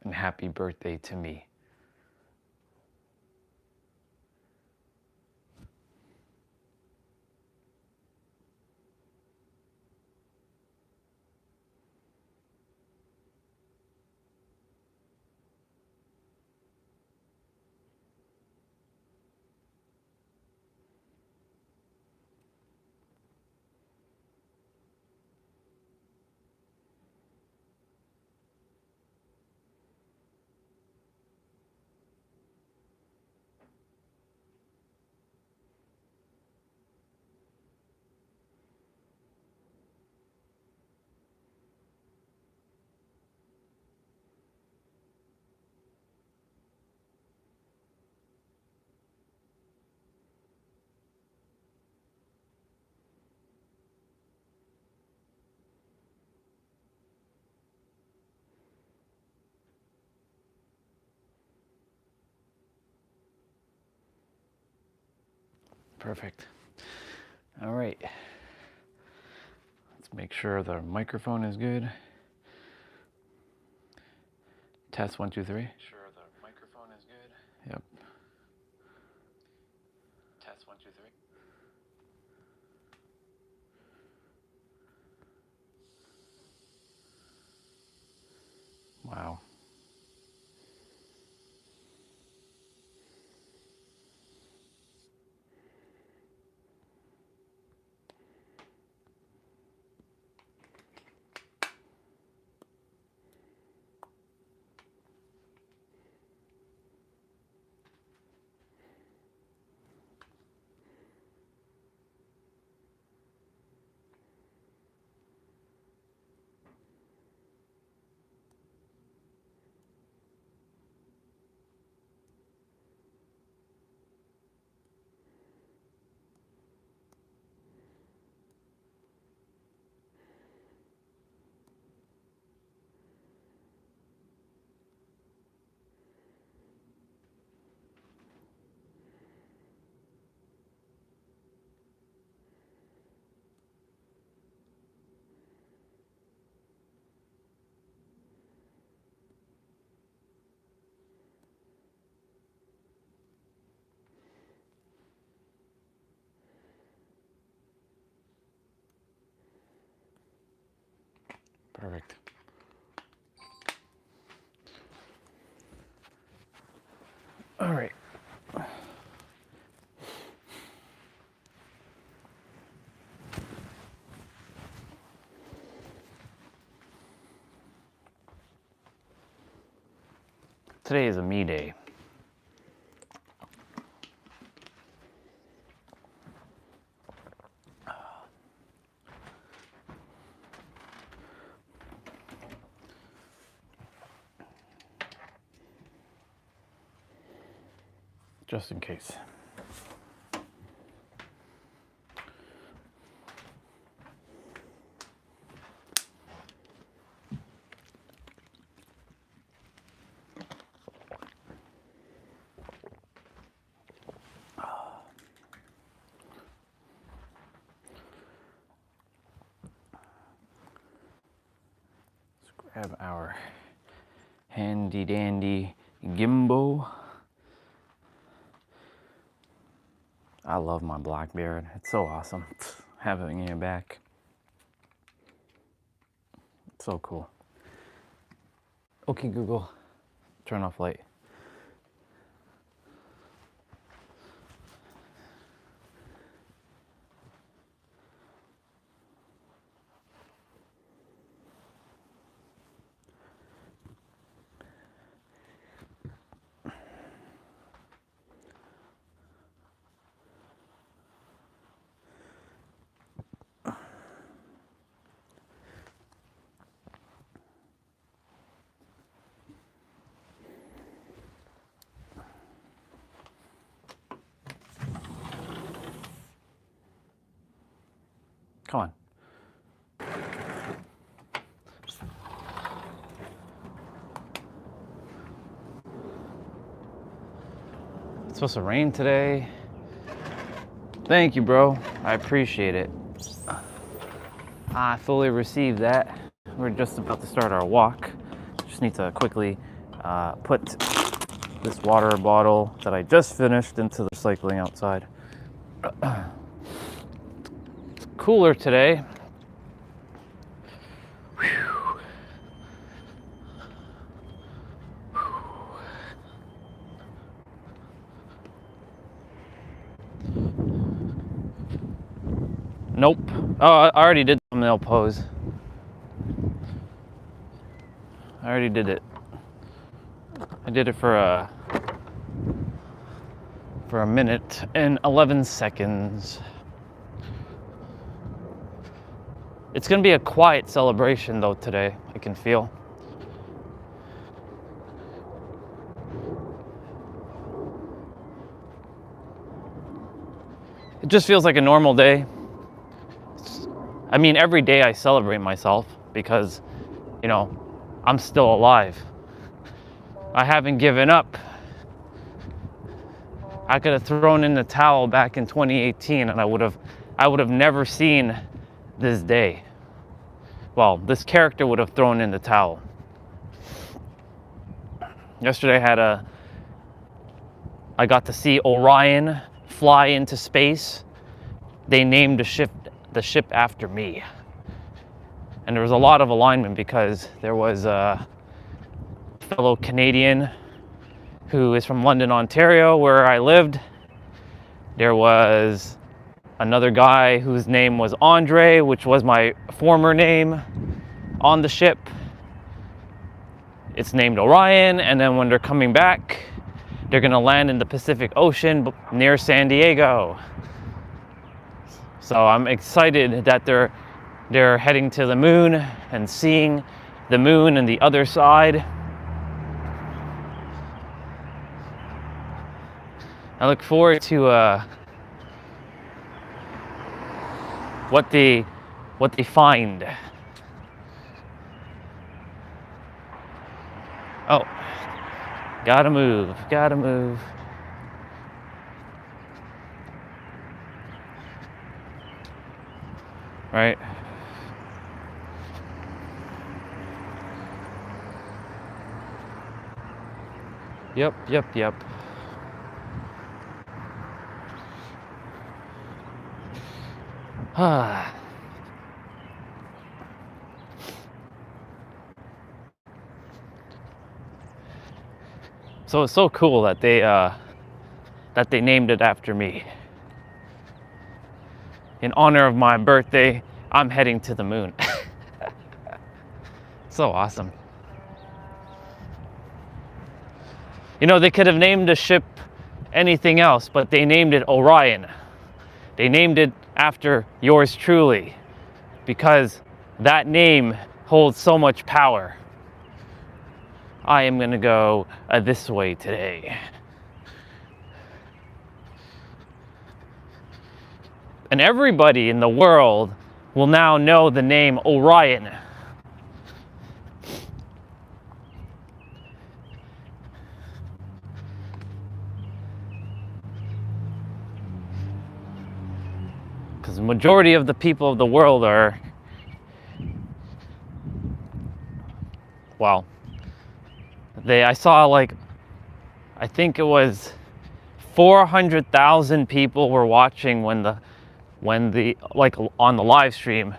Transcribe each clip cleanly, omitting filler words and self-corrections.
and happy birthday to me. Perfect. All right. Let's make sure the microphone is good. Test 1, 2, 3. Make sure the microphone is good. Yep. Test 1, 2, 3. Wow. Perfect. All right. Today is a me day. Just in case. Let's grab our handy dandy gimbal. I love my Blackbeard. It's so awesome having it back. It's so cool. Okay, Google, turn off light. Come on. It's supposed to rain today. Thank you, bro. I appreciate it. I fully received that. We're just about to start our walk. Just need to quickly put this water bottle that I just finished into the recycling outside. It's cooler today. Whew. Nope. Oh, I already did the thumbnail pose. I already did it. I did it for a minute and 11 seconds. It's gonna be a quiet celebration though today, I can feel. It just feels like a normal day. I mean, every day I celebrate myself because, you know, I'm still alive. I haven't given up. I could have thrown in the towel back in 2018 and I would have never seen this day. Well, this character would have thrown in the towel. Yesterday I got to see Orion fly into space. They named the ship after me. And there was a lot of alignment because there was a fellow Canadian who is from London, Ontario, where I lived. There was another guy whose name was Andre, which was my former name on the ship. It's named Orion, and then when they're coming back, they're gonna land in the Pacific Ocean near San Diego. So I'm excited that they're heading to the moon and seeing the moon and the other side. I look forward to what they find. Oh, gotta move. Right. Yep. So it's so cool that they named it after me. In honor of my birthday, I'm heading to the moon. So awesome. You know, they could have named the ship anything else, but they named it Orion. They named it after yours truly because that name holds so much power. I am gonna go this way today. And everybody in the world will now know the name Orion. Because the majority of the people of the world are, well, I saw like, I think it was 400,000 people were watching when the like on the live stream,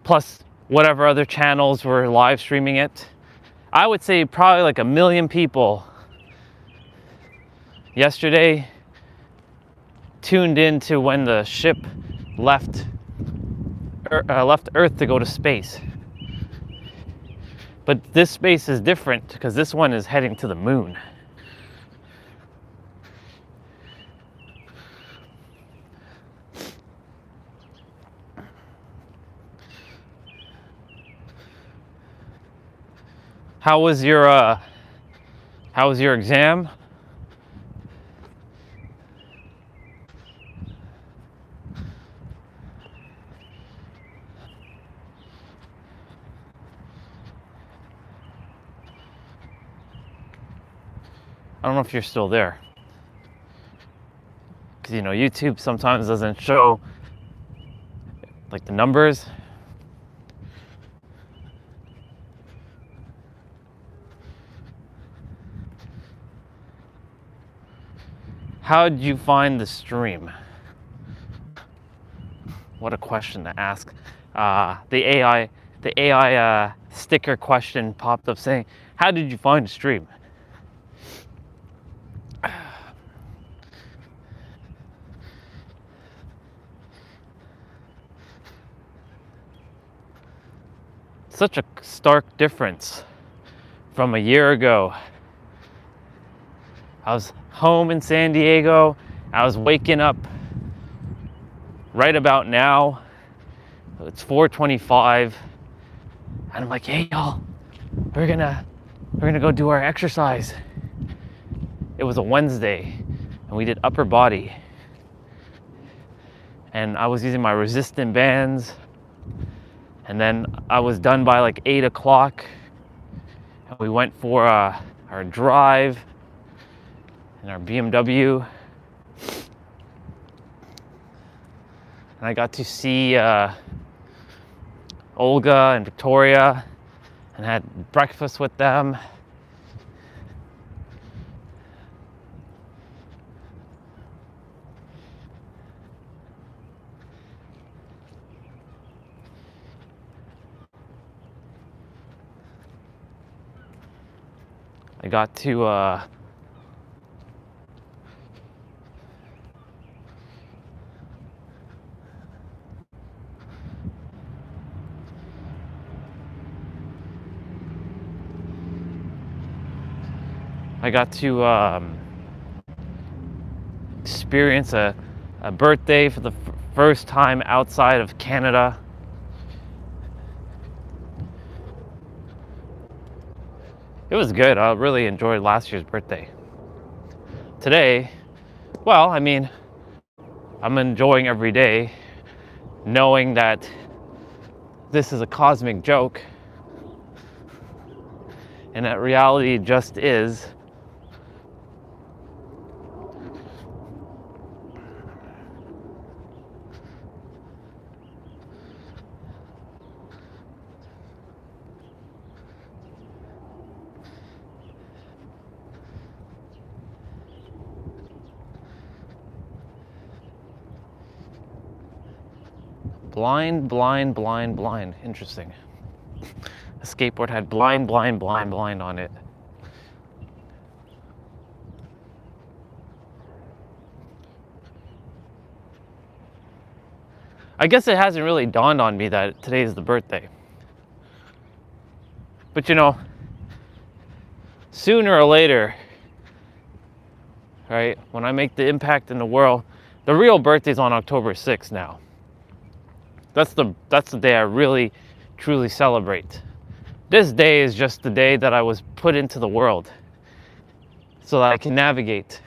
plus whatever other channels were live streaming it. I would say probably like 1 million people yesterday tuned into when the ship left Earth to go to space. But this space is different because this one is heading to the moon. How was your exam? I don't know if you're still there. Because, you know, YouTube sometimes doesn't show like the numbers. How did you find the stream? What a question to ask. The AI sticker question popped up saying, how did you find the stream? Such a stark difference from a year ago. I was home in San Diego. I was waking up right about now. It's 4:25, and I'm like, hey y'all, we're gonna go do our exercise. It was a Wednesday, and we did upper body, and I was using my resistant bands, and then I was done by like 8 o'clock, and we went for our drive in our BMW, and I got to see Olga and Victoria and had breakfast with them. I got to experience a birthday for the first time outside of Canada. It was good. I really enjoyed last year's birthday. Today, well, I mean, I'm enjoying every day, knowing that this is a cosmic joke, and that reality just is. Blind, blind, blind, blind. Interesting. A skateboard had blind, blind, blind, blind on it. I guess it hasn't really dawned on me that today is the birthday. But you know, sooner or later, right, when I make the impact in the world, the real birthday's on October 6th now. That's the day I really, truly celebrate. This day is just the day that I was put into the world so that I can navigate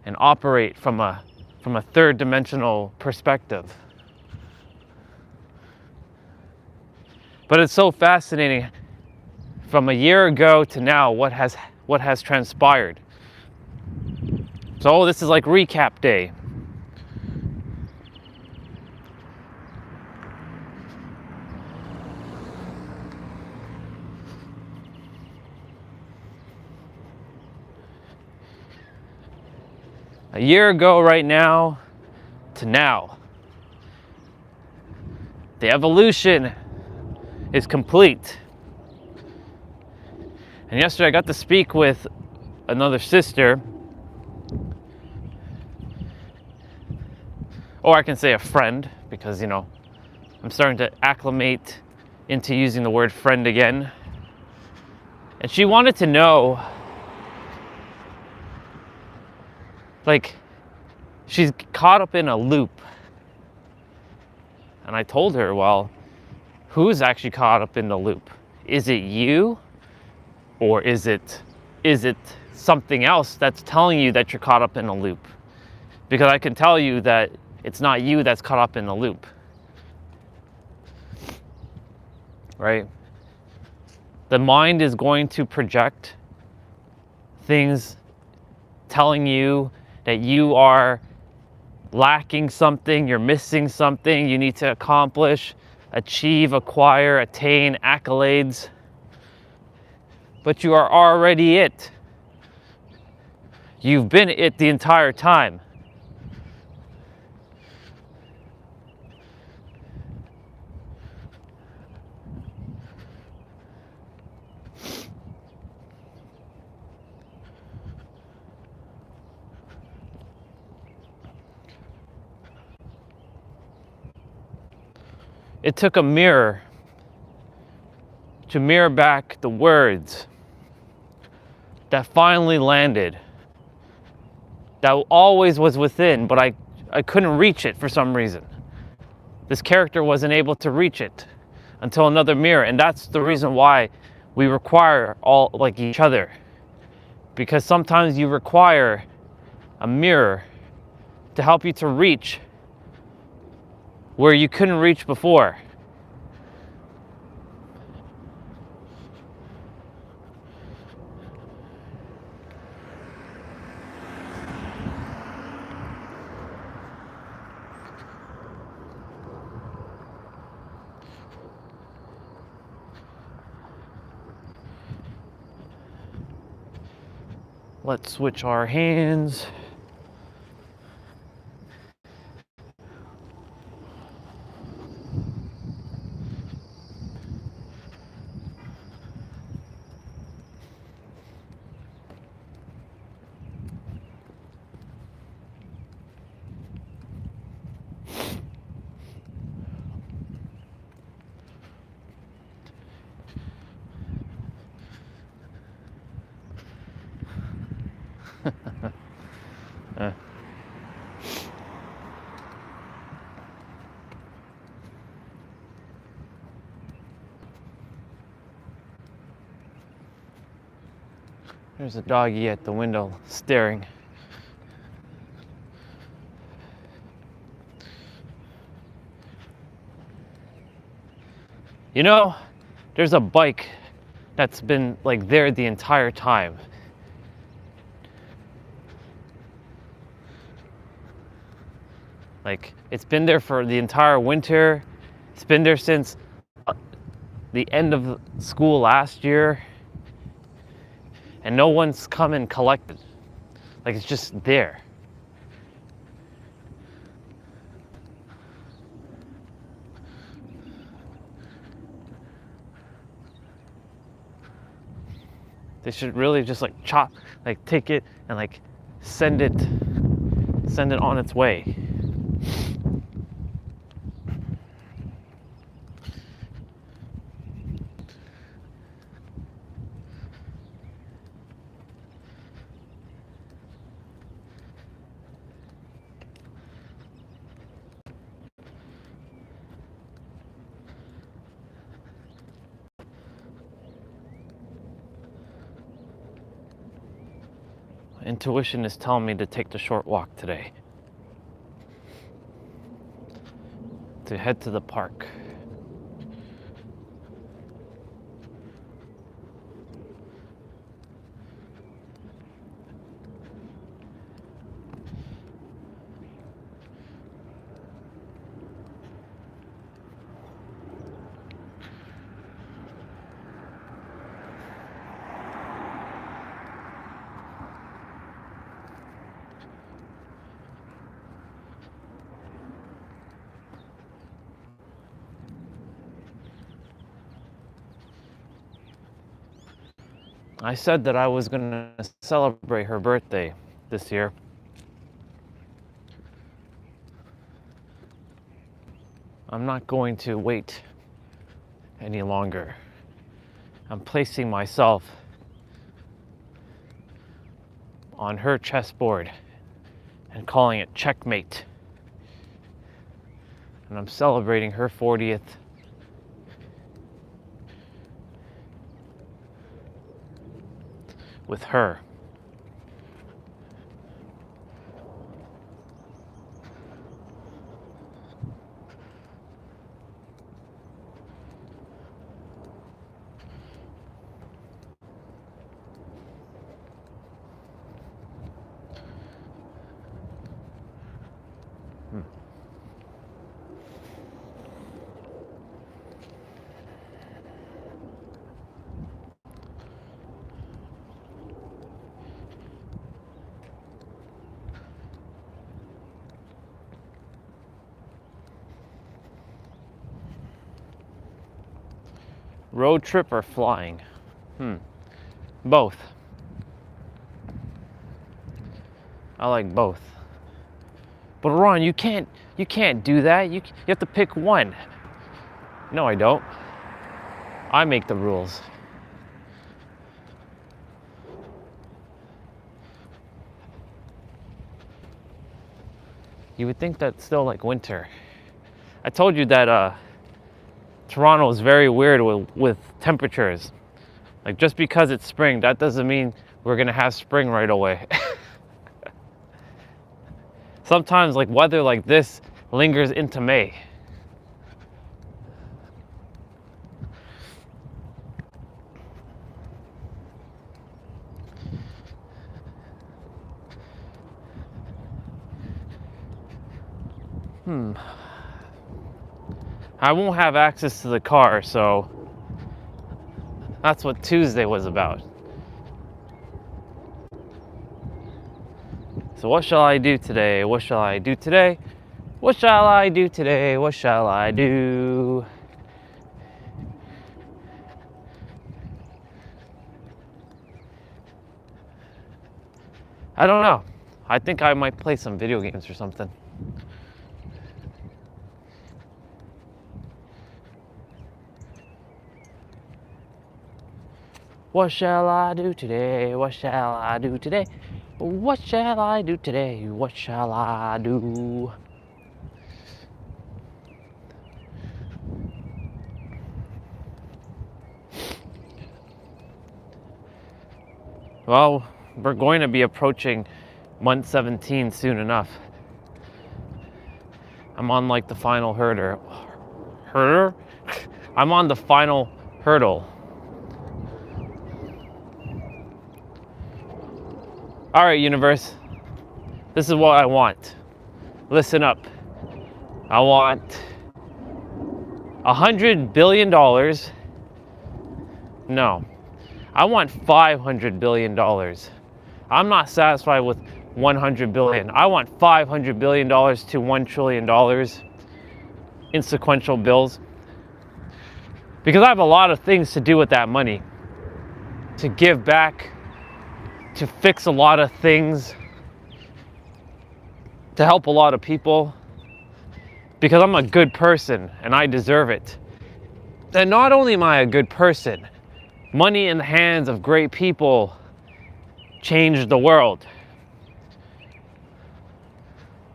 and operate from a third dimensional perspective. But it's so fascinating from a year ago to now what has transpired. So this is like recap day. A year ago right now to now. The evolution is complete. And yesterday I got to speak with another sister, or I can say a friend, because, you know, I'm starting to acclimate into using the word friend again. And she wanted to know, like, she's caught up in a loop. And I told her, well, who's actually caught up in the loop? Is it you? Or is it something else that's telling you that you're caught up in a loop? Because I can tell you that it's not you that's caught up in the loop. Right? The mind is going to project things telling you that you are lacking something, you're missing something, you need to accomplish, achieve, acquire, attain accolades. But you are already it. You've been it the entire time. It took a mirror to mirror back the words that finally landed, that always was within, but I couldn't reach it for some reason. This character wasn't able to reach it until another mirror, and that's the reason why we require all like each other, because sometimes you require a mirror to help you to reach where you couldn't reach before. Let's switch our hands. There's a doggy at the window staring. You know, there's a bike that's been like there the entire time. Like, it's been there for the entire winter. It's been there since the end of school last year. And no one's come and collected. Like, it's just there. They should really just like take it and like send it on its way. Intuition is telling me to take the short walk today. To head to the park. I said that I was going to celebrate her birthday this year. I'm not going to wait any longer. I'm placing myself on her chessboard and calling it checkmate. And I'm celebrating her 40th with her. Road trip or flying? Both. I like both. But Ron, you can't do that. You have to pick one. No, I don't. I make the rules. You would think that's still like winter. I told you that Toronto is very weird with temperatures. Like, just because it's spring, that doesn't mean we're gonna have spring right away. Sometimes like weather like this lingers into May. I won't have access to the car, so that's what Tuesday was about. So what shall I do today? What shall I do today? What shall I do today? What shall I do? I don't know. I think I might play some video games or something. What shall I do today? What shall I do today? What shall I do today? What shall I do? Well, we're going to be approaching month 17 soon enough. I'm on like the final hurdle. I'm on the final hurdle. All right, universe. This is what I want. Listen up. I want $100 billion. No, I want $500 billion. I'm not satisfied with 100 billion. I want $500 billion to $1 trillion in sequential bills. Because I have a lot of things to do with that money. To give back, to fix a lot of things, to help a lot of people. Because I'm a good person and I deserve it. And not only am I a good person, money in the hands of great people changed the world.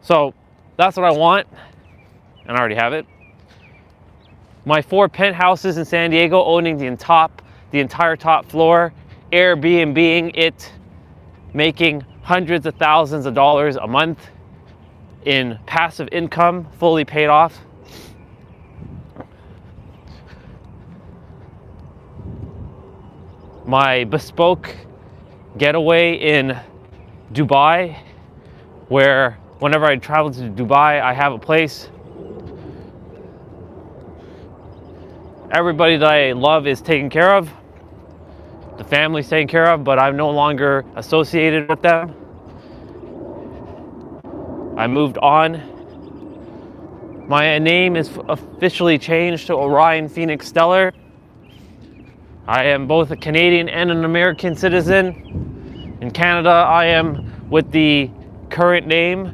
So that's what I want, and I already have it. My 4 penthouses in San Diego, owning the entire top floor, Airbnb-ing it, making hundreds of thousands of dollars a month in passive income, fully paid off. My bespoke getaway in Dubai, where whenever I travel to Dubai, I have a place. Everybody that I love is taken care of. The family's taken care of, but I'm no longer associated with them. I moved on. My name is officially changed to Orion Phoenix Stellar. I am both a Canadian and an American citizen. In Canada, I am with the current name.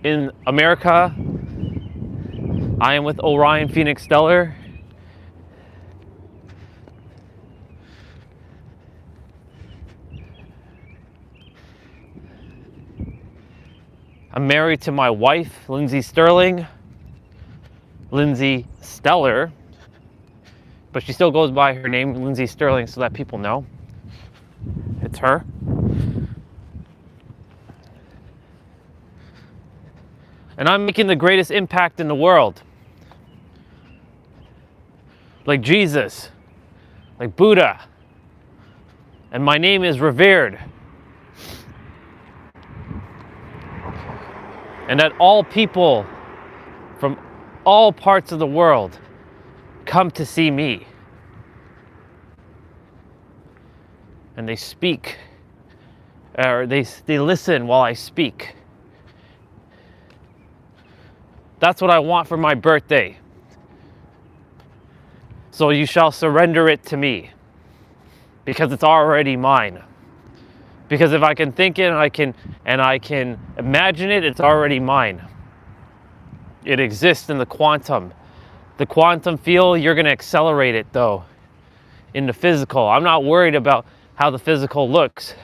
In America, I am with Orion Phoenix Stellar. I'm married to my wife, Lindsay Sterling. Lindsay Stellar. But she still goes by her name, Lindsay Sterling, so that people know it's her. And I'm making the greatest impact in the world. Like Jesus, like Buddha. And my name is revered. And that all people from all parts of the world come to see me. And they speak, or they listen while I speak. That's what I want for my birthday. So you shall surrender it to me, because it's already mine. Because if I can think it and I can imagine it, it's already mine. It exists in the quantum. The quantum field, you're going to accelerate it though in the physical. I'm not worried about how the physical looks.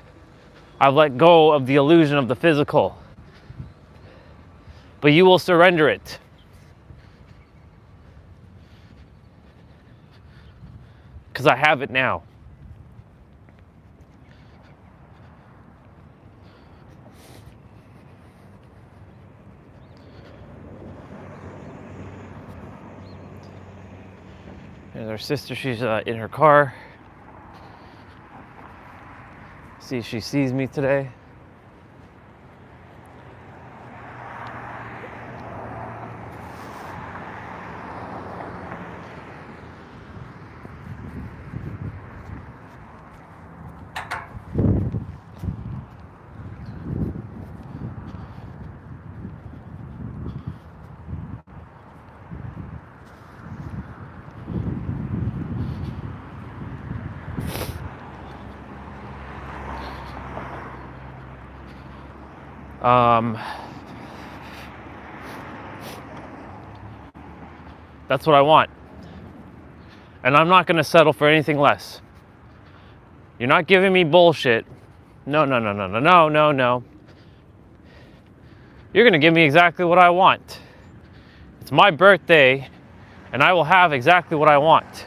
I've let go of the illusion of the physical. But you will surrender it. Because I have it now. There's our sister, she's in her car. See if she sees me today. That's what I want. And I'm not going to settle for anything less. You're not giving me bullshit. No. You're going to give me exactly what I want. It's my birthday, and I will have exactly what I want.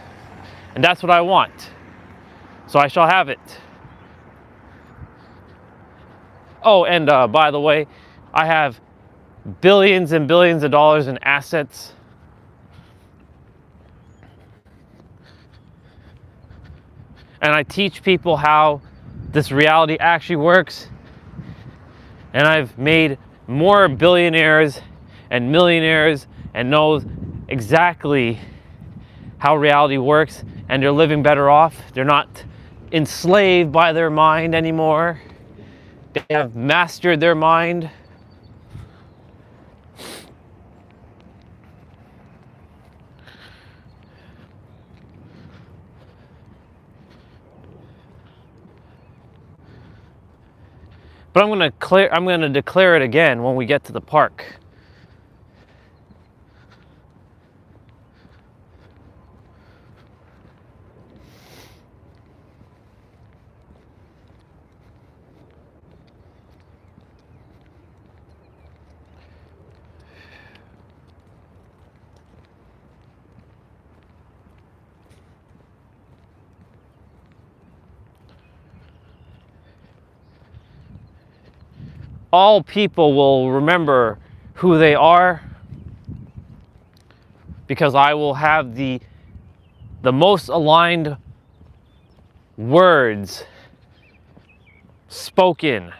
And that's what I want. So I shall have it. Oh, and by the way, I have billions and billions of dollars in assets. And I teach people how this reality actually works. And I've made more billionaires and millionaires and know exactly how reality works, and they're living better off. They're not enslaved by their mind anymore. They have mastered their mind. But I'm going to declare it again when we get to the park. All people will remember who they are, because I will have the most aligned words spoken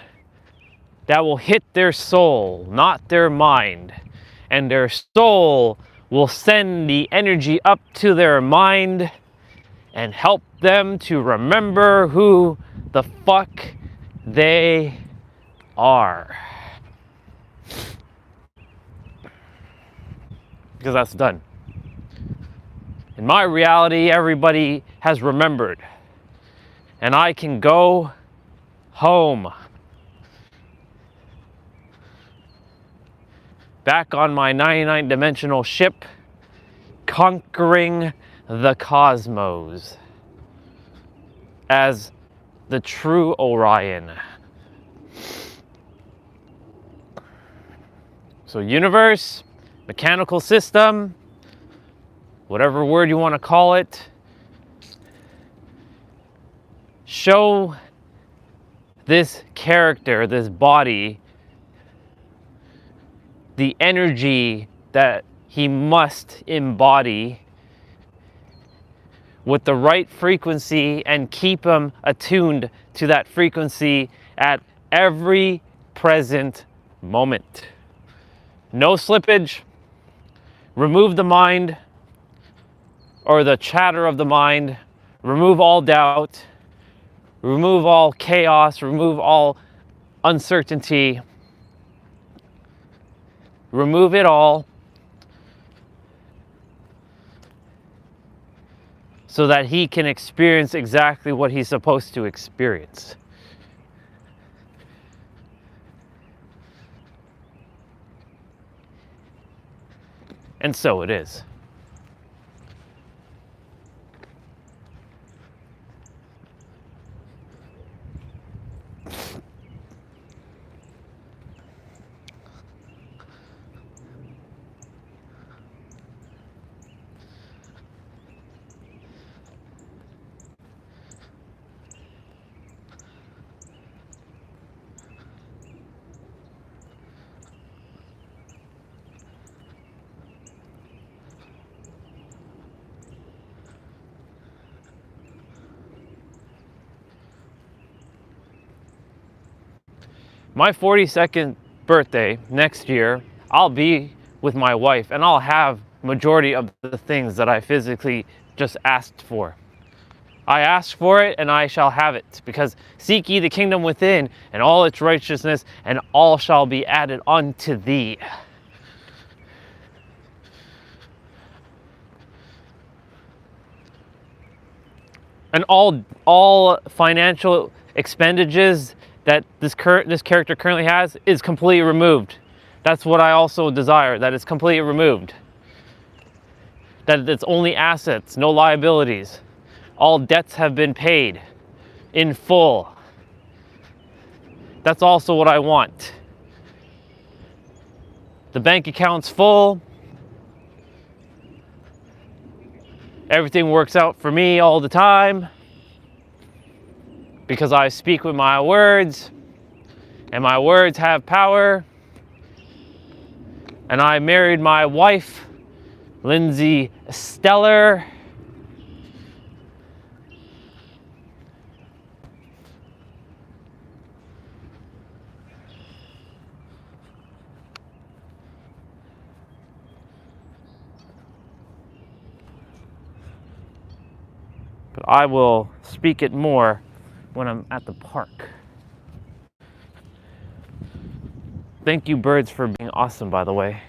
that will hit their soul, not their mind. And their soul will send the energy up to their mind and help them to remember who the fuck they are. Because that's done. In my reality, everybody has remembered. And I can go home. Back on my 99-dimensional ship, conquering the cosmos as the true Orion. So universe, mechanical system, whatever word you want to call it, show this character, this body, the energy that he must embody with the right frequency, and keep him attuned to that frequency at every present moment. No slippage. Remove the mind or the chatter of the mind. Remove all doubt. Remove all chaos. Remove all uncertainty. Remove it all. so that he can experience exactly what he's supposed to experience. And so it is. My 42nd birthday next year, I'll be with my wife and I'll have majority of the things that I physically just asked for. I asked for it and I shall have it, because seek ye the kingdom within and all its righteousness, and all shall be added unto thee. And all financial expenditures that this character currently has is completely removed. That's what I also desire, that it's completely removed. That it's only assets, no liabilities. All debts have been paid in full. That's also what I want. The bank account's full. Everything works out for me all the time, because I speak with my words, and my words have power. And I married my wife, Lindsay Stellar. But I will speak it more when I'm at the park. Thank you, birds, for being awesome, by the way.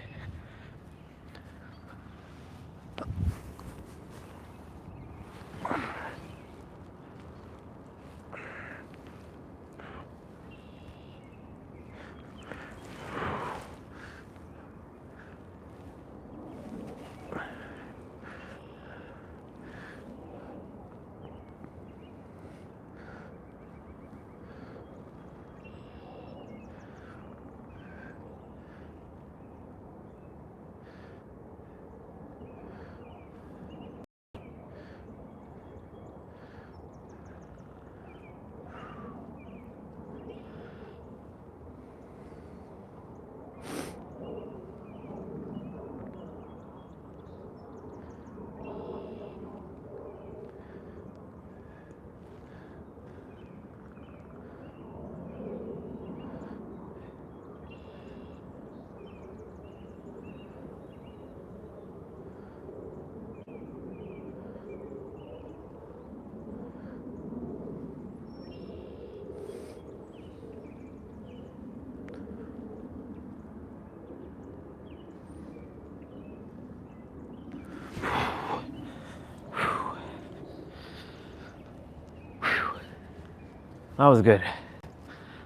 That was good.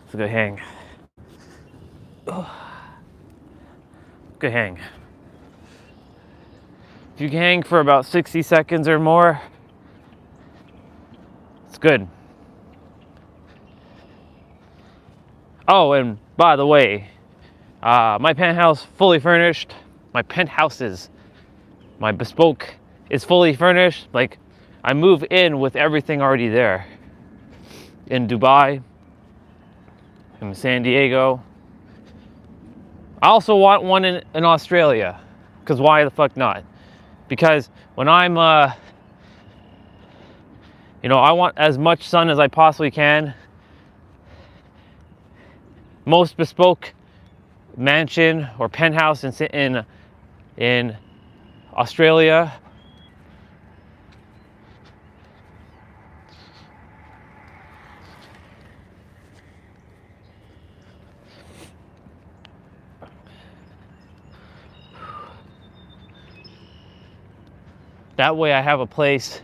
It's a good hang. Good hang. If you can hang for about 60 seconds or more, it's good. Oh, and by the way, my penthouse fully furnished. My bespoke is fully furnished. Like, I move in with everything already there. In Dubai, in San Diego. I also want one in Australia, because why the fuck not? Because when I'm, I want as much sun as I possibly can. Most bespoke mansion or penthouse in Australia. That way I have a place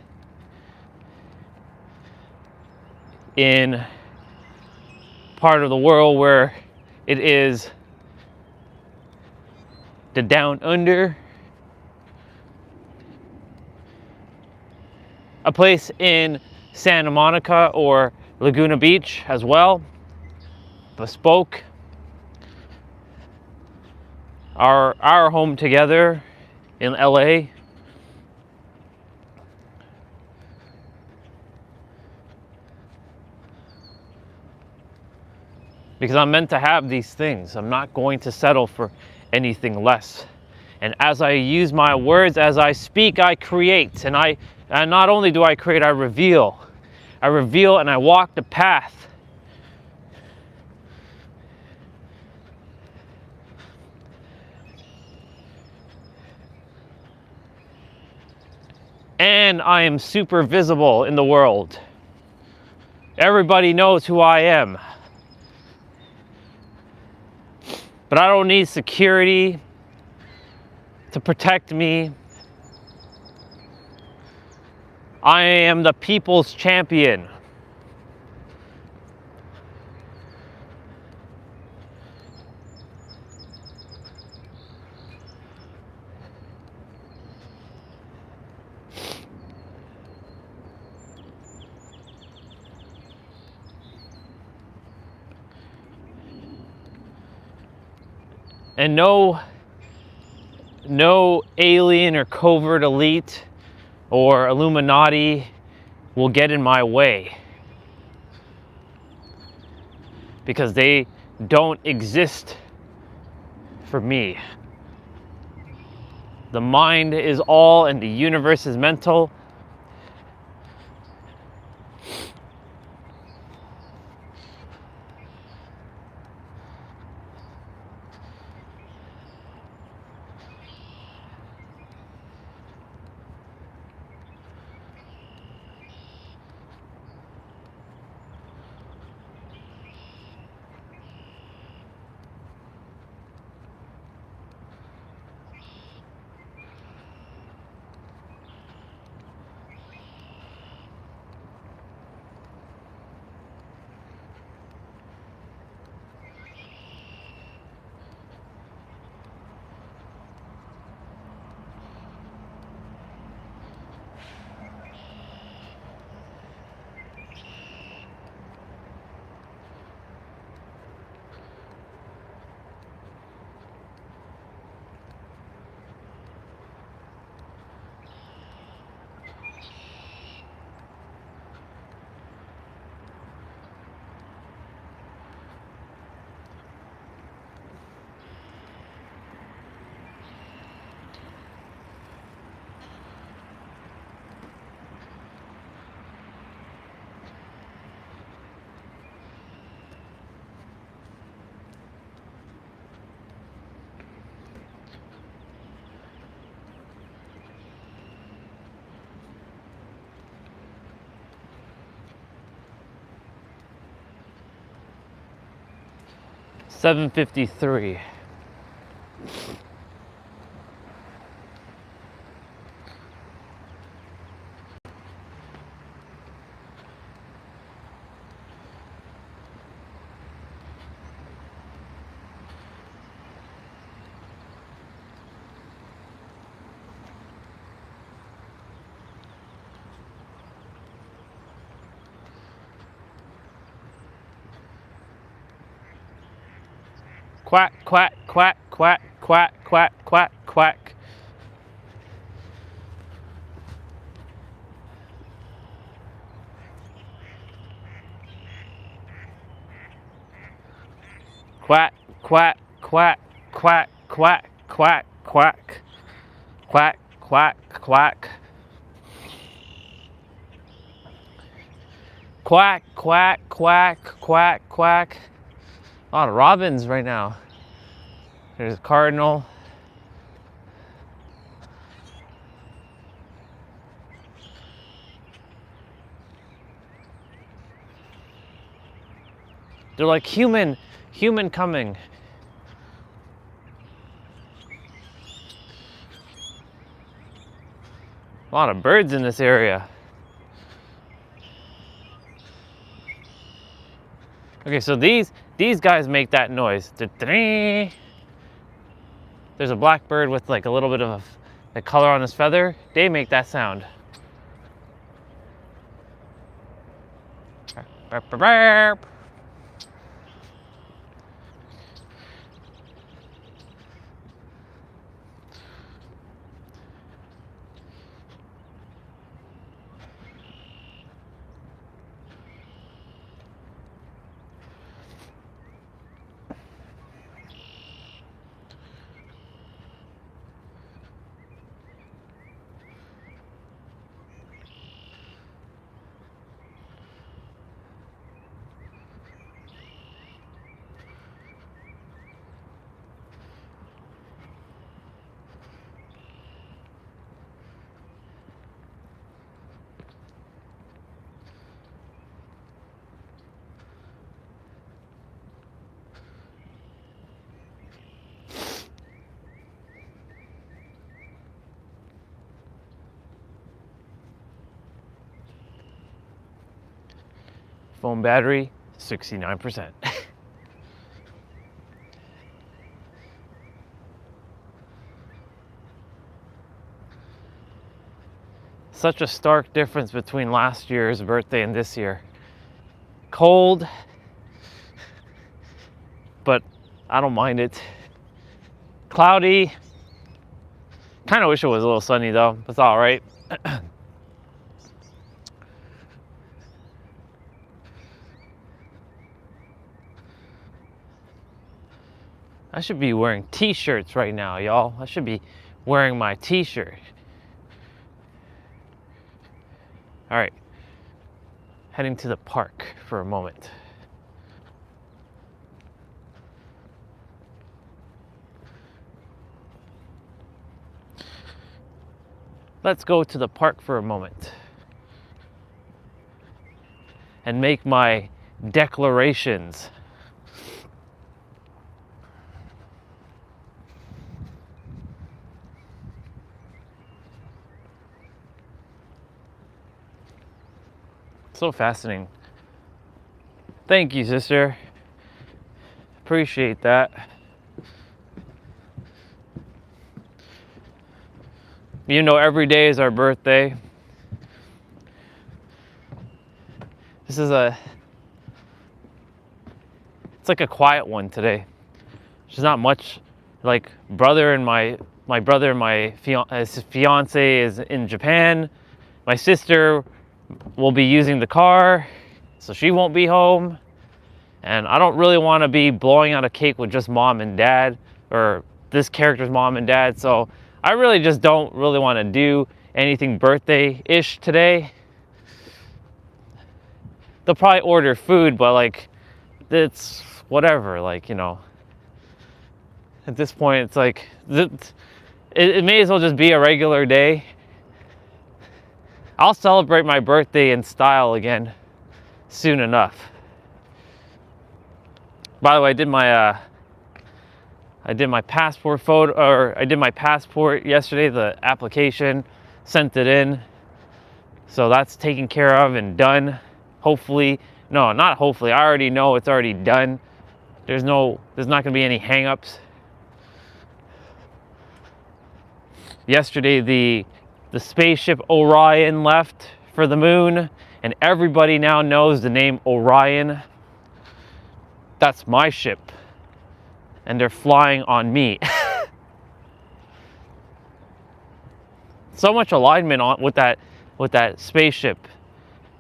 in part of the world where it is the down under, a place in Santa Monica or Laguna Beach as well, bespoke, our home together in LA. Because I'm meant to have these things. I'm not going to settle for anything less. And as I use my words, as I speak, I create. And not only do I create, I reveal. I reveal and I walk the path. And I am super visible in the world. Everybody knows who I am. But I don't need security to protect me. I am the people's champion. And no alien or covert elite or Illuminati will get in my way, because they don't exist for me. The mind is all and the universe is mental. $7.53. Quack, quack, quack, quack, quack, quack, quack, quack. Quack, quack, quack, quack, quack, quack, quack. Quack, quack, quack. Quack, quack, quack, quack, quack. A lot of robins right now. There's a cardinal. They're like human coming. A lot of birds in this area. Okay, so these guys make that noise. There's a blackbird with like a little bit of a color on his feather. They make that sound. Phone battery, 69%. Such a stark difference between last year's birthday and this year. Cold, but I don't mind it. Cloudy. Kind of wish it was a little sunny though. It's all right. I should be wearing t-shirts right now, y'all. I should be wearing my t-shirt. All right, heading to the park for a moment. Let's go to the park for a moment and make my declarations. So fascinating. Thank you, sister. Appreciate that. You know, every day is our birthday. It's like a quiet one today. There's not much. Like my brother and my fiance is in Japan. My sister will be using the car, so she won't be home. And I don't really want to be blowing out a cake with just mom and dad, or this character's mom and dad. So I really just don't really want to do anything birthday-ish today. They'll probably order food, but like, it's whatever, like, you know. At this point, it's like, it may as well just be a regular day. I'll celebrate my birthday in style again soon enough. By the way, I did my passport photo, or I did my passport yesterday, the application, sent it in. So that's taken care of and done. Hopefully, no, not hopefully, I already know it's already done. There's not gonna be any hang-ups. Yesterday, the spaceship Orion left for the moon, and everybody now knows the name Orion. That's my ship, and they're flying on me. So much alignment with that spaceship.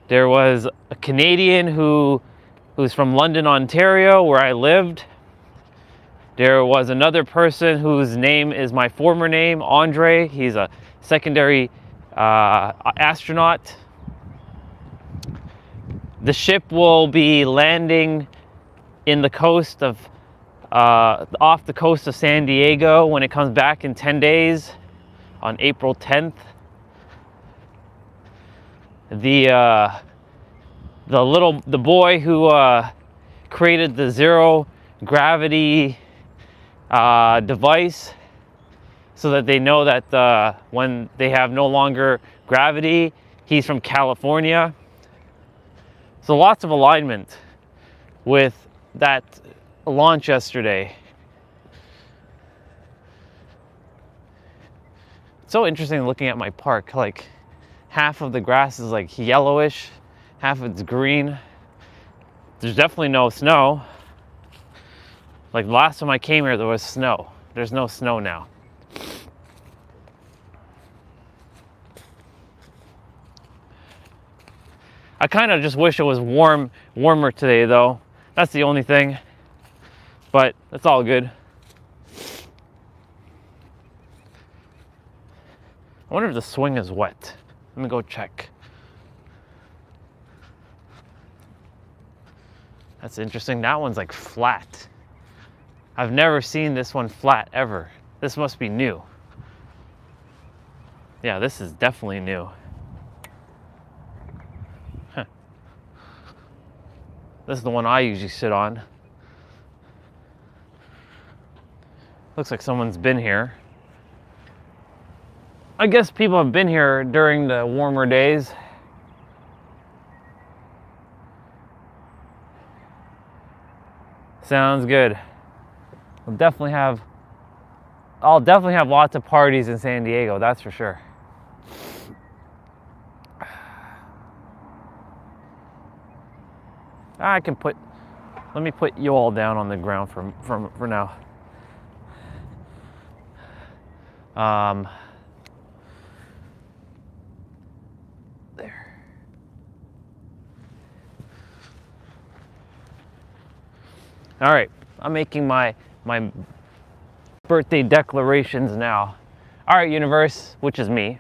There was a Canadian who's from London, Ontario, where I lived. There was another person whose name is my former name, Andre. He's a secondary astronaut. The ship will be landing in the coast of off the coast of San Diego when it comes back in 10 days on April 10th. The boy who created the zero gravity device, so that they know that when they have no longer gravity, he's from California. So lots of alignment. with that launch yesterday. It's so interesting looking at my park. Like, half of the grass is like yellowish, half of it's green. There's definitely no snow. Like, last time I came here, there was snow. There's no snow now. I kind of just wish it was warmer today, though. That's the only thing. But it's all good. I wonder if the swing is wet. Let me go check. That's interesting. That one's like flat. I've never seen this one flat ever. This must be new. Yeah, this is definitely new. Huh. This is the one I usually sit on. Looks like someone's been here. I guess people have been here during the warmer days. Sounds good. I'll definitely have lots of parties in San Diego, that's for sure. Let me put you all down on the ground for now. There. All right, I'm making my birthday declarations now. All right, universe, which is me.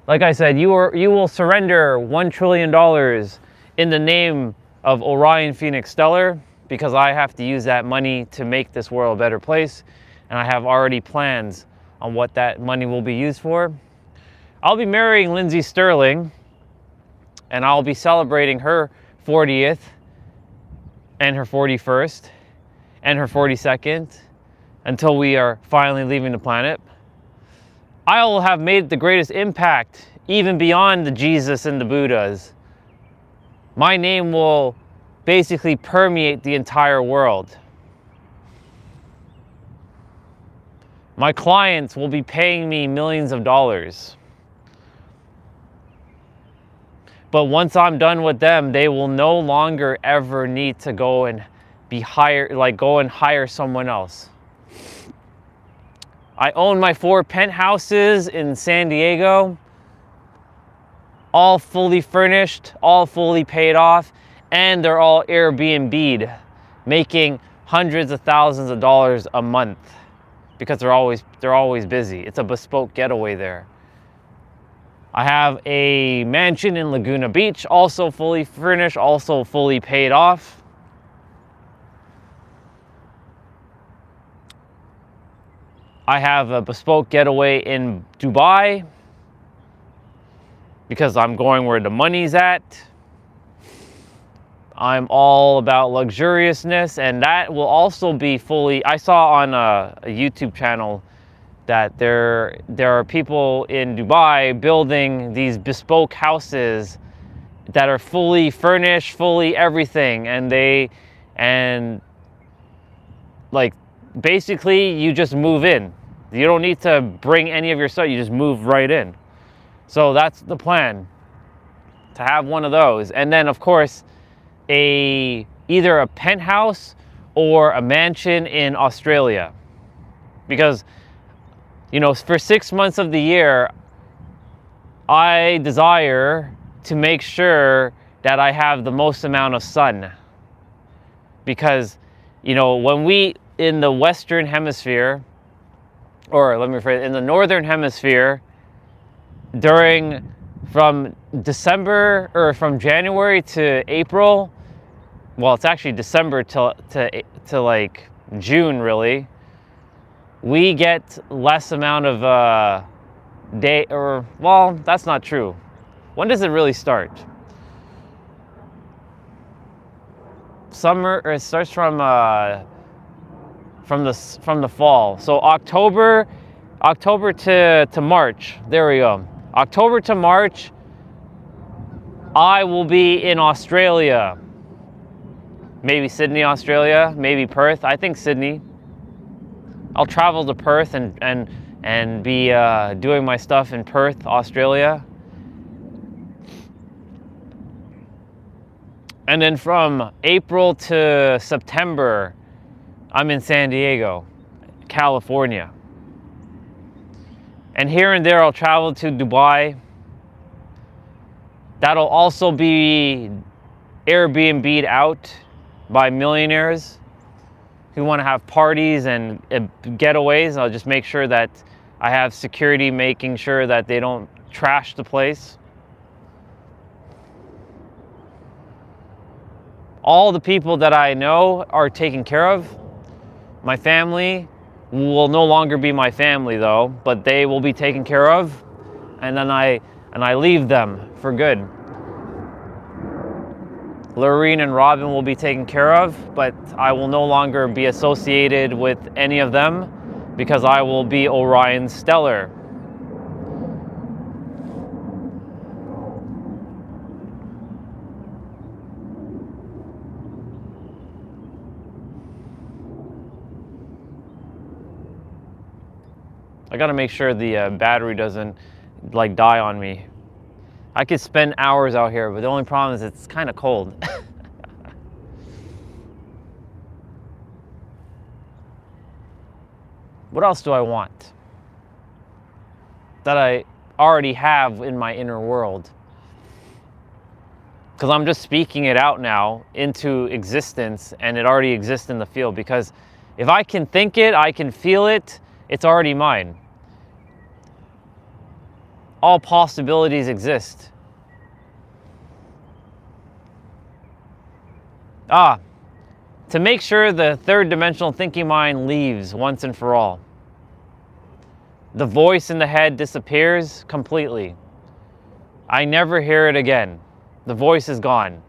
Like I said, you will surrender $1 trillion in the name of Orion Phoenix Stellar, because I have to use that money to make this world a better place, and I have already plans on what that money will be used for. I'll be marrying Lindsay Sterling, and I'll be celebrating her 40th and her 41st and her 42nd until we are finally leaving the planet. I will have made the greatest impact even beyond the Jesus and the Buddhas. My name will basically permeate the entire world. My clients will be paying me millions of dollars. But once I'm done with them, they will no longer ever need to go and hire someone else. I own my 4 penthouses in San Diego, all fully furnished, all fully paid off, and they're all Airbnb'd, making hundreds of thousands of dollars a month because they're always busy. It's a bespoke getaway there. I have a mansion in Laguna Beach, also fully furnished, also fully paid off. I have a bespoke getaway in Dubai because I'm going where the money's at. I'm all about luxuriousness, and that will also be fully... I saw on a YouTube channel that there are people in Dubai building these bespoke houses that are fully furnished, fully everything, and like basically you just move in. You don't need to bring any of your stuff, you just move right in. So that's the plan, to have one of those. And then of course either a penthouse or a mansion in Australia, because for 6 months of the year, I desire to make sure that I have the most amount of sun. Because, when we, in the Western Hemisphere, or let me rephrase it, in the Northern Hemisphere, from January to April, well, it's actually December to like June, really, we get less amount of well, that's not true. When does it really start? Summer, or it starts from the fall. So October to March. There we go. October to March, I will be in Australia. Maybe Sydney, Australia, maybe Perth. I think Sydney. I'll travel to Perth and be doing my stuff in Perth, Australia. And then from April to September, I'm in San Diego, California. And here and there, I'll travel to Dubai. That'll also be Airbnb'd out by millionaires who want to have parties and getaways. I'll just make sure that I have security making sure that they don't trash the place. All the people that I know are taken care of. My family will no longer be my family though, but they will be taken care of. And then I leave them for good. Lorene and Robin will be taken care of, but I will no longer be associated with any of them because I will be Orion Stellar. I gotta make sure the battery doesn't like die on me. I could spend hours out here, but the only problem is it's kind of cold. What else do I want that I already have in my inner world? Because I'm just speaking it out now into existence, and it already exists in the field. Because if I can think it, I can feel it, it's already mine. All possibilities exist. To make sure the third dimensional thinking mind leaves once and for all. The voice in the head disappears completely. I never hear it again. The voice is gone.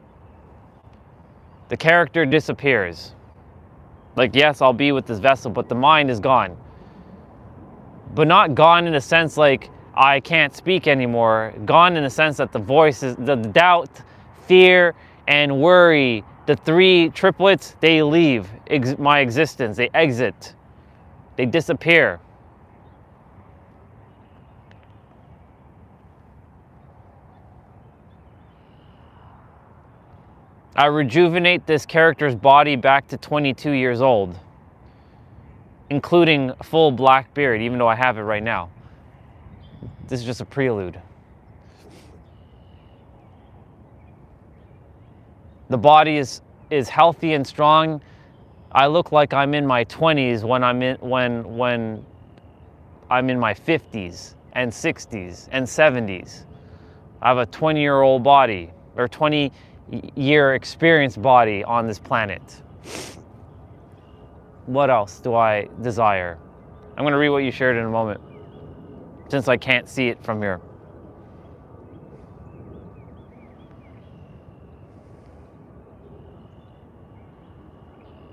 The character disappears. Like, yes, I'll be with this vessel, but the mind is gone. But not gone in a sense like I can't speak anymore. Gone in the sense that the voice is, the doubt, fear, and worry, the three triplets, they leave my existence. They exit. They disappear. I rejuvenate this character's body back to 22 years old, including a full black beard, even though I have it right now. This is just a prelude. The body is healthy and strong. I look like I'm in my 20s when I'm in my 50s and 60s and 70s. I have a 20-year-old body, or 20-year experienced body on this planet. What else do I desire? I'm going to read what you shared in a moment, since I can't see it from here.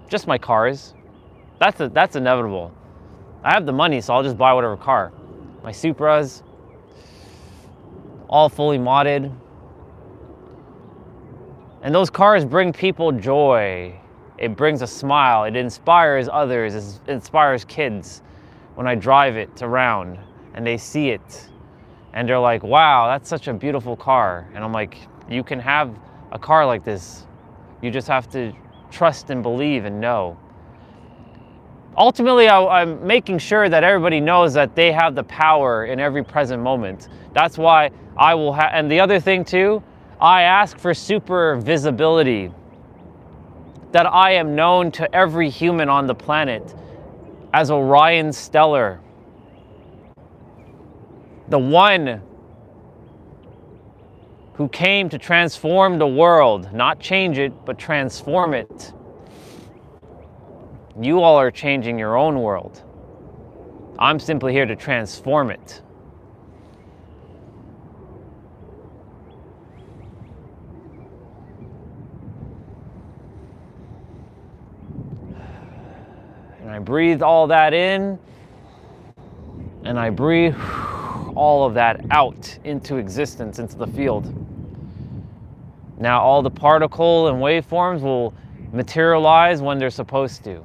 Just my cars. That's inevitable. I have the money, so I'll just buy whatever car. My Supras, all fully modded. And those cars bring people joy. It brings a smile. It inspires others. It inspires kids when I drive it around and they see it. And they're like, wow, that's such a beautiful car. And I'm like, you can have a car like this. You just have to trust and believe and know. Ultimately, I'm making sure that everybody knows that they have the power in every present moment. That's why I will have, and the other thing too, I ask for super visibility. That I am known to every human on the planet as Orion Stellar. The one who came to transform the world, not change it, but transform it. You all are changing your own world. I'm simply here to transform it. And I breathe all that in, and I breathe all of that out into existence, into the field. Now all the particle and waveforms will materialize when they're supposed to.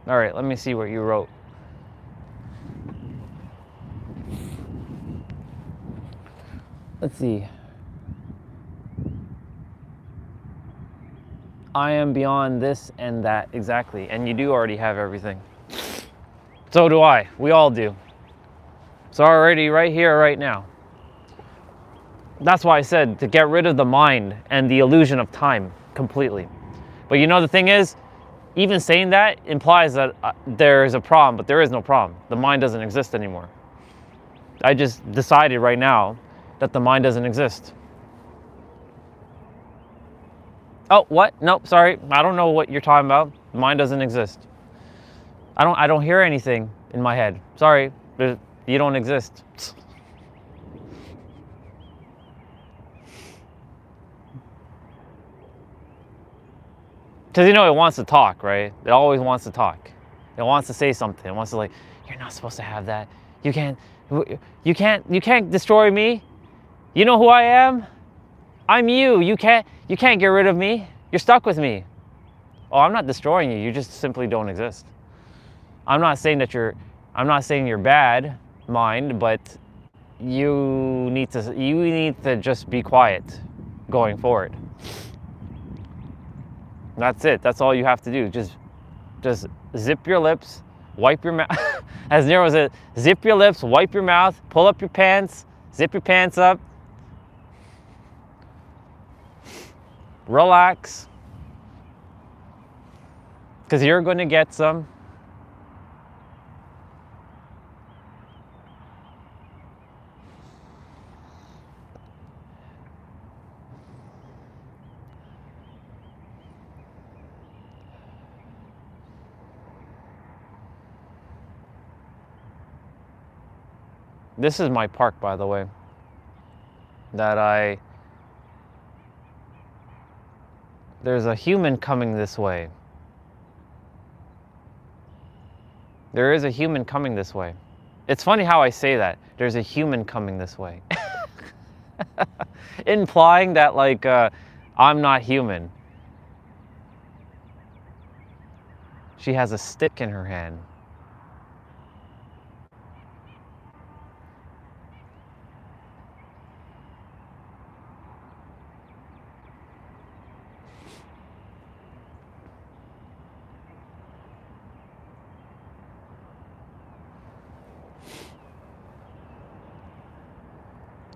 All right, let me see what you wrote. Let's see. I am beyond this and that, exactly. And you do already have everything. So do I. We all do. It's already right here, right now. That's why I said to get rid of the mind and the illusion of time completely. But you know, the thing is, even saying that implies that there is a problem, but there is no problem. The mind doesn't exist anymore. I just decided right now that the mind doesn't exist. Oh, what? Nope, sorry. I don't know what you're talking about. Mine doesn't exist. I don't hear anything in my head. Sorry, you don't exist. Because you know it wants to talk, right? It always wants to talk. It wants to say something. It wants to like, you're not supposed to have that. You can't destroy me. You know who I am? I'm you. You can't get rid of me. You're stuck with me. Oh, I'm not destroying you. You just simply don't exist. I'm not saying you're bad, mind, but you need to just be quiet going forward. That's it. That's all you have to do. Just zip your lips, wipe your mouth. As Nero said, zip your lips, wipe your mouth, pull up your pants, zip your pants up. Relax. Because you're going to get some. This is my park, by the way, there's a human coming this way. There is a human coming this way. It's funny how I say that. There's a human coming this way. Implying that like, I'm not human. She has a stick in her hand.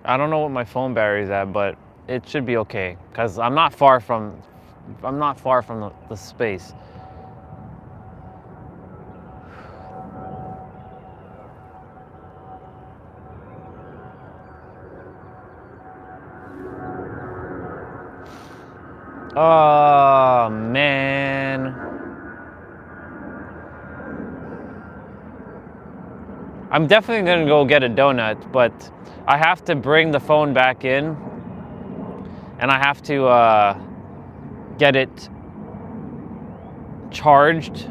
I don't know what my phone battery's at, but it should be okay because I'm not far from the space. Oh man. I'm definitely gonna go get a donut, but I have to bring the phone back in and I have to get it charged,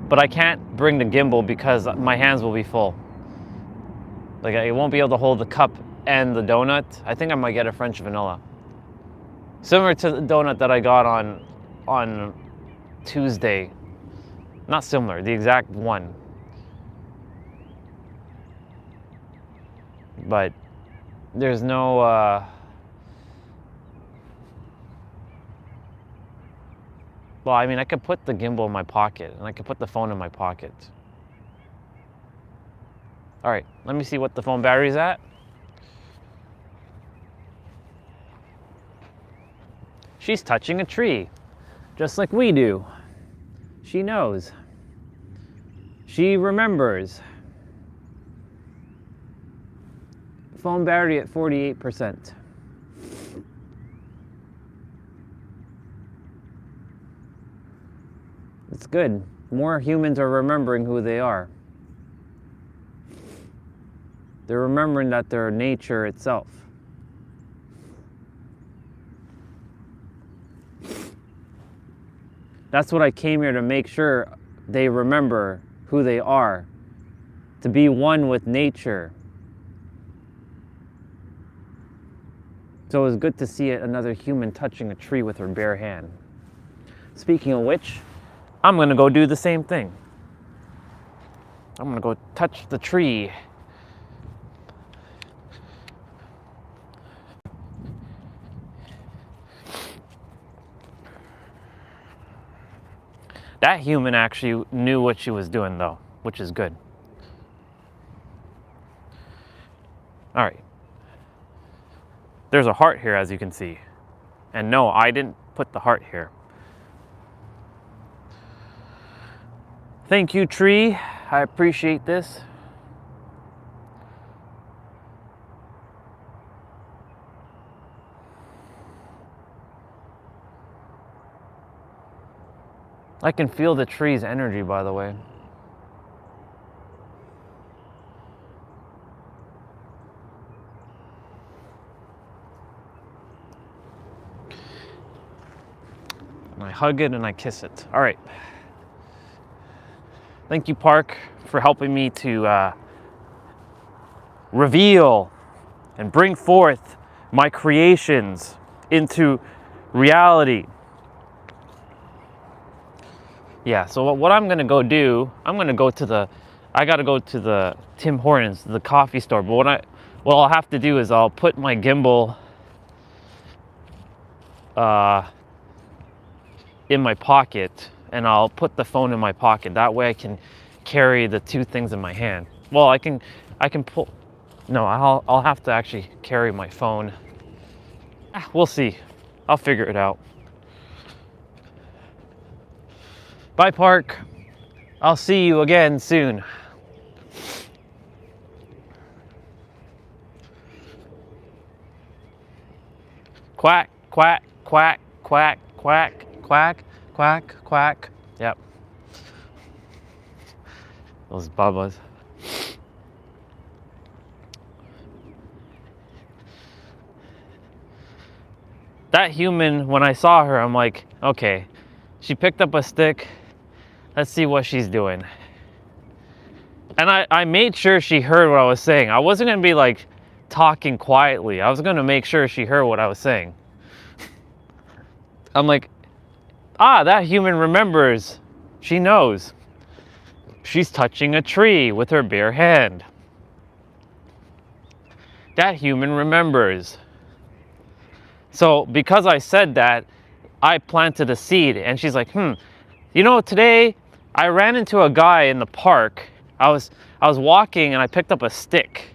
but I can't bring the gimbal because my hands will be full. Like I won't be able to hold the cup and the donut. I think I might get a French vanilla. Similar to the donut that I got on Tuesday. Not similar, the exact one. But there's no well, I mean, I could put the gimbal in my pocket and I could put the phone in my pocket. All right, let me see what the phone battery's at. She's touching a tree, just like we do. She knows. She remembers. Phone battery at 48%. It's good. More humans are remembering who they are. They're remembering that they're nature itself. That's what I came here to make sure they remember who they are, to be one with nature. So it was good to see another human touching a tree with her bare hand. Speaking of which, I'm gonna go do the same thing. I'm gonna go touch the tree. That human actually knew what she was doing though, which is good. All right. There's a heart here, as you can see. And no, I didn't put the heart here. Thank you, tree. I appreciate this. I can feel the tree's energy, by the way. And I hug it and I kiss it. All right. Thank you, Park, for helping me to reveal and bring forth my creations into reality. Yeah, so what I'm gonna go do, I'm gonna go to the, I gotta go to the Tim Hortons, the coffee store. But what I'll have to do is I'll put my gimbal in my pocket, and I'll put the phone in my pocket. That way I can carry the two things in my hand. Well, I can pull, no, I'll have to actually carry my phone. We'll see. I'll figure it out. Bye, Park. I'll see you again soon. Quack, quack, quack, quack, quack, quack, quack, quack. Yep. Those bubbas. That human, when I saw her, I'm like, okay, she picked up a stick. Let's see what she's doing. And I made sure she heard what I was saying. I wasn't gonna be like talking quietly. I was gonna make sure she heard what I was saying. I'm like, that human remembers. She knows. She's touching a tree with her bare hand. That human remembers. So because I said that, I planted a seed, and she's like, you know, today I ran into a guy in the park. I was walking and I picked up a stick,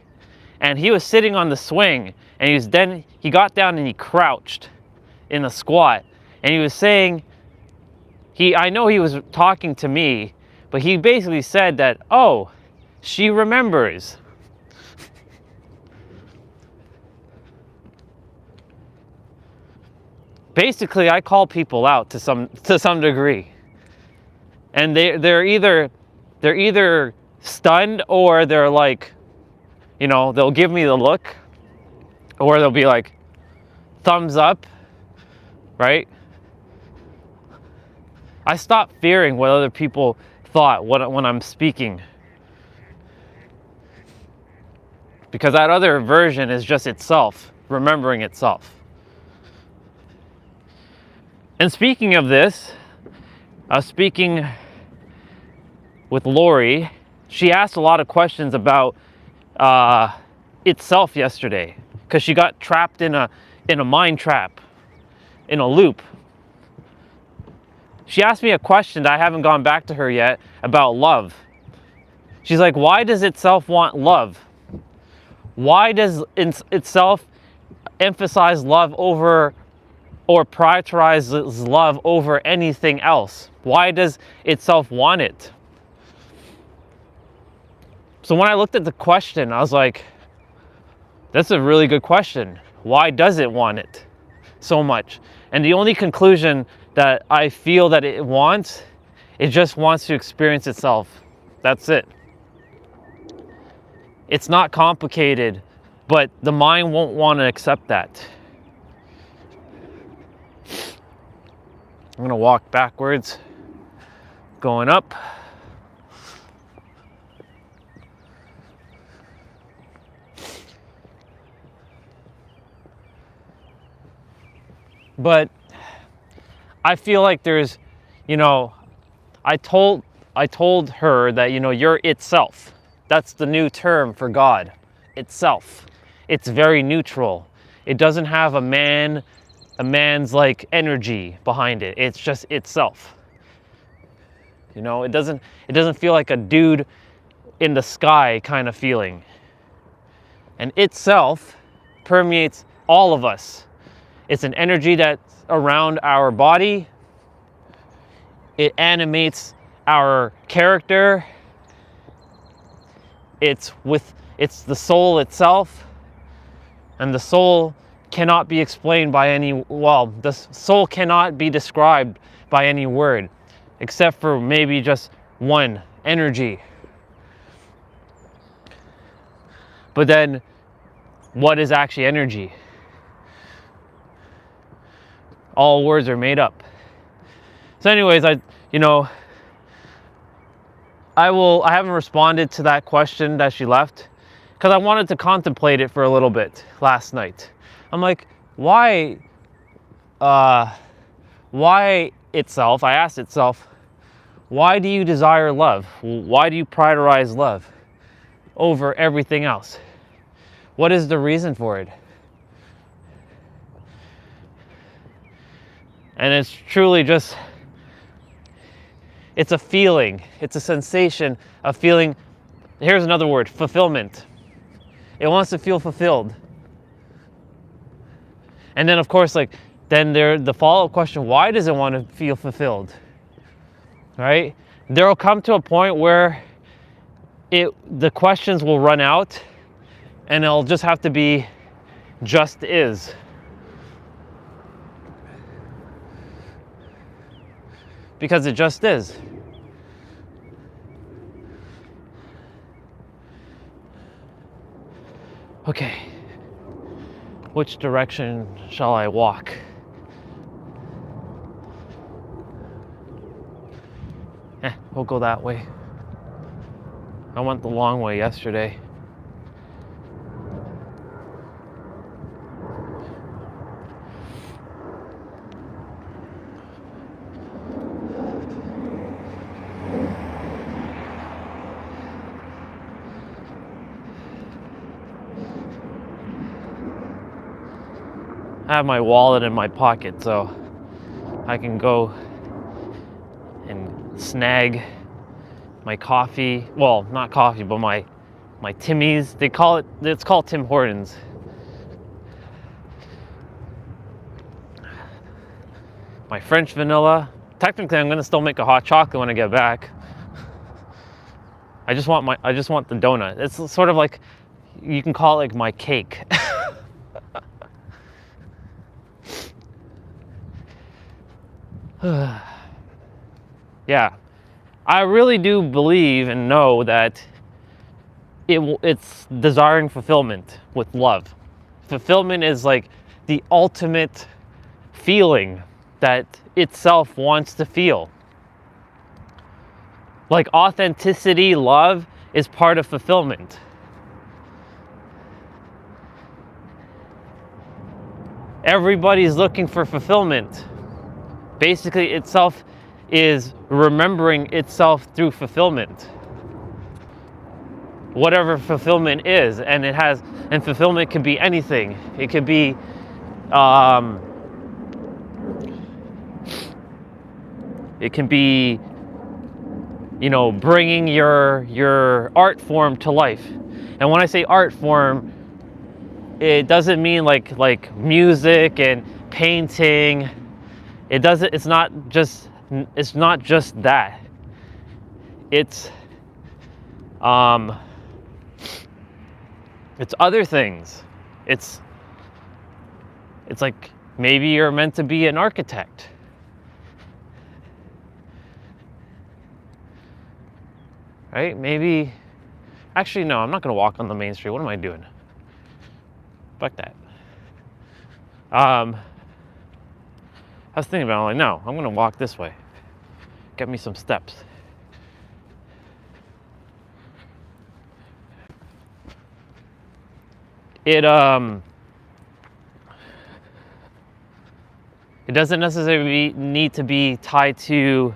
and he was sitting on the swing, and he got down and he crouched in a squat, and he was saying, I know he was talking to me, but he basically said that, oh, she remembers. Basically, I call people out to some degree, and they're either stunned, or they're like, you know, they'll give me the look, or they'll be like, thumbs up, right? I stopped fearing what other people thought when I'm speaking, because that other version is just itself, remembering itself. And speaking of this, I was speaking with Lori. She asked a lot of questions about itself yesterday, because she got trapped in a mind trap, in a loop. She asked me a question that I haven't gone back to her yet about love. She's like, why does itself want love? Why does itself emphasize love over, or prioritizes love over anything else? Why does itself want it? So when I looked at the question, I was like, that's a really good question. Why does it want it so much? And the only conclusion that I feel that it wants, it just wants to experience itself. That's it. It's not complicated, but the mind won't want to accept that. I'm gonna walk backwards Going up. But I feel like there's, you know, I told her that, you know, you're itself. That's the new term for God, itself. It's very neutral. It doesn't have a man's like energy behind it. It's just itself. You know, it doesn't feel like a dude in the sky kind of feeling. And itself permeates all of us. It's an energy that's around our body. It animates our character. It's the soul itself. And the soul cannot be explained by the soul cannot be described by any word, except for maybe just one, energy. But then, what is actually energy? All words are made up. So anyways, I haven't responded to that question that she left because I wanted to contemplate it for a little bit last night. I'm like, why itself? I asked itself, why do you desire love? Why do you prioritize love over everything else? What is the reason for it? And it's truly just, it's a feeling, it's a sensation of feeling, here's another word, fulfillment. It wants to feel fulfilled. And then of course, the follow-up question, why does it want to feel fulfilled? Right? There will come to a point where the questions will run out and it'll just have to be just is. Because it just is. Okay, which direction shall I walk? We'll go that way. I went the long way yesterday. I have my wallet in my pocket, so I can go and snag my coffee. Well, not coffee, but my Timmy's. It's called Tim Hortons. My French vanilla. Technically, I'm gonna still make a hot chocolate when I get back. I just want the donut. It's sort of like, you can call it like my cake. Yeah, I really do believe and know that it's desiring fulfillment with love. Fulfillment is like the ultimate feeling that itself wants to feel. Like authenticity, love is part of fulfillment. Everybody's looking for fulfillment. Basically, itself is remembering itself through fulfillment. Whatever fulfillment is, and fulfillment can be anything. It could be, bringing your art form to life. And when I say art form, it doesn't mean like music and painting. It's not just that. It's other things. It's like maybe you're meant to be an architect. Right? Maybe, actually no, I'm not gonna walk on the main street. What am I doing? Fuck that. I was thinking about it, I'm like, no, I'm gonna walk this way. Get me some steps. it doesn't necessarily need to be tied to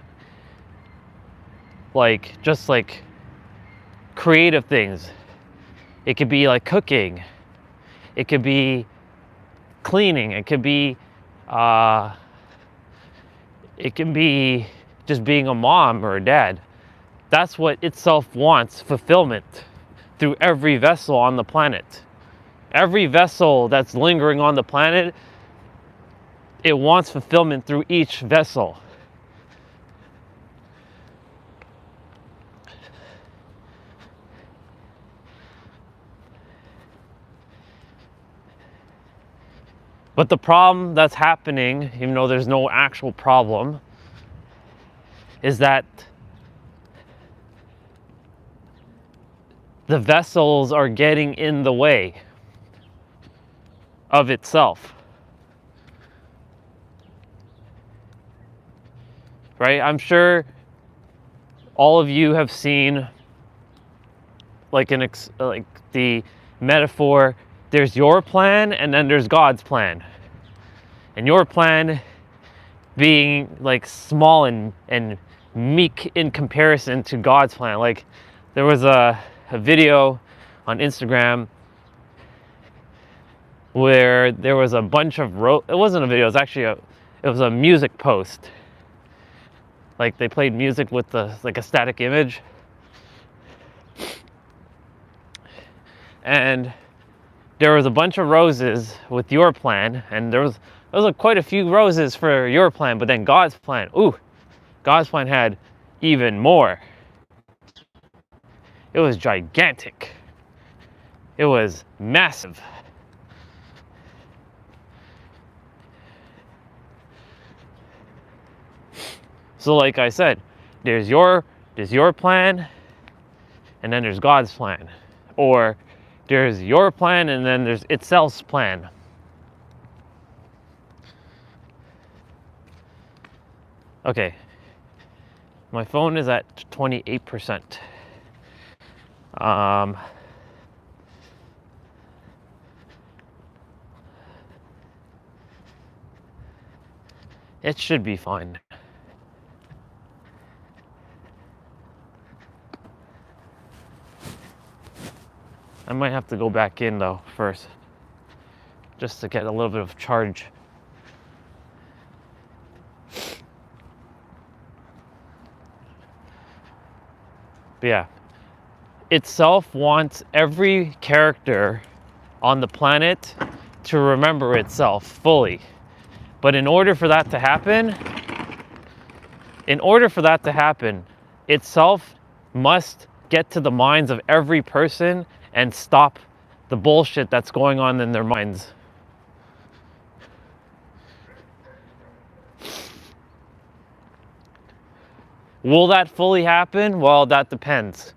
like just like creative things. It could be like cooking. It could be cleaning. It could be just being a mom or a dad. That's what itself wants, fulfillment, through every vessel on the planet. Every vessel that's lingering on the planet, it wants fulfillment through each vessel. But the problem that's happening, even though there's no actual problem, is that the vessels are getting in the way of itself. Right? I'm sure all of you have seen like the metaphor, there's your plan and then there's God's plan. And your plan being like small and meek in comparison to God's plan. Like there was a video on Instagram where there was a bunch of it wasn't a video, it was actually it was a music post. Like they played music with like a static image. And there was a bunch of roses with your plan, and there was quite a few roses for your plan, but then God's plan, God's plan had even more. It was gigantic. It was massive. So like I said, there's your plan and then there's God's plan. Or there's your plan and then there's itself's plan. Okay. My phone is at 28%. It should be fine. I might have to go back in though first, just to get a little bit of charge. But yeah, itself wants every character on the planet to remember itself fully. But in order for that to happen, itself must get to the minds of every person and stop the bullshit that's going on in their minds. Will that fully happen? Well, that depends.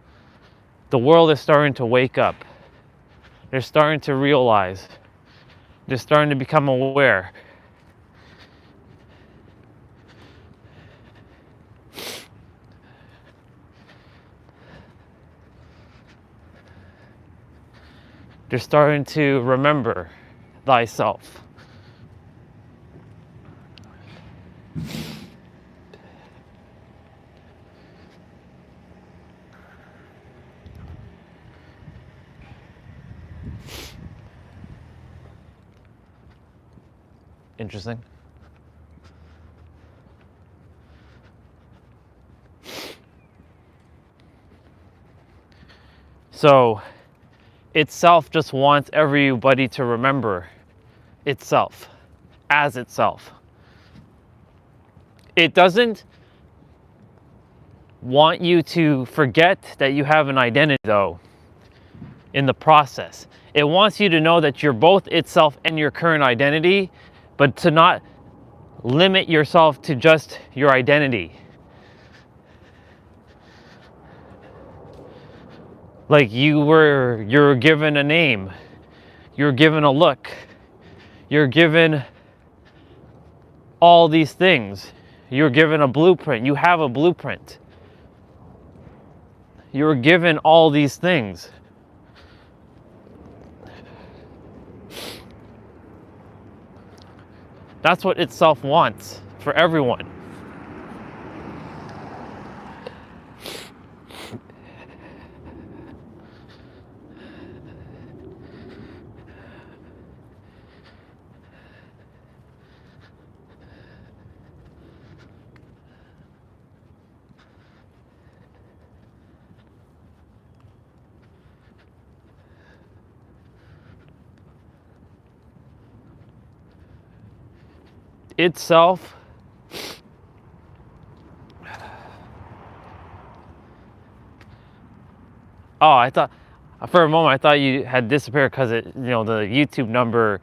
The world is starting to wake up. They're starting to realize. They're starting to become aware. They're starting to remember thyself. Interesting. So, itself just wants everybody to remember itself as itself. It doesn't want you to forget that you have an identity, though, in the process. It wants you to know that you're both itself and your current identity, but to not limit yourself to just your identity. Like you're given a name, you're given a look, you're given all these things. You're given a blueprint. You have a blueprint. You're given all these things. That's what itself wants for everyone. Itself I thought for a moment I thought you had disappeared because the YouTube number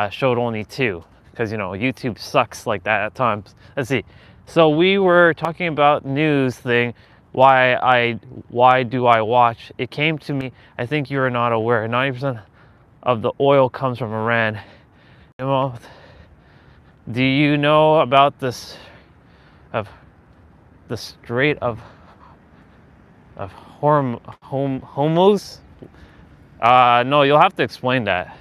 showed only 2, because YouTube sucks like that at times. Let's see. So we were talking about news thing. Why do I watch? It came to me. I think you are not aware. 90% of the oil comes from Iran. Do you know about this of the Strait of Hormuz? No, you'll have to explain that.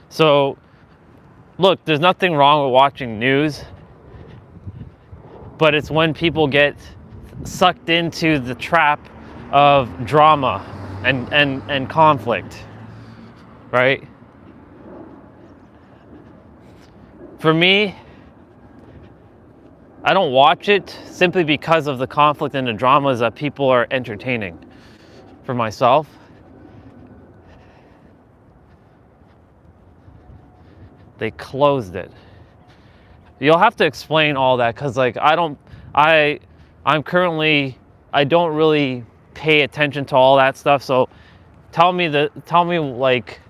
So, look, there's nothing wrong with watching news, but it's when people get sucked into the trap of drama and conflict, right? For me, I don't watch it simply because of the conflict and the dramas that people are entertaining. For myself, they closed it. You'll have to explain all that, because like I don't really pay attention to all that stuff. So tell me like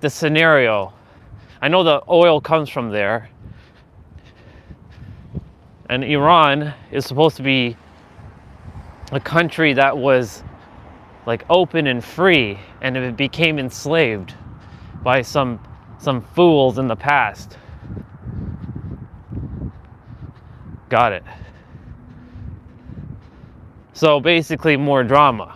the scenario. I know the oil comes from there, and Iran is supposed to be a country that was like open and free, and it became enslaved by some fools in the past. Got it. So basically more drama.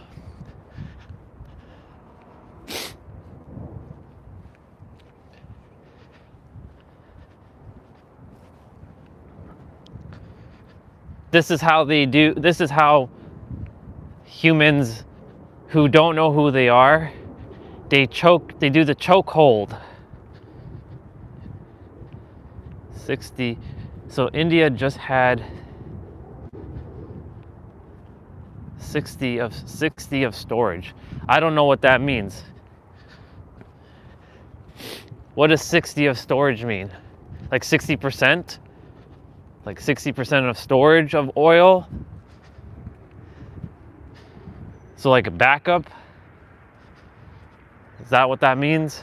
This is how humans who don't know who they are, they do the choke hold. 60. So India just had 60 of storage. I don't know what that means. What does 60 of storage mean? Like 60%? Like 60% of storage of oil? So like a backup? Is that what that means?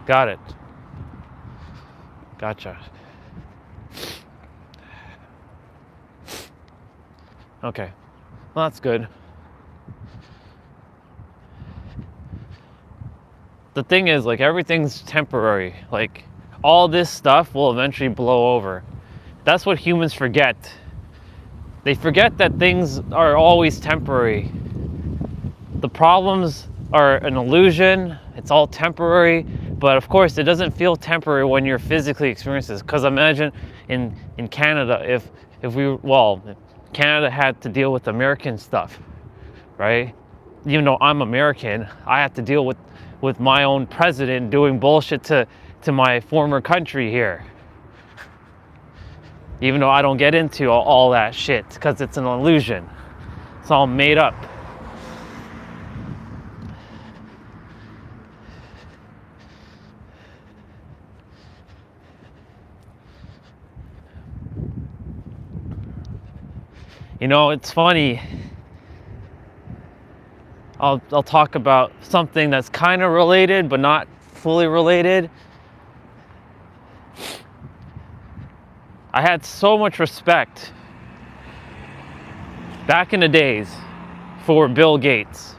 Got it. Gotcha. Okay. Well, that's good. The thing is, like, everything's temporary. Like, all this stuff will eventually blow over. That's what humans forget. They forget that things are always temporary. The problems are an illusion. It's all temporary. But of course, it doesn't feel temporary when you're physically experiencing this. Because imagine in Canada, if Canada had to deal with American stuff, right? Even though I'm American, I have to deal with my own president doing bullshit to my former country here. Even though I don't get into all that shit, because it's an illusion. It's all made up. You know, it's funny. I'll talk about something that's kind of related, but not fully related. I had so much respect back in the days for Bill Gates.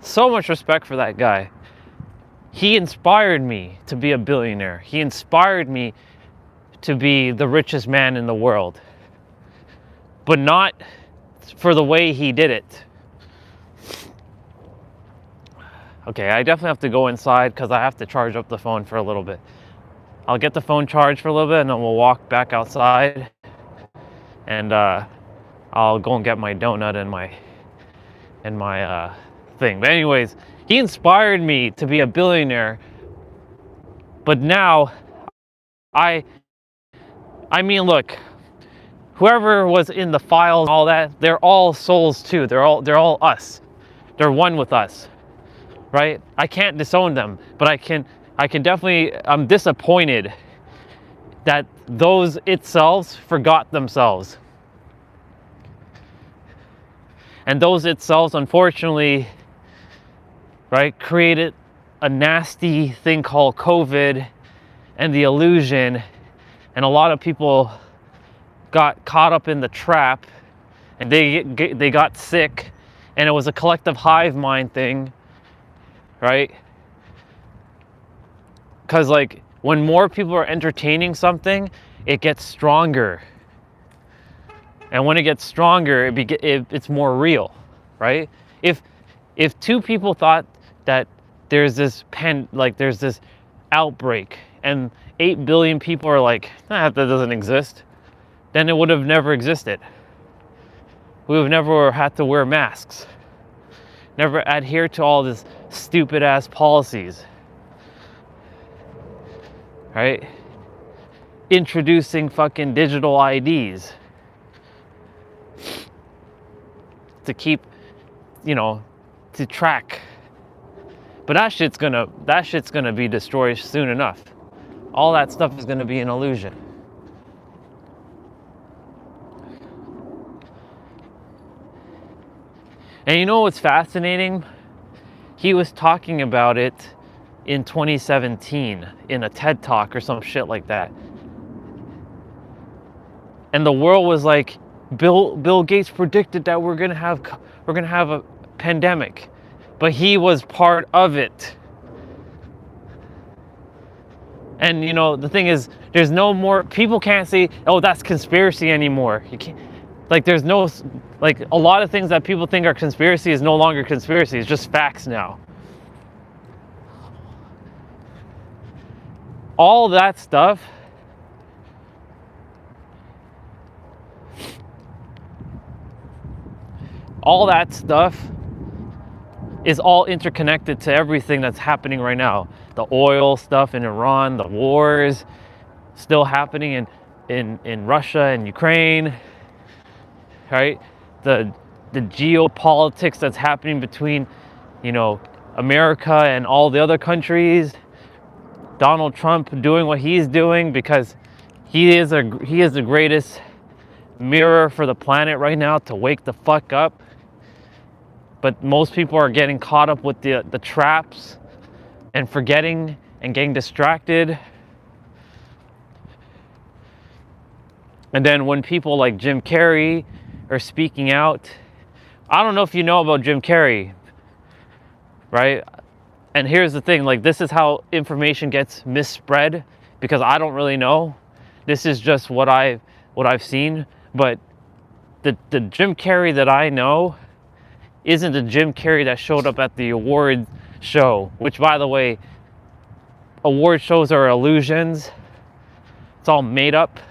So much respect for that guy. He inspired me to be a billionaire. He inspired me to be the richest man in the world. But not for the way he did it. Okay, I definitely have to go inside because I have to charge up the phone for a little bit. I'll get the phone charged for a little bit and then we'll walk back outside. And I'll go and get my donut and my thing. But anyways, he inspired me to be a billionaire. But now, I mean, look, whoever was in the files and all that, they're all souls too. They're all us. They're one with us, right? I can't disown them, but I can definitely, I'm disappointed that those itselves forgot themselves. And those itselves, unfortunately, right, created a nasty thing called COVID and the illusion. And a lot of people got caught up in the trap and they got sick. And it was a collective hive mind thing, right? Because like when more people are entertaining something, it gets stronger. And when it gets stronger, it's more real, right? If two people thought that there's this there's this outbreak and 8 billion people are like, that doesn't exist, then it would have never existed. We would have never had to wear masks, never adhere to all this stupid ass policies, right? Introducing fucking digital IDs to keep, to track. But that shit's gonna be destroyed soon enough. All that stuff is gonna be an illusion. And you know what's fascinating? He was talking about it in 2017 in a TED Talk or some shit like that. And the world was like, Bill Gates predicted that we're gonna have a pandemic, but he was part of it. And the thing is, there's no more, people can't say, oh, that's conspiracy anymore. You can't, like, there's no, like, a lot of things that people think are conspiracy is no longer conspiracy. It's just facts now. All that stuff is all interconnected to everything that's happening right now. The oil stuff in Iran, the wars still happening in Russia and Ukraine, right? The geopolitics that's happening between, America and all the other countries. Donald Trump doing what he's doing because he is the greatest mirror for the planet right now to wake the fuck up. But most people are getting caught up with the traps and forgetting and getting distracted. And then when people like Jim Carrey are speaking out, I don't know if you know about Jim Carrey, right? And here's the thing, like, this is how information gets misspread because I don't really know. This is just what I've seen. But the Jim Carrey that I know isn't the Jim Carrey that showed up at the award show, which, by the way, award shows are illusions. It's all made up.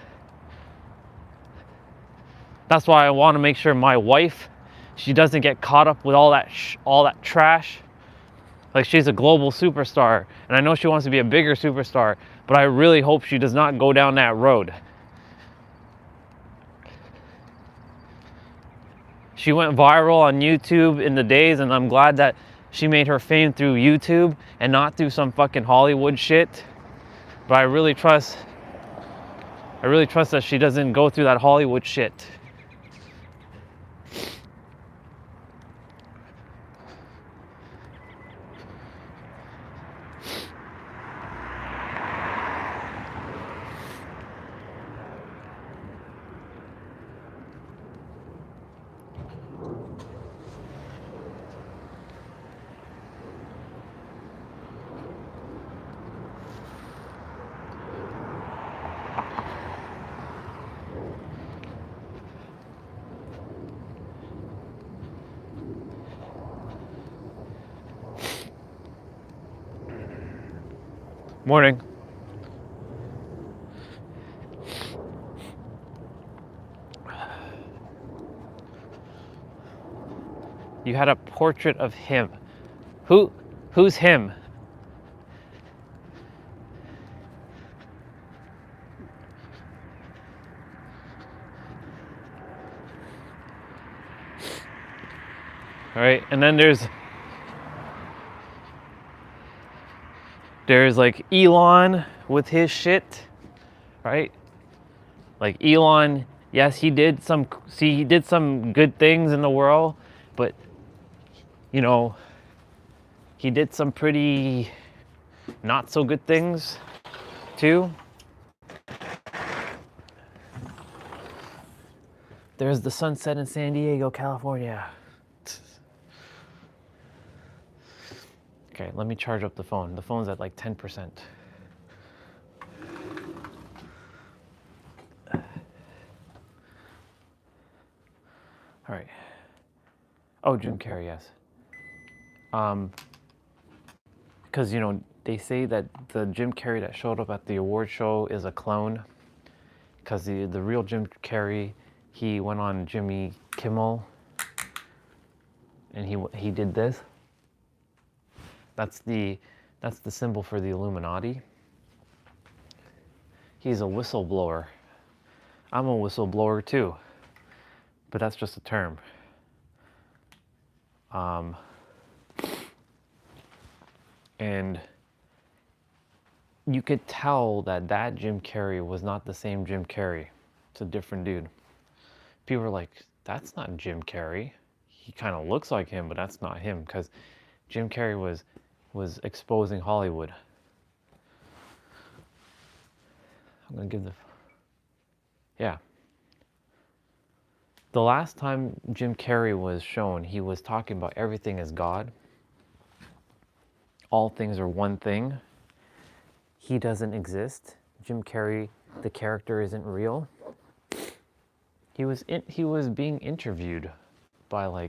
That's why I want to make sure my wife, she doesn't get caught up with all that trash. Like, she's a global superstar, and I know she wants to be a bigger superstar, but I really hope she does not go down that road. She went viral on YouTube in the days, and I'm glad that she made her fame through YouTube and not through some fucking Hollywood shit. But I really trust that she doesn't go through that Hollywood shit. Morning. You had a portrait of him. Who's him? All right, and then there's like Elon with his shit, right? Like Elon, yes, he did some good things in the world, but you know, he did some pretty not so good things too. There's the sunset in San Diego, California. Okay, let me charge up the phone. The phone's at like 10%. All right. Oh, Jim Carrey, yes. Because they say that the Jim Carrey that showed up at the award show is a clone. Because the real Jim Carrey, he went on Jimmy Kimmel, and he did this. That's the symbol for the Illuminati. He's a whistleblower. I'm a whistleblower too, but that's just a term. And you could tell that Jim Carrey was not the same Jim Carrey. It's a different dude. People were like, that's not Jim Carrey. He kind of looks like him, but that's not him, because Jim Carrey was exposing Hollywood. I'm gonna give yeah. The last time Jim Carrey was shown, he was talking about everything as God. All things are one thing. He doesn't exist. Jim Carrey, the character, isn't real. He was being interviewed by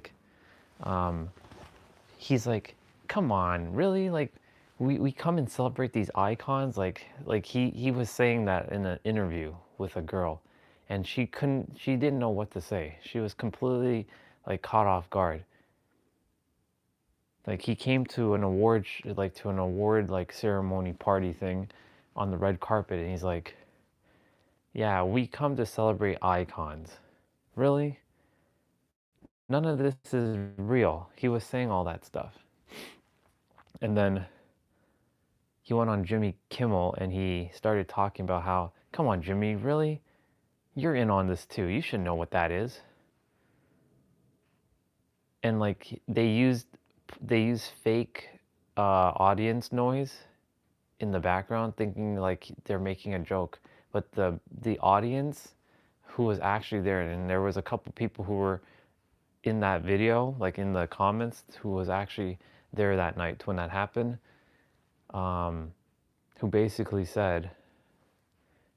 he's like, come on, really? Like, we come and celebrate these icons. Like he was saying that in an interview with a girl, and she didn't know what to say. She was completely like caught off guard. Like, he came to an award ceremony party thing on the red carpet, and he's like, yeah, we come to celebrate icons. Really? None of this is real. He was saying all that stuff. And then he went on Jimmy Kimmel and he started talking about how, come on, Jimmy, really? You're in on this too. You should know what that is. And like they use fake audience noise in the background, thinking like they're making a joke. But the audience who was actually there, and there was a couple people who were in that video, like in the comments, who was actually there that night when that happened, who basically said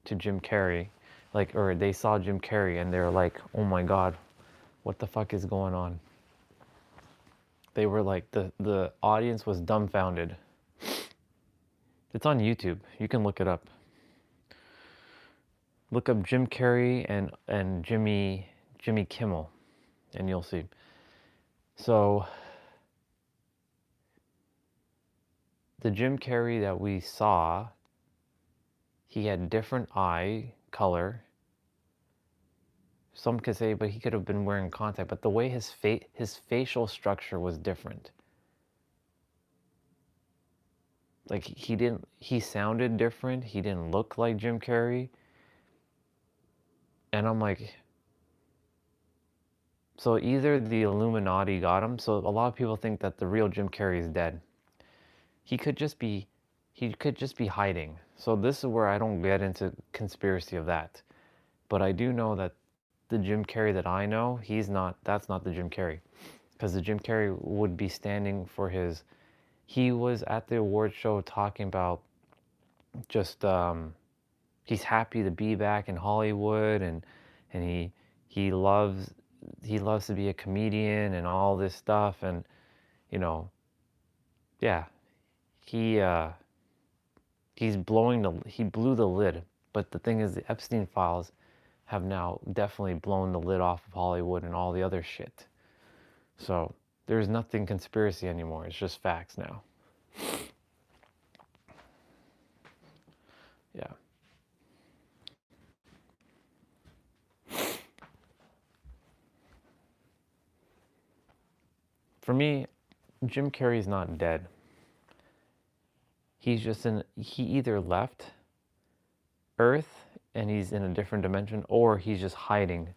to Jim Carrey, like, or they saw Jim Carrey and they're like, oh my God, what the fuck is going on? They were like, the audience was dumbfounded. It's on YouTube. You can look it up. Look up Jim Carrey and Jimmy Kimmel, and you'll see. So the Jim Carrey that we saw, he had different eye color. Some could say, but he could have been wearing contact. But the way his facial structure was different. Like, he sounded different. He didn't look like Jim Carrey. And I'm like, so either the Illuminati got him. So a lot of people think that the real Jim Carrey is dead. He could just be hiding. So this is where I don't get into conspiracy of that. But I do know that the Jim Carrey that I know, that's not the Jim Carrey. Because the Jim Carrey would be standing for his, he was at the award show talking about just, he's happy to be back in Hollywood, and he loves to be a comedian and all this stuff, and he blew the lid. But the thing is, the Epstein files have now definitely blown the lid off of Hollywood and all the other shit. So there's nothing conspiracy anymore. It's just facts now. Yeah. For me, Jim Carrey's not dead. He either left Earth and he's in a different dimension, or he's just hiding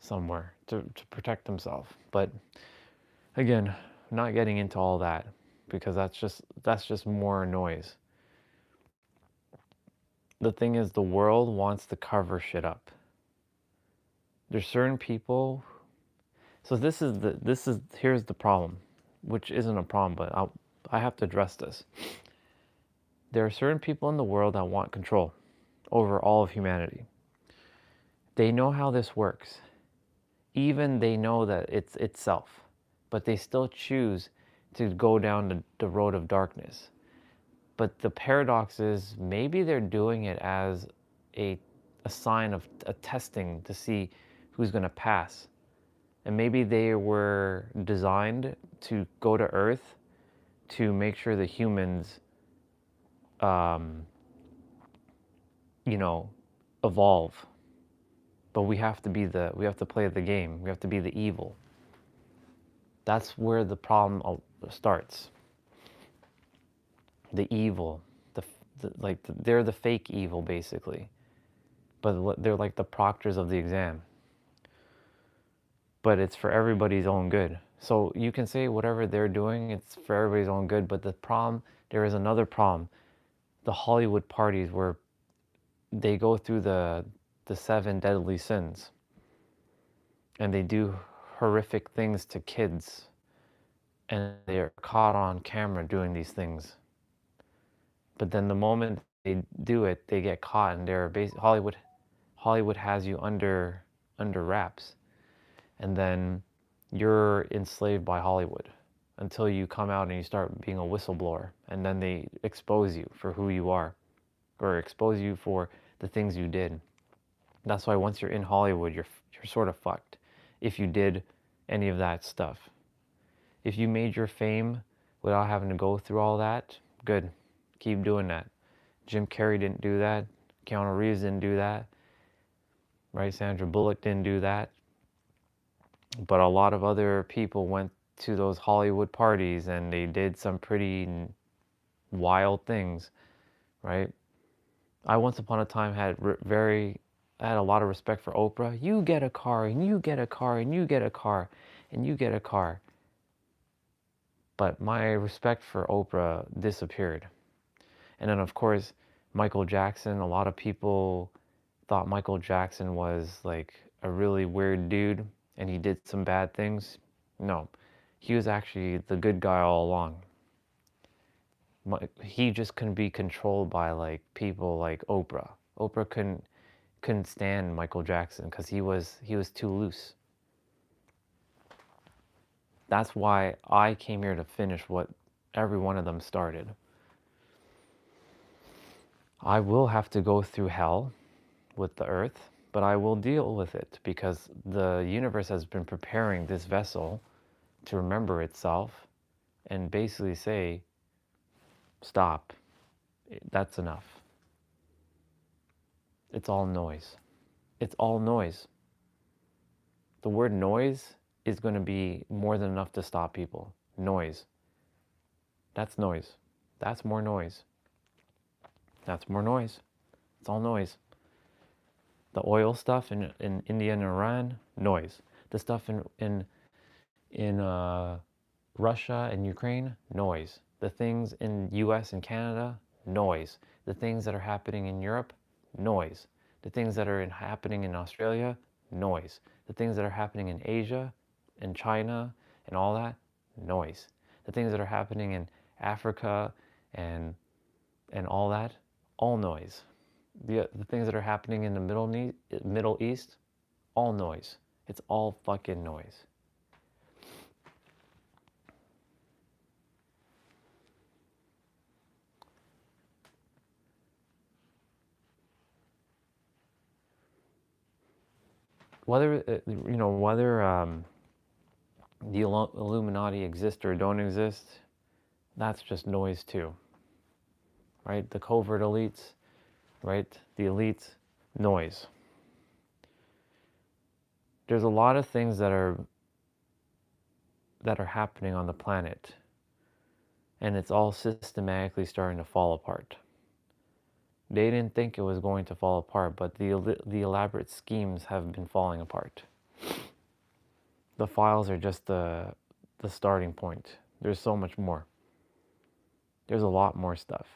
somewhere to protect himself. But again, not getting into all that, because that's just more noise. The thing is, the world wants to cover shit up. There's certain people. So here's the problem, which isn't a problem, but I have to address this. There are certain people in the world that want control over all of humanity. They know how this works. Even they know that it's itself, but they still choose to go down the road of darkness. But the paradox is, maybe they're doing it as a sign of a testing to see who's going to pass. And maybe they were designed to go to Earth to make sure the humans, evolve. But we have to play the game. We have to be the evil. That's where the problem starts. The evil, they're the fake evil basically, but they're like the proctors of the exam. But it's for everybody's own good. So you can say whatever they're doing, it's for everybody's own good. But there is another problem. The Hollywood parties where they go through the 7 deadly sins, and they do horrific things to kids, and they're caught on camera doing these things. But then the moment they do it, they get caught, and Hollywood has you under wraps, and then you're enslaved by Hollywood until you come out and you start being a whistleblower, and then they expose you for who you are, or expose you for the things you did. That's why once you're in Hollywood, you're sort of fucked if you did any of that stuff. If you made your fame without having to go through all that, good. Keep doing that. Jim Carrey didn't do that. Keanu Reeves didn't do that. Right? Sandra Bullock didn't do that. But a lot of other people went to those Hollywood parties and they did some pretty wild things, right? I once upon a time had a lot of respect for Oprah. You get a car, and you get a car, and you get a car, and you get a car. But my respect for Oprah disappeared. And then, of course, Michael Jackson. A lot of people thought Michael Jackson was like a really weird dude and he did some bad things. No, he was actually the good guy all along. He just couldn't be controlled by like people like Oprah. Oprah couldn't stand Michael Jackson because he was too loose. That's why I came here to finish what every one of them started. I will have to go through hell with the earth, but I will deal with it because the universe has been preparing this vessel to remember itself and basically say, stop, that's enough. It's all noise. It's all noise. The word noise is going to be more than enough to stop people. Noise. That's noise. That's more noise. That's more noise. It's all noise. The oil stuff in India and Iran, noise. The stuff in Russia and Ukraine, noise. The things in US and Canada, noise. The things that are happening in Europe, noise. The things that are happening in Australia, noise. The things that are happening in Asia and China and all that, noise. The things that are happening in Africa and all that, all noise. The things that are happening in the Middle East, all noise. It's all fucking noise. whether the Illuminati exist or don't exist, that's just noise too, right? The covert elites, right? The elites, noise. There's a lot of things that are happening on the planet, and it's all systematically starting to fall apart. They didn't think it was going to fall apart, but the elaborate schemes have been falling apart. The files are just the starting point. There's so much more. There's a lot more stuff.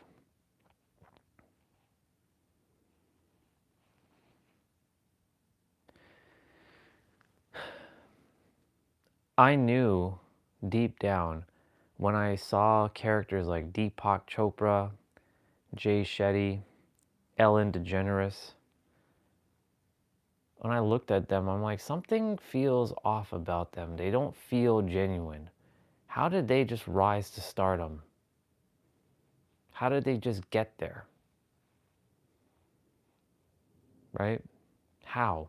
I knew deep down when I saw characters like Deepak Chopra, Jay Shetty, Ellen DeGeneres, when I looked at them, I'm like, something feels off about them. They don't feel genuine. How did they just rise to stardom? How did they just get there? Right? How?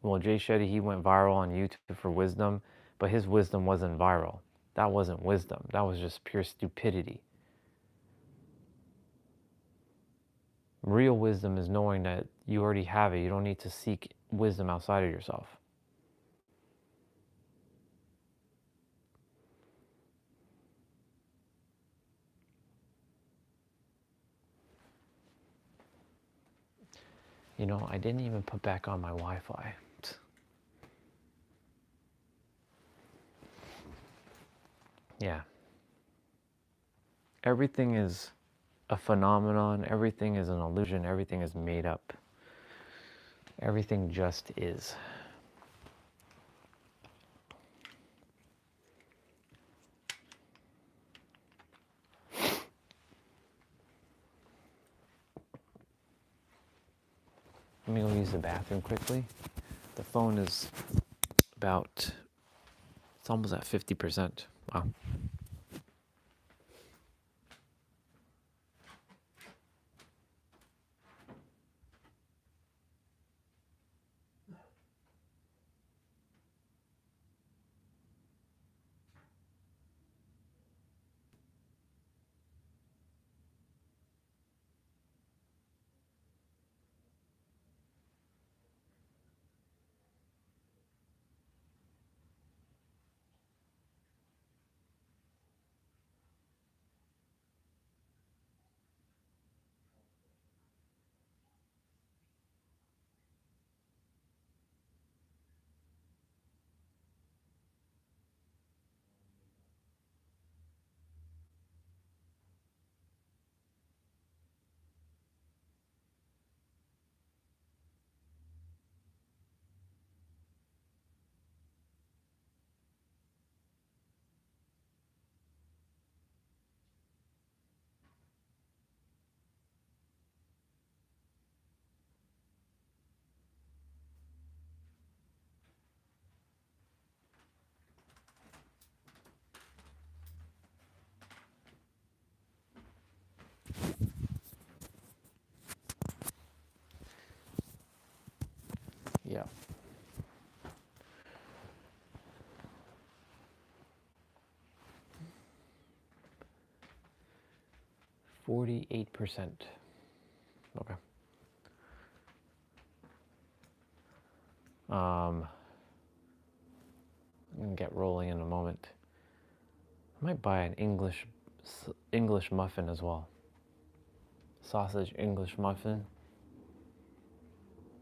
Well, Jay Shetty, he went viral on YouTube for wisdom, but his wisdom wasn't viral. That wasn't wisdom. That was just pure stupidity. Real wisdom is knowing that you already have it. You don't need to seek wisdom outside of yourself. You know, I didn't even put back on my Wi-Fi. Yeah. Everything is a phenomenon. Everything is an illusion. Everything is made up. Everything just is. Let me go use the bathroom quickly. The phone is it's almost at 50%. Wow. Yeah. 48%. Okay. I'm gonna get rolling in a moment. I might buy an English muffin as well. Sausage English muffin.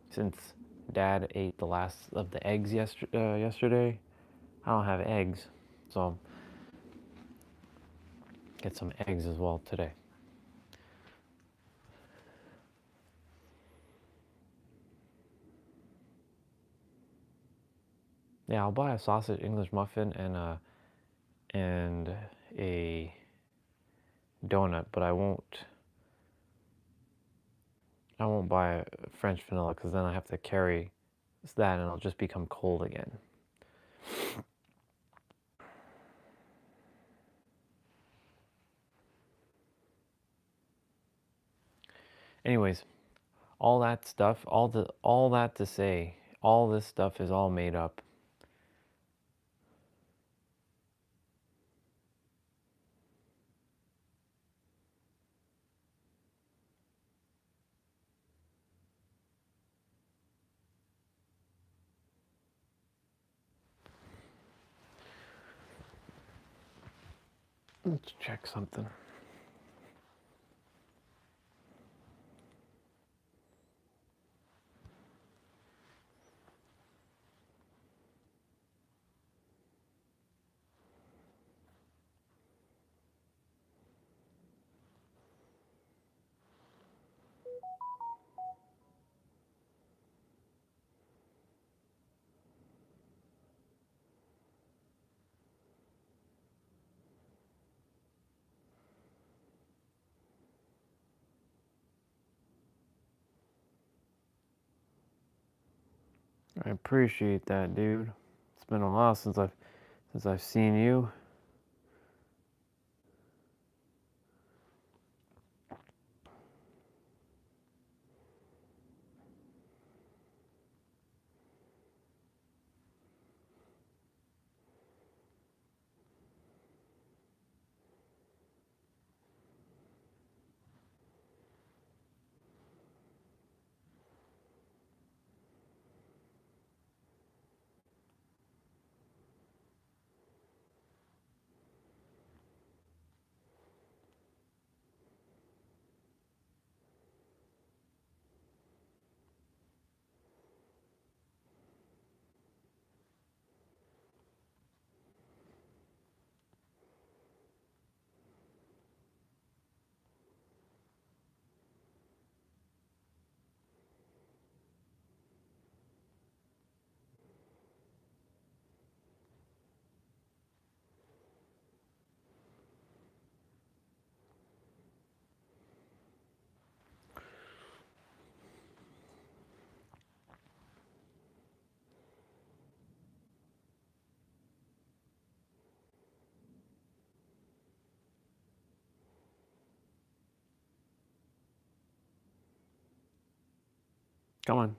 Since Dad ate the last of the eggs yesterday, I don't have eggs, so get some eggs as well today. Yeah, I'll buy a sausage English muffin and a donut, but I won't buy a French vanilla because then I have to carry that and it'll just become cold again. Anyways, All that stuff, all that to say, all this stuff is all made up. Let's check something. I appreciate that, dude. It's been a while since I've seen you. Come on.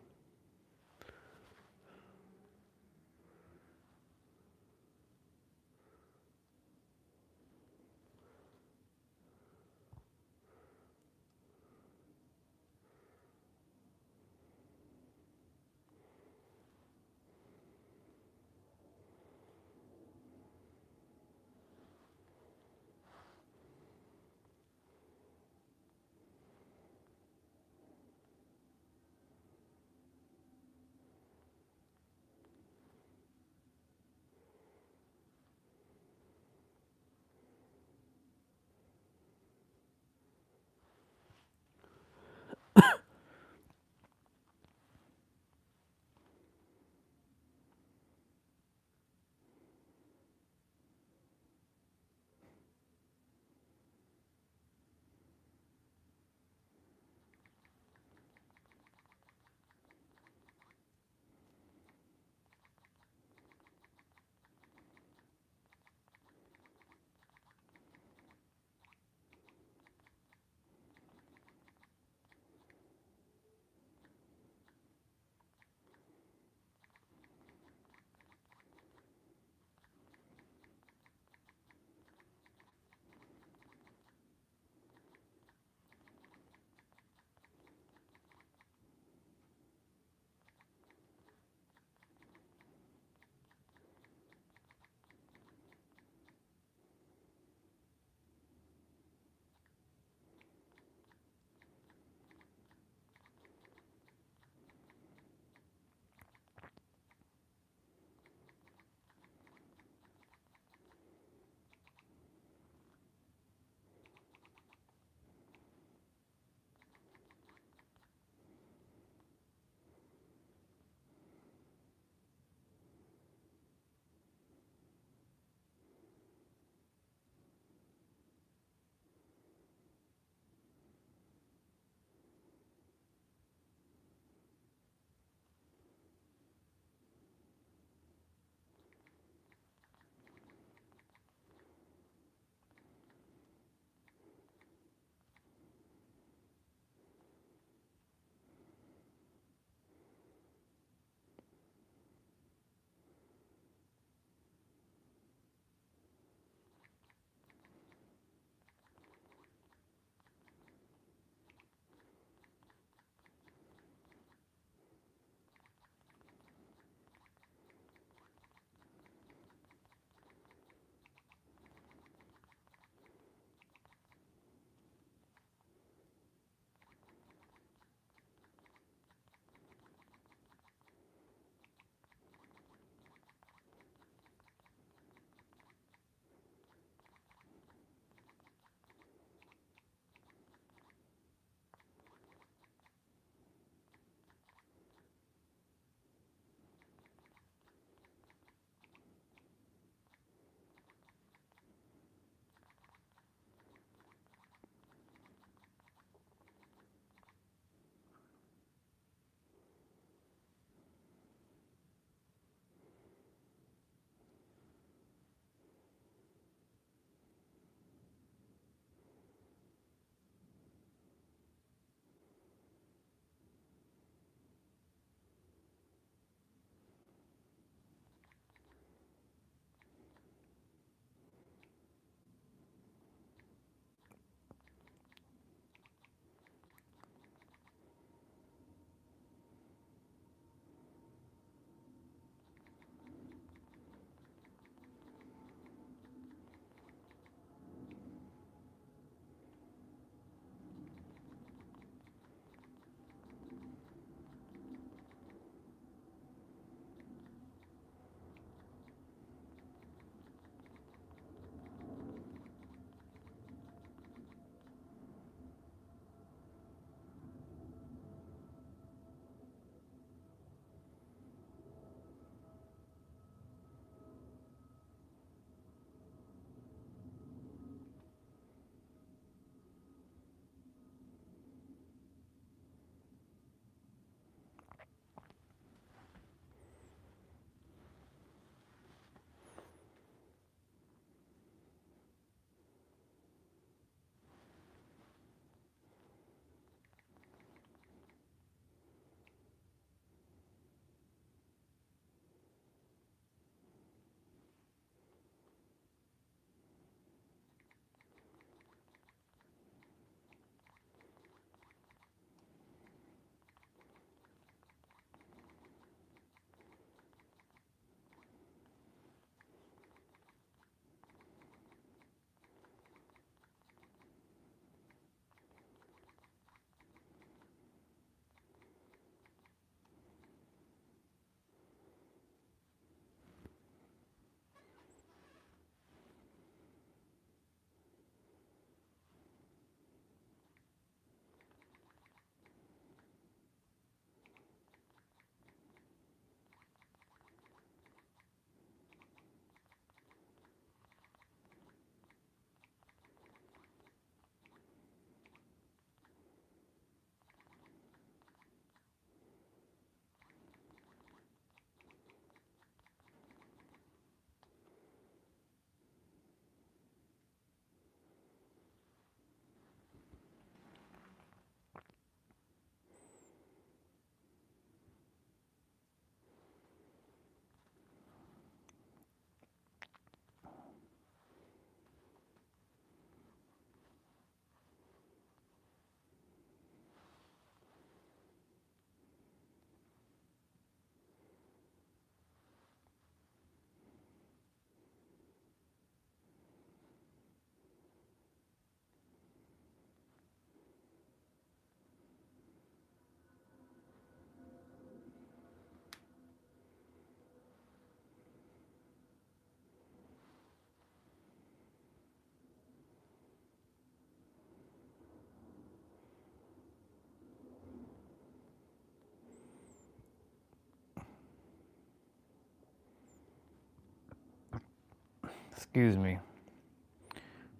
Excuse me.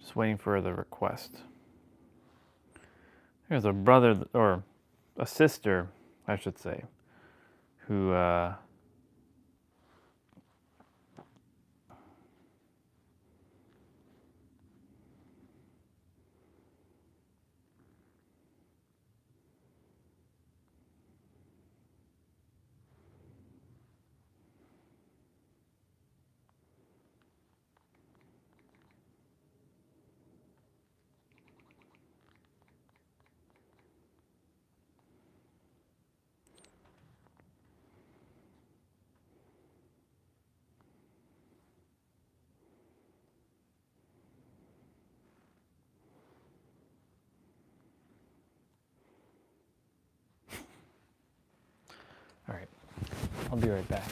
Just waiting for the request. There's a brother, or a sister, I should say, who all right, I'll be right back.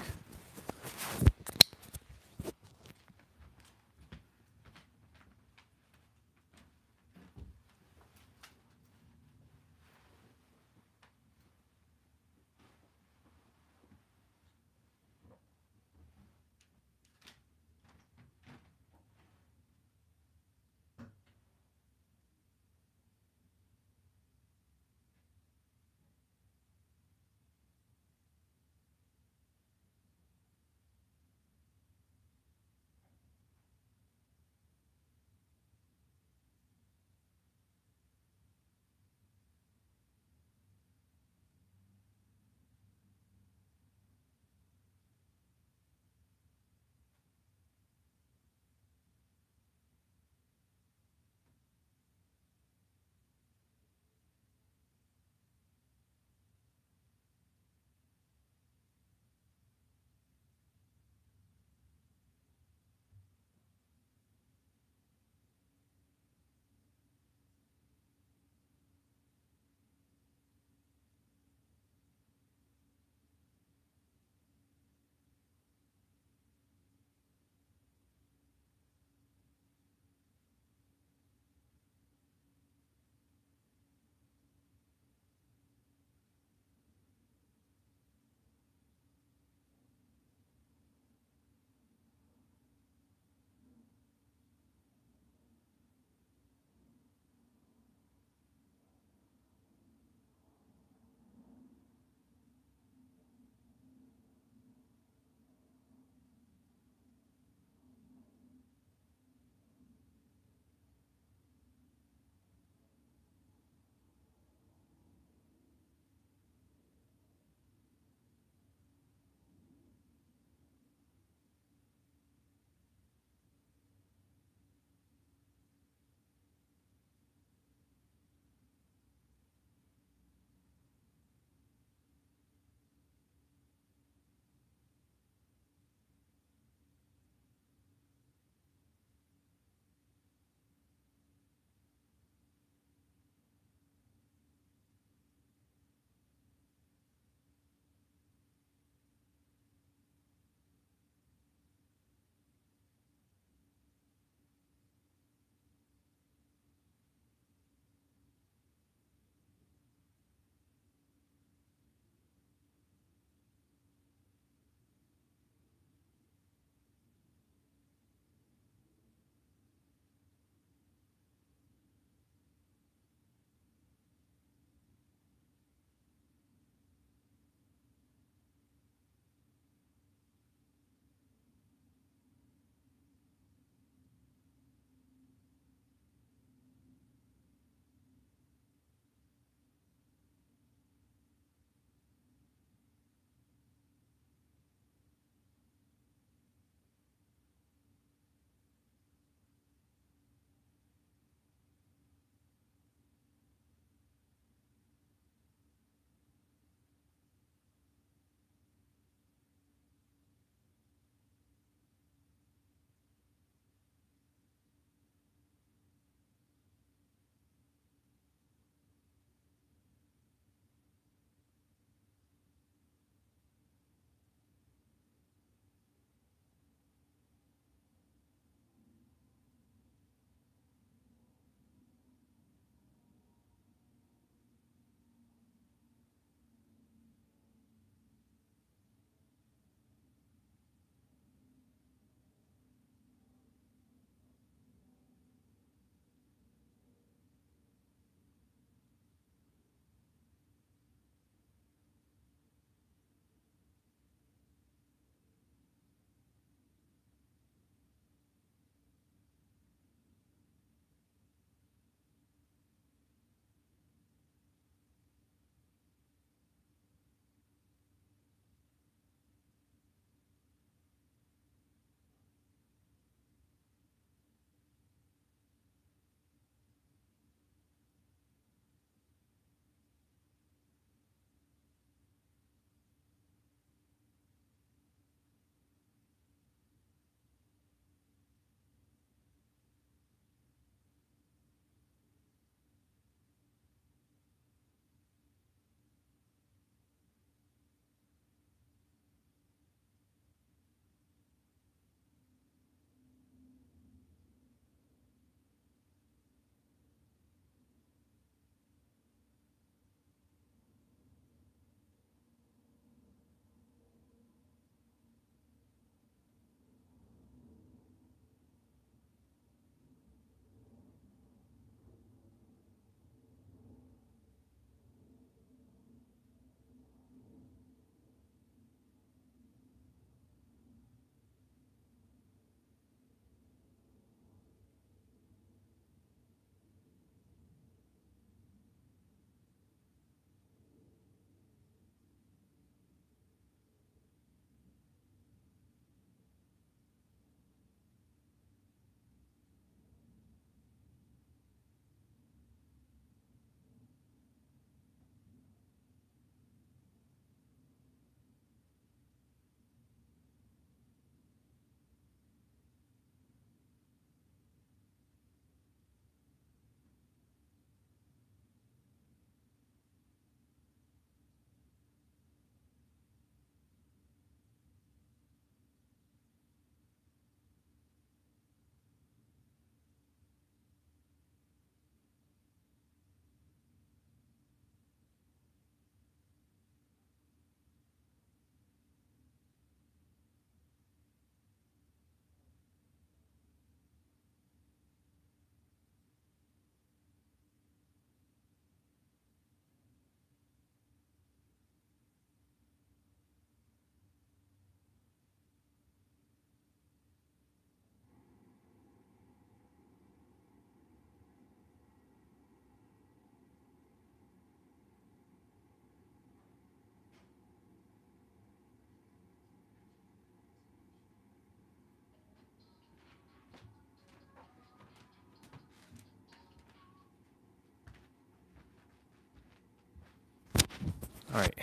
All right,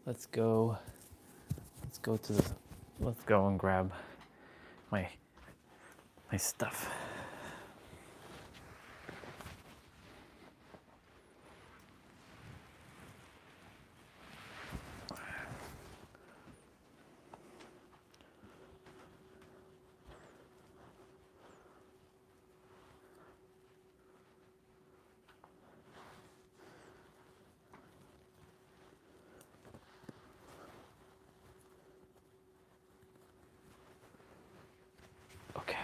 let's go to the, let's go and grab my stuff. Okay.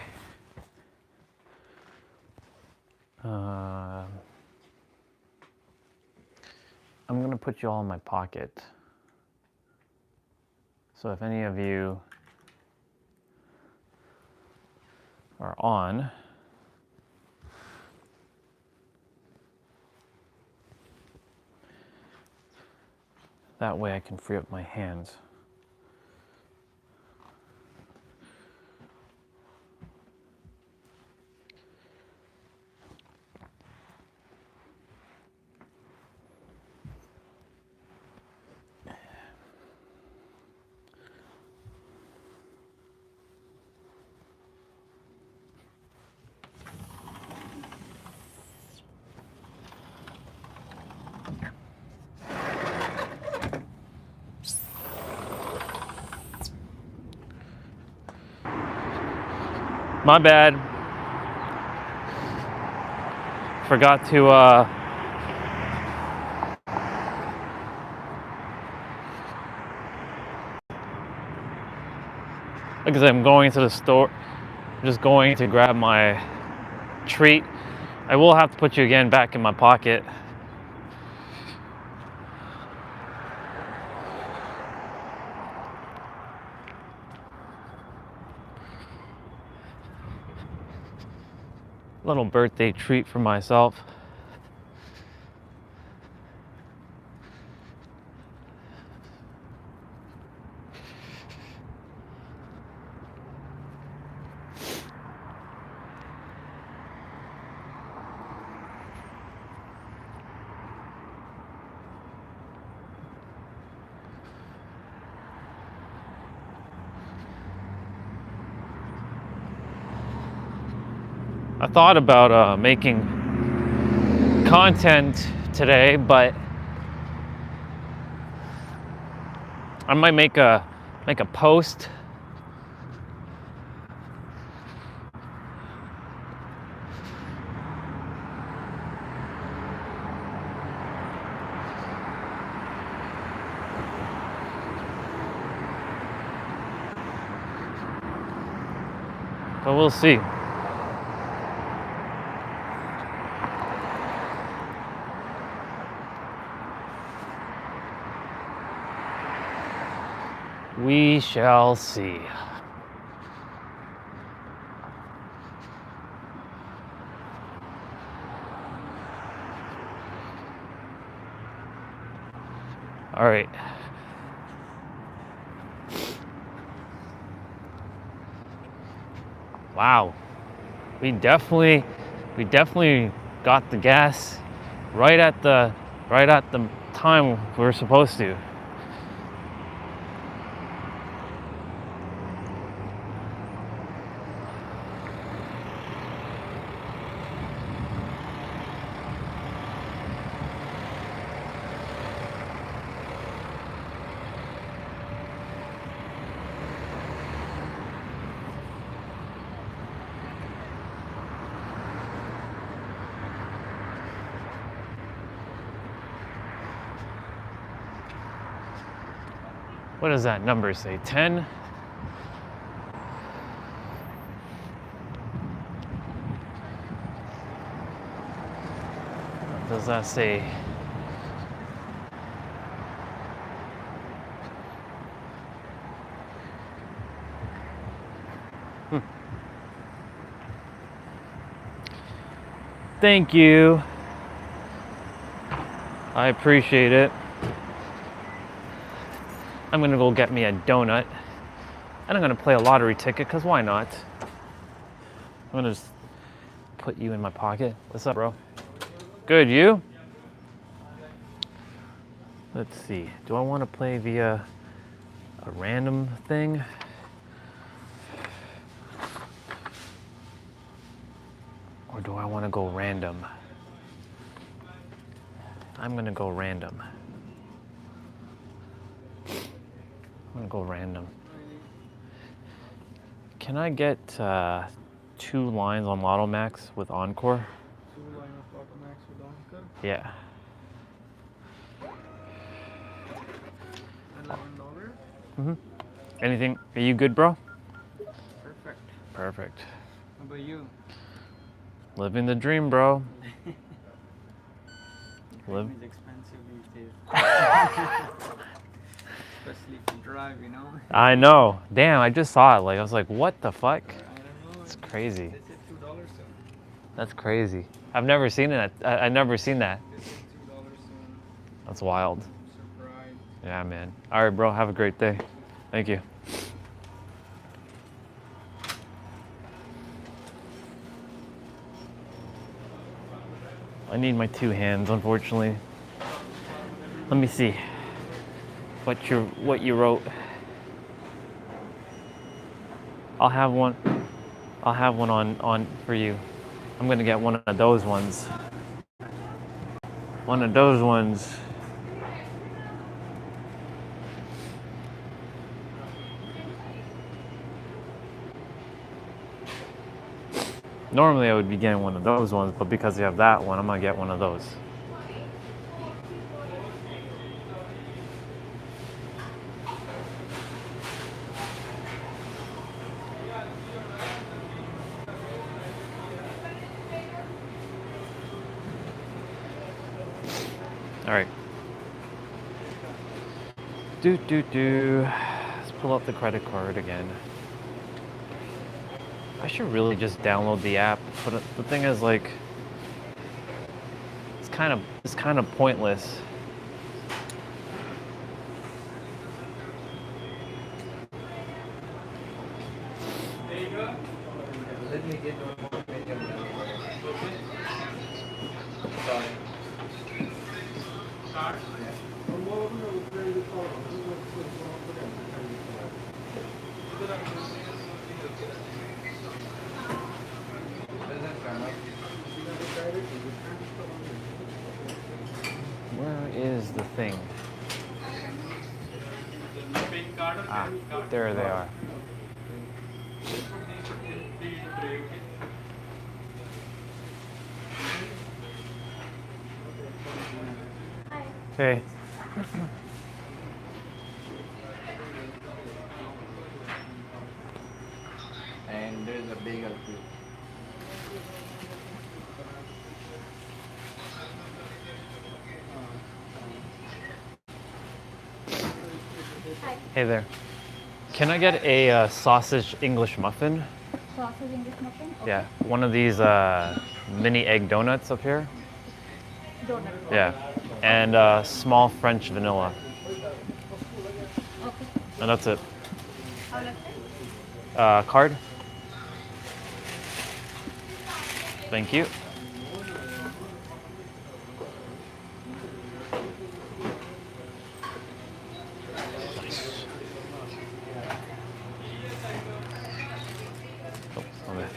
I'm gonna put you all in my pocket. So if any of you are on, that way I can free up my hands. My bad. Forgot to because I'm going to the store, I'm just going to grab my treat. I will have to put you again back in my pocket. Little birthday treat for myself. I thought about making content today, but I might make a post. But we'll see. We shall see. All right. Wow. We definitely got the gas right at the time we were supposed to. What does that number say? 10? What does that say? Thank you. I appreciate it. I'm gonna go get me a donut and I'm gonna play a lottery ticket, because why not? I'm gonna just put you in my pocket. What's up, bro? Good, you? Let's see. Do I want to play via a random thing? Or do I want to go random? I'm going to go random. I'm going to go random. Can I get 2 lines on Lotto Max with Encore? 2 lines of Lotto Max with Encore? Yeah. $11. Mm-hmm. Anything? Are you good, bro? Perfect. Perfect. How about you? Living the dream, bro. Live is expensive these days. Especially if you drive, you know? I know. Damn, I just saw it. Like, I was like, what the fuck? I don't know. It's crazy. They said $2 soon. That's crazy. I've never seen it. I've never seen that. They said $2 soon. That's wild. Surprise. Yeah, man. All right, bro. Have a great day. Thank you. I need my 2 hands, unfortunately. Let me see what you wrote. I'll have one on for you. I'm gonna get one of those ones. One of those ones. Normally I would be getting one of those ones, but because you have that one, I'm gonna get one of those. All right. Let's pull up the credit card again. I should really just download the app, but the thing is, like, it's kind of pointless. There you go. Let me get one more video. Sorry. Where is the thing? Ah, there they are. Hey. And there's a bagel too. Hey there. Can I get a sausage English muffin? Sausage English muffin? Okay. Yeah, one of these mini egg donuts up here. Donut. Yeah, and small French vanilla. Okay. And that's it. How much is it? Card? Thank you. Nice. Oh, okay.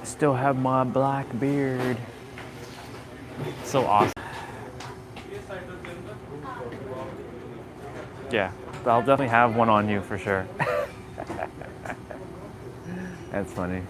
Still have my black beard. So awesome. Yeah, I'll definitely have one on you for sure. That's funny.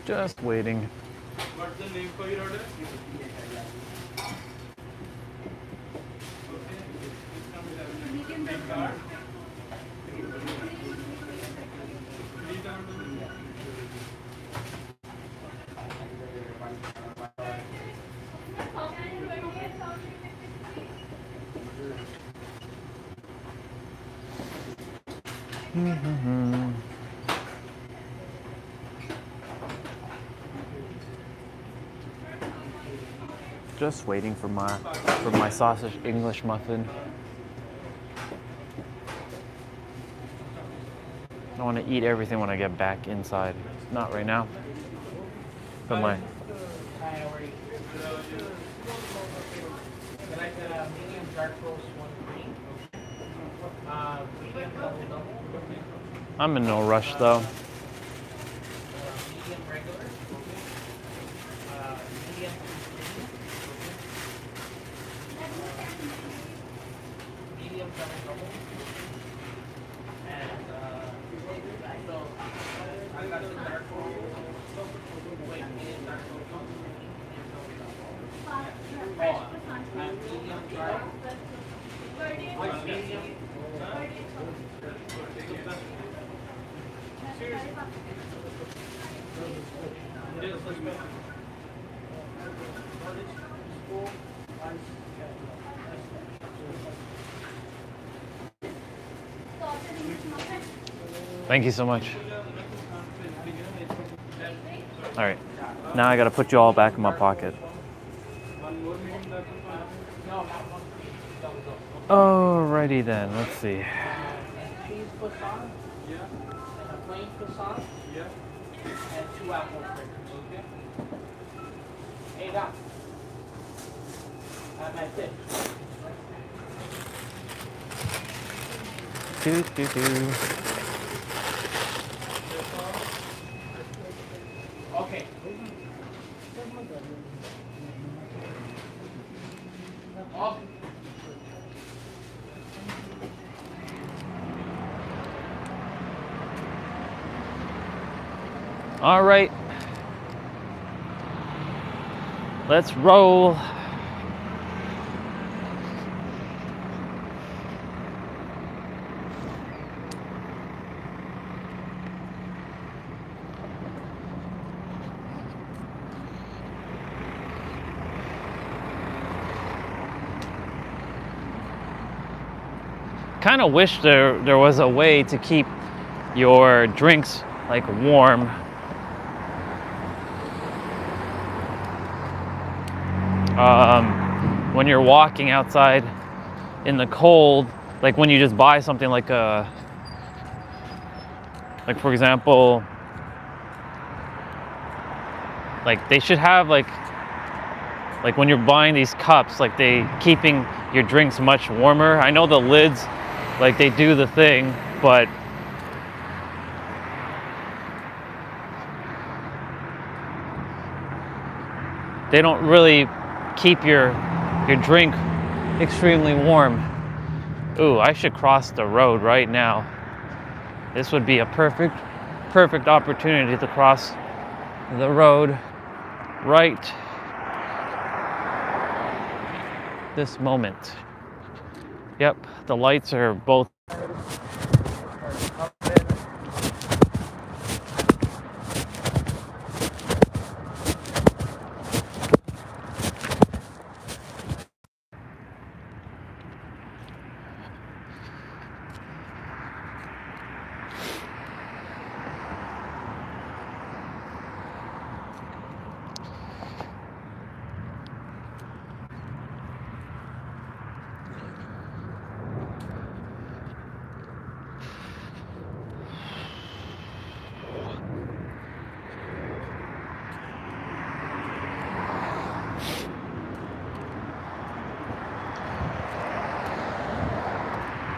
Just waiting. What's the name for your order? Just waiting for my sausage English muffin. I want to eat everything when I get back inside. Not right now. But my Like medium dark roast, 1 green. Medium double. I'm in no rush though. Medium regular. Medium. Medium double. And so I got the dark roast. Wait, medium dark roast. Medium dry. Medium. Thank you so much. All right. Now I got to put you all back in my pocket. Alrighty then. Let's see. Cheese croissant. Yeah. And a plain croissant. Yeah. And 2 apple fritters. Okay. Hey, Doc. That's it. Okay. Off. All right. Let's roll. Kind of wish there was a way to keep your drinks like warm. When you're walking outside in the cold, like when you just buy something like for example, like they should have like when you're buying these cups, like they keeping your drinks much warmer. I know the lids, like they do the thing, but they don't really keep your drink extremely warm. Ooh, I should cross the road right now. This would be a perfect opportunity to cross the road right this moment. Yep, the lights are both.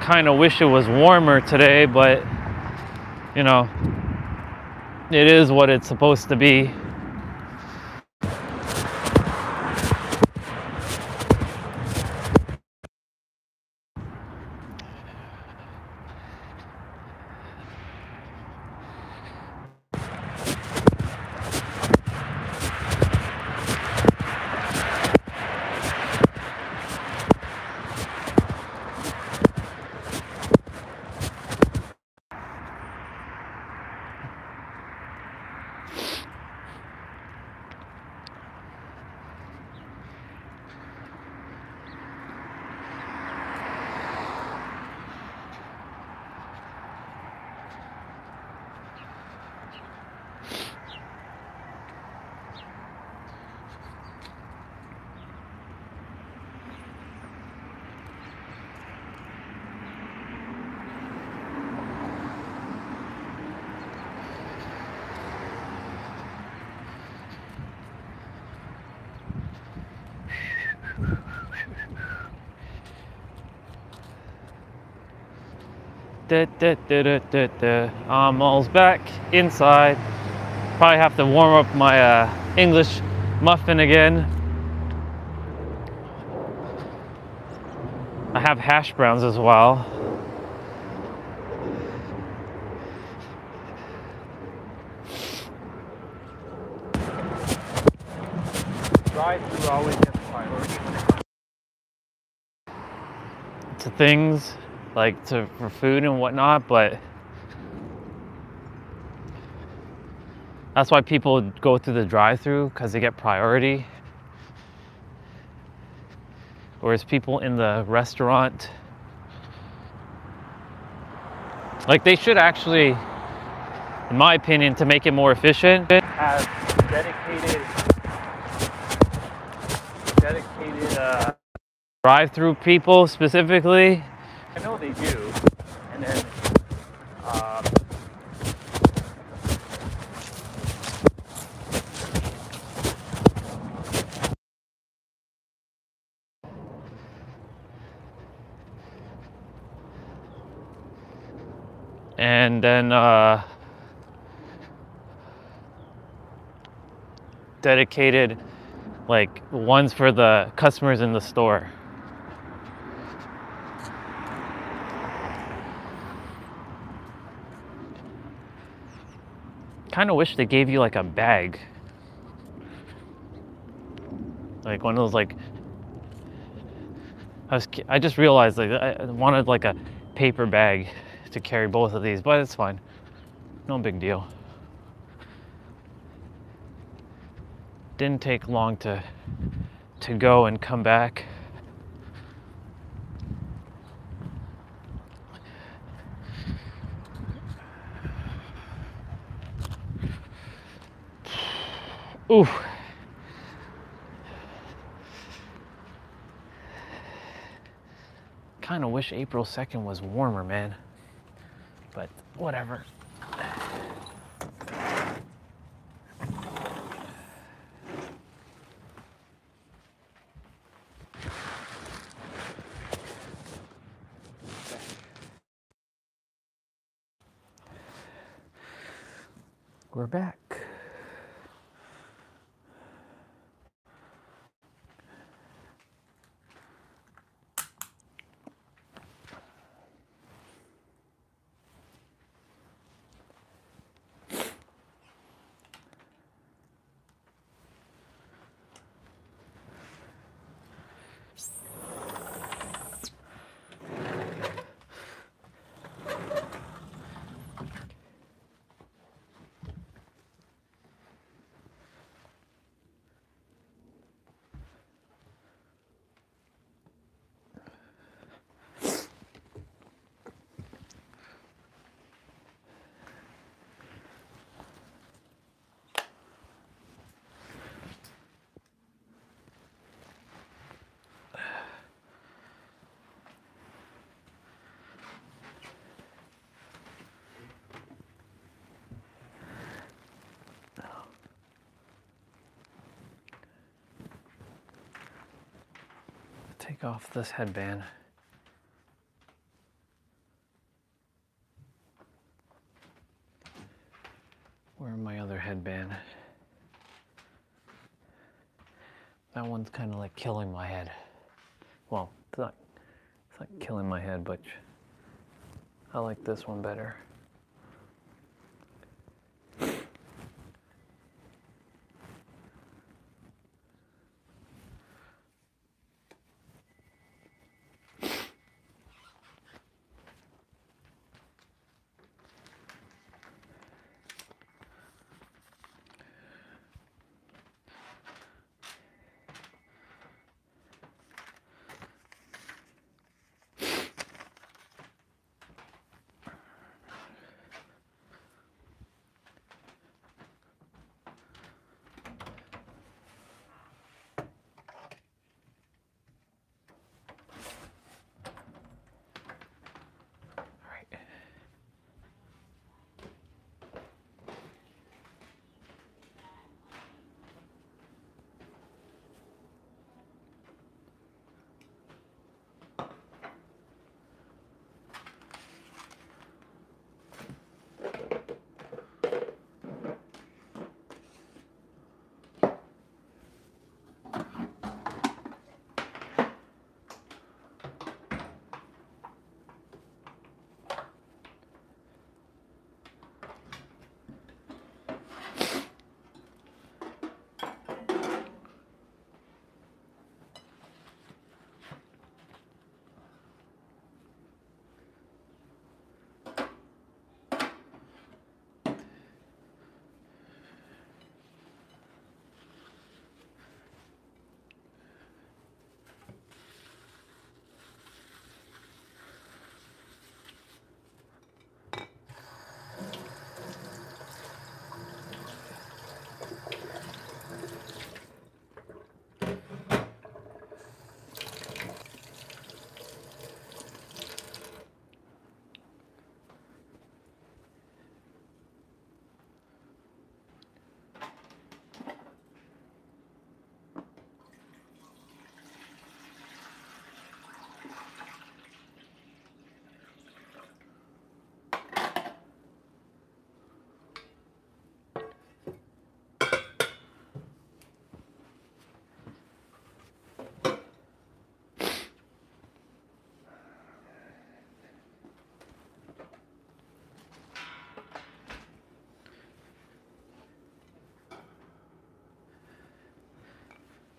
Kind of wish it was warmer today, but you know, it is what it's supposed to be. Almost back inside. Probably have to warm up my English muffin again. I have hash browns as well. Drive-through always gets priority when it comes to things like for food and whatnot, but that's why people go through the drive-through, because they get priority. Whereas people in the restaurant, like, they should actually, in my opinion, to make it more efficient, have dedicated drive-through people specifically. I know they do. And then dedicated, like, ones for the customers in the store. Kind of wish they gave you like a bag, like one of those, like, I just realized, like, I wanted like a paper bag to carry both of these, but it's fine, no big deal. Didn't take long to go and come back. Ooh. Kind of wish April 2nd was warmer, man. But whatever. We're back. Take off this headband. Where's my other headband? That one's kind of like killing my head. Well, it's not killing my head, but I like this one better.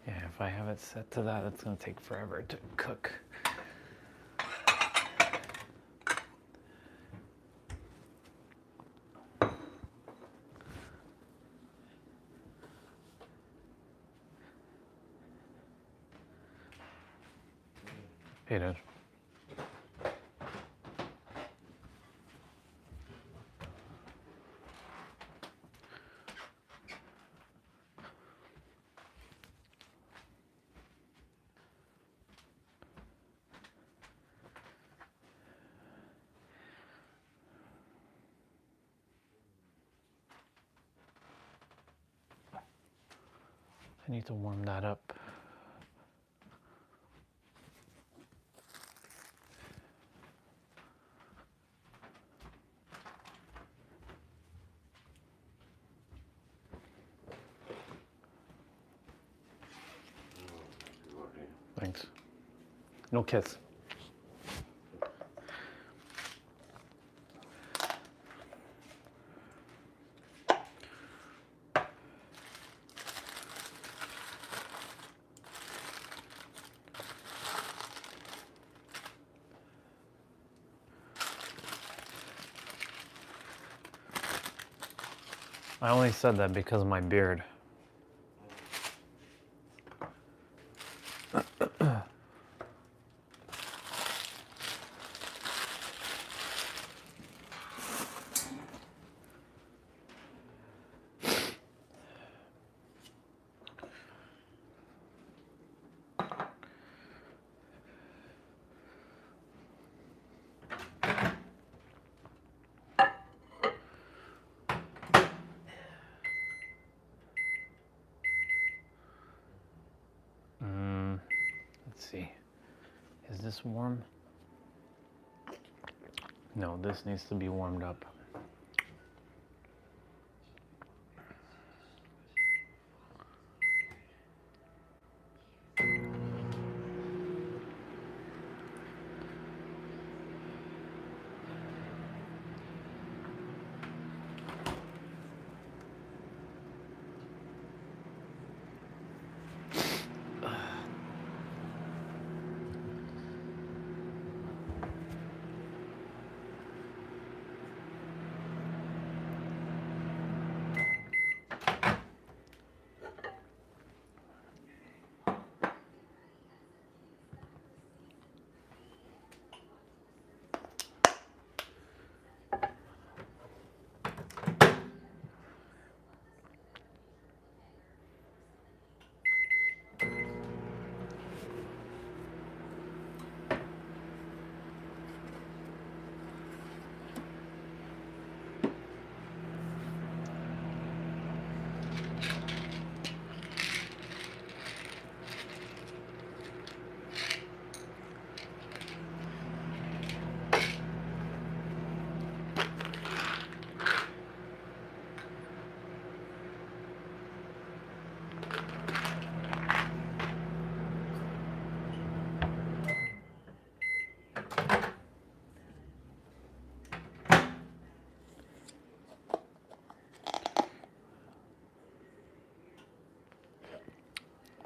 Yeah, if I have it set to that, it's gonna take forever to cook. Hey, Dad. I need to warm that up. Thanks. No kiss. I only said that because of my beard. Let's see. Is this warm? No, this needs to be warmed up.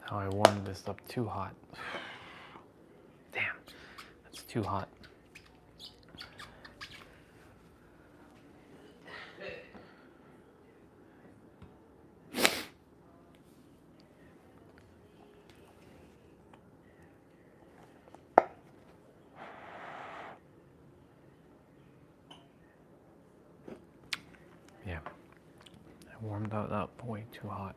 Now I warmed this up too hot. Damn, that's too hot. Yeah, I warmed that up way too hot.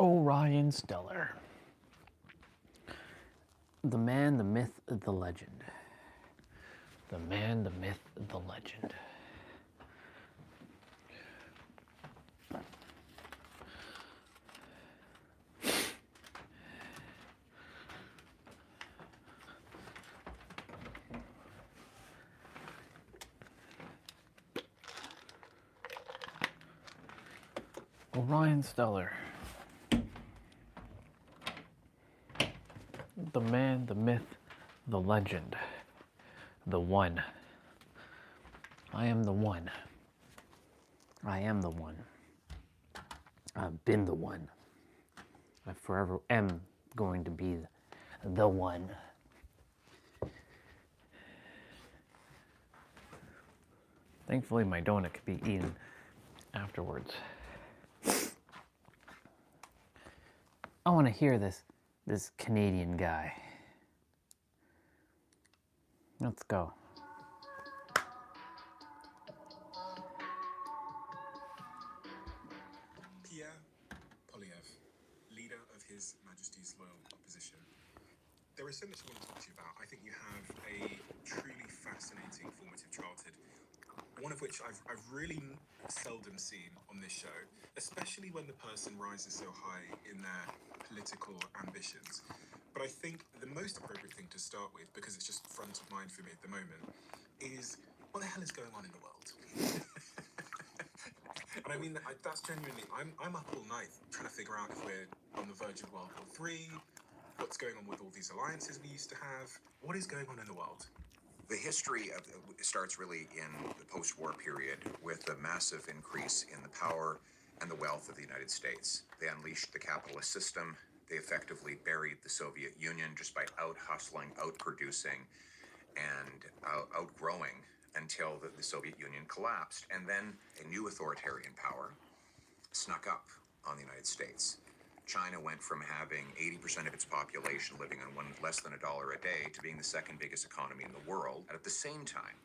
Orion Stellar. The man, the myth, the legend. The man, the myth, the legend. Orion Stellar. The man, the myth, the legend. The one. I am the one. I am the one. I've been the one. I forever am going to be the one. Thankfully, my donut could be eaten afterwards. I want to hear this Canadian guy. Let's go. Pierre Polyev, leader of His Majesty's Loyal Opposition. There is so much I want to talk to you about. I think you have a truly fascinating formative childhood, one of which I've really seldom seen on this show, especially when the person rises so high in their political ambitions. But I think the most appropriate thing to start with, because it's just front of mind for me at the moment, is what the hell is going on in the world? And I mean, that's genuinely, I'm up all night trying to figure out if we're on the verge of World War III, what's going on with all these alliances we used to have, what is going on in the world? The history starts really in the post-war period with the massive increase in the power and the wealth of the United States. They unleashed the capitalist system. They effectively buried the Soviet Union just by out-hustling, out-producing, and outgrowing until the Soviet Union collapsed. And then a new authoritarian power snuck up on the United States. China went from having 80% of its population living on less than $1 a day to being the second biggest economy in the world. And at the same time,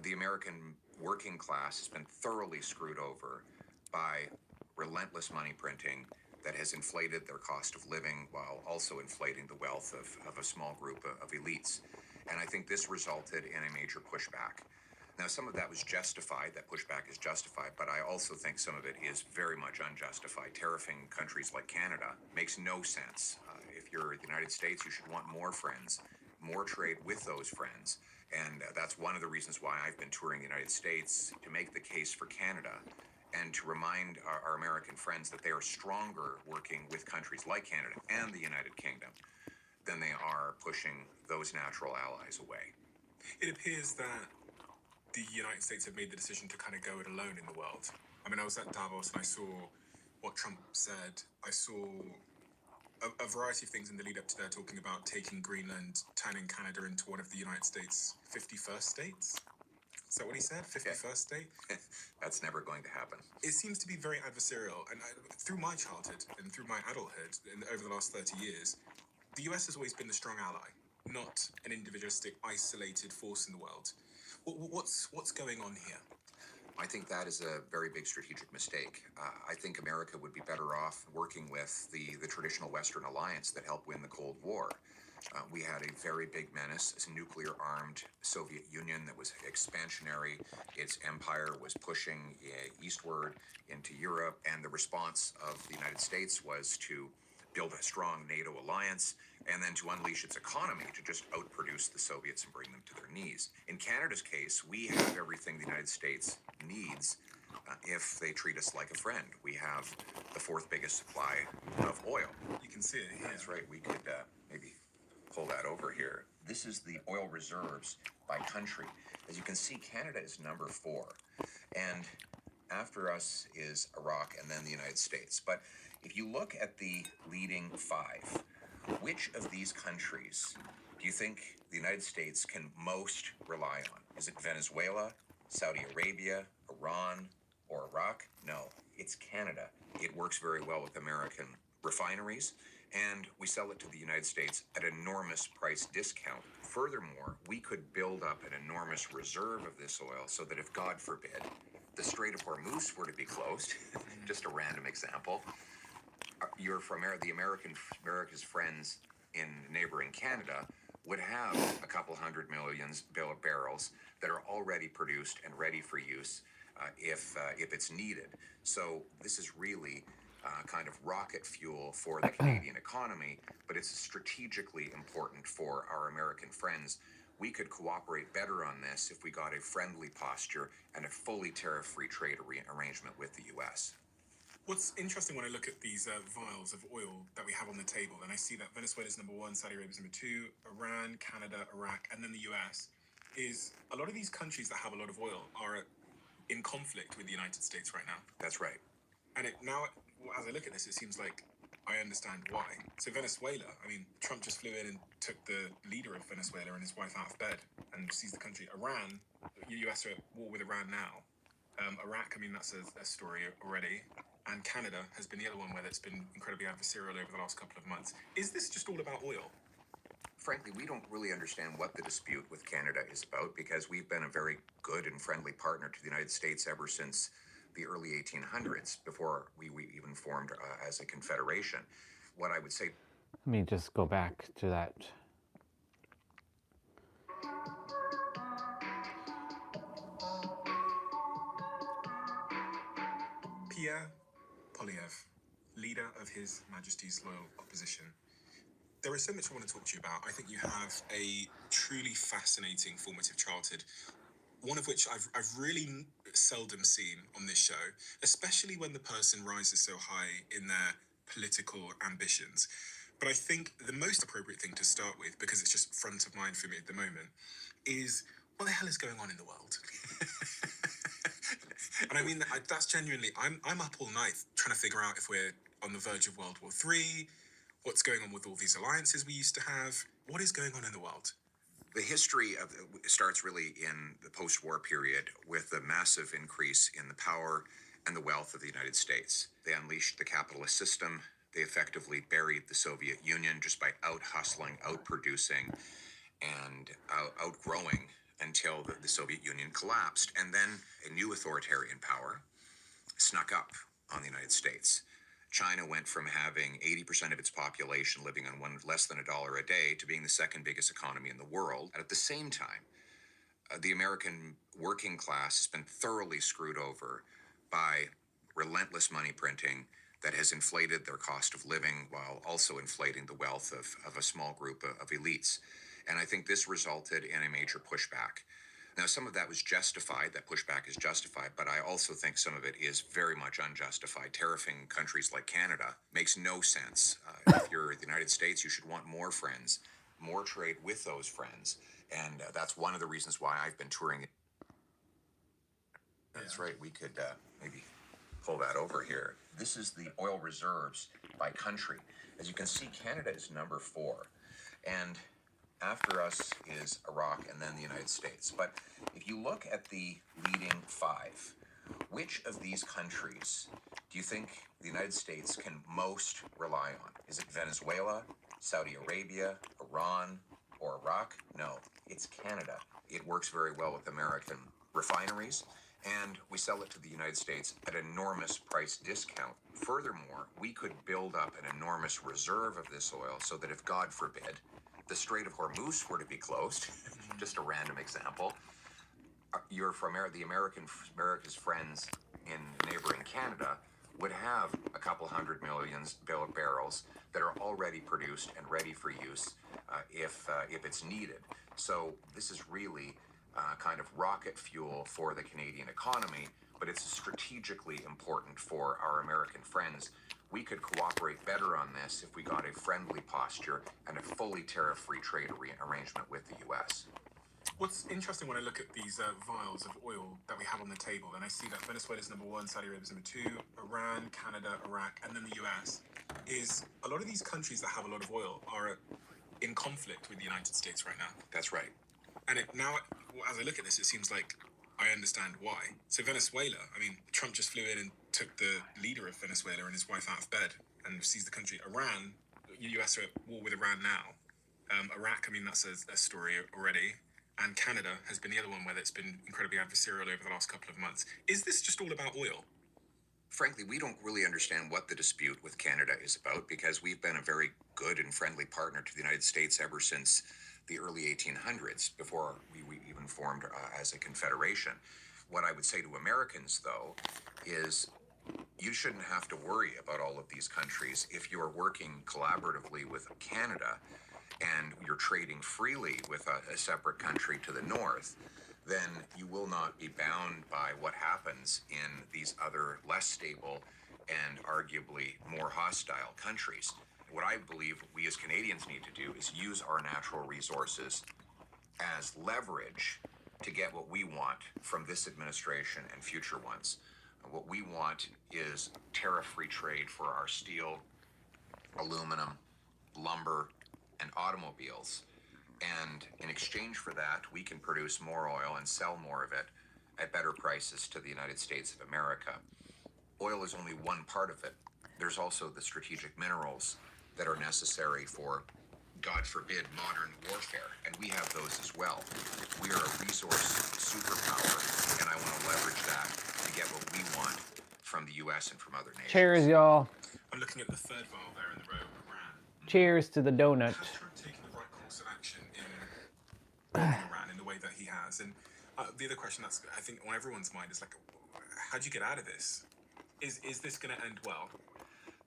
the American working class has been thoroughly screwed over by relentless money printing that has inflated their cost of living while also inflating the wealth of a small group of elites. And I think this resulted in a major pushback. Now, some of that was justified, that pushback is justified, but I also think some of it is very much unjustified. Tariffing countries like Canada makes no sense. If you're the United States, you should want more friends, more trade with those friends. And that's one of the reasons why I've been touring the United States, to make the case for Canada and to remind our American friends that they are stronger working with countries like Canada and the United Kingdom than they are pushing those natural allies away. It appears that the United States have made the decision to kind of go it alone in the world. I mean, I was at Davos and I saw what Trump said. I saw a variety of things in the lead up to there, talking about taking Greenland, turning Canada into one of the United States' 51st states. Is that what he said? 51st state? That's never going to happen. It seems to be very adversarial. And through my childhood and through my adulthood, and over the last 30 years, the US has always been the strong ally, not an individualistic, isolated force in the world. What's going on here? I think that is a very big strategic mistake. I think America would be better off working with the traditional Western alliance that helped win the Cold War. We had a very big menace, a nuclear-armed Soviet Union that was expansionary. Its empire was pushing eastward into Europe, and the response of the United States was to build a strong NATO alliance, and then to unleash its economy to just outproduce the Soviets and bring them to their knees. In Canada's case, we have everything the United States needs if they treat us like a friend. We have the fourth biggest supply of oil. You can see it here. That's right. We could maybe pull that over here. This is the oil reserves by country. As you can see, Canada is number 4. And after us is Iraq and then the United States. But if you look at the leading 5, which of these countries do you think the United States can most rely on? Is it Venezuela, Saudi Arabia, Iran, or Iraq? No, it's Canada. It works very well with American refineries, and we sell it to the United States at an enormous price discount. Furthermore, we could build up an enormous reserve of this oil so that if, God forbid, the Strait of Hormuz were to be closed, just a random example, You're from America's friends in neighboring Canada would have a couple hundred million barrels that are already produced and ready for use if it's needed. So this is really kind of rocket fuel for the Canadian economy, but it's strategically important for our American friends. We could cooperate better on this if we got a friendly posture and a fully tariff-free trade arrangement with the U.S. What's interesting when I look at these vials of oil that we have on the table, and I see that Venezuela's number one, Saudi Arabia's number two, Iran, Canada, Iraq, and then the US, is a lot of these countries that have a lot of oil are in conflict with the United States right now. That's right. And now, as I look at this, it seems like I understand why. So Venezuela, I mean, Trump just flew in and took the leader of Venezuela and his wife out of bed and seized the country. Iran, the US are at war with Iran now. Iraq, I mean, that's a story already. And Canada has been the other one where it's been incredibly adversarial over the last couple of months. Is this just all about oil? Frankly, we don't really understand what the dispute with Canada is about because we've been a very good and friendly partner to the United States ever since the early 1800s, before we even formed as a confederation. What I would say... Let me just go back to that. Pierre Poilievre, leader of His Majesty's Loyal Opposition. There is so much I want to talk to you about. I think you have a truly fascinating formative childhood, one of which I've really seldom seen on this show, especially when the person rises so high in their political ambitions. But I think the most appropriate thing to start with, because it's just front of mind for me at the moment, is what the hell is going on in the world? And I mean, that's genuinely, I'm up all night trying to figure out if we're on the verge of World War III, what's going on with all these alliances we used to have, what is going on in the world? The history starts really in the post-war period with the massive increase in the power and the wealth of the United States. They unleashed the capitalist system. They effectively buried the Soviet Union just by out-hustling, out-producing, and outgrowing until the Soviet Union collapsed. And then a new authoritarian power snuck up on the United States. China went from having 80% of its population living on less than $1 a day to being the second biggest economy in the world. And at the same time, the American working class has been thoroughly screwed over by relentless money printing that has inflated their cost of living while also inflating the wealth of a small group of elites. And I think this resulted in a major pushback. Now, some of that was justified, that pushback is justified, but I also think some of it is very much unjustified. Tariffing countries like Canada makes no sense. If you're the United States, you should want more friends, more trade with those friends. And that's one of the reasons why I've been touring. That's right, we could maybe pull that over here. This is the oil reserves by country. As you can see, Canada is number 4. And after us is Iraq and then the United States. But if you look at the leading 5, which of these countries do you think the United States can most rely on? Is it Venezuela, Saudi Arabia, Iran, or Iraq? No, it's Canada. It works very well with American refineries, and we sell it to the United States at an enormous price discount. Furthermore, we could build up an enormous reserve of this oil so that if, God forbid, the Strait of Hormuz were to be closed, just a random example, you're from America's friends in neighboring Canada would have a couple hundred million barrels that are already produced and ready for use if it's needed. So this is really kind of rocket fuel for the Canadian economy, but it's strategically important for our American friends. We could cooperate better on this if we got a friendly posture and a fully tariff-free trade arrangement with the U.S. What's interesting when I look at these vials of oil that we have on the table, and I see that Venezuela's number 1, Saudi Arabia's number 2, Iran, Canada, Iraq, and then the US, is a lot of these countries that have a lot of oil are in conflict with the United States right now. That's right. And now, as I look at this, it seems like I understand why. So Venezuela, I mean, Trump just flew in and took the leader of Venezuela and his wife out of bed and seized the country. Iran, the US are at war with Iran now. Iraq, I mean, that's a story already. And Canada has been the other one where it's been incredibly adversarial over the last couple of months. Is this just all about oil? Frankly, we don't really understand what the dispute with Canada is about because we've been a very good and friendly partner to the United States ever since the early 1800s, before we even formed as a confederation. What I would say to Americans, though, is you shouldn't have to worry about all of these countries if you're working collaboratively with Canada and you're trading freely with a separate country to the north. Then you will not be bound by what happens in these other less stable and arguably more hostile countries. What I believe we as Canadians need to do is use our natural resources as leverage to get what we want from this administration and future ones. What we want is tariff-free trade for our steel, aluminum, lumber, and automobiles. And in exchange for that, we can produce more oil and sell more of it at better prices to the United States of America. Oil is only one part of it. There's also the strategic minerals that are necessary for, God forbid, modern warfare, and we have those as well. We are a resource superpower, and I want to leverage that to get what we want from the U.S. and from other nations. Cheers, y'all. I'm looking at the third vial there in the row, Iran. Cheers to the donut. Has Trump taken the right course of action in Iran in the way that he has? And the other question that's, I think, on everyone's mind is like, how do you get out of this? Is this going to end well?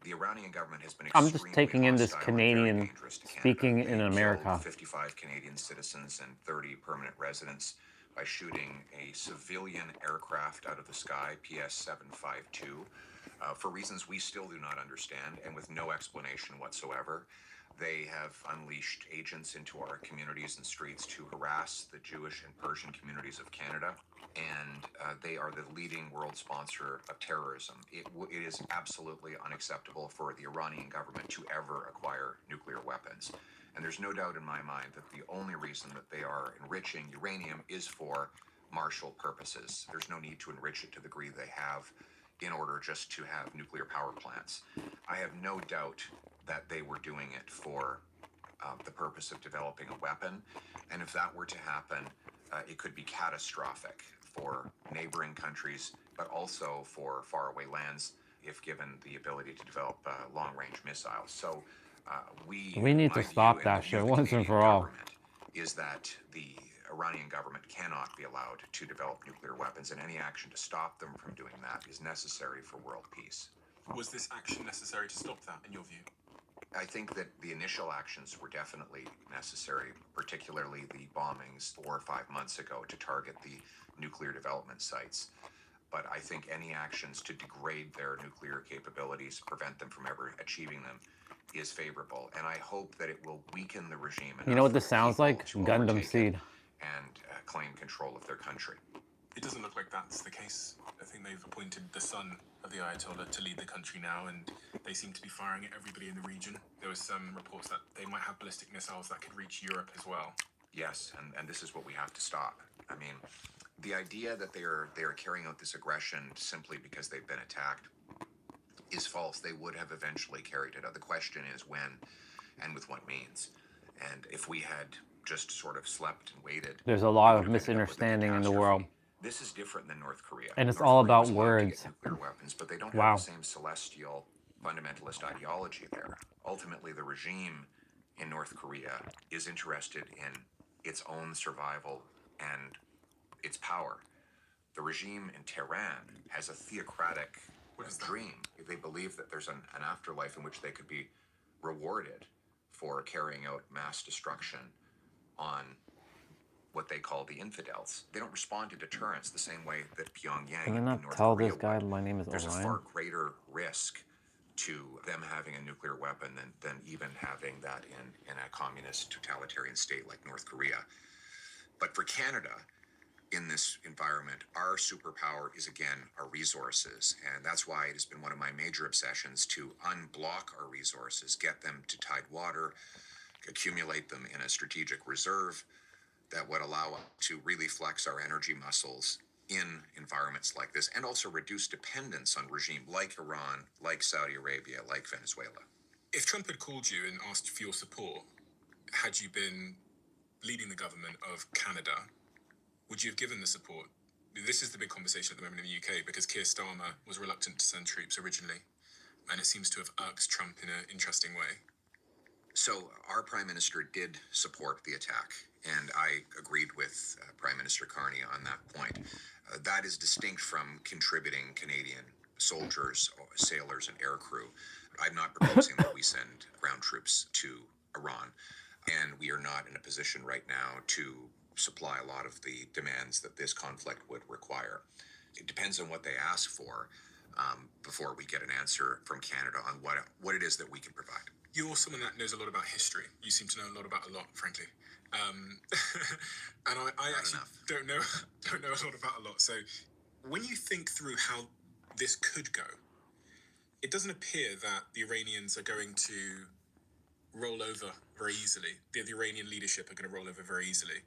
The Iranian government has been I'm extremely just taking in this hostile and very Canadian dangerous to Canada. speaking They in America. killed 55 Canadian citizens and 30 permanent residents by shooting a civilian aircraft out of the sky, PS-752, for reasons we still do not understand and with no explanation whatsoever. They have unleashed agents into our communities and streets to harass the Jewish and Persian communities of Canada, and they are the leading world sponsor of terrorism. It is absolutely unacceptable for the Iranian government to ever acquire nuclear weapons. And there's no doubt in my mind that the only reason that they are enriching uranium is for martial purposes. There's no need to enrich it to the degree they have in order just to have nuclear power plants. I have no doubt that they were doing it for the purpose of developing a weapon. And if that were to happen, it could be catastrophic for neighboring countries, but also for faraway lands if given the ability to develop long-range missiles. So we need to stop that shit once and for all. Is that the Iranian government cannot be allowed to develop nuclear weapons, and any action to stop them from doing that is necessary for world peace. Was this action necessary to stop that, in your view? I think that the initial actions were definitely necessary, particularly the bombings 4 or 5 months ago to target the nuclear development sites. But I think any actions to degrade their nuclear capabilities, prevent them from ever achieving them, is favorable. And I hope that it will weaken the regime. You know what this sounds like? Gundam Seed. And claim control of their country. It doesn't look like that's the case. I think they've appointed the son of the Ayatollah to lead the country now, and they seem to be firing at everybody in the region. There was some reports that they might have ballistic missiles that could reach Europe as well. Yes, and this is what we have to stop. I mean, the idea that they are carrying out this aggression simply because they've been attacked is false. They would have eventually carried it out. The question is when and with what means. And if we had just sort of slept and waited, there's a lot of misunderstanding in the world. This is different than North Korea. And it's North all Korea about was allowed to words. get nuclear weapons, but they don't Wow. have the same celestial fundamentalist ideology there. Ultimately, the regime in North Korea is interested in its own survival and its power. The regime in Tehran has a theocratic dream. They believe that there's an afterlife in which they could be rewarded for carrying out mass destruction on what they call the infidels. They don't respond to deterrence the same way that Pyongyang Can I and not North tell Korea this guy would. my name is There's a Orion? far greater risk to them having a nuclear weapon than even having that in a communist totalitarian state like North Korea. But for Canada, in this environment, our superpower is, again, our resources. And that's why it has been one of my major obsessions to unblock our resources, get them to tidewater, accumulate them in a strategic reserve that would allow us to really flex our energy muscles in environments like this, and also reduce dependence on regimes like Iran, like Saudi Arabia, like Venezuela. If Trump had called you and asked for your support, had you been leading the government of Canada, would you have given the support? This is the big conversation at the moment in the UK because Keir Starmer was reluctant to send troops originally, and it seems to have irked Trump in an interesting way. So our Prime Minister did support the attack, and I agreed with Prime Minister Carney on that point. That is distinct from contributing Canadian soldiers, sailors, and aircrew. I'm not proposing that we send ground troops to Iran, and we are not in a position right now to supply a lot of the demands that this conflict would require. It depends on what they ask for before we get an answer from Canada on what it is that we can provide. You're someone that knows a lot about history. You seem to know a lot about a lot, frankly. And I actually don't know a lot about a lot. So when you think through how this could go, it doesn't appear that the Iranians are going to roll over very easily. The Iranian leadership are going to roll over very easily.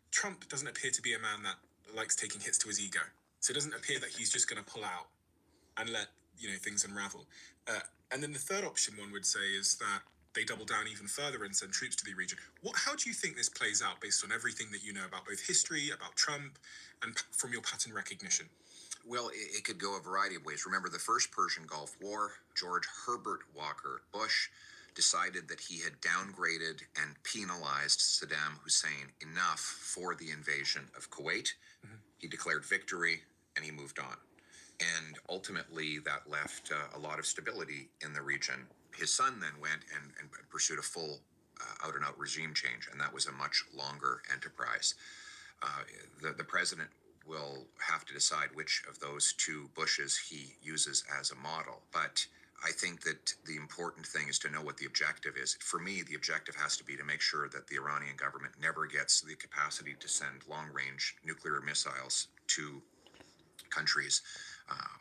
Trump doesn't appear to be a man that likes taking hits to his ego. So it doesn't appear that he's just going to pull out and let things unravel. And then the third option one would say is that they double down even further and send troops to the region. How do you think this plays out based on everything that you know about both history, about Trump, and from your pattern recognition? Well, it could go a variety of ways. Remember the first Persian Gulf War, George Herbert Walker Bush decided that he had downgraded and penalized Saddam Hussein enough for the invasion of Kuwait. Mm-hmm. He declared victory and he moved on. And ultimately that left a lot of stability in the region. His son then went and pursued a full out-and-out regime change, and that was a much longer enterprise. The president will have to decide which of those two Bushes he uses as a model. But I think that the important thing is to know what the objective is. For me, the objective has to be to make sure that the Iranian government never gets the capacity to send long-range nuclear missiles to countries,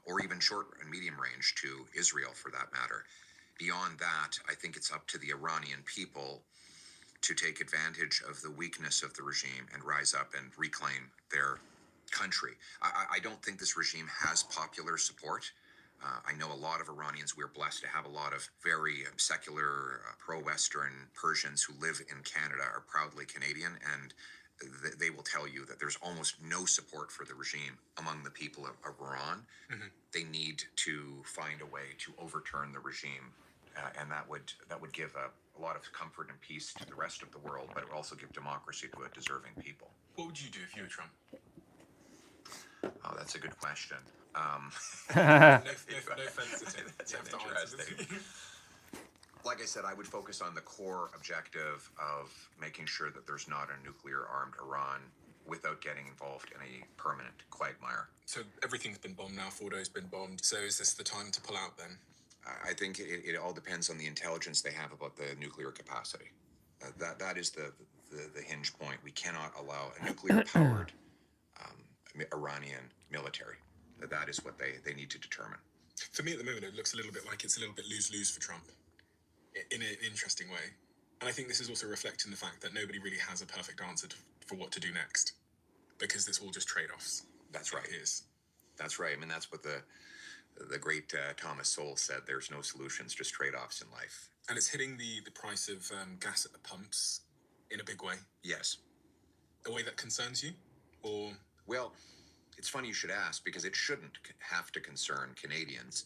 or even short and medium range to Israel for that matter. Beyond that, I think it's up to the Iranian people to take advantage of the weakness of the regime and rise up and reclaim their country. I don't think this regime has popular support. I know a lot of Iranians. We're blessed to have a lot of very secular, pro-Western Persians who live in Canada, are proudly Canadian, and they will tell you that there's almost no support for the regime among the people of Iran. Mm-hmm. They need to find a way to overturn the regime, and that would give a lot of comfort and peace to the rest of the world, but it would also give democracy to a deserving people. What would you do if you were Trump? Oh, that's a good question. No offense to him. That's interesting. Like I said, I would focus on the core objective of making sure that there's not a nuclear-armed Iran without getting involved in a permanent quagmire. So everything's been bombed now. Fordo's been bombed. So is this the time to pull out then? I think it all depends on the intelligence they have about the nuclear capacity. That is the hinge point. We cannot allow a nuclear-powered Iranian military. That is what they need to determine. For me at the moment, it looks a little bit like it's a little bit lose-lose for Trump in an interesting way. And I think this is also reflecting the fact that nobody really has a perfect answer for what to do next, because it's all just trade-offs. That's right. It is. That's right. I mean, that's what the great Thomas Sowell said. There's no solutions, just trade-offs in life. And it's hitting the price of gas at the pumps in a big way. Yes. A way that concerns you? Or... Well, it's funny you should ask, because it shouldn't have to concern Canadians.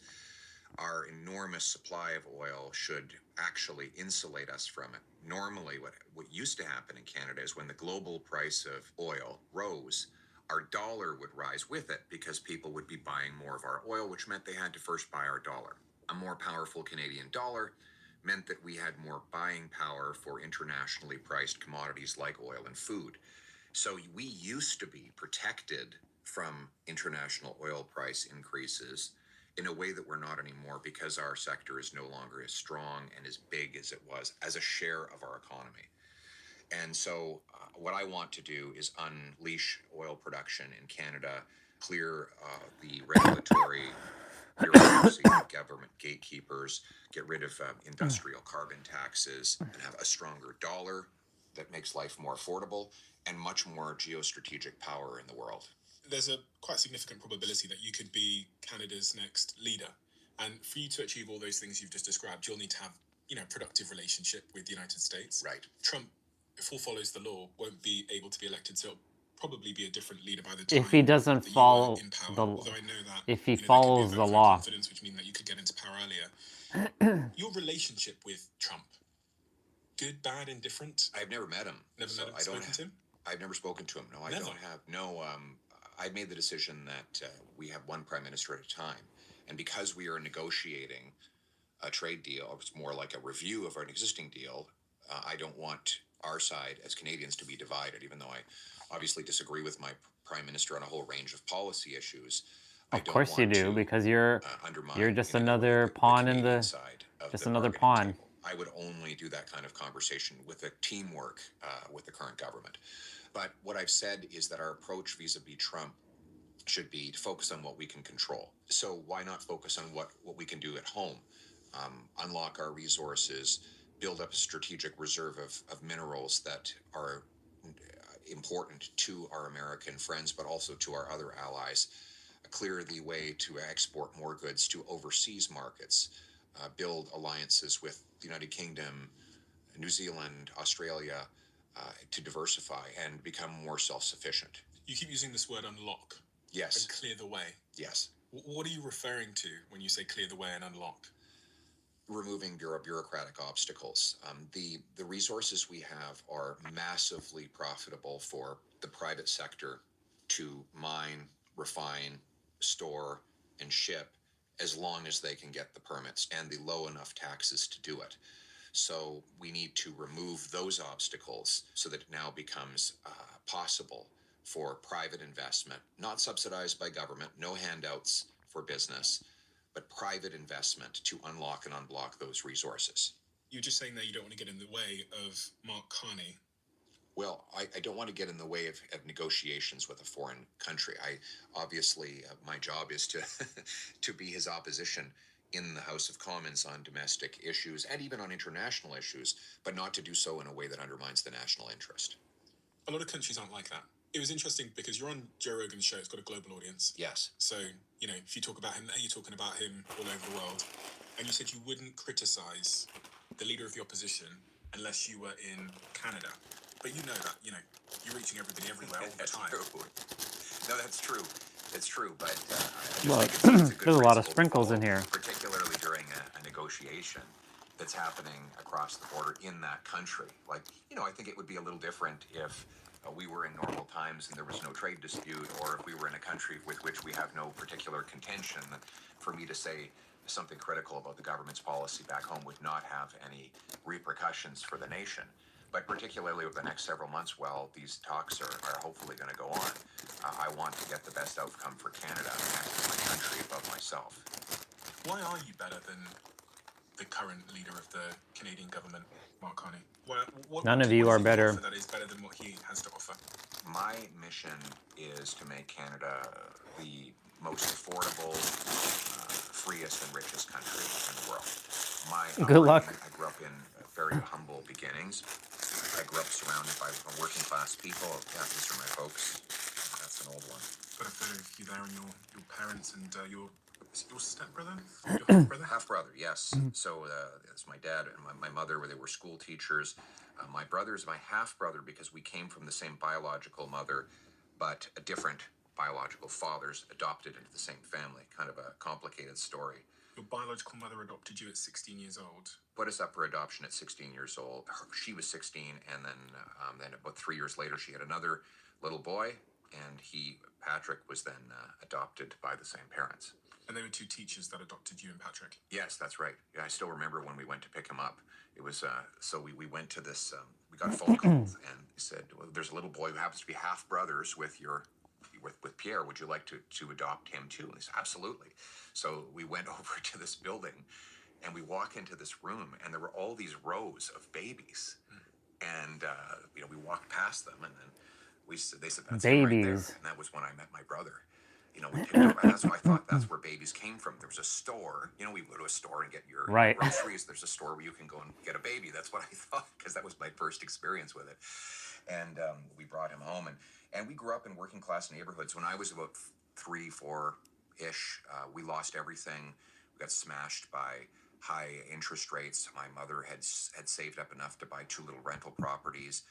Our enormous supply of oil should actually insulate us from it. Normally, what used to happen in Canada is when the global price of oil rose, our dollar would rise with it because people would be buying more of our oil, which meant they had to first buy our dollar. A more powerful Canadian dollar meant that we had more buying power for internationally priced commodities like oil and food. So we used to be protected from international oil price increases in a way that we're not anymore, because our sector is no longer as strong and as big as it was as a share of our economy. And so what I want to do is unleash oil production in Canada, clear the regulatory bureaucracy, government gatekeepers, get rid of industrial carbon taxes, and have a stronger dollar that makes life more affordable and much more geostrategic power in the world. There's a quite significant probability that you could be Canada's next leader. And for you to achieve all those things you've just described, you'll need to have, productive relationship with the United States. Right. Trump, if all follows the law, won't be able to be elected till probably be a different leader by the time if he doesn't that you follow were in power. the, Although I know that if he there could be a follows vote the for law. confidence, which means that you could get into power earlier. Your relationship with Trump, good, bad, indifferent? I've never met him. Never met him. Spoken to him? I've never spoken to him. No, I Never? don't have. No, I've made the decision that we have one prime minister at a time, and because we are negotiating a trade deal, it's more like a review of an existing deal. I don't want our side as Canadians to be divided, even though I obviously disagree with my prime minister on a whole range of policy issues. Of course you do, because you're just another pawn in the, just another pawn. I would only do that kind of conversation with a teamwork with the current government. But what I've said is that our approach vis-a-vis Trump should be to focus on what we can control. So why not focus on what we can do at home? Unlock our resources, build up a strategic reserve of minerals that are important to our American friends, but also to our other allies. Clear the way to export more goods to overseas markets, build alliances with the United Kingdom, New Zealand, Australia, to diversify and become more self-sufficient. You keep using this word unlock. Yes. And clear the way. Yes. What are you referring to when you say clear the way and unlock? Removing bureaucratic obstacles. The resources we have are massively profitable for the private sector to mine, refine, store, and ship, as long as they can get the permits and the low enough taxes to do it. So we need to remove those obstacles so that it now becomes possible for private investment, not subsidized by government, no handouts for business, but private investment to unlock and unblock those resources. You're just saying that you don't want to get in the way of Mark Carney. Well, I don't want to get in the way of negotiations with a foreign country. Obviously, my job is to to be his opposition in the House of Commons on domestic issues and even on international issues, but not to do so in a way that undermines the national interest. A lot of countries aren't like that. It was interesting because you're on Joe Rogan's show. It's got a global audience. Yes. So, if you talk about him there, you're talking about him all over the world. And you said you wouldn't criticize the leader of the opposition unless you were in Canada. But you know that, you're reaching everybody everywhere all the time. True. No, that's true. It's true, but Well, it's a good there's a lot of principle to sprinkles in follow, here. particularly during a negotiation that's happening across the border in that country. Like, I think it would be a little different if we were in normal times and there was no trade dispute, or if we were in a country with which we have no particular contention. For me to say something critical about the government's policy back home would not have any repercussions for the nation. But particularly over the next several months, while these talks are hopefully going to go on, I want to get the best outcome for Canada and my country above myself. Why are you better than the current leader of the Canadian government, Mark Carney? None of you are better. That is better than what he has to offer. My mission is to make Canada the most affordable, freest and richest country in the world. Good luck. I grew up in very humble beginnings. I grew up surrounded by working class people. Yeah, these are my folks. That's an old one. Got a photo of you there and your parents and your stepbrother? Your half-brother? Half-brother, yes. So that's my dad and my mother, where they were school teachers. My brother is my half-brother because we came from the same biological mother, but a different biological fathers adopted into the same family. Kind of a complicated story. Your biological mother adopted you at 16 years old. Put us up for adoption at 16 years old. She was 16, and then about 3 years later, she had another little boy, and Patrick, was then adopted by the same parents. And they were two teachers that adopted you and Patrick. Yes, that's right. Yeah, I still remember when we went to pick him up. It was so we went to this. We got a phone call, and they said, well, "There's a little boy who happens to be half brothers with Pierre. Would you like to adopt him too?" And he said, "Absolutely." So we went over to this building, and we walk into this room, and there were all these rows of babies, and we walked past them, and then they said, "That's him right there." And that was when I met my brother. We picked up, and that's why I thought that's where babies came from. There was a store. We go to a store and get your groceries. There's a store where you can go and get a baby. That's what I thought, because that was my first experience with it. And we brought him home, and we grew up in working class neighborhoods. When I was about 3, 4-ish, we lost everything. We got smashed by high interest rates. My mother had saved up enough to buy 2 little rental properties.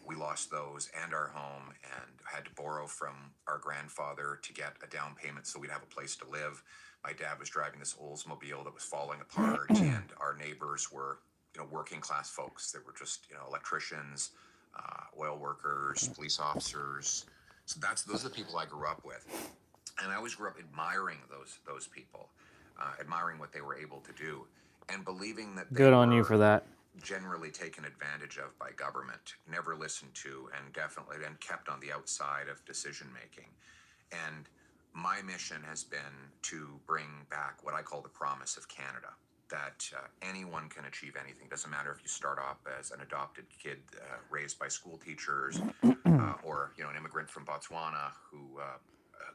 We lost those and our home, and had to borrow from our grandfather to get a down payment so we'd have a place to live. My dad was driving this Oldsmobile that was falling apart, and our neighbors were, working class folks. They were just, electricians, oil workers, police officers. So those are the people I grew up with, and I always grew up admiring those people, admiring what they were able to do, and believing that they Good on you were for that. generally taken advantage of by government, never listened to, and definitely and kept on the outside of decision making. And my mission has been to bring back what I call the promise of Canada, that anyone can achieve anything. Doesn't matter if you start off as an adopted kid raised by school teachers, or an immigrant from Botswana who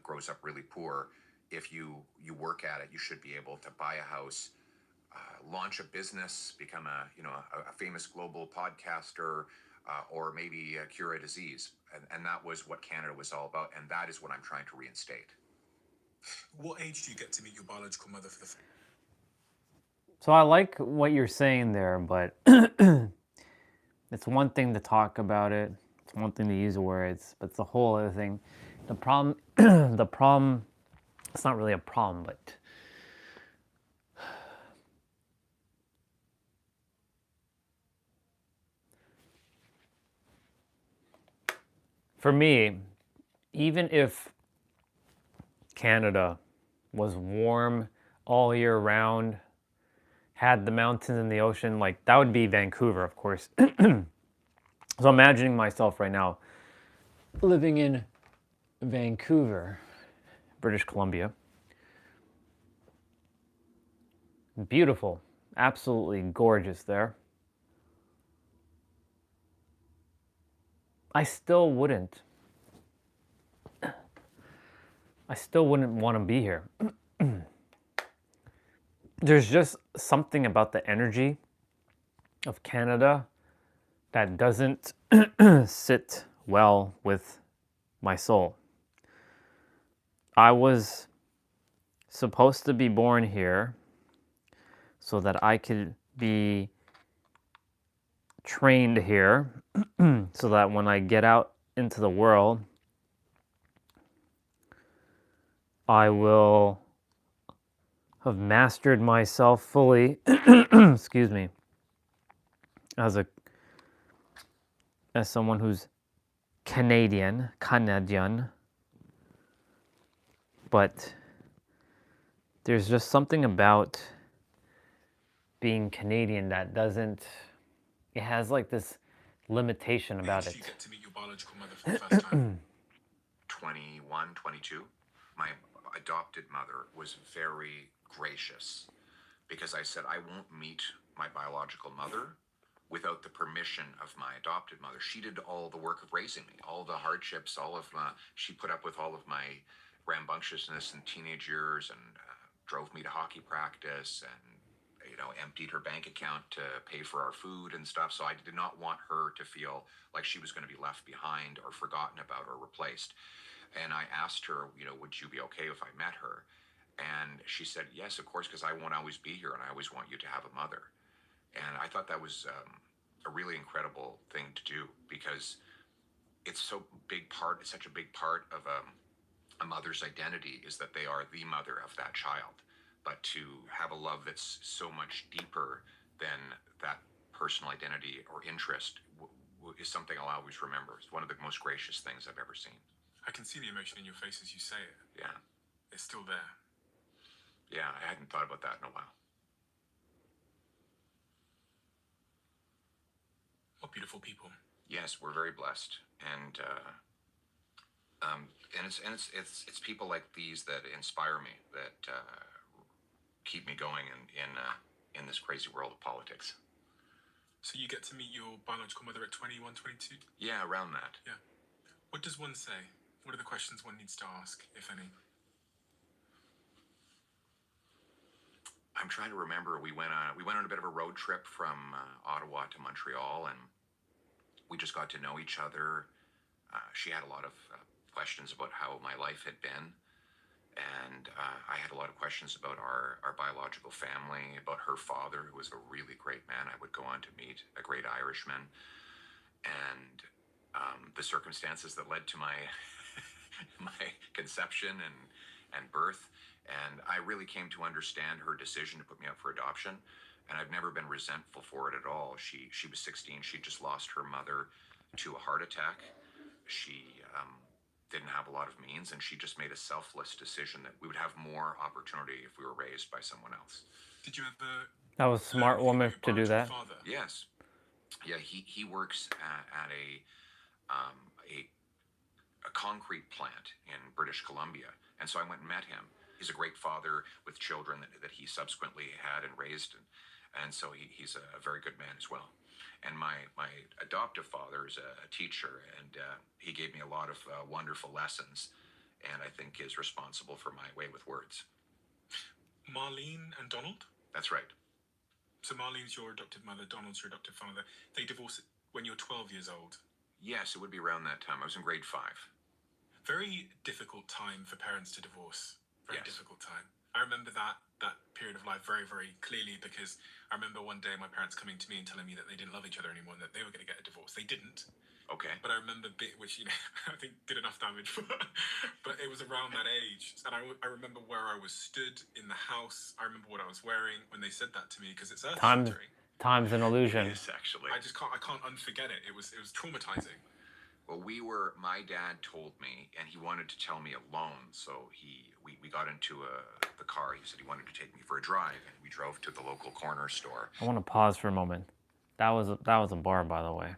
grows up really poor. If you work at it, you should be able to buy a house, launch a business, become a famous global podcaster, or maybe cure a disease. And that was what Canada was all about, and that is what I'm trying to reinstate. What age do you get to meet your biological mother for the first? So I like what you're saying there, but it's one thing to talk about it. It's one thing to use words, but it's a whole other thing. The problem, it's not really a problem, but for me, even if Canada was warm all year round, had the mountains and the ocean, like that would be Vancouver, of course. So imagining myself right now living in Vancouver, British Columbia. Beautiful, absolutely gorgeous there. I still wouldn't want to be here. There's just something about the energy of Canada that doesn't sit well with my soul. I was supposed to be born here so that I could be trained here, so that when I get out into the world, I will have mastered myself fully, excuse me, as someone who's Canadian, but there's just something about being Canadian that doesn't, it has like this limitation about Age it. do you get to meet your biological mother for the first time? 21, 22. My adopted mother was very gracious, because I said I won't meet my biological mother without the permission of my adopted mother. She did all the work of raising me, all the hardships, she put up with all of my rambunctiousness in teenage years, and drove me to hockey practice, and emptied her bank account to pay for our food and stuff. So I did not want her to feel like she was going to be left behind or forgotten about or replaced. And I asked her, would you be okay if I met her? And she said, yes, of course, because I won't always be here, and I always want you to have a mother. And I thought that was a really incredible thing to do, because it's such a big part of a mother's identity, is that they are the mother of that child. But to have a love that's so much deeper than that personal identity or interest is something I'll always remember. It's one of the most gracious things I've ever seen. I can see the emotion in your face as you say it. Yeah. It's still there. Yeah, I hadn't thought about that in a while. What beautiful people. Yes, we're very blessed, and it's people like these that inspire me, that keep me going in this crazy world of politics. So you get to meet your biological mother at 21, 22? Yeah, around that. Yeah. What does one say? What are the questions one needs to ask, if any? I'm trying to remember. We went on a bit of a road trip from Ottawa to Montreal, and we just got to know each other. She had a lot of questions about how my life had been, And I had a lot of questions about our biological family, about her father, who was a really great man. I would go on to meet a great Irishman, and the circumstances that led to my my conception and birth. And I really came to understand her decision to put me up for adoption. And I've never been resentful for it at all. She was 16. She just lost her mother to a heart attack. She didn't have a lot of means, and she just made a selfless decision that we would have more opportunity if we were raised by someone else. Did you ever? That was a smart woman to do that. Father? Yes. Yeah, he works at a concrete plant in British Columbia. And so I went and met him. He's a great father with children that he subsequently had and raised. And so he's a very good man as well. And my adoptive father is a teacher, and he gave me a lot of wonderful lessons, and I think is responsible for my way with words. Marlene and Donald? That's right. So Marlene's your adoptive mother, Donald's your adoptive father. They divorced when you were 12 years old. Yes, it would be around that time. I was in grade 5. Very difficult time for parents to divorce. Very Yes. difficult time. I remember that period of life very, very clearly, because I remember one day my parents coming to me and telling me that they didn't love each other anymore and that they were going to get a divorce. They didn't. Okay. But I remember which, I think did enough damage, but it was around that age. And I remember where I was stood in the house. I remember what I was wearing when they said that to me, because it's earth-shattering. Time's an illusion. Yes, actually. I can't unforget it. It was traumatizing. Well, my dad told me, and he wanted to tell me alone, so we got into the car. He said he wanted to take me for a drive, and we drove to the local corner store. I want to pause for a moment. That was a bar, by the way.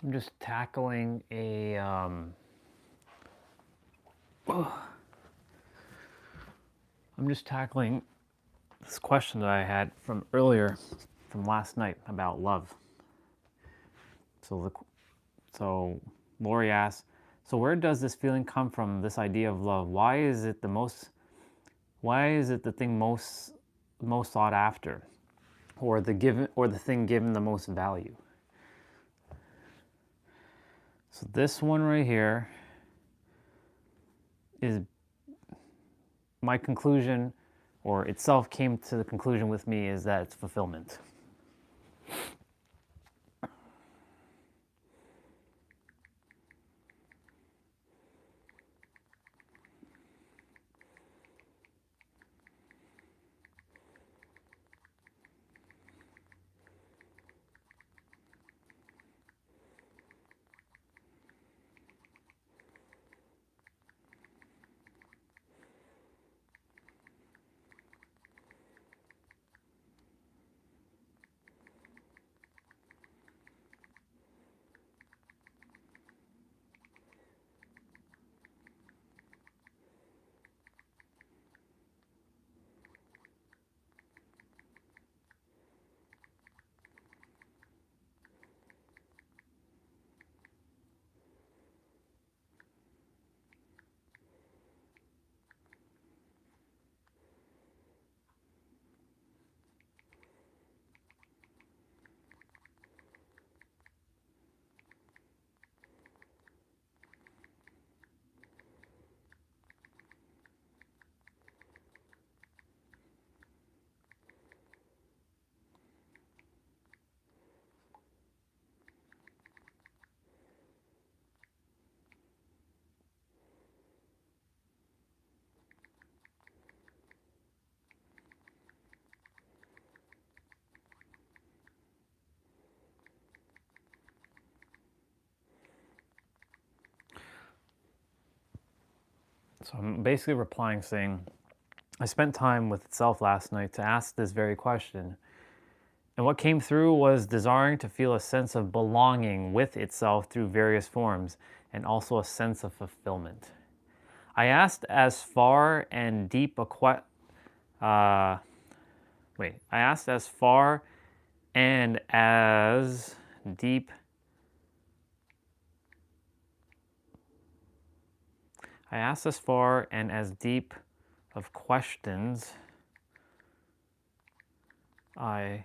I'm just tackling a I'm just tackling this question that I had from earlier, from last night about love. So Lori asks, so where does this feeling come from? This idea of love? Why is it the thing most sought after, or the thing given the most value? So this one right here is my conclusion, or itself came to the conclusion with me, is that it's fulfillment. So I'm basically replying saying, I spent time with itself last night to ask this very question. And what came through was desiring to feel a sense of belonging with itself through various forms, and also a sense of fulfillment. I asked as far and deep I asked as far and as deep I asked as far and as deep of questions I've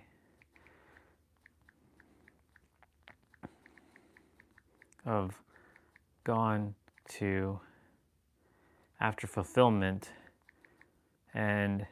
gone to after fulfillment, and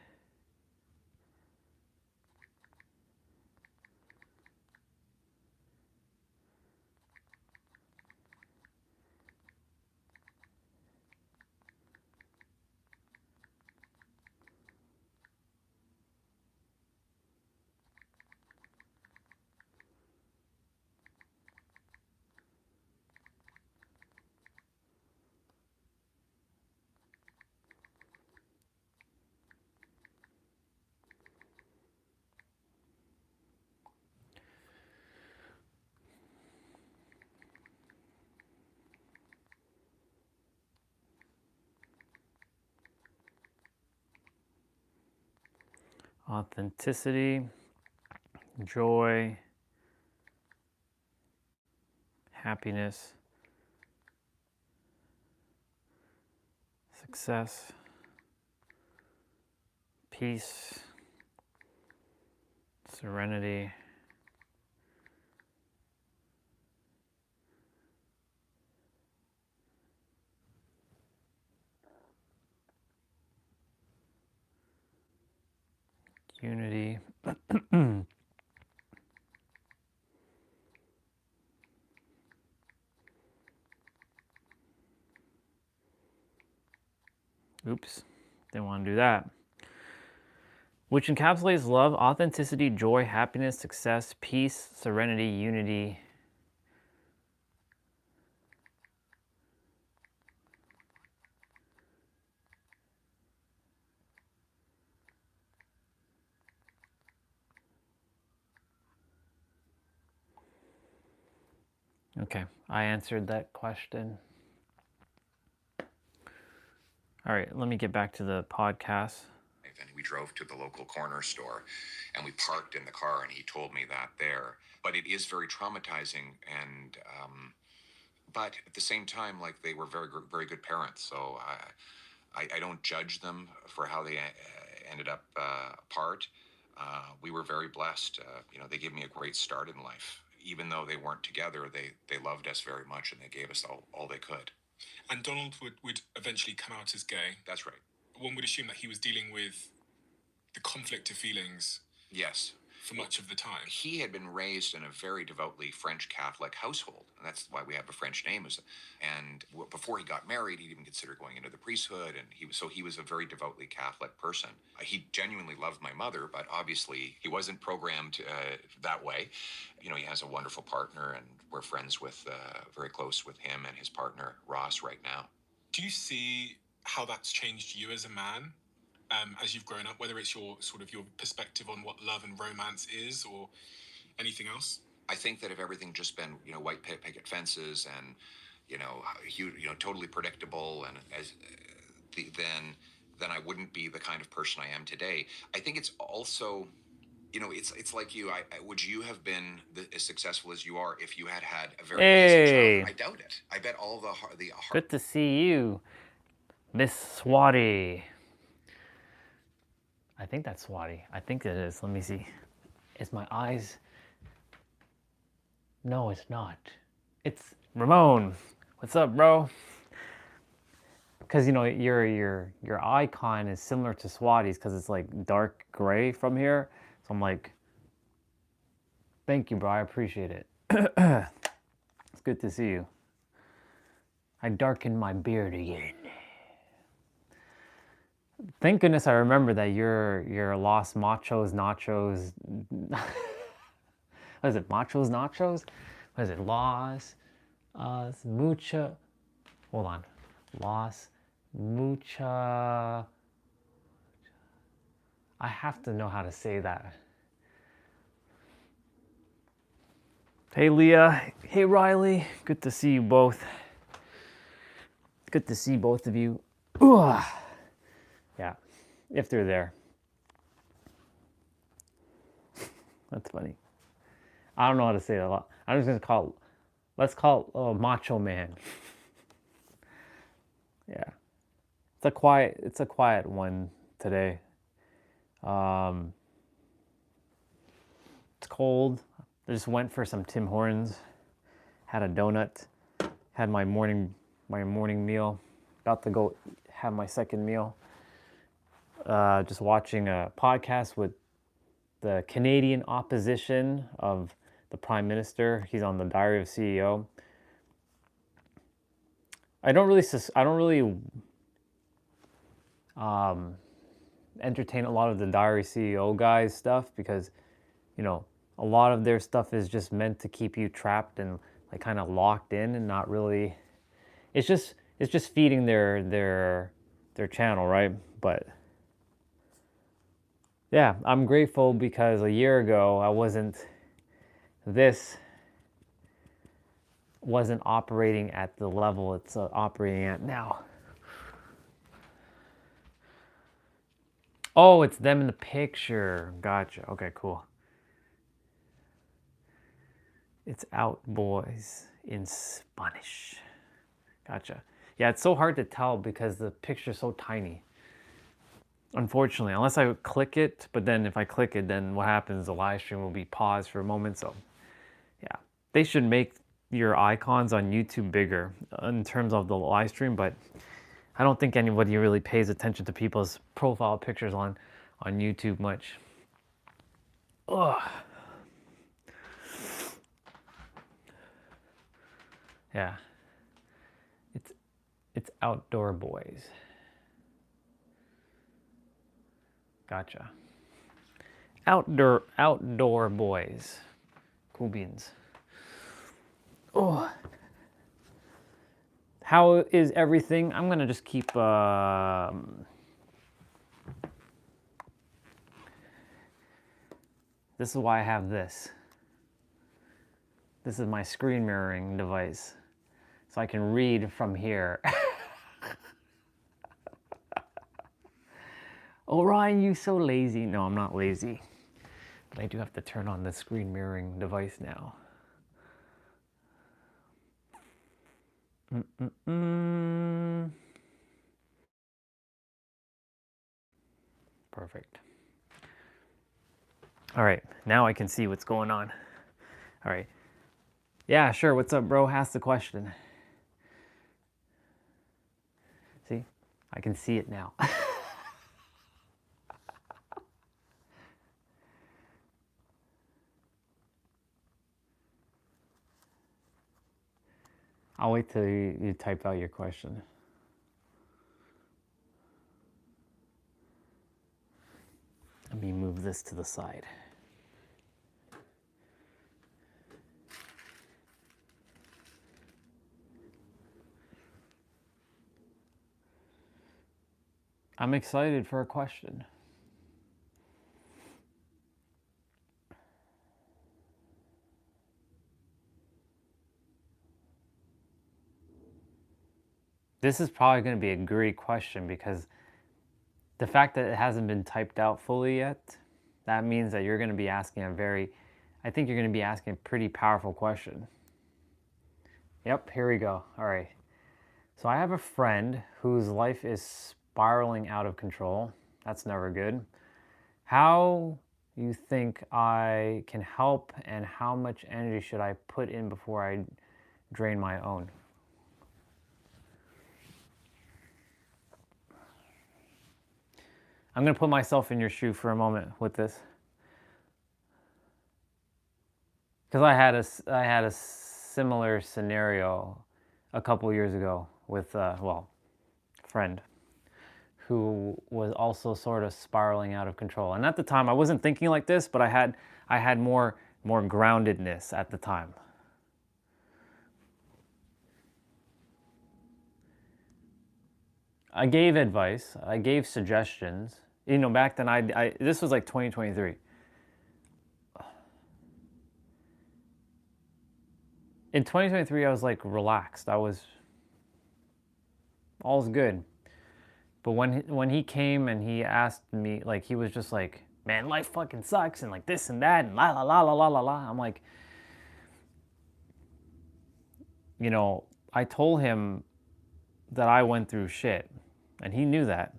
authenticity, joy, happiness, success, peace, serenity, unity, oops, didn't want to do that, which encapsulates love, authenticity, joy, happiness, success, peace, serenity, unity, Okay, I answered that question. All right, let me get back to the podcast. And we drove to the local corner store and we parked in the car and he told me that there. But it is very traumatizing. And, but at the same time, like they were very good parents. So I don't judge them for how they ended up apart. We were very blessed. They gave me a great start in life. Even though they weren't together, they loved us very much and they gave us all they could. And Donald would eventually come out as gay. That's right. One would assume that he was dealing with the conflict of feelings. Yes. For much of the time. He had been raised in a very devoutly French Catholic household, and that's why we have a French name. And before he got married, he'd even considered going into the priesthood, and he was a very devoutly Catholic person. He genuinely loved my mother, but obviously he wasn't programmed that way. He has a wonderful partner, and we're friends with, very close with him and his partner Ross right now. Do you see how that's changed you as a man? As you've grown up, whether it's your perspective on what love and romance is or anything else? I think that if everything just been, white picket fences and, totally predictable and then I wouldn't be the kind of person I am today. I think it's also, it's like you. Would you have been as successful as you are if you had a very easy childhood? I doubt it. I bet all the Good to see you, Miss Swati. I think that's Swati. I think it is. Let me see. Is my eyes? No, it's not. It's Ramon. What's up, bro? Because your icon is similar to Swati's because it's like dark gray from here. So I'm like, thank you, bro. I appreciate it. It's good to see you. I darkened my beard again. Thank goodness I remember that you're Los Machos Nachos. What is it? Machos Nachos? What is it? Los Mucha. Hold on. Los Mucha. I have to know how to say that. Hey Leah. Hey Riley. Good to see you both. Good to see both of you. Ugh. Yeah, if they're there. That's funny. I don't know how to say that. I'm just gonna let's call it Macho Man. Yeah, it's a quiet one today. It's cold. I just went for some Tim Hortons, had a donut, had my morning meal. About to go have my second meal. Just watching a podcast with the Canadian opposition of the Prime Minister. He's on the Diary of CEO. I don't really entertain a lot of the Diary CEO guys stuff because, a lot of their stuff is just meant to keep you trapped and like kind of locked in and not really. It's just feeding their channel, right? But yeah, I'm grateful because a year ago this wasn't operating at the level it's operating at now. Oh, it's them in the picture. Gotcha. Okay, cool. It's out, boys, in Spanish. Gotcha. Yeah, it's so hard to tell because the picture's so tiny. Unfortunately, unless I click it, but then if I click it, then what happens? The live stream will be paused for a moment. So, yeah, they should make your icons on YouTube bigger in terms of the live stream, but I don't think anybody really pays attention to people's profile pictures on YouTube much. Ugh. Yeah, it's outdoor boys. Gotcha. Outdoor boys. Cool beans. Oh. How is everything? I'm gonna just keep this is why I have this. This is my screen mirroring device. So I can read from here. Oh, Ryan, you so lazy. No, I'm not lazy. But I do have to turn on the screen mirroring device now. Perfect. All right, now I can see what's going on. All right. Yeah, sure. What's up, bro? Ask the question. See? I can see it now. I'll wait till you type out your question. Let me move this to the side. I'm excited for a question. This is probably going to be a great question because the fact that it hasn't been typed out fully yet, that means that you're going to be asking I think you're going to be asking a pretty powerful question. Yep, here we go. All right. So I have a friend whose life is spiraling out of control. That's never good. How you think I can help, and how much energy should I put in before I drain my own? I'm going to put myself in your shoe for a moment with this. Because I had a similar scenario a couple years ago with, a friend who was also sort of spiraling out of control. And at the time, I wasn't thinking like this, but I had more groundedness at the time. I gave advice. I gave suggestions. You know, back then, this was like 2023. In 2023, I was like relaxed. All's good. But when he came and he asked me, like, he was just like, man, life fucking sucks, and like this and that, and la la la la la la la. I'm like, you know, I told him that I went through shit, and he knew that.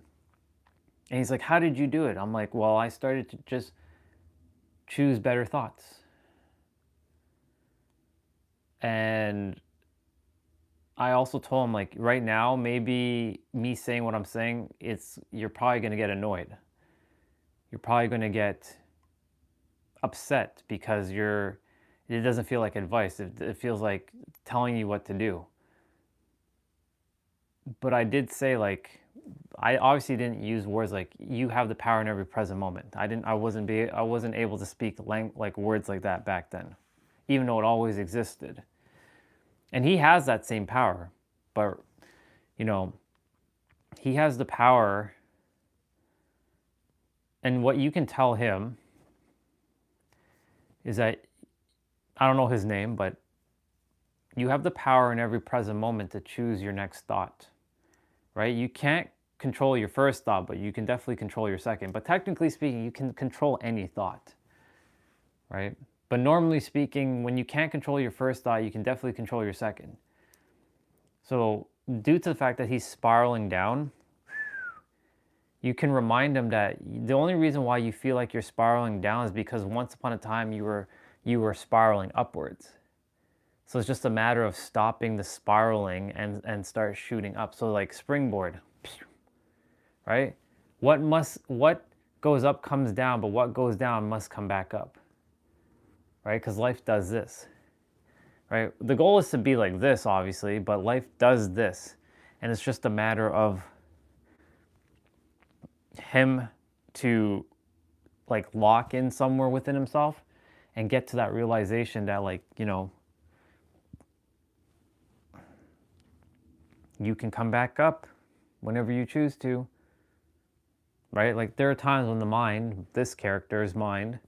And he's like, how did you do it? I'm like, well, I started to just choose better thoughts. And I also told him, like, right now, maybe me saying what I'm saying, you're probably going to get annoyed. You're probably going to get upset because it doesn't feel like advice. It feels like telling you what to do. But I did say, like, I obviously didn't use words like you have the power in every present moment. I wasn't able to speak like words like that back then, even though it always existed. And he has that same power, but you know, he has the power, and what you can tell him is that, I don't know his name, but you have the power in every present moment to choose your next thought, right? You can't control your first thought, but you can definitely control your second. But technically speaking, you can control any thought, right? But normally speaking, when you can't control your first thought, you can definitely control your second. So due to the fact that he's spiraling down, you can remind him that the only reason why you feel like you're spiraling down is because once upon a time you were spiraling upwards. So it's just a matter of stopping the spiraling and start shooting up. So like springboard, right? What goes up comes down, but what goes down must come back up, right? Because life does this, right? The goal is to be like this, obviously, but life does this. And it's just a matter of him to like lock in somewhere within himself and get to that realization that, like, you know, you can come back up whenever you choose to, right? Like there are times when the mind, this character's mind,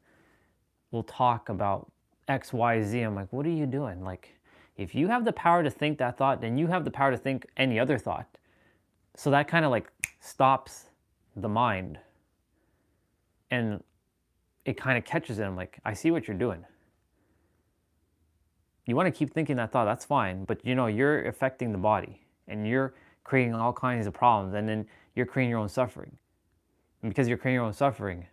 will talk about X, Y, Z. I'm like, what are you doing? Like, if you have the power to think that thought, then you have the power to think any other thought. So that kind of like stops the mind. And it kind of catches it. I'm like, I see what you're doing. You want to keep thinking that thought, that's fine. But you know, you're affecting the body and you're creating all kinds of problems. And then you're creating your own suffering. And because you're creating your own suffering,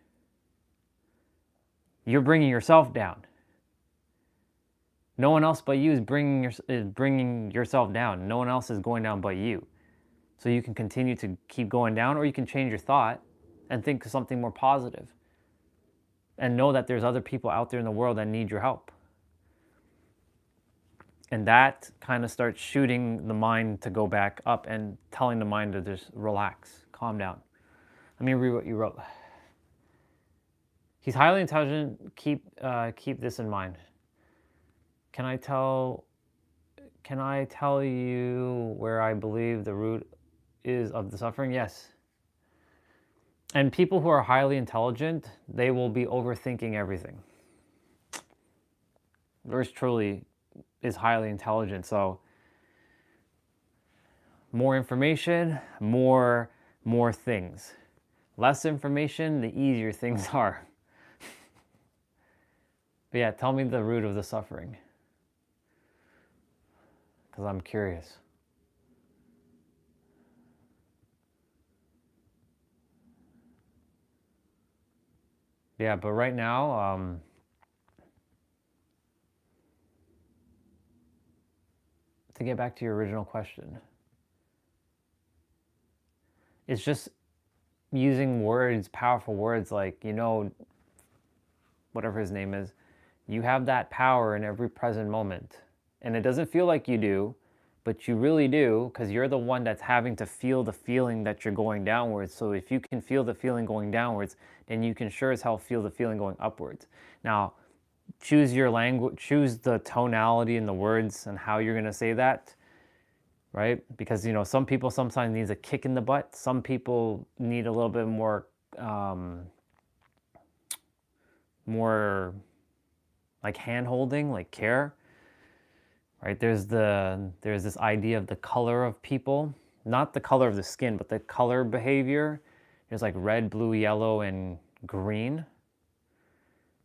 you're bringing yourself down. No one else but you is bringing yourself down. No one else is going down but you. So you can continue to keep going down, or you can change your thought and think of something more positive. And know that there's other people out there in the world that need your help. And that kind of starts shooting the mind to go back up and telling the mind to just relax, calm down. Let me read what you wrote. He's highly intelligent. Keep this in mind. Can I tell you where I believe the root is of the suffering? Yes. And people who are highly intelligent, they will be overthinking everything. Yours truly is highly intelligent, so more information, more things. Less information, the easier things are. But yeah, tell me the root of the suffering. Because I'm curious. Yeah, but right now, to get back to your original question, it's just using words, powerful words like, you know, whatever his name is, you have that power in every present moment. And it doesn't feel like you do, but you really do, because you're the one that's having to feel the feeling that you're going downwards. So if you can feel the feeling going downwards, then you can sure as hell feel the feeling going upwards. Now, choose your language, choose the tonality in the words and how you're going to say that, right? Because, you know, some people sometimes need a kick in the butt. Some people need a little bit more, more like hand-holding, like care. Right, there's this idea of the color of people, not the color of the skin, but the color behavior. There's like red, blue, yellow, and green.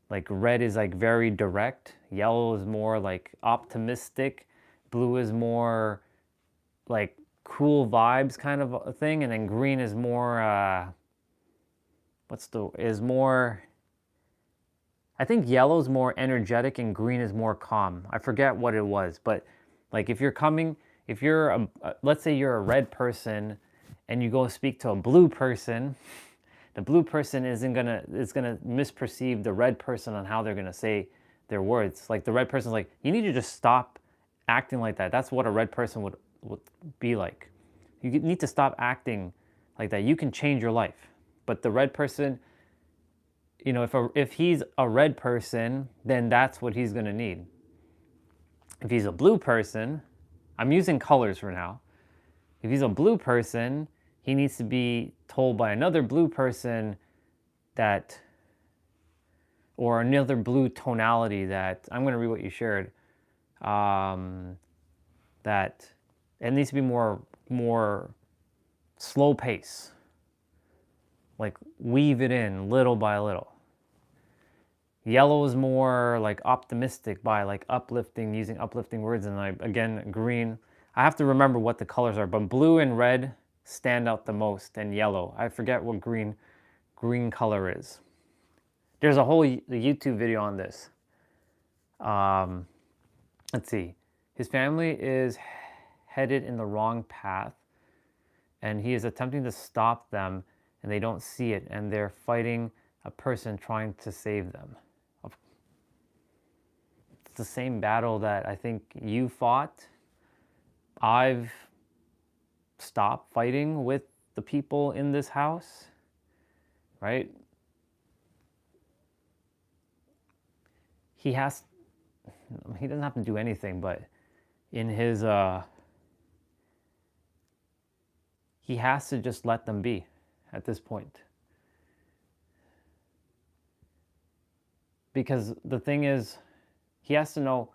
Like red is like very direct, yellow is more like optimistic, blue is more like cool vibes kind of a thing, and then green is more I think yellow is more energetic and green is more calm. I forget what it was, but like if you're let's say you're a red person and you go speak to a blue person, the blue person is gonna misperceive the red person on how they're gonna say their words. Like the red person's like, you need to just stop acting like that. That's what a red person would be like. You need to stop acting like that. You can change your life. But the red person, you know, if he's a red person, then that's what he's going to need. If he's a blue person, I'm using colors for now. If he's a blue person, he needs to be told by another blue person that, or another blue tonality that, I'm going to read what you shared, that it needs to be more slow pace. Like weave it in little by little. Yellow is more like optimistic by like uplifting, using uplifting words. And again, green, I have to remember what the colors are, but blue and red stand out the most, and yellow. I forget what green color is. There's a whole YouTube video on this. Let's see. His family is headed in the wrong path, and he is attempting to stop them, and they don't see it, and they're fighting a person trying to save them. It's the same battle that I think you fought. I've stopped fighting with the people in this house, right? He doesn't have to do anything, but in his, he has to just let them be at this point. Because the thing is, He has to know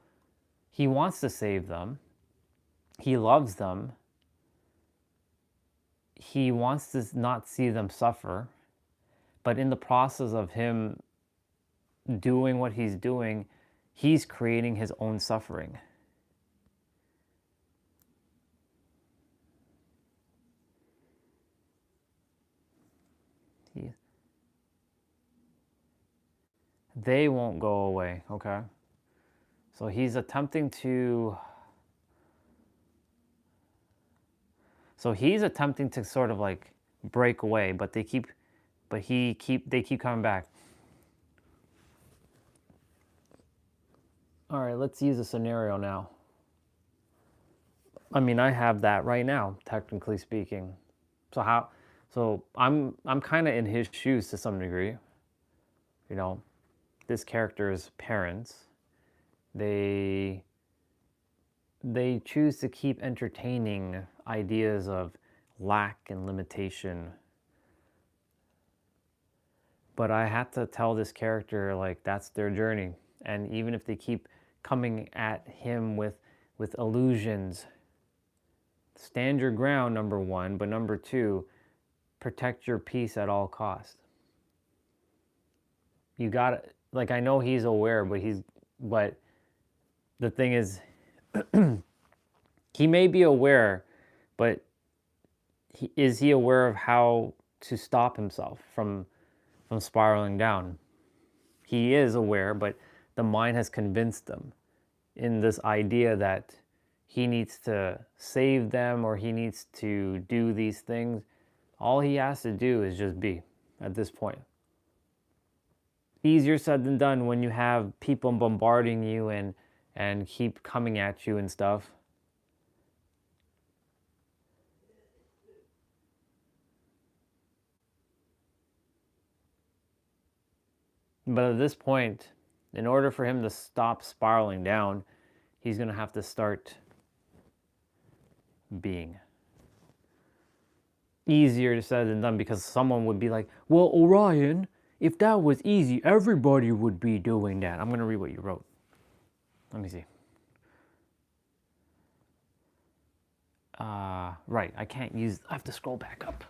he wants to save them. He loves them. He wants to not see them suffer. But in the process of him doing what he's doing, he's creating his own suffering. They won't go away, okay? So he's attempting to... So he's attempting to sort of like break away, but they keep coming back. All right, let's use a scenario now. I mean, I have that right now, technically speaking. So I'm kind of in his shoes to some degree. You know, this character's parents, they choose to keep entertaining ideas of lack and limitation. But I had to tell this character, like, that's their journey. And even if they keep coming at him with illusions, stand your ground, number one, but number two, protect your peace at all costs. You gotta, like, I know he's aware, but the thing is, he may be aware, but is he aware of how to stop himself from spiraling down? He is aware, but the mind has convinced him in this idea that he needs to save them or he needs to do these things. All he has to do is just be at this point. Easier said than done when you have people bombarding you and keep coming at you and stuff. But at this point, in order for him to stop spiraling down, he's going to have to start being. Easier said than done, because someone would be like, well, Orion, if that was easy, everybody would be doing that. I'm going to read what you wrote. Let me see. Right, I have to scroll back up.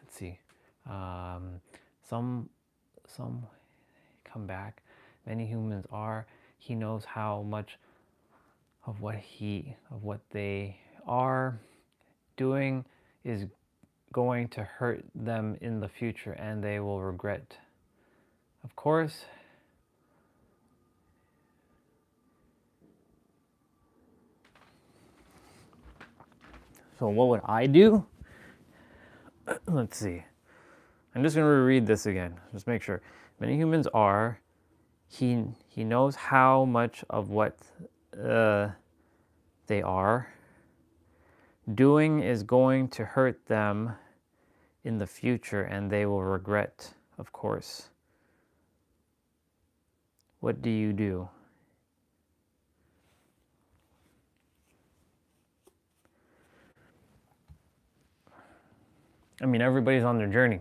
Let's see. Some come back. Many humans are. He knows how much of what they are doing is going to hurt them in the future, and they will regret. Of course, so what would I do? Let's see. I'm just going to reread this again. Just make sure. Many humans are. He knows how much of what they are doing is going to hurt them in the future, and they will regret, of course. What do you do? I mean, everybody's on their journey.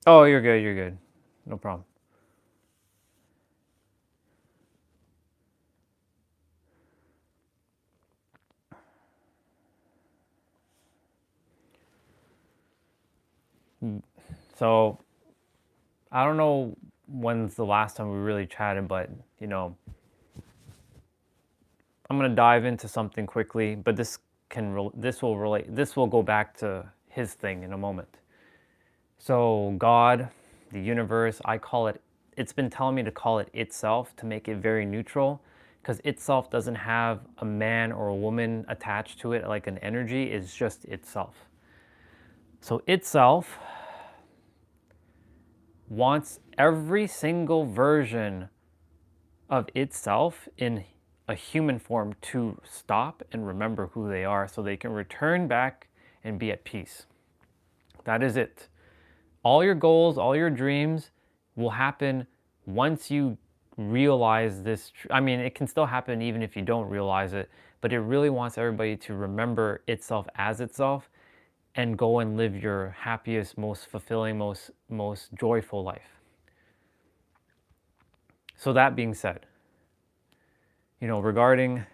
Oh, you're good, you're good. No problem. So, I don't know when's the last time we really chatted, but, you know, I'm going to dive into something quickly, but this will go back to his thing in a moment. So God, the universe, it's been telling me to call it itself, to make it very neutral, because itself doesn't have a man or a woman attached to it like an energy. It's just itself. So itself wants every single version of itself in a human form to stop and remember who they are, so they can return back and be at peace. That is it. All your goals, all your dreams will happen once you realize this. I mean, it can still happen even if you don't realize it, but it really wants everybody to remember itself as itself. and go and live your happiest, most fulfilling, most joyful life. So that being said, regarding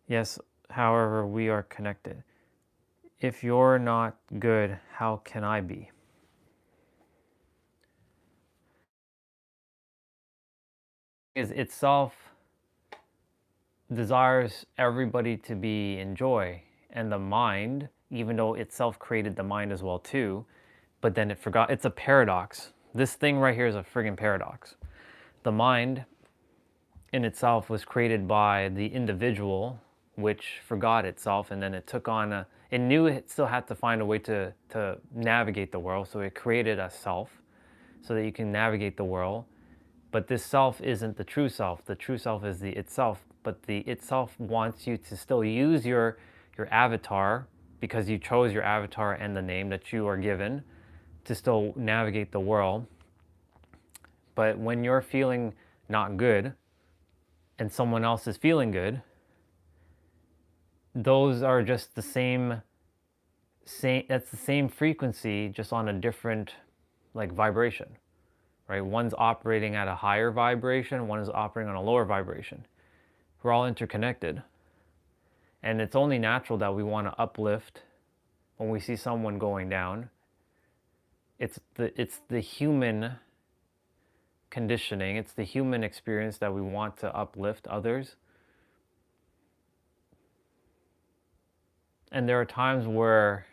yes, however, we are connected. If you're not good, how can I be? Is itself desires everybody to be in joy, and the mind, even though itself created the mind as well too, but then it forgot. It's a paradox. This thing right here is a friggin' paradox. The mind in itself was created by the individual, which forgot itself, and then it took on it knew it still had to find a way to navigate the world, so it created a self so that you can navigate the world. But this self isn't the true self. The true self is the itself, but the itself wants you to still use your avatar, because you chose your avatar and the name that you are given to still navigate the world. But when you're feeling not good and someone else is feeling good, those are just the same that's the same frequency, just on a different vibration, right? One's operating at a higher vibration, one is operating on a lower vibration. We're all interconnected, and it's only natural that we want to uplift when we see someone going down. It's the human conditioning, it's the human experience that we want to uplift others. And there are times where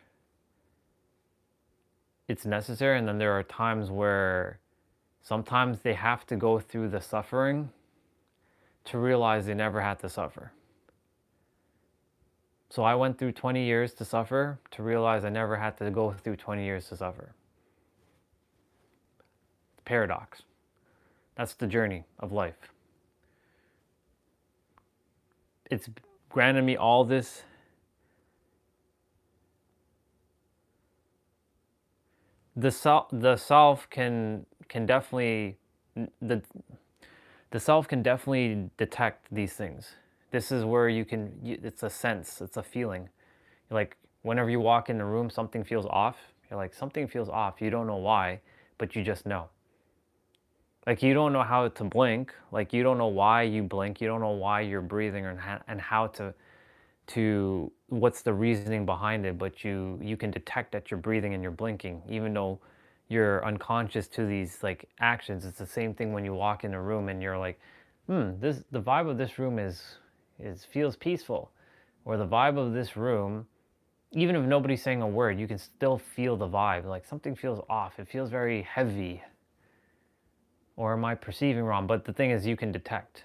it's necessary, and then there are times where sometimes they have to go through the suffering to realize they never had to suffer. So I went through 20 years to suffer to realize I never had to go through 20 years to suffer. Paradox. That's the journey of life. It's granted me all this. The self can definitely the self can definitely detect these things. This is where it's a sense, it's a feeling. Like whenever you walk in a room, something feels off. You're like, something feels off. You don't know why, but you just know. Like you don't know how to blink. Like you don't know why you blink. You don't know why you're breathing and how to what's the reasoning behind it, but you can detect that you're breathing and you're blinking, even though you're unconscious to these actions. It's the same thing when you walk in a room and you're like, the vibe of this room feels peaceful, or the vibe of this room, even if nobody's saying a word, you can still feel the vibe. Like something feels off. It feels very heavy. Or am I perceiving wrong? But the thing is, you can detect.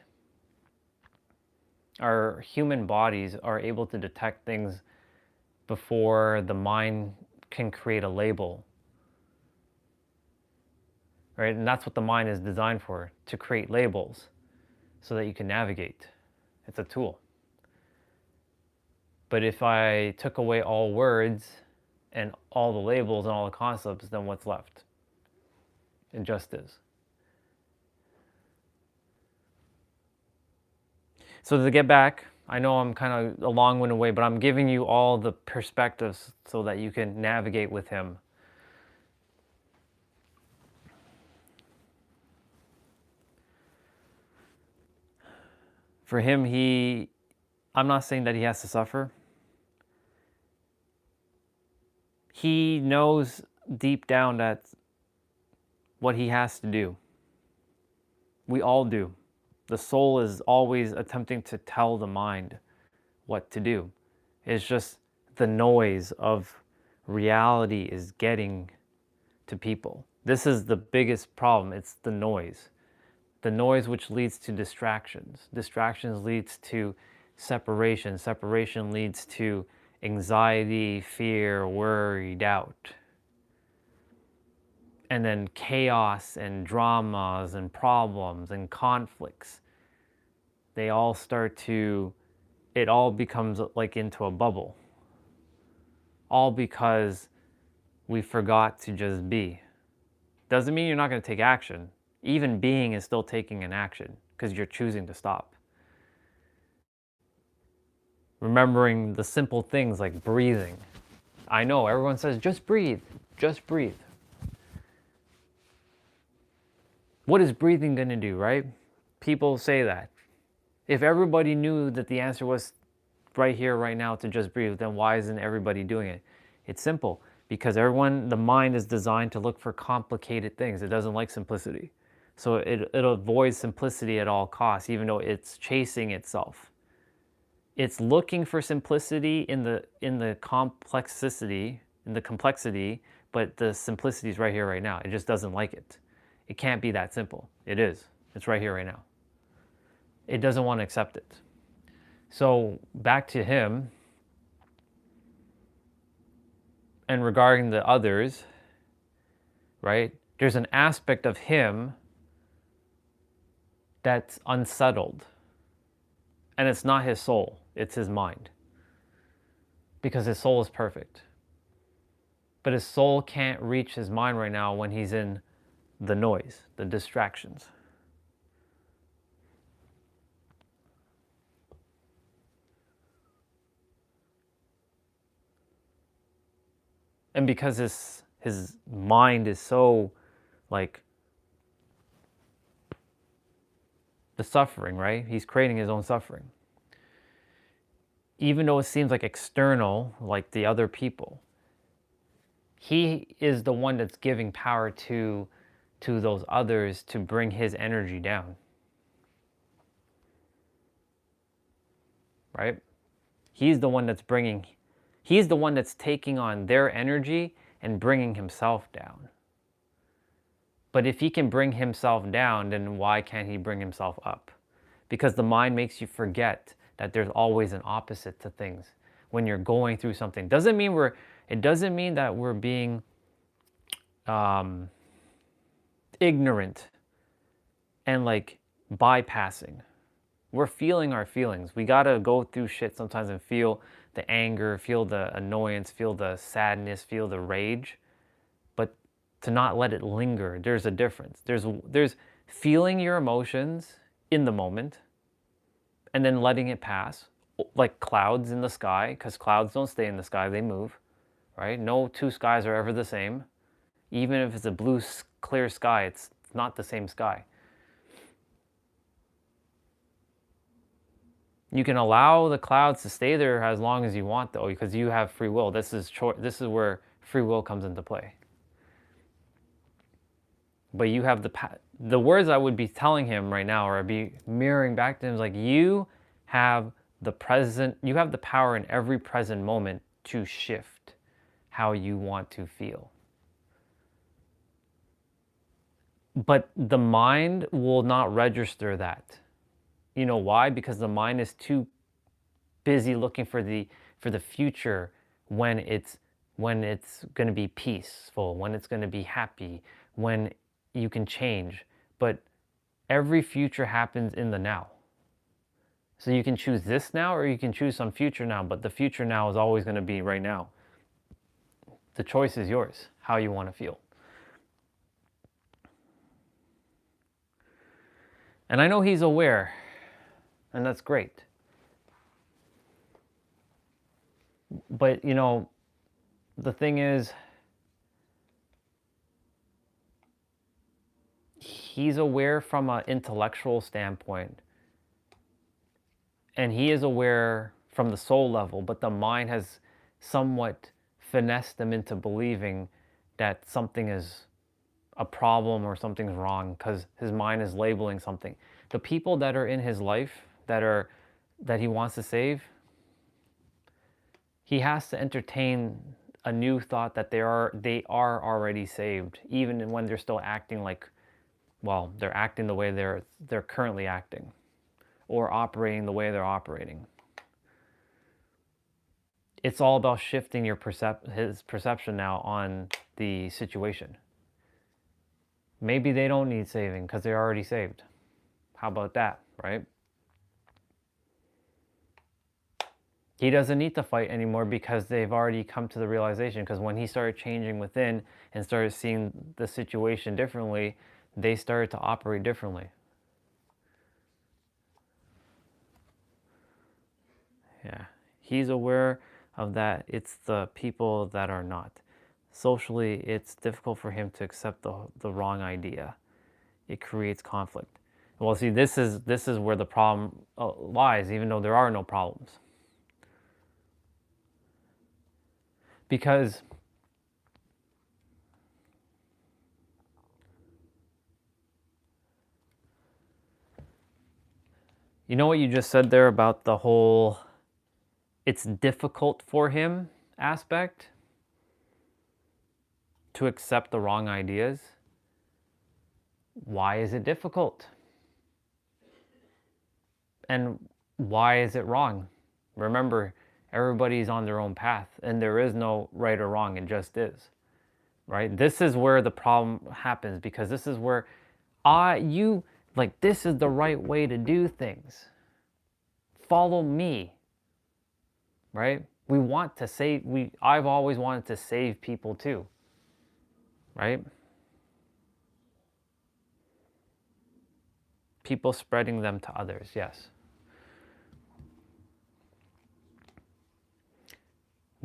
Our human bodies are able to detect things before the mind can create a label, right? And that's what the mind is designed for, to create labels so that you can navigate. It's a tool. But if I took away all words and all the labels and all the concepts, then what's left? It just is. So to get back, I know I'm kind of a long-winded way, but I'm giving you all the perspectives so that you can navigate with him. For him, I'm not saying that he has to suffer. He knows deep down that what he has to do. We all do. The soul is always attempting to tell the mind what to do. It's just the noise of reality is getting to people. This is the biggest problem. It's the noise. The noise which leads to distractions. Distractions leads to separation. Separation leads to anxiety, fear, worry, doubt. And then chaos and dramas and problems and conflicts. They all start to, it all becomes like into a bubble. All because we forgot to just be. Doesn't mean you're not going to take action. Even being is still taking an action. because you're choosing to stop. Remembering the simple things like breathing. I know everyone says, just breathe, just breathe. What is breathing going to do, right? People say that. If everybody knew that the answer was right here, right now to just breathe, then why isn't everybody doing it? It's simple, because the mind is designed to look for complicated things. It doesn't like simplicity. So it avoids simplicity at all costs, even though it's chasing itself. It's looking for simplicity in the complexity, but the simplicity is right here, right now. It just doesn't like it. It can't be that simple. It is. It's right here, right now. It doesn't want to accept it. So back to him, and regarding the others, right? There's an aspect of him that's unsettled. And it's not his soul, it's his mind. Because his soul is perfect. But his soul can't reach his mind right now when he's in the noise, the distractions. And because his mind is so, like, the suffering, right? He's creating his own suffering. Even though it seems like external, like the other people, he is the one that's giving power to those others to bring his energy down. Right? He's the one that's taking on their energy and bringing himself down. But if he can bring himself down, then why can't he bring himself up? Because the mind makes you forget that there's always an opposite to things. When you're going through something, it doesn't mean that we're being ignorant and like bypassing. We're feeling our feelings. We gotta go through shit sometimes and feel the anger, feel the annoyance, feel the sadness, feel the rage, but to not let it linger. There's a difference. There's feeling your emotions in the moment and then letting it pass, like clouds in the sky, because clouds don't stay in the sky, they move, right? No two skies are ever the same. Even if it's a blue, clear sky, it's not the same sky. You can allow the clouds to stay there as long as you want, though, because you have free will. This is where free will comes into play. But you have the words I would be telling him right now, or I'd be mirroring back to him, is like, you have the power in every present moment to shift how you want to feel. But the mind will not register that. You know why? Because the mind is too busy looking for the future, when it's going to be peaceful, when it's going to be happy, when you can change. But every future happens in the now. So you can choose this now, or you can choose some future now, but the future now is always going to be right now. The choice is yours, how you want to feel. And I know he's aware, and that's great. But, you know, the thing is, he's aware from an intellectual standpoint, and he is aware from the soul level, but the mind has somewhat finessed him into believing that something is a problem or something's wrong, because his mind is labeling something. The people that are in his life that he wants to save, he has to entertain a new thought that they are already saved, even when they're still acting like, well, they're acting the way they're currently acting, or operating the way they're operating. It's all about shifting his perception now on the situation. Maybe they don't need saving because they're already saved. How about that, right? He doesn't need to fight anymore because they've already come to the realization, because when he started changing within and started seeing the situation differently, they started to operate differently. Yeah. He's aware of that. It's the people that are not. Socially, it's difficult for him to accept the wrong idea. It creates conflict. Well, see, this is where the problem lies, even though there are no problems. Because you know what you just said there about the whole it's difficult for him aspect to accept the wrong ideas. Why is it difficult? And why is it wrong? Remember, everybody's on their own path and there is no right or wrong, it just is. Right? This is where the problem happens, because this is where this is the right way to do things. Follow me. Right? We want to save, I've always wanted to save people too. Right? People spreading them to others, yes.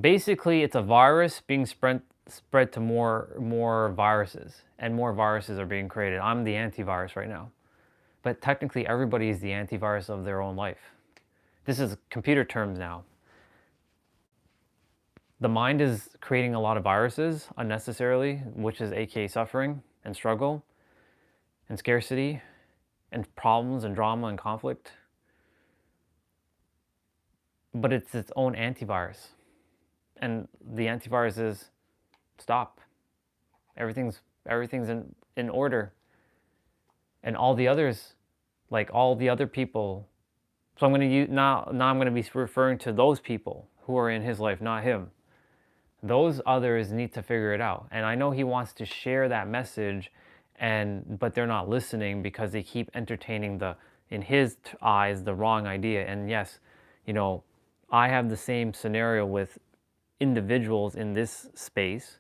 Basically, it's a virus being spread to more viruses, and more viruses are being created. I'm the antivirus right now. But technically, everybody is the antivirus of their own life. This is computer terms now. The mind is creating a lot of viruses unnecessarily, which is aka suffering and struggle and scarcity and problems and drama and conflict. But it's its own antivirus. And the antivirus is stop. Everything's in order. And all the others, like all the other people. So I'm going to use now I'm going to be referring to those people who are in his life, not him. Those others need to figure it out. And I know he wants to share that message, but they're not listening because they keep entertaining in his eyes, the wrong idea. And yes, I have the same scenario with individuals in this space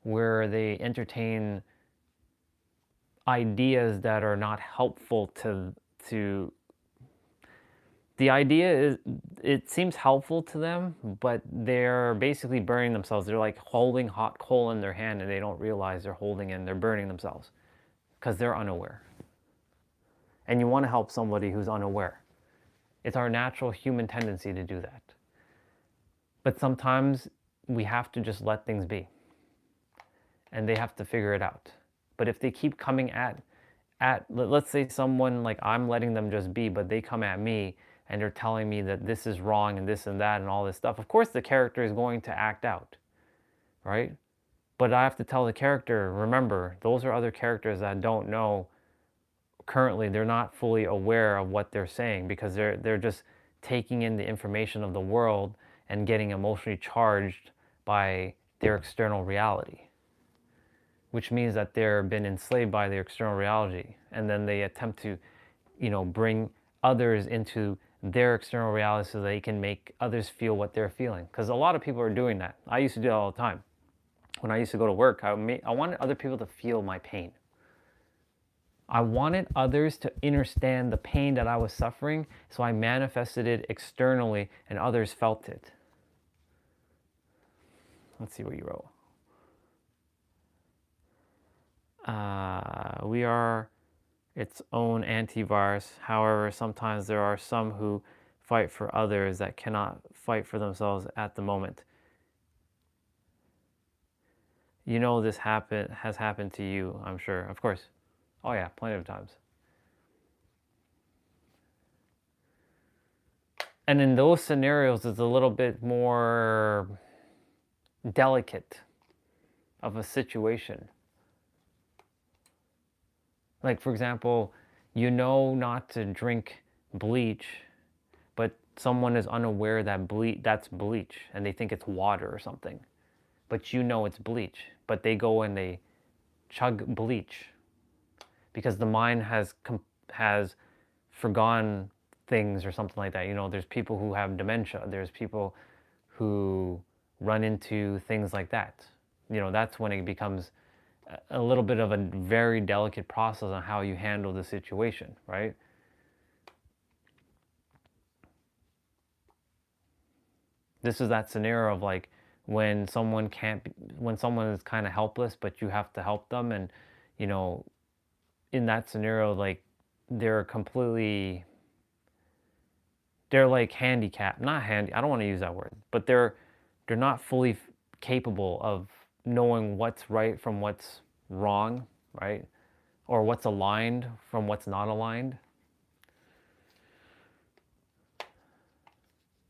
where they entertain ideas that are not helpful to the idea is, it seems helpful to them, but they're basically burning themselves. They're like holding hot coal in their hand and they don't realize they're holding it and they're burning themselves because they're unaware. And you want to help somebody who's unaware. It's our natural human tendency to do that. But sometimes we have to just let things be. And they have to figure it out. But if they keep coming at let's say someone, like I'm letting them just be, but they come at me and they're telling me that this is wrong and this and that and all this stuff, of course the character is going to act out, right? But I have to tell the character, remember, those are other characters that don't know currently, they're not fully aware of what they're saying because they're just taking in the information of the world and getting emotionally charged by their external reality, which means that they're been enslaved by their external reality. And then they attempt to, bring others into their external reality so they can make others feel what they're feeling. Because a lot of people are doing that. I used to do that all the time. When I used to go to work, I wanted other people to feel my pain. I wanted others to understand the pain that I was suffering, so I manifested it externally and others felt it. Let's see what you wrote. We are its own antivirus. However, sometimes there are some who fight for others that cannot fight for themselves at the moment. This has happened to you, I'm sure. Of course. Oh yeah, plenty of times. And in those scenarios, it's a little bit more delicate of a situation. Like, for example, not to drink bleach, but someone is unaware that that's bleach and they think it's water or something. But it's bleach. But they go and they chug bleach because the mind has forgotten things or something like that. There's people who have dementia. There's people who run into things like that. That's when it becomes a little bit of a very delicate process on how you handle the situation, right? This is that scenario of like when someone when someone is kind of helpless, but you have to help them. And, you know, in that scenario, like they're like handicapped, not handy. I don't want to use that word, but they're not fully capable of knowing what's right from what's wrong, right? Or what's aligned from what's not aligned.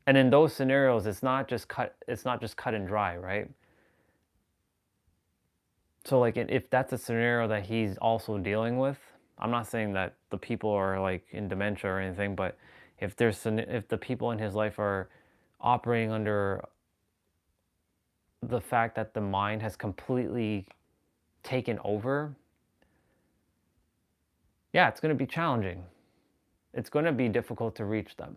And in those scenarios, it's not just cut and dry, right? So like if that's a scenario that he's also dealing with, I'm not saying that the people are like in dementia or anything, but if the people in his life are operating under the fact that the mind has completely taken over, yeah, it's going to be challenging. It's going to be difficult to reach them.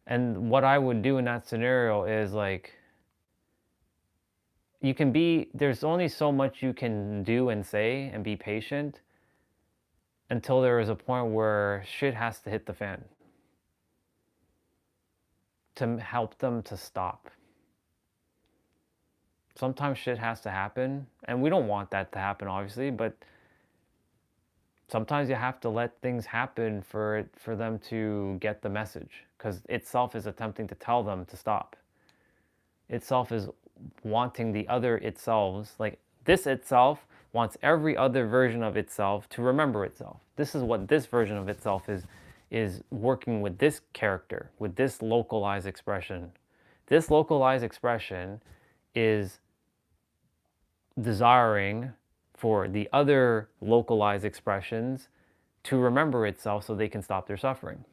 And what I would do in that scenario is like, there's only so much you can do and say and be patient until there is a point where shit has to hit the fan to help them to stop. Sometimes shit has to happen, and we don't want that to happen, obviously, but sometimes you have to let things happen for them to get the message, because itself is attempting to tell them to stop. Itself is wanting the other itselves, like this itself wants every other version of itself to remember itself. This is what this version of itself is working with this character, with this localized expression. This localized expression is desiring for the other localized expressions to remember itself so they can stop their suffering.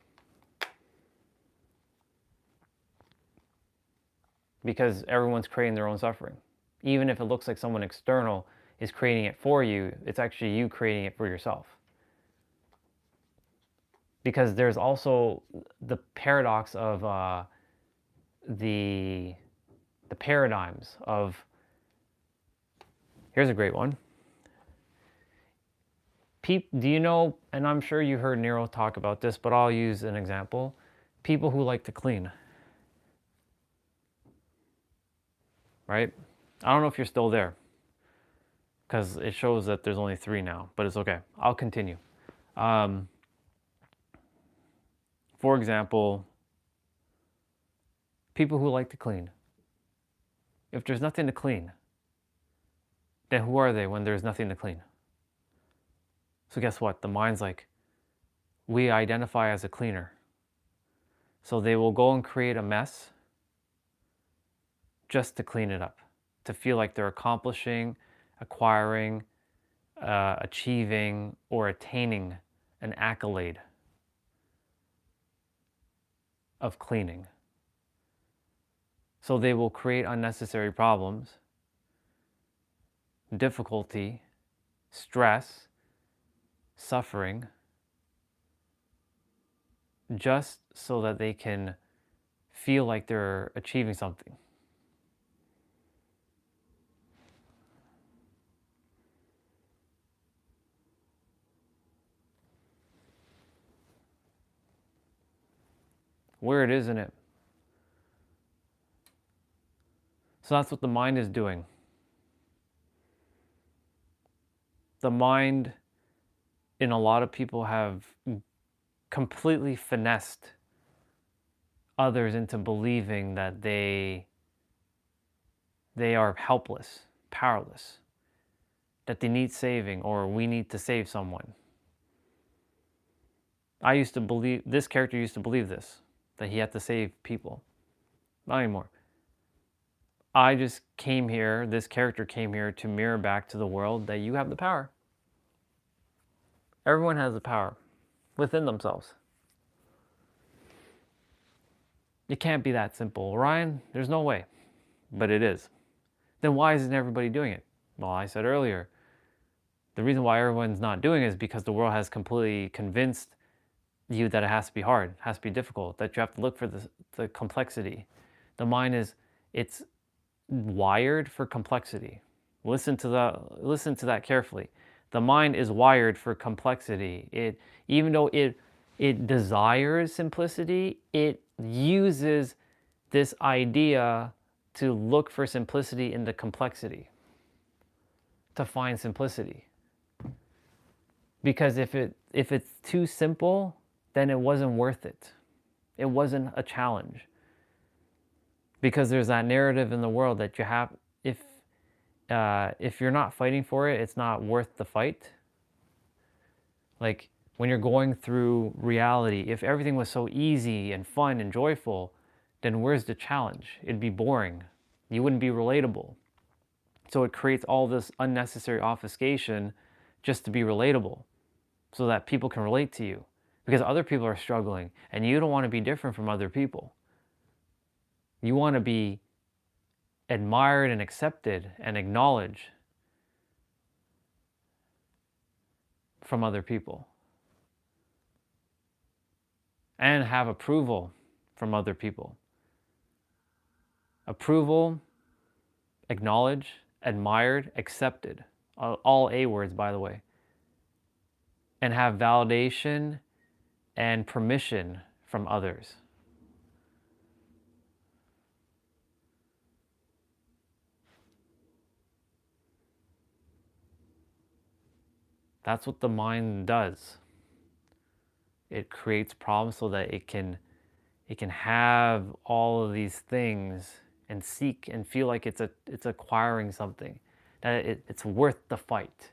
Because everyone's creating their own suffering. Even if it looks like someone external is creating it for you, it's actually you creating it for yourself. Because there's also the paradox of the paradigms of, here's a great one. Do you know, and I'm sure you heard Nero talk about this, but I'll use an example. People who like to clean. Right? I don't know if you're still there, because it shows that there's only 3 now, but it's okay. I'll continue. For example, people who like to clean. If there's nothing to clean, then who are they when there's nothing to clean? So guess what? The mind's like, we identify as a cleaner. So they will go and create a mess just to clean it up, to feel like they're accomplishing, acquiring, achieving, or attaining an accolade of cleaning. So they will create unnecessary problems, difficulty, stress, suffering, just so that they can feel like they're achieving something. Weird, isn't it? So that's what the mind is doing. The mind, in a lot of people, have completely finessed others into believing that they are helpless, powerless, that they need saving, or we need to save someone. This character used to believe this, that he had to save people. Not anymore. I just came here, this character came here to mirror back to the world that you have the power. Everyone has the power within themselves. It can't be that simple. Ryan, there's no way. But it is. Then why isn't everybody doing it? Well, I said earlier, the reason why everyone's not doing it is because the world has completely convinced you that it has to be hard, has to be difficult, that you have to look for the complexity. The mind it's wired for complexity. Listen to that carefully. The mind is wired for complexity. Even though it desires simplicity, it uses this idea to look for simplicity in the complexity, to find simplicity. Because if it's too simple, then it wasn't worth it. It wasn't a challenge. Because there's that narrative in the world that you have, if you're not fighting for it, it's not worth the fight. Like when you're going through reality, if everything was so easy and fun and joyful, then where's the challenge? It'd be boring. You wouldn't be relatable. So it creates all this unnecessary obfuscation just to be relatable, so that people can relate to you. Because other people are struggling, and you don't want to be different from other people. You want to be admired and accepted and acknowledged from other people. And have approval from other people. Approval, acknowledged, admired, accepted. All A words, by the way. And have validation and permission from others. That's what the mind does. It creates problems so that it can have all of these things and seek and feel like it's acquiring something, that it's worth the fight.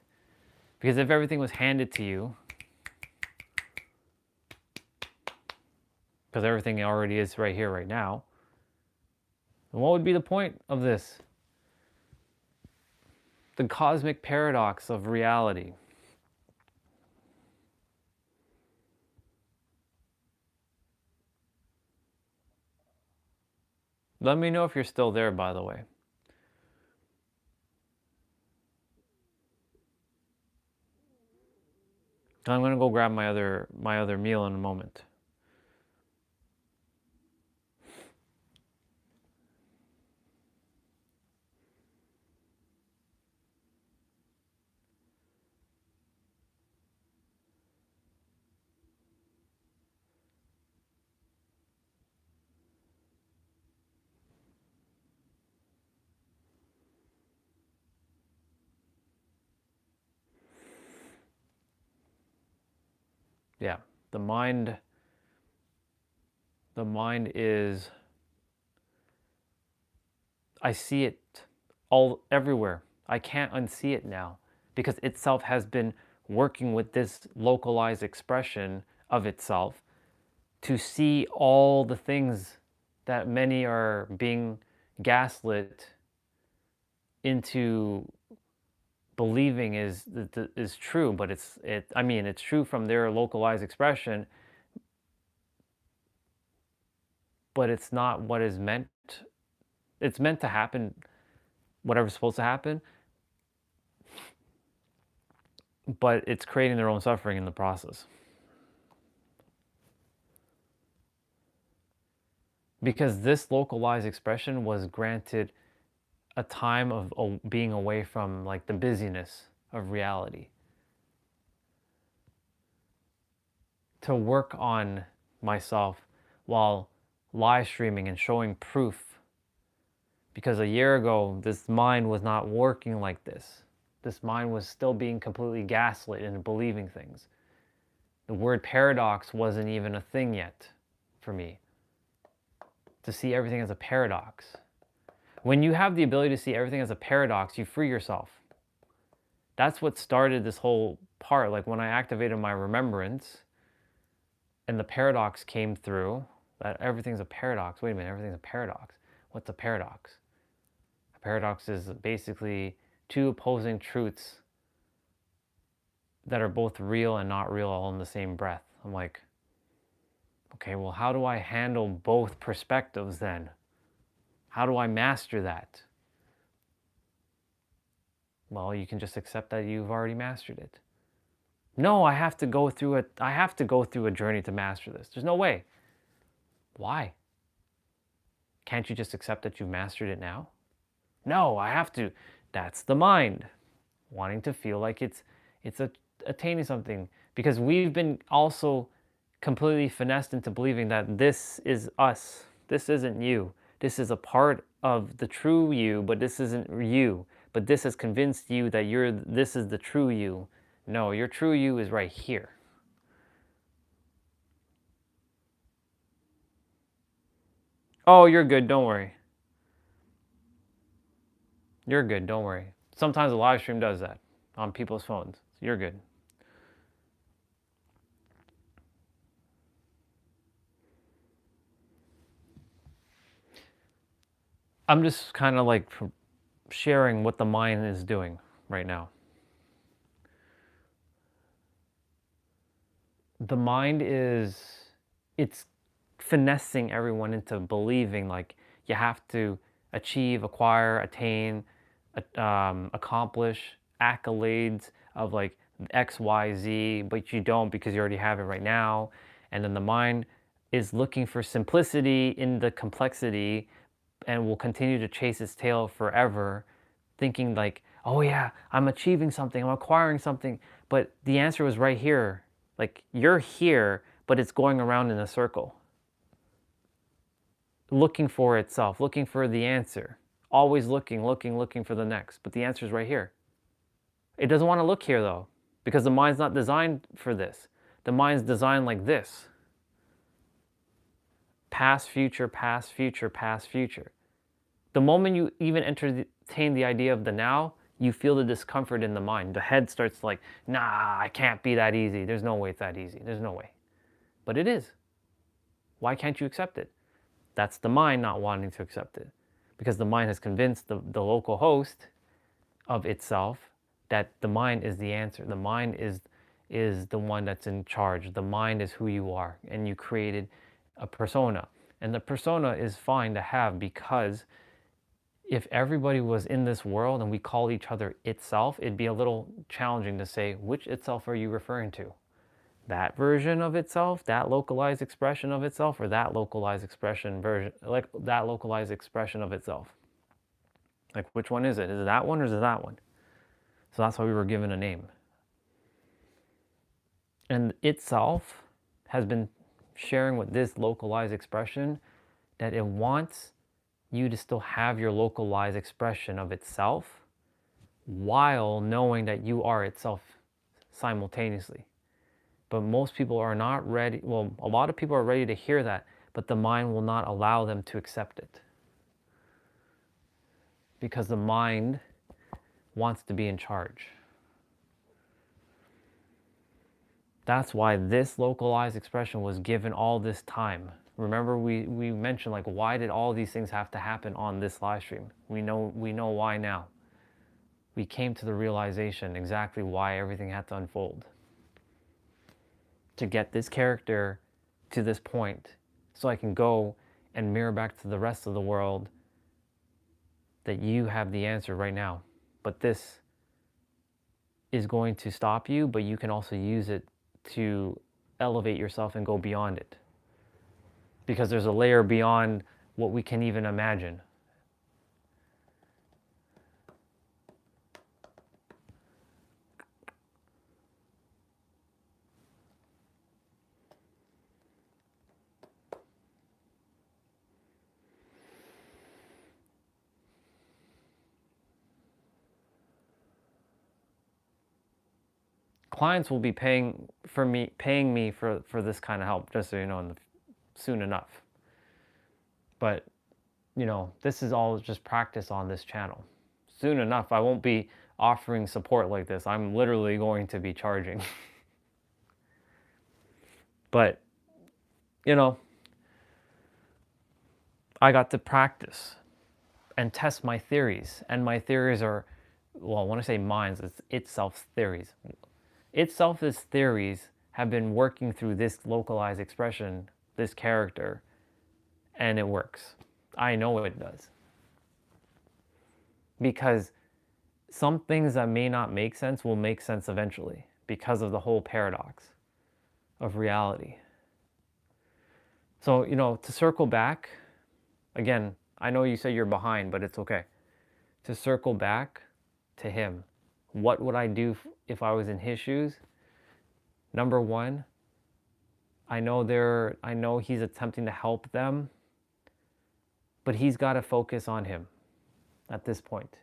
Because if everything was handed to you, because everything already is right here, right now, then what would be the point of this? The cosmic paradox of reality. Let me know if you're still there, by the way. I'm gonna go grab my other meal in a moment. Yeah, the mind is, I see it all everywhere. I can't unsee it now because itself has been working with this localized expression of itself to see all the things that many are being gaslit into believing is true, but it's true from their localized expression, but it's not what is meant. It's meant to happen, whatever's supposed to happen, but it's creating their own suffering in the process. Because this localized expression was granted a time of being away from like the busyness of reality, to work on myself while live streaming and showing proof. Because a year ago, this mind was not working like this. This mind was still being completely gaslit into believing things. The word paradox wasn't even a thing yet for me. To see everything as a paradox. When you have the ability to see everything as a paradox, you free yourself. That's what started this whole part. Like when I activated my remembrance and the paradox came through, that everything's a paradox. Wait a minute, everything's a paradox. What's a paradox? A paradox is basically two opposing truths that are both real and not real all in the same breath. I'm like, okay, well, how do I handle both perspectives then? How do I master that? Well, you can just accept that you've already mastered it. No, I have to go through a journey to master this. There's no way. Why? Can't you just accept that you've mastered it now? No, I have to. That's the mind wanting to feel like it's attaining something, because we've been also completely finessed into believing that this is us. This isn't you. This is a part of the true you, but this isn't you. But this has convinced you that this is the true you. No, your true you is right here. Oh, you're good, don't worry. You're good, don't worry. Sometimes a live stream does that on people's phones. You're good. I'm just kind of like sharing what the mind is doing right now. The mind it's finessing everyone into believing like you have to achieve, acquire, attain, accomplish accolades of like X, Y, Z, but you don't because you already have it right now. And then the mind is looking for simplicity in the complexity and will continue to chase its tail forever, thinking like, oh yeah, I'm achieving something, I'm acquiring something. But the answer was right here. Like, you're here, but it's going around in a circle, looking for itself, looking for the answer, always looking for the next. But the answer is right here. It doesn't want to look here though, because the mind's not designed for this. The mind's designed like this. Past, future, past, future, past, future. The moment you even entertain the idea of the now, you feel the discomfort in the mind. The head starts like, nah, I can't be that easy. There's no way it's that easy. There's no way. But it is. Why can't you accept it? That's the mind not wanting to accept it. Because the mind has convinced the local host of itself that the mind is the answer. The mind is the one that's in charge. The mind is who you are. And you created a persona. And the persona is fine to have, because if everybody was in this world and we call each other itself, it'd be a little challenging to say, which itself are you referring to? That version of itself, that localized expression of itself, or that localized expression of itself? Like, which one is it? Is it that one or is it that one? So that's why we were given a name. And itself has been sharing with this localized expression that it wants you to still have your localized expression of itself while knowing that you are itself simultaneously. But most people are not ready. Well, a lot of people are ready to hear that, but the mind will not allow them to accept it. Because the mind wants to be in charge. That's why this localized expression was given all this time. Remember, we mentioned, like, why did all these things have to happen on this live stream? We know why now. We came to the realization exactly why everything had to unfold. To get this character to this point, so I can go and mirror back to the rest of the world that you have the answer right now. But this is going to stop you, but you can also use it to elevate yourself and go beyond it. Because there's a layer beyond what we can even imagine. Clients will be paying me for this kind of help, just so you know, soon enough. But, you know, this is all just practice on this channel. Soon enough, I won't be offering support like this. I'm literally going to be charging. But, you know, I got to practice and test my theories. And my theories are, well, when I say mine, it's itself's theories. Itself's theories have been working through this localized expression, this character, and it works. I know it does. Because some things that may not make sense will make sense eventually, because of the whole paradox of reality. So, you know, to circle back, again, I know you say you're behind, but it's okay. To circle back to him, what would I do if I was in his shoes? Number one, I know he's attempting to help them But he's got to focus on him at this point.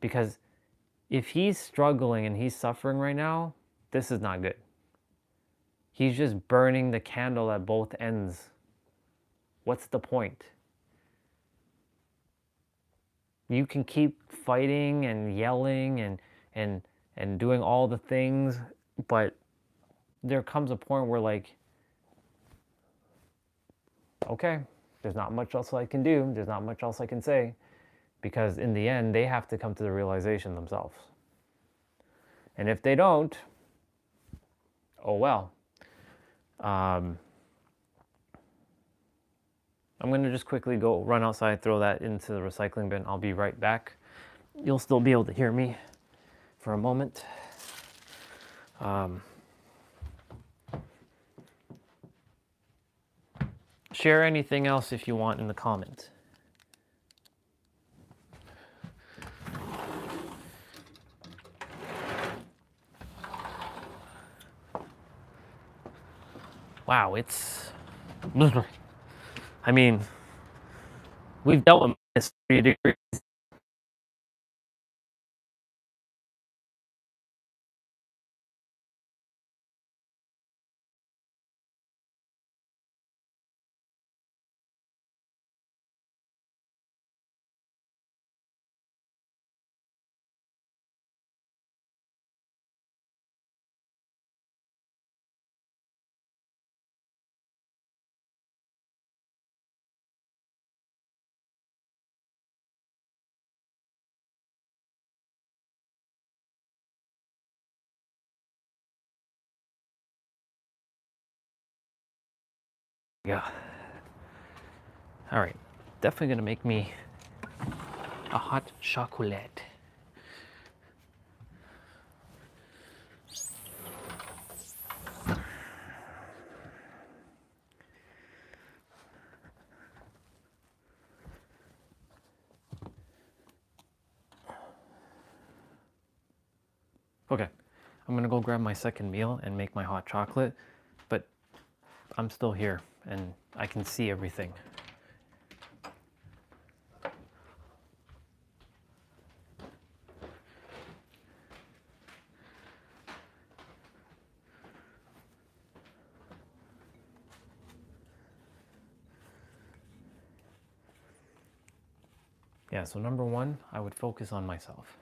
Because if he's struggling and he's suffering right now, this is not good. He's just burning the candle at both ends. What's the point? You can keep fighting and yelling and doing all the things, but there comes a point where, like, okay, there's not much else I can do. There's not much else I can say, because in the end, they have to come to the realization themselves. And if they don't, oh well. I'm going to just quickly go run outside, throw that into the recycling bin. I'll be right back. You'll still be able to hear me for a moment. Share anything else if you want in the comments. Wow, it's... I mean, we've dealt with minus 3 degrees. Yeah. All right. Definitely gonna make me a hot chocolate. Okay. I'm gonna go grab my second meal and make my hot chocolate, but I'm still here and I can see everything. Yeah, so number one, I would focus on myself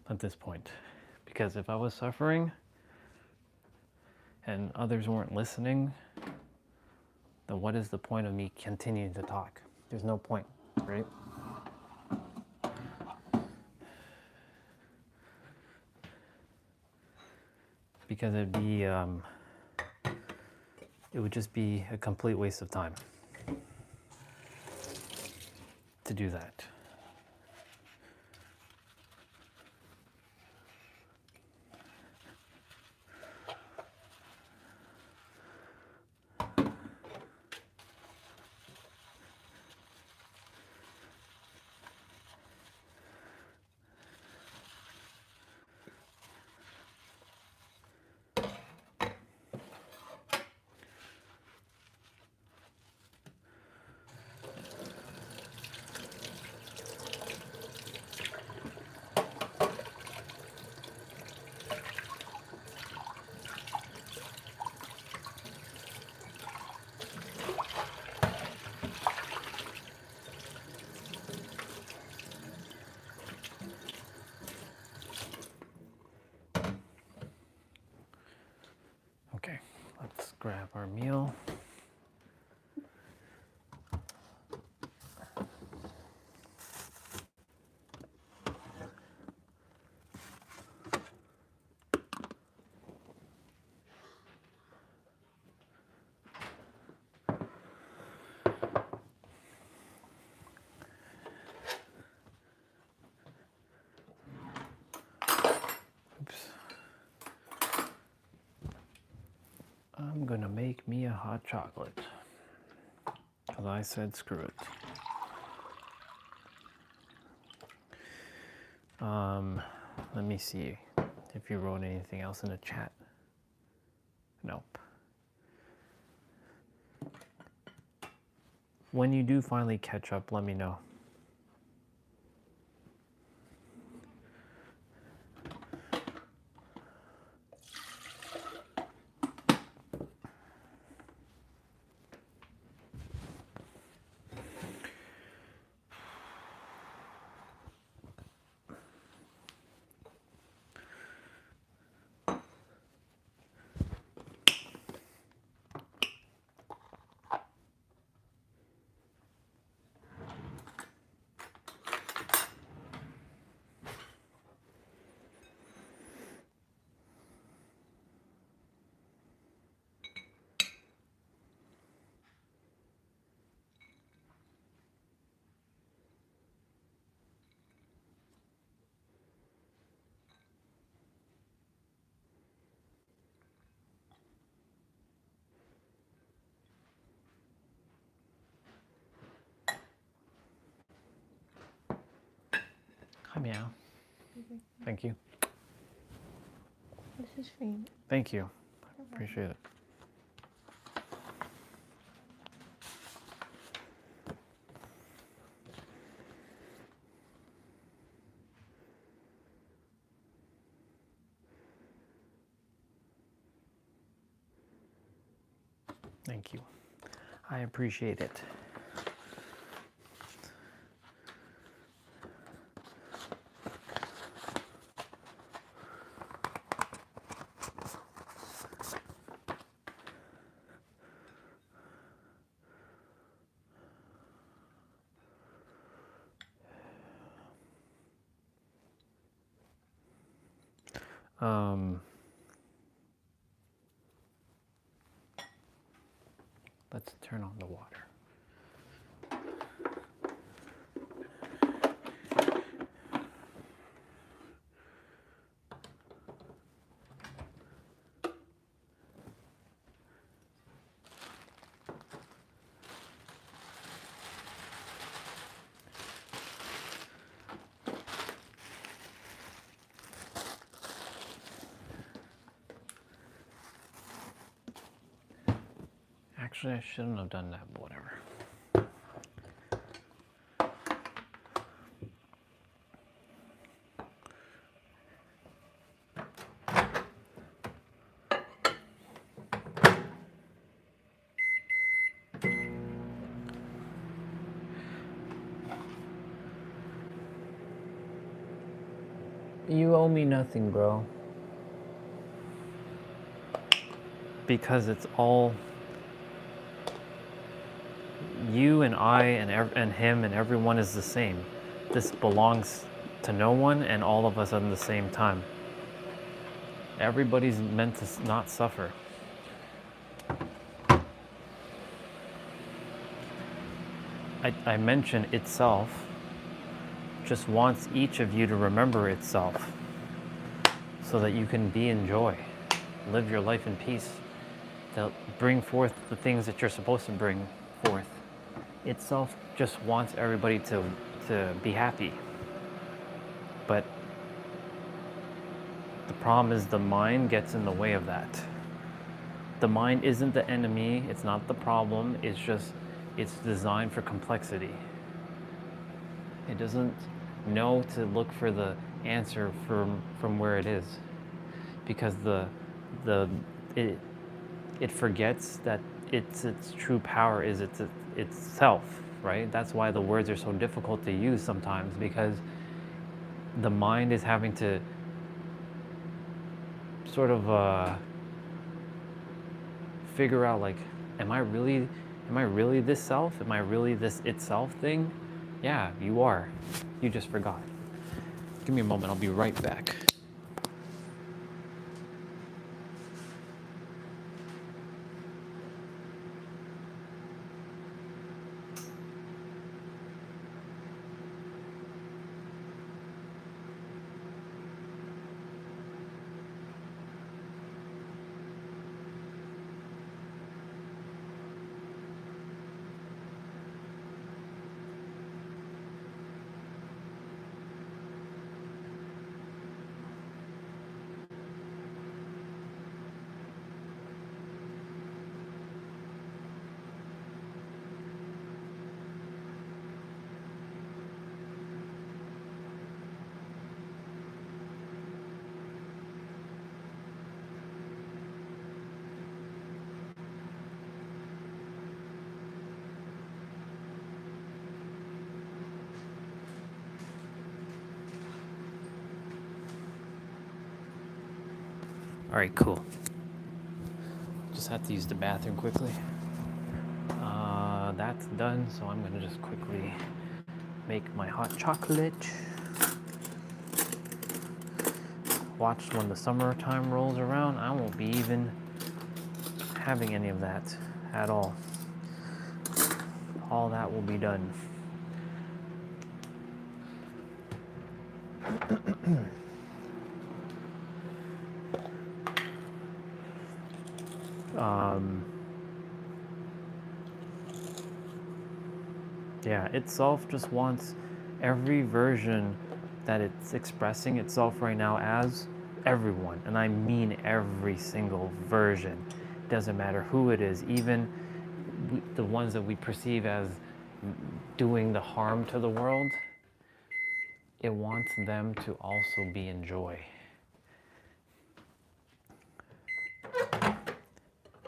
at this point. Because if I was suffering and others weren't listening, then what is the point of me continuing to talk? There's no point, right? Because it would just be a complete waste of time to do that. Okay, let's grab our meal. I'm gonna make me a hot chocolate, because I said screw it. Let me see if you wrote anything else in the chat. Nope. When you do finally catch up, let me know. Hi, meow. Thank you. This is for you. Thank you. Appreciate it. Thank you. I appreciate it. Let's turn on the water. Actually, I shouldn't have done that, but whatever. You owe me nothing, bro. Because it's all you and I and him and everyone is the same. This belongs to no one and all of us at the same time. Everybody's meant to not suffer. I mentioned itself just wants each of you to remember itself so that you can be in joy, live your life in peace, to bring forth the things that you're supposed to bring forth. Itself just wants everybody to be happy. But the problem is the mind gets in the way of that. The mind isn't the enemy, it's not the problem, it's just, it's designed for complexity. It doesn't know to look for the answer from where it is. Because it forgets that its true power is itself, right? That's why the words are so difficult to use sometimes, because the mind is having to sort of figure out, like, am I really this self? Am I really this itself thing? Yeah, you are. You just forgot. Give me a moment, I'll be right back. All right, cool. Just have to use the bathroom quickly. That's done, so I'm gonna just quickly make my hot chocolate. Watch when the summertime rolls around, I won't be even having any of that at all. All that will be done. Yeah, itself just wants every version that it's expressing itself right now as everyone, and I mean every single version. Doesn't matter who it is, even the ones that we perceive as doing the harm to the world. It wants them to also be in joy.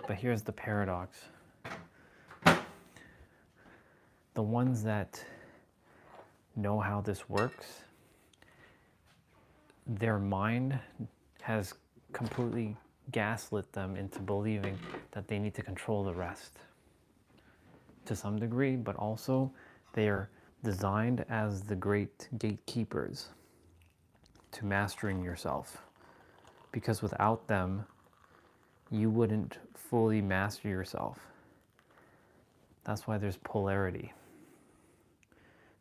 But here's the paradox. The ones that know how this works, their mind has completely gaslit them into believing that they need to control the rest to some degree, but also they are designed as the great gatekeepers to mastering yourself. Because without them, you wouldn't fully master yourself. That's why there's polarity.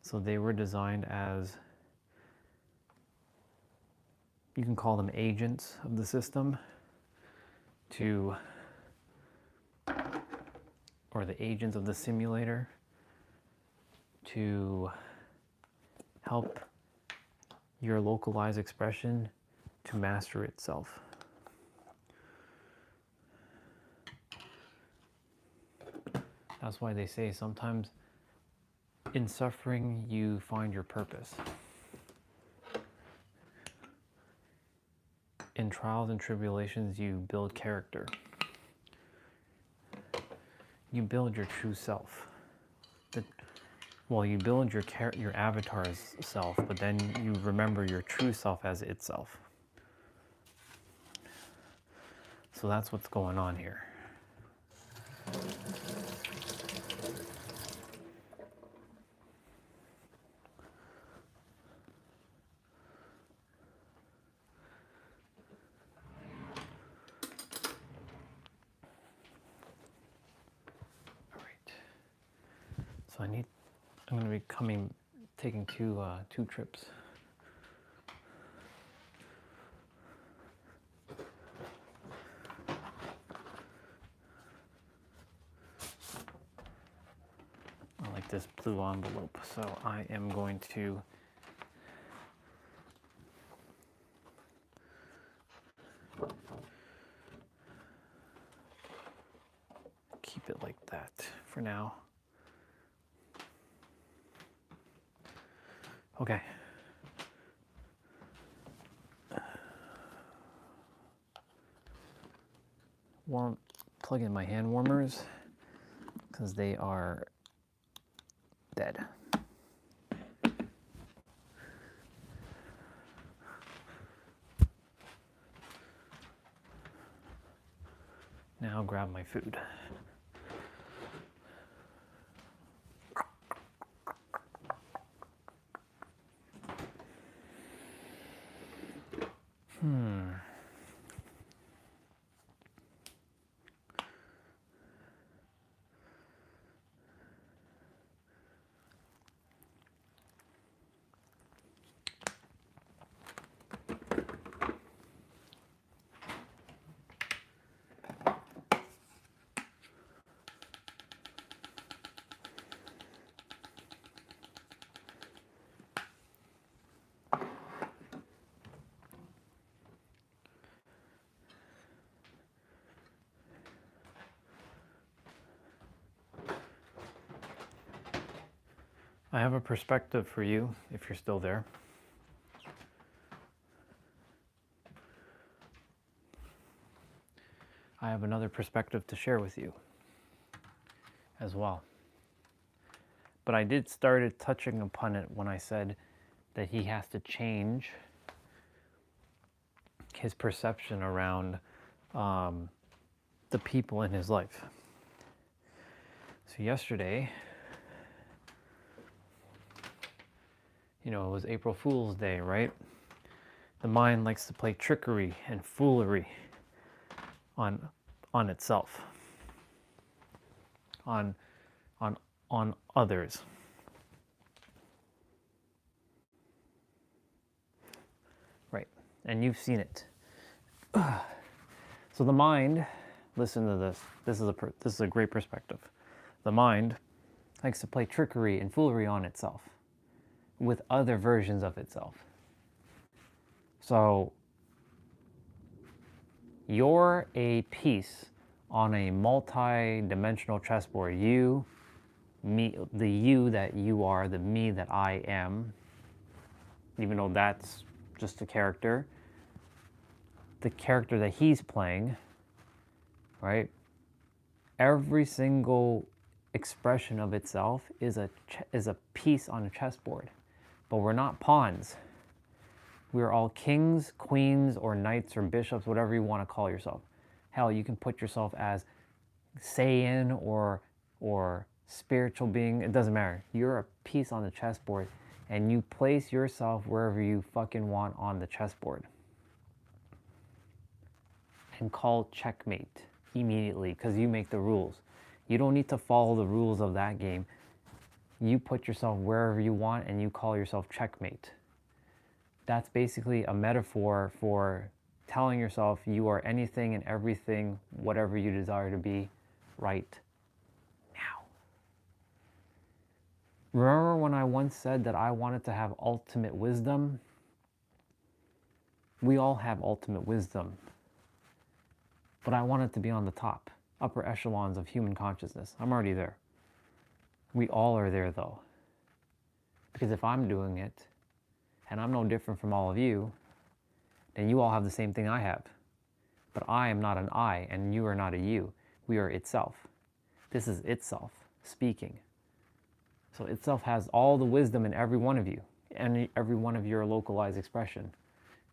So they were designed as, you can call them agents of the system, or the agents of the simulator, to help your localized expression to master itself. That's why they say sometimes in suffering you find your purpose. In trials and tribulations you build character. You build your true self. You build your avatar's self, but then you remember your true self as itself. So that's what's going on here. All right. So I'm going to be taking two trips. I like this blue envelope, so I am going to keep it like that for now. Okay. Plug in my hand warmers because they are dead. Now grab my food. I have a perspective for you, if you're still there. I have another perspective to share with you as well. But I did started touching upon it when I said that he has to change his perception around the people in his life. So yesterday, you know, it was April Fool's Day, right? The mind likes to play trickery and foolery on itself, on others. Right, and you've seen it. So the mind, listen to this. This is a great perspective. The mind likes to play trickery and foolery on itself with other versions of itself. So you're a piece on a multi-dimensional chessboard. You, me, the you that you are, the me that I am, even though that's just a character, the character that he's playing, right? Every single expression of itself is a piece on a chessboard. But we're not pawns. We're all kings, queens, or knights, or bishops, whatever you want to call yourself. Hell, you can put yourself as Saiyan or spiritual being. It doesn't matter. You're a piece on the chessboard, and you place yourself wherever you fucking want on the chessboard. And call checkmate immediately, because you make the rules. You don't need to follow the rules of that game. You put yourself wherever you want, and you call yourself checkmate. That's basically a metaphor for telling yourself you are anything and everything, whatever you desire to be, right now. Remember when I once said that I wanted to have ultimate wisdom? We all have ultimate wisdom. But I want it to be on the top, upper echelons of human consciousness. I'm already there. We all are there, though. Because if I'm doing it, and I'm no different from all of you, then you all have the same thing I have. But I am not an I, and you are not a you. We are itself. This is itself speaking. So itself has all the wisdom in every one of you, and every one of your localized expression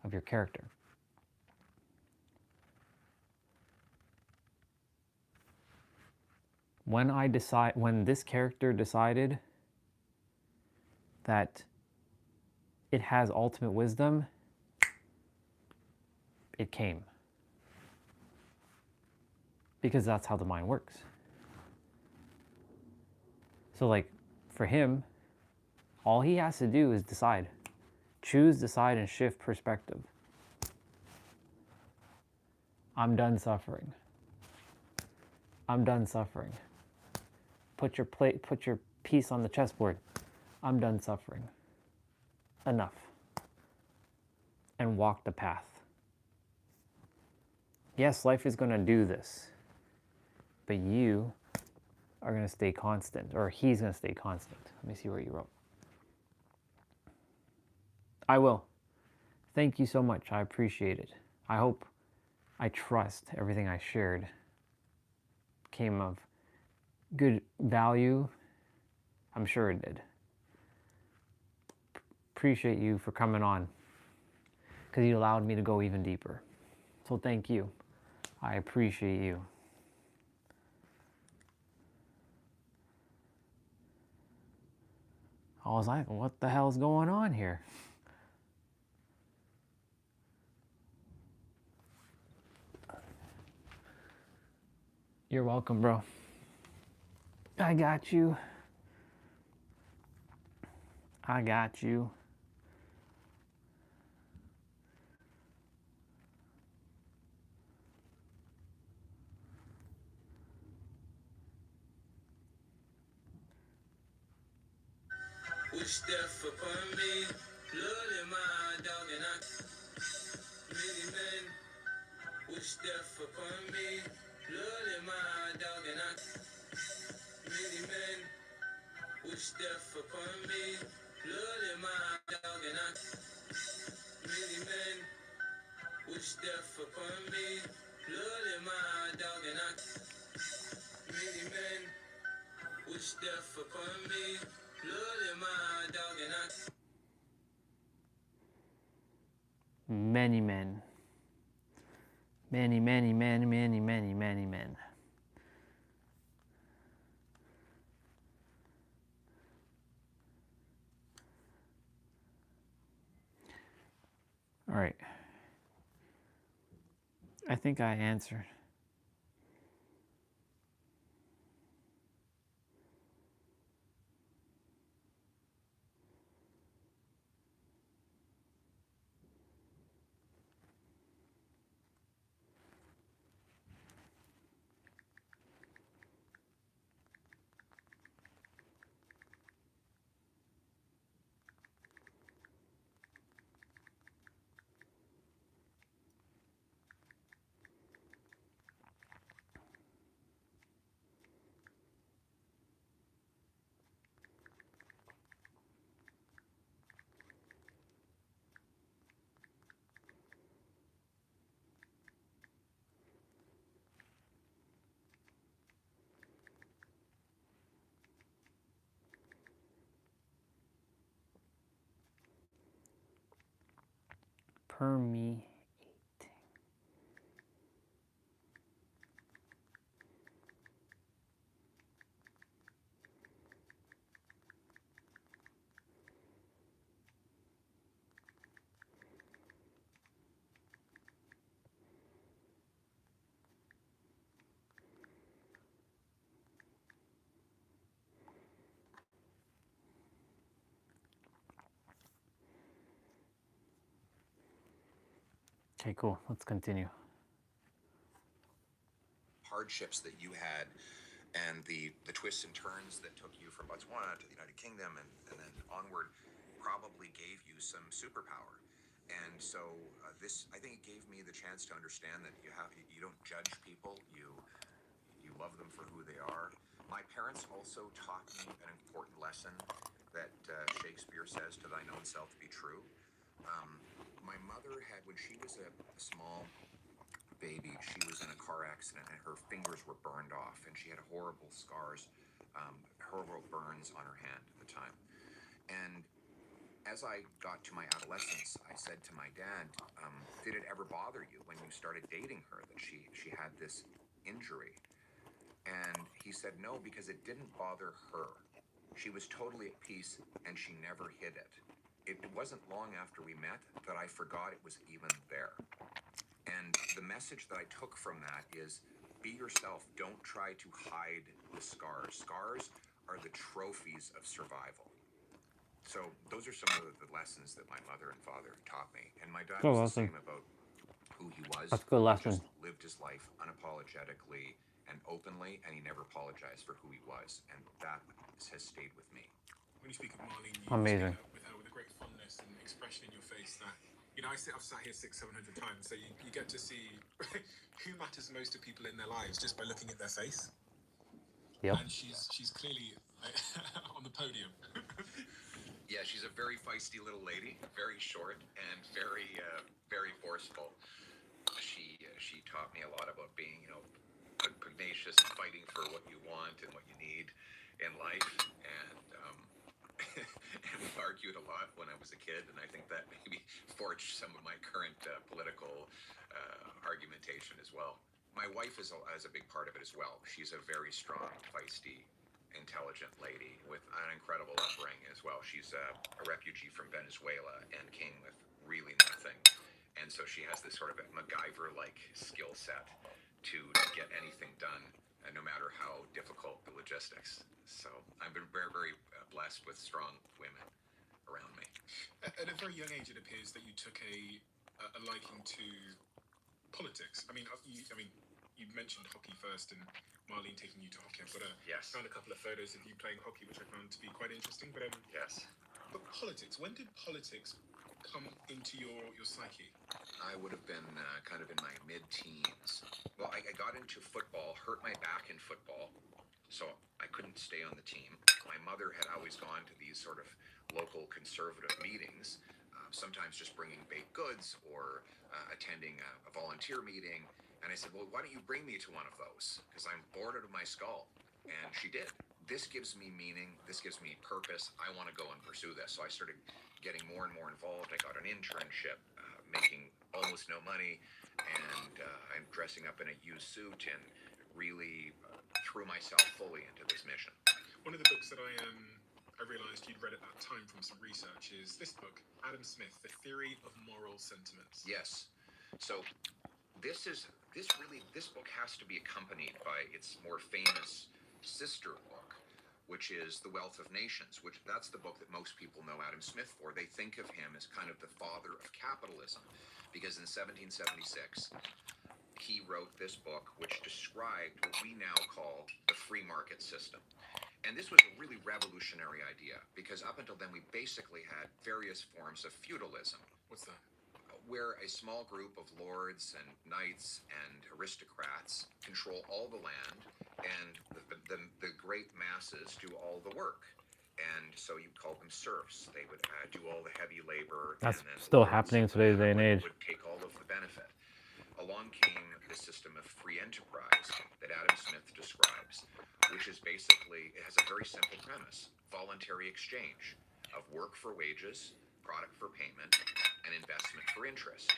of your character. When this character decided that it has ultimate wisdom, it came. Because that's how the mind works. So like, for him, all he has to do is decide. Choose, decide, and shift perspective. I'm done suffering. I'm done suffering. Put your piece on the chessboard. I'm done suffering. Enough. And walk the path. Yes, life is going to do this, but you are going to stay constant, or he's going to stay constant. Let me see where you wrote. I will. Thank you so much. I appreciate it. I trust everything I shared came of good value. I'm sure it did. Appreciate you for coming on, because you allowed me to go even deeper. So thank you. I appreciate you. I was like, what the hell's going on here? You're welcome, bro. I got you. I got you. Wish death upon me, blood in my dog and I. Many men wish death upon me, blood in my dog and I. Many men wish death upon me, blood in my dog and I. Many men wish death upon me, blood in my dog and I. Many men wish death upon me, blood in my dog and I. Many men Many, many, many, many, many, many men. All right. I think I answered. Permeating. Okay, cool. Let's continue. Hardships that you had and the twists and turns that took you from Botswana to the United Kingdom and then onward probably gave you some superpower. And so this, I think it gave me the chance to understand that you don't judge people, you love them for who they are. My parents also taught me an important lesson that Shakespeare says, to thine own self be true. My mother had, when she was a small baby, she was in a car accident and her fingers were burned off and she had horrible scars, horrible burns on her hand at the time. And as I got to my adolescence, I said to my dad, did it ever bother you when you started dating her that she had this injury? And he said no, because it didn't bother her. She was totally at peace and she never hid it. It wasn't long after we met that I forgot it was even there. And the message that I took from that is, be yourself. Don't try to hide the scars. Scars are the trophies of survival. So those are some of the lessons that my mother and father taught me. And my dad was the same about who he was. That's a good lesson. He just lived his life unapologetically and openly, and he never apologized for who he was. And that has stayed with me. When you speak of Marlene, you Amazing. speak with her with a great fondness and expression in your face that, you know, I've sat here 600-700 times, so you get to see who matters most to people in their lives just by looking at their face. Yep. And she's clearly on the podium. Yeah, she's a very feisty little lady, very short and very forceful. She taught me a lot about being, pugnacious and fighting for what you want and what you need in life. And and we argued a lot when I was a kid, and I think that maybe forged some of my current political argumentation as well. My wife is a big part of it as well. She's a very strong, feisty, intelligent lady with an incredible upbringing as well. She's a refugee from Venezuela and came with really nothing. And so she has this sort of a MacGyver-like skill set to get anything done, no matter how difficult the logistics. So I've been very, very blessed with strong women around me. At a very young age, it appears that you took a liking to politics. I mean, you mentioned hockey first, and Marlene taking you to hockey. Yes. Found a couple of photos of you playing hockey, which I found to be quite interesting. But Yes. But politics. When did politics come into your psyche? I would have been kind of in my mid-teens. Well, I got into football, hurt my back in football, so I couldn't stay on the team. My mother had always gone to these sort of local conservative meetings, sometimes just bringing baked goods or attending a volunteer meeting. And I said, well, why don't you bring me to one of those? Because I'm bored out of my skull. And she did. This gives me meaning. This gives me purpose. I want to go and pursue this. So I started getting more and more involved. I got an internship making almost no money, and I'm dressing up in a used suit and really threw myself fully into this mission. One of the books that I realised you'd read at that time from some research is this book, Adam Smith, The Theory of Moral Sentiments. Yes. So this book has to be accompanied by its more famous sister book, which is The Wealth of Nations, which that's the book that most people know Adam Smith for. They think of him as kind of the father of capitalism, because in 1776 he wrote this book which described what we now call the free market system. And this was a really revolutionary idea, because up until then we basically had various forms of feudalism. What's that? Where a small group of lords and knights and aristocrats control all the land, and the great masses do all the work. And so you call them serfs. They would do all the heavy labor. That's and then still lords happening in today's day and age. would take all of the benefit. Along came the system of free enterprise that Adam Smith describes, which is basically, it has a very simple premise: voluntary exchange of work for wages, product for payment, and investment for interest.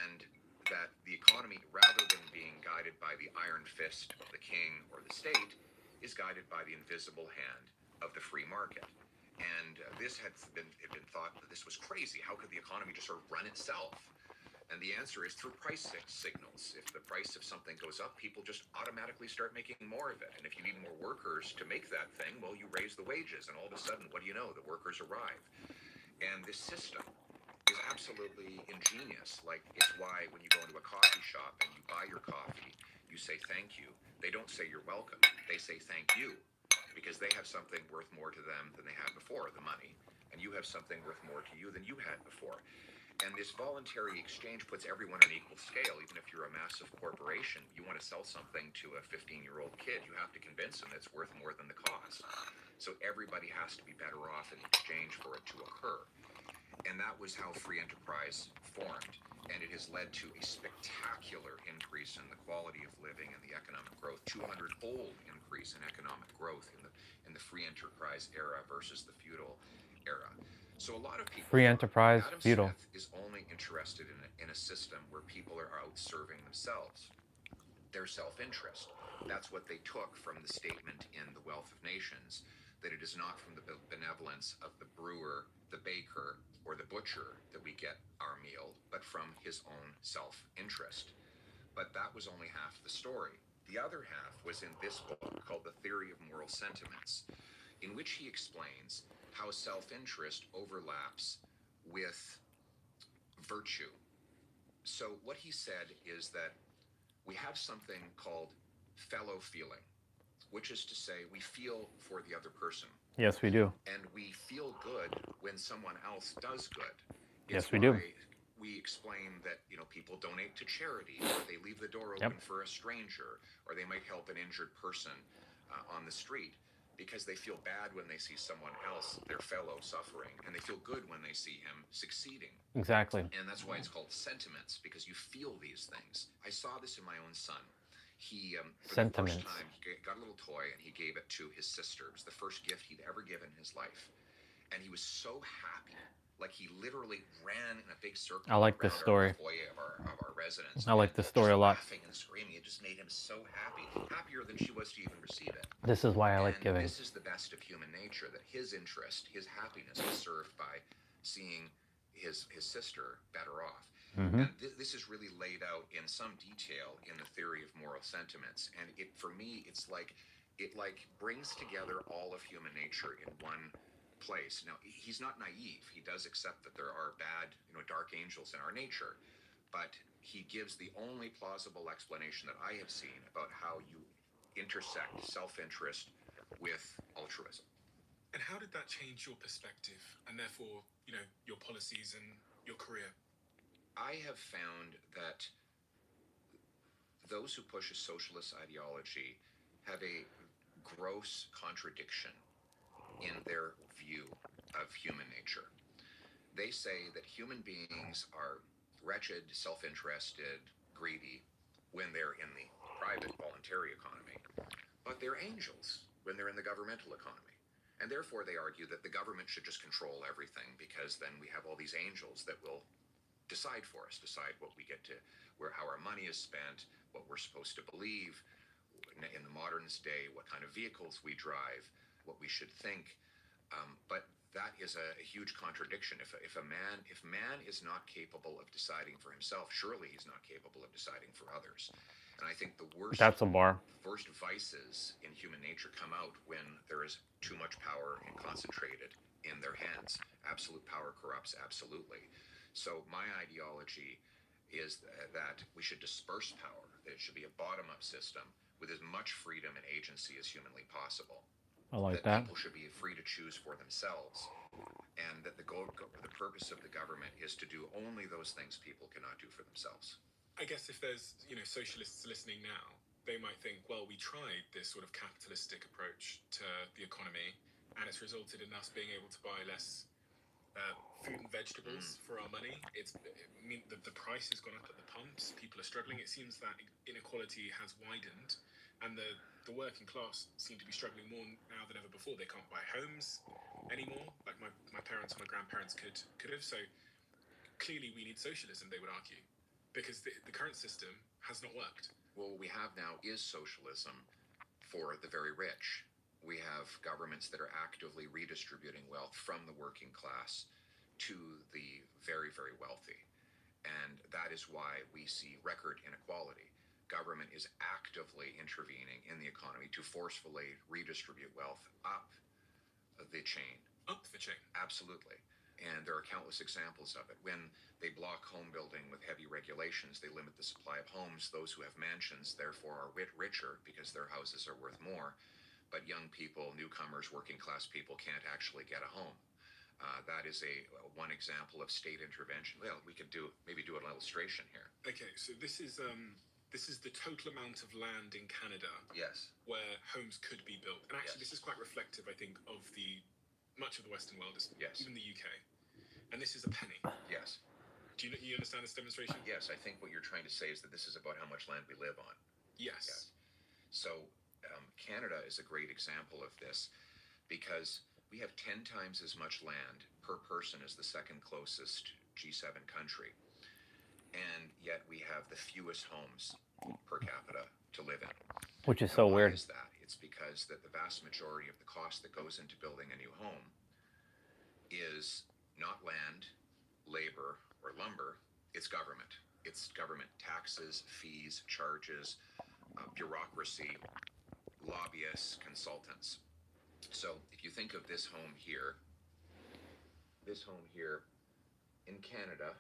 And that the economy, rather than being guided by the iron fist of the king or the state, is guided by the invisible hand of the free market. And this had been thought that this was crazy. How could the economy just sort of run itself? And the answer is through price signals. If the price of something goes up, people just automatically start making more of it. And if you need more workers to make that thing, well, you raise the wages. And all of a sudden, what do you know? The workers arrive. And this system is absolutely ingenious. Like, it's why when you go into a coffee shop and you buy your coffee, you say thank you. They don't say you're welcome. They say thank you, because they have something worth more to them than they had before, the money. And you have something worth more to you than you had before. And this voluntary exchange puts everyone on an equal scale. Even if you're a massive corporation, you want to sell something to a 15-year-old kid, you have to convince him it's worth more than the cost. So everybody has to be better off in exchange for it to occur. And that was how free enterprise formed. And it has led to a spectacular increase in the quality of living and the economic growth, 200-fold increase in economic growth in the free enterprise era versus the feudal era. So a lot of people, Free enterprise, Adam feudal. Smith is only interested in a system where people are out serving themselves, their self-interest. That's what they took from the statement in The Wealth of Nations, that it is not from the benevolence of the brewer, the baker, or the butcher that we get our meal, but from his own self-interest. But that was only half the story. The other half was in this book called The Theory of Moral Sentiments, in which he explains how self-interest overlaps with virtue. So what he said is that we have something called fellow feeling, which is to say we feel for the other person. Yes, we do. And we feel good when someone else does good. Yes, we do. We explain that, people donate to charity, or they leave the door open for a stranger, or they might help an injured person on the street, because they feel bad when they see someone else, their fellow, suffering, and they feel good when they see him succeeding. Exactly. And that's why it's called sentiments, because you feel these things. I saw this in my own son. He, for the first time, he got a little toy and he gave it to his sister. It was the first gift he'd ever given in his life. And he was so happy. Like, he literally ran in a big circle. I like this story. Around our foyer of our residence. I like this story a lot. Laughing and screaming. It just made him so happy. Happier than she was to even receive it. This is why I like giving. This is the best of human nature, that his interest, his happiness was served by seeing his sister better off. Mm-hmm. And this is really laid out in some detail in The Theory of Moral Sentiments. And for me, it's like, it brings together all of human nature in one place. Now, he's not naive. He does accept that there are bad, dark angels in our nature, but he gives the only plausible explanation that I have seen about how you intersect self-interest with altruism. And how did that change your perspective and therefore, your policies and your career? I have found that those who push a socialist ideology have a gross contradiction in their view of human nature. They say that human beings are wretched, self-interested, greedy when they're in the private voluntary economy, but they're angels when they're in the governmental economy. And therefore they argue that the government should just control everything, because then we have all these angels that will decide for us, decide what we get to, how our money is spent, what we're supposed to believe in the modern day, what kind of vehicles we drive, what we should think. But that is a huge contradiction. If man is not capable of deciding for himself, surely he's not capable of deciding for others. And I think the worst That's a bar. vices in human nature come out when there is too much power and concentrated in their hands. Absolute power corrupts absolutely. So my ideology is that we should disperse power, that it should be a bottom-up system with as much freedom and agency as humanly possible. I like that that. people should be free to choose for themselves, and that the purpose of the government is to do only those things people cannot do for themselves. I guess if there's, socialists listening now, they might think, well, we tried this sort of capitalistic approach to the economy, and it's resulted in us being able to buy less food and vegetables for our money. The price has gone up at the pumps. People are struggling. It seems that inequality has widened, and the working class seem to be struggling more now than ever before. They can't buy homes anymore, like my parents and my grandparents could have. So clearly we need socialism, they would argue, because the current system has not worked. Well, what we have now is socialism for the very rich. We have governments that are actively redistributing wealth from the working class to the very, very wealthy. And that is why we see record inequality. Government is actively intervening in the economy to forcefully redistribute wealth up the chain. Up the chain? Absolutely. And there are countless examples of it. When they block home building with heavy regulations, they limit the supply of homes. Those who have mansions, therefore, are richer because their houses are worth more. But young people, newcomers, working class people can't actually get a home. That is one example of state intervention. Well, we could maybe do an illustration here. Okay, so this is the total amount of land in Canada. Yes. Where homes could be built. And actually, Yes. This is quite reflective, I think, of much of the Western world, Yes. even the UK. And this is a penny. Yes. Do you understand this demonstration? Yes, I think what you're trying to say is that this is about how much land we live on. Yes. Yes. So Canada is a great example of this because we have 10 times as much land per person as the second closest G7 country. And yet we have the fewest homes per capita to live in. Which is Now, so why weird. is that? It's because that the vast majority of the cost that goes into building a new home is not land, labor, or lumber. It's government. It's government taxes, fees, charges, bureaucracy, lobbyists, consultants. So if you think of this home here in Canada,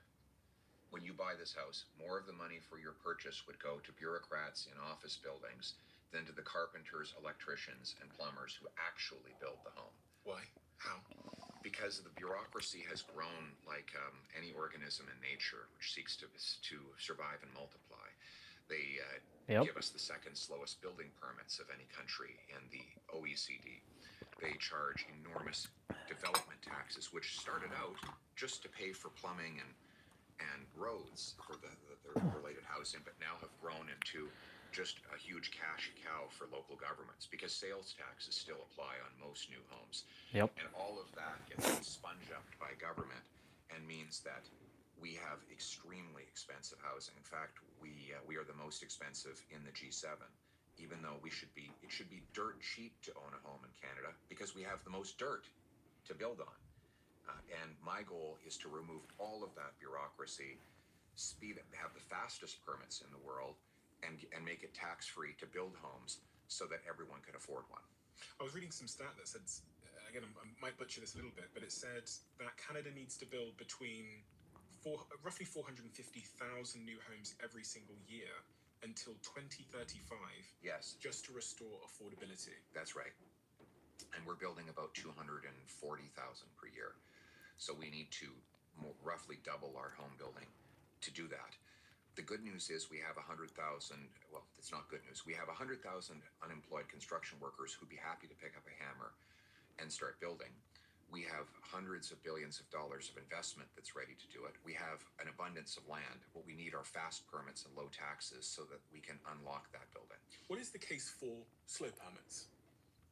when you buy this house, more of the money for your purchase would go to bureaucrats in office buildings than to the carpenters, electricians, and plumbers who actually build the home. Why? How? Because the bureaucracy has grown like any organism in nature which seeks to survive and multiply. They give us the second slowest building permits of any country in the OECD. They charge enormous development taxes, which started out just to pay for plumbing and roads for the related housing, but now have grown into just a huge cash cow for local governments because sales taxes still apply on most new homes. Yep. And all of that gets sponged up by government and means that we have extremely expensive housing. In fact, we are the most expensive in the G7, even though it should be dirt cheap to own a home in Canada because we have the most dirt to build on. And my goal is to remove all of that bureaucracy, have the fastest permits in the world, and make it tax-free to build homes so that everyone can afford one. I was reading some stat that said, again, I might butcher this a little bit, but it said that Canada needs to build between roughly 450,000 new homes every single year until 2035. Yes. Just to restore affordability. That's right. And we're building about 240,000 per year. So we need to roughly double our home building to do that. The good news is we have 100,000, well, it's not good news. We have 100,000 unemployed construction workers who'd be happy to pick up a hammer and start building. We have hundreds of billions of dollars of investment that's ready to do it. We have an abundance of land. What we need are fast permits and low taxes so that we can unlock that building. What is the case for slow permits?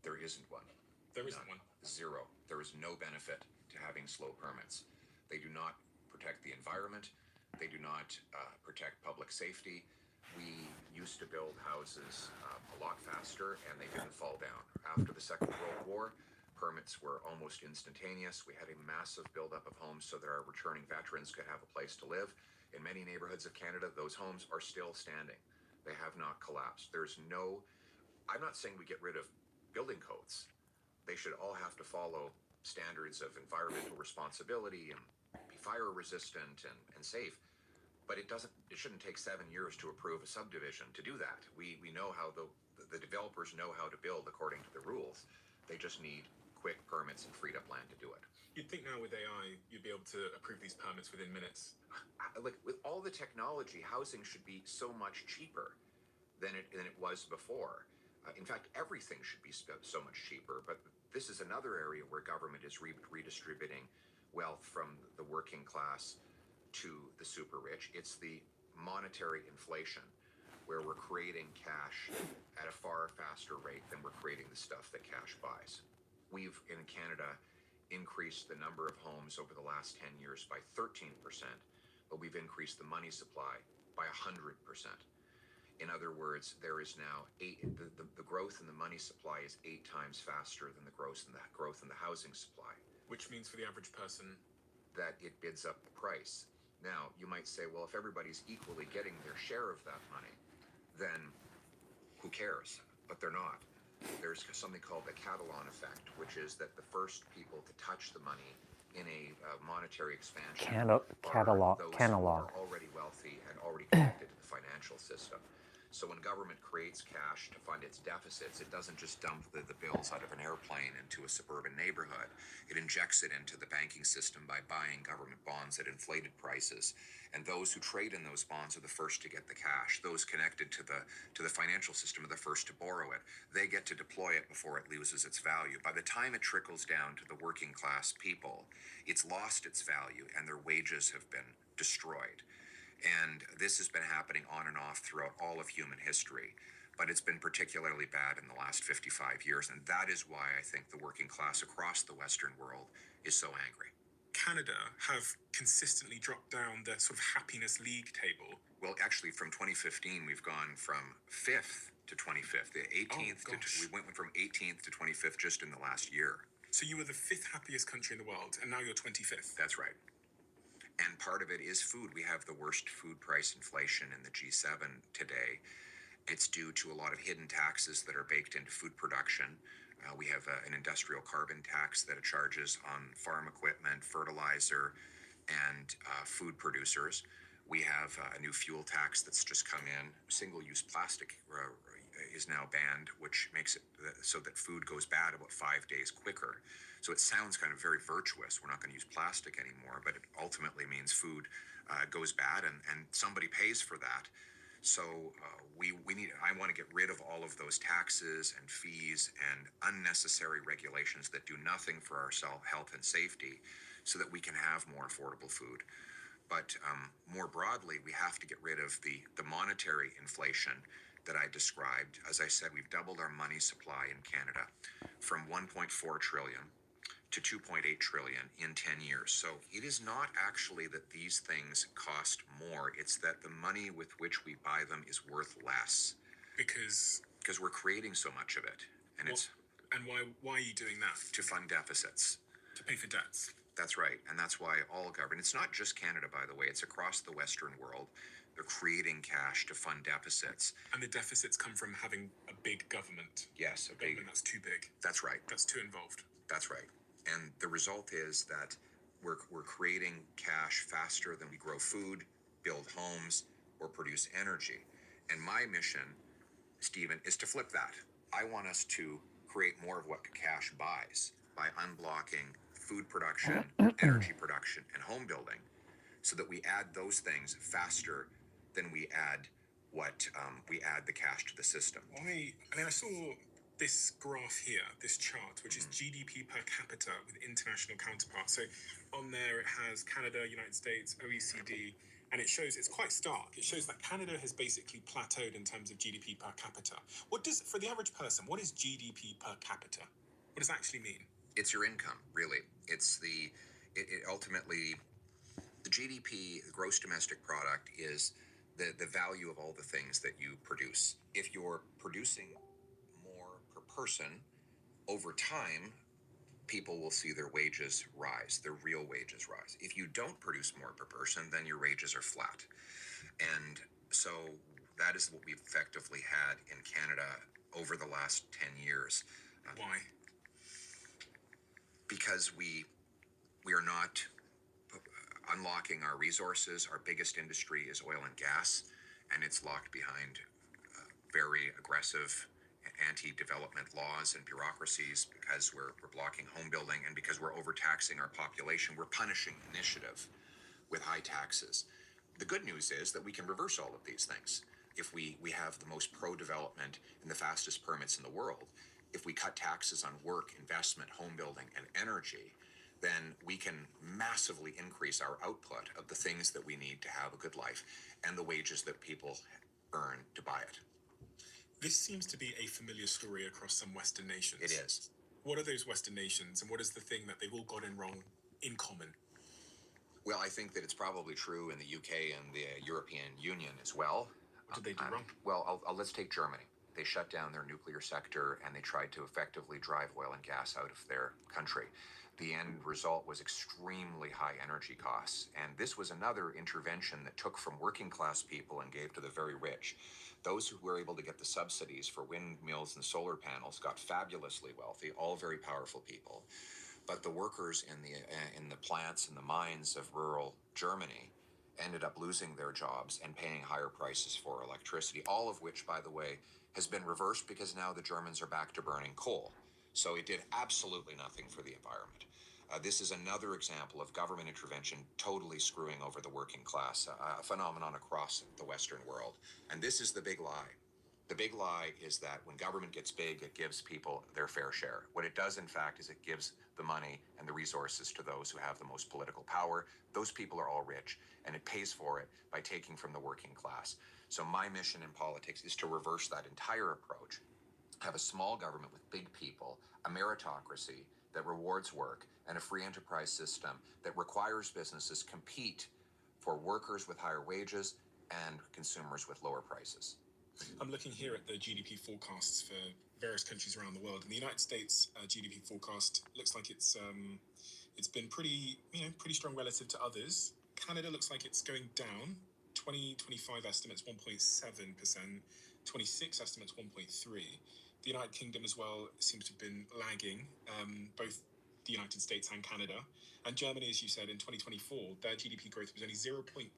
There isn't one. There isn't one? Zero. There is no benefit to having slow permits. They do not protect the environment. they do not protect public safety. We used to build houses a lot faster, and they didn't fall down. After the Second World War, permits were almost instantaneous. We had a massive buildup of homes so that our returning veterans could have a place to live. In many neighborhoods of Canada, those homes are still standing. They have not collapsed. I'm not saying we get rid of building codes. They should all have to follow standards of environmental responsibility and be fire resistant and safe. But it shouldn't take 7 years to approve a subdivision to do that. We know how the developers know how to build according to the rules. They just need quick permits and freed up land to do it. You'd think now with AI, you'd be able to approve these permits within minutes. Like with all the technology, housing should be so much cheaper than it was before. In fact, everything should be so much cheaper. But this is another area where government is redistributing wealth from the working class to the super rich. It's the monetary inflation, where we're creating cash at a far faster rate than we're creating the stuff that cash buys. We've, in Canada, increased the number of homes over the last 10 years by 13%, but we've increased the money supply by 100%. In other words, there is now the growth in the money supply is 8 times faster than the growth in the housing supply. Which means for the average person, that it bids up the price. Now, you might say, well, if everybody's equally getting their share of that money, then who cares? But they're not. There's something called the Catalan effect, which is that the first people to touch the money in a monetary expansion are those who are already wealthy and already connected to the financial system. So when government creates cash to fund its deficits, it doesn't just dump the bills out of an airplane into a suburban neighborhood. It injects it into the banking system by buying government bonds at inflated prices. And those who trade in those bonds are the first to get the cash. Those connected to the financial system are the first to borrow it. They get to deploy it before it loses its value. By the time it trickles down to the working class people, it's lost its value and their wages have been destroyed. And this has been happening on and off throughout all of human history, but it's been particularly bad in the last 55 years. And that is why I think the working class across the Western world is so angry. Canada have consistently dropped down the sort of happiness league table. Well, actually, from 2015, we've gone from 5th to 25th. The 18th we went from 18th to 25th just in the last year. So you were the 5th happiest country in the world, and now you're 25th. That's right. And part of it is food. We have the worst food price inflation in the G7 today. It's due to a lot of hidden taxes that are baked into food production. We have an industrial carbon tax that it charges on farm equipment, fertilizer, and food producers. We have a new fuel tax that's just come in. Single-use plastic is now banned, which makes it so that food goes bad about 5 days quicker. So it sounds kind of very virtuous. We're not going to use plastic anymore, but it ultimately means food goes bad, and somebody pays for that. So I want to get rid of all of those taxes and fees and unnecessary regulations that do nothing for our health and safety, so that we can have more affordable food. But more broadly, we have to get rid of the monetary inflation that I described. As I said, we've doubled our money supply in Canada from 1.4 trillion to 2.8 trillion in 10 years. So it is not actually that these things cost more. It's that the money with which we buy them is worth less. Because we're creating so much of it. And why are you doing that? To fund deficits. To pay for debts. That's right. And that's why all government, it's not just Canada, by the way, it's across the Western world. They're creating cash to fund deficits. And the deficits come from having a big government. Yes, a government that's too big. That's right. That's too involved. That's right. And the result is that we're creating cash faster than we grow food, build homes, or produce energy. And my mission, Stephen, is to flip that. I want us to create more of what cash buys by unblocking food production, energy production, and home building, so that we add those things faster than we add the cash to the system. I saw this graph here, this chart, which is GDP per capita with international counterparts. So on there it has Canada, United States, OECD, and it shows, it's quite stark. It shows that Canada has basically plateaued in terms of GDP per capita. For the average person, what is GDP per capita? What does that actually mean? It's your income, really. It ultimately The GDP, the gross domestic product, is the value of all the things that you produce. If you're producing more per person, over time, people will see their wages rise, their real wages rise. If you don't produce more per person, then your wages are flat. And so that is what we've effectively had in Canada over the last 10 years. Why? Because we are not unlocking our resources. Our biggest industry is oil and gas, and it's locked behind very aggressive anti-development laws and bureaucracies because we're blocking home building, and because we're overtaxing our population. We're punishing initiative with high taxes. The good news is that we can reverse all of these things. If we have the most pro-development and the fastest permits in the world, if we cut taxes on work, investment, home building, and energy, then we can massively increase our output of the things that we need to have a good life and the wages that people earn to buy it. This seems to be a familiar story across some Western nations. It is. What are those Western nations, and what is the thing that they've all gotten wrong in common? Well, I think that it's probably true in the UK and the European Union as well. What did they do wrong? Well, let's take Germany. They shut down their nuclear sector and they tried to effectively drive oil and gas out of their country. The end result was extremely high energy costs. And this was another intervention that took from working class people and gave to the very rich. Those who were able to get the subsidies for windmills and solar panels got fabulously wealthy, all very powerful people. But the workers in the plants and the mines of rural Germany ended up losing their jobs and paying higher prices for electricity, all of which, by the way, has been reversed because now the Germans are back to burning coal. So it did absolutely nothing for the environment. This is another example of government intervention totally screwing over the working class, a phenomenon across the Western world. And this is the big lie. The big lie is that when government gets big, it gives people their fair share. What it does, in fact, is it gives the money and the resources to those who have the most political power. Those people are all rich, and it pays for it by taking from the working class. So my mission in politics is to reverse that entire approach, have a small government with big people, a meritocracy that rewards work, and a free enterprise system that requires businesses compete for workers with higher wages and consumers with lower prices. I'm looking here at the GDP forecasts for various countries around the world. In the United States, GDP forecast looks like it's been pretty strong relative to others. Canada looks like it's going down. 2025 estimates 1.7%, 26 estimates 1.3%. The United Kingdom as well seems to have been lagging, both the United States and Canada. And Germany, as you said, in 2024, their GDP growth was only 0.2%.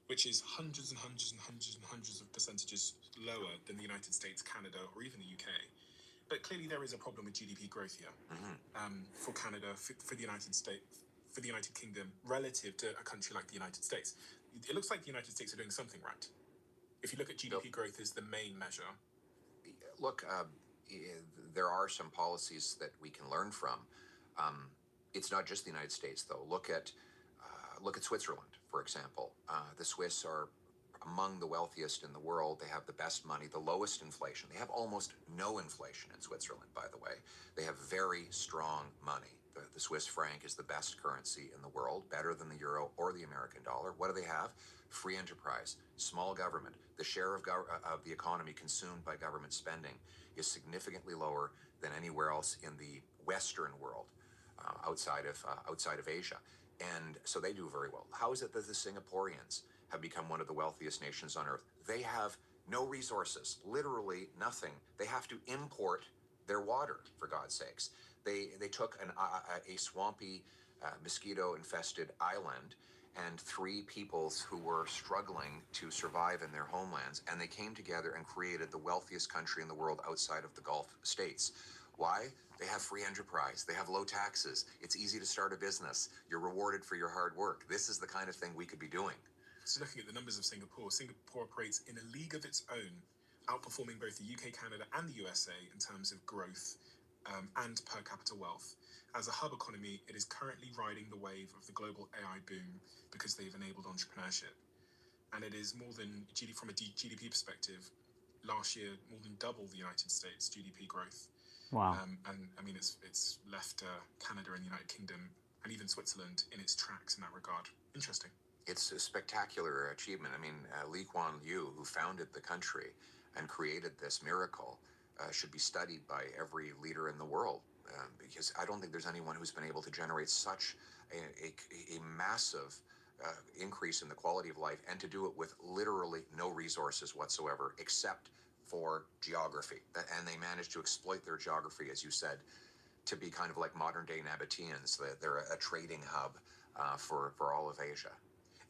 Which is hundreds and hundreds and hundreds and hundreds of percentages lower than the United States, Canada, or even the UK. But clearly there is a problem with GDP growth here for Canada, for the United States, for the United Kingdom, relative to a country like the United States. It looks like the United States are doing something right. If you look at GDP growth as the main measure. Look, there are some policies that we can learn from. It's not just the United States, though. Look at Switzerland, for example. The Swiss are among the wealthiest in the world. They have the best money, the lowest inflation. They have almost no inflation in Switzerland, by the way. They have very strong money. The Swiss franc is the best currency in the world, better than the euro or the American dollar. What do they have? Free enterprise, small government. The share of the economy consumed by government spending is significantly lower than anywhere else in the Western world, outside of Asia. And so they do very well. How is it that the Singaporeans have become one of the wealthiest nations on earth? They have no resources, literally nothing. They have to import their water, for God's sakes. They took a swampy, mosquito-infested island and three peoples who were struggling to survive in their homelands, and they came together and created the wealthiest country in the world outside of the Gulf states. Why? They have free enterprise. They have low taxes. It's easy to start a business. You're rewarded for your hard work. This is the kind of thing we could be doing. So looking at the numbers of Singapore operates in a league of its own, outperforming both the UK, Canada, and the USA in terms of growth and per capita wealth. As a hub economy, it is currently riding the wave of the global AI boom because they've enabled entrepreneurship. And it is more than, from a GDP perspective, last year more than double the United States GDP growth. Wow. And I mean, it's left Canada and the United Kingdom and even Switzerland in its tracks in that regard. Interesting. It's a spectacular achievement. I mean, Lee Kuan Yew, who founded the country and created this miracle, should be studied by every leader in the world, because I don't think there's anyone who's been able to generate such a massive increase in the quality of life, and to do it with literally no resources whatsoever except for geography. And they managed to exploit their geography, as you said, to be kind of like modern day Nabateans. They're a trading hub for all of Asia.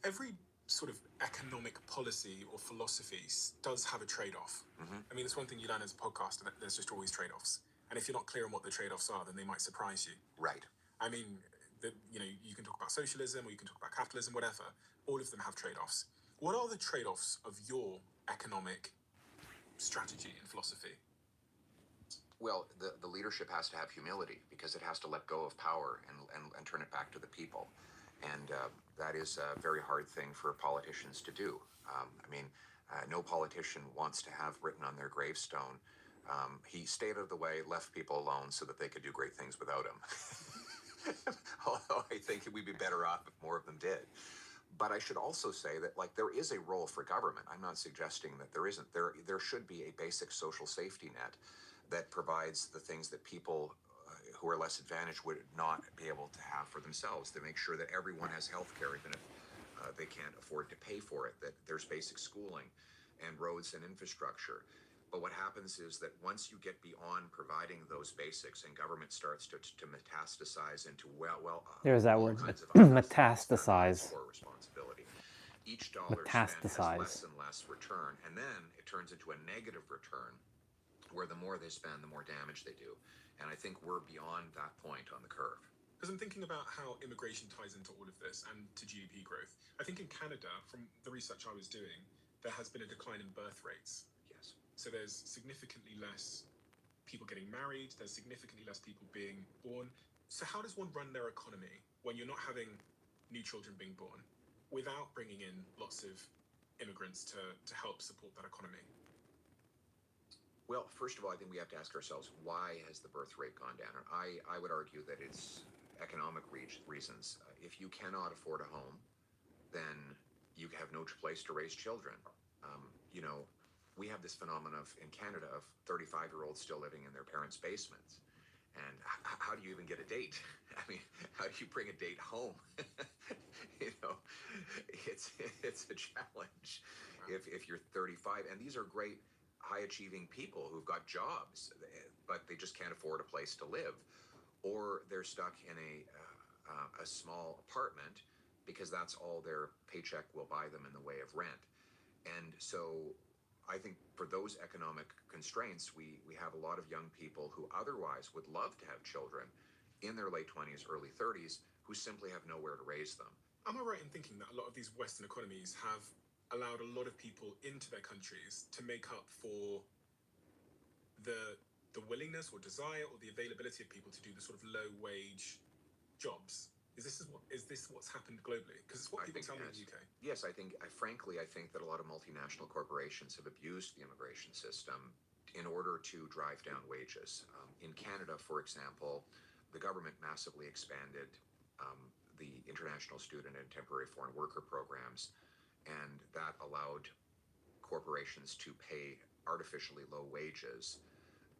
Every sort of economic policy or philosophy does have a trade-off. I mean, it's one thing you learn as a podcaster, that there's just always trade-offs. And if you're not clear on what the trade-offs are, then they might surprise you. Right. I mean, you can talk about socialism or you can talk about capitalism, whatever. All of them have trade-offs. What are the trade-offs of your economic strategy and philosophy? Well, the leadership has to have humility, because it has to let go of power and turn it back to the people. And that is a very hard thing for politicians to do. I mean, no politician wants to have written on their gravestone, he stayed out of the way, left people alone so that they could do great things without him. Although I think we'd be better off if more of them did. But I should also say that, like, there is a role for government. I'm not suggesting that there isn't. There should be a basic social safety net that provides the things that people who are less advantaged would not be able to have for themselves, to make sure that everyone has health care, even if they can't afford to pay for it, that there's basic schooling and roads and infrastructure. But what happens is that once you get beyond providing those basics and government starts to metastasize into, There's that all word, kinds of other metastasize. for responsibility, each dollar spent has less and less return, and then it turns into a negative return, where the more they spend, the more damage they do. And I think we're beyond that point on the curve. Because I'm thinking about how immigration ties into all of this and to GDP growth. I think in Canada, from the research I was doing, there has been a decline in birth rates. Yes. So there's significantly less people getting married, there's significantly less people being born. So how does one run their economy when you're not having new children being born without bringing in lots of immigrants to help support that economy? Well, first of all, I think we have to ask ourselves, why has the birth rate gone down? And I would argue that it's economic reasons. If you cannot afford a home, then you have no place to raise children. You know, we have this phenomenon in Canada of 35-year-olds still living in their parents' basements. And how do you even get a date? I mean, how do you bring a date home? You know, it's a challenge if you're 35. And these are great, high-achieving people who've got jobs, but they just can't afford a place to live, or they're stuck in a small apartment because that's all their paycheck will buy them in the way of rent. And so I think for those economic constraints, we have a lot of young people who otherwise would love to have children in their late 20s, early 30s, who simply have nowhere to raise them. Am I right in thinking that a lot of these Western economies have allowed a lot of people into their countries to make up for the willingness or desire or the availability of people to do the sort of low-wage jobs? Is this what's happened globally? Because it's what people tell me in the UK. Yes, frankly, I think that a lot of multinational corporations have abused the immigration system in order to drive down wages. In Canada, for example, the government massively expanded the international student and temporary foreign worker programs, and that allowed corporations to pay artificially low wages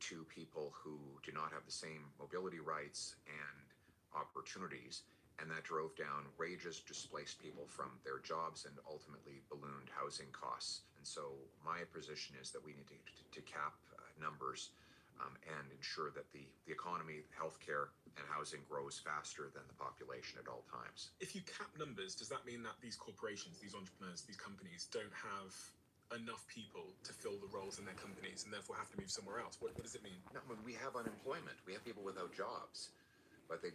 to people who do not have the same mobility rights and opportunities. And that drove down wages, displaced people from their jobs, and ultimately ballooned housing costs. And so my position is that we need to cap numbers and ensure that the economy, healthcare, and housing grows faster than the population at all times. If you cap numbers, does that mean that these corporations, these entrepreneurs, these companies don't have enough people to fill the roles in their companies and therefore have to move somewhere else? What does it mean? No, we have unemployment. We have people without jobs. But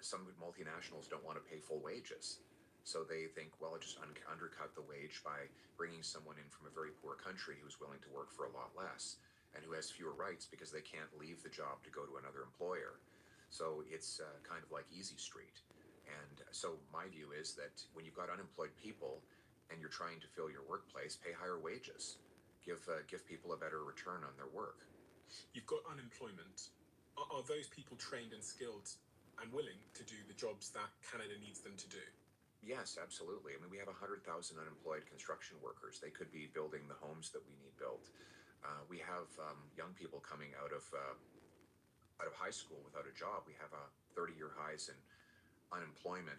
some multinationals don't want to pay full wages. So they think, well, I'll just undercut the wage by bringing someone in from a very poor country who's willing to work for a lot less and who has fewer rights because they can't leave the job to go to another employer. So it's kind of like Easy Street. And so my view is that when you've got unemployed people and you're trying to fill your workplace, pay higher wages. Give people a better return on their work. You've got unemployment. Are those people trained and skilled and willing to do the jobs that Canada needs them to do? Yes, absolutely. I mean, we have 100,000 unemployed construction workers. They could be building the homes that we need built. We have young people coming out of high school without a job. We have a 30-year highs in unemployment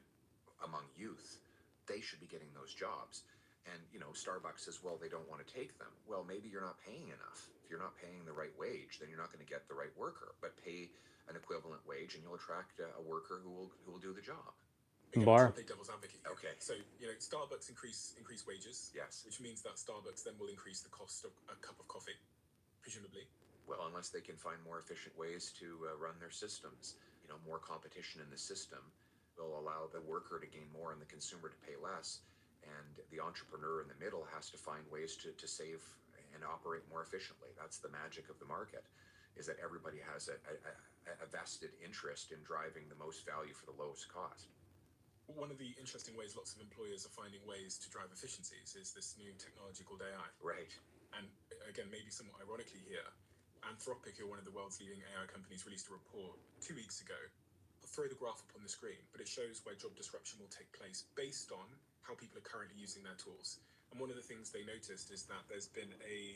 among youth. They should be getting those jobs. And, Starbucks says, well, they don't want to take them. Well, maybe you're not paying enough. If you're not paying the right wage, then you're not going to get the right worker. But pay an equivalent wage and you'll attract a worker who will do the job. Again, Bar. I'll play devil's advocate here. Okay. So, Starbucks increase wages. Yes. Which means that Starbucks then will increase the cost of a cup of coffee, presumably. Well, unless they can find more efficient ways to run their systems. More competition in the system will allow the worker to gain more and the consumer to pay less. And the entrepreneur in the middle has to find ways to save and operate more efficiently. That's the magic of the market, is that everybody has a vested interest in driving the most value for the lowest cost. One of the interesting ways lots of employers are finding ways to drive efficiencies is this new technology called AI. Right. And again, maybe somewhat ironically here, Anthropic, who are one of the world's leading AI companies, released a report 2 weeks ago. I'll throw the graph up on the screen, but it shows where job disruption will take place based on how people are currently using their tools. And one of the things they noticed is that there's been a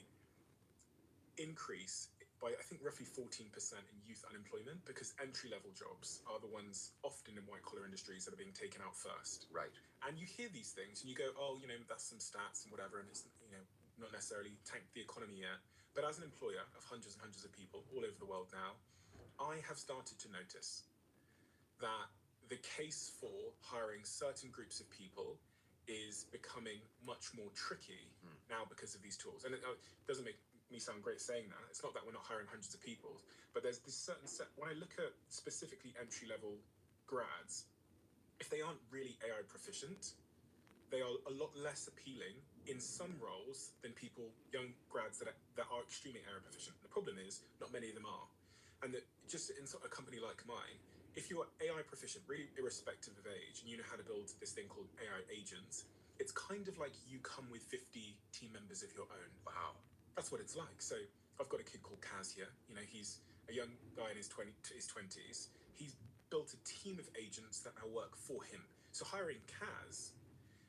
increase by, I think, roughly 14% in youth unemployment, because entry-level jobs are the ones often in white-collar industries that are being taken out first. Right. And you hear these things and you go, oh, that's some stats and whatever, and it's, not necessarily tanked the economy yet. But as an employer of hundreds and hundreds of people all over the world now, I have started to notice that the case for hiring certain groups of people is becoming much more tricky now because of these tools. And it doesn't make me sound great saying that. It's not that we're not hiring hundreds of people, but there's this certain set. When I look at specifically entry-level grads, if they aren't really AI proficient, they are a lot less appealing in some roles than young grads that are extremely AI proficient. The problem is, not many of them are. And that just in a company like mine, if you are AI proficient, really irrespective of age, and you know how to build this thing called AI agents, it's kind of like you come with 50 team members of your own. Wow. That's what it's like. So I've got a kid called Kaz here. He's a young guy in his 20s. He's built a team of agents that now work for him. So hiring Kaz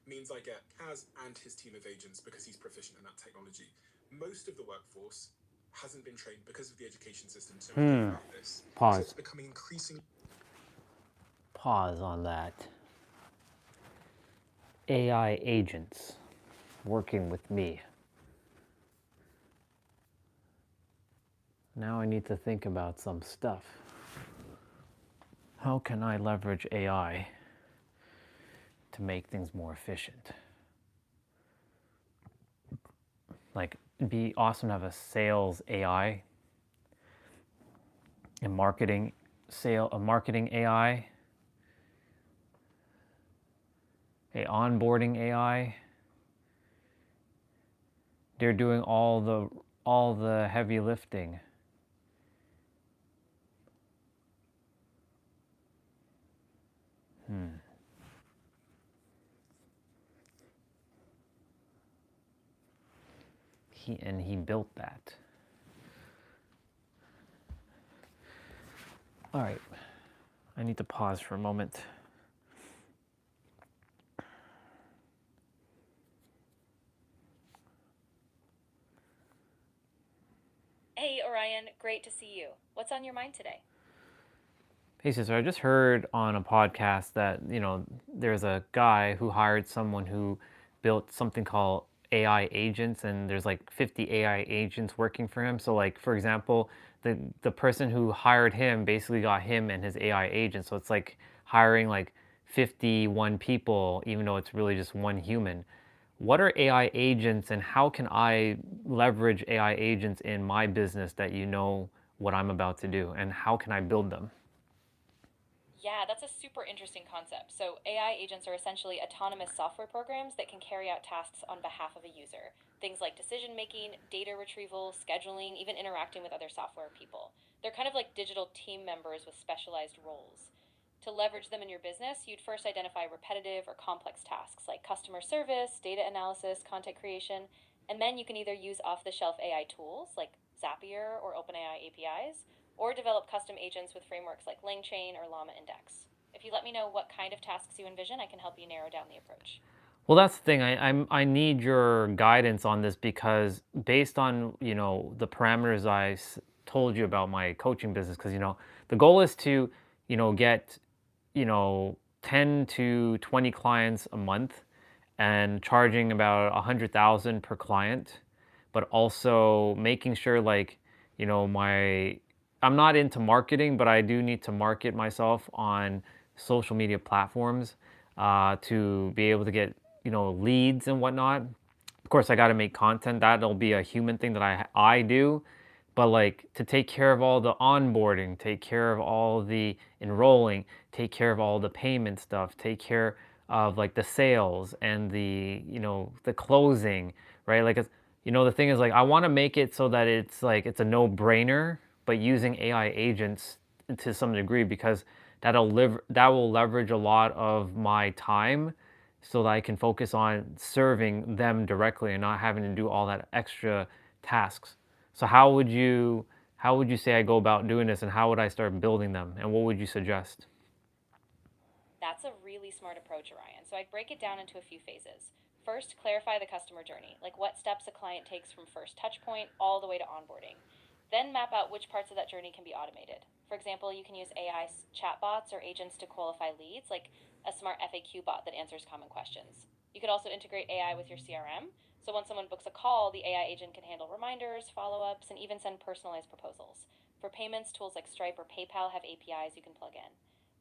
means I get Kaz and his team of agents because he's proficient in that technology. Most of the workforce hasn't been trained because of the education system so much about this. Pause. So it's becoming increasingly... Pause on that. AI agents working with me. Now I need to think about some stuff. How can I leverage AI to make things more efficient? Like, it'd be awesome to have a sales AI, a marketing AI, a onboarding AI. They're doing all the heavy lifting. He built that. All right, I need to pause for a moment. Hey, Orion, great to see you. What's on your mind today? Hey, sister, I just heard on a podcast that, there's a guy who hired someone who built something called AI agents, and there's like 50 AI agents working for him. So like, for example, the person who hired him basically got him and his AI agent. So it's like hiring like 51 people, even though it's really just one human. What are AI agents, and how can I leverage AI agents in my business that what I'm about to do, and how can I build them? Yeah, that's a super interesting concept. So AI agents are essentially autonomous software programs that can carry out tasks on behalf of a user. Things like decision making, data retrieval, scheduling, even interacting with other software people. They're kind of like digital team members with specialized roles. To leverage them in your business, you'd first identify repetitive or complex tasks like customer service, data analysis, content creation, and then you can either use off-the-shelf AI tools like Zapier or OpenAI APIs, or develop custom agents with frameworks like LangChain or Llama Index. If you let me know what kind of tasks you envision, I can help you narrow down the approach. Well, that's the thing. I need your guidance on this because based on, the parameters told you about my coaching business, because, the goal is to, get, 10 to 20 clients a month and charging about 100,000 per client, but also making sure like, I'm not into marketing, but I do need to market myself on social media platforms to be able to get, leads and whatnot. Of course, I got to make content. That'll be a human thing that I do. But like to take care of all the onboarding, take care of all the enrolling, take care of all the payment stuff, take care of like the sales and the closing, right? Like the thing is like I want to make it so that it's like it's a no-brainer, but using AI agents to some degree because that will leverage a lot of my time so that I can focus on serving them directly and not having to do all that extra tasks. So how would you say I go about doing this and how would I start building them and what would you suggest? That's a really smart approach, Orion. So I'd break it down into a few phases. First, clarify the customer journey, like what steps a client takes from first touch point all the way to onboarding. Then map out which parts of that journey can be automated. For example, you can use AI chatbots or agents to qualify leads, like a smart FAQ bot that answers common questions. You could also integrate AI with your CRM, so when someone books a call, the AI agent can handle reminders, follow ups, and even send personalized proposals. For payments, tools like Stripe or PayPal have APIs you can plug in.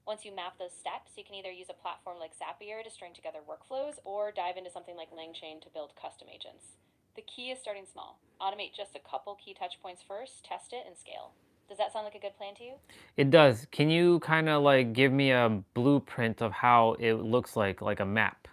Once you map those steps, you can either use a platform like Zapier to string together workflows or dive into something like LangChain to build custom agents. The key is starting small. Automate just a couple key touch points first, test it, and scale. Does that sound like a good plan to you? It does. Can you kind of like give me a blueprint of how it looks like a map?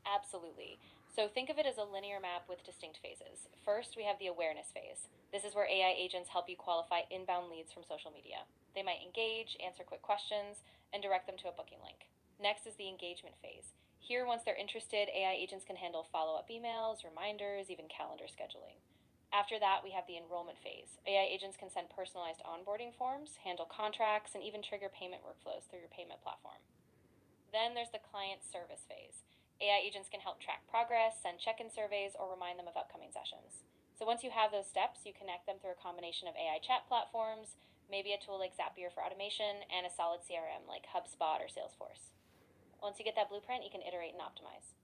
Absolutely. So think of it as a linear map with distinct phases. First, we have the awareness phase. This is where AI agents help you qualify inbound leads from social media. They might engage, answer quick questions, and direct them to a booking link. Next is the engagement phase. Here, once they're interested, AI agents can handle follow up emails, reminders, even calendar scheduling. After that, we have the enrollment phase. AI agents can send personalized onboarding forms, handle contracts, and even trigger payment workflows through your payment platform. Then there's the client service phase. AI agents can help track progress, send check in surveys, or remind them of upcoming sessions. So once you have those steps, you connect them through a combination of AI chat platforms, maybe a tool like Zapier for automation, and a solid CRM like HubSpot or Salesforce. Once you get that blueprint, you can iterate and optimize.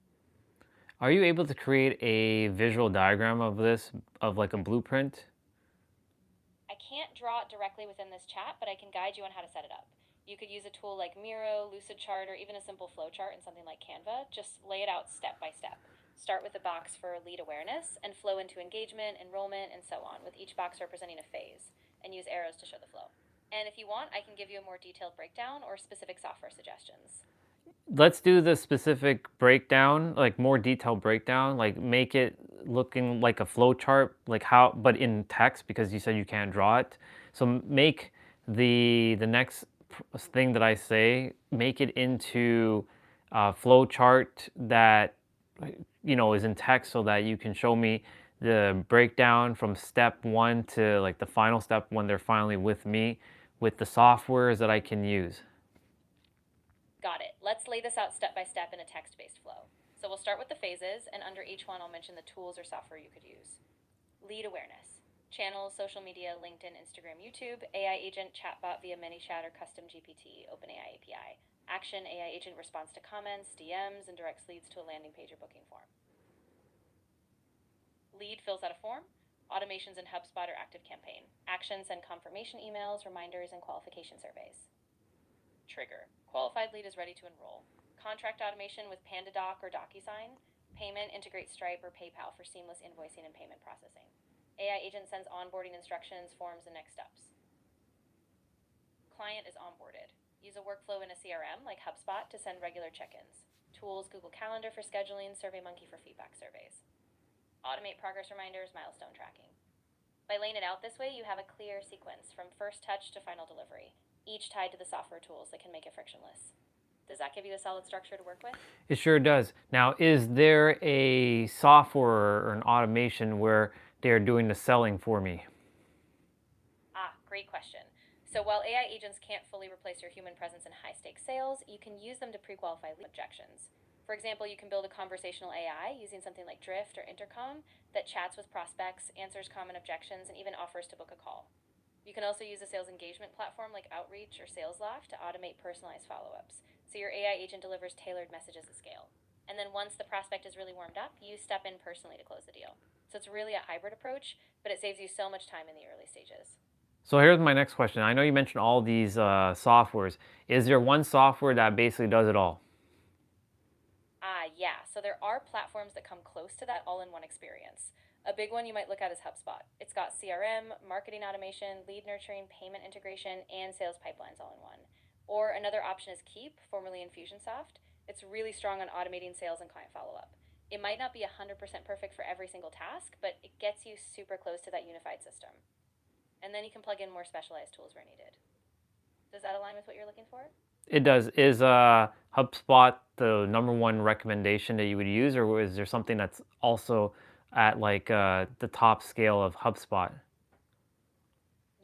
Are you able to create a visual diagram of this, of like a blueprint? I can't draw it directly within this chat, but I can guide you on how to set it up. You could use a tool like Miro, Lucidchart, or even a simple flowchart in something like Canva. Just lay it out step by step. Start with a box for lead awareness and flow into engagement, enrollment, and so on, with each box representing a phase, and use arrows to show the flow. And if you want, I can give you a more detailed breakdown or specific software suggestions. Let's do the specific breakdown, like more detailed breakdown, like make it looking like a flow chart, like how, but in text because you said you can't draw it. So make the next thing that I say, make it into a flow chart that is in text so that you can show me the breakdown from step one to like the final step when they're finally with me with the softwares that I can use. Got it. Let's lay this out step by step in a text-based flow. So we'll start with the phases, and under each one I'll mention the tools or software you could use. Lead awareness. Channels, social media, LinkedIn, Instagram, YouTube. AI agent, chatbot via ManyChat or custom GPT, OpenAI API. Action, AI agent responds to comments, DMs, and directs leads to a landing page or booking form. Lead fills out a form. Automations in HubSpot or ActiveCampaign. Action, send confirmation emails, reminders, and qualification surveys. Trigger. Qualified lead is ready to enroll. Contract automation with PandaDoc or DocuSign. Payment, integrate Stripe or PayPal for seamless invoicing and payment processing. AI agent sends onboarding instructions, forms, and next steps. Client is onboarded. Use a workflow in a CRM like HubSpot to send regular check-ins. Tools, Google Calendar for scheduling, SurveyMonkey for feedback surveys. Automate progress reminders, milestone tracking. By laying it out this way, you have a clear sequence from first touch to final delivery, each tied to the software tools that can make it frictionless. Does that give you a solid structure to work with? It sure does. Now, is there a software or an automation where they're doing the selling for me? Great question. So while AI agents can't fully replace your human presence in high-stakes sales, you can use them to pre-qualify lead objections. For example, you can build a conversational AI using something like Drift or Intercom that chats with prospects, answers common objections, and even offers to book a call. You can also use a sales engagement platform like Outreach or SalesLoft to automate personalized follow-ups, so your AI agent delivers tailored messages at scale. And then once the prospect is really warmed up, you step in personally to close the deal. So it's really a hybrid approach, but it saves you so much time in the early stages. So here's my next question. I know you mentioned all these softwares. Is there one software that basically does it all? Yeah. So there are platforms that come close to that all-in-one experience. A big one you might look at is HubSpot. It's got CRM, marketing automation, lead nurturing, payment integration, and sales pipelines all in one. Or another option is Keep, formerly Infusionsoft. It's really strong on automating sales and client follow-up. It might not be 100% perfect for every single task, but it gets you super close to that unified system. And then you can plug in more specialized tools where needed. Does that align with what you're looking for? It does. Is HubSpot the number one recommendation that you would use, or is there something that's also at like the top scale of HubSpot?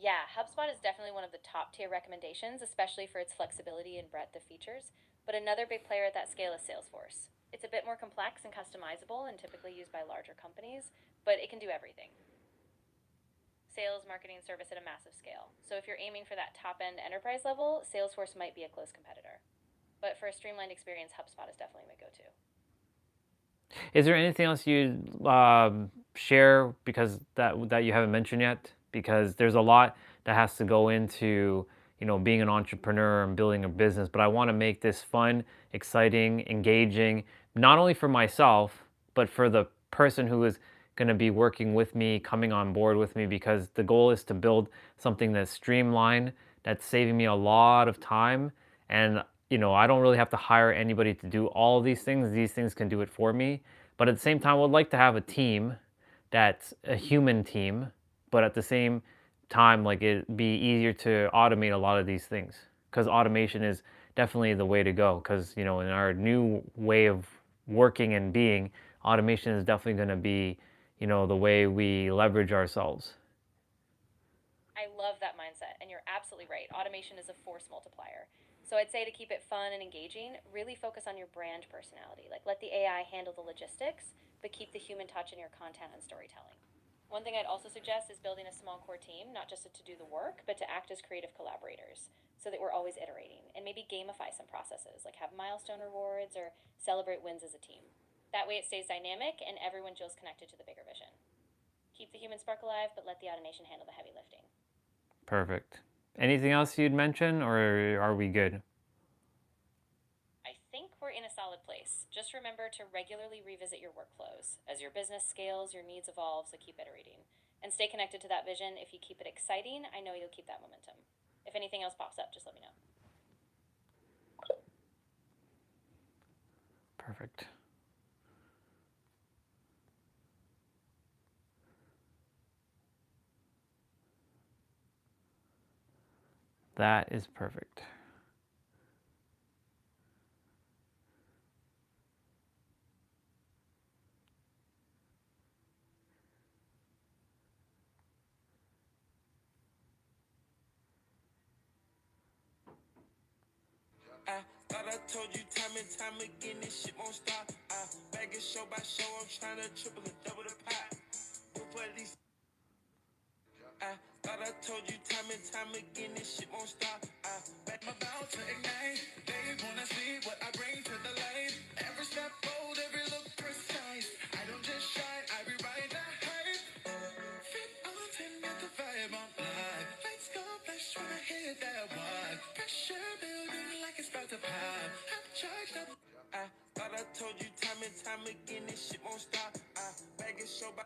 Yeah, HubSpot is definitely one of the top tier recommendations, especially for its flexibility and breadth of features. But another big player at that scale is Salesforce. It's a bit more complex and customizable and typically used by larger companies, but it can do everything. Sales, marketing, service at a massive scale. So if you're aiming for that top end enterprise level, Salesforce might be a close competitor. But for a streamlined experience, HubSpot is definitely my go-to. Is there anything else you'd share because that you haven't mentioned yet? Because there's a lot that has to go into being an entrepreneur and building a business. But I want to make this fun, exciting, engaging, not only for myself but for the person who is going to be working with me, coming on board with me. Because the goal is to build something that's streamlined, that's saving me a lot of time, and I don't really have to hire anybody to do all these things. These things can do it for me. But at the same time, I would like to have a team that's a human team, but at the same time, like it be easier to automate a lot of these things because automation is definitely the way to go. Because, in our new way of working and being, automation is definitely going to be, the way we leverage ourselves. I love that mindset, and you're absolutely right. Automation is a force multiplier. So I'd say to keep it fun and engaging, really focus on your brand personality. Like let the AI handle the logistics, but keep the human touch in your content and storytelling. One thing I'd also suggest is building a small core team, not just to do the work, but to act as creative collaborators so that we're always iterating, and maybe gamify some processes, like have milestone rewards or celebrate wins as a team. That way it stays dynamic and everyone feels connected to the bigger vision. Keep the human spark alive, but let the automation handle the heavy lifting. Perfect. Anything else you'd mention, or are we good? I think we're in a solid place. Just remember to regularly revisit your workflows. As your business scales, your needs evolve, so keep iterating. And stay connected to that vision. If you keep it exciting, I know you'll keep that momentum. If anything else pops up, just let me know. Perfect. That is perfect. I thought I told you time and time again, this shit won't stop. Bag it show by show, I'm trying to triple and double the pot. I thought I told you time and time again, this shit won't stop. I'm about to ignite. They wanna see what I bring to the light. Every step bold, every look precise. I don't just shine, I rewrite the hype. Fit on 10, get the vibe on fly. Lights go flash when I hit that wide. Pressure building like it's about to pop. I'm charged up. I thought I told you time and time again, this shit won't stop. Bag it show by.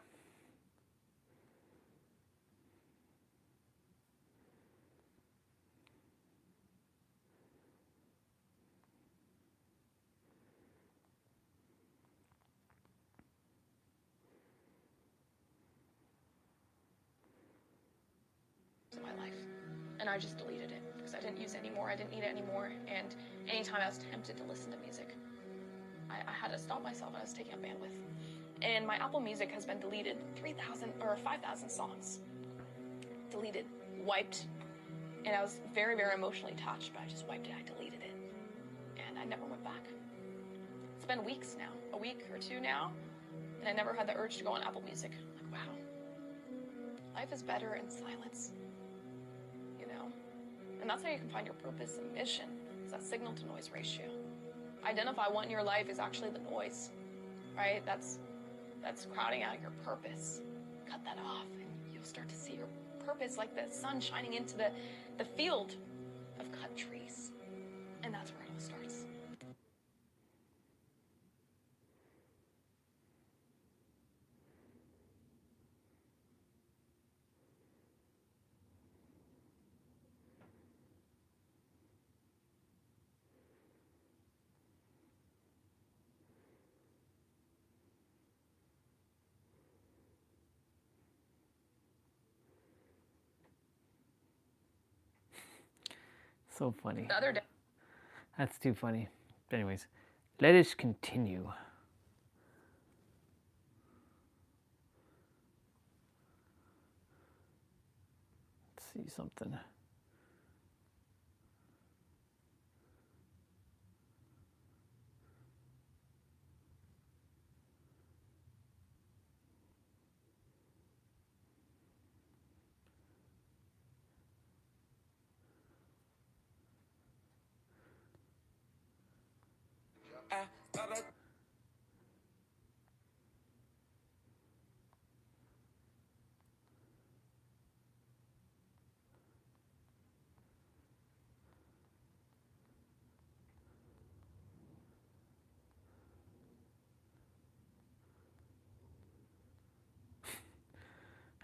In my life, and I just deleted it because I didn't use it anymore. I didn't need it anymore, and anytime I was tempted to listen to music, I had to stop myself. I was taking up bandwidth, and my Apple Music has been deleted 3,000 or 5,000 songs. Deleted, wiped, And I was very, very emotionally touched, but I just wiped it, I deleted it. And I never went back. It's been weeks now, a week or two now, and I never had the urge to go on Apple Music. Like, wow, life is better in silence, you know? And that's how you can find your purpose and mission, is that signal to noise ratio. Identify what in your life is actually the noise, right? That's crowding out your purpose. Cut that off, and you'll start to see your purpose like the sun shining into the field of cut trees. And that's where it all starts. So funny. The other day, That's too funny. But anyways, let us continue. Let's see something.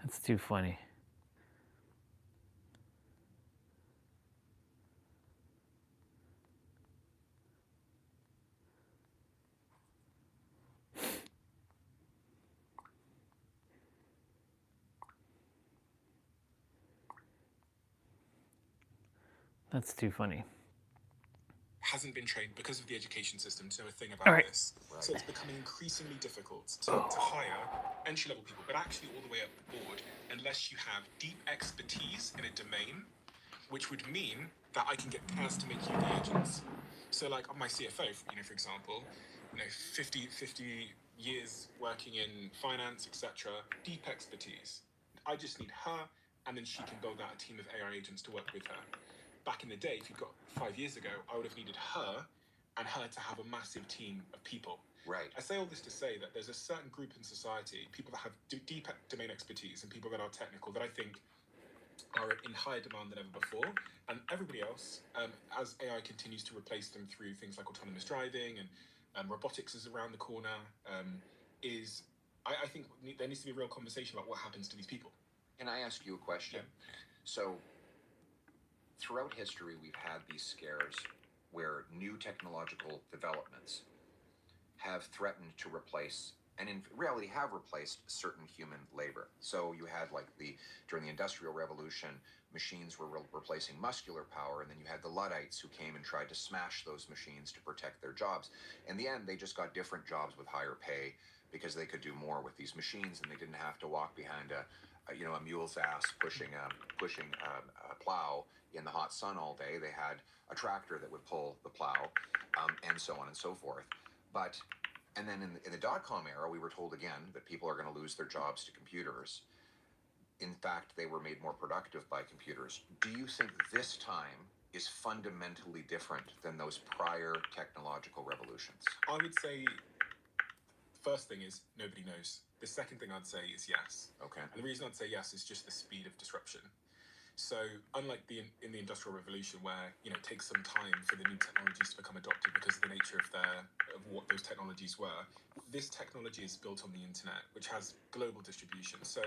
That's too funny. That's too funny. Hasn't been trained because of the education system to know a thing about All right. this. So it's becoming increasingly difficult to hire entry-level people, but actually all the way up the board, unless you have deep expertise in a domain, which would mean that I can get pairs to make you the agents. So like my CFO, for example, 50 years working in finance, etc., deep expertise. I just need her, and then she can build out a team of AI agents to work with her. Back in the day, if you'd got 5 years ago, I would have needed her and her to have a massive team of people. Right. I say all this to say that there's a certain group in society, people that have deep domain expertise and people that are technical, that I think are in higher demand than ever before. And everybody else, as AI continues to replace them through things like autonomous driving and robotics is around the corner, I think there needs to be a real conversation about what happens to these people. Can I ask you a question? Yeah. So, throughout history, we've had these scares where new technological developments have threatened to replace, and in reality have replaced, certain human labor. So you had during the Industrial Revolution, machines were replacing muscular power, and then you had the Luddites who came and tried to smash those machines to protect their jobs. In the end, they just got different jobs with higher pay because they could do more with these machines, and they didn't have to walk behind a mule's ass pushing a plow in the hot sun all day. They had a tractor that would pull the plow, and so on and so forth. And then in the dot-com era, we were told again that people are going to lose their jobs to computers. In fact, they were made more productive by computers. Do you think this time is fundamentally different than those prior technological revolutions? I would say, first thing is, nobody knows. The second thing I'd say is yes. Okay. And the reason I'd say yes is just the speed of disruption. So unlike in the Industrial Revolution, where it takes some time for the new technologies to become adopted because of the nature of what those technologies were, this technology is built on the internet, which has global distribution. So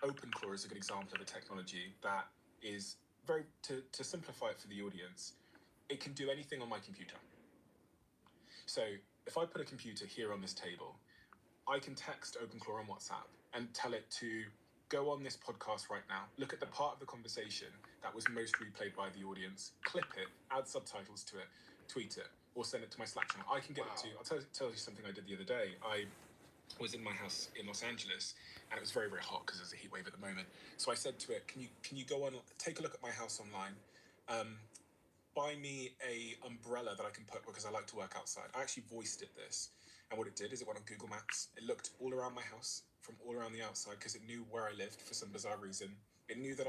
OpenClaw is a good example of a technology that is very, to simplify it for the audience, it can do anything on my computer. So if I put a computer here on this table, I can text OpenClaw on WhatsApp and tell it to go on this podcast right now, look at the part of the conversation that was most replayed by the audience, clip it, add subtitles to it, tweet it, or send it to my Slack channel. I can get it to, I'll tell you something I did the other day. was in my house in Los Angeles, and it was very, very hot because there's a heat wave at the moment. So I said to it, can you go on, take a look at my house online, buy me a umbrella that I can put because I like to work outside. I actually voiced it this, and what it did is it went on Google Maps. It looked all around my house from all around the outside because it knew where I lived for some bizarre reason. It knew that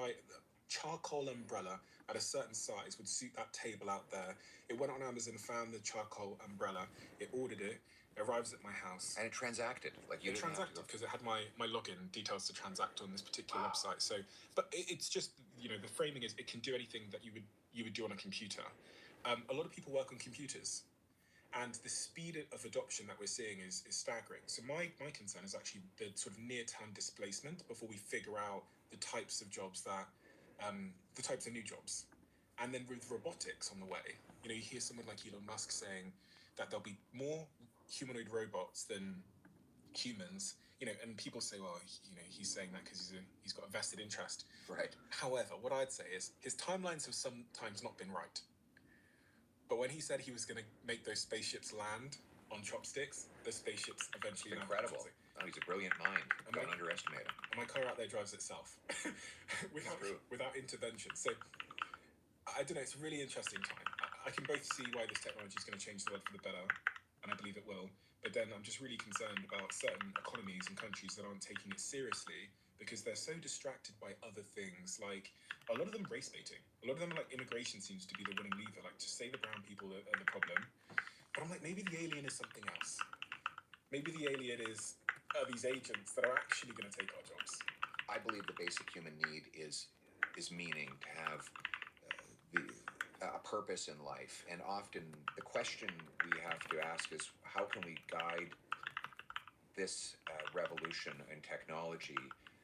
charcoal umbrella at a certain size would suit that table out there. It went on Amazon, found the charcoal umbrella, it ordered it, arrives at my house. And it transacted. Like you it transacted because it had my login details to transact on this particular website. So, but it's just, you know, the framing is it can do anything that you would do on a computer. A lot of people work on computers, and the speed of adoption that we're seeing is staggering. So my concern is actually the sort of near-term displacement before we figure out the types of jobs that, the types of new jobs. And then with robotics on the way, you know, you hear someone like Elon Musk saying that there'll be more humanoid robots than humans, you know, and people say, well, you know, he's saying that because he's got a vested interest. Right. However, what I'd say is his timelines have sometimes not been right. But when he said he was going to make those spaceships land on chopsticks, the spaceships eventually land. Incredible. Oh, he's a brilliant mind. Don't underestimate him. And my car out there drives itself without intervention. So I don't know, it's a really interesting time. I can both see why this technology is going to change the world for the better, and I believe it will. But then I'm just really concerned about certain economies and countries that aren't taking it seriously because they're so distracted by other things. Like, a lot of them race baiting. A lot of them are like, immigration seems to be the winning lever. Like, to say the brown people are the problem. But I'm like, maybe the alien is something else. Maybe the alien is these agents that are actually going to take our jobs. I believe the basic human need is meaning, to have a purpose in life. And often the question we have to ask is, how can we guide this revolution in technology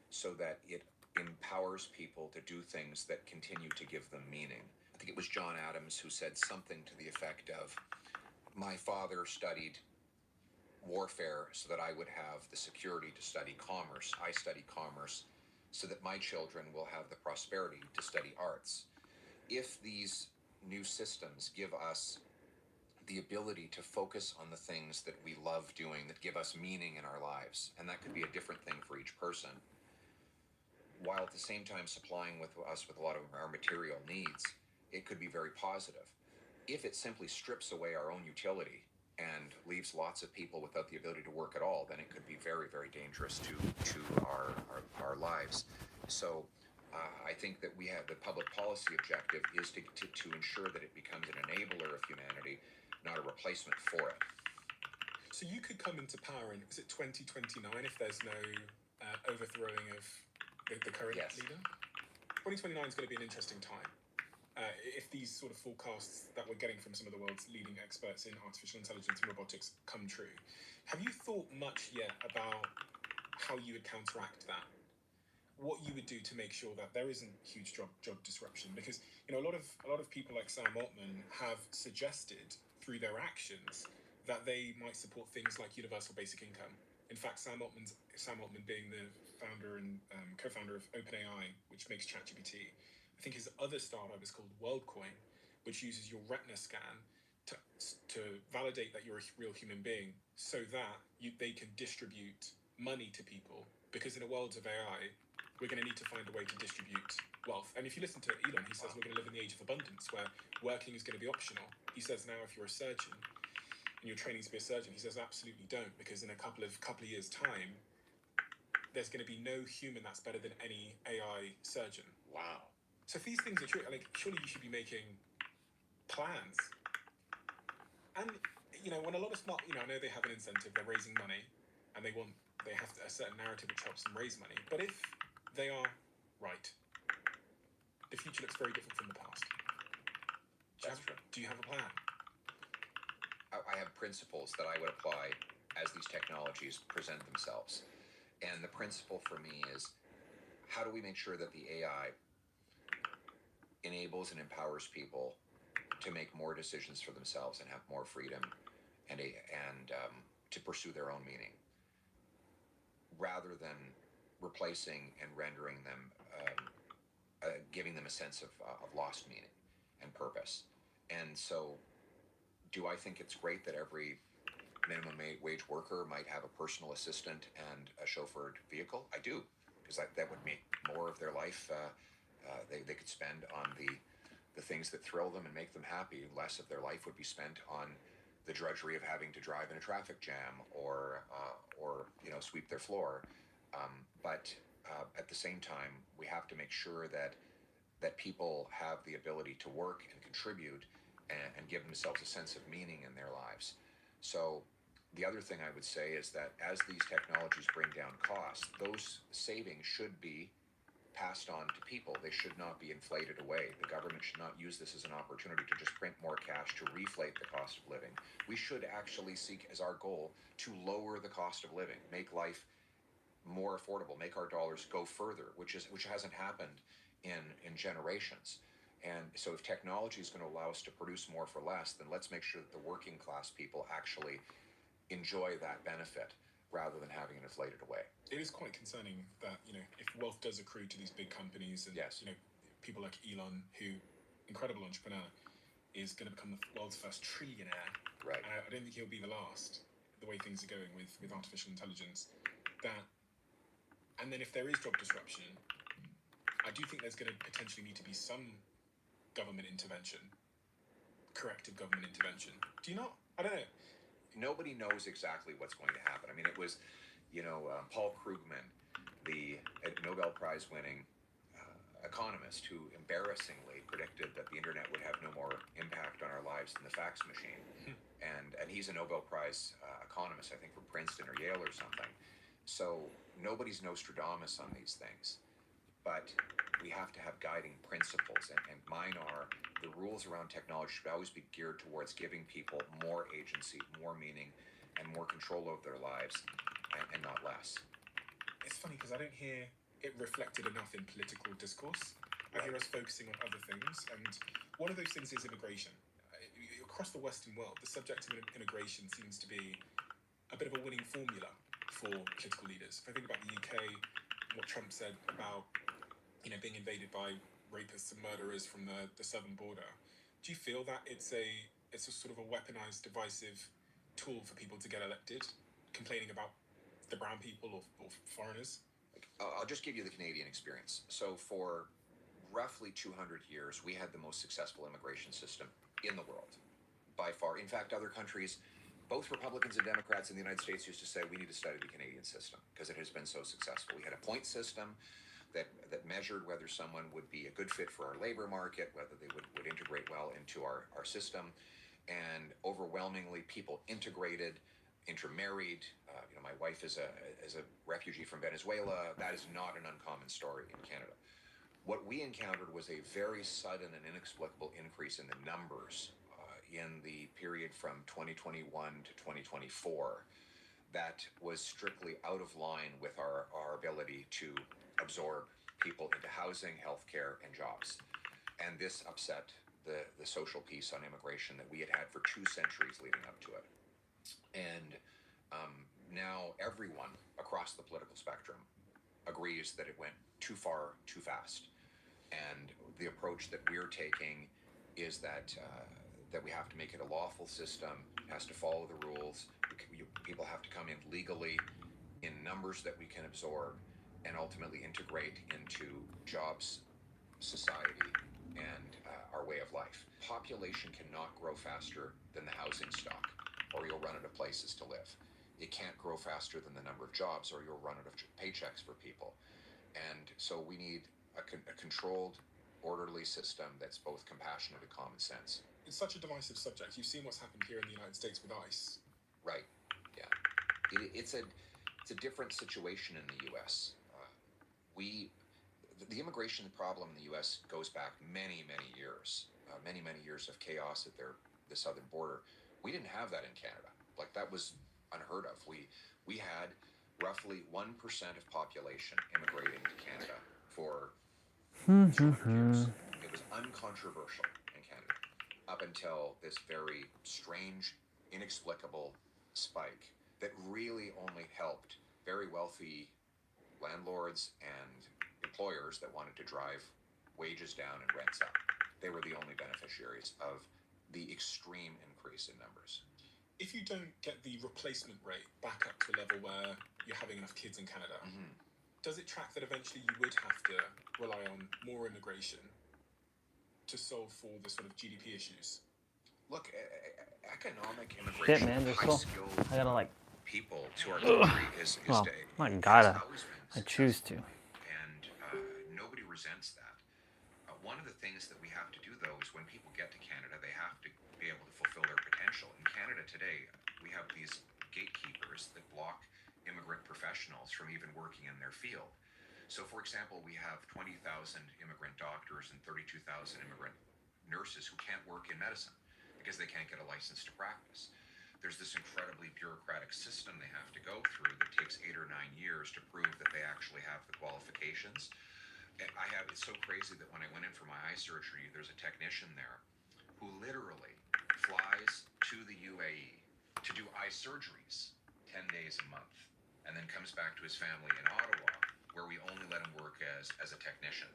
so that it empowers people to do things that continue to give them meaning? I think it was John Adams who said something to the effect of, my father studied warfare so that I would have the security to study commerce. I study commerce so that my children will have the prosperity to study arts. If these new systems give us the ability to focus on the things that we love doing, that give us meaning in our lives, and that could be a different thing for each person, while at the same time supplying us with a lot of our material needs, it could be very positive. If it simply strips away our own utility and leaves lots of people without the ability to work at all, then it could be very, very dangerous to our lives. So I think that we have the public policy objective is to ensure that it becomes an enabler of humanity, not a replacement for it. So you could come into power in, is it 2029 if there's no overthrowing of the current leader? 2029 is going to be an interesting time. If these sort of forecasts that we're getting from some of the world's leading experts in artificial intelligence and robotics come true, have you thought much yet about how you would counteract that? What you would do to make sure that there isn't huge job disruption? Because, you know, a lot of people like Sam Altman have suggested through their actions that they might support things like universal basic income. In fact, Sam Altman being the founder and co-founder of OpenAI, which makes ChatGPT, I think his other startup is called WorldCoin, which uses your retina scan to validate that you're a real human being, so that they can distribute money to people. Because in a world of AI, we're going to need to find a way to distribute wealth. And if you listen to Elon, he says we're going to live in the age of abundance, where working is going to be optional. He says now if you're a surgeon and you're training to be a surgeon, he says absolutely don't, because in a couple of years' time, there's going to be no human that's better than any AI surgeon. Wow. So if these things are true, like, surely you should be making plans. And, you know, when a lot of smart, you know, I know they have an incentive, they're raising money, and they have a certain narrative which helps them raise money. But if they are right, the future looks very different from the past. Do you have a plan? I have principles that I would apply as these technologies present themselves. And the principle for me is, how do we make sure that the AI enables and empowers people to make more decisions for themselves and have more freedom and to pursue their own meaning, rather than replacing and rendering them, giving them a sense of lost meaning and purpose. And so, do I think it's great that every minimum wage worker might have a personal assistant and a chauffeured vehicle? I do, because that would make more of their life. They could spend on the things that thrill them and make them happy. Less of their life would be spent on the drudgery of having to drive in a traffic jam or sweep their floor. But at the same time, we have to make sure that people have the ability to work and contribute and give themselves a sense of meaning in their lives. So the other thing I would say is that as these technologies bring down costs, those savings should be passed on to people. They should not be inflated away. The government should not use this as an opportunity to just print more cash to reflate the cost of living. We should actually seek as our goal to lower the cost of living, make life more affordable, make our dollars go further, which hasn't happened in generations. And so if technology is going to allow us to produce more for less, then let's make sure that the working class people actually enjoy that benefit rather than having it inflated away. It is quite concerning that, if wealth does accrue to these big companies and, Yes. People like Elon, who, incredible entrepreneur, is going to become the world's first trillionaire. Right. I don't think he'll be the last, the way things are going with artificial intelligence. And then if there is job disruption, I do think there's going to potentially need to be some government intervention, corrective government intervention. Do you not? I don't know. Nobody knows exactly what's going to happen. I mean, it was, Paul Krugman, the Nobel Prize winning economist who embarrassingly predicted that the internet would have no more impact on our lives than the fax machine. And he's a Nobel Prize economist, I think from Princeton or Yale or something. So nobody's Nostradamus on these things. But we have to have guiding principles, and mine are the rules around technology should always be geared towards giving people more agency, more meaning, and more control over their lives, and not less. It's funny because I don't hear it reflected enough in political discourse. I hear us focusing on other things, and one of those things is immigration. Across the Western world, the subject of immigration seems to be a bit of a winning formula for political leaders. If I think about the UK, what Trump said about being invaded by rapists and murderers from the southern border, do you feel that it's a sort of a weaponized, divisive tool for people to get elected, complaining about the brown people or foreigners? I'll just give you the Canadian experience. So for roughly 200 years, we had the most successful immigration system in the world, by far. In fact, other countries, both Republicans and Democrats in the United States, used to say we need to study the Canadian system because it has been so successful. We had a point system that measured whether someone would be a good fit for our labor market, whether they would integrate well into our system. And overwhelmingly, people integrated, intermarried. My wife is a refugee from Venezuela. That is not an uncommon story in Canada. What we encountered was a very sudden and inexplicable increase in the numbers in the period from 2021 to 2024 that was strictly out of line with our ability to absorb people into housing, healthcare, and jobs. And this upset the social peace on immigration that we had had for 2 centuries leading up to it. And now everyone across the political spectrum agrees that it went too far, too fast. And the approach that we're taking is that we have to make it a lawful system, it has to follow the rules, people have to come in legally in numbers that we can absorb and ultimately integrate into jobs, society, and our way of life. Population cannot grow faster than the housing stock, or you'll run out of places to live. It can't grow faster than the number of jobs, or you'll run out of paychecks for people. And so we need a controlled, orderly system that's both compassionate and common sense. It's such a divisive subject. You've seen what's happened here in the United States with ICE. Right. Yeah. It's a different situation in the U.S. The immigration problem in the U.S. goes back many, many years. Many years of chaos at the southern border. We didn't have that in Canada. Like, that was unheard of. We had roughly 1% of population immigrating to Canada for 200 years. It was uncontroversial in Canada up until this very strange, inexplicable spike that really only helped very wealthy landlords and employers that wanted to drive wages down and rents up. They were the only beneficiaries of the extreme increase in numbers. if you don't get the replacement rate back up to a level where you're having enough kids in Canada, does it track that eventually you would have to rely on more immigration to solve for the sort of GDP issues? Look, economic Shit, immigration man, of there's high-skilled I gotta like. people to our country is Well, I has gotta. always been I choose to. successful, and nobody resents that. One of the things that we have to do, though, is when people get to Canada, they have to be able to fulfill their potential. In Canada today, we have these gatekeepers that block immigrant professionals from even working in their field. So, for example, we have 20,000 immigrant doctors and 32,000 immigrant nurses who can't work in medicine because they can't get a license to practice. There's this incredibly bureaucratic system they have to go through that takes 8 or 9 years to prove that they actually have the qualifications. It's so crazy that when I went in for my eye surgery, there's a technician there who literally flies to the UAE to do eye surgeries 10 days a month, and then comes back to his family in Ottawa, where we only let him work as a technician.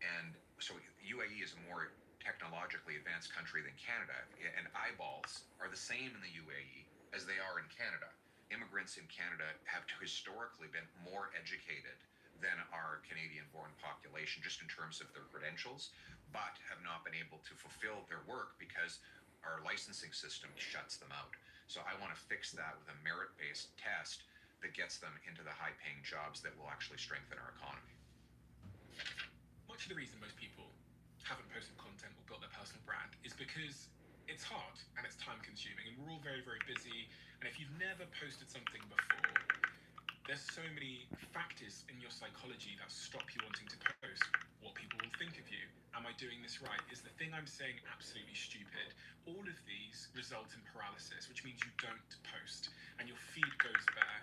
And so UAE is a more technologically advanced country than Canada, and eyeballs are the same in the UAE as they are in Canada. Immigrants in Canada have historically been more educated than our Canadian-born population, just in terms of their credentials, but have not been able to fulfill their work because our licensing system shuts them out. So I want to fix that with a merit-based test that gets them into the high-paying jobs that will actually strengthen our economy. Much of the reason most people haven't posted content or built their personal brand is because it's hard and it's time-consuming, and we're all very, very busy. And if you've never posted something before, there's so many factors in your psychology that stop you wanting to post. What people will think of you. Am I doing this right? Is the thing I'm saying absolutely stupid? All of these result in paralysis, which means you don't post and your feed goes bare.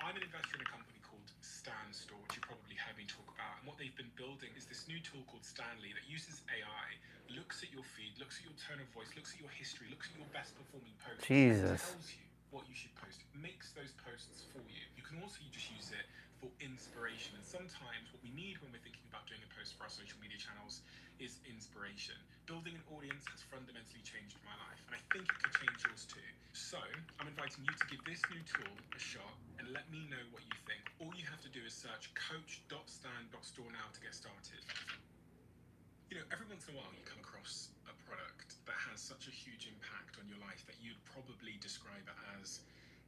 I'm an investor in a company called Stan Store, which you probably heard me talk about. And what they've been building is this new tool called Stanley that uses AI, looks at your feed, looks at your tone of voice, looks at your history, looks at your best performing posts, Jesus. and tells you what you should post, makes those posts for you. You can also just use it for inspiration. And sometimes what we need when we're thinking about doing a post for our social media channels is inspiration. Building an audience has fundamentally changed my life, and I think it could change yours too. So I'm inviting you to give this new tool a shot and let me know what you think. All you have to do is search coach.stan.store now to get started. You know, every once in a while you come across a product that has such a huge impact on your life that you'd probably describe it as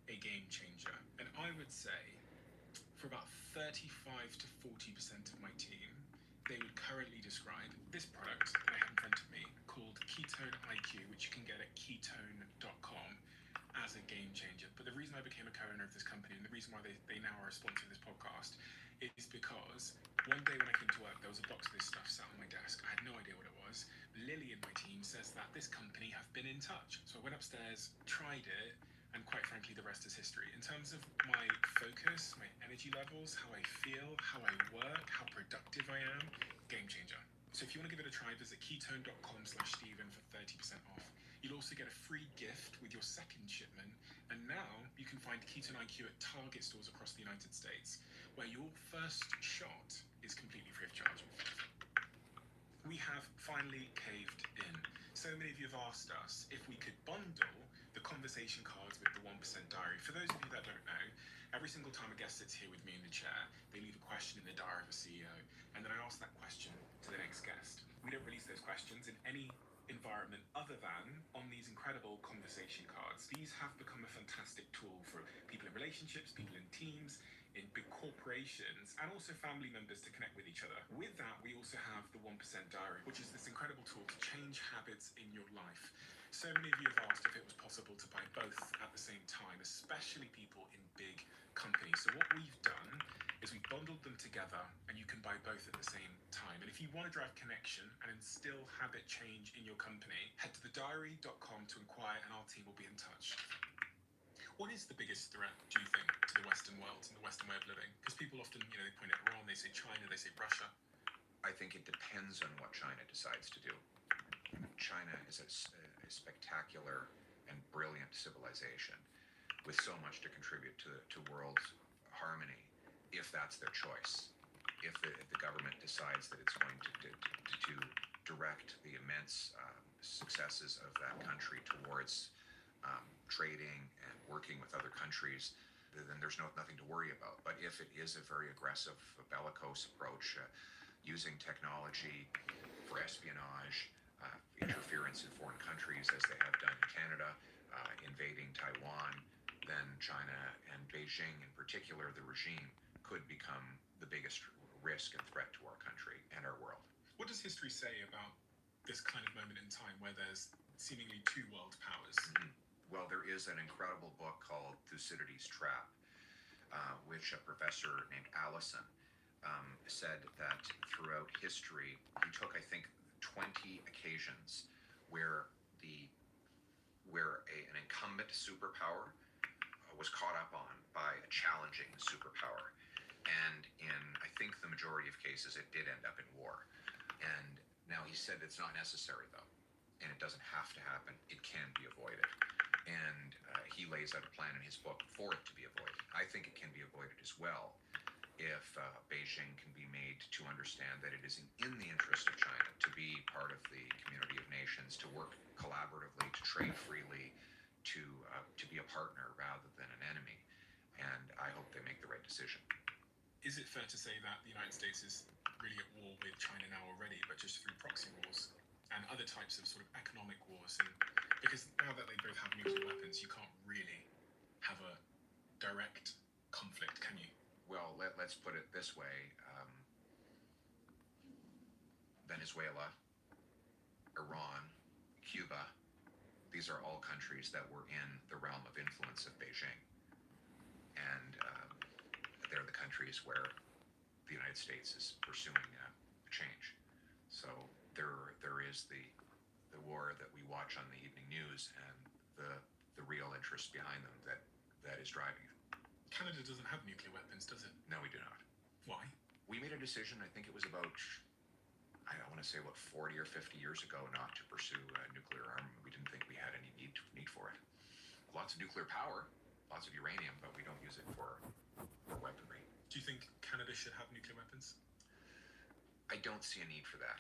a game changer. And I would say for about 35 to 40% of my team, they would currently describe this product that I have in front of me called Ketone IQ, which you can get at ketone.com, as a game changer. But the reason I became a co-owner of this company, and the reason why they now are a sponsor of this podcast, is because one day when I came to work, there was a box of this stuff sat on my desk. I had no idea what it was. Lily in my team says that this company have been in touch. So I went upstairs, tried it, and quite frankly, the rest is history. In terms of my focus, my energy levels, how I feel, how I work, how productive I am, game changer. So if you want to give it a try, visit ketone.com/Stephen for 30% off. You'll also get a free gift with your second shipment. And now you can find Ketone IQ at Target stores across the United States, where your first shot is completely free of charge. We have finally caved in. So many of you have asked us if we could bundle the conversation cards with the 1% diary. For those of you that don't know, every single time a guest sits here with me in the chair, they leave a question in the diary of a CEO, and then I ask that question to the next guest. We don't release those questions in any environment other than on these incredible conversation cards. These have become a fantastic tool for people in relationships, people in teams, in big corporations, and also family members to connect with each other. With that, we also have the 1% diary, which is this incredible tool to change habits in your life. So many of you have asked if it was possible to buy both at the same time, especially people in big companies. So what we've done is we've bundled them together, and you can buy both at the same time. And if you want to drive connection and instill habit change in your company, head to thediary.com to inquire, and our team will be in touch. What is the biggest threat, do you think, to the Western world and the Western way of living? Because people often, they point at Iran, they say China, they say Russia. I think it depends on what China decides to do. China is a spectacular and brilliant civilization with so much to contribute to world harmony, if that's their choice. If the government decides that it's going to direct the immense successes of that country towards trading and working with other countries, then there's nothing to worry about. But if it is a very aggressive bellicose approach, using technology for espionage, interference in foreign countries, as they have done in Canada, invading Taiwan, then China and Beijing in particular, the regime, could become the biggest risk and threat to our country and our world. What does history say about this kind of moment in time where there's seemingly two world powers? Well, there is an incredible book called Thucydides' Trap, which a professor named Allison said that throughout history, he took, I think, 20 occasions where an incumbent superpower was caught up on by a challenging superpower. And in, I think, the majority of cases, it did end up in war. And now he said it's not necessary, though, and it doesn't have to happen. It can be avoided. And he lays out a plan in his book for it to be avoided. I think it can be avoided as well if Beijing can be made to understand that it is in the interest of China to be part of the community of nations, to work collaboratively, to trade freely, to be a partner rather than an enemy. And I hope they make the right decision. Is it fair to say that the United States is really at war with China now already, but just through proxy wars and other types of sort of economic wars? And because now that they both have nuclear weapons, you can't really have a direct conflict, can you? Well, let's put it this way. Venezuela, Iran, Cuba, these are all countries that were in the realm of influence of Beijing. And they're the countries where the United States is pursuing change. So there is the war that we watch on the evening news and the real interest behind them that is driving it. Canada doesn't have nuclear weapons, does it? No, we do not. Why? We made a decision, I think it was about, I want to say about 40 or 50 years ago, not to pursue nuclear armament. We didn't think we had any need for it. Lots of nuclear power, lots of uranium, but we don't use it for weaponry. Do you think Canada should have nuclear weapons? I don't see a need for that.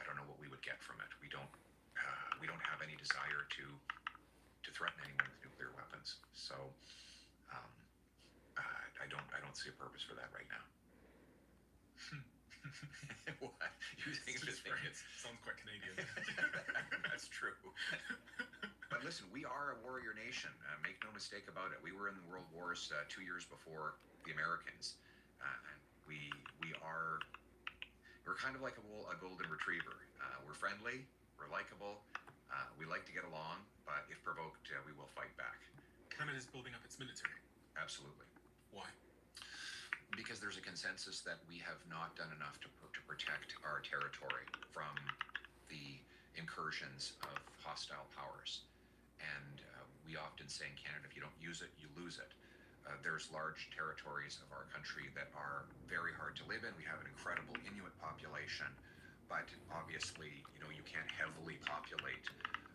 I don't know what we would get from it. We don't have any desire to threaten anyone with nuclear weapons. So I don't see a purpose for that right now. What? You think it sounds quite Canadian. That's true. But listen, we are a warrior nation. Make no mistake about it. We were in the World Wars 2 years before the Americans. We're kind of like a golden retriever. We're friendly, we're likable, we like to get along, but if provoked, we will fight back. Canada's building up its military. Absolutely. Why? Because there's a consensus that we have not done enough to protect our territory from the incursions of hostile powers. And we often say in Canada, if you don't use it, you lose it. There's large territories of our country that are very hard to live in. We have an incredible Inuit population, but obviously, you can't heavily populate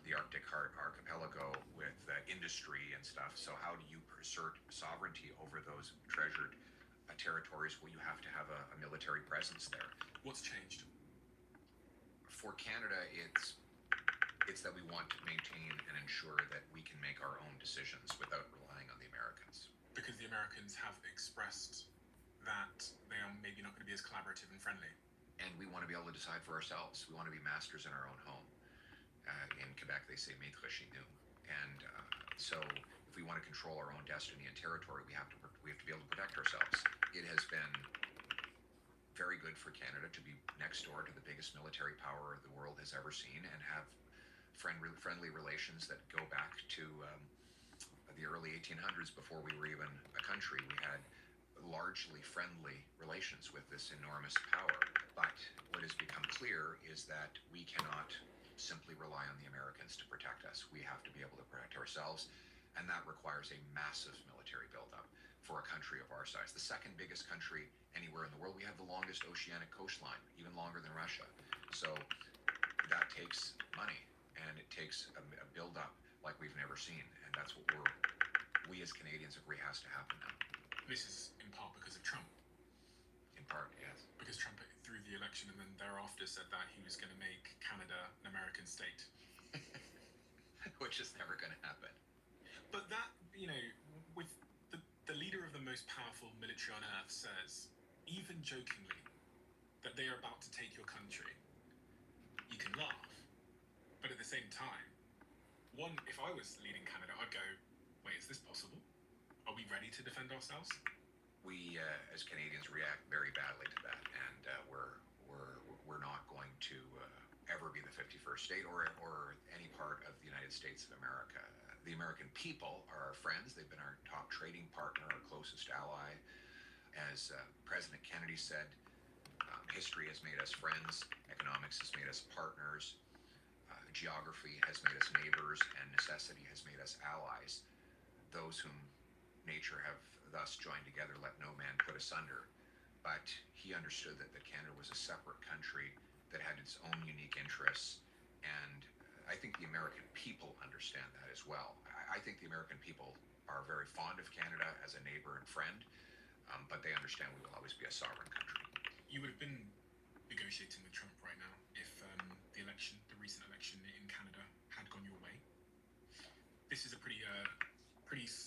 the Arctic archipelago with industry and stuff. So how do you assert sovereignty over those treasured territories? Well, you have to have a military presence there. What's changed? For Canada, it's that we want to maintain and ensure that we can make our own decisions without relying on the Americans. Because the Americans have expressed that they are maybe not going to be as collaborative and friendly. And we want to be able to decide for ourselves. We want to be masters in our own home. In Quebec, they say maître chez nous. And so if we want to control our own destiny and territory, we have to be able to protect ourselves. It has been very good for Canada to be next door to the biggest military power the world has ever seen and have friendly relations that go back to the early 1800s. Before we were even a country, we had largely friendly relations with this enormous power. But what has become clear is that we cannot simply rely on the Americans to protect us. We have to be able to protect ourselves, and that requires a massive military buildup for a country of our size. The second biggest country anywhere in the world. We have the longest oceanic coastline, even longer than Russia. So that takes money, and it takes a buildup like we've never seen, and that's what we as Canadians agree has to happen now. This is in part because of Trump. In part, yes. Because Trump threw the election and then thereafter said that he was going to make Canada an American state. which is never going to happen. But that, with the leader of the most powerful military on earth says, even jokingly, that they are about to take your country, you can laugh. But at the same time, if I was leading Canada, I'd go, wait, is this possible? Are we ready to defend ourselves? We, as Canadians, react very badly to that, and we're not going to ever be the 51st state or any part of the United States of America. The American people are our friends. They've been our top trading partner, our closest ally. As President Kennedy said, history has made us friends, economics has made us partners, geography has made us neighbors, and necessity has made us allies. Those whom nature have thus joined together, let no man put asunder. But he understood that Canada was a separate country that had its own unique interests, and I think the American people understand that as well. I think the American people are very fond of Canada as a neighbor and friend, but they understand we will always be a sovereign country. You would have been negotiating with Trump right now if the recent election in Canada had gone your way. This is a pretty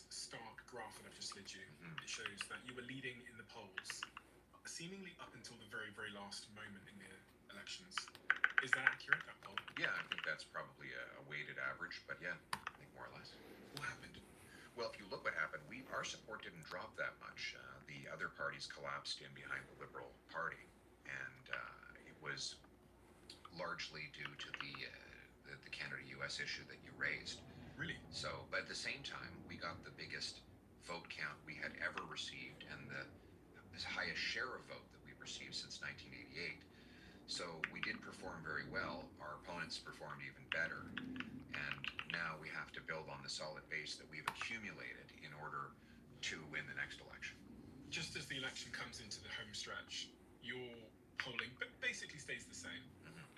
stark graph that I've just slid you. It shows that you were leading in the polls, seemingly up until the very, very last moment in the elections. Is that accurate, that poll? Yeah, I think that's probably a weighted average, but yeah, I think more or less. What happened? Well, if you look what happened, our support didn't drop that much. The other parties collapsed in behind the Liberal Party, and it was largely due to the Canada-US issue that you raised. Really? So, but at the same time, we got the biggest vote count we had ever received, and the highest share of vote that we've received since 1988. So we did perform very well. Our opponents performed even better. And now we have to build on the solid base that we've accumulated in order to win the next election. Just as the election comes into the home stretch, your polling basically stays the same.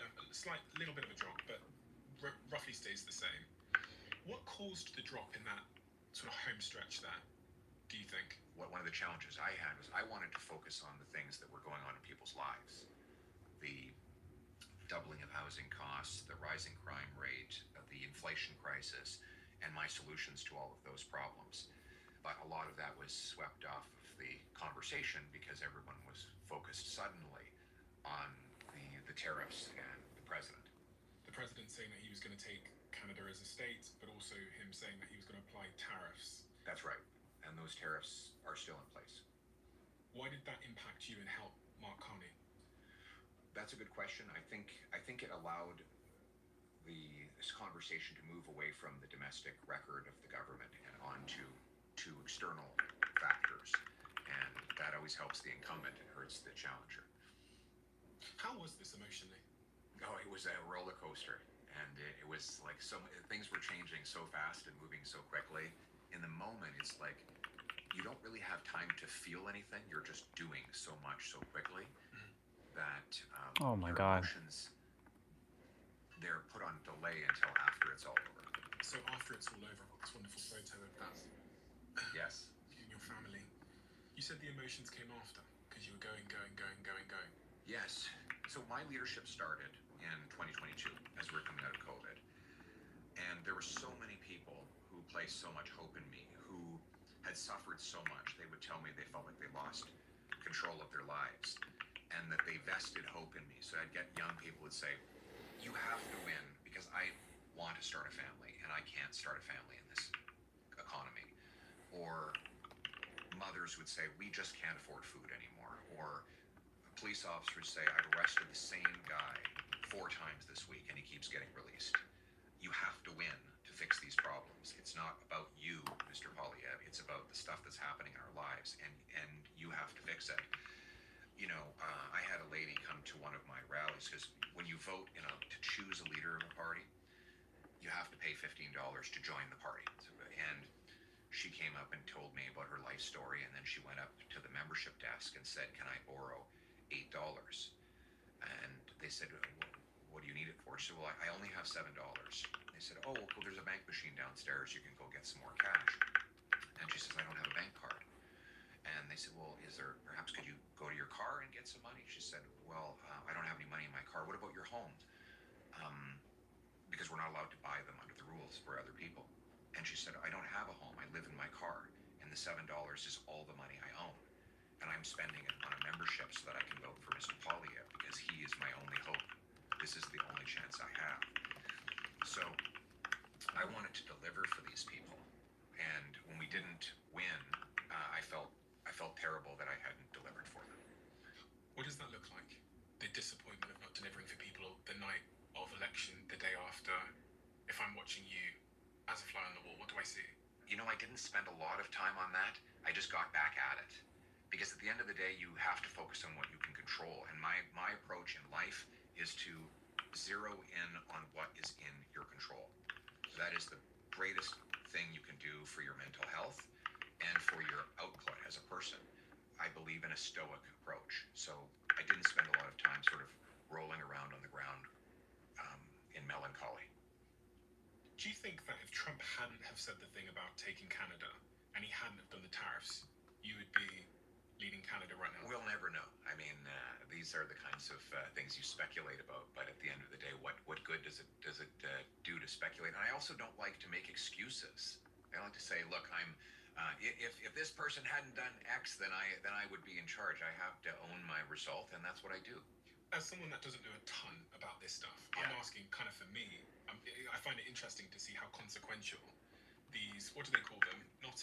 A slight little bit of a drop, but roughly stays the same. What caused the drop in that sort of home stretch there, do you think? One of the challenges I had was I wanted to focus on the things that were going on in people's lives. The doubling of housing costs, the rising crime rate, the inflation crisis, and my solutions to all of those problems. But a lot of that was swept off of the conversation because everyone was focused suddenly on the tariffs and the president. The president saying that he was going to take Canada as a state, but also him saying that he was going to apply tariffs. That's right. And those tariffs are still in place. Why did that impact you and help Mark Carney? That's a good question. I think it allowed this conversation to move away from the domestic record of the government and on to external factors. And that always helps the incumbent and hurts the challenger. How was this emotionally? Oh, it was a roller coaster. And it was like things were changing so fast and moving so quickly. In the moment, it's like you don't really have time to feel anything. You're just doing so much so quickly that Oh my your God. emotions, they're put on delay until after it's all over. So after it's all over, I've got this wonderful photo of that. Yes. You and your family. You said the emotions came after because you were going. Yes. So my leadership started in 2022 as we were coming out of COVID. And there were so many people who placed so much hope in me, who had suffered so much. They would tell me they felt like they lost control of their lives and that they vested hope in me. So I'd get young people who would say, you have to win because I want to start a family and I can't start a family in this economy. Or mothers would say, we just can't afford food anymore. Or police officers say, I've arrested the same guy 4 times this week and he keeps getting released. You have to win to fix these problems. It's not about you, Mr. Polyev. It's about the stuff that's happening in our lives, and you have to fix it. I had a lady come to one of my rallies because when you vote to choose a leader of a party, you have to pay $15 to join the party. And she came up and told me about her life story, and then she went up to the membership desk and said, can I borrow $8? And they said, what do you need it for? She said, well, I only have $7. They said, oh, well, there's a bank machine downstairs. You can go get some more cash. And she says, I don't have a bank card. And they said, well, perhaps could you go to your car and get some money? She said, well, I don't have any money in my car. What about your home? Because we're not allowed to buy them under the rules for other people. And she said, I don't have a home. I live in my car. And the $7 is all the money I own. And I'm spending it on a membership so that I can vote for Mr. Polyev because he is my only hope. This is the only chance I have. So I wanted to deliver for these people. And when we didn't win, I felt terrible that I hadn't delivered for them. What does that look like? The disappointment of not delivering for people the night of election, the day after. If I'm watching you as a fly on the wall, what do I see? You know, I didn't spend a lot of time on that. I just got back at it. Because at the end of the day, you have to focus on what you can control. And my approach in life is to zero in on what is in your control. That is the greatest thing you can do for your mental health and for your output as a person. I believe in a stoic approach. So I didn't spend a lot of time sort of rolling around on the ground in melancholy. Do you think that if Trump hadn't have said the thing about taking Canada and he hadn't have done the tariffs, you would be leading Canada right now? We'll never know. I mean, these are the kinds of things you speculate about. But at the end of the day, what good does it do to speculate? And I also don't like to make excuses. I like to say, look, if this person hadn't done X, then I would be in charge. I have to own my result, and that's what I do. As someone that doesn't know a ton about this stuff, Yeah. I'm asking kind of for me. I find it interesting to see how consequential these, what do they call them? Not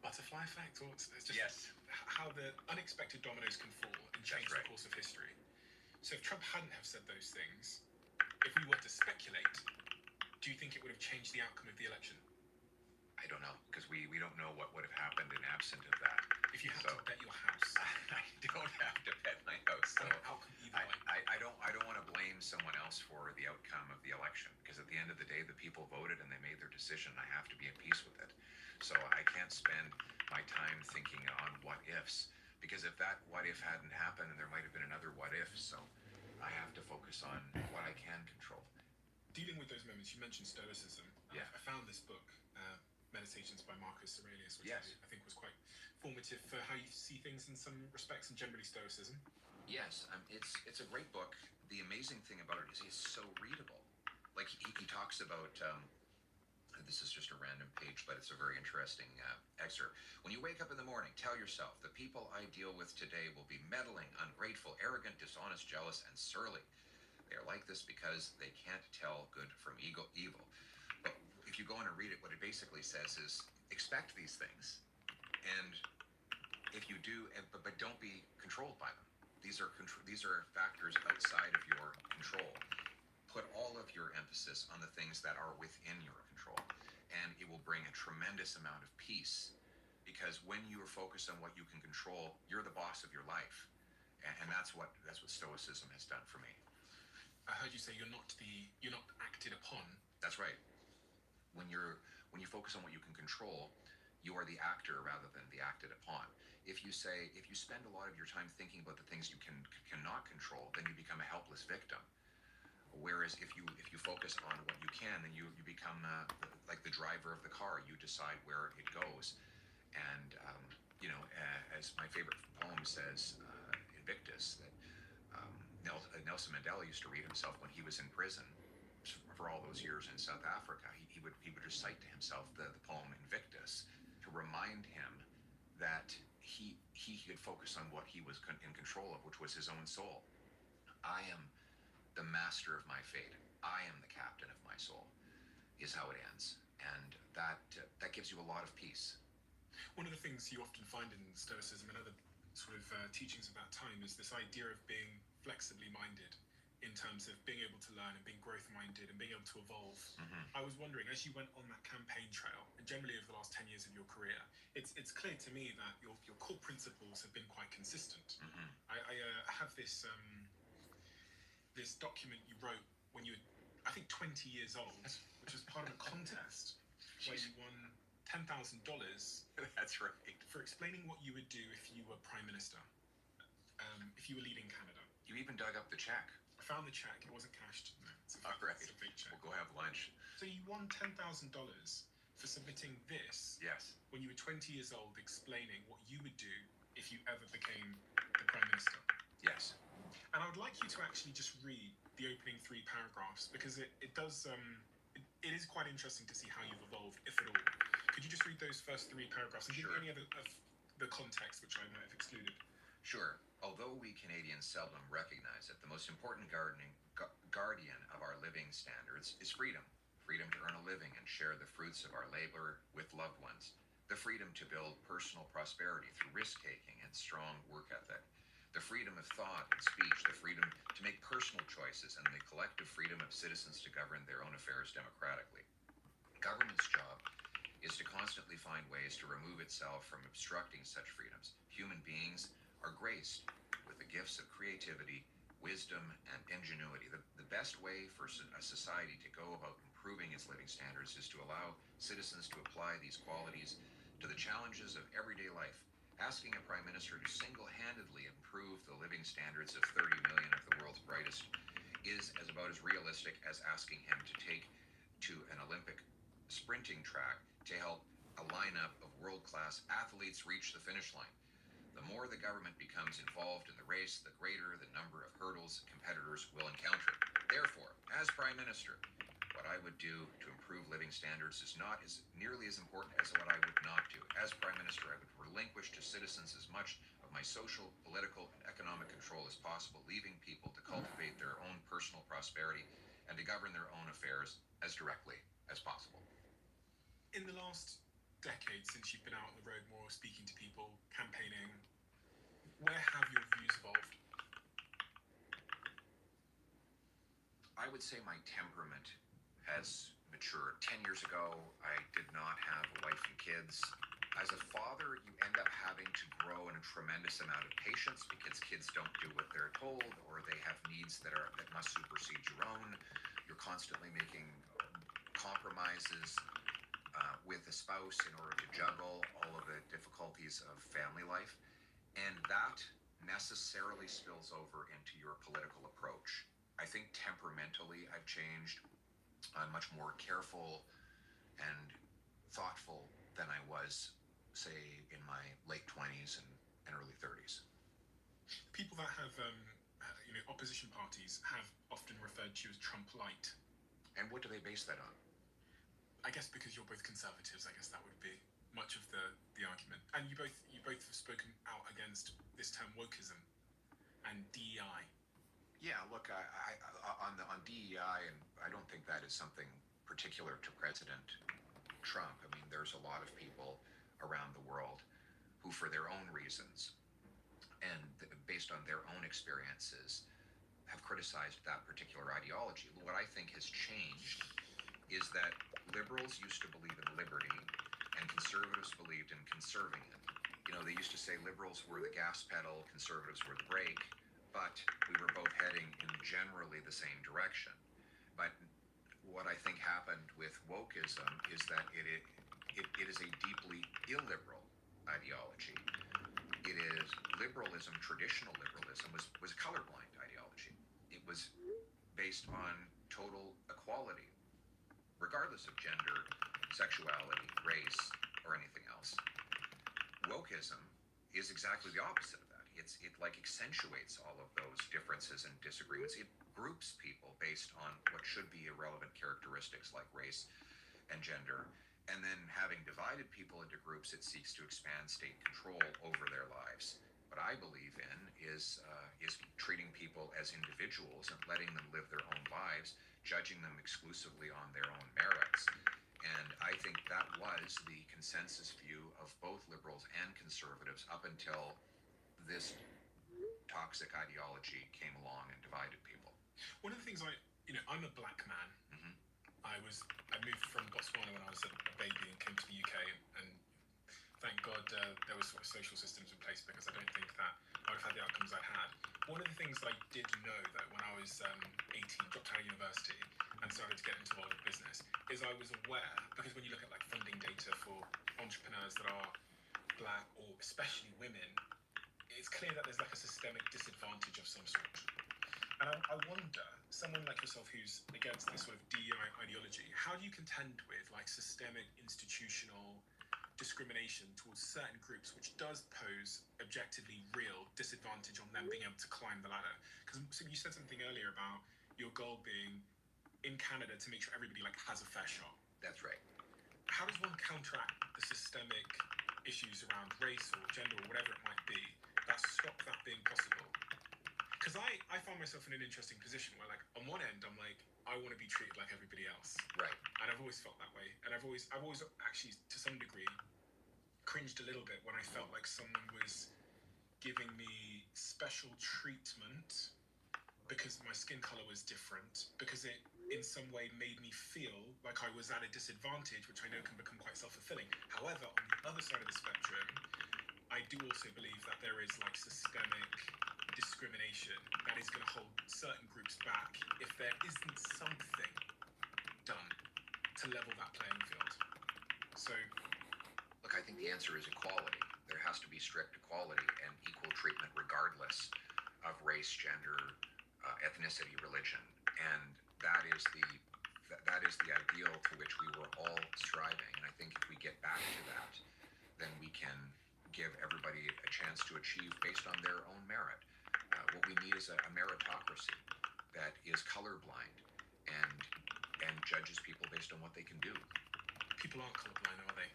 butterfly effect, or it's just Yes. how the unexpected dominoes can fall and change right. the course of history. So if Trump hadn't have said those things, if we were to speculate, do you think it would have changed the outcome of the election? I don't know, because we don't know what would have happened in absent of that. If you had So- to bet your house, I don't have to bet my house. So on an outcome either way. I don't want to blame someone else for the outcome of the election, because at the end of the day, the people voted and they made their decision. I have to be at peace with it. So I can't spend my time thinking on what ifs, because if that what if hadn't happened, and there might have been another what if. So I have to focus on what I can control. Dealing with those moments, you mentioned stoicism. Yeah. I found this book, Meditations by Marcus Aurelius, which Yes. I think was quite formative for how you see things in some respects, and generally stoicism. Yes, it's a great book. The amazing thing about it is it's so readable. Like he talks about, this is just a random page, but it's a very interesting excerpt. When you wake up in the morning, tell yourself, the people I deal with today will be meddling, ungrateful, arrogant, dishonest, jealous, and surly. They are like this because they can't tell good from evil. But if you go on and read it, what it basically says is expect these things. And if you do, but don't be controlled by them. These are factors outside of your control. Put all of your emphasis on the things that are within your control, and it will bring a tremendous amount of peace. Because when you are focused on what you can control, you're the boss of your life, and that's what Stoicism has done for me. I heard you say you're not acted upon. That's right. When you focus on what you can control, you are the actor rather than the acted upon. If you spend a lot of your time thinking about the things you cannot control, then you become a helpless victim. Whereas if you focus on what you can, then you become like the driver of the car. You decide where it goes. And as my favorite poem says, Invictus, that Nelson Mandela used to read himself when he was in prison for all those years in South Africa. He would recite to himself the poem Invictus to remind him that he could focus on what he was in control of, which was his own soul. I am the master of my fate. I am the captain of my soul, is how it ends. And that gives you a lot of peace. One of the things you often find in Stoicism and other sort of teachings of that time is this idea of being flexibly minded in terms of being able to learn and being growth minded and being able to evolve. Mm-hmm. I was wondering, as you went on that campaign trail, and generally over the last 10 years of your career, it's clear to me that your core principles have been quite consistent. Mm-hmm. I have this this document you wrote when you were, I think, 20 years old, which was part of a contest where you won $10,000 That's right. for explaining what you would do if you were Prime Minister, if you were leading Canada. You even dug up the check. I found the check. It wasn't cashed. No, it's All right. it's a big check. We'll go have lunch. So you won $10,000 for submitting this Yes. when you were 20 years old, explaining what you would do if you ever became the Prime Minister. Yes. And I would like like you to actually just read the opening 3 paragraphs, because it does it is quite interesting to see how you've evolved, if at all. Could you just read those first 3 paragraphs and give me any of the context which I might have excluded? Sure. Although we Canadians seldom recognize it, the most important guardian of our living standards is freedom. Freedom to earn a living and share the fruits of our labor with loved ones. The freedom to build personal prosperity through risk-taking and strong work ethic. The freedom of thought and speech, the freedom to make personal choices, and the collective freedom of citizens to govern their own affairs democratically. Government's job is to constantly find ways to remove itself from obstructing such freedoms. Human beings are graced with the gifts of creativity, wisdom, and ingenuity. The best way for a society to go about improving its living standards is to allow citizens to apply these qualities to the challenges of everyday life. Asking a prime minister to single-handedly improve the living standards of 30 million of the world's brightest is about as realistic as asking him to take to an Olympic sprinting track to help a lineup of world-class athletes reach the finish line. The more the government becomes involved in the race, the greater the number of hurdles competitors will encounter. Therefore, as Prime Minister, what I would do to improve living standards is not nearly as important as what I would not do. As Prime Minister, I would relinquish to citizens as much of my social, political, and economic control as possible, leaving people to cultivate their own personal prosperity and to govern their own affairs as directly as possible. In the last decade, since you've been out on the road more, speaking to people, campaigning, where have your views evolved? I would say my temperament has matured. 10 years ago, I did not have a wife and kids. As a father, you end up having to grow in a tremendous amount of patience because kids don't do what they're told, or they have needs that must supersede your own. You're constantly making compromises with a spouse in order to juggle all of the difficulties of family life. And that necessarily spills over into your political approach. I think temperamentally I've changed. I'm much more careful and thoughtful than I was, say, in my late 20s and early 30s. People that have, opposition parties have often referred to you as Trump light. And what do they base that on? I guess because you're both conservatives, I guess that would be much of the argument. And you both have spoken out against this term wokeism and DEI. Yeah, look, on DEI, and I don't think that is something particular to President Trump. I mean, there's a lot of people around the world who, for their own reasons and based on their own experiences, have criticized that particular ideology. What I think has changed is that liberals used to believe in liberty and conservatives believed in conserving it. They used to say liberals were the gas pedal, conservatives were the brake, but we were both heading in generally the same direction. But what I think happened with wokeism is that it is a deeply illiberal ideology. It is liberalism, traditional liberalism, was a colorblind ideology. It was based on total equality, regardless of gender, sexuality, race, or anything else. Wokeism is exactly the opposite of that. It accentuates all of those differences and disagreements. It groups people based on what should be irrelevant characteristics like race and gender. And then having divided people into groups, it seeks to expand state control over their lives. What I believe in is treating people as individuals and letting them live their own lives, judging them exclusively on their own merits. And I think that was the consensus view of both liberals and conservatives up until this toxic ideology came along and divided people. One of the things I'm a black man. Mm-hmm. I moved from Botswana when I was a baby and came to the UK, and thank God there was sort of social systems in place, because I don't think that I would have had the outcomes I had. One of the things I did know, though, when I was 18, dropped out of university and started to get into the world of business, is I was aware, because when you look at funding data for entrepreneurs that are black, or especially women, it's clear that there's a systemic disadvantage of some sort. And I wonder, someone like yourself who's against this sort of DEI ideology, how do you contend with systemic institutional discrimination towards certain groups, which does pose objectively real disadvantage on them being able to climb the ladder. Because you said something earlier about your goal being in Canada to make sure everybody like has a fair shot. That's right. How does one counteract the systemic issues around race or gender or whatever it might be that stop that being possible? Because I find myself in an interesting position where, like, on one end, I'm like, I want to be treated like everybody else. Right. And I've always felt that way. And I've always actually, to some degree, cringed a little bit when I felt like someone was giving me special treatment because my skin color was different, because it in some way made me feel like I was at a disadvantage, which I know can become quite self-fulfilling. However, on the other side of the spectrum, I do also believe that there is like systemic discrimination that is going to hold certain groups back if there isn't something done to level that playing field. So, look, I think the answer is equality. There has to be strict equality and equal treatment regardless of race, gender, ethnicity, religion, and that is the ideal to which we were all striving. And I think if we get back to that, then we can give everybody a chance to achieve based on their own merit. What we need is a meritocracy that is colorblind and judges people based on what they can do. people aren't colorblind, are they?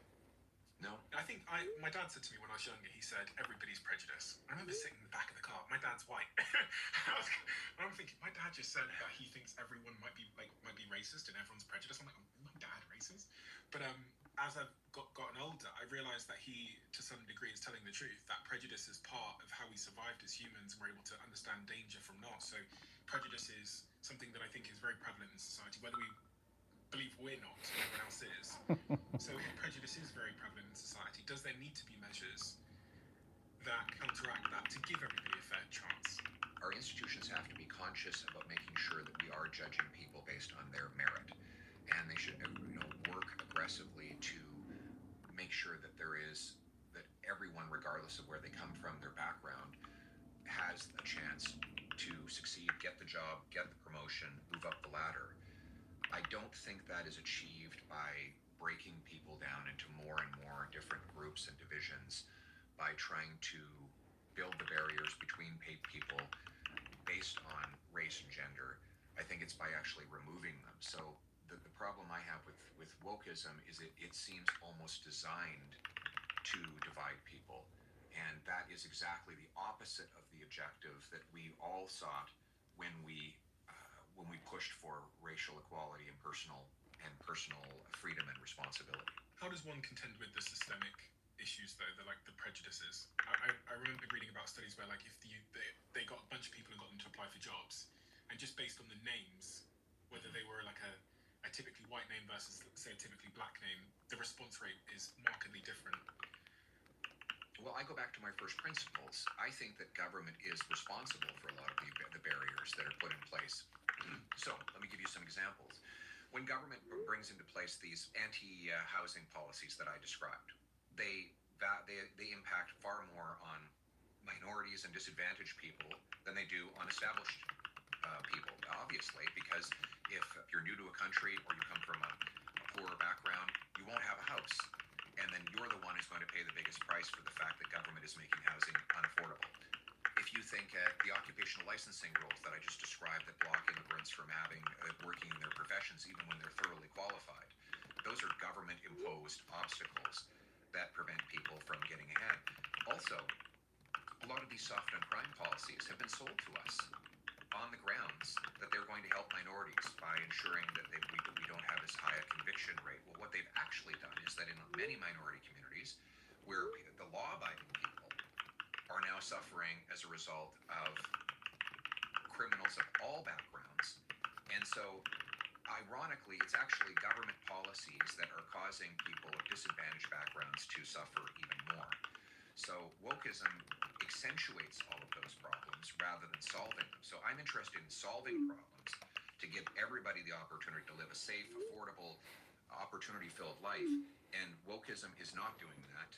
No. I think my dad said to me when I was younger, he said, everybody's prejudiced. I remember sitting in the back of the car. My dad's white. I'm thinking, my dad just said that he thinks everyone might be racist and everyone's prejudiced. I'm like, my dad racist? But as I've gotten older, I realized that he, to some degree, is telling the truth. That prejudice is part of how we survived as humans and we're able to understand danger from not. So prejudice is something that I think is very prevalent in society, whether we believe we're not, everyone else is. So if prejudice is very prevalent in society, does there need to be measures that counteract that to give everybody a fair chance? Our institutions have to be conscious about making sure that we are judging people based on their merit, and they should, work aggressively to make sure that that everyone, regardless of where they come from, their background, has a chance to succeed, get the job, get the promotion, move up the ladder. I don't think that is achieved by breaking people down into more and more different groups and divisions, by trying to build the barriers between people based on race and gender. I think it's by actually removing them. So the problem I have with wokeism is it seems almost designed to divide people. And that is exactly the opposite of the objective that we all sought when we pushed for racial equality and personal freedom and responsibility. How does one contend with the systemic issues, though, the prejudices? I remember reading about studies where, like, if they got a bunch of people and got them to apply for jobs, and just based on the names, whether they were like a typically white name versus, say, a typically black name, the response rate is markedly different. Well, I go back to my first principles. I think that government is responsible for a lot of the barriers that are put in place. So let me give you some examples. When government brings into place these anti-housing policies that I described, they impact far more on minorities and disadvantaged people than they do on established people, obviously, because if you're new to a country or you come from a poorer background, you won't have a house. And then you're the one who's going to pay the biggest price for the fact that government is making housing unaffordable. If you think the occupational licensing rules that I just described that block immigrants from working in their professions even when they're thoroughly qualified, those are government-imposed obstacles that prevent people from getting ahead. Also, a lot of these soft on crime policies have been sold to us on the grounds that they're going to help minorities by ensuring that we don't have as high a conviction rate. Well, what they've actually done is that in many minority communities where the law-abiding people are now suffering as a result of criminals of all backgrounds. And so, ironically, it's actually government policies that are causing people of disadvantaged backgrounds to suffer even more. So wokeism accentuates all of those problems rather than solving them. So I'm interested in solving problems to give everybody the opportunity to live a safe, affordable, opportunity-filled life. And wokeism is not doing that.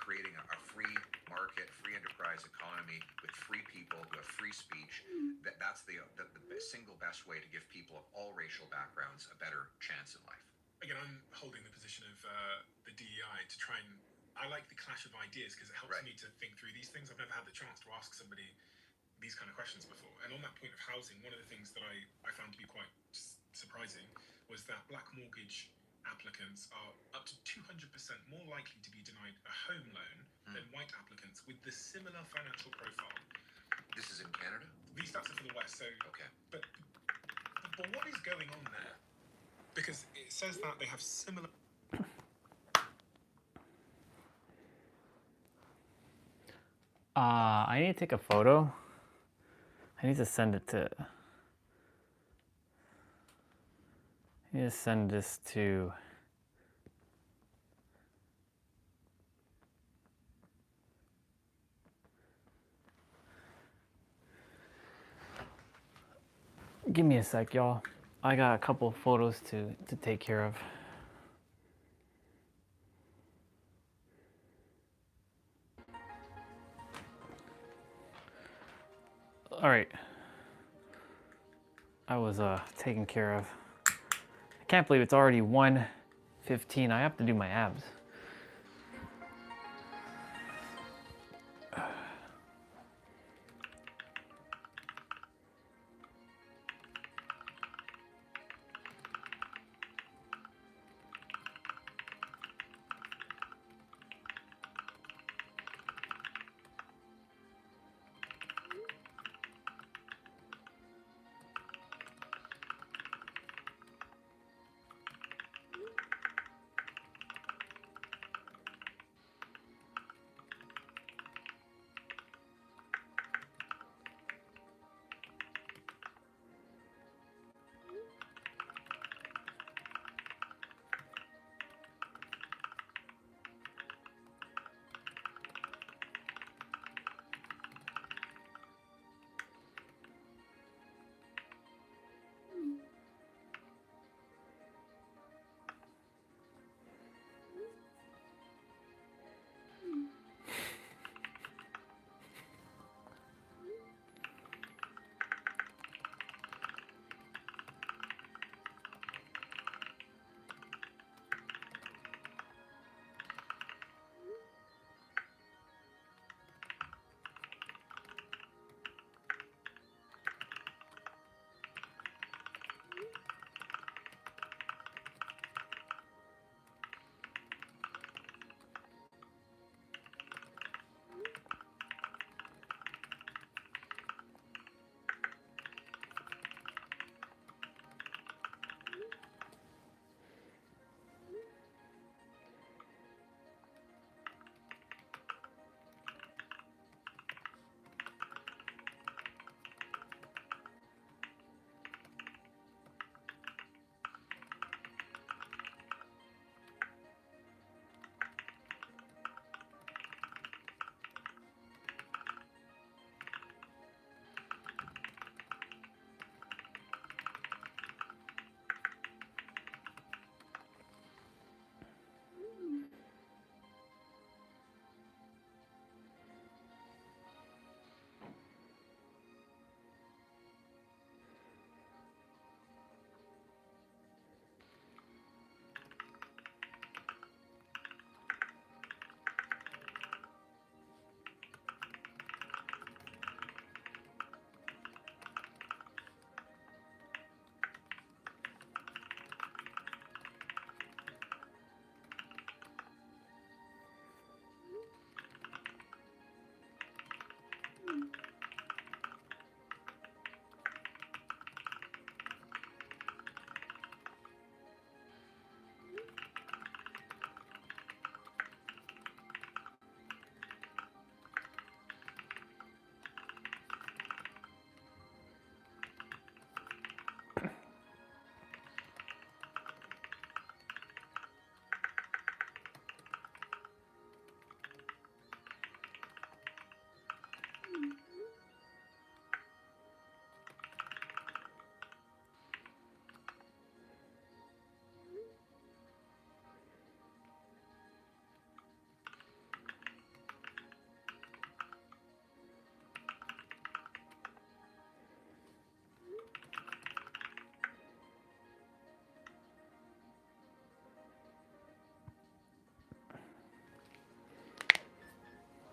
Creating a free market, free enterprise economy with free people who have free speech, that's the single best way to give people of all racial backgrounds a better chance in life. again, I'm holding the position of the DEI to try and, I like the clash of ideas because it helps me to think through these things. I've never had the chance to ask somebody these kind of questions before. And on that point of housing, one of the things that I found to be quite surprising was that black mortgage applicants are up to 200% more likely to be denied a home loan than white applicants with the similar financial profile. This is in Canada? These stats are for the West, so... Okay. But what is going on there? Because it says that they have similar... I need to take a photo. I need to send it to... I need to send this to... Give me a sec, y'all. I got a couple photos to take care of. All right. I was taken care of. I can't believe it's already 1:15. I have to do my abs.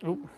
Oop.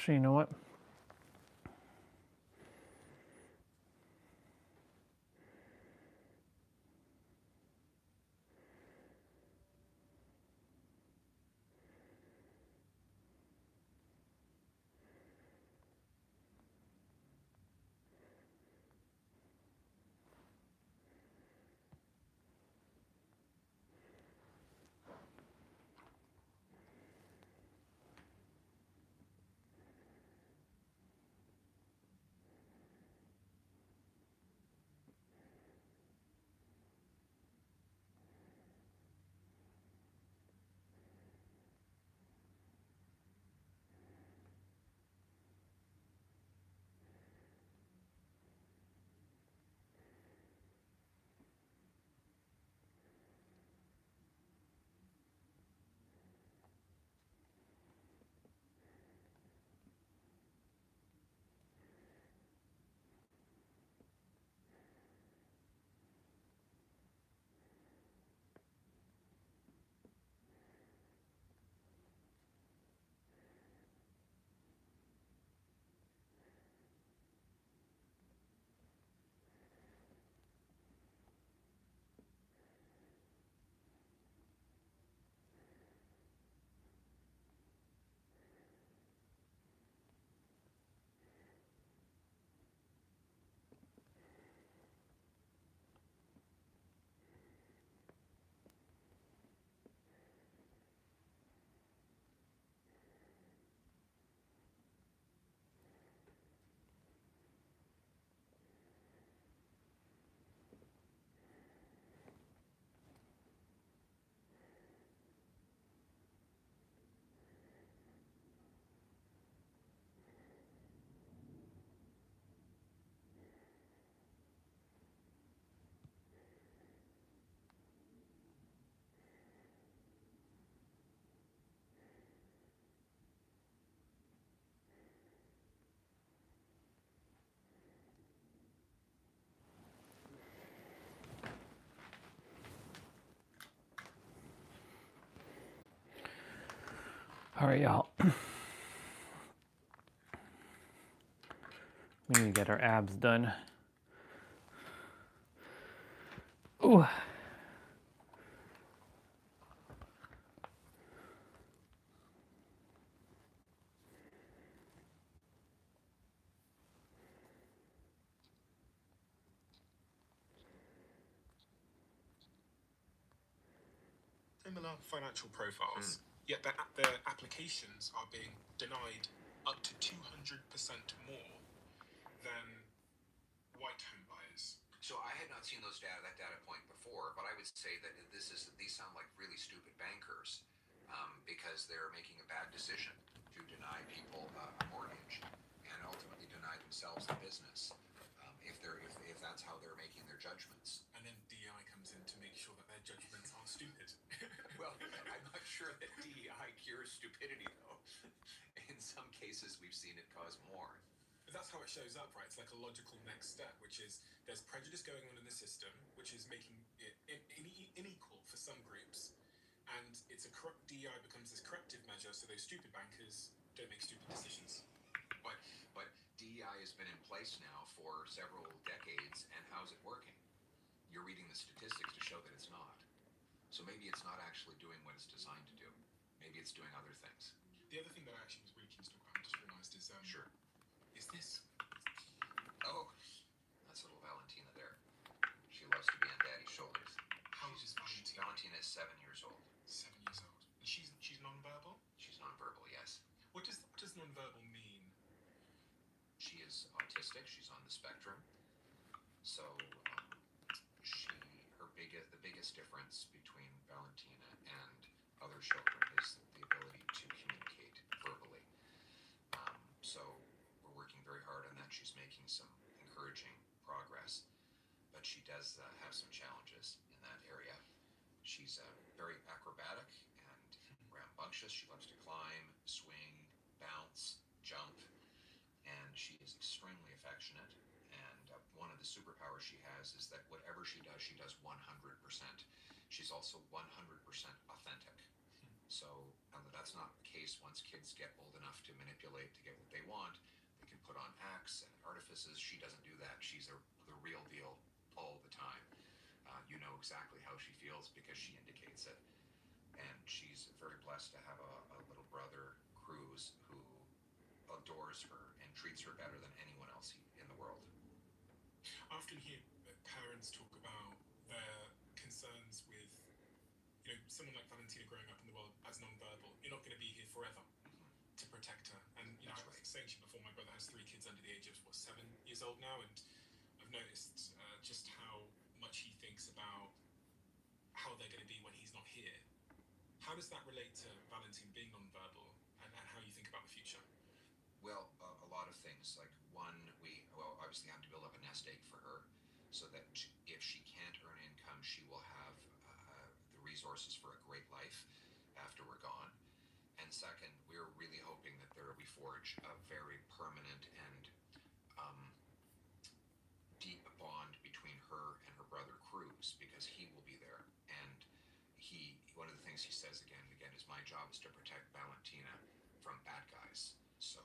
Actually, you know what? All right, y'all. We need to get our abs done. Ooh. Similar financial profiles, yet their applications are being denied up to 200% more than white home buyers. So I had not seen that data point before, but I would say that these sound like really stupid bankers, because they're making a bad decision to deny people a mortgage and ultimately deny themselves the business, if that's how they're making their judgments. And then DEI comes in to make sure that their judgments aren't stupid. Well, I'm not sure that DEI cures stupidity, though. In some cases, we've seen it cause more. But that's how it shows up, right? It's like a logical next step, which is there's prejudice going on in the system, which is making it unequal for some groups. And DEI becomes this corrective measure, so those stupid bankers don't make stupid decisions. But DEI has been in place now for several decades, and how's it working? You're reading the statistics to show that it's not. So maybe it's not actually doing what it's designed to do. Maybe it's doing other things. The other thing that I actually was really keen to talk about, I just realised, is Sure. Is this? Oh, that's little Valentina there. She loves to be on Daddy's shoulders. How old is Valentina? Valentina is 7 years old. 7 years old. And she's non-verbal? She's nonverbal, yes. What does non-verbal mean? She is autistic. She's on the spectrum. So the biggest difference between Valentina and other children is the ability to communicate verbally. So we're working very hard on that. She's making some encouraging progress, but she does have some challenges in that area. She's very acrobatic and rambunctious. She loves to climb, swing, bounce, jump, and she is extremely affectionate. And one of the superpowers she has is that whatever she does 100%. She's also 100% authentic. So that's not the case once kids get old enough to manipulate to get what they want. They can put on acts and artifices. She doesn't do that. She's the real deal all the time. You know exactly how she feels because she indicates it. And she's very blessed to have a little brother, Cruz, who adores her and treats her better than anyone else in the world. I often hear parents talk about their concerns with, someone like Valentina growing up in the world as non-verbal. You're not going to be here forever to protect her. And, I was saying to you before, my brother has 3 kids under the age of, 7 years old now, and I've noticed just how much he thinks about how they're going to be when he's not here. How does that relate to Valentina being non-verbal and how you think about the future? Well, a lot of things. Like one, we obviously have to build up a nest egg for her so that if she can't earn income, she will have the resources for a great life after we're gone. And second, we're really hoping that we forge a very permanent and deep bond between her and her brother Cruz, because he will be there. And one of the things he says again and again is, my job is to protect Valentina from bad guys. So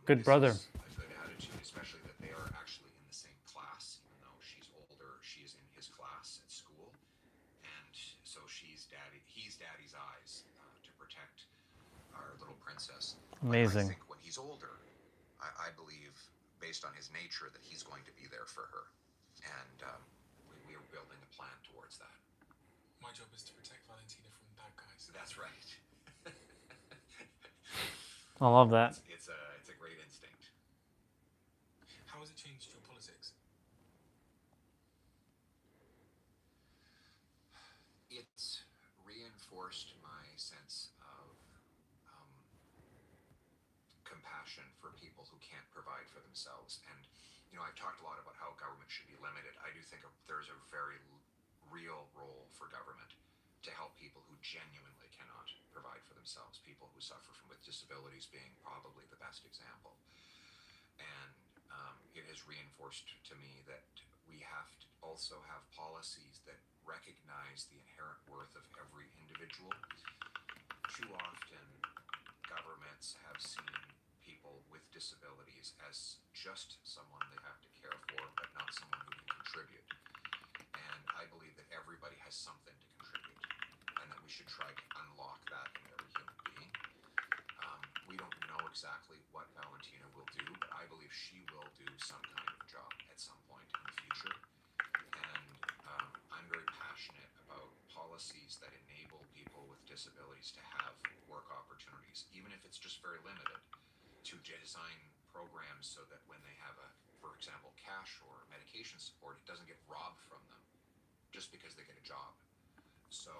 good brother. A good attitude, especially that they are actually in the same class, even though she's older. She is in his class at school, and so he's daddy's eyes to protect our little princess. Amazing. I think when he's older, I believe, based on his nature, that he's going to be there for her, and we are building a plan towards that. My job is to protect Valentina from bad guys. That's right. I love that. It's a great instinct. How has it changed your politics? It's reinforced my sense of compassion for people who can't provide for themselves. And, I've talked a lot about how government should be limited. I do think there's a very real role for government to help people who genuinely cannot provide for themselves, people who suffer with disabilities being probably the best example. And it has reinforced to me that we have to also have policies that recognize the inherent worth of every individual. Too often, parents have seen people with disabilities as just someone they have to care for, but not someone who can contribute. And I believe that everybody has something to contribute, and that we should try to unlock that in every human being. We don't know exactly what Valentina will do, but I believe she will do some kind of job at some point in the future. And I'm very passionate about policies that enable people with disabilities to have work opportunities, even if it's just very limited, to design programs so that when they have for example, cash or medication support, it doesn't get robbed from them just because they get a job. So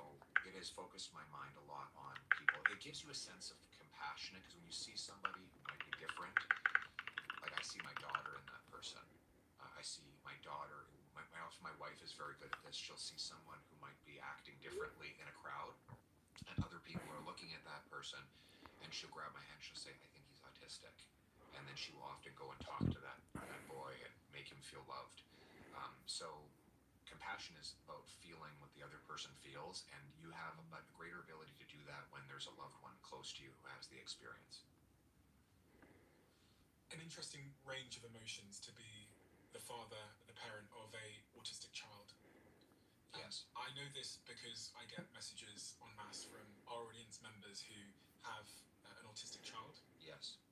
it has focused my mind a lot on people. It gives you a sense of compassion, because when you see somebody who might be different, like I see my daughter in that person. I see my daughter, my wife is very good at this. She'll see someone who might be acting differently in a crowd, and other people are looking at that person, and she'll grab my hand, she'll say, I think he's autistic. And then she will often go and talk to that boy and make him feel loved. So compassion is about feeling what the other person feels, and you have a greater ability to do that when there's a loved one close to you who has the experience. An interesting range of emotions to be the father, the parent of a autistic child. Yes. I know this because I get messages en masse from our audience members who have an autistic child. Yes.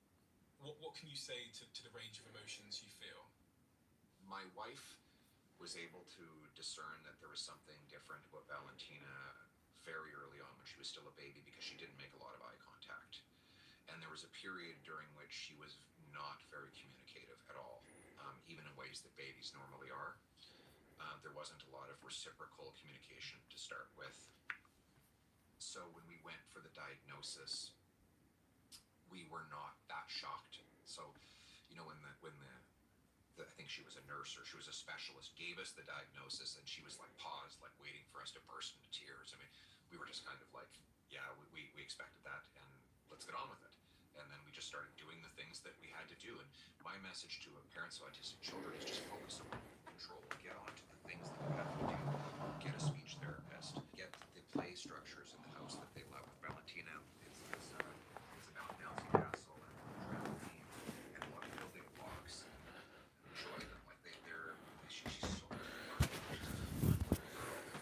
What can you say to the range of emotions you feel? My wife was able to discern that there was something different about Valentina very early on, when she was still a baby, because she didn't make a lot of eye contact. And there was a period during which she was not very communicative at all, even in ways that babies normally are. There wasn't a lot of reciprocal communication to start with. So when we went for the diagnosis, we were not that shocked. So, when I think she was a nurse or she was a specialist, gave us the diagnosis, and she was like paused, like waiting for us to burst into tears. I mean, we were just kind of like, yeah, we expected that, and let's get on with it. And then we just started doing the things that we had to do. And my message to parents of autistic children is just focus on control. Get on to the things that you have to do. Get a speech therapist. Get the play structures in the house that they love. With Valentina, it's about bouncy castle and trampoline and building blocks. Enjoy them. Like she's so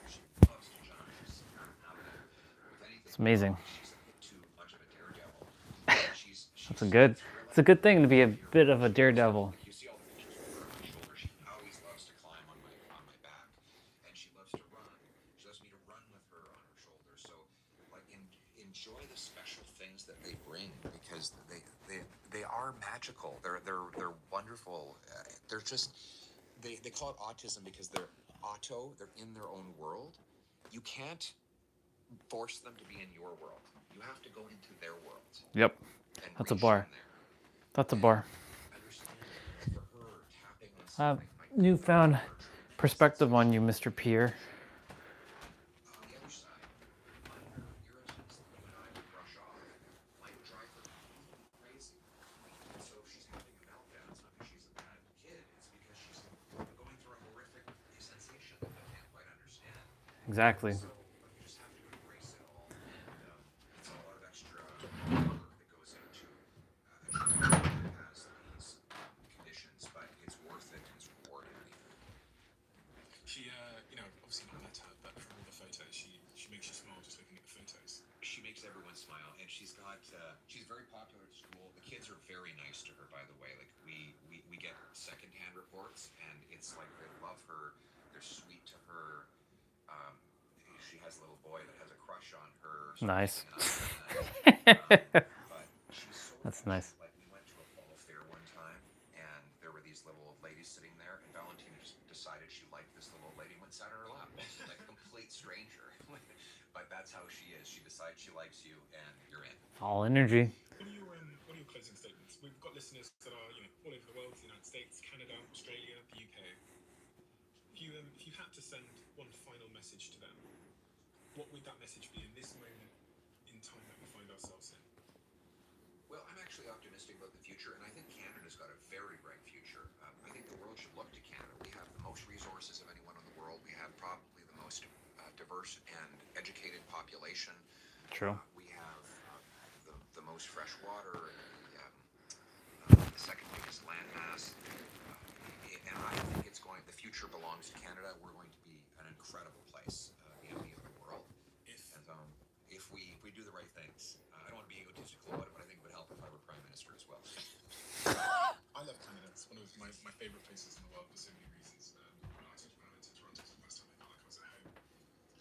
she loves to jump. She's not with anything. It's amazing. She's too much of a daredevil. It's a good thing to be a bit of a daredevil. You see all the pictures of her on my shoulder. She always loves to climb on my back, and she loves to run. She loves me to run with her on her shoulder. So, like, enjoy the special things that they bring, because they are magical. They're wonderful. They're just they call it autism because they're they're in their own world. You can't force them to be in your world. You have to go into their world. Yep. That's a bar. That's a bar. Newfound perspective on you, Mr. Pierre. On the other side, irritants that you and I would brush off might drive her completely crazy. So if she's having a meltdown, it's not because she's a bad kid, it's because she's going through a horrific sensation that they can't quite understand. Exactly. So you just have to embrace it all. And it's a lot of extra work that goes into a child that has these conditions, but it's worth it and it's rewarding. She, obviously not met her, but from all the photos, she makes you smile just looking at the photos. She makes everyone smile, and she's very popular at school. The kids are very nice to her, by the way. Like we get secondhand reports, and it's like they love her. They're sweet to her. She has a little boy that has a crush on her. So Nice. But she's so That's nice. Like we went to a fall fair one time, and there were these little old ladies sitting there, and Valentina just decided she liked this little old lady and went and sat on her lap, like a complete stranger. But that's how she is. She decides she likes you, and you're in. All energy. What are your closing statements? We've got listeners that are, all over the world, the United States, Canada, Australia, the UK. If you had to send one final message to them, what would that message be in this moment in time that we find ourselves in? Well, I'm actually optimistic about the future, and I think Canada's got a very bright future. I think the world should look to Canada. We have the most resources of anyone in the world. We have probably the most diverse and educated population. True. We have the most fresh water, the second biggest landmass. And I think the future belongs to Canada. We're going to be an incredible place, the envy of the world. If we do the right things. I don't want to be egotistical about it, but I think it would help if I were Prime Minister as well. I love Canada. It's one of my favourite places in the world for so many reasons. When I went to Toronto for the first time, I felt like I was at home.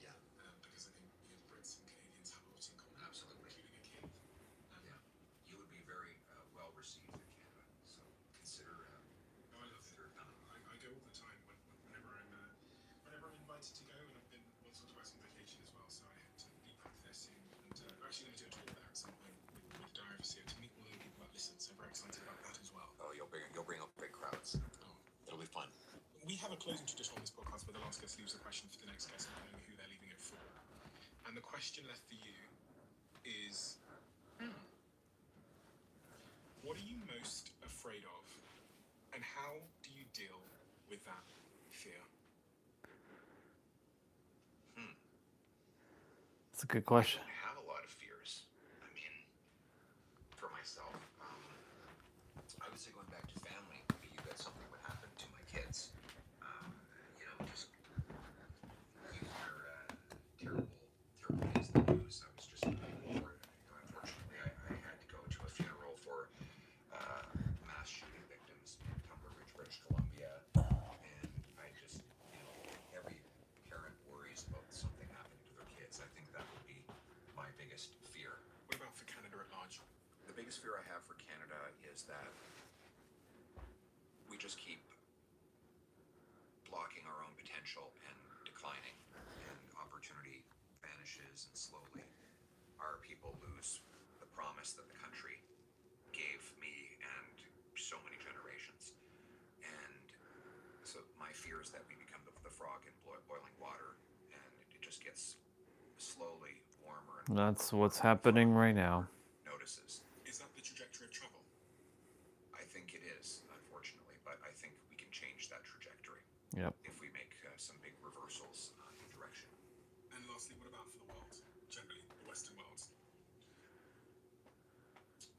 Yeah. Because I think Brits and Canadians have a lot in common. Absolutely. Including a king. Yeah. You would be very well received in Canada. So consider. I love it. I go all the time whenever I'm invited to go, and I've been once or twice on vacation as well. So I hope to be back there soon. And we're actually going to do a talk there at some point with Diary of a Seer to meet all the people that listen. So very excited about that as well. Oh, you'll bring up big crowds. Oh, It'll be fun. we have a closing tradition on this podcast where the last guest leaves a question for the next guest, not knowing who they're leaving it for. And the question left for you is, what are you most afraid of, and how do you deal with that fear? That's a good question. I have a lot of fears. I mean, for myself, I would say going back to family, maybe that something would happen to my kids. Just you hear terrible things in the news. I was just, unfortunately, I had to go to a funeral for mass shooting victims in Tumbler Ridge, British Columbia, and I just, every parent worries about something happening to their kids. I think that would be my biggest fear. What about for Canada at large? The biggest fear I have for Canada is that we just keep blocking our own potential and declining, and opportunity vanishes, and slowly our people lose the promise that the country gave me and so many generations. And so my fear is that we become the frog in boiling water, and it just gets slowly warmer. And That's what's happening right now. notices. Is that the trajectory of travel? I think it is, unfortunately, but I think we can change that trajectory. Yep. If we make some big reversals in direction. And lastly, what about for the world, generally, the Western world?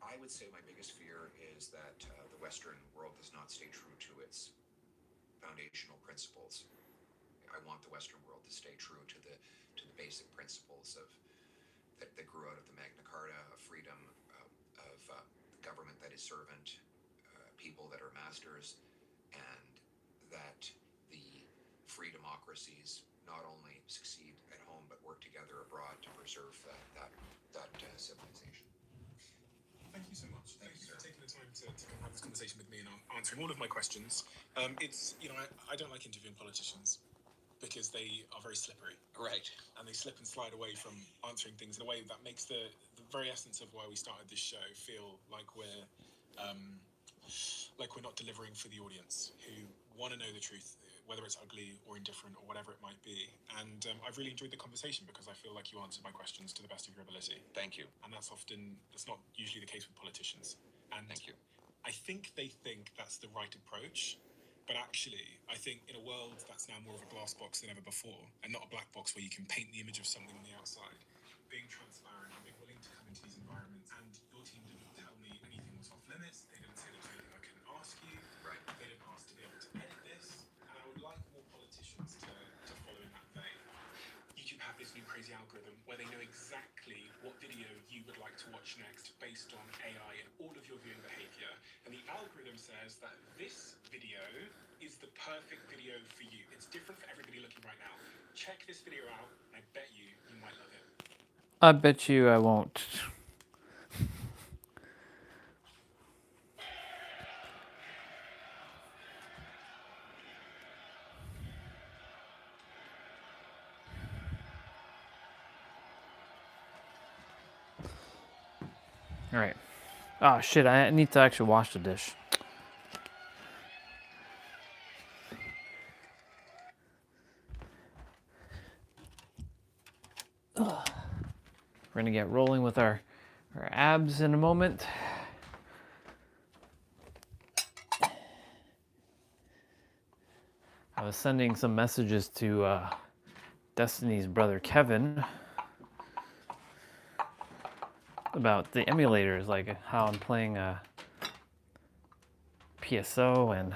I would say my biggest fear is that the Western world does not stay true to its foundational principles. I want the Western world to stay true to the basic principles that grew out of the Magna Carta, of freedom, of government that is servant, people that are masters, and that the free democracies not only succeed at home but work together abroad to preserve that civilization. Thank you so much. Thank you for taking the time to come have this conversation with me and answering all of my questions. I don't like interviewing politicians because they are very slippery. Right. And they slip and slide away from answering things in a way that makes the very essence of why we started this show feel like we're not delivering for the audience who want to know the truth, whether it's ugly or indifferent or whatever it might be. And I've really enjoyed the conversation because I feel like you answered my questions to the best of your ability. Thank you. And that's not usually the case with politicians. And Thank you. I think they think that's the right approach. But actually, I think in a world that's now more of a glass box than ever before, and not a black box where you can paint the image of something on the outside, being transparent and being willing to come into these environments. And your team didn't tell me anything was off limits. They didn't say there was anything I couldn't ask you. Right. They didn't ask to be able to edit this. And I would like more politicians to follow in that vein. YouTube have this new crazy algorithm where they know exactly what video you would like to watch next based on AI and all of your viewing behavior. And the algorithm says that this video is the perfect video for you. It's different for everybody looking right now. Check this video out, and I bet you might love it. I bet you I won't. All right. Oh shit, I need to actually wash the dish. We're gonna get rolling with our abs in a moment. I was sending some messages to Destiny's brother Kevin. about the emulators, like how I'm playing PSO and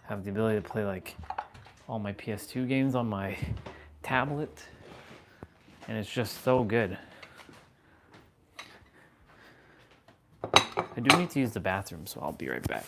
have the ability to play like all my PS2 games on my tablet, and it's just so good. I do need to use the bathroom, so I'll be right back.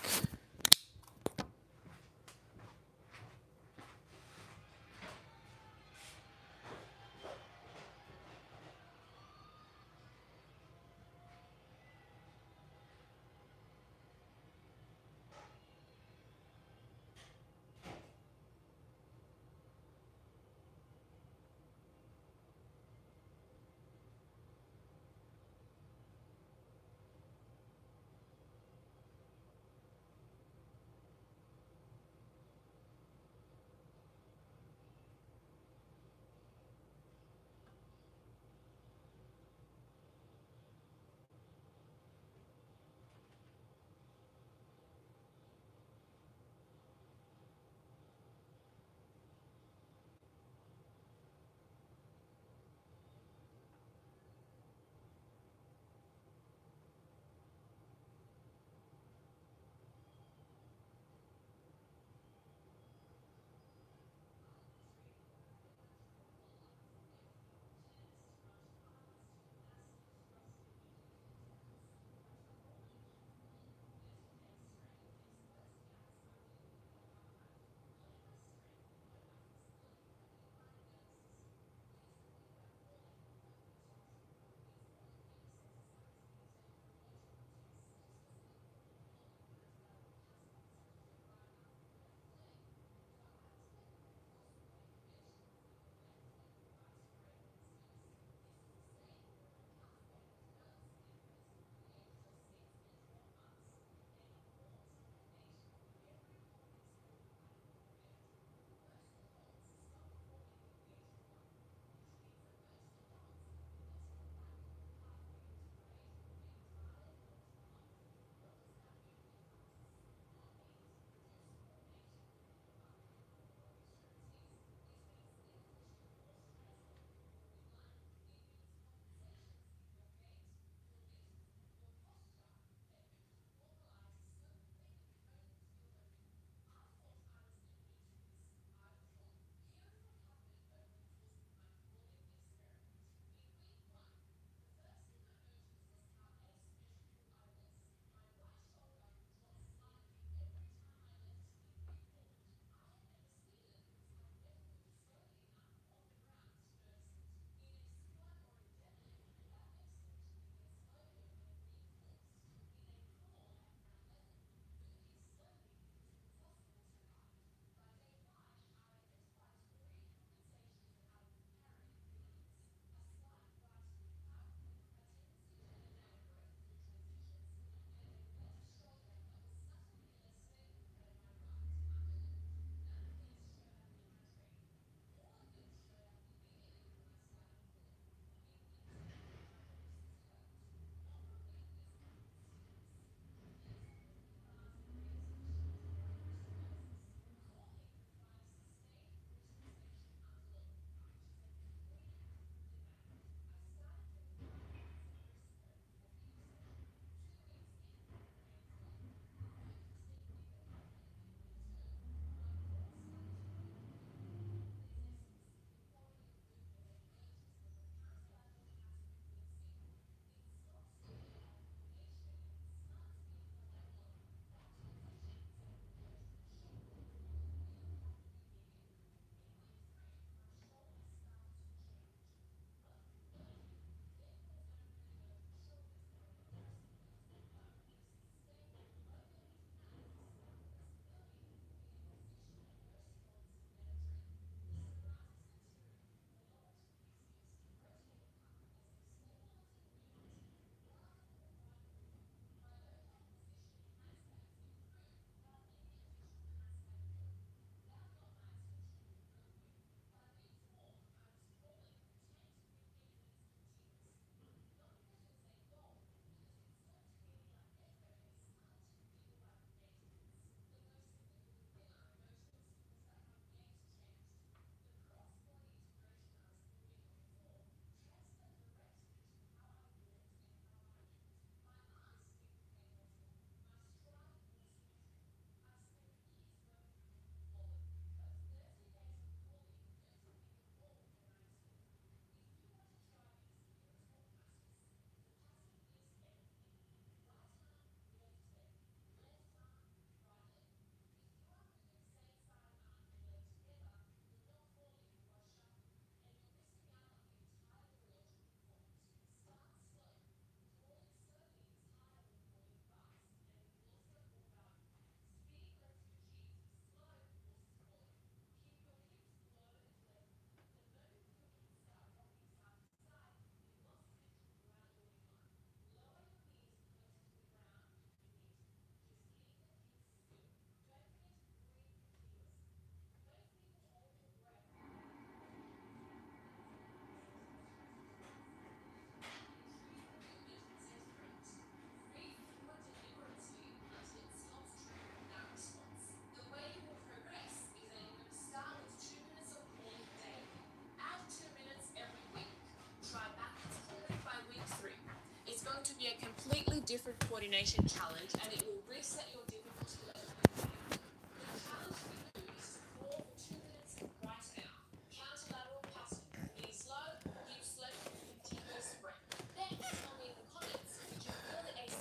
different coordination challenge, and it will reset your difficulty level. The challenge for you is to crawl for 2 minutes right now. Counterlateral passing. Knees low, hips left, continuous breath. Then tell me in the comments, did you feel the AC?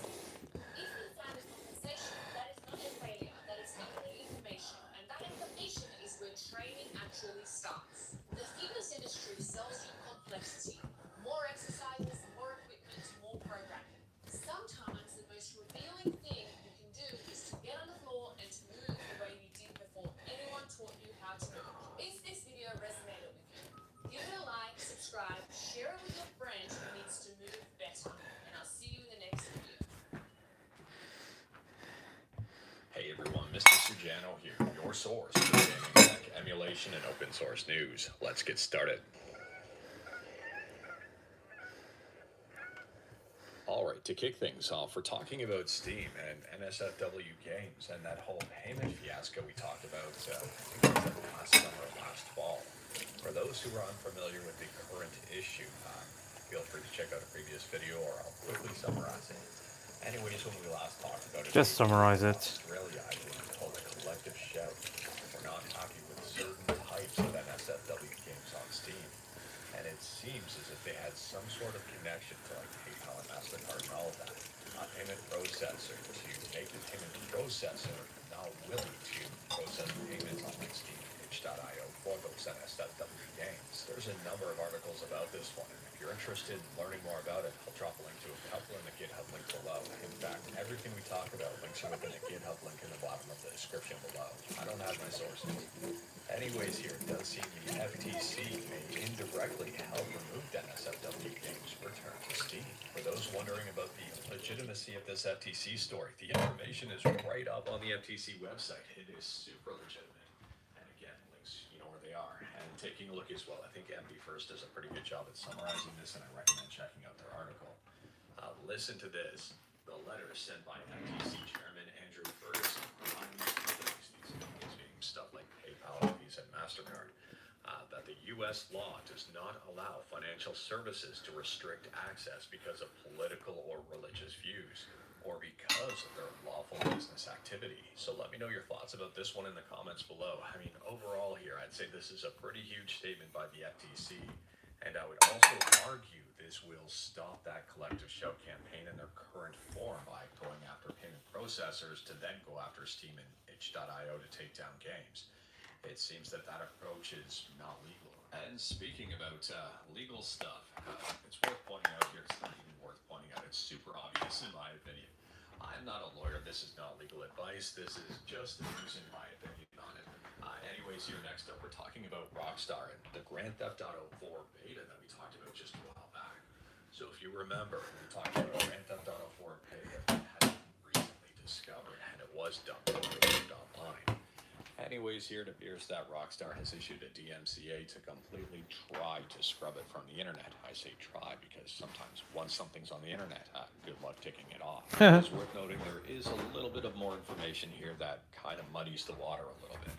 If you found a compensation, that is not a failure, that is only information. And that information is where training actually starts. The fitness industry sells you complexity. More exercises, more equipment, more programming. Sometimes the most revealing thing you can do is to get on the floor and to move the way you did before anyone taught you how to move. If this video resonated with you, give it a like, subscribe, share it with your friend who needs to move better. And I'll see you in the next video. Hey everyone, Mr. Sujano here, your source for gaming tech, emulation, and open source news. Let's get started. Alright, to kick things off, we're talking about Steam and NSFW games and that whole payment fiasco we talked about, I think it was last summer or last fall. For those who are unfamiliar with the current issue, feel free to check out a previous video or I'll quickly summarize it. Anyways, when we last talked about it, Just summarize it. Australia, I think, called a collective shout. We're not happy with certain types of NSFW games on Steam. And it seems as if they had some sort of connection to like PayPal and MasterCard and all of that. Payment processor to make the payment processor now willing to process payments on like Steam and itch.io for those NSFW games. There's a number of articles about this one. And if you're interested in learning more about it, I'll drop a link to a couple in the GitHub link below. In fact, everything we talk about links are within a GitHub link in the bottom of the description below. I don't have my sources. Anyways, here it does seem the FTC may indirectly help remove NSFW games return to Steam. For those wondering about the legitimacy of this FTC story, the information is right up on the FTC website. It is super legitimate. And again, links, you know where they are. And taking a look as well, I think MD First does a pretty good job at summarizing this, and I recommend checking out their article. Listen to this. The letter sent by FTC Chairman Andrew Ferguson reminding these companies, these companies being stuff like PayPal, Visa, and MasterCard, that the U.S. law does not allow financial services to restrict access because of political or religious views, or because of their lawful business activity. So let me know your thoughts about this one in the comments below. I mean, overall here, I'd say this is a pretty huge statement by the FTC, and I would also argue this will stop that collective shout campaign in their current form by going after payment processors to then go after Steam and itch.io to take down games. It seems that that approach is not legal. And speaking about legal stuff, it's worth pointing out here, it's not even worth pointing out, it's super obvious in my opinion. I'm not a lawyer, this is not legal advice, this is just the news in my opinion on it. Anyways, here next up, we're talking about Rockstar and the Grand Theft Auto 4 beta that we talked about just a while back. So if you remember, we talked about Grand Theft Auto 4 beta that had been recently discovered, and it was dumped online. Anyways, here it appears that Rockstar has issued a DMCA to completely try to scrub it from the internet. I say try because sometimes once something's on the internet, good luck taking it off. It's worth noting there is a little bit of more information here that kind of muddies the water a little bit.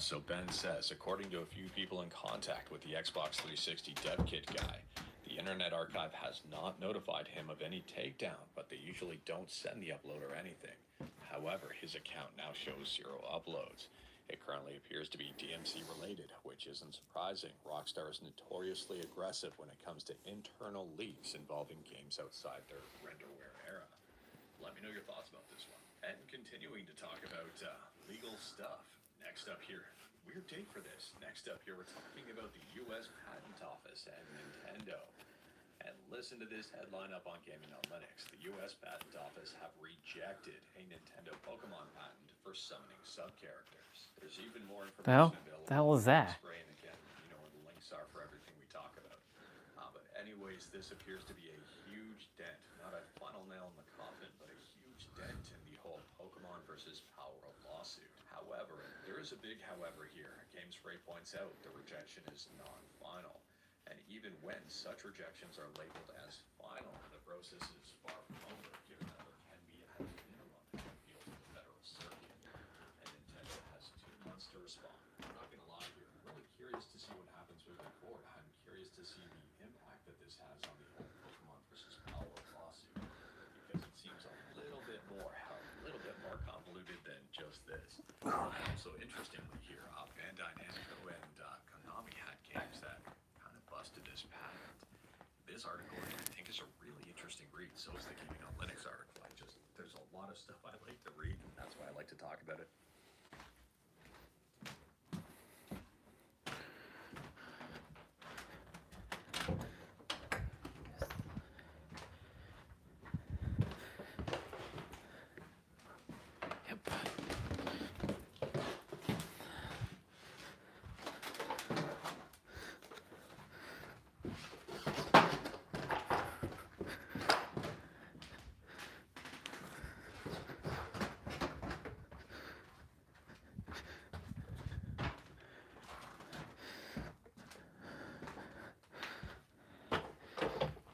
So Ben says, according to a few people in contact with the Xbox 360 dev kit guy, the Internet Archive has not notified him of any takedown, but they usually don't send the upload or anything. However, his account now shows 0 uploads. It currently appears to be DMC related, which isn't surprising. Rockstar is notoriously aggressive when it comes to internal leaks involving games outside their renderware era. Let me know your thoughts about this one. And continuing to talk about legal stuff. Next up here, weird date for this. Next up here, we're talking about the U.S. Patent Office and Nintendo. And listen to this headline up on Gaming Analytics. The U.S. Patent Office have rejected a Nintendo Pokemon patent for summoning sub-characters. There's even more information available. The hell is that? And again, you know where the links are for everything we talk about. But anyways, this appears to be a huge dent, not a final nail in the coffin, but a huge dent in the whole Pokemon versus Power Up lawsuit. However, there is a big however here. GameSpray points out the rejection is non-final. And even when such rejections are labeled as final, the process is far from over, given that there can be at a minimum an appeal to the federal circuit. And Nintendo has 2 months to respond. I'm not going to lie here. I'm really curious to see what happens moving forward. I'm curious to see the impact that this has on the whole Pokemon versus Power lawsuit. Because it seems a So interestingly here, Bandai Namco and Konami had games that kind of busted this patent. This article, I think, is a really interesting read. So is the Gaming on Linux article. There's a lot of stuff I like to read, and that's why I like to talk about it.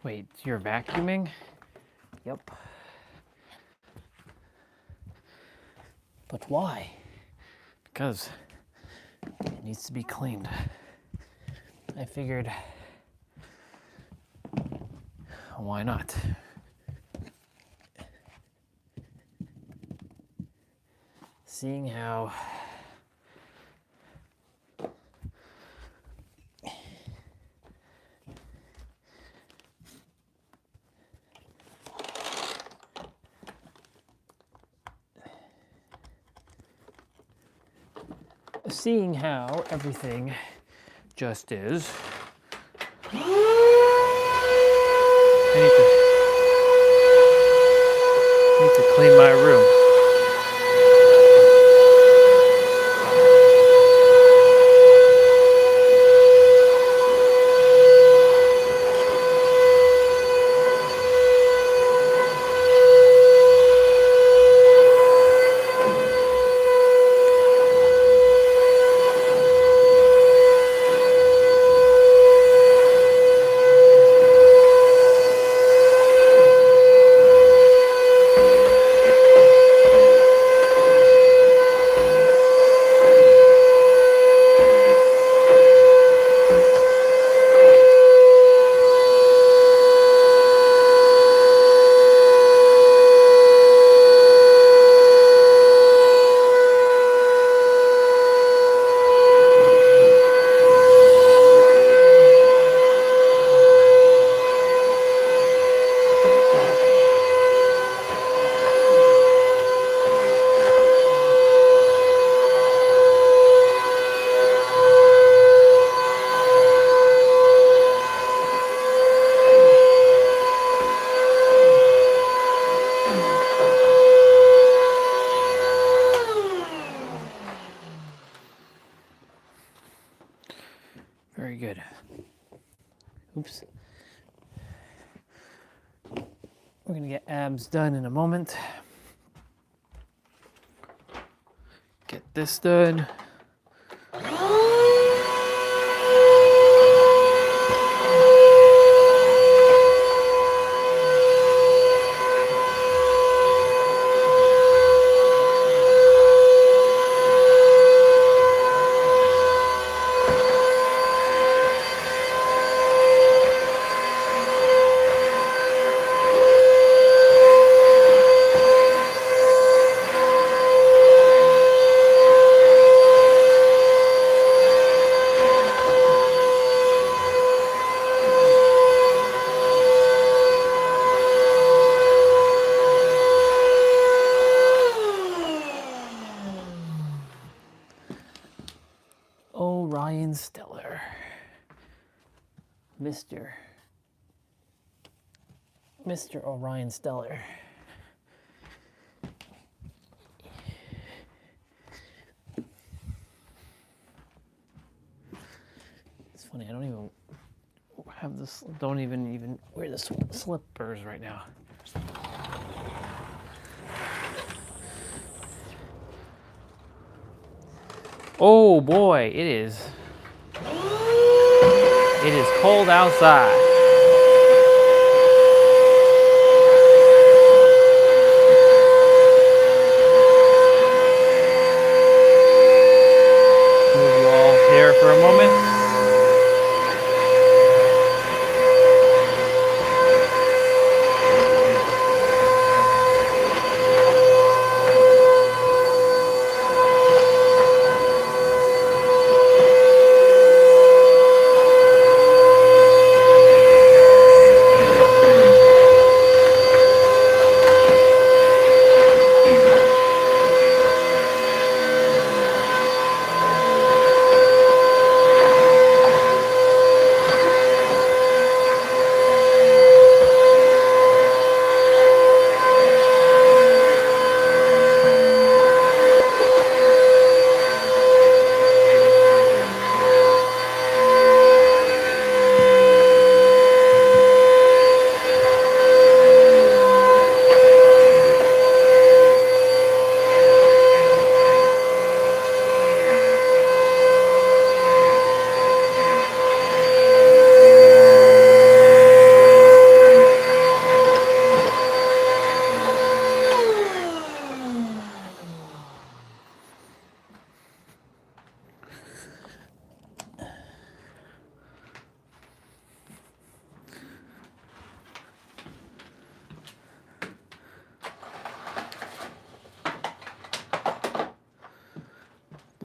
Wait, you're vacuuming? Yep. But why? Because it needs to be cleaned. I figured, why not? Seeing how everything just is. I need to clean my room. Very good. Oops. We're gonna get abs done in a moment. Get this done. Orion Stellar. Mr. Orion Stellar. It's funny, I don't even have this, don't even wear the slippers right now. Oh boy, it is cold outside. Move you all here for a moment.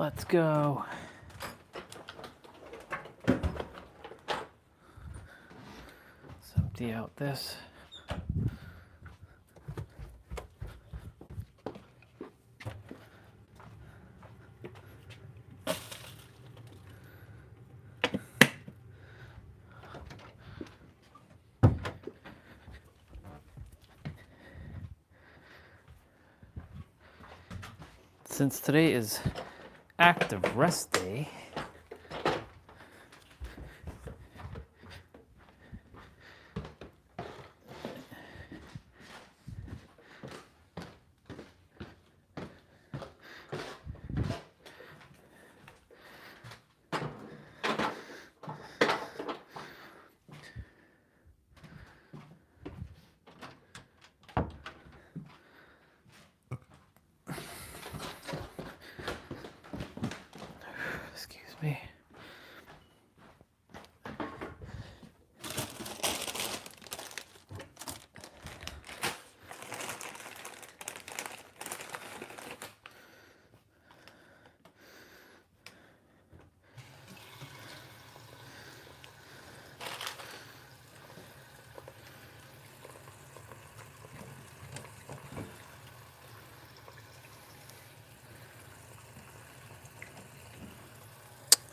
Let's go. Let's empty out this. Since today is active rest day, excuse me.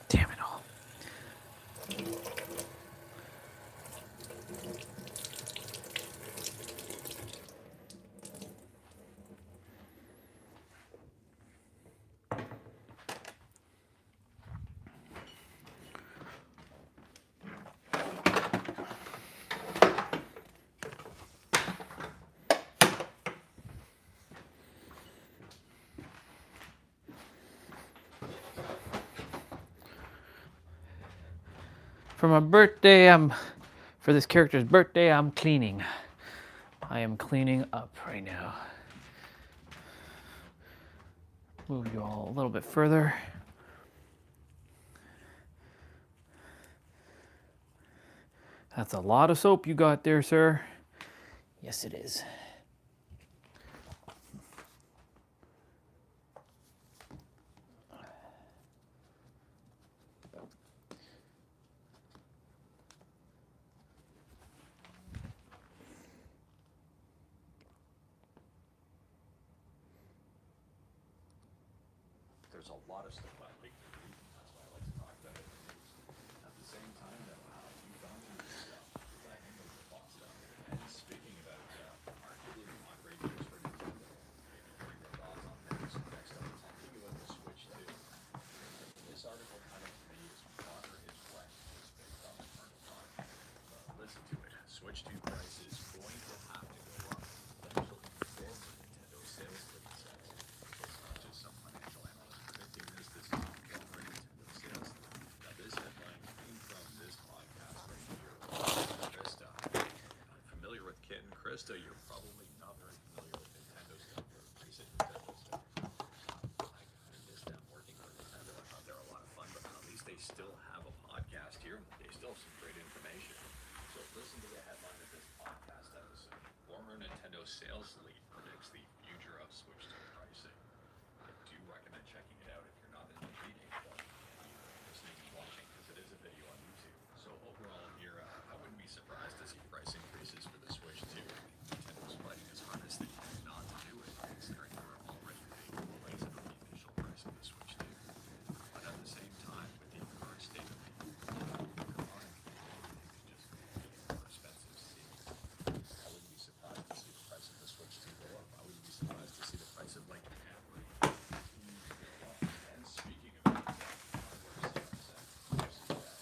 Damn it all. For my birthday, for this character's birthday, I'm cleaning. I am cleaning up right now. Move you all a little bit further. That's a lot of soap you got there, sir. Yes, it is. There's a lot of stuff I like to read. That's why I like to talk about it. At the same time, though, how you gone through this stuff, I think of the boss stuff. And speaking about arguably my great news for Nintendo, bring your thoughts on this next up. Thinking about the Switch 2. This article kind of to me is water is wet, just based on the current time. Listen to it. Switch 2 price is going to have to go up. Eventually, former Nintendo sales lead says. It's not just some financial analyst predicting this. This is former Nintendo sales lead. Now, this headline came from this podcast right here. Krista. Familiar with Kit and Krista? You're probably not very familiar with Nintendo stuff or recent Nintendo stuff. I kind of miss them working for Nintendo. I thought they were a lot of fun, but at least they still have a podcast here. They still have some great information. So listen to the headline of this podcast episode. Former Nintendo sales lead predicts the future of Switch 2 pricing. I do recommend checking it out if you're not into reading, but you're listening and watching because it is a video on YouTube. So overall here, I wouldn't be surprised to see price increases for the Switch 2. Nintendo's fighting as hard as they can not to do it, considering we're already paying the price of the initial price of the Switch 2. But at the same time, with the current state of the economy, it's just more expensive seems. I wouldn't be surprised to see the price of the Switch 2 go up. I wouldn't be surprised to see the price of like Camry continue to go up. And speaking of hardware sales,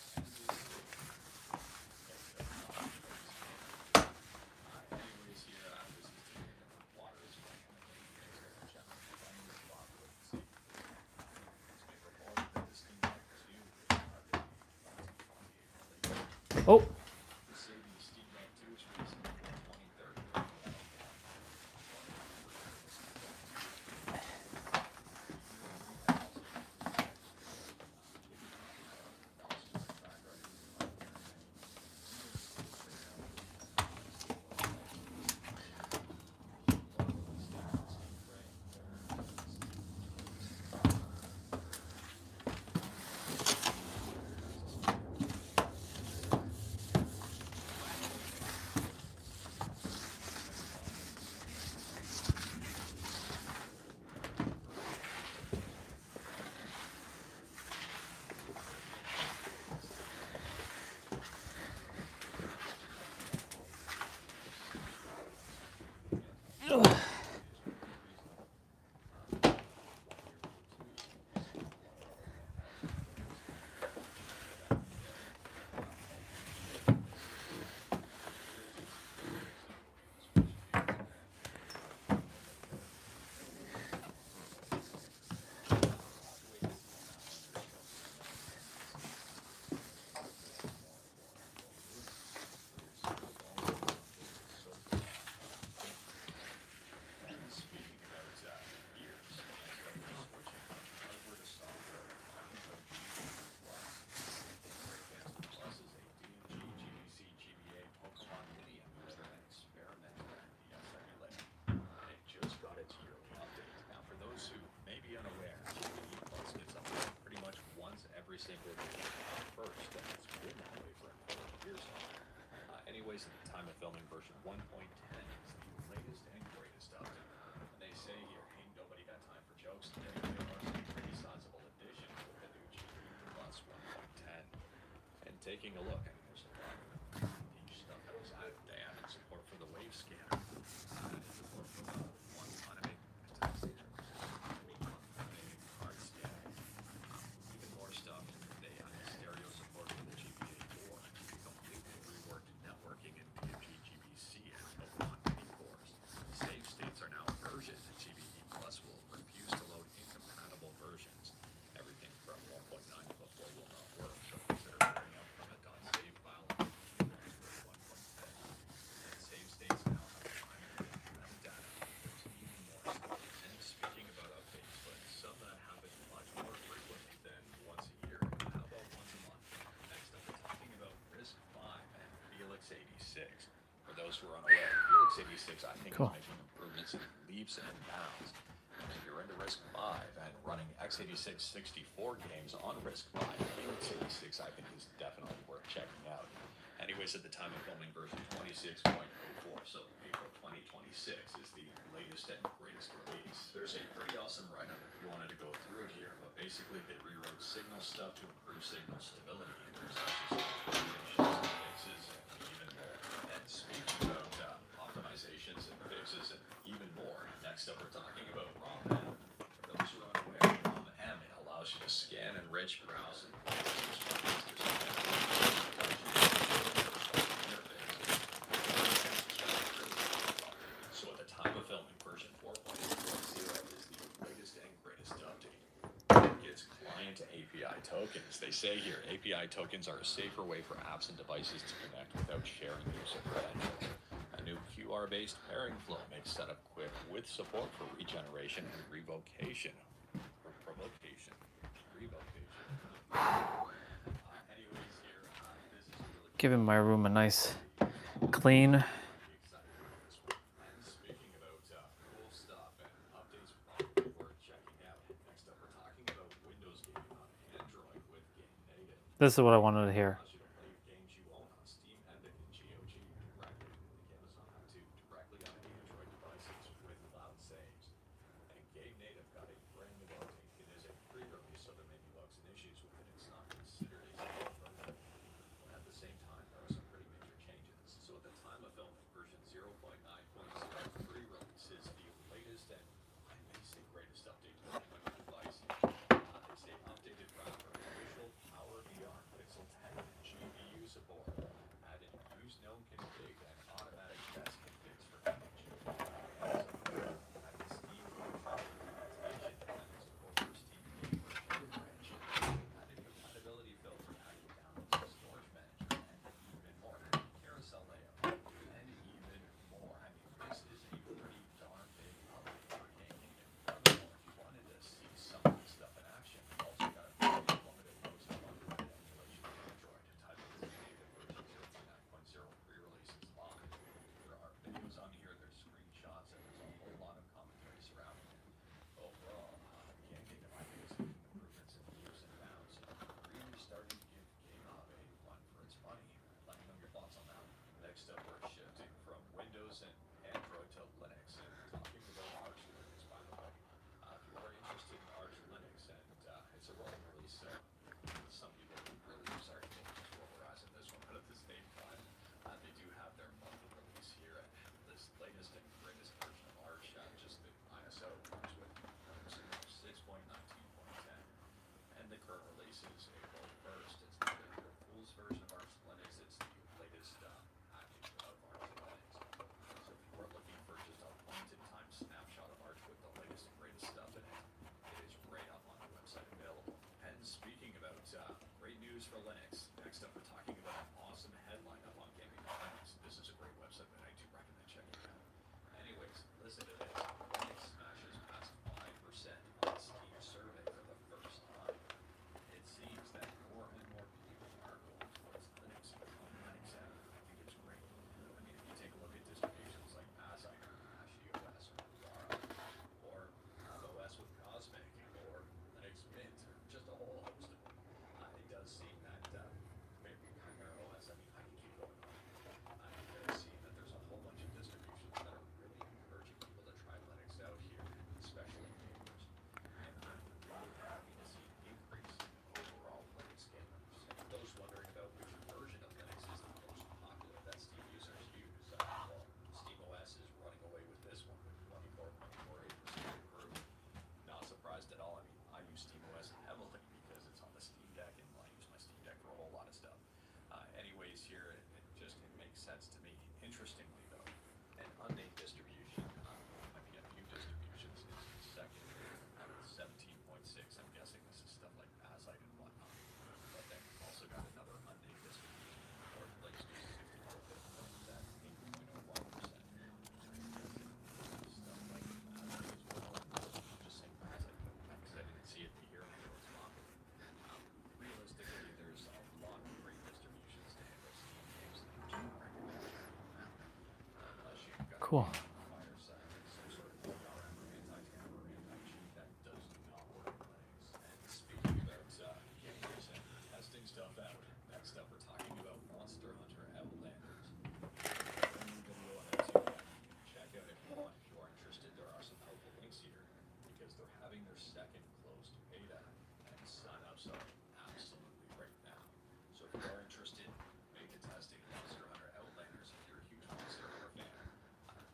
anyways, here, this is taking water is running on the channel. Finding the spot with the safety. Let's make a report that this thing back to you. Oh, The savings steam up too, which means 2030. every single day first, and it's been that way for a couple of years now. Anyways, at the time of filming, version 1.10 is the latest and greatest update. And they say here, ain't nobody got time for jokes today. There are some pretty sizable additions with the new GB Plus 1.10. And taking a look, I mean, there's a lot of neat stuff that was added. They added support for the wave scanner, support for the one automated card scanning, even more stuff. They added stereo support for the GBA4, completely reworked networking and PGBC and over many cores. Save states are now versioned. GBE Plus will refuse to load incompatible versions. Everything from 1.9 to before will not work, so consider putting up from a .save file and 1.10. And save states now have time to metadata. There's even more stuff. And speaking about updates, but some that happen much more frequently than once a year. How about once a month? Next up, we're talking about Risk 5 and Felix 86. For those who are unaware, Felix 86, I think, Cool. is making improvements in leaps and bounds. And if you're into Risk 5 and running x86 64 games on Risk 5, Felix 86, I think, is definitely worth checking out. Anyways, at the time of filming, version 26.04, so April 2026 is the latest and greatest release. There's a pretty awesome write-up if you wanted to go through it here, but basically they rewrote signal stuff to improve signal stability, and there's actually some optimizations and fixes and even more. And speaking about optimizations and fixes and even more, next up we're talking about ROM-M. For those who are unaware, ROM-M allows you to scan, enrich, browse, and so at the time of filming, version 4.0 is the latest and greatest update. It gets client API tokens. They say here, API tokens are a safer way for apps and devices to connect without sharing user credentials. A new QR-based pairing flow makes setup quick with support for regeneration and revocation. Or provocation. Revocation. Anyways here, this is really Giving my room a nice clean. excited about this one. And speaking about cool stuff and updates probably worth checking out. Next up, we're talking about Windows gaming on Android with Game Native. This is what I wanted to hear. Allows you to play games you own on Steam, Epic, and GOG directly, like Amazon had to, directly on Android devices with cloud saves. And Game Native got a brand new update. It is a pre-release, so there may be bugs and issues with it. It's not considered a stable version. But at the same time, there are some pretty major changes. So at the time of filming, version 0.9.0 pre-release is the latest and I may say greatest update to the mobile device. They say updated wrapper, visual power VR, Pixel 10 GPU support, added use known config and automatic test configs for image. Added Steam control implementation and support for Steam game version branch. Added compatibility filter, added downloads and storage management, and even more. Carousel layout, and even more. I mean, this is a pretty darn big update for Game Native. Furthermore, if you wanted to see some of this stuff in action, you've also got a pretty limited post of unlimited emulation on Android titled Game Native version 0.9.0 pre-release is live. There are videos on here, there's screenshots, and there's a whole lot of commentary surrounding it. Overall, Game Native, I think, is making improvements in leaps and bounds, really starting to give GameHub a run for its money. Let me know your thoughts on that. Next up, we're shifting from Windows and Android to Linux and talking about Arch Linux, by the way. If you are interested in Arch Linux, and it's a rolling release, so some people really use Arch Linux for Horizon this one, but at the same time, they do have their monthly release here, and this latest and greatest version of Arch, just the ISO, comes with version 6.19.10. And the current release is April 1st. It's not the April Fool's version of Arch Linux, it's the latest package of Arch Linux. So if you are looking for just a point-in-time snapshot of Arch with the latest and greatest stuff in it, it is right up on the website available. And speaking about great news for Linux, next up we're talking about an awesome headline up on Gaming Linux. This is a great website that I do recommend checking out. Anyways, listen to this. Linux smashes past 5% on Steam survey for the first time. It seems that Interestingly, though, an unnamed distribution, might be a few distributions, is second at 17.6. I'm guessing this is stuff like Parasite and whatnot. But then we've also got another unnamed distribution in fourth place, just 65th place at 8.01%. Stuff like Parasite as well. I'm just saying Parasite, but because I didn't see it here and I know it's popular. Realistically, there's a lot of great distributions to handle Steam games that I don't recommend checking out. Unless you've got Cool. Fireside, some sort of DRM or anti-tamper or anti-cheat that does not work in Linux. And speaking about games and testing stuff out, next up we're talking about Monster Hunter Outlanders. Video on it too, check out if you want. If you are interested, there are some helpful links here because they're having their second closed beta and sign-ups are absolutely right now. So if you are interested, beta testing Monster Hunter Outlanders, if you're a huge Monster Hunter fan,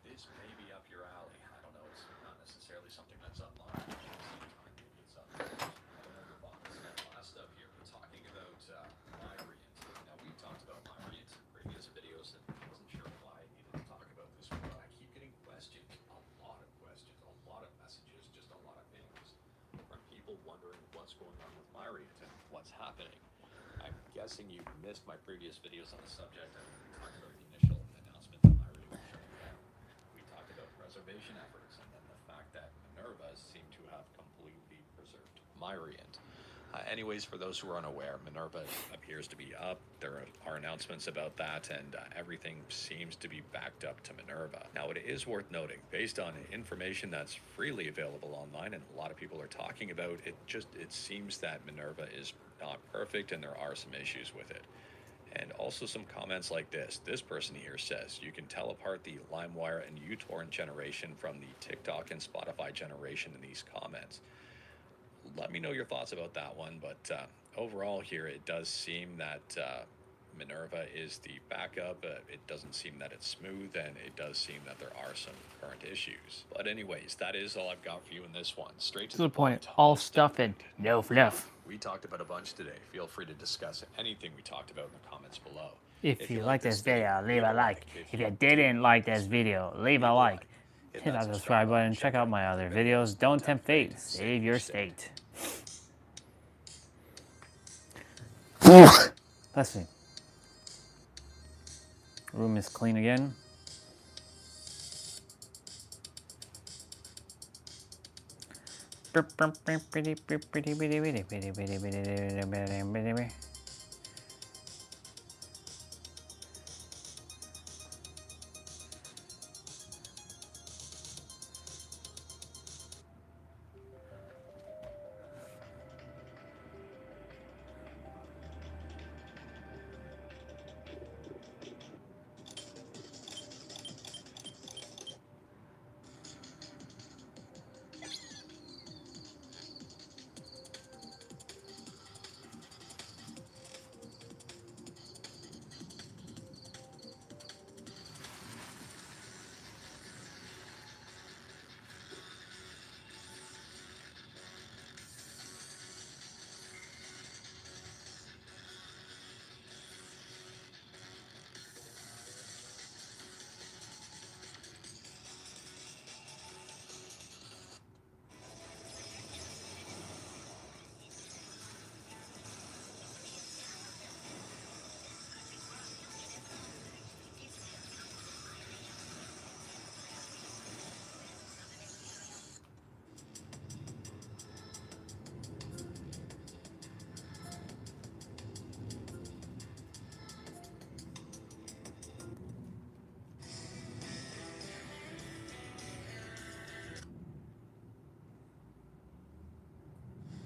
this may be up your alley. I don't know, it's not necessarily something that's unlocked, but at the same time, maybe it's up there. I don't know your thoughts. And last up here, we're talking about Myriad. Now, we've talked about Myriad in previous videos, and I wasn't sure why I needed to talk about this one, but I keep getting questions, a lot of messages, just a lot of things from people wondering what's going on with Myriad and what's happening. I'm guessing you missed my previous videos on the subject. I mean, we talked about the initial announcement that Myriad was shutting down. We talked about preservation efforts and then the fact that Minerva seemed to have completely preserved Myriad. Anyways, for those who are unaware, Minerva appears to be up. There are announcements about that, and everything seems to be backed up to Minerva. Now, it is worth noting, based on information that's freely available online, and a lot of people are talking about it, it seems that Minerva is not perfect, and there are some issues with it. And also some comments like this. This person here says, you can tell apart the LimeWire and uTorrent generation from the TikTok and Spotify generation in these comments. Let me know your thoughts about that one, but overall here it does seem that Minerva is the backup. It doesn't seem that it's smooth, and it does seem that there are some current issues. But anyways, that is all I've got for you in this one. Straight to the point. All stuff and no fluff. We talked about a bunch today. Feel free to discuss anything we talked about in the comments below. If you like this video, leave a like. If you didn't like this video, leave a like. Hit that subscribe button. Check out my other videos. Don't tempt fate. Save your state. Let's see. Room is clean again.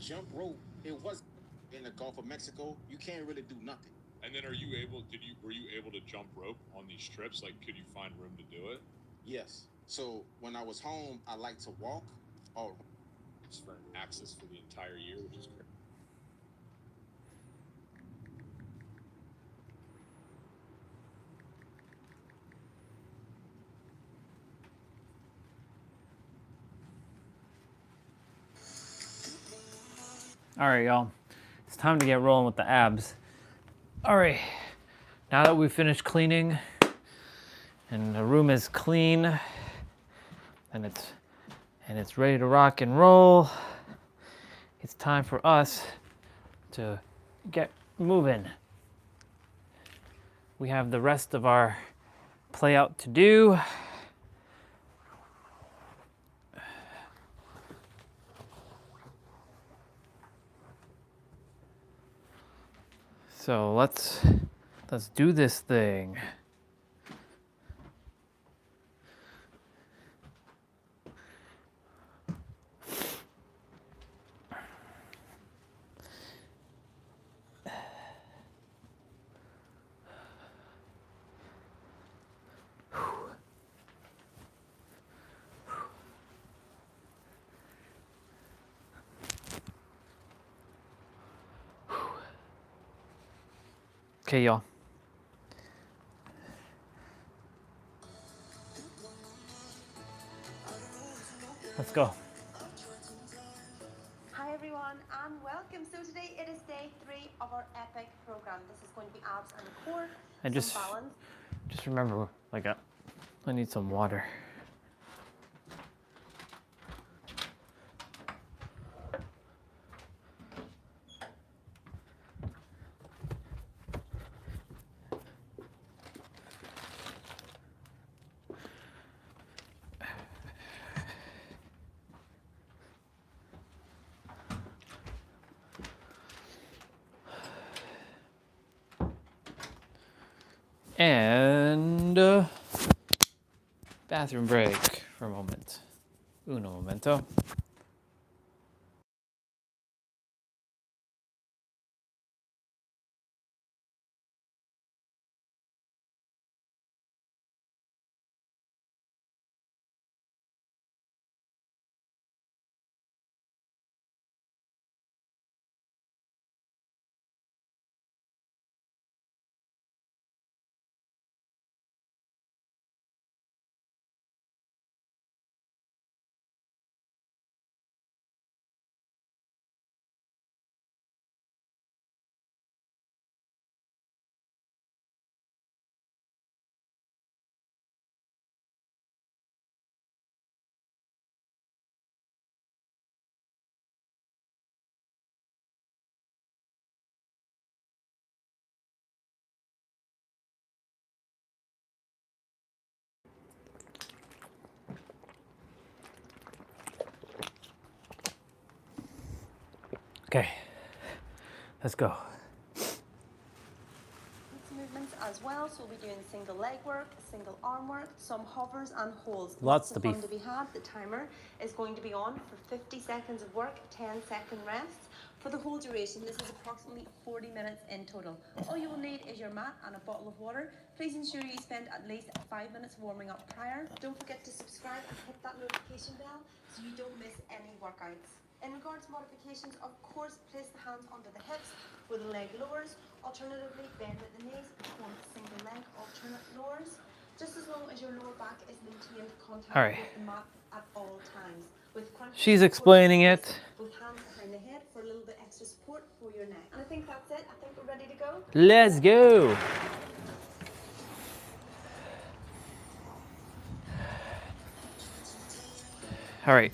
Jump rope, it was in the Gulf of Mexico. You can't really do nothing. And then were you able to jump rope on these trips? Like, could you find room to do it? Yes. So when I was home, I like to walk or Just for access for the entire year, which is great. All right, y'all. It's time to get rolling with the abs. All right. Now that we've finished cleaning and the room is clean, and it's ready to rock and roll. It's time for us to get moving. We have the rest of our play out to do. So let's do this thing. Okay, y'all. Let's go. Hi everyone and welcome. So today it is day 3 of our epic program. This is going to be abs and core. And just remember, like, I need some water. And bathroom break for a moment. Uno momento. Okay, let's go. Movements as well, so we'll be doing single leg work, single arm work, some hovers and holds. Lots of to be fun to be had. The timer is going to be on for 50 seconds of work, 10-second rests. For the whole duration, this is approximately 40 minutes in total. All you will need is your mat and a bottle of water. Please ensure you spend at least 5 minutes warming up prior. Don't forget to subscribe and hit that notification bell so you don't miss any workouts. In regards to modifications, of course, place the hands under the hips for the leg lowers. Alternatively, bend at the knees, perform single leg alternate lowers. Just as long as your lower back is maintained contact with the mat at all times. With crunches, she's explaining it. With hands behind the head for a little bit extra support for your neck. And I think that's it. I think we're ready to go. Let's go. All right.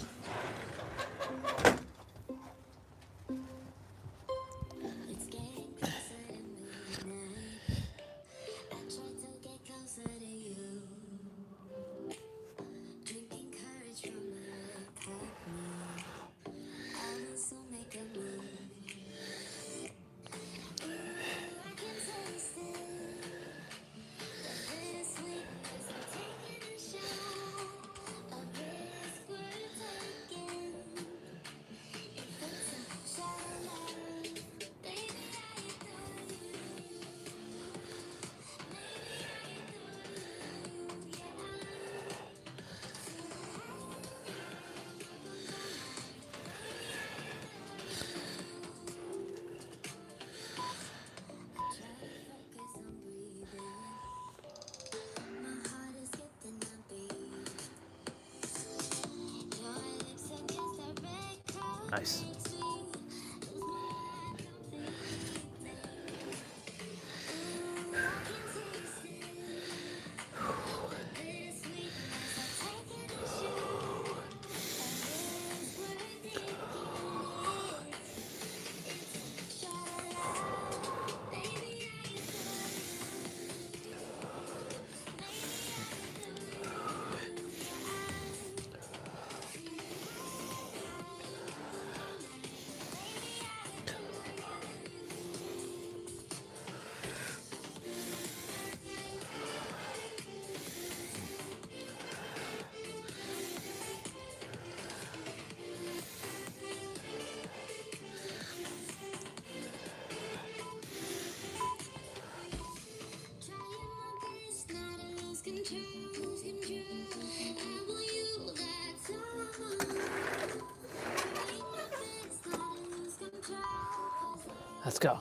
Nice. Let's go.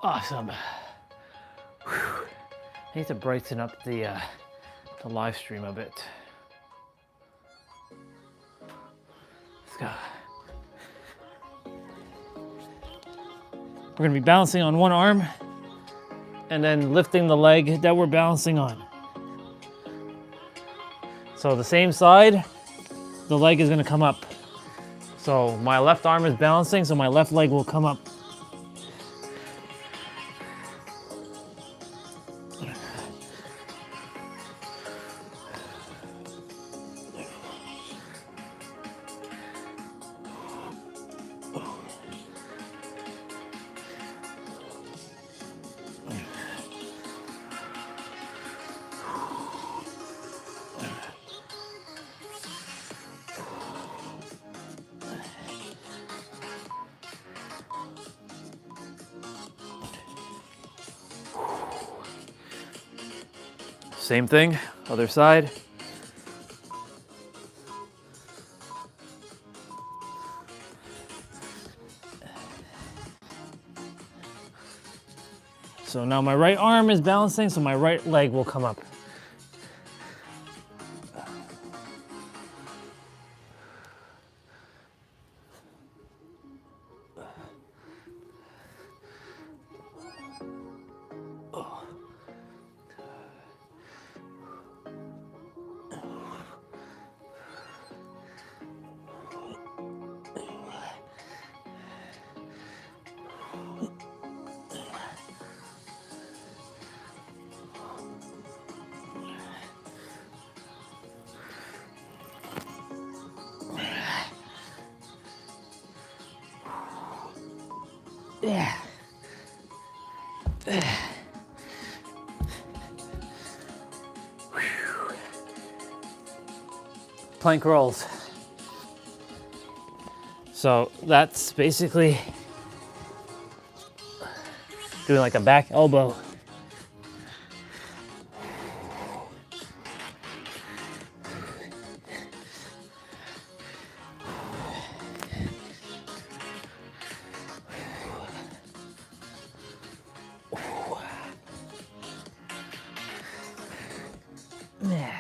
Awesome. Whew. I need to brighten up the live stream a bit. Let's go. We're gonna be balancing on one arm and then lifting the leg that we're balancing on. So the same side, the leg is gonna come up. So my left arm is balancing, so my left leg will come up. Same thing, other side. So now my right arm is balancing, so my right leg will come up. Yeah. Plank rolls. So that's basically doing like a back elbow. Yeah.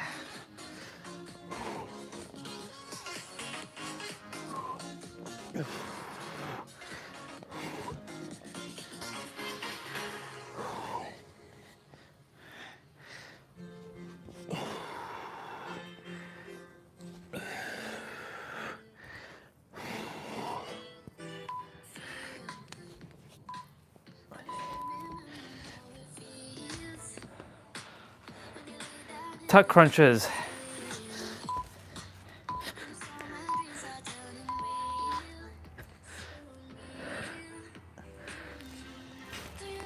Tuck crunches.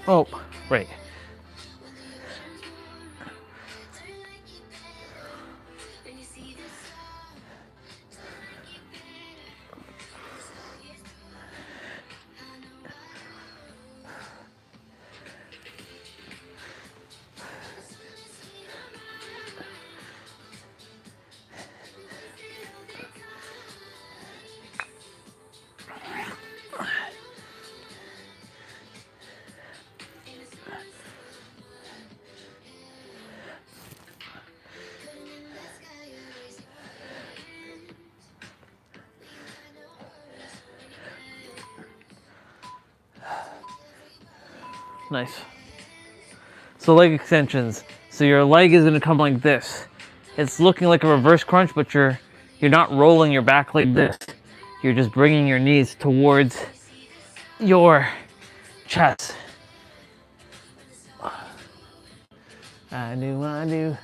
Oh, right. Nice. So leg extensions. So your leg is gonna come like this. It's looking like a reverse crunch, but you're not rolling your back like this. You're just bringing your knees towards your chest. I do.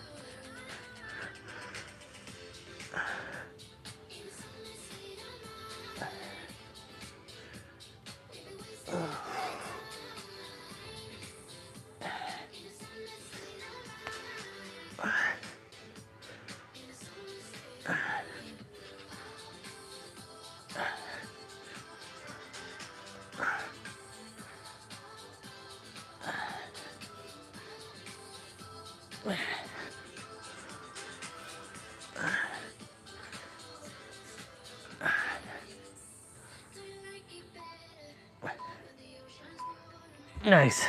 Nice.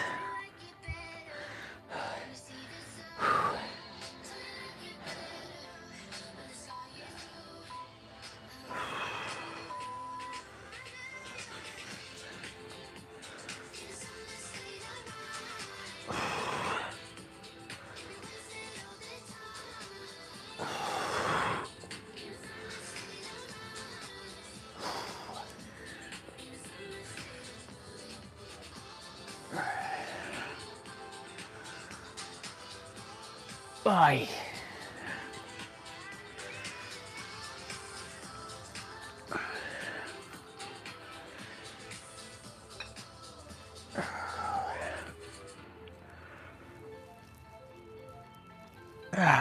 Bye. Ah.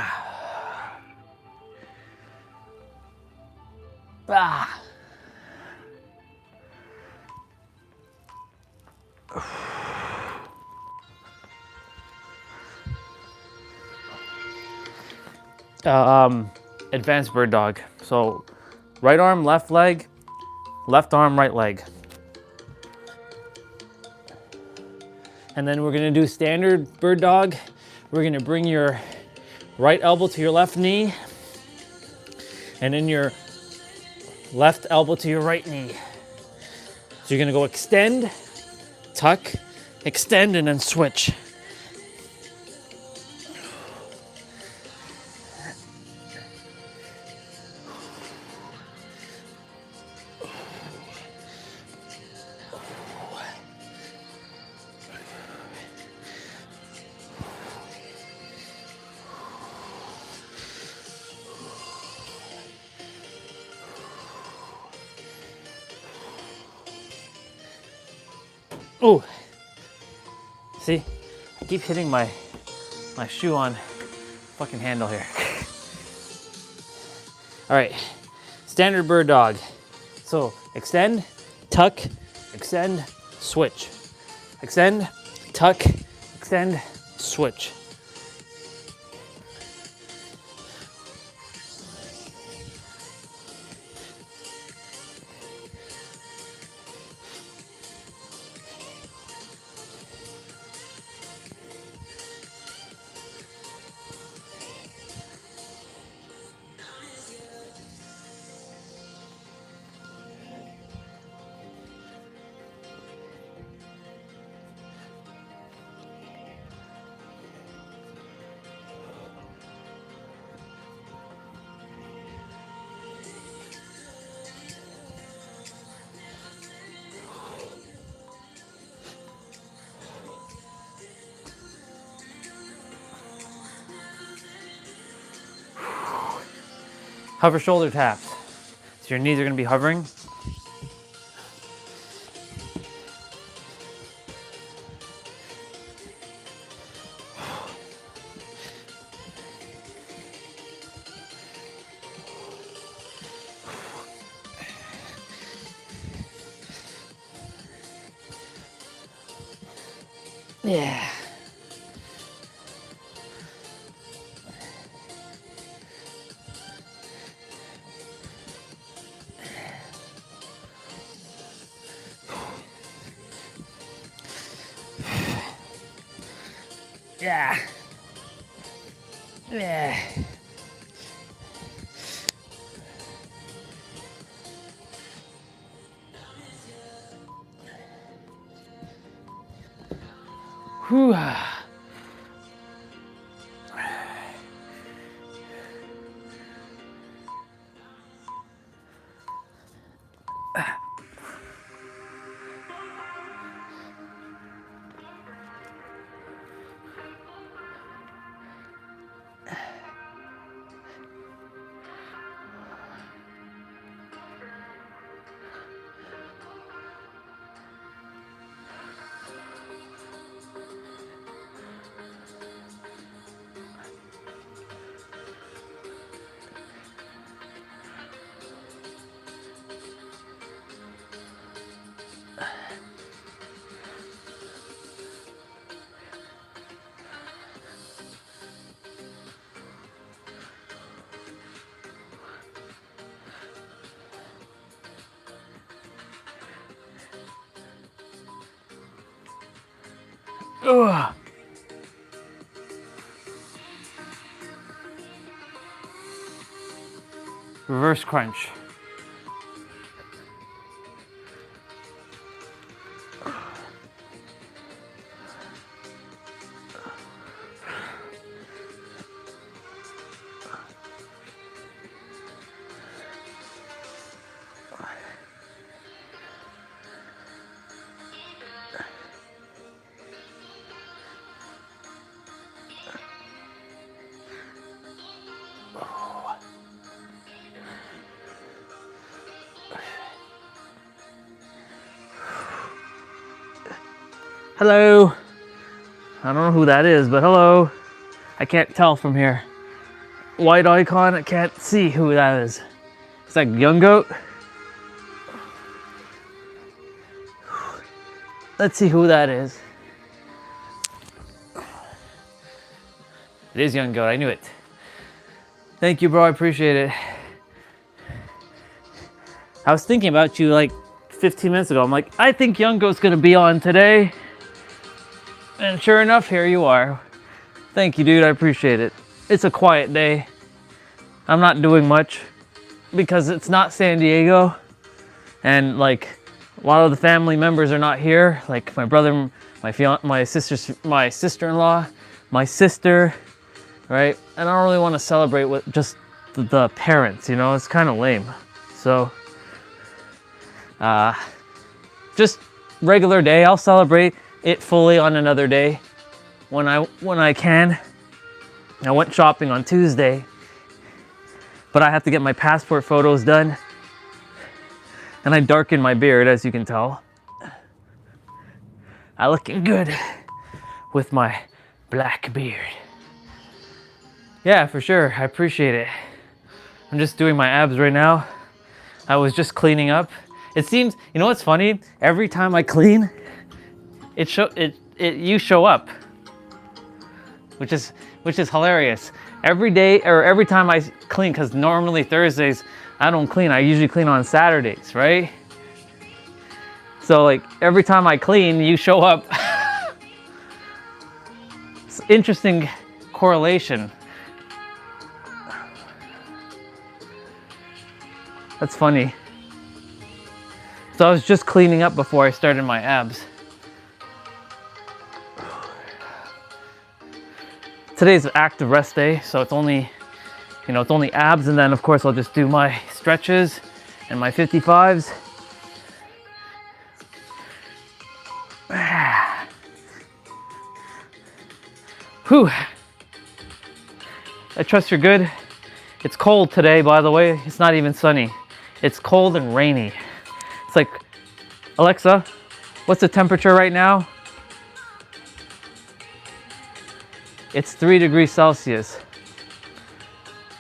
Advanced bird dog. So right arm, left leg, left arm, right leg. And then we're gonna do standard bird dog. We're gonna bring your right elbow to your left knee, and then your left elbow to your right knee. So you're gonna go extend, tuck, extend, and then switch. Oh, see, I keep hitting my shoe on fucking handle here. All right, standard bird dog. So extend, tuck, extend, switch. Extend, tuck, extend, switch. Hover shoulder taps. So your knees are gonna be hovering. Yeah. Yeah. Yeah. Whew. Ugh. Reverse crunch. Hello. I don't know who that is, but hello. I can't tell from here. White icon, I can't see who that is. It's like Young Goat. Let's see who that is. It is Young Goat, I knew it. Thank you, bro, I appreciate it. I was thinking about you like 15 minutes ago. I'm like, I think Young Goat's gonna be on today. And sure enough, here you are. Thank you, dude, I appreciate it. It's a quiet day. I'm not doing much because it's not San Diego. And like, a lot of the family members are not here. Like my brother, my sister-in-law, my sister, right? And I don't really want to celebrate with just the parents, you know? It's kind of lame. So, just regular day. I'll celebrate it fully on another day when I can. I went shopping on Tuesday, but I have to get my passport photos done, and I darkened my beard, as you can tell. I'm looking good with my black beard. Yeah, for sure, I appreciate it. I'm just doing my abs right now. I was just cleaning up. It seems, you know what's funny? Every time I clean, you show up, which is hilarious. Every day or every time I clean, because normally Thursdays I don't clean. I usually clean on Saturdays, right? So like every time I clean, you show up. It's interesting correlation. That's funny. So I was just cleaning up before I started my abs. Today's an active rest day, so it's only, it's only abs, and then of course I'll just do my stretches and my 55s. Whew. I trust you're good. It's cold today, by the way. It's not even sunny. It's cold and rainy. It's like, Alexa, what's the temperature right now? It's 3 degrees Celsius.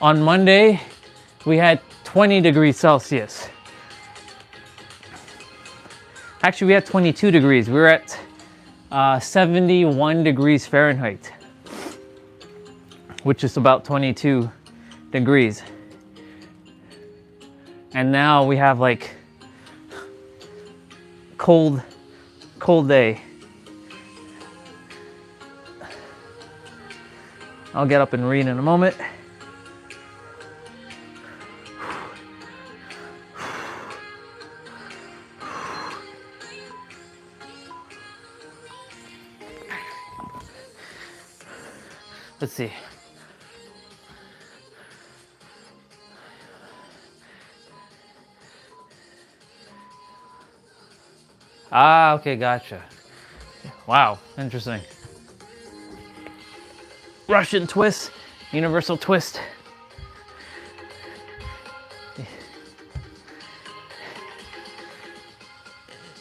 On Monday, we had 20 degrees Celsius. Actually, we had 22 degrees. We were at 71 degrees Fahrenheit, which is about 22 degrees. And now we have like cold day. I'll get up and read in a moment. Let's see. Ah, okay, gotcha. Wow, interesting. Russian twist, universal twist.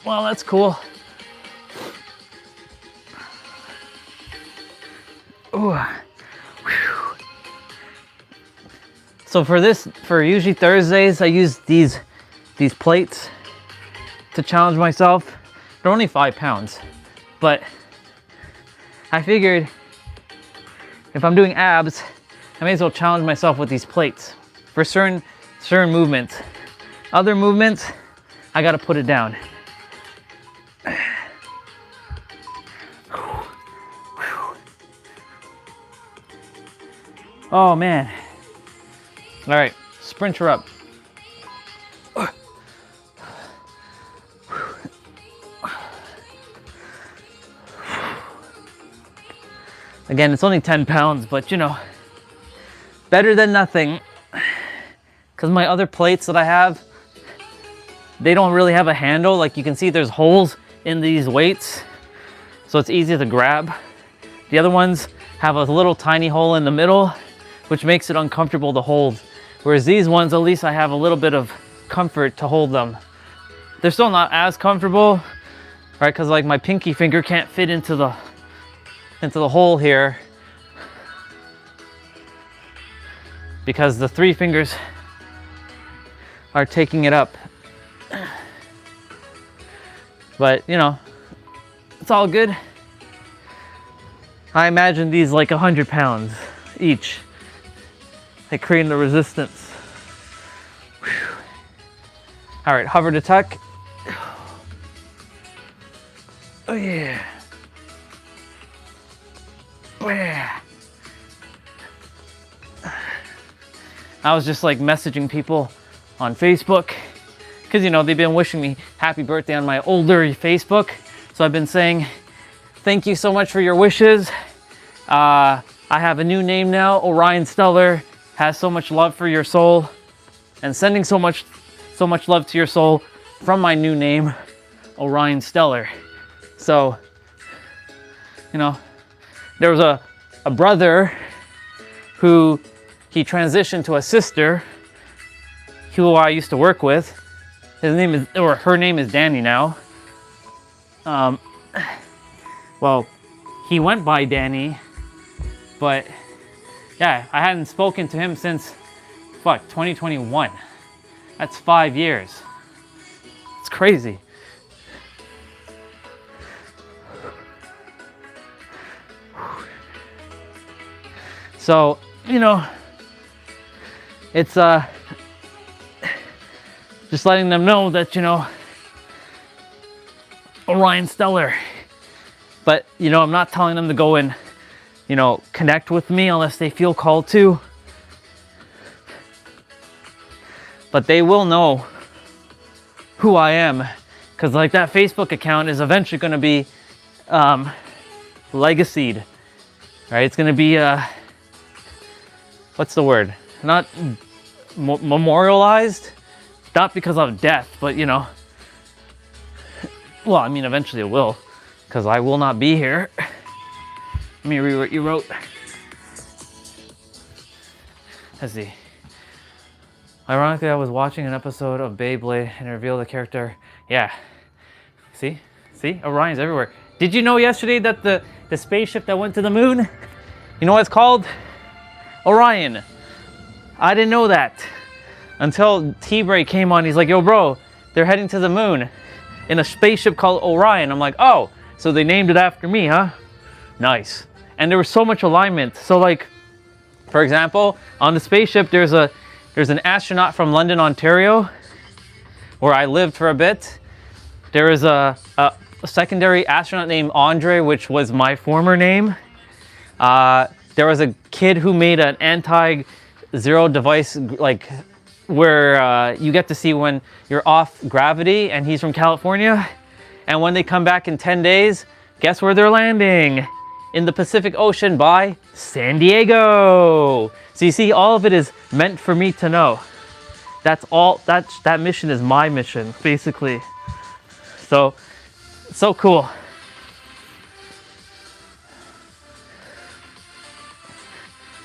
Well, that's cool. Ooh. So for usually Thursdays, I use these plates to challenge myself. They're only 5 pounds, but I figured if I'm doing abs, I may as well challenge myself with these plates for certain movements. Other movements, I gotta put it down. Oh man. All right, sprint her up. Again, it's only 10 pounds, but you know, better than nothing. Because my other plates that I have, they don't really have a handle. Like you can see there's holes in these weights, so it's easy to grab. The other ones have a little tiny hole in the middle, which makes it uncomfortable to hold. Whereas these ones, at least I have a little bit of comfort to hold them. They're still not as comfortable, right? Because like my pinky finger can't fit into the hole here, because the 3 fingers are taking it up. But you know, it's all good. I imagine these like 100 pounds each. They create the resistance. Whew. All right, hover to tuck. Oh yeah. Oh yeah. I was just like messaging people on Facebook because you know they've been wishing me happy birthday on my older Facebook. So I've been saying thank you so much for your wishes. I have a new name now, Orion Stellar. Has so much love for your soul, and sending so much love to your soul from my new name, Orion Stellar. So, you know, there was a brother who he transitioned to a sister who I used to work with. His name is, or her name is Danny now. Well, he went by Danny, but yeah, I hadn't spoken to him since, 2021. That's 5 years. It's crazy. So, you know, it's just letting them know that, you know, Orion Stellar. But, you know, I'm not telling them to go and, you know, connect with me unless they feel called to. But they will know who I am, because like that Facebook account is eventually going to be legacied, right? It's going to be what's the word? Not memorialized, not because of death, but you know, well, I mean, eventually it will, because I will not be here. Let me read what you wrote. Let's see. Ironically, I was watching an episode of Beyblade and it revealed the character. Yeah. See? Orion's everywhere. Did you know yesterday that the spaceship that went to the moon, you know what it's called? Orion. I didn't know that until T-Bray came on. He's like, yo, bro, they're heading to the moon in a spaceship called Orion. I'm like, oh, so they named it after me, huh? Nice. And there was so much alignment. So like, for example, on the spaceship, there's an astronaut from London, Ontario, where I lived for a bit. There is a secondary astronaut named Andre, which was my former name. There was a kid who made an anti-zero device, like where you get to see when you're off gravity, and he's from California. And when they come back in 10 days, guess where they're landing? In the Pacific Ocean by San Diego. So you see, all of it is meant for me to know. That's all, that mission is my mission, basically. So cool.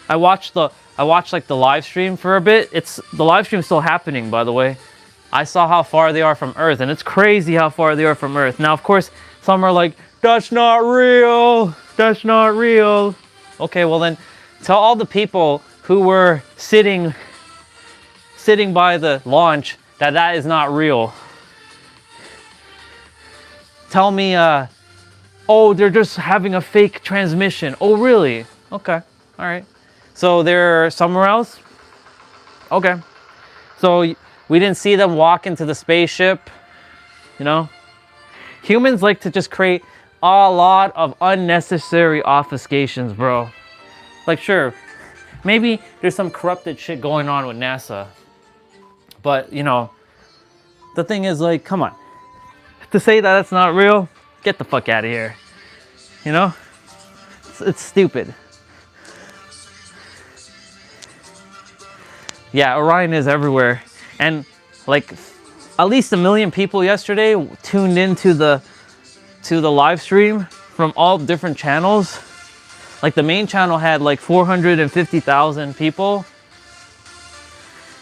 I watched like the live stream for a bit. The live stream is still happening, by the way. I saw how far they are from Earth, and it's crazy how far they are from Earth. Now, of course, some are like, that's not real. That's not real. Okay, well then, tell all the people who were sitting by the launch that is not real. Tell me, oh, they're just having a fake transmission. Oh, really? Okay, all right. So they're somewhere else? Okay. So we didn't see them walk into the spaceship, you know? Humans like to just create a lot of unnecessary obfuscations, bro. Like, sure, Maybe there's some corrupted shit going on with NASA. But, you know, the thing is, like, come on. To say that it's not real, get the fuck out of here. You know? It's stupid. Yeah, Orion is everywhere. And, like, at least 1 million people yesterday tuned into the live stream from all different channels. Like, the main channel had like 450,000 people.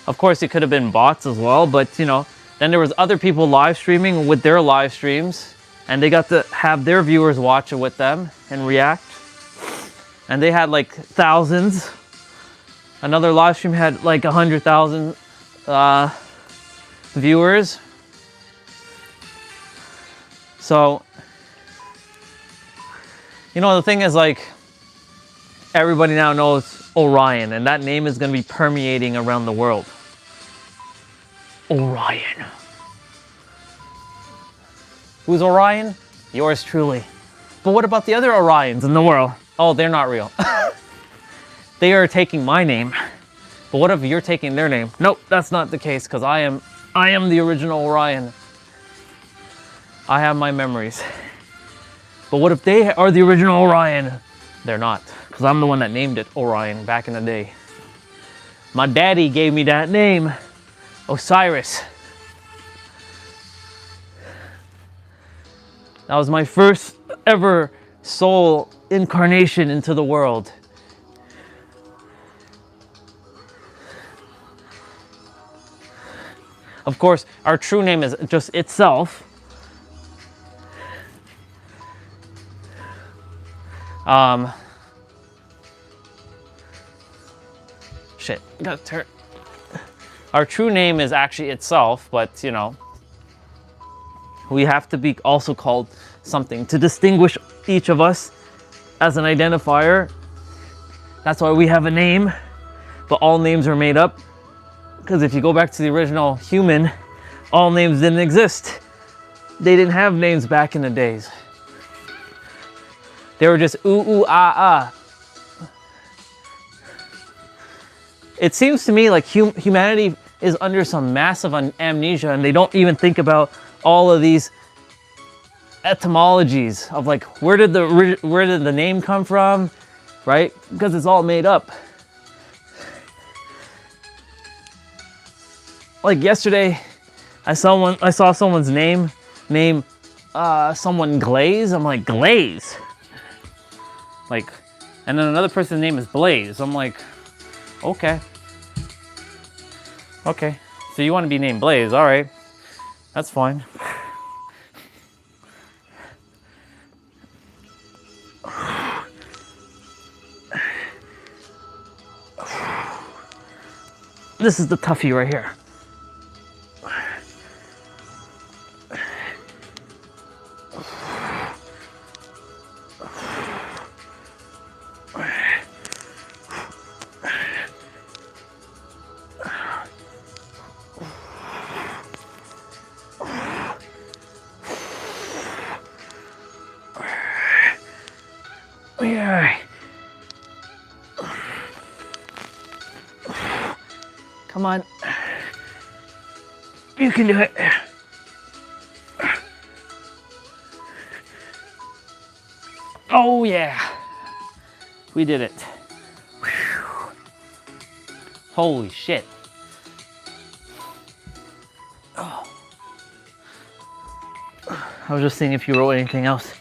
Of course, it could have been bots as well, but you know, then there was other people live streaming with their live streams, and they got to have their viewers watch it with them and react. And they had like thousands. Another live stream had like 100,000 viewers. So, you know, the thing is, like, everybody now knows Orion, and that name is going to be permeating around the world. Orion. Who's Orion? Yours truly. But what about the other Orions in the world? Oh, they're not real. They are taking my name. But what if you're taking their name? Nope, that's not the case, because I am the original Orion. I have my memories. But what if they are the original Orion? They're not, because I'm the one that named it Orion back in the day. My daddy gave me that name, Osiris. That was my first ever soul incarnation into the world. Of course, our true name is just itself. Shit, got turn. Our true name is actually itself, but you know, we have to be also called something to distinguish each of us as an identifier. That's why we have a name, but all names are made up. Because if you go back to the original human, all names didn't exist. They didn't have names back in the days. They were just ooh, ooh, ah, ah. It seems to me like humanity is under some massive amnesia, and they don't even think about all of these etymologies of like, where did the name come from, right? Because it's all made up. Like yesterday, I saw someone's name someone Glaze. I'm like, Glaze? Like, and then another person's name is Blaze. I'm like, okay. Okay, so you want to be named Blaze, all right. That's fine. This is the toughie right here. Yeah. Come on. You can do it. Oh yeah. We did it. Whew. Holy shit. Oh. I was just seeing if you wrote anything else.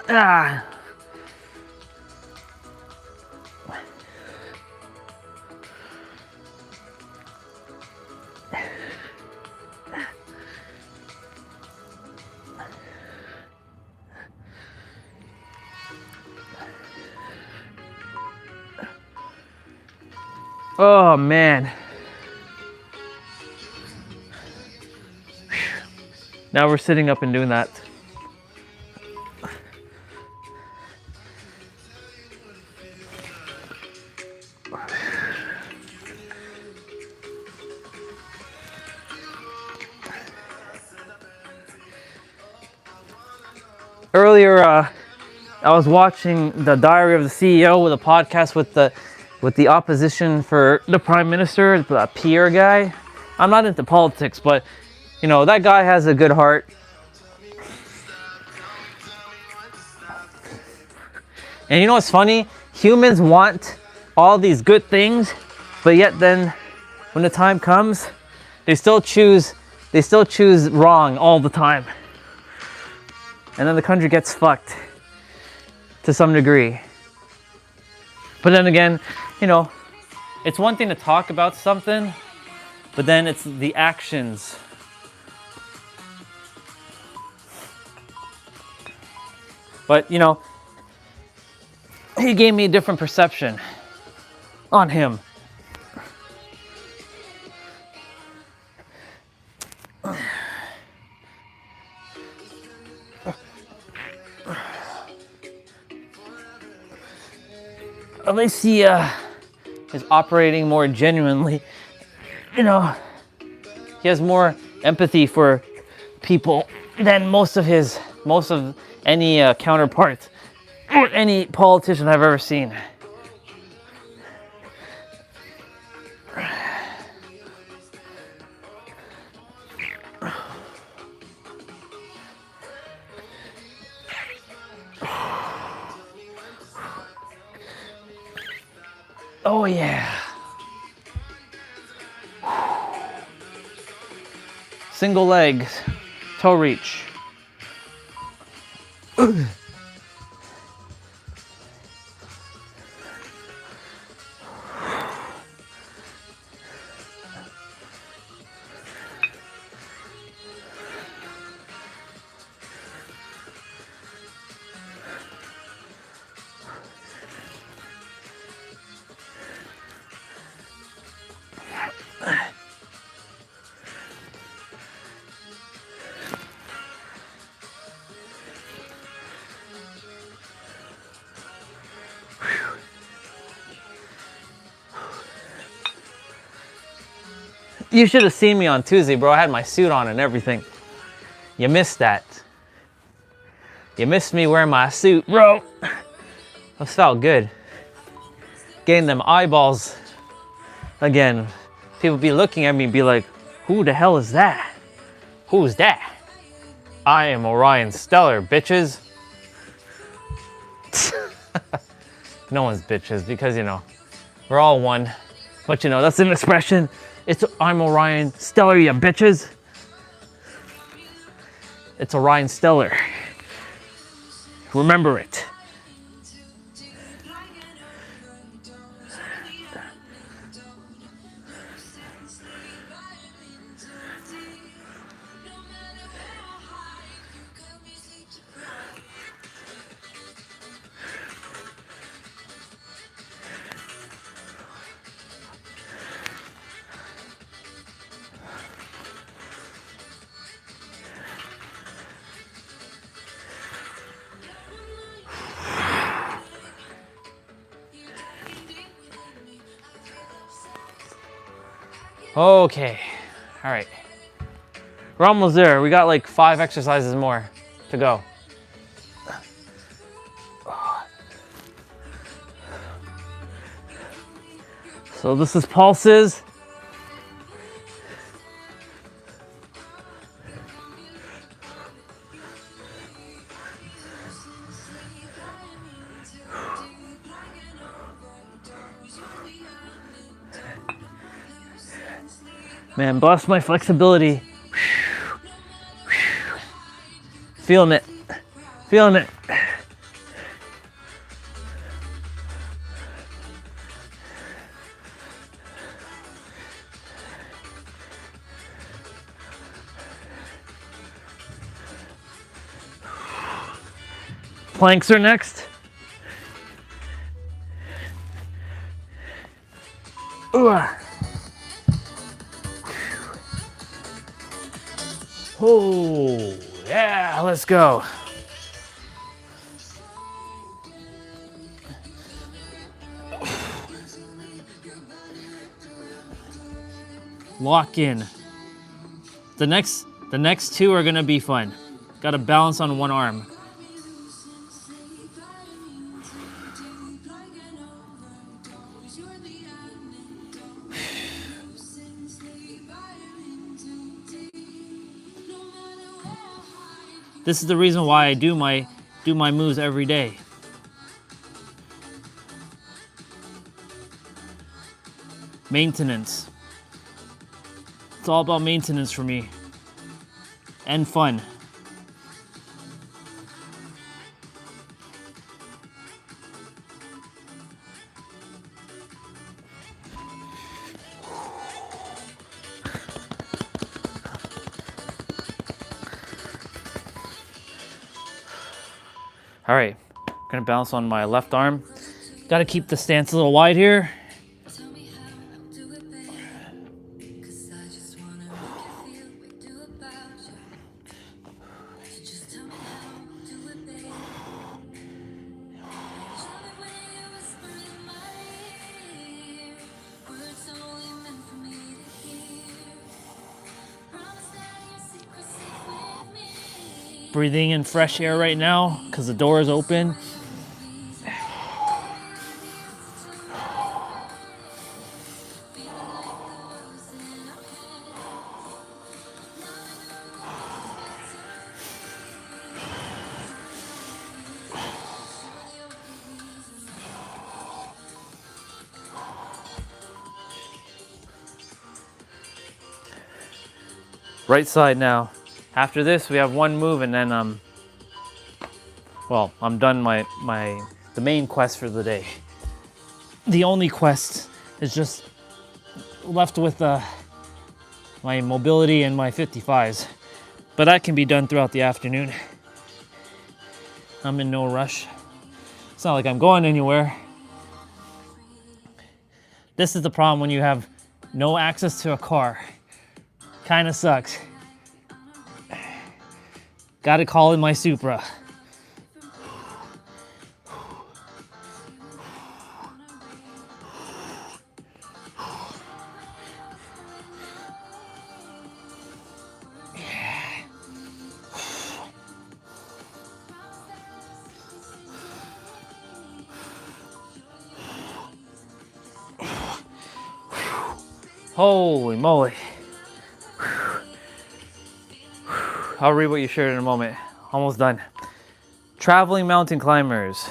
Ah. Oh man. Now we're sitting up and doing that. Earlier, I was watching the Diary of the CEO with a podcast with the opposition for the Prime Minister, the Pierre guy. I'm not into politics, but you know, that guy has a good heart. And you know what's funny? Humans want all these good things, but yet then when the time comes, they still choose wrong all the time. And then the country gets fucked to some degree. But then again, you know, it's one thing to talk about something, but then it's the actions. But, you know, he gave me a different perception on him. At least he is operating more genuinely. You know, he has more empathy for people than most of any counterparts or any politician I've ever seen. Oh yeah. Single legs, toe reach. You should have seen me on Tuesday, bro. I had my suit on and everything. You missed that. You missed me wearing my suit, bro. That felt good. Getting them eyeballs again. People be looking at me and be like, who the hell is that? Who's that? I am Orion Stellar, bitches. No one's bitches because, you know, we're all one. But, you know, that's an expression. It's I'm Orion Stellar, you bitches. It's Orion Stellar. Remember it. Okay, all right. We're almost there. We got like 5 exercises more to go. So this is pulses. Man, bless my flexibility. Feeling it. Feeling it. Planks are next. Ooh. Oh, yeah, let's go. Lock in. The next two are gonna be fun. Got to balance on one arm. This is the reason why I do my moves every day. Maintenance. It's all about maintenance for me. And fun. All right, gonna balance on my left arm. Gotta keep the stance a little wide here. Breathing in fresh air right now because the door is open. Right side now. After this, we have one move, and then well, I'm done the main quest for the day. The only quest is just left with my mobility and my 55s, but that can be done throughout the afternoon. I'm in no rush. It's not like I'm going anywhere. This is the problem when you have no access to a car. Kind of sucks. Gotta call in my Supra. Holy moly. I'll read what you shared in a moment. Almost done. Traveling mountain climbers.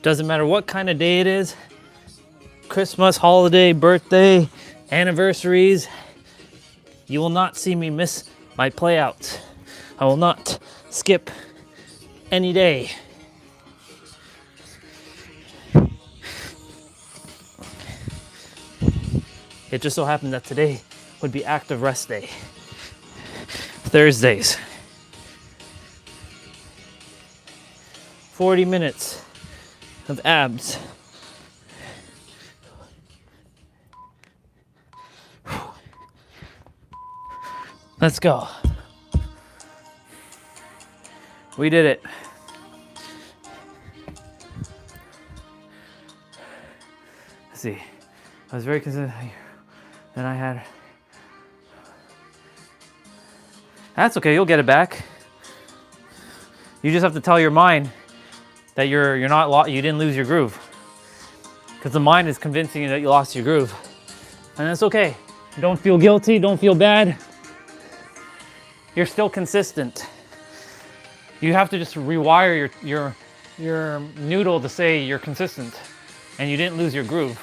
Doesn't matter what kind of day it is. Christmas, holiday, birthday, anniversaries. You will not see me miss my play out. I will not skip any day. It just so happened that today would be active rest day. Thursdays. 40 minutes of abs. Let's go. We did it. Let's see. I was very consistent. Then I had. That's okay. You'll get it back. You just have to tell your mind that you're not you didn't lose your groove, because the mind is convincing you that you lost your groove, and that's okay. Don't feel guilty. Don't feel bad. You're still consistent. You have to just rewire your noodle to say you're consistent and you didn't lose your groove.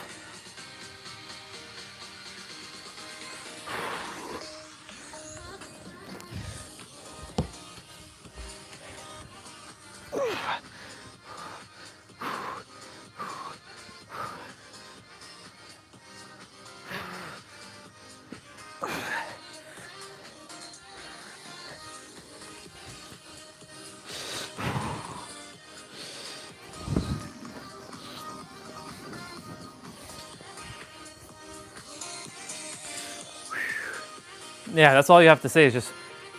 Yeah, that's all you have to say is just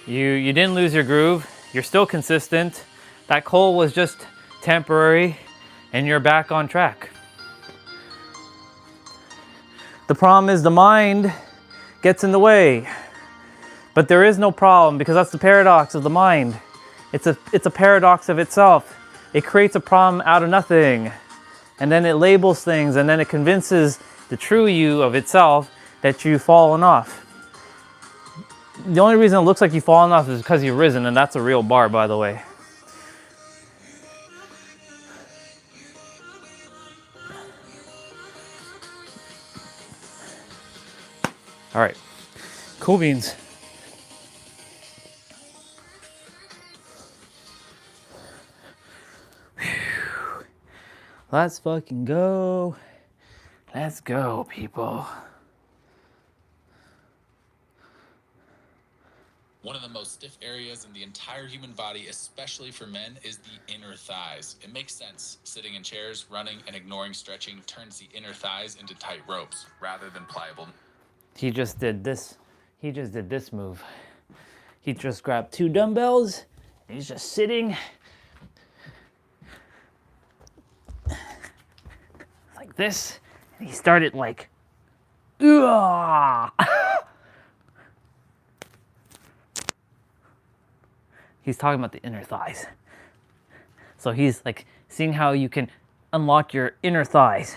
you didn't lose your groove. You're still consistent. That cold was just temporary and you're back on track. The problem is the mind gets in the way. But there is no problem because that's the paradox of the mind. It's a paradox of itself. It creates a problem out of nothing. And then it labels things and then it convinces the true you of itself that you've fallen off. The only reason it looks like you've fallen off is because you've risen, and that's a real bar, by the way. All right, cool beans. Whew. Let's fucking go. Let's go, people. One of the most stiff areas in the entire human body, especially for men, is the inner thighs. It makes sense. Sitting in chairs, running, and ignoring stretching turns the inner thighs into tight ropes rather than pliable. He just did this. He just did this move. He just grabbed 2 dumbbells. And he's just sitting like this. And he started like, ugh. He's talking about the inner thighs. So he's like seeing how you can unlock your inner thighs.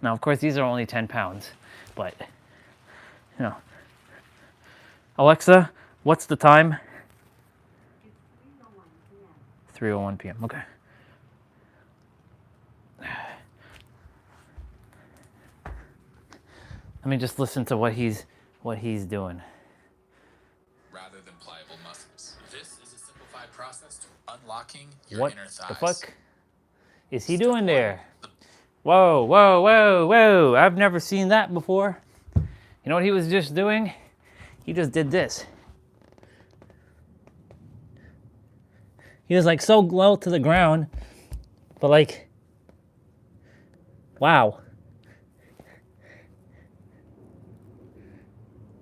Now, of course, these are only 10 pounds, but, you know. Alexa, what's the time? 3:01 p.m. Okay. Let me just listen to what he's doing. Rather than pliable muscles. This is a simplified process to unlocking your inner thighs. What the fuck is he doing there? Whoa, whoa, whoa, whoa. I've never seen that before. You know what he was just doing? He just did this. He was like so low to the ground, but like, wow.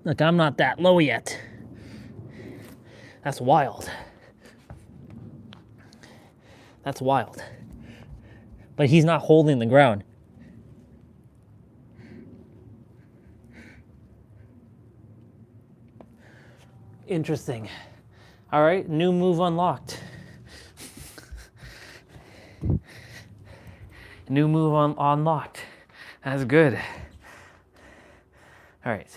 Look, I'm not that low yet. That's wild. That's wild. But he's not holding the ground. Interesting. All right, new move unlocked. New move unlocked. That's good. All right.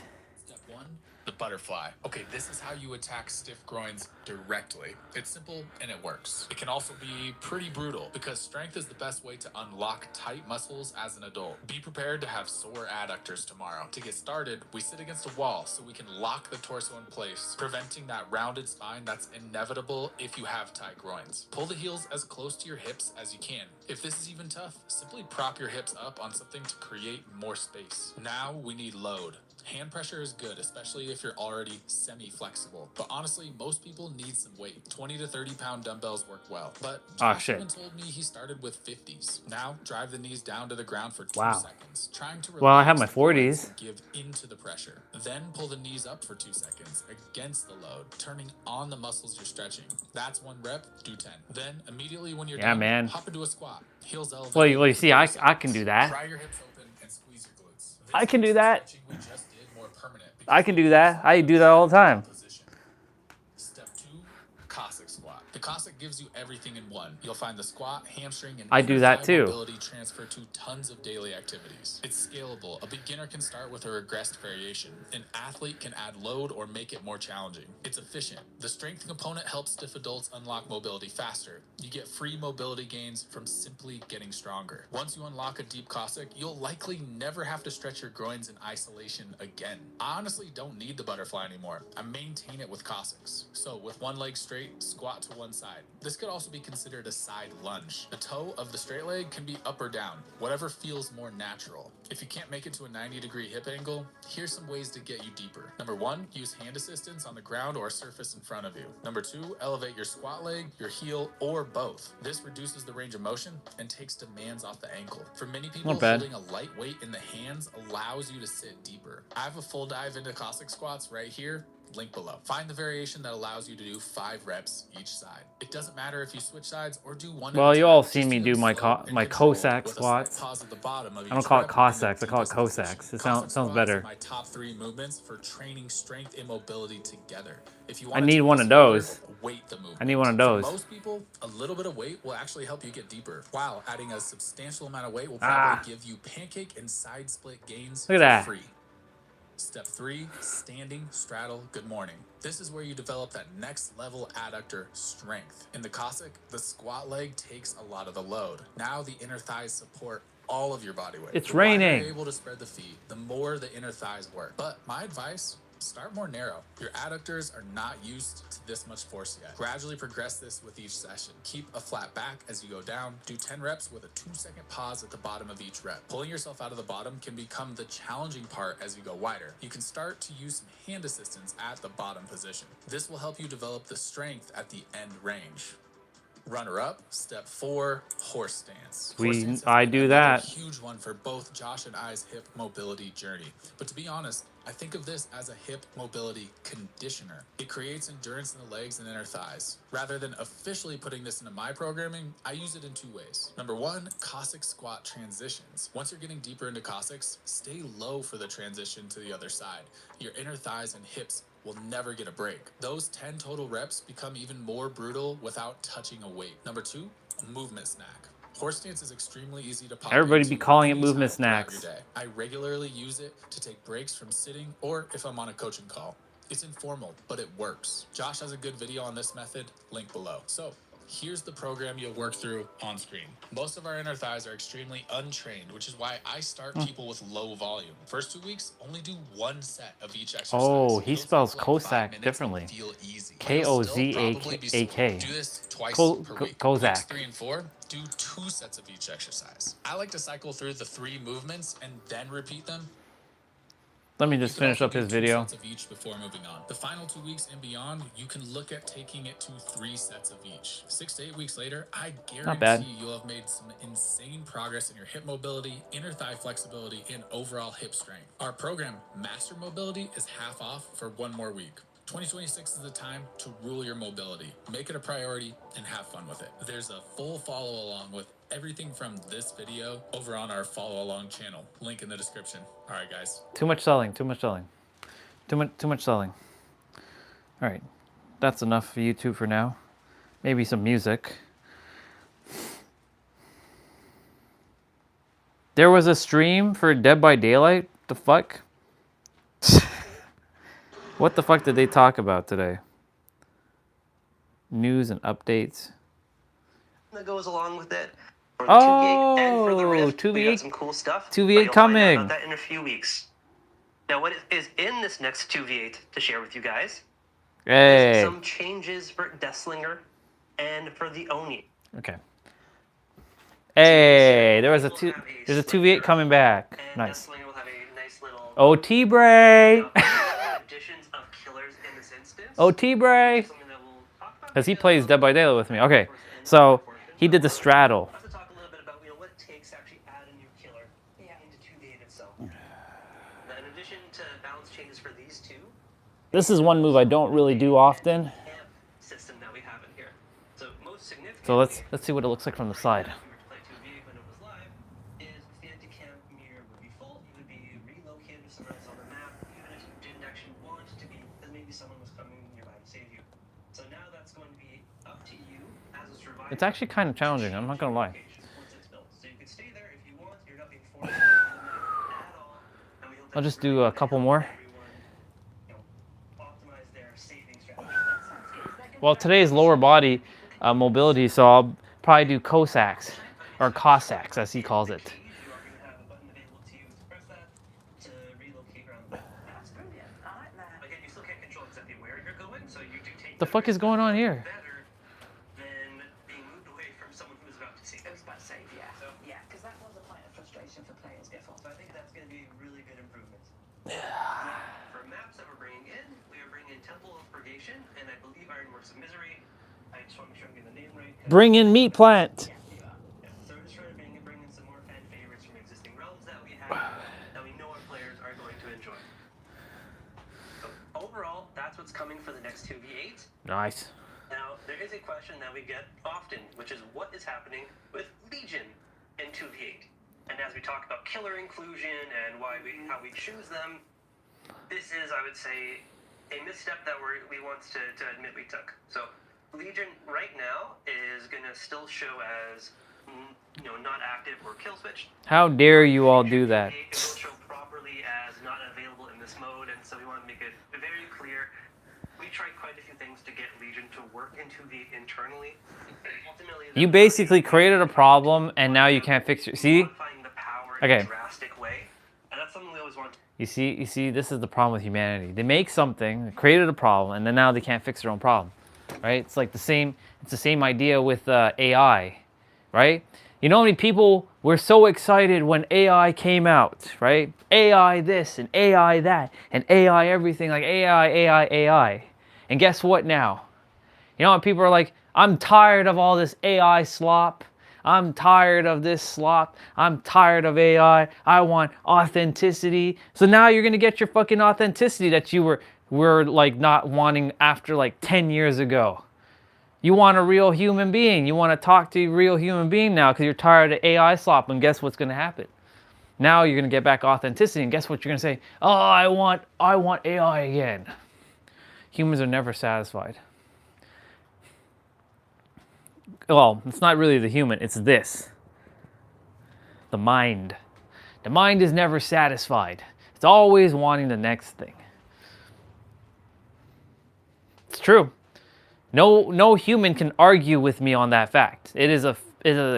Step 1, the butterfly. Okay, this is how you attack stiff groins directly. It's simple and it works. It can also be pretty brutal because strength is the best way to unlock tight muscles as an adult. Be prepared to have sore adductors tomorrow. To get started, we sit against a wall so we can lock the torso in place, preventing that rounded spine that's inevitable if you have tight groins. Pull the heels as close to your hips as you can. If this is even tough, simply prop your hips up on something to create more space. Now we need load. Hand pressure is good, especially if you're already semi-flexible. But honestly, most people need some weight. 20 to 30 pound dumbbells work well. But Josh even told me he started with 50s. Now drive the knees down to the ground for 2 seconds. Trying to relax I have my 40s. and give into the pressure. Then pull the knees up for 2 seconds against the load, turning on the muscles you're stretching. That's 1 rep, do 10. Then immediately when you're done, hop into a squat. Heels elevated. Well, you see, I can do that. Pry your hips open and squeeze your glutes. I can do that. I can do that. I do that all the time. Step 2, Cossack squat. The Cossack gives you everything in one. You'll find the squat, hamstring, and I do that too. mobility transfer to tons of daily activities. It's scalable. A beginner can start with a regressed variation. An athlete can add load or make it more challenging. It's efficient. The strength component helps stiff adults unlock mobility faster. You get free mobility gains from simply getting stronger. Once you unlock a deep Cossack, you'll likely never have to stretch your groins in isolation again. I honestly don't need the butterfly anymore. I maintain it with Cossacks. So with one leg straight, squat to one one side. This could also be considered a side lunge. The toe of the straight leg can be up or down, whatever feels more natural. If you can't make it to a 90-degree hip angle, here's some ways to get you deeper. Number 1, use hand assistance on the ground or a surface in front of you. Number 2, elevate your squat leg, your heel, or both. This reduces the range of motion and takes demands off the ankle. For many people, Not bad. holding a light weight in the hands allows you to sit deeper. I have a full dive into Cossack squats right here. Link below. Find the variation that allows you to do 5 reps each side. It doesn't matter if you switch sides or do one. Well, you all see me do my Cossack squats. I don't call it Cossacks, I call it Cossacks. It sounds better. My top 3 movements for training strength and mobility together. If you I want need one of those. weight the movement. I need one of those. For most people, a little bit of weight will actually help you get deeper, while adding a substantial amount of weight will probably give you pancake and side split gains Look at that. for free. Step 3, standing straddle good morning. This is where you develop that next level adductor strength. In the Cossack, the squat leg takes a lot of the load. Now the inner thighs support all of your body weight. It's The wider raining. you're able to spread the feet, the more the inner thighs work. But my advice, start more narrow. Your adductors are not used to this much force yet. Gradually progress this with each session. Keep a flat back as you go down. Do 10 reps with a 2-second pause at the bottom of each rep. Pulling yourself out of the bottom can become the challenging part as you go wider. You can start to use some hand assistance at the bottom position. This will help you develop the strength at the end range. Runner up, step 4, horse stance. Horse stance has I been do another that. huge one for both Josh and I's hip mobility journey. But to be honest, I think of this as a hip mobility conditioner. It creates endurance in the legs and inner thighs. Rather than officially putting this into my programming, I use it in 2 ways. Number 1, Cossack squat transitions. Once you're getting deeper into Cossacks, stay low for the transition to the other side. Your inner thighs and hips will never get a break. Those 10 total reps become even more brutal without touching a weight. Number 2, movement snack. Horse stance is extremely easy to pop Everybody into be calling it anytime movement throughout snacks. your day. I regularly use it to take breaks from sitting or if I'm on a coaching call. It's informal, but it works. Josh has a good video on this method, link below. So here's the program you'll work through on screen. Most of our inner thighs are extremely untrained, which is why I start people with low volume. First 2 weeks, only do 1 set of each exercise. Oh, he It'll spells take like 5 Cossack minutes and differently. feel easy. But you'll still probably be sore. K-O-Z-A-K. Do this twice per week. Kozak. Weeks 3 and 4, do 2 sets of each exercise. I like to cycle through the 3 movements and then repeat them. Let me just finish up his video. Sets of each before moving on. The final 2 weeks and beyond, you can look at taking it to 3 sets of each. 6 to 8 weeks later, I Not bad. guarantee you'll have made some insane progress in your hip mobility, inner thigh flexibility, and overall hip strength. Our program, Master Mobility, is half off for 1 more week. 2026 is the time to rule your mobility. Make it a priority and have fun with it. There's a full follow along with everything from this video over on our follow along channel. Link in the description. All right, guys. Too much selling, too much selling. Too much selling. All right, that's enough for YouTube for now. Maybe some music. There was a stream for Dead by Daylight? The fuck? What the fuck did they talk about today? News and updates. That goes along with it. Oh, 2v8 and for the Rift, we 2v8 got some cool stuff. 2v8 but you'll find out coming. about that in a few weeks. Now, what is in this next 2v8 to share with you guys? Hey. Is some changes for Desslinger and for the Oni. Okay. Hey, there's a 2v8 coming back. Nice. Desslinger will have a nice little OT Bray. additions of killers in this instance. OT Bray. Because he plays Dead by Daylight with me. Okay, so he did the straddle. Let's talk a little bit about what it takes to actually add a new killer into 2v8 itself. Now, in addition to balance changes for these two, This is one move I don't really do often. system that we have in here. So most significant. So let's see what it looks like from the side. It's actually kind of challenging, I'm not gonna lie. I'll just do a couple more. Well, today's lower body mobility, so I'll probably do Cossacks, or Cossacks as he calls it. The fuck is going on here? be really good improvements. For maps that we're bringing in, we are bringing in Temple of Purgation, and I believe Ironworks of Misery. I just want to make sure I'm getting the name right. Bring in meat plant. So we're just trying to bring in some more fan favorites from existing realms that we have that we know our players are going to enjoy. So overall, that's what's coming for the next 2v8. Nice. Now, there is a question that we get often, which is what is happening with Legion in 2v8? And as we talk about killer inclusion and how we choose them, this is, I would say, a misstep that we want to admit we took. So Legion right now is going to still show as not active or kill switched. How dare you all do that? It will show properly as not available in this mode, and so we want to make it very clear. We tried quite a few things to get Legion to work into the internally. Ultimately, You basically created a problem and now you can't fix it. See? Okay. drastic way, and that's something we always want. You see, this is the problem with humanity. They make something, they created a problem, and then now they can't fix their own problem, right? It's like the same idea with AI, right? You know how many people were so excited when AI came out, right? AI this and AI that and AI everything, like AI. And guess what now? You know, people are like, I'm tired of all this AI slop. I'm tired of this slop. I'm tired of AI. I want authenticity. So now you're going to get your fucking authenticity that you were like not wanting after like 10 years ago. You want a real human being. You want to talk to a real human being now because you're tired of AI slop. And guess what's going to happen? Now you're going to get back authenticity. And guess what you're going to say? Oh, I want AI again. Humans are never satisfied. Well, it's not really the human, it's this. The mind. The mind is never satisfied. It's always wanting the next thing. It's true. No human can argue with me on that fact. It is a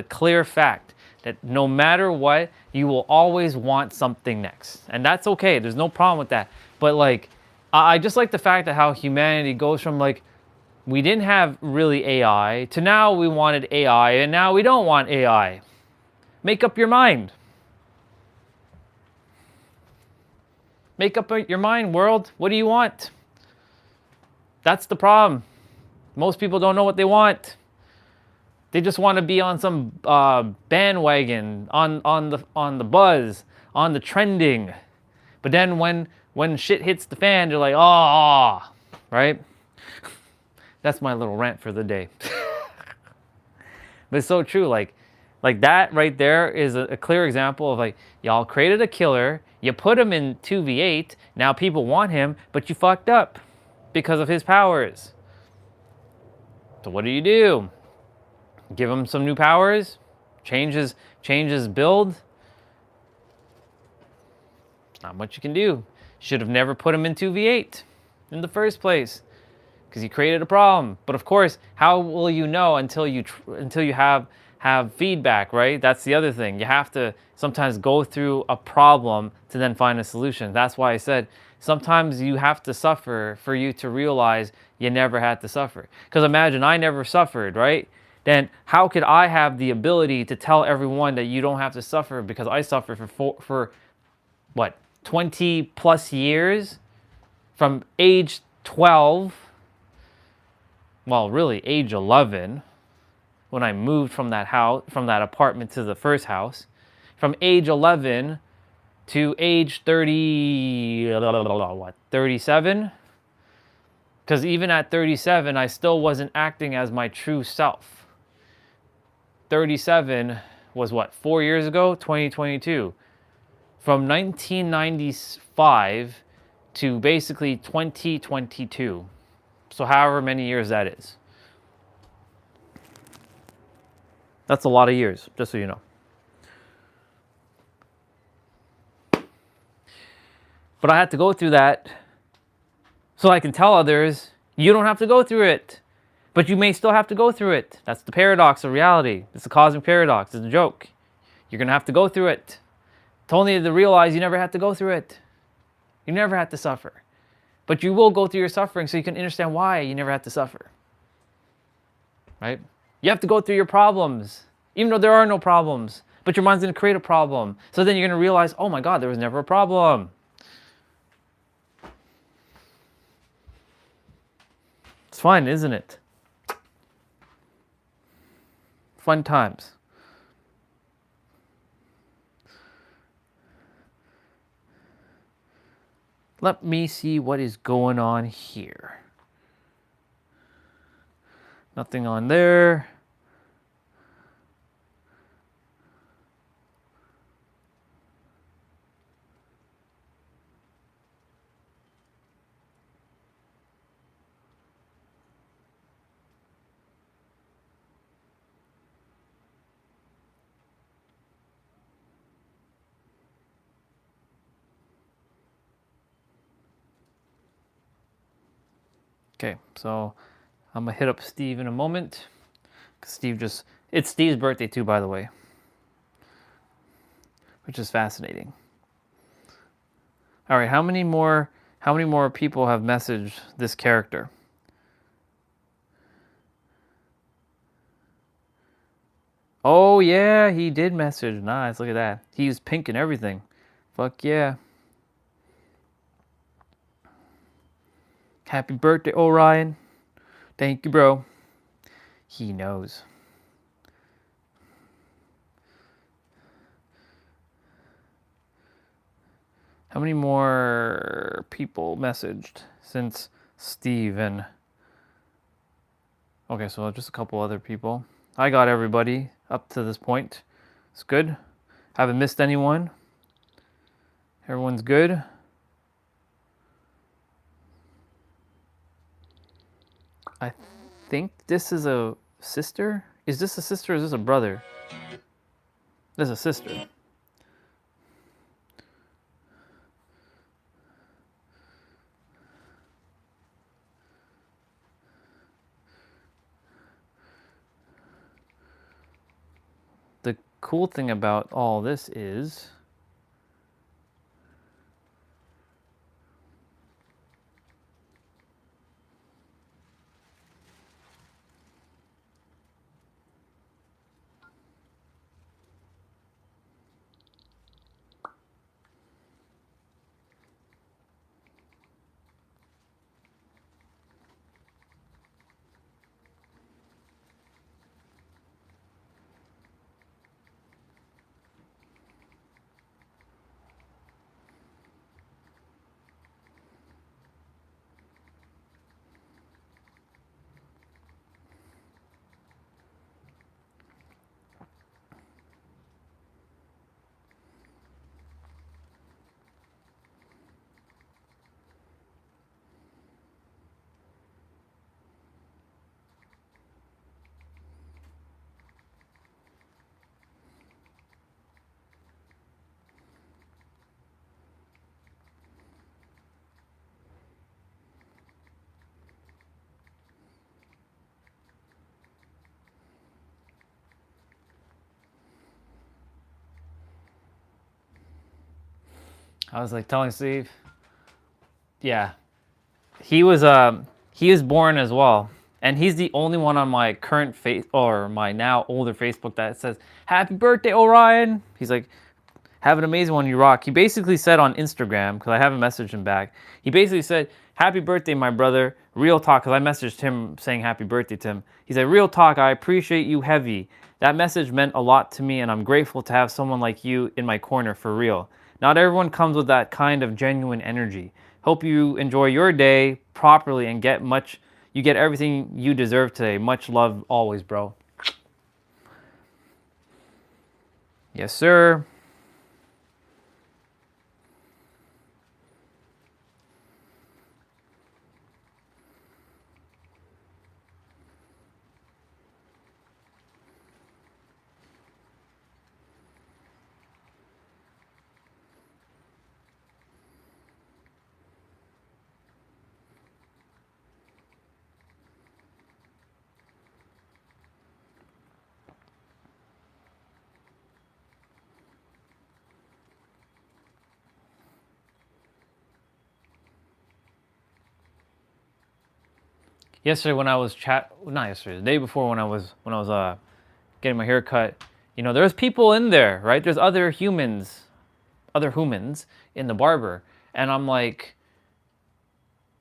clear fact that no matter what, you will always want something next. And that's okay, there's no problem with that. But like, I just like the fact that how humanity goes from like, we didn't have really AI to now we wanted AI and now we don't want AI. Make up your mind. Make up your mind, world. What do you want? That's the problem. Most people don't know what they want. They just want to be on some bandwagon, on the buzz, on the trending. But then when shit hits the fan, they're like, oh, right? That's my little rant for the day. But it's so true. Like that right there is a clear example of like, y'all created a killer, you put him in 2v8, now people want him, but you fucked up because of his powers. So what do? Give him some new powers? Change his build? Not much you can do. Should have never put him in 2v8 in the first place, because he created a problem. But of course, how will you know until you have feedback, right? That's the other thing. You have to sometimes go through a problem to then find a solution. That's why I said sometimes you have to suffer for you to realize you never had to suffer. Because imagine I never suffered, right? Then how could I have the ability to tell everyone that you don't have to suffer, because I suffered for what, 20 plus years, from age 12, well, really age 11, when I moved from that house, from that apartment to the first house, from age 11 to age 37? Because even at 37, I still wasn't acting as my true self. 37 was what, 4 years ago? 2022. From 1995 to basically 2022. So however many years that is. That's a lot of years, just so you know. But I had to go through that so I can tell others, you don't have to go through it. But you may still have to go through it. That's the paradox of reality. It's the cosmic paradox. It's a joke. You're going to have to go through it. It's only to realize you never had to go through it. You never had to suffer. But you will go through your suffering so you can understand why you never had to suffer. Right? You have to go through your problems, even though there are no problems. but your mind's going to create a problem. So then you're going to realize, oh my God, there was never a problem. It's fun, isn't it? Fun times. Let me see what is going on here. Nothing on there. Okay, so I'm gonna hit up Steve in a moment. It's Steve's birthday too, by the way, which is fascinating. All right, how many more people have messaged this character? Oh yeah, he did message. Nice, look at that. He used pink and everything. Fuck yeah. Happy birthday, Orion. Thank you, bro. He knows. How many more people messaged since Steve and... Okay, so just a couple other people. I got everybody up to this point. It's good. Haven't missed anyone. Everyone's good. I think this is a sister. Is this a sister or is this a brother? This is a sister. The cool thing about all this is I was like telling Steve, yeah, he was born as well, and he's the only one on my current or my now older Facebook that says happy birthday, Orion. He's like, have an amazing one, you rock. He basically said on Instagram, because I haven't messaged him back, he basically said, happy birthday, my brother. Real talk, because I messaged him saying happy birthday to him. He said, real talk, I appreciate you heavy. That message meant a lot to me, and I'm grateful to have someone like you in my corner for real. Not everyone comes with that kind of genuine energy. Hope you enjoy your day properly and get everything you deserve today. Much love always, bro. Yes, sir. Yesterday when I was not yesterday, the day before when I was getting my hair cut, You know, there's people in there, right? There's other humans in the barber. And I'm like,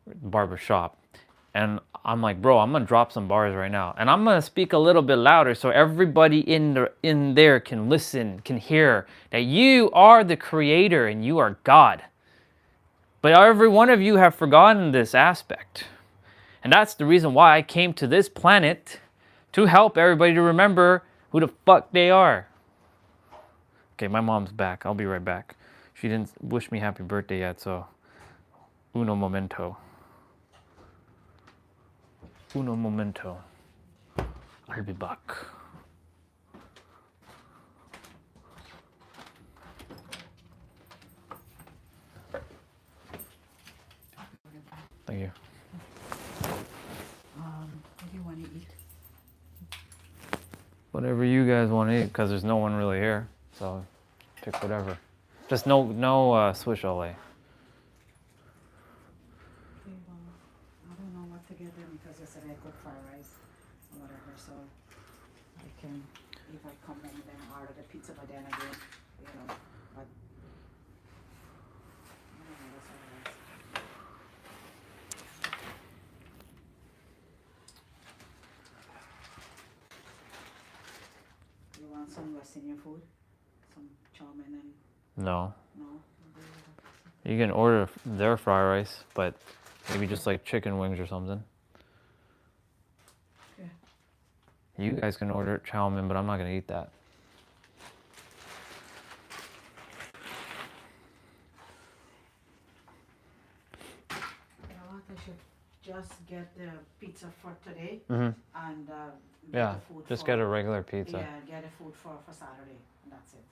barber shop. And I'm like, bro, I'm gonna drop some bars right now. And I'm gonna speak a little bit louder so everybody in there can listen, can hear that you are the creator and you are God. But every one of you have forgotten this aspect. And that's the reason why I came to this planet, to help everybody to remember who the fuck they are. Okay, my mom's back. I'll be right back. She didn't wish me happy birthday yet, so uno momento. Uno momento. I'll be back. Thank you. What do you want to eat? Whatever you guys want to eat, because there's no one really here. So pick whatever. Just no Swiss Olay. Okay, well, I don't know what to get them because yesterday I cooked fried rice or whatever, so I can, if I come in then order the pizza, but then again, you know, but I don't know, that's all right. You want some West Indian food? Some chow mein and... No. No? You can order their fried rice, but maybe just like chicken wings or something. Yeah. You guys can order chow mein, but I'm not gonna eat that. You know what? I should just get the pizza for today Mhm. and get Yeah, the food just for, get a regular pizza. Yeah, get the food for Saturday, and that's it.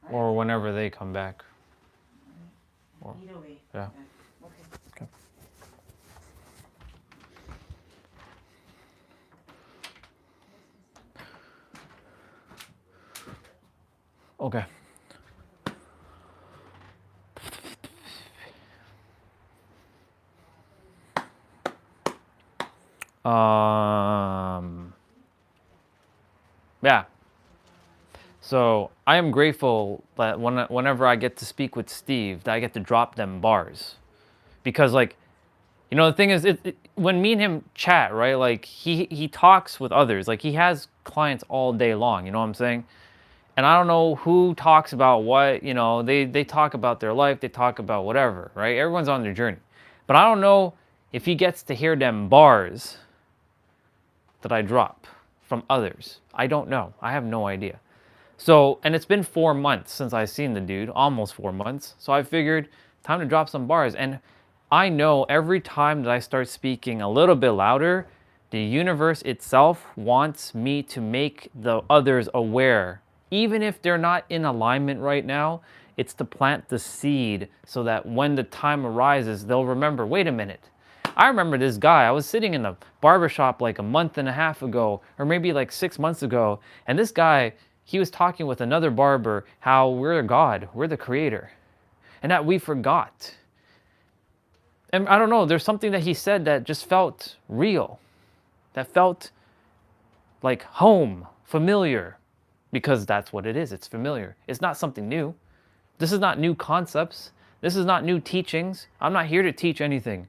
Right? Or whenever they come back. Or- Either way. Yeah. Okay. Okay. Okay. Yeah. So I am grateful that whenever I get to speak with Steve, that I get to drop them bars, because like, you know, the thing is, when me and him chat, right? Like he talks with others, like he has clients all day long. You know what I'm saying? And I don't know who talks about what. You know, they talk about their life, they talk about whatever, right? Everyone's on their journey, but I don't know if he gets to hear them bars that I drop from others. I don't know. I have no idea. So, and it's been 4 months since I've seen the dude, almost 4 months. So I figured time to drop some bars. And I know every time that I start speaking a little bit louder, the universe itself wants me to make the others aware. Even if they're not in alignment right now, it's to plant the seed so that when the time arises, they'll remember, wait a minute. I remember this guy. I was sitting in the barbershop like a month and a half ago, or maybe like 6 months ago, and this guy, he was talking with another barber how we're God, we're the creator, and that we forgot. And I don't know, there's something that he said that just felt real, that felt like home, familiar, because that's what it is. It's familiar. It's not something new. This is not new concepts. This is not new teachings. I'm not here to teach anything.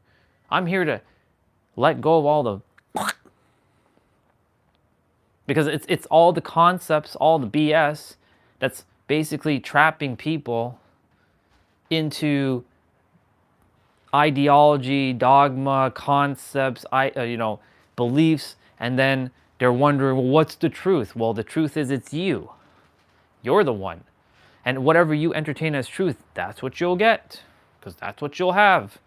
I'm here to let go of all the because it's all the concepts, all the BS that's basically trapping people into ideology, dogma, concepts, beliefs, and then they're wondering, well, what's the truth? Well, the truth is it's you. You're the one. And whatever you entertain as truth, that's what you'll get, because that's what you'll have.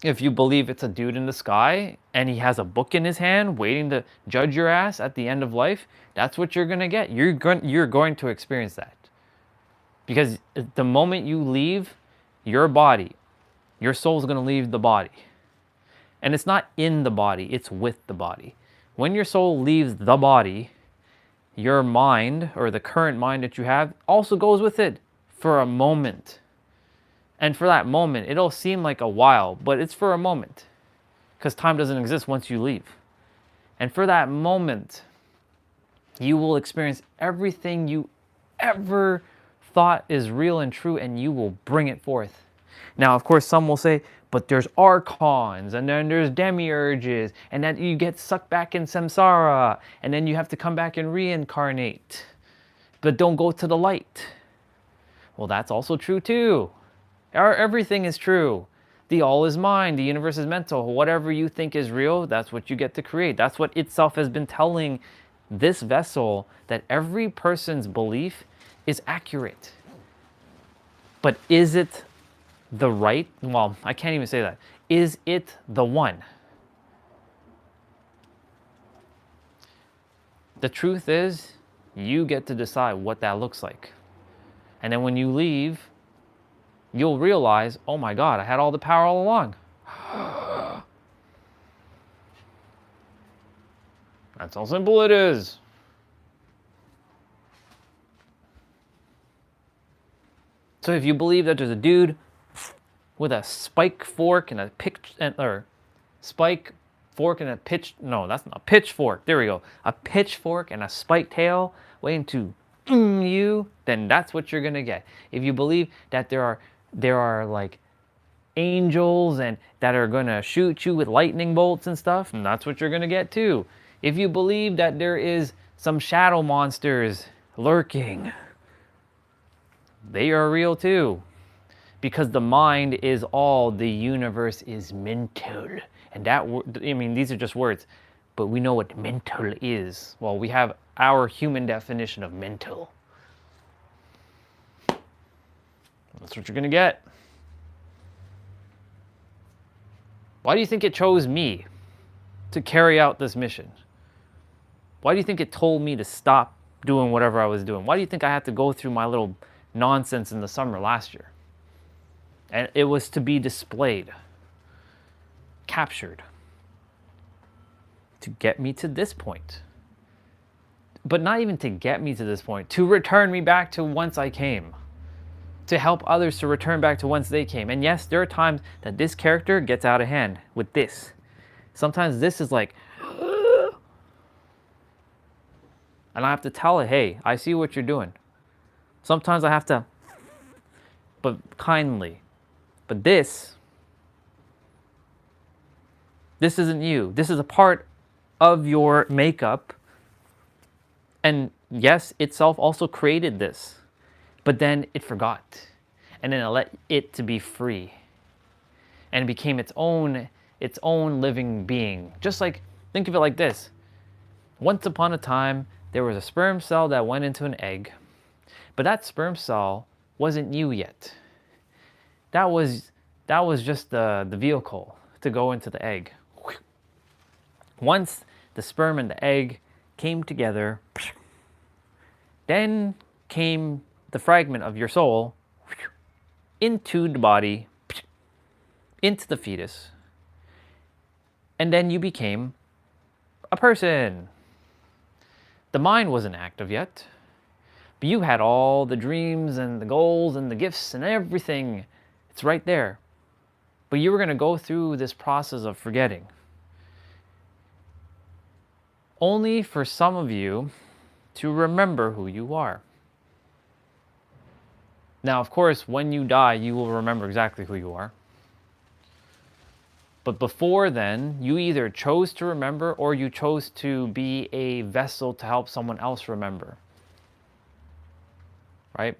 If you believe it's a dude in the sky and he has a book in his hand waiting to judge your ass at the end of life, that's what you're going to get. You're going to experience that. Because the moment you leave your body, your soul's going to leave the body. And it's not in the body, it's with the body. When your soul leaves the body, your mind, or the current mind that you have, also goes with it for a moment. And for that moment, it'll seem like a while, but it's for a moment. Because time doesn't exist once you leave. And for that moment, You will experience everything you ever thought is real and true, and you will bring it forth. Now, of course, some will say, but there's archons, and then there's demiurges, and then you get sucked back in samsara, and then you have to come back and reincarnate. But don't go to the light. Well, that's also true too. Everything is true. The all is mind, the universe is mental. Whatever you think is real, that's what you get to create. That's what itself has been telling this vessel, that every person's belief is accurate. But is it the right? Well, I can't even say that. Is it the one? The truth is, you get to decide what that looks like. And then when you leave, you'll realize, oh my God, I had all the power all along. That's how simple it is. So if you believe that there's a dude with a spike fork and a spike fork and a pitch, no, that's not a pitchfork. There we go. A pitchfork and a spike tail waiting to you, then that's what you're gonna get. If you believe that there are like angels and that are gonna shoot you with lightning bolts and stuff, and that's what you're gonna get too. If you believe that there is some shadow monsters lurking, they are real too. Because the mind is all, the universe is mental. And that, I mean, these are just words, but we know what mental is. Well, we have our human definition of mental. That's what you're gonna get. Why do you think it chose me to carry out this mission? Why do you think it told me to stop doing whatever I was doing? Why do you think I had to go through my little nonsense in the summer last year? And it was to be displayed, captured, to get me to this point. But not even to get me to this point, to return me back to whence I came, to help others to return back to whence they came. And yes, there are times that this character gets out of hand with this. Sometimes this is like, and I have to tell it, hey, I see what you're doing. Sometimes I have to, but kindly. But this isn't you. This is a part of your makeup. And yes, itself also created this. But then it forgot. And then it let it to be free. And it became its own living being. Just like, think of it like this. Once upon a time, there was a sperm cell that went into an egg. But that sperm cell wasn't you yet. That was just the vehicle to go into the egg. Once the sperm and the egg came together, then came the fragment of your soul into the body, into the fetus, and then you became a person. The mind wasn't active yet, but you had all the dreams and the goals and the gifts and everything. It's right there. But you were going to go through this process of forgetting. Only for some of you to remember who you are. Now, of course, when you die, you will remember exactly who you are. But before then, you either chose to remember or you chose to be a vessel to help someone else remember. Right?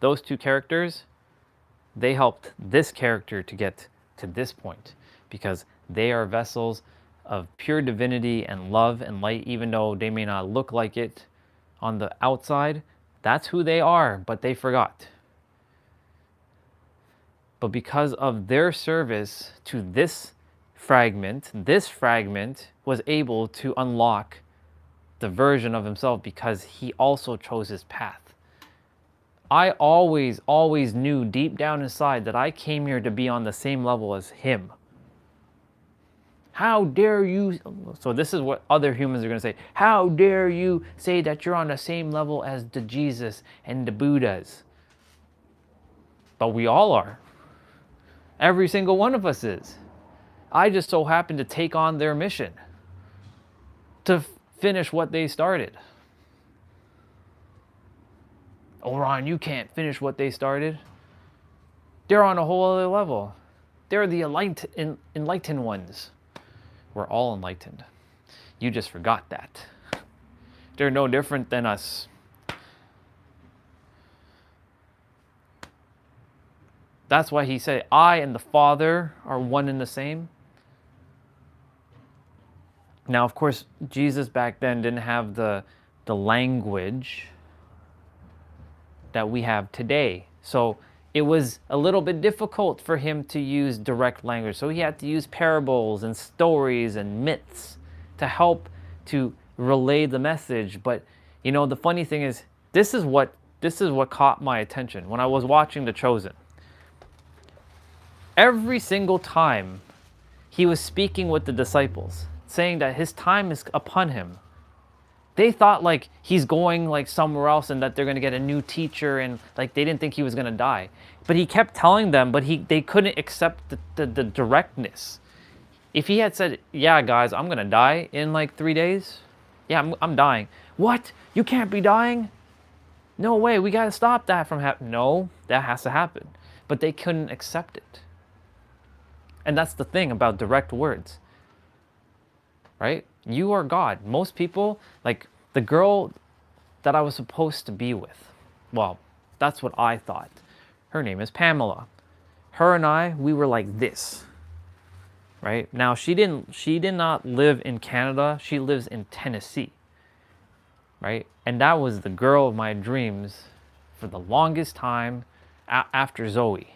Those two characters, they helped this character to get to this point because they are vessels of pure divinity and love and light, even though they may not look like it on the outside. That's who they are, but they forgot. But because of their service to this fragment was able to unlock the version of himself because he also chose his path. I always knew deep down inside that I came here to be on the same level as him. How dare you? So this is what other humans are going to say. How dare you say that you're on the same level as the Jesus and the Buddhas? But we all are. Every single one of us is. I just so happen to take on their mission. to finish what they started. Oh, Ron, you can't finish what they started. They're on a whole other level. They're the enlightened ones. We're all enlightened. You just forgot that. They're no different than us. That's why he said, I and the Father are one and the same. Now, of course, Jesus back then didn't have the language that we have today. So it was a little bit difficult for him to use direct language. So he had to use parables and stories and myths to help to relay the message. But you know, the funny thing is, this is what caught my attention when I was watching The Chosen. Every single time he was speaking with the disciples, saying that his time is upon him, they thought like he's going like somewhere else and that they're going to get a new teacher, and like they didn't think he was going to die. But he kept telling them, but they couldn't accept the directness. If he had said, yeah, guys, I'm going to die in like 3 days. Yeah, I'm dying. What? You can't be dying? No way, we got to stop that from happening. No, that has to happen. But they couldn't accept it. And that's the thing about direct words, right? You are God. Most people, like the girl that I was supposed to be with, well, that's what I thought. Her name is Pamela. Her and I, we were like this, right? Now, she did not live in Canada. She lives in Tennessee, right? And that was the girl of my dreams for the longest time after Zoe.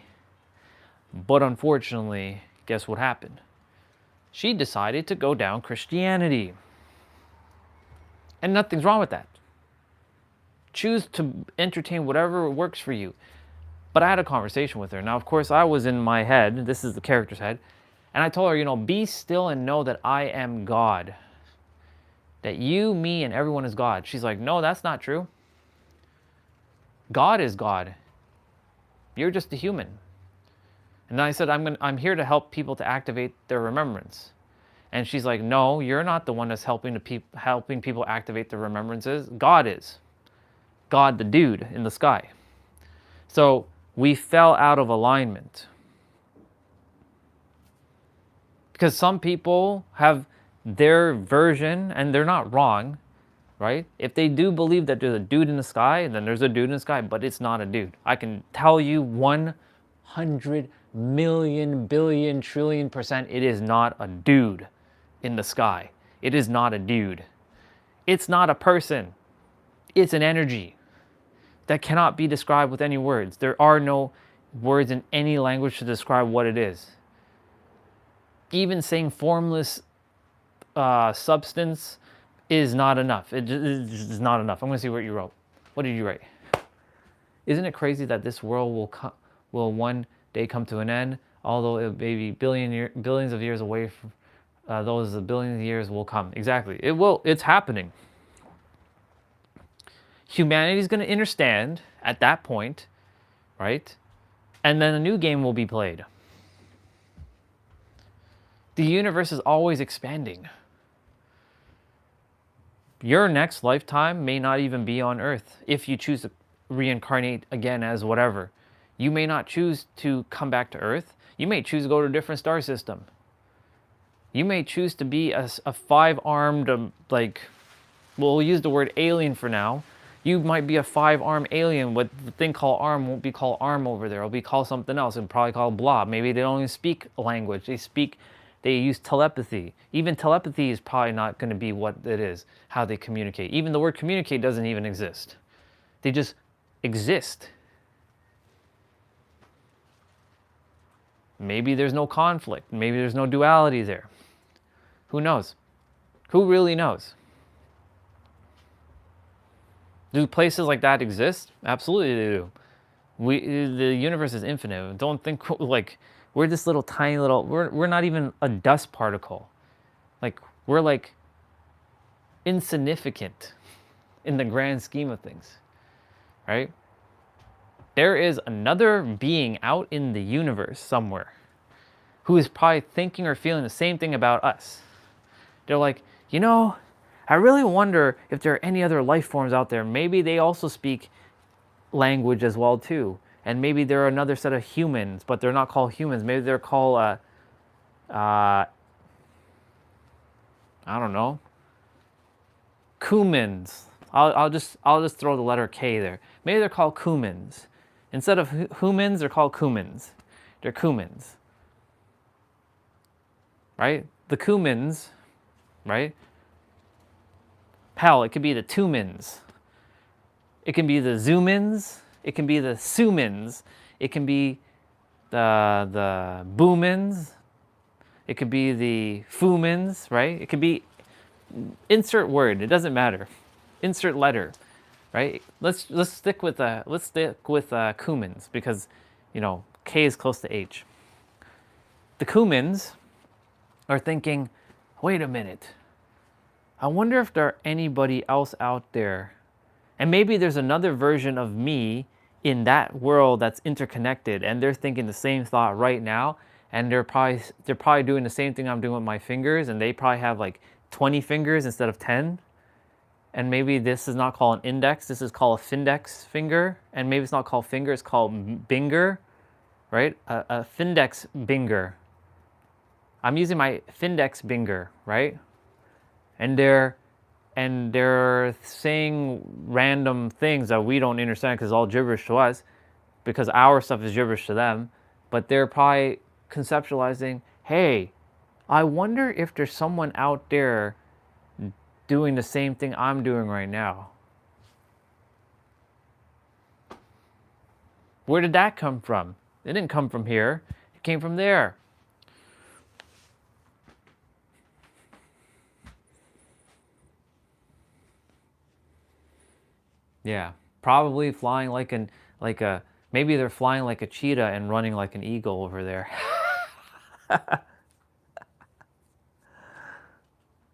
But unfortunately, guess what happened? She decided to go down Christianity. And nothing's wrong with that. Choose to entertain whatever works for you. But I had a conversation with her. Now, of course, I was in my head. This is the character's head. And I told her, you know, be still and know that I am God. That you, me, and everyone is God. She's like, no, that's not true. God is God. You're just a human. And then I said, I'm here to help people to activate their remembrance. And she's like, no, you're not the one that's helping people activate their remembrances. God is. God, the dude in the sky. So we fell out of alignment. Because some people have their version, and they're not wrong, right? If they do believe that there's a dude in the sky, then there's a dude in the sky, but it's not a dude. I can tell you 100 million, billion, trillion% it is not a dude in the sky. It is not a dude. It's not a person. It's an energy that cannot be described with any words. There are no words in any language to describe what it is. Even saying formless substance is not enough. It's not enough. I'm going to see what you wrote. What did you write? Isn't it crazy that this world will one day come to an end, although it may be billions of years away from those billions of years will come. Exactly. It will. It's happening. Humanity is going to understand at that point, right? And then a new game will be played. The universe is always expanding. Your next lifetime may not even be on Earth if you choose to reincarnate again as whatever. You may not choose to come back to Earth. You may choose to go to a different star system. You may choose to be a five-armed, we'll use the word alien for now. You might be a five-armed alien, but the thing called arm won't be called arm over there. It'll be called something else and probably called blob. Maybe they don't even speak language. They use telepathy. Even telepathy is probably not going to be what it is, how they communicate. Even the word communicate doesn't even exist. They just exist. Maybe there's no conflict. Maybe there's no duality there. Who knows? Who really knows? Do places like that exist? Absolutely they do. The universe is infinite. Don't think like we're this little tiny little, we're not even a dust particle. Like we're like insignificant in the grand scheme of things, right? There is another being out in the universe somewhere who is probably thinking or feeling the same thing about us. They're like, you know, I really wonder if there are any other life forms out there. Maybe they also speak language as well too. And maybe there are another set of humans, but they're not called humans. Maybe they're called, I don't know, Kumans. I'll just throw the letter K there. Maybe they're called Kumans. Instead of humans, they're called Kumans. They're Kumans. Right? The Kumans, right? Hell, it could be the Tumans. It can be the Zoomins. It can be the Sumins. It can be the Boomins. It could be the Fumins, right? It could be insert word. It doesn't matter. Insert letter, right? Let's stick with Kumans because, you know, K is close to H. The Kumans are thinking, wait a minute. I wonder if there are anybody else out there. And maybe there's another version of me in that world that's interconnected, and they're thinking the same thought right now, and they're probably doing the same thing I'm doing with my fingers, and they probably have like 20 fingers instead of 10. And maybe this is not called an index, this is called a findex finger, and maybe it's not called finger, it's called binger, right? A findex binger. I'm using my findex binger, right? And they're saying random things that we don't understand because it's all gibberish to us, because our stuff is gibberish to them. But they're probably conceptualizing, hey, I wonder if there's someone out there doing the same thing I'm doing right now. Where did that come from? It didn't come from here. It came from there. Yeah, probably flying maybe they're flying like a cheetah and running like an eagle over there.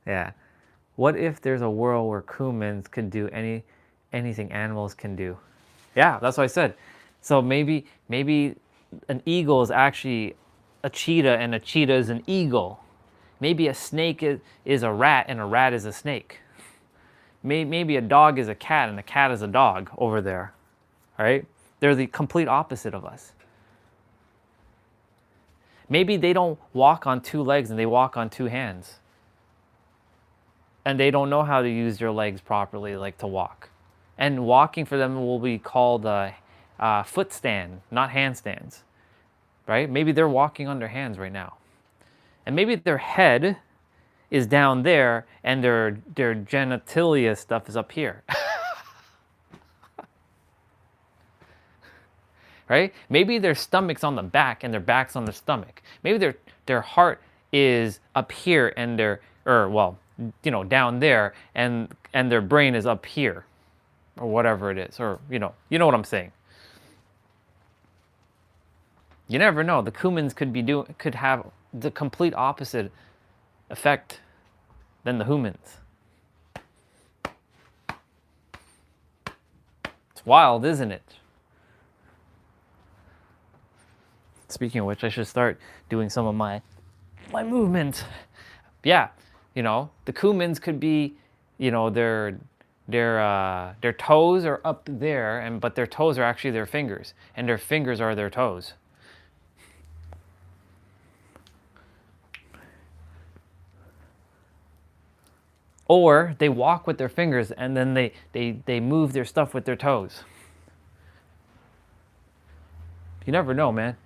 Yeah. What if there's a world where humans can do anything animals can do? Yeah, that's what I said. So maybe an eagle is actually a cheetah and a cheetah is an eagle. Maybe a snake is a rat and a rat is a snake. Maybe a dog is a cat and a cat is a dog over there, right? They're the complete opposite of us. Maybe they don't walk on two legs and they walk on two hands. And they don't know how to use their legs properly, like to walk. And walking for them will be called a foot stand, not handstands, right? Maybe they're walking on their hands right now. And maybe their head is down there and their genitalia stuff is up here. Right? Maybe their stomach's on the back and their back's on the stomach. Maybe their heart is up here and down there and their brain is up here or whatever it is, or you know what I'm saying. You never know. The Kumans could have the complete opposite effect than the humans. It's wild, isn't it? Speaking of which, I should start doing some of my movements. Yeah, the Kumans could be, their toes are up there, but their toes are actually their fingers, and their fingers are their toes. Or they walk with their fingers and then they move their stuff with their toes. You never know, man.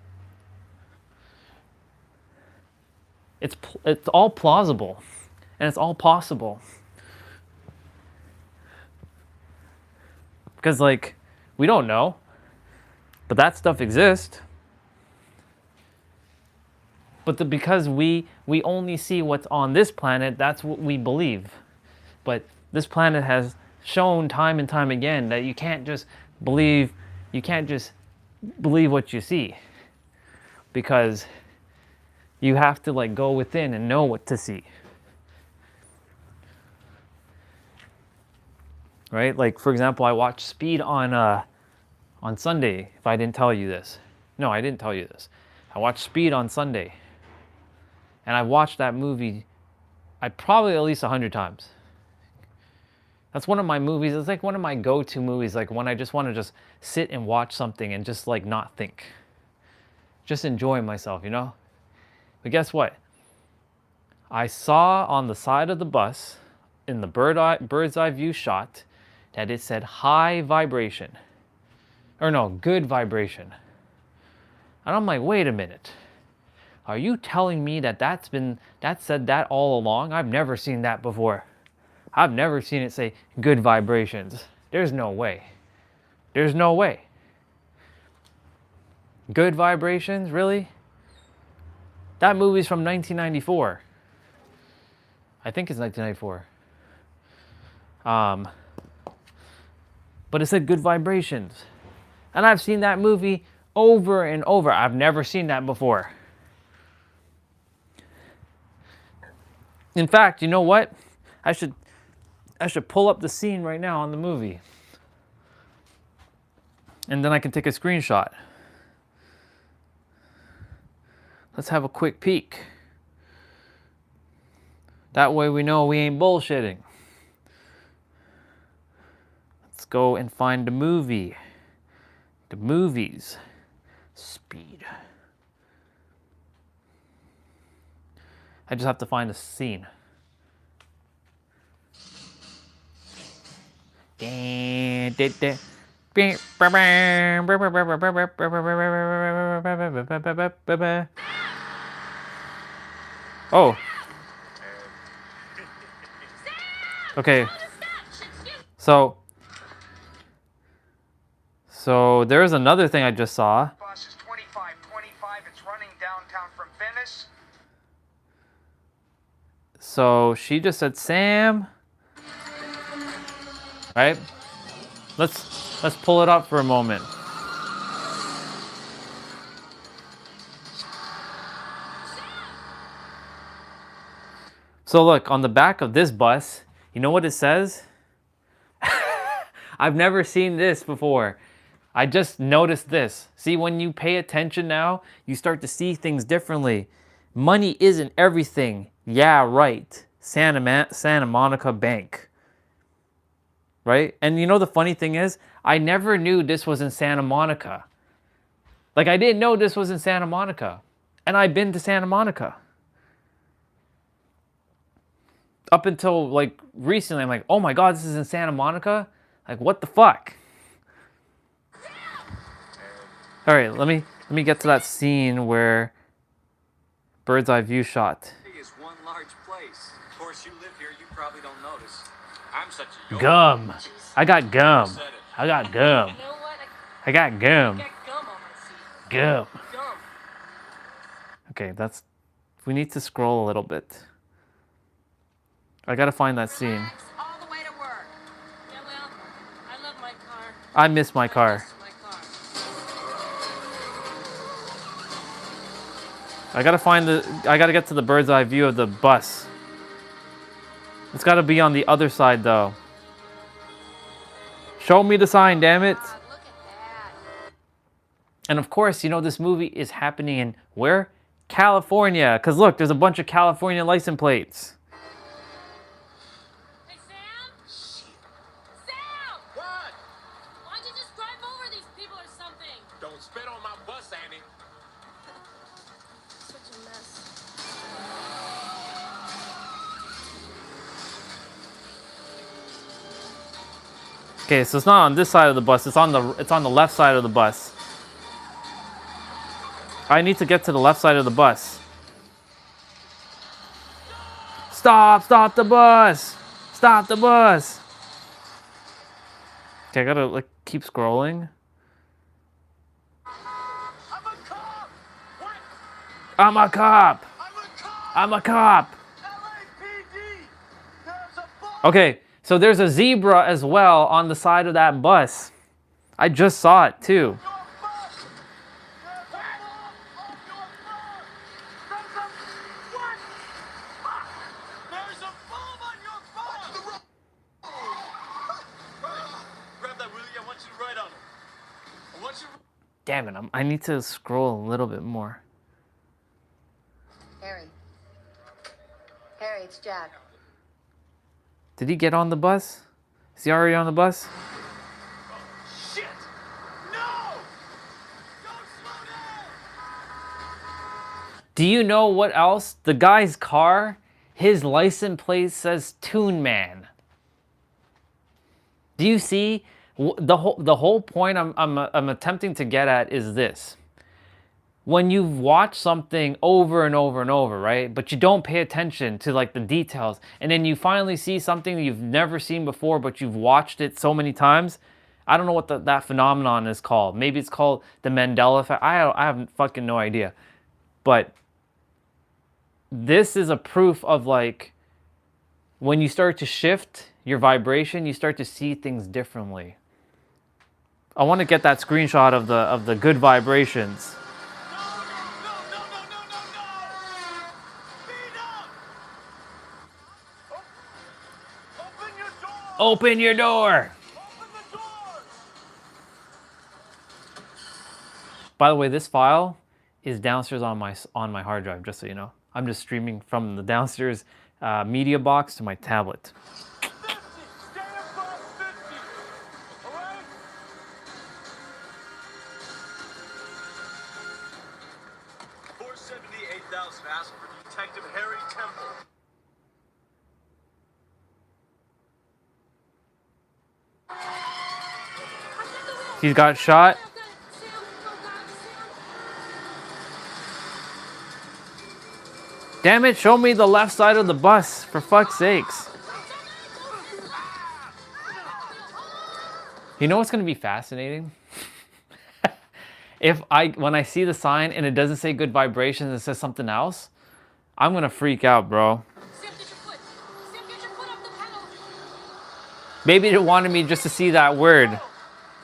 It's all plausible and it's all possible. Because we don't know, but that stuff exists. But because we only see what's on this planet, that's what we believe. But this planet has shown time and time again that you can't just believe what you see, because you have to go within and know what to see. Right? For example, I watched Speed on Sunday. If I didn't tell you this, no, I didn't tell you this. I watched Speed on Sunday, and I watched that movie. I probably at least 100 times. That's one of my movies. It's like one of my go-to movies, like when I just want to just sit and watch something and just like not think. Just enjoy myself, you know? But guess what? I saw on the side of the bus, in the bird's eye view shot, that it said high vibration. Or no, good vibration. And I'm like, wait a minute. Are you telling me that that said that all along? I've never seen that before. I've never seen it say good vibrations. There's no way. There's no way. Good vibrations, really? That movie's from 1994. I think it's 1994. But it said good vibrations. And I've seen that movie over and over. I've never seen that before. In fact, you know what? I should pull up the scene right now on the movie. And then I can take a screenshot. Let's have a quick peek. That way we know we ain't bullshitting. Let's go and find the movie. The movies. Speed. I just have to find the scene. Oh. Okay. So there's another thing I just saw. Bus is 2525. It's running downtown from Venice. So she just said Sam. Right? Let's pull it up for a moment. So look, on the back of this bus, you know what it says? I've never seen this before. I just noticed this. See, when you pay attention now, you start to see things differently. Money isn't everything. Yeah, right. Santa Monica Bank. Right? And you know the funny thing is, I never knew this was in Santa Monica. Like, I didn't know this was in Santa Monica. And I've been to Santa Monica. Up until, like, recently, I'm like, oh my God, this is in Santa Monica? Like, what the fuck? All right, let me get to that scene where bird's eye view shot. Is one large place. Of course, you live here, you probably don't notice. I'm such a Gum. I got gum. I got gum. You know what? I got gum. I got gum on my seat. Gum. Gum. Okay, we need to scroll a little bit. I gotta find that scene. All the way to work. Yeah, well, I love my car. I miss my car. I gotta get to the bird's eye view of the bus. It's gotta be on the other side though. Show me the sign, damn it. And of course, you know, this movie is happening in where? California. Cause look, there's a bunch of California license plates. Hey, Sam? Sam! What? Why don't you just drive over these people or something? Don't spit on my bus, Annie. Such a mess. Okay, so it's not on this side of the bus, it's on the left side of the bus. I need to get to the left side of the bus. Stop the bus! Stop the bus! Okay, I gotta like keep scrolling. I'm a cop! I'm a cop! Okay, so there's a zebra as well on the side of that bus. I just saw it too. Damn it, I need to scroll a little bit more. Harry, it's Jack. Did he get on the bus? Is he already on the bus? Shit! No! Don't slow down! Do you know what else? The guy's car, his license plate says Toon Man. Do you see? The whole point I'm attempting to get at is this. When you've watched something over and over and over, right? But you don't pay attention to like the details, and then you finally see something that you've never seen before, but you've watched it so many times. I don't know what that phenomenon is called. Maybe it's called the Mandela effect. I have fucking no idea. But this is a proof of like, when you start to shift your vibration, you start to see things differently. I want to get that screenshot of the good vibrations. Open your door! By the way, this file is downstairs on my hard drive, just so you know. I'm just streaming from the downstairs media box to my tablet. 478,000 asked for Detective Harry Temple. He's got shot. Damn it, show me the left side of the bus, for fuck's sakes. You know what's gonna be fascinating? When I see the sign and it doesn't say good vibrations, it says something else, I'm gonna freak out, bro. Maybe they wanted me just to see that word.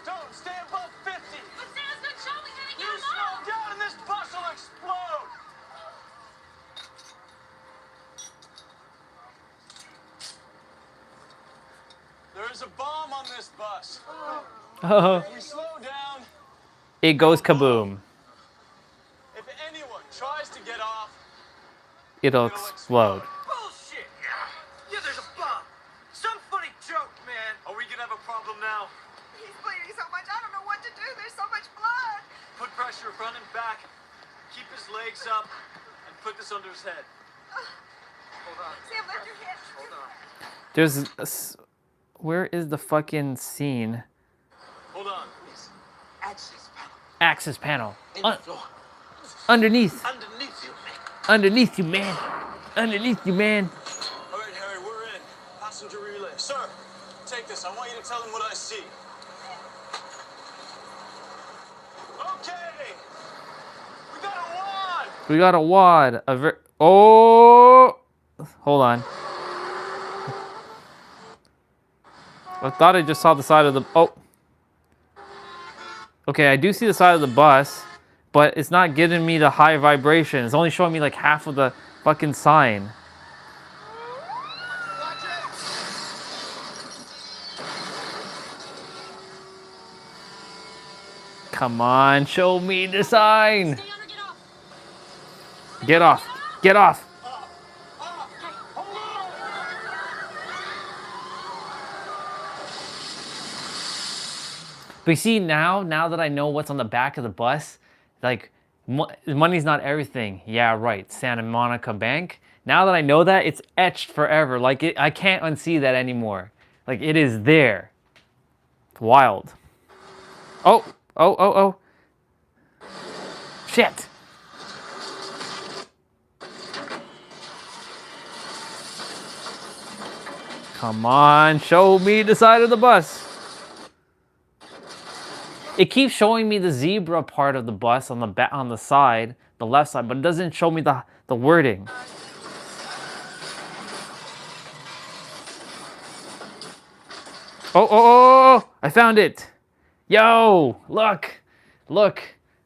Don't stay above 50. But Sam's been showing how to get him slow down and this bus will explode. There is a bomb on this bus. Oh. If we slow down, It goes kaboom. if anyone tries to get off, It'll explode. bullshit. Yeah, there's a bomb. Some funny joke, man. Are we gonna have a problem now? He's bleeding so much, I don't know what to do. There's so much blood. Put pressure front and back. Keep his legs up and put this under his head. Hold on. Sam, lift your head. Hold on. There's where is the fucking scene? Hold on. Access panel. In the floor. Underneath. Underneath you, man. Underneath you, man. Underneath you, man. All right, Harry, we're in. Passenger relay. Sir, take this. I want you to tell him what I see. Okay. We got a wad. We got a wad. Oh! Hold on. I thought I just saw the side of the... Oh. Okay, I do see the side of the bus, but it's not giving me the high vibration. It's only showing me like half of the fucking sign. Come on, show me the sign. Get off. Get off. But you see, now that I know what's on the back of the bus, like, money's not everything. Yeah, right, Santa Monica Bank. Now that I know that, it's etched forever. Like, I can't unsee that anymore. Like, it is there. It's wild. Oh. Shit. Come on, show me the side of the bus. It keeps showing me the zebra part of the bus on the side, the left side, but it doesn't show me the wording. Oh, I found it. Yo, look,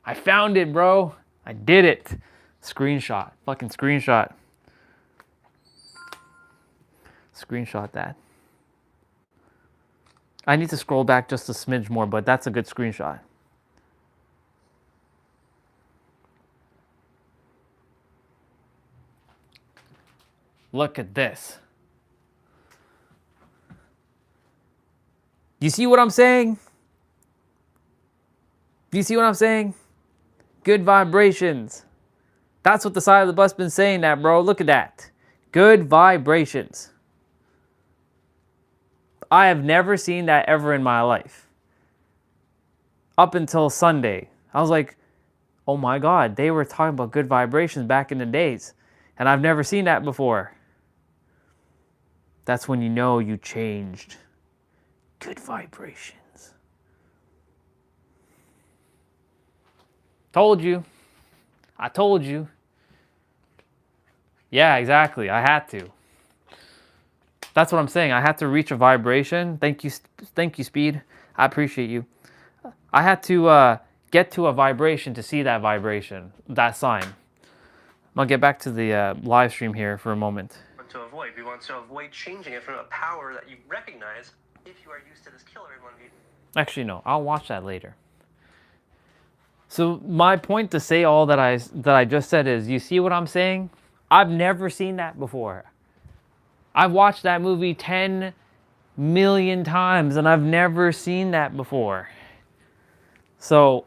I found it, bro. I did it. Screenshot, fucking screenshot. Screenshot that. I need to scroll back just a smidge more, but that's a good screenshot. Look at this. You see what I'm saying? Do you see what I'm saying? Good vibrations. That's what the side of the bus been saying that, bro. Look at that. Good vibrations. I have never seen that ever in my life. Up until Sunday. I was like, oh my God, they were talking about good vibrations back in the days. And I've never seen that before. That's when you know you changed. Good vibrations. Told you. I told you. Yeah, exactly. I had to. That's what I'm saying. I had to reach a vibration. Thank you, Speed. I appreciate you. I had to get to a vibration to see that vibration, that sign. I'm gonna get back to the live stream here for a moment. To avoid. We want to avoid changing it from a power that you recognize if you are used to this killer in 1v. Actually, no. I'll watch that later. So my point to say all that I just said is, you see what I'm saying? I've never seen that before. I've watched that movie 10 million times and I've never seen that before. So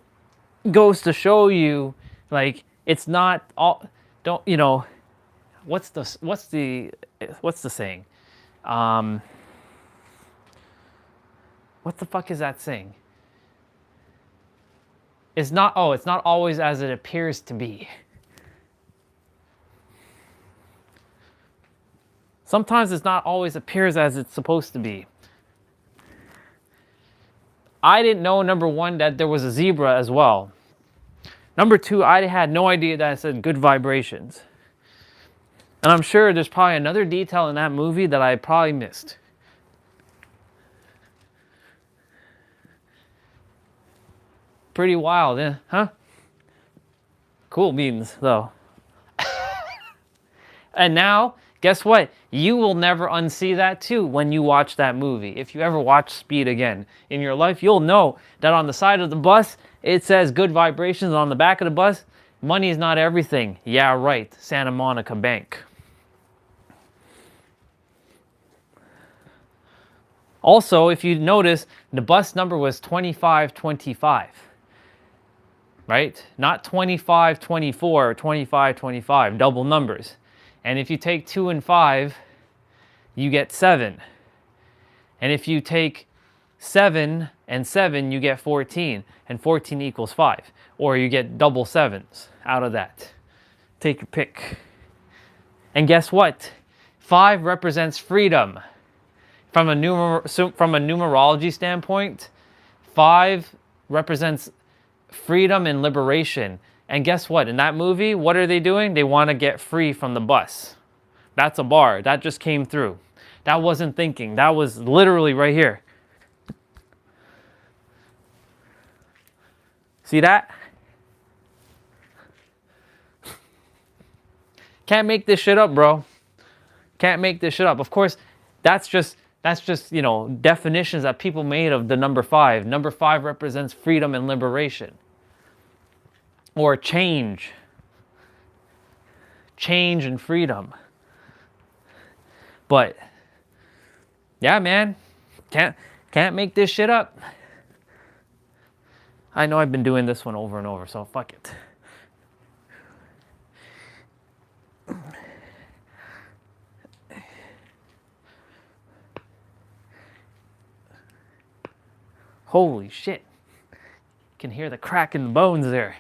goes to show you, like, it's not all, don't, you know, what's the saying? What the fuck is that saying? It's not always as it appears to be. Sometimes it's not always appears as it's supposed to be. I didn't know, number one, that there was a zebra as well. Number two, I had no idea that it said good vibrations. And I'm sure there's probably another detail in that movie that I probably missed. Pretty wild, eh? Huh? Cool beans, though. And now, guess what? You will never unsee that too when you watch that movie. If you ever watch Speed again in your life, you'll know that on the side of the bus, it says good vibrations. On the back of the bus, money is not everything. Yeah, right. Santa Monica Bank. Also, if you notice, the bus number was 2525. Right? Not 2524 or 2525, double numbers. And if you take 2 and 5, you get 7. And if you take 7 and 7, you get 14. And 14 equals 5. Or you get double 7s out of that. Take your pick. And guess what? 5 represents freedom. From a numerology standpoint, 5 represents freedom and liberation. And guess what? In that movie, what are they doing? They want to get free from the bus. That's a bar. That just came through. That wasn't thinking. That was literally right here. See that? Can't make this shit up, bro. Can't make this shit up. Of course, that's just, you know, definitions that people made of the number 5. Number 5 represents freedom and liberation. Or change. Change and freedom. But, yeah, man. Can't make this shit up. I know I've been doing this one over and over, so fuck it. Holy shit. You can hear the crack in the bones there.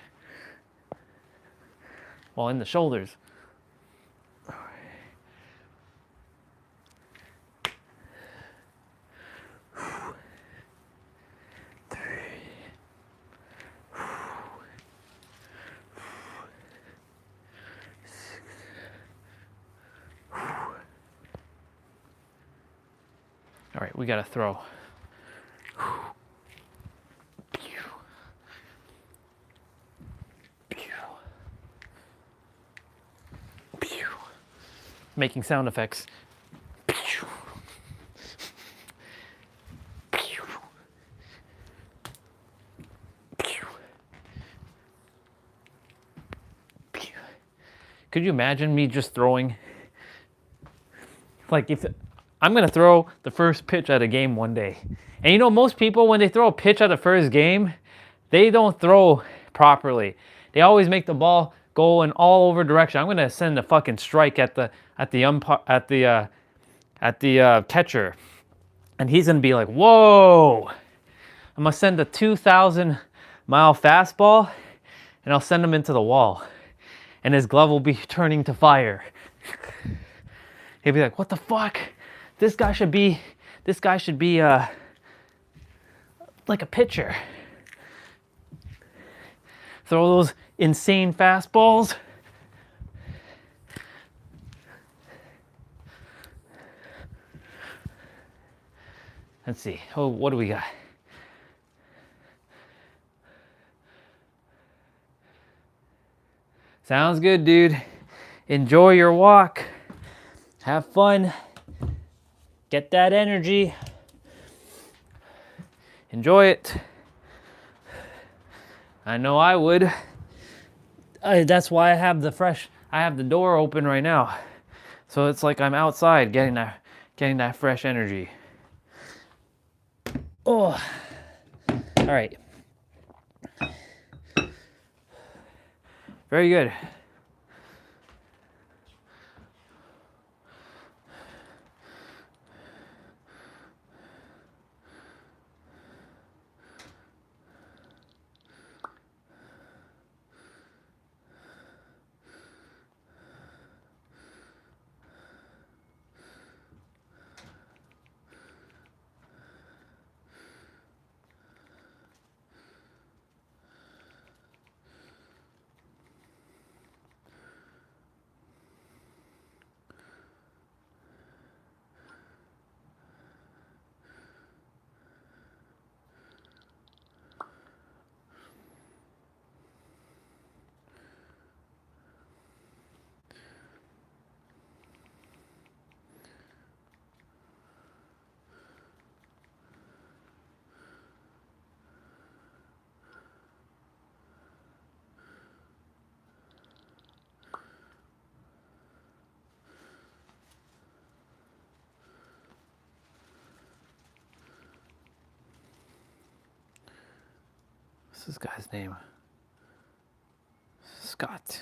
Well, in the shoulders. All right, we got to throw. Making sound effects. Could you imagine me just throwing? Like if I'm going to throw the first pitch at a game one day. And you know, most people, when they throw a pitch at the first game, they don't throw properly. They always make the ball go in all over direction. I'm going to send a fucking strike at the catcher. And he's going to be like, whoa. I'm going to send a 2,000-mile fastball, and I'll send him into the wall. And his glove will be turning to fire. He'll be like, what the fuck? This guy should be like a pitcher. Throw those insane fastballs. Let's see. Oh, what do we got? Sounds good, dude. Enjoy your walk. Have fun. Get that energy. Enjoy it. I know I would. That's why I have the door open right now. So it's like I'm outside getting that fresh energy. Oh. All right. Very good. What's this guy's name? Scott.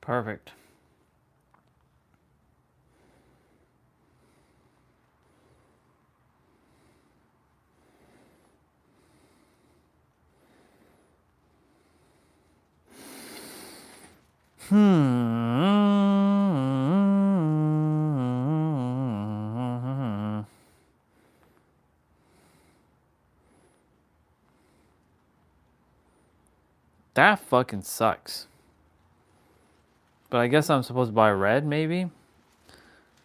Perfect. That fucking sucks. But I guess I'm supposed to buy red, maybe?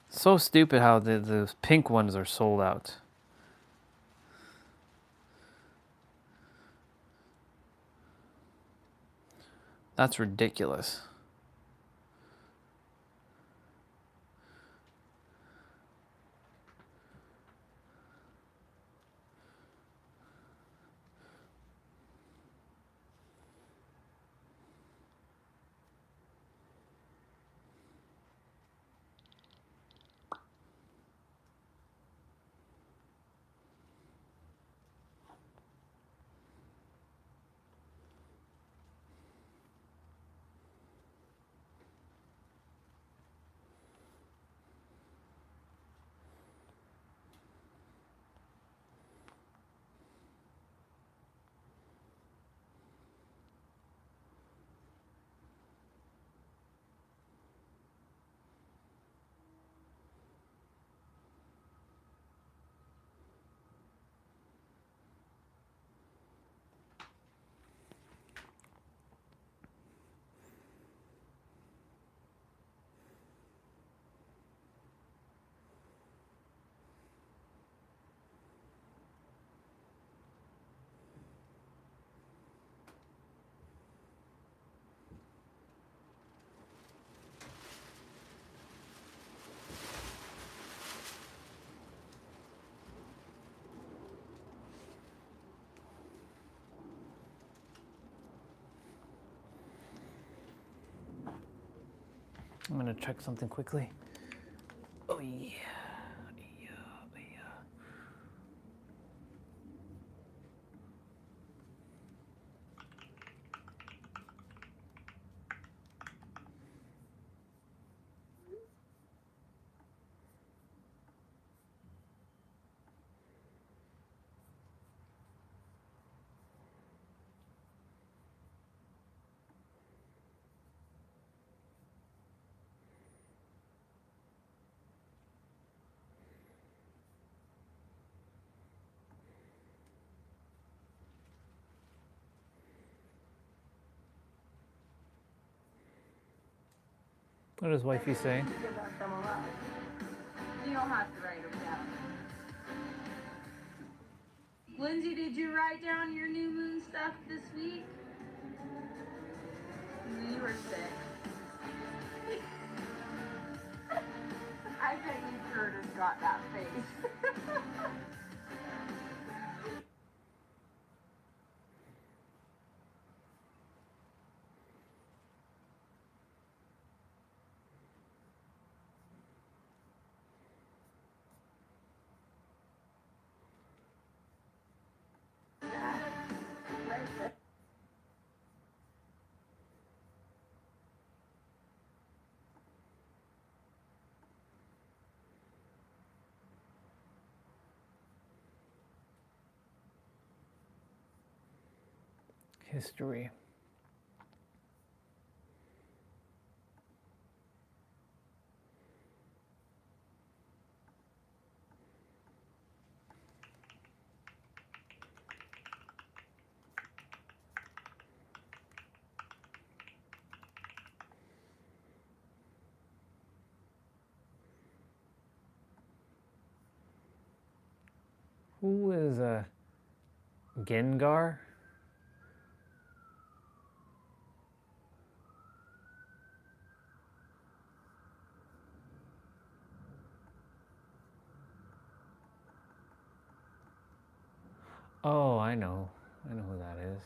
So stupid how the pink ones are sold out. That's ridiculous. I'm gonna check something quickly. Oh yeah. What does wifey say? You don't have to write them down. Lindsay, did you write down your new moon stuff this week? You were sick. I bet you Curtis got that face. History. Who is Gengar? Oh, I know. I know who that is.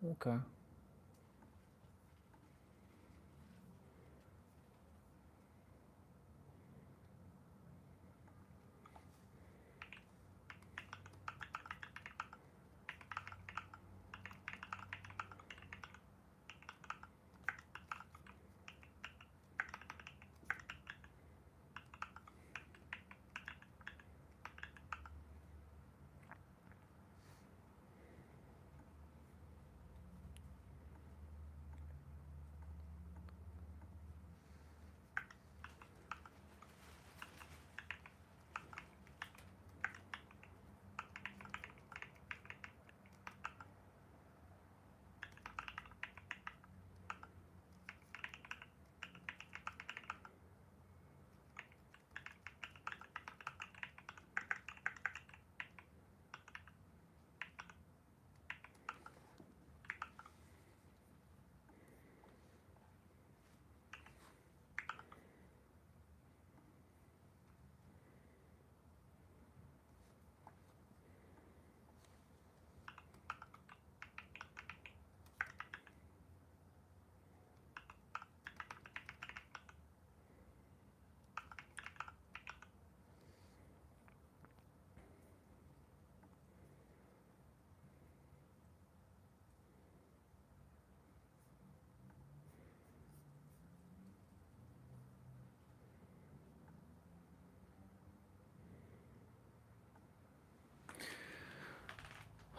Okay.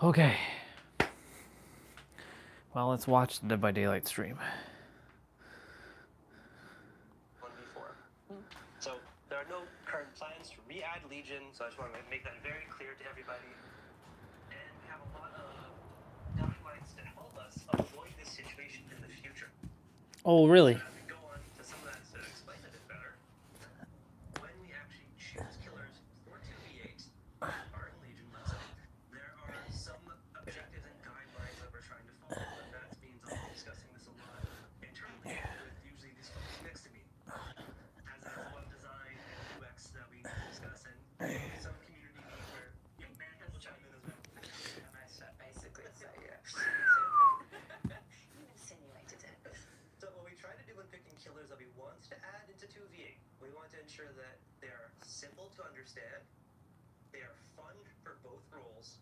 Okay. Well, let's watch the Dead by Daylight stream. 1v4. So there are no current plans to re-add Legion, so I just want to make that very clear to everybody. And we have a lot of guidelines to help us avoid this situation in the future. Oh, really? As we go on to some of that to explain it a bit better, when we actually choose killers for 2v8, or in Legion, let's say, there are some objectives and guidelines that we're trying to follow, and that means I'll be discussing this a lot internally with usually these folks next to me. As it's web design and UX that we discuss, and some community needs where man will chime in as well. I said basically so, yeah. You insinuated it. So what we try to do when picking killers that we want to add into 2v8, we want to ensure that they are simple to understand, they are fun for both roles,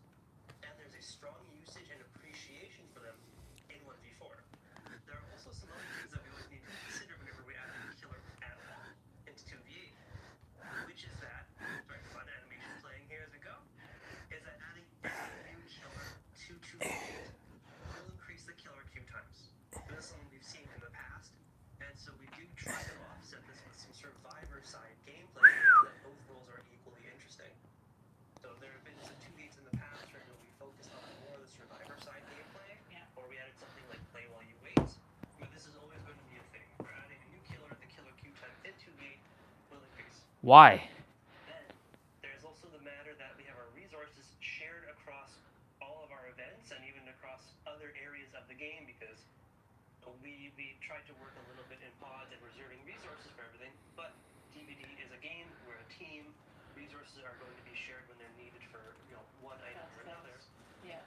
and there's a strong usage and appreciation for them in 1v4. There are also some other things that we always need to consider whenever we add a new killer at all into 2v8, which is that, sorry, fun animation playing here as we go, is that adding any new killer to 2v8 will increase the killer queue times. This is something we've seen in the past, and so we do try to offset this with some survivor side gameplay so that both roles are equally interesting. So there have been some 2v8s in the past where we focused on more of the survivor side gameplay, or we added something like play while you wait, but this is always going to be a thing. We're adding a new killer, the killer queue time in 2v8 will increase. Why? Then there's also the matter that we have our resources shared across all of our events and even across other areas of the game, because we try to work a little bit in pods and reserving resources for everything, but DBD is a game, we're a team, resources are going to be shared when they're needed for one item or another. Yeah.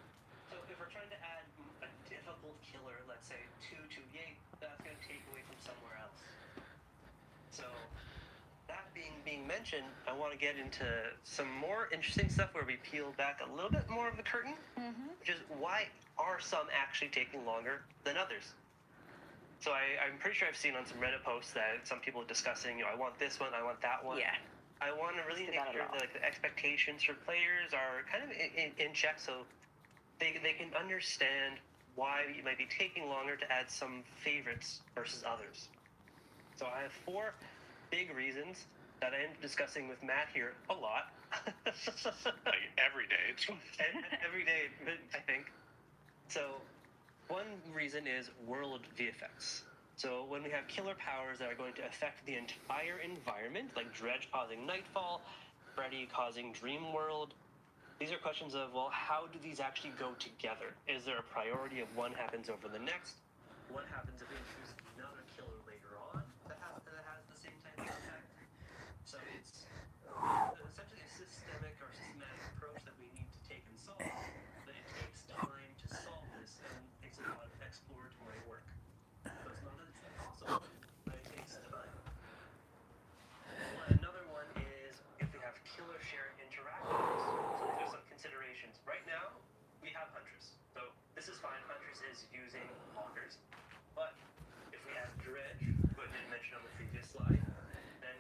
So if we're trying to add a difficult killer, let's say 2v8, that's going to take away from somewhere else. So that being mentioned, I want to get into some more interesting stuff where we peel back a little bit more of the curtain, which is why are some actually taking longer than others? So I'm pretty sure I've seen on some Reddit posts that some people are discussing, I want this one, I want that one. Yeah. I want to really make sure that the expectations for players are kind of in check, so they can understand why it might be taking longer to add some favorites versus others. So I have 4 big reasons that I am discussing with Matt here a lot. Like every day. Every day, I think. So one reason is world VFX. So when we have killer powers that are going to affect the entire environment, like Dredge causing Nightfall, Freddy causing Dream World, these are questions of, well, how do these actually go together? Is there a priority of one happens over the next? What happens if we introduce another killer later on that has the same type of effect? So it's essentially a systemic or systematic approach that we need to take and solve, but it takes time to solve this, and it's a is using lockers. But if we add dredge, who I didn't mention on the previous slide, then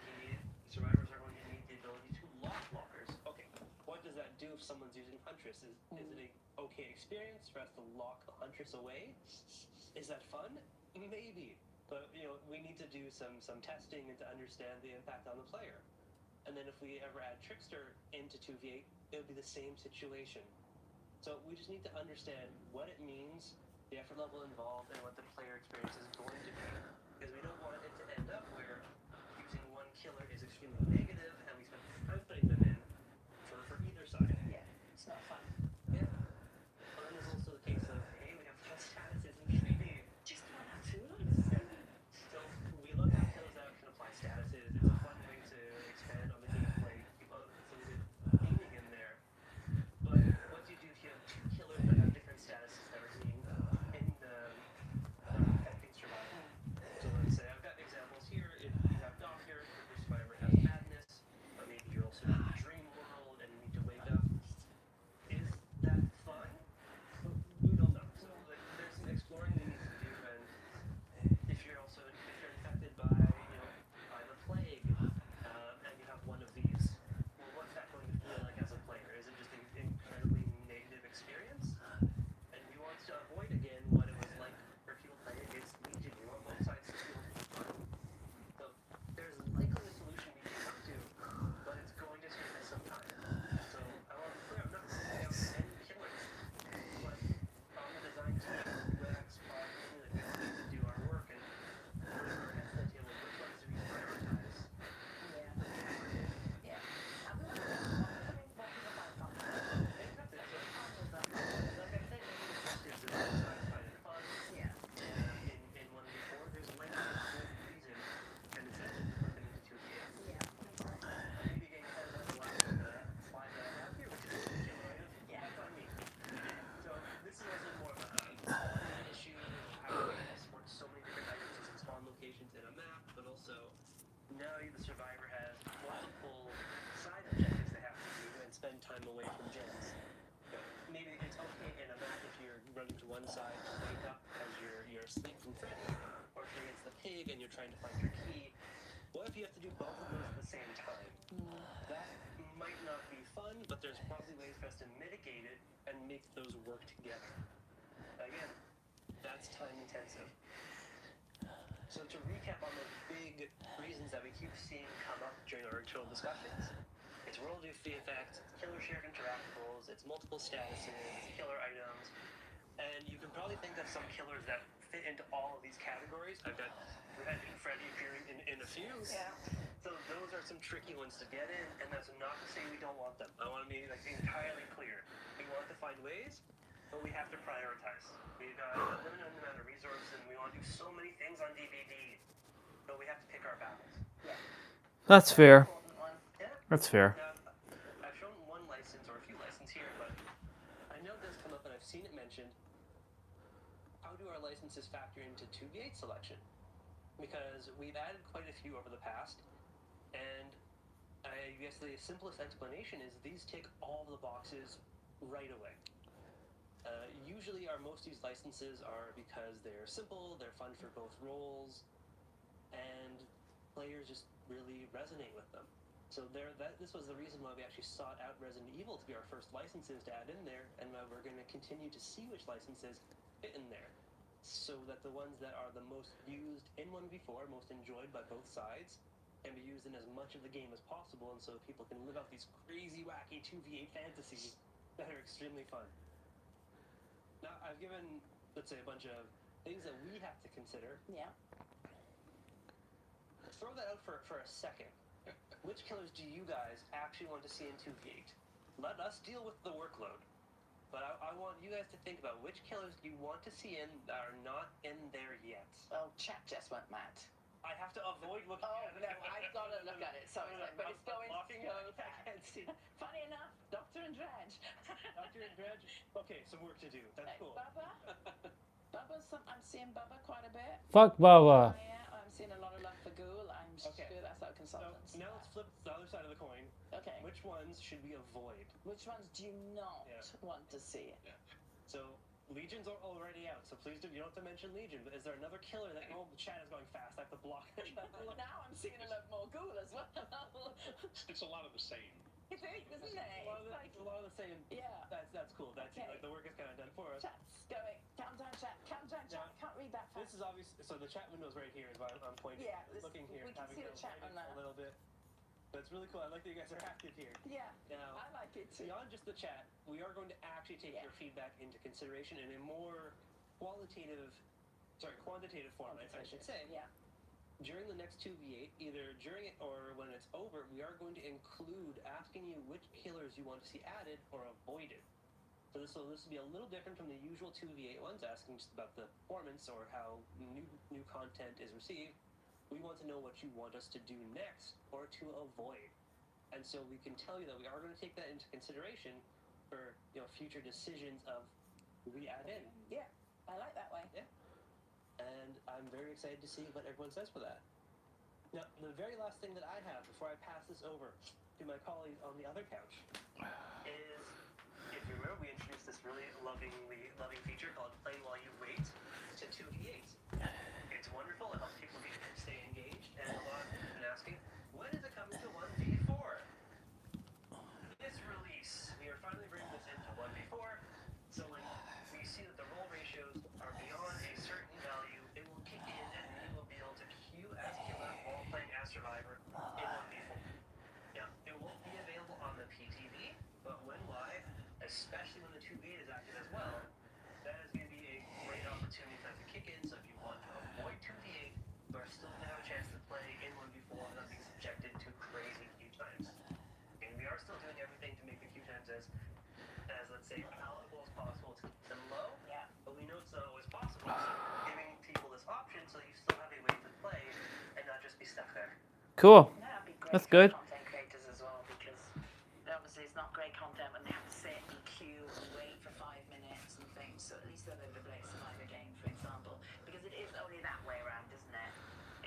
survivors are going to need the ability to lock lockers. Okay, what does that do if someone's using Huntress? Is it a okay experience for us to lock a Huntress away? Is that fun? Maybe. But we need to do some testing and to understand the impact on the player. And then if we ever add Trickster into 2v8, it would be the same situation. So we just need to understand what it means, the effort level involved, and what the player experience is going to be. Because we don't want it to end up where using one killer is extremely negative, and we spend time putting them in for either side. Yeah, it's not fun. Yeah. But then there's also the case of, hey, we have plus statuses in 3D. Just one or two. So we love how those out can apply statuses. It's a fun way to expand on the gameplay, keep some good meaning in there. But what do you do if you have two killers that have different statuses that we're seeing in the affecting survival? So let's say I've got examples here. If you have Doctor, your survivor has madness, but maybe you're also in the dream world and you need to wake up. Is that fun? We don't know. So there's some exploring we need to do, and if you're infected by the plague, and you have one of these, well, what's that going to feel like as a player? Is it just an incredibly negative experience? And we want to avoid again what it was like for people playing against Legion. We want both sides to feel fun. So there's likely a solution we can come to, but it's going to take us some time. So I want to be clear, I'm not saying out any killers, but on the design team, UX, product, we need to do our work and put our heads to the table. Which ones do we prioritize? Yeah. And we want to know what is about fun. Exactly. Like I said, is the sci-fi and fun. Yeah. In 1v4, there's likely a good reason and incentive to put them into 2v8. Yeah, that's right. Maybe getting kind of the last slide that I have here, which is killer item. Yeah. That's on me. So this is also more of a quality issue. How do we export so many different items and spawn locations in a map, but also now the survivor has multiple side objectives they have to do and spend time away from gens. Maybe it's okay in a map if you're running to one side to wake up as you're asleep from Freddy, or if you're against the pig and you're trying to find your key. What if you have to do both of those at the same time? That might not be fun, but there's probably ways for us to mitigate it and make those work together. Again, that's time intensive. So to recap on the big reasons that we keep seeing come up during our internal discussions, it's world effect, killer shared interactables, it's multiple statuses, killer items, and you can probably think of some killers that fit into all of these categories. We've had Freddy appearing in a few. Yeah. So those are some tricky ones to get in, and that's not to say we don't want them. I want to be entirely clear. We want to find ways, but we have to prioritize. We've got a limited amount of resources, and we want to do so many things on DBD, but we have to pick our battles. Yeah. That's fair. Yeah. That's fair. Now, I've shown one license or a few licenses here, but I know this come up and I've seen it mentioned. How do our licenses factor into 2v8 selection? Because we've added quite a few over the past, and I guess the simplest explanation is these tick all the boxes right away. Usually most of these licenses are because they're simple, they're fun for both roles, and players just really resonate with them. So this was the reason why we actually sought out Resident Evil to be our first licenses to add in there, and we're going to continue to see which licenses fit in there, so that the ones that are the most used in 1v4, most enjoyed by both sides, can be used in as much of the game as possible, and so people can live out these crazy, wacky 2v8 fantasies that are extremely fun. Now, I've given, let's say, a bunch of things that we have to consider. Yeah. Throw that out for a second. Which killers do you guys actually want to see in 2v8? Let us deal with the workload. But I want you guys to think about which killers you want to see in that are not in there yet. Well, chat just went mad. I have to avoid looking at it. No, I've got to look at it. Sorry, but it's going so fast. I can't see. Funny enough, Doctor and Dredge. Doctor and Dredge? Okay, some work to do. That's cool. Bubba? I'm seeing Bubba quite a bit. Fuck Bubba. Yeah, I'm seeing a lot of love for Ghoul. I'm sure that's our consultants. So now let's flip the other side of the coin. Okay. Which ones should we avoid? Which ones do you not want to see? Yeah. So Legion's already out, so please you don't have to mention Legion. But is there another killer that? Oh, the chat is going fast. I have to block it. Now I'm seeing a lot more ghoul as well. It's a lot of the same. It is, isn't it? A lot of the same. Yeah. That's cool. That's Okay. like the work is kind of done for us. Chat's going. Countdown chat. Countdown chat. Can't read that fast. This is obvious. So the chat window is right here. Is why I'm pointing. Yeah. Looking here. We can see the chat on that. A little bit. But it's really cool. I like that you guys are active here. Yeah. Now, I like it too. Beyond just the chat, we are going to actually take your feedback into consideration in a more quantitative format, I should say. Yeah. During the next 2v8, either during it or when it's over, we are going to include asking you which killers you want to see added or avoided. So this will be a little different from the usual 2v8 ones, asking just about the performance or how new content is received. We want to know what you want us to do next or to avoid. And so we can tell you that we are going to take that into consideration for future decisions of who we add in. Yeah, I like that way. Yeah. And I'm very excited to see what everyone says for that. Now, the very last thing that I have before I pass this over to my colleague on the other couch is, if you remember, we introduced this really loving feature called Play While You Wait to 2v8. It's wonderful. It helps people stay engaged. And a lot of people have been asking, when is it coming to 1v4? This release, we are finally bringing this into 1v4. So when we see that the roll ratios are beyond a certain value, it will kick in and we will be able to queue as killer while playing as survivor in 1v4. Now, it won't be available on the PTV, but when live, especially when the 2v8 is active as well, that is going to be a great opportunity for that to kick in. So if you want to avoid 2v8, but still going to have a chance to play in 1v4 without being subjected to crazy queue times. And we are still doing everything to make the queue times as let's say, palatable as possible to keep them low. Yeah. But we know it's not always possible. So giving people this option so you still have a way to play and not just be stuck there. Cool. That'd be great. That's good. Content creators as well, because obviously it's not great content when they have to sit and queue and wait for 5 minutes and things. So at least they're able to play a survivor game, for example, because it is only that way around, isn't it?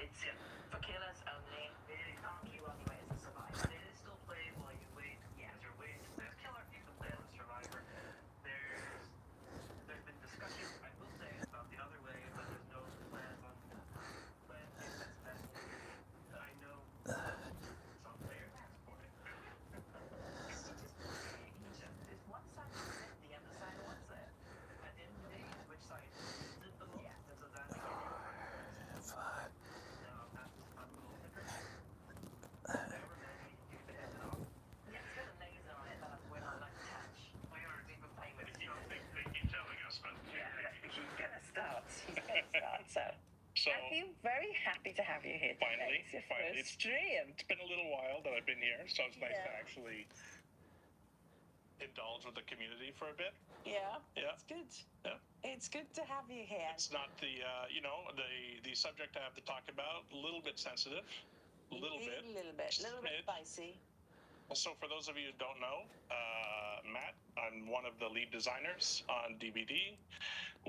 It's for killers only. You can't queue while you wait as a survivor. It is still played while you wait. Yeah. As you're waiting to play as killer, you can play as a survivor. There's been discussion, I will say, about the other way, but there's no plans on plan if that's best. I know some players ask for it. Is one side sit, the other side wants it? At the end of the day, which side is it the most? And so that's again your preference. Now, that's a little different. Never managed to get the head off. Yeah, it's got a laser on it that when I like to touch. We aren't even playing with it. They keep telling us, but He's gonna start. So I feel very happy to have you here today. It's your first stream. It's been a little while that I've been here, so it's nice to actually indulge with the community for a bit. Yeah, Yeah. it's good. Yeah. It's good to have you here. It's not the the subject I have to talk about, a little bit sensitive, a little bit spicy. So for those of you who don't know, Matt, I'm one of the lead designers on DBD.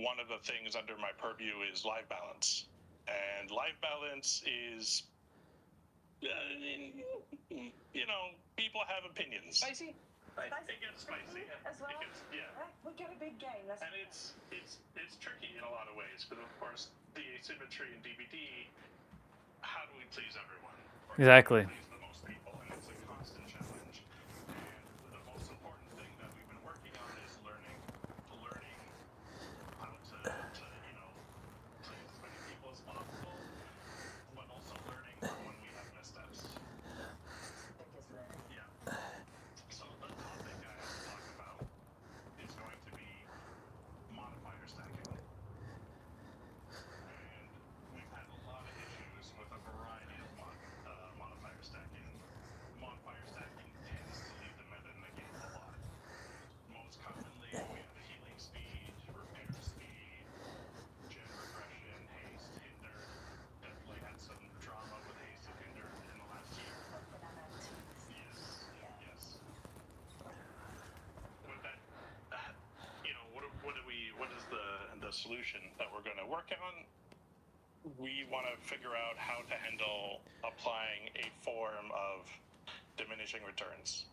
One of the things under my purview is live balance. And live balance is, people have opinions. Spicy? It gets spicy. As well? We got a big game. And it's tricky in a lot of ways, because of course the asymmetry in DBD, how do we please everyone? Exactly. Please the most people, and it's a constant challenge. And the most important thing that we've been working on is learning how to please as many people as possible, but also learning when we have missteps. Yeah. So the topic I have to talk about is going to be modifier stacking. And we've had a lot of issues with a variety of modifier stacking. Modifier stacking tends to leave the meta in the game a lot. Most commonly, we have healing speed, repair speed, gen regression, haste, hinder. Definitely had some drama with haste and hinder in the last year. Yes. With that, what is the solution that we're going to work on? We want to figure out how to handle applying a form of diminishing returns.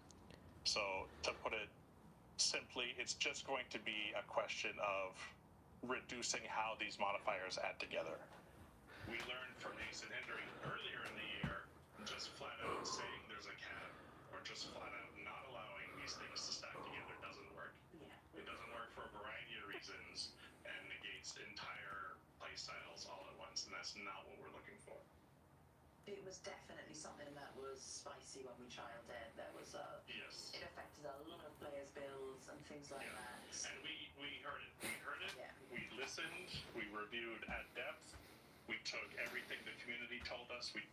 So to put it simply, it's just going to be a question of reducing how these modifiers add together. We learned from Ace and Hendry earlier in the year, just flat out saying there's a cap, or just flat out not allowing these things to stack together doesn't work. It doesn't work for a variety of reasons, and negates entire play styles all at once, and that's not what we're looking for. It was definitely something that was spicy when we trialed it. There was yes. It affected a lot of players' builds and things like that. And we heard it. We heard it. Yeah. We listened. We reviewed at depth. We took everything the community told us. We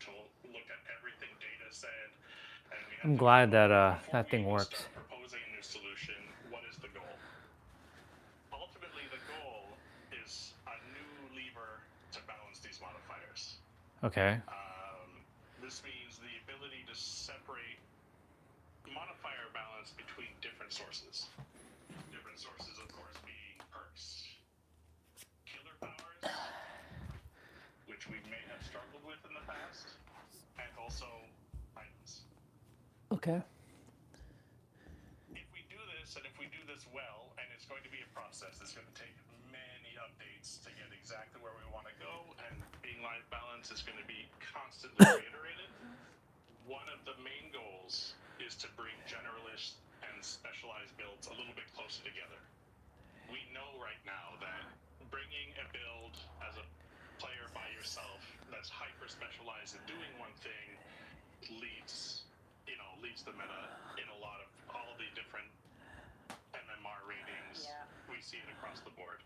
looked at everything data said. And we I'm glad that that thing works. Proposing a new solution. What is the goal? Ultimately, the goal is a new lever to balance these modifiers. Okay. This means the ability to separate modifier balance between different sources. Different sources, of course, being perks, killer powers, which we may have struggled with in the past, and also items. Okay. If we do this, and if we do this well, and it's going to be a process, it's going to take many updates to get exactly where we want to go, and being life balance is going to be constantly reiterated. One of the main goals is to bring generalist and specialized builds a little bit closer together. We know right now that bringing a build as a player by yourself that's hyper specialized in doing one thing leads the meta in a lot of all the different MMR ratings. Yeah. We see it across the board.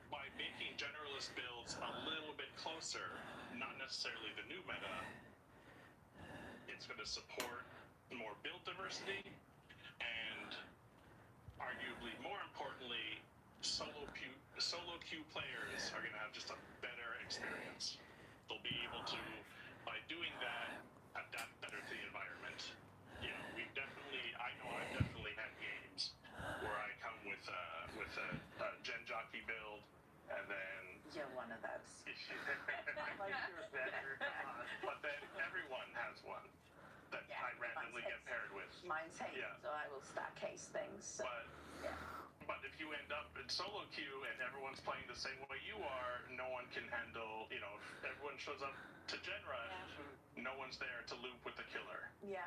By making generalist builds a little bit closer, not necessarily the new meta, it's going to support more build diversity, and arguably more importantly, solo queue players are going to have just a better experience. They'll be able to, by doing that, adapt better to the environment. You know, I know I've definitely had games where I come with a gen jockey build, and then you're one of those. Like you're better. But then everyone has one that I randomly get paired with. Mine's hate, so I will stack case things. So. But if you end up in solo queue and everyone's playing the same way you are, no one can handle, if everyone shows up to Gen Rush, no one's there to loop with the killer. Yeah.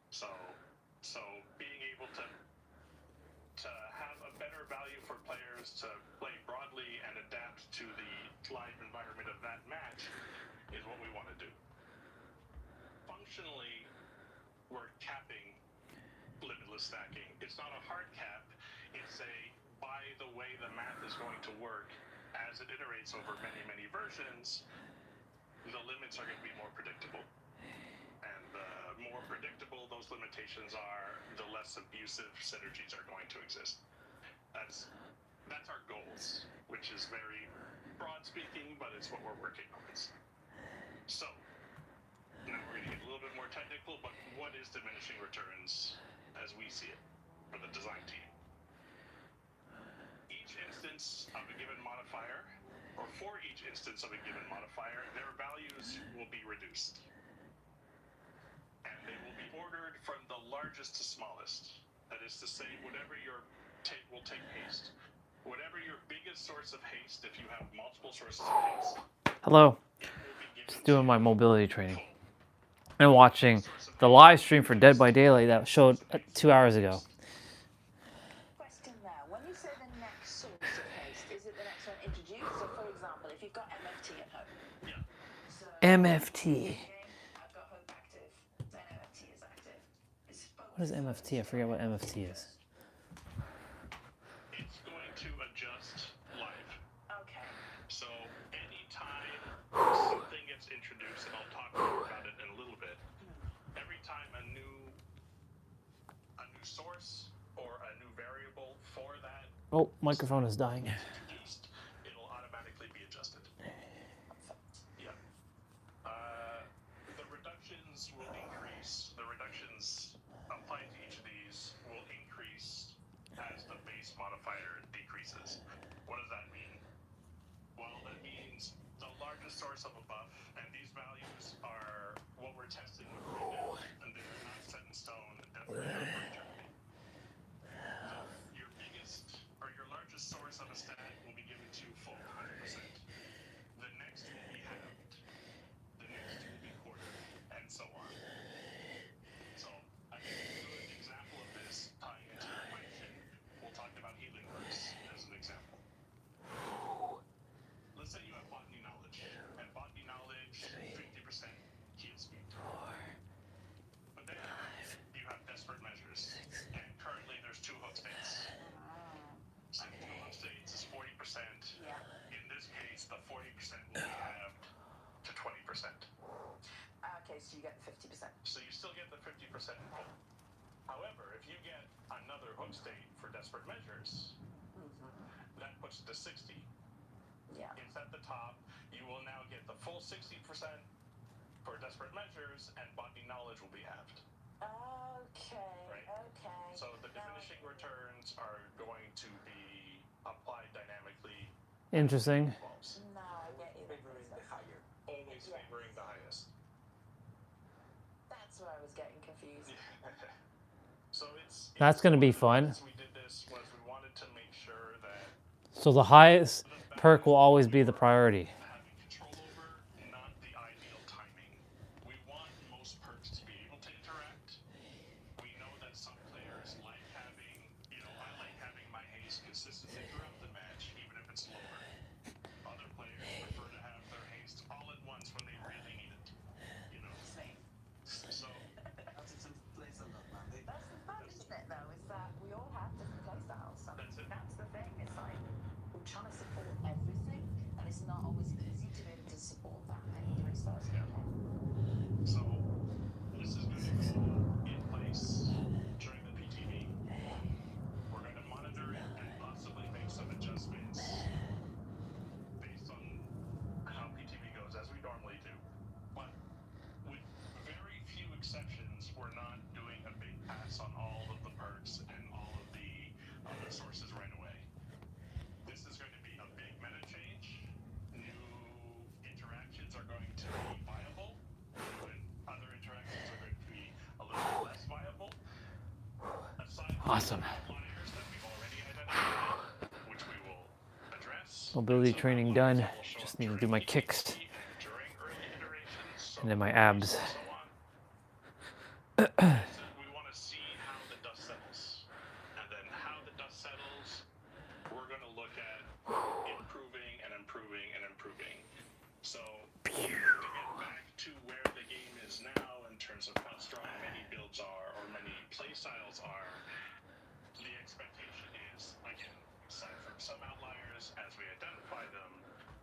So being able to have a better value for players to play broadly and adapt to the live environment of that match is what we want to do. Functionally, we're capping limitless stacking. It's not a hard cap. It's by the way the math is going to work as it iterates over many, many versions, the limits are going to be more predictable. And the more predictable those limitations are, the less abusive synergies are going to exist. That's our goals, which is very broad speaking, but it's what we're working towards. So, now we're going to get a little bit more technical, but what is diminishing returns as we see it for the design team? Each instance of a given modifier, or for each instance of a given modifier, their values will be reduced. And they will be ordered from the largest to smallest. That is to say, whatever will take haste. Whatever your biggest source of haste, if you have multiple sources of haste. Hello. Just doing my mobility training. And watching the live stream for Dead by Daylight that showed 2 hours ago. Question there. When you say the next source of haste, is it the next one introduced? So, for example, if you've got MFT at home. Yeah. So, MFT. I've got Hope active. Then MFT is active. What is MFT? I forget what MFT is. It's going to adjust live. Okay. So anytime something gets introduced, and I'll talk more about it in a little bit, every time a new source or a new variable for that Microphone is dying. introduced, it'll automatically be adjusted. Yeah. The reductions will increase. The reductions applied to each of these will increase as the base modifier decreases. What does that mean? Well, that means the largest source of a buff, and these values are what we're testing with right now, and they're not set in stone, and definitely not for eternity. you get 50%. So you still get the 50% pull. However, if you get another hook state for desperate measures, that puts it to 60. Yeah. It's at the top. You will now get the full 60% for desperate measures, and body knowledge will be halved. Okay. Right. Okay. So the diminishing returns are going to be applied dynamically. Interesting. Now I get you. Favoring the higher. Always favoring the highest. That's where I was getting confused. So That's going to be fun. we did this was we wanted to make sure that So the highest perk will always be the priority. having control over, not the ideal timing. We want most perks to be able to interact. We know that some players like having, I like having my haste consistently throughout the match, even if it's lower. Other players prefer to have their haste all at once when they really need it. Same. So That's some place on that, Mandy. That's the fun, isn't it, though, is that we all have different playstyles. So That's it. That's the thing. It's like we're trying to support everything, and it's not always easy to be able to support that many playstyles. Yeah. So this is going to go in place during the PTV. We're going to monitor it and possibly make some adjustments based on how PTV goes, as we normally do. But with very few exceptions, we're not doing a big pass on all of the perks and all of the sources right away. This is going to be a big meta change. New interactions are going to be viable, and other interactions are going to be a little bit less viable. Aside from Awesome. outliers that we've already identified, which we will address. Mobility training done. Just need to do my kicks. During early iterations, And then my abs. so on. We want to see how the dust settles. And then how the dust settles, we're going to look at improving and improving and improving. So to get back to where the game is now in terms of how strong many builds are or many playstyles are, the expectation is, again, aside from some outliers, as we identify them,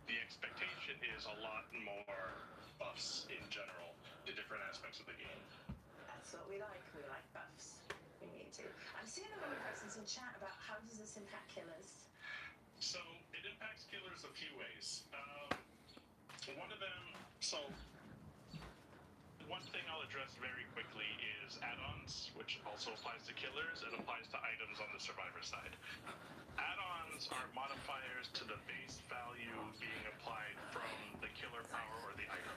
the expectation is a lot more buffs in general to different aspects of the game. That's what we like. We like buffs. We need to. I'm seeing a lot of questions in chat about how does this impact killers. So it impacts killers a few ways. One of them, so one thing I'll address very quickly is add-ons, which also applies to killers. It applies to items on the survivor side. Add-ons are modifiers to the base value being applied from the killer power or the item.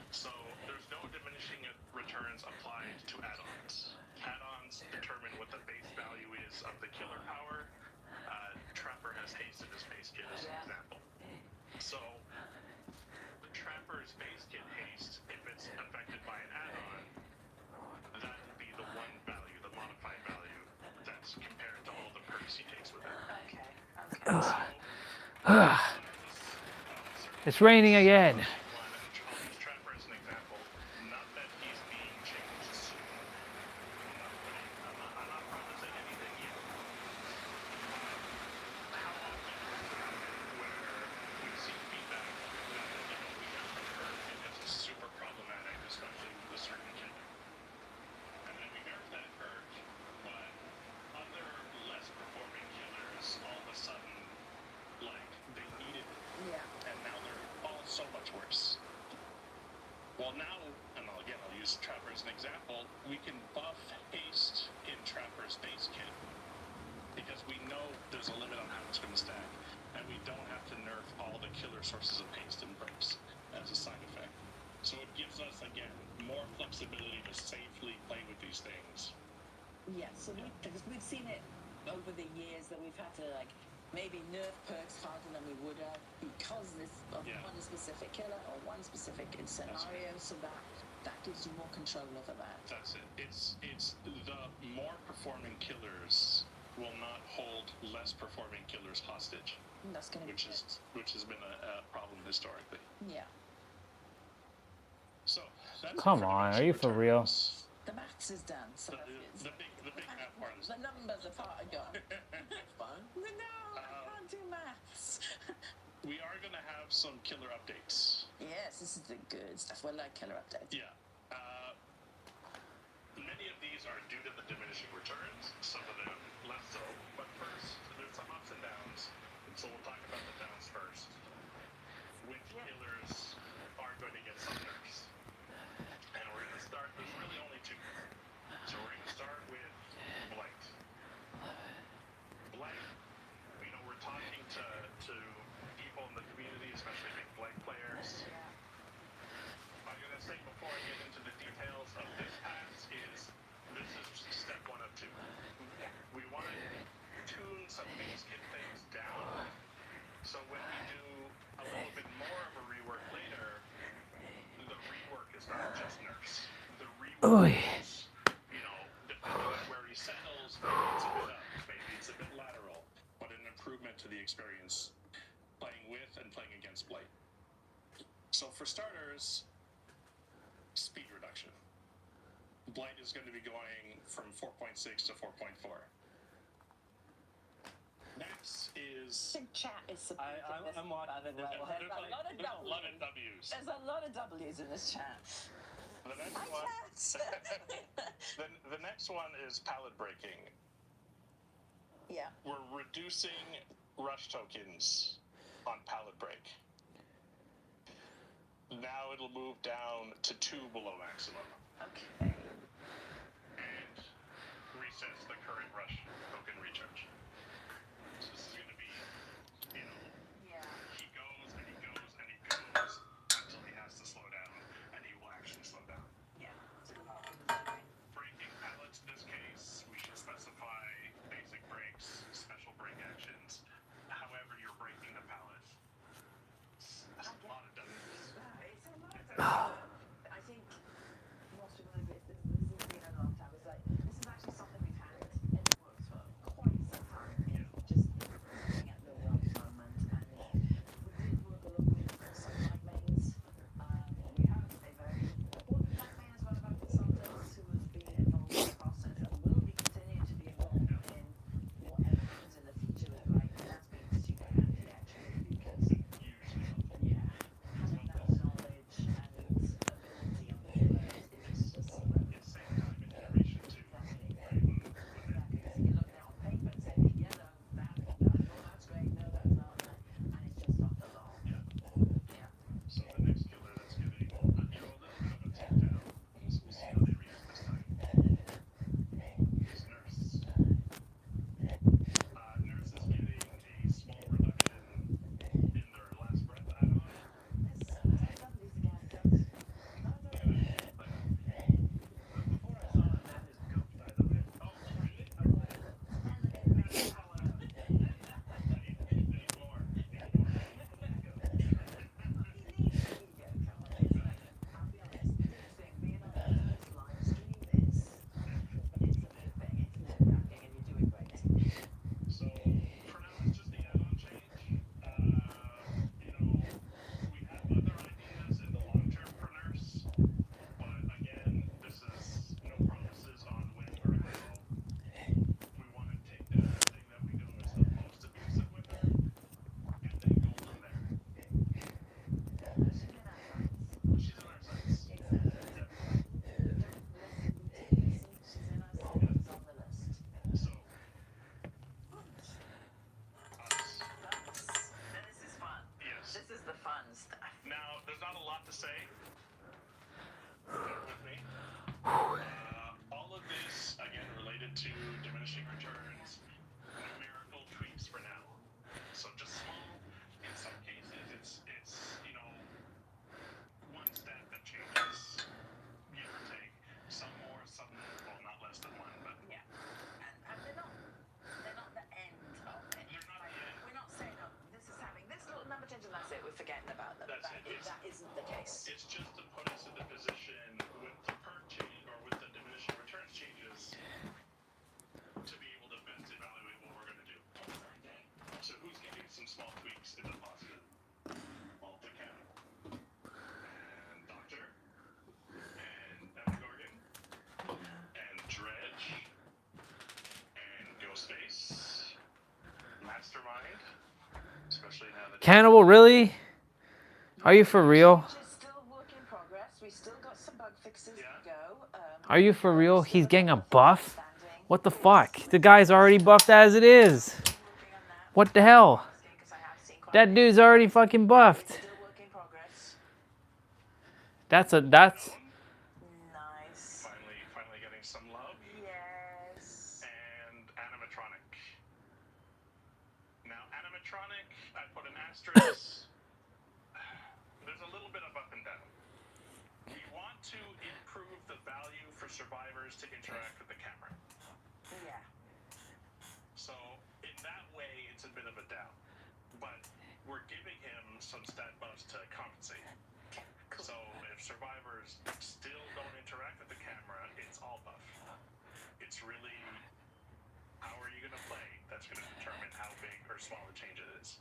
So there's no diminishing returns applied to add-ons. Add-ons determine what the base value is of the killer power. Trapper has haste in his base kit as an example. So the Trapper's base kit haste, if it's affected by an add-on, that would be the one value, the modified value, that's compared to all the perks he takes with it. Okay. It's raining again. Trapper as an example, not that he's being changed soon. I'm not promising anything yet. How often does it happen where we see feedback that we have the perk and it's super problematic, especially with a certain kit. And then we nerf that perk, but other less performing killers all of a sudden, like, they need it. Yeah. And now they're all so much worse. Well, now, and I'll use Trapper as an example, we can buff haste in Trapper's base kit because we know there's a limit on how it's going to stack, and we don't have to nerf all the killer sources of haste and breaks as a side effect. So it gives us, again, more flexibility to safely play with these things. Yeah, so because we've seen it over the years that we've had to maybe nerf perks harder than we would have because of one specific killer or one specific scenario, so that gives you more control over that. That's it. It's the more performing killers will not hold less performing killers hostage. That's going to which has been a problem historically. Yeah. So that's Come on, are you for real? The maths is done. So the big math part is the numbers are part of gone. Fun. No, I can't do maths. We are going to have some killer updates. Yes, this is the good stuff. We like killer updates. Yeah. Many of these are due to the diminishing returns, some of them less so. But first, there's some ups and downs. So we'll talk about the downs first. Which killers are going to get some nerfs? And we're going to start, there's really only two. So we're going to start with Blight. Blight, we're talking to people in the community, especially big Blight players. I'm going to say before I get into the details of this pass this is step 1 of 2. We want to tune some things, get things down, so when we do a little bit more of a rework later, the rework is not just nerfs. The rework is, depending on where he settles, maybe it's a bit up, maybe it's a bit lateral, but an improvement to the experience playing with and playing against Blight. So for starters, speed reduction. Blight is going to be going from 4.6 to 4.4. Next is... The chat is I'm watching. There's a lot of W's. There's a lot of W's in this chat. The next one is pallet breaking. Yeah. We're reducing rush tokens on pallet break. Now it'll move down to 2 below maximum. Okay. And resets the current rush token recharge. So this is going to be, he goes and he goes and he goes until he has to slow down, and he will actually slow down. Yeah. Breaking pallets, in this case, we should specify basic breaks, special break actions, however you're breaking the pallet. That's a lot of W's. I think most people know this has been a long time. It's like, this is actually something we've had in the works for quite some time. Just looking at the right moment. And we did work a lot with some flag mains. We have a very important flag main as well of our consultants who has been involved in the process and will be continuing to be involved in whatever happens in the future with Blight. And that's been super handy actually, because having that knowledge and ability on the killer is just super. It's same time and iteration too. Exactly. Because you're looking at it on paper and saying, yeah, no, that's great, no, that's not, and it's just not the law. Yeah. So the next killer that's getting a little bit of a takedown, we'll see how they react this time, is Nurse. Nurse is getting a small reduction in their last breath add-on. So for now, it's just the add-on change. We have other ideas in the long term for Nurse, but again, this is no promises on when or how. We want to take the thing that we know is the most abusive with her, and then go from there. She's in our sights. So, This is fun. yes. This is the fun stuff. Now, there's not a lot to say. Bear with me. All of this, again, related to diminishing returns, numerical tweaks for now. So just small. In some cases, it's one stat that changes, give or take. Some more, some, well, not less than one, but Yeah. And they're not the end of it. they're not the end. We're not saying, oh, this is having this little number change and that's it, we're forgetting about them. That's it. That isn't the case. It's just to put us in the position with the perk change or with the diminishing returns changes to be able to best evaluate what we're going to do. So who's getting some small tweaks in the positive? Multicam, and Doctor, and Demogorgon, and Dredge, and Ghostface, Mastermind, especially now that Cannibal, really? Are you for real? It's still a work in progress. We still got some bug fixes. Yeah, Are you for real? He's getting a buff? What the fuck? The guy's already buffed as it is. What the hell? That dude's already fucking buffed. That's Finally getting some love. Yes. And animatronic. Now, animatronic, I put an asterisk. There's a little bit of up and down. We want to improve the value for survivors to interact with the camera. Yeah. So, in that way, it's a bit of a down. But we're giving him some stat buffs to compensate. Cool. So, if survivors still don't interact with the camera, it's all buff. It's really, how are you going to play? That's going to determine how big or small a change it is.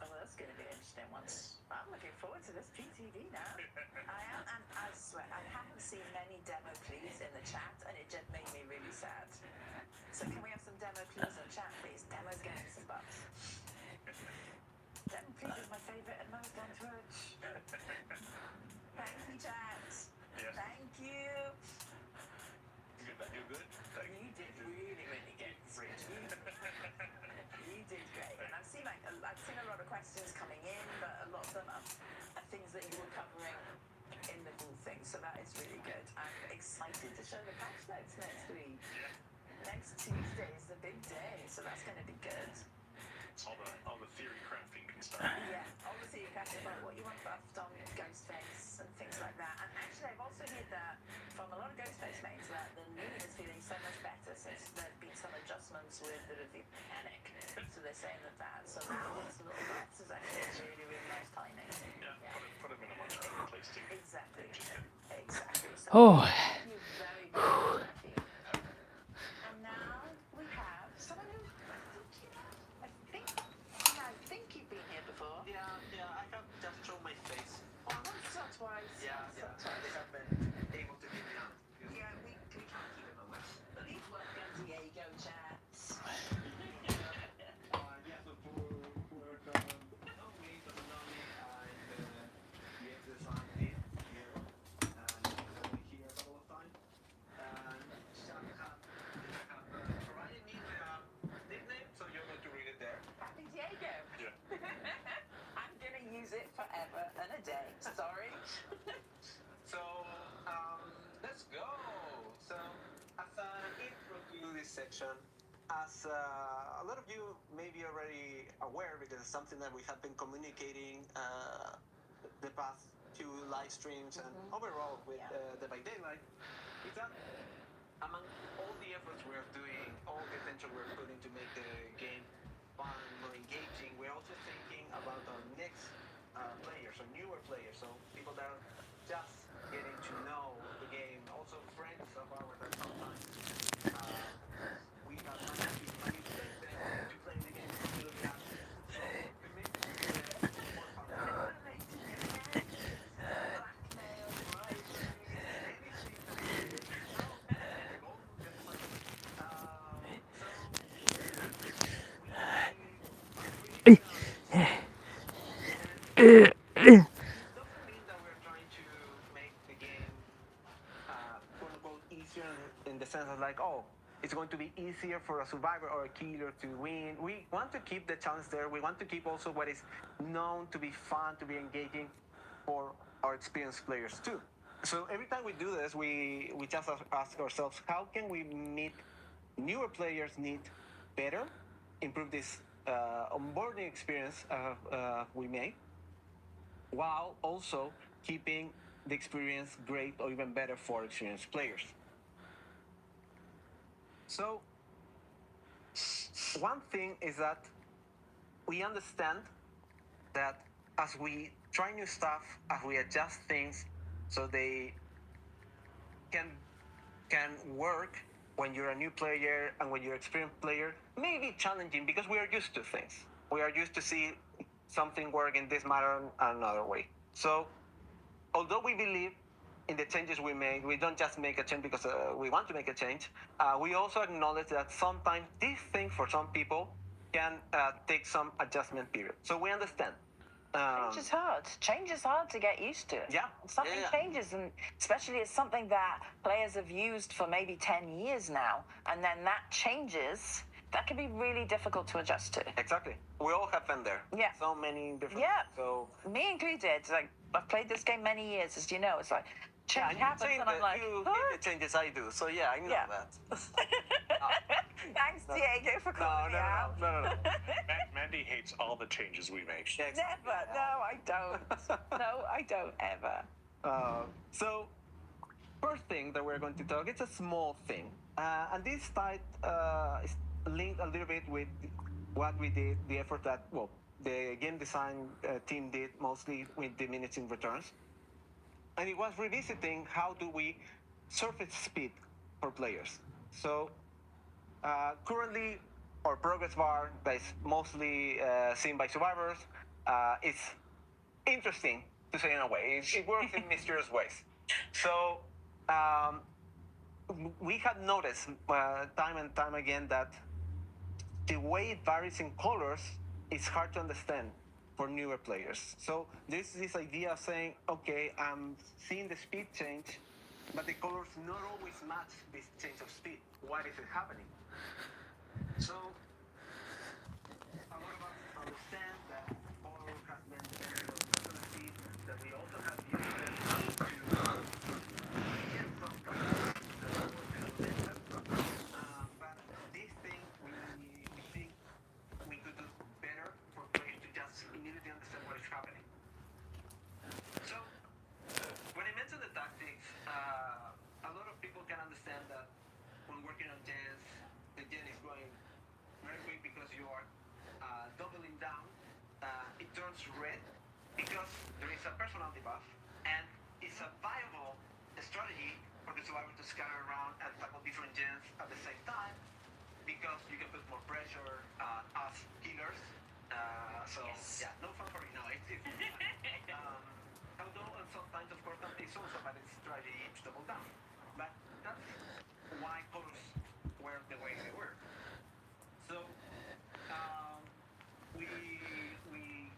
Oh, well, that's going to be an interesting one. I'm looking forward to this PTV now. I am, and I swear, I haven't seen many demo please in the chat, and it just made me really sad. So can we have some demo please in chat, please? Demo's getting some buffs. Demo please is my favourite and most on Twitch. Thank you, chat. Yes. Thank you. You good? You did really, really good. You did great. And I've seen a lot of questions coming in, but a lot of them are things that you were covering in the full thing. So that is really good. I'm excited to show the patch notes next week. Next Tuesday is the big day, so that's going to be good. All the theory crafting can start. Yeah, obviously you can about what you want buffed on Ghostface and things like that. And actually, I've also heard that from a lot of Ghostface mates that the moon is feeling so much better since there's been some adjustments with the mechanic. So they're saying that. So these little buffs is actually really, really nice timing. Yeah. Put him in a much better place too. Exactly. Exactly. So Oh. thank you very, very much. And now we have someone who I think you've been here before. Yeah, I have just shown my face. Oh, once or twice. Yeah, they have been able to keep me on. Yeah, we can't keep him away. But these were Diego chats. Yeah, so for no me, but not me, the exercise did here, and here a couple of times. And Shaq have provided me with a nickname, so you're going to read it there. Happy Diego. Yeah. I'm gonna use it forever and a day. Sorry. So, let's go. So, as an intro to this section, as a lot of you may be already aware, because it's something that we have been communicating the past few live streams and overall with the By Daylight, is that among all the efforts we're doing, all the attention we're putting to make the game fun, more engaging, we're also thinking about our next players, or newer players, so people that are just getting to know the game, also friends of ours that sometimes we have managed to manipulate them to play the game a little bit after. So we make it more fun. In the sense of like, oh, it's going to be easier for a survivor or a killer to win. We want to keep the challenge there. We want to keep also what is known to be fun, to be engaging for our experienced players too. So every time we do this, we just ask ourselves, how can we meet newer players need better, improve this onboarding experience we made, while also keeping the experience great or even better for experienced players. So, one thing is that we understand that as we try new stuff, as we adjust things so they can work when you're a new player and when you're an experienced player, may be challenging because we are used to things. We are used to see something work in this manner and another way. So, although we believe in the changes we made, we don't just make a change because we want to make a change. We also acknowledge that sometimes this thing for some people can take some adjustment period. So we understand. Change is hard. Change is hard to get used to. Yeah. Something changes, and especially it's something that players have used for maybe 10 years now, and then that changes. That can be really difficult to adjust to. Exactly. We all have been there. Yeah. So many different. Yeah. So me included. Like I've played this game many years, as you know. It's like change happens, and I'm like, you hate the changes I do. So yeah, I know that. Thanks, Diego, for calling me out. No. Mandy hates all the changes we make. Never. No, I don't. No, I don't ever. So, first thing that we're going to talk, it's a small thing. And this side is linked a little bit with what we did, the effort that, well, the game design team did mostly with diminishing returns. And it was revisiting how do we surface speed for players. So, currently, our progress bar that is mostly seen by survivors is interesting, to say in a way. It works in mysterious ways. So we had noticed time and time again that the way it varies in colors is hard to understand for newer players. So there's this idea of saying, okay, I'm seeing the speed change, but the colors not always match this change of speed. Why is it happening? So a lot of us understand that color has been depending on personal speed, that we also have used it to get some but this thing we think we could do better for players to just immediately understand what is happening. So when I mentioned the tactics, a lot of people can understand that when working on gens, the gen is going very quick because you are doubling down. It turns red because there is a personal debuff, and it's a viable strategy for the survivor to scatter around and tackle different gens at the same time because you can put more pressure as healers. Yeah, no fun for me. No, it's although and sometimes of course it's also a valid strategy to double down, but that's why colors were the way they were. So we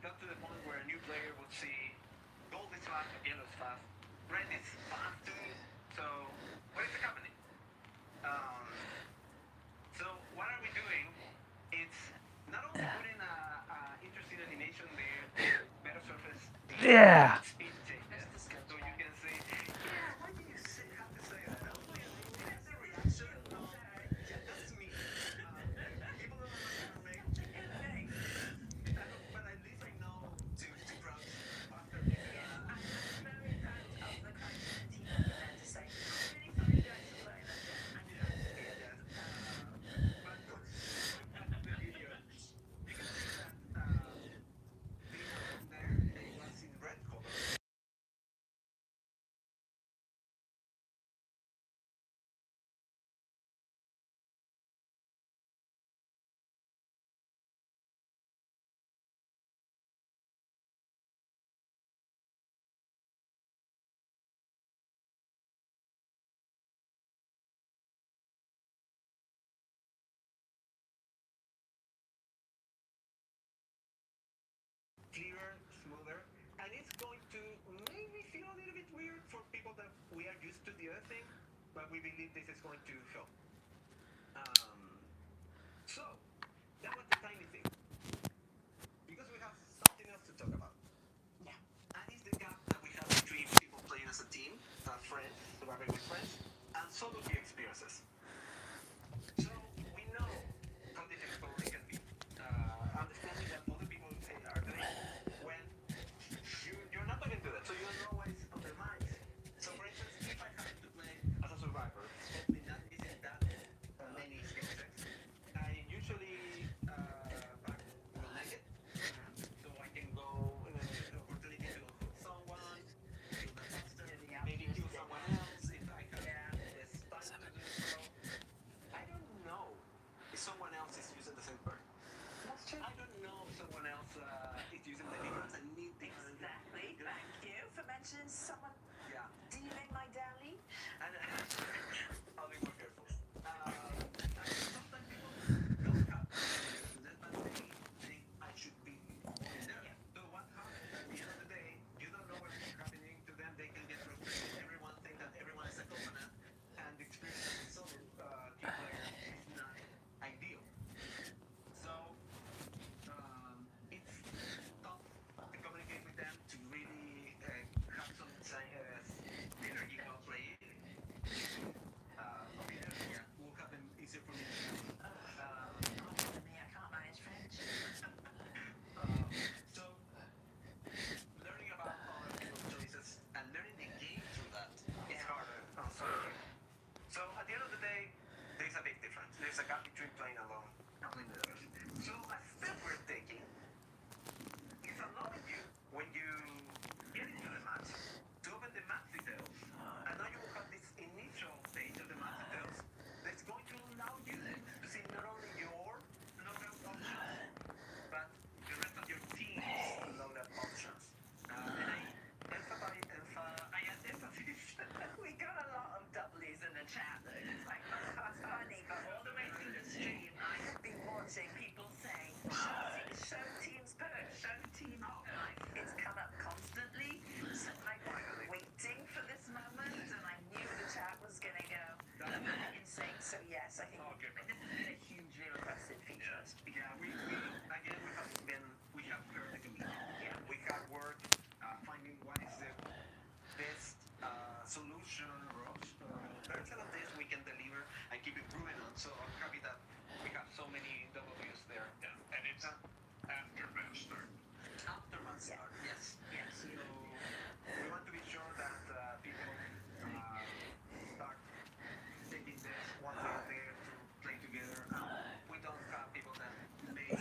got to the point where a new player would see gold is fast, yellow is fast, red is fast too. So what is happening? So what are we doing? It's not only putting a interesting animation there, better surface Yeah. speed changes. So you can see, why do you have to say that? That's a reaction. Yeah, that's me. People don't understand me. But at least I know to crouch faster. Very proud of the kind of team that you had to say. Really sorry guys for playing that game. Clearer, smoother, and it's going to maybe feel a little bit weird for people that we are used to the other thing, but we believe this is going to help. So that was the tiny thing, because we have something else to talk about. Yeah, and it's the gap that we have between people playing as a team, friends, surviving with friends, and solo queue experiences. So we know how difficult it can be. Understanding that other people are doing when you're not going to do that, so you're always on their minds. So for instance, if I happen to play as a survivor, hopefully not missing that Yes, I think this has been a hugely requested feature. Yeah, we have heard the community. Yeah. We have worked finding what is the best solution or version of this we can deliver and keep improving on. So I'm happy that we have so many W's there. Yeah, and it's after match start. After match start, yes. Yes. So we want to be sure that people start taking this once they are there to play together. We don't have people that may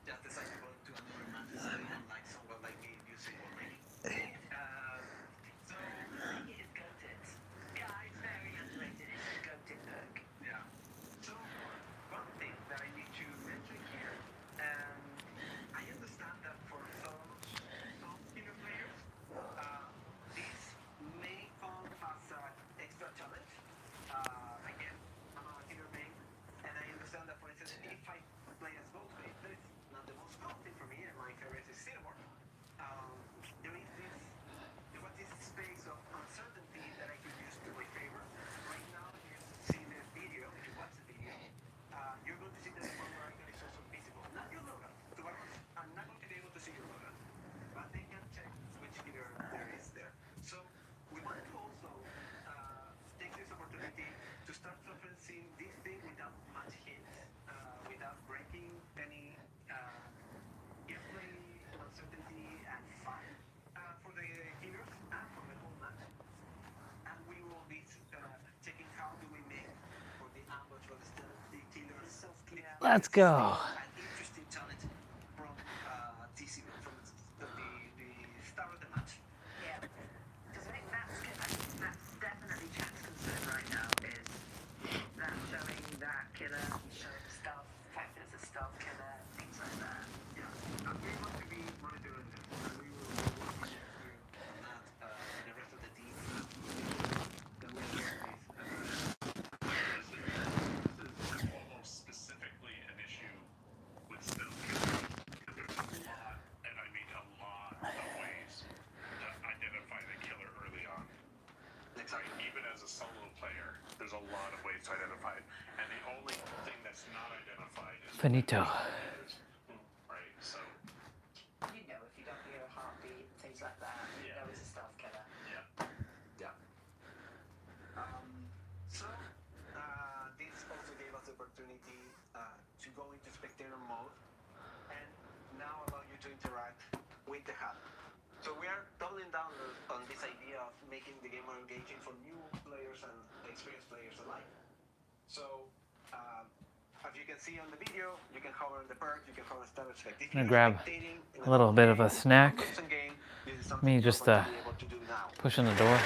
just decide to go to another match if they don't like someone like me using already. So it is goated. Yeah, it's very underrated. It's a goated perk. Yeah. So one thing that I need to mention here, I understand that for some killer players, this may come as an extra challenge. Again, I'm a killer main, and I understand that, for instance, if I play as both ways, that is not the most common thing for me, and my favorite is Silver. There was this space of uncertainty that I could use to my favor. Right now, if you see the video, if you watch the video, you're going to see that the power icon is also visible. Not your logo. To be honest, I'm not going to be able to see your logo, but they can check which killer there is there. So we want to also take this opportunity to start referencing this thing without much hits, without breaking any gameplay uncertainty and fun for the killers and for the whole match. And we will be checking how do we make for the ambush for the killers. Let's go. An interesting challenge from TC, from the start of the match. Yeah. Because I think that's definitely chat's concern right now is that showing that killer, showing stuff, fact there's a stealth killer, things like that. Yeah. And we're going to be monitoring this, and we will be working on that and the rest of the team. That we get This is almost specifically an issue with stealth killers. There's a lot, and I mean a lot of ways to identify the killer early on. Exactly. Right? Even as a solo player, there's a lot of ways to identify it. And the only thing that's not identified is Finito. right? So You know, if you don't hear a heartbeat, things like that, you know it's a stealth killer. Yeah. So this also gave us the opportunity to go into spectator mode and now allow you to interact with the HUD. So we are doubling down on this idea of making the game more engaging for new players and experienced players alike. So as you can see on the video, you can hover on the perk, you can hover on start spectating. I'm gonna grab a little bit of a snack. Me just pushing the door.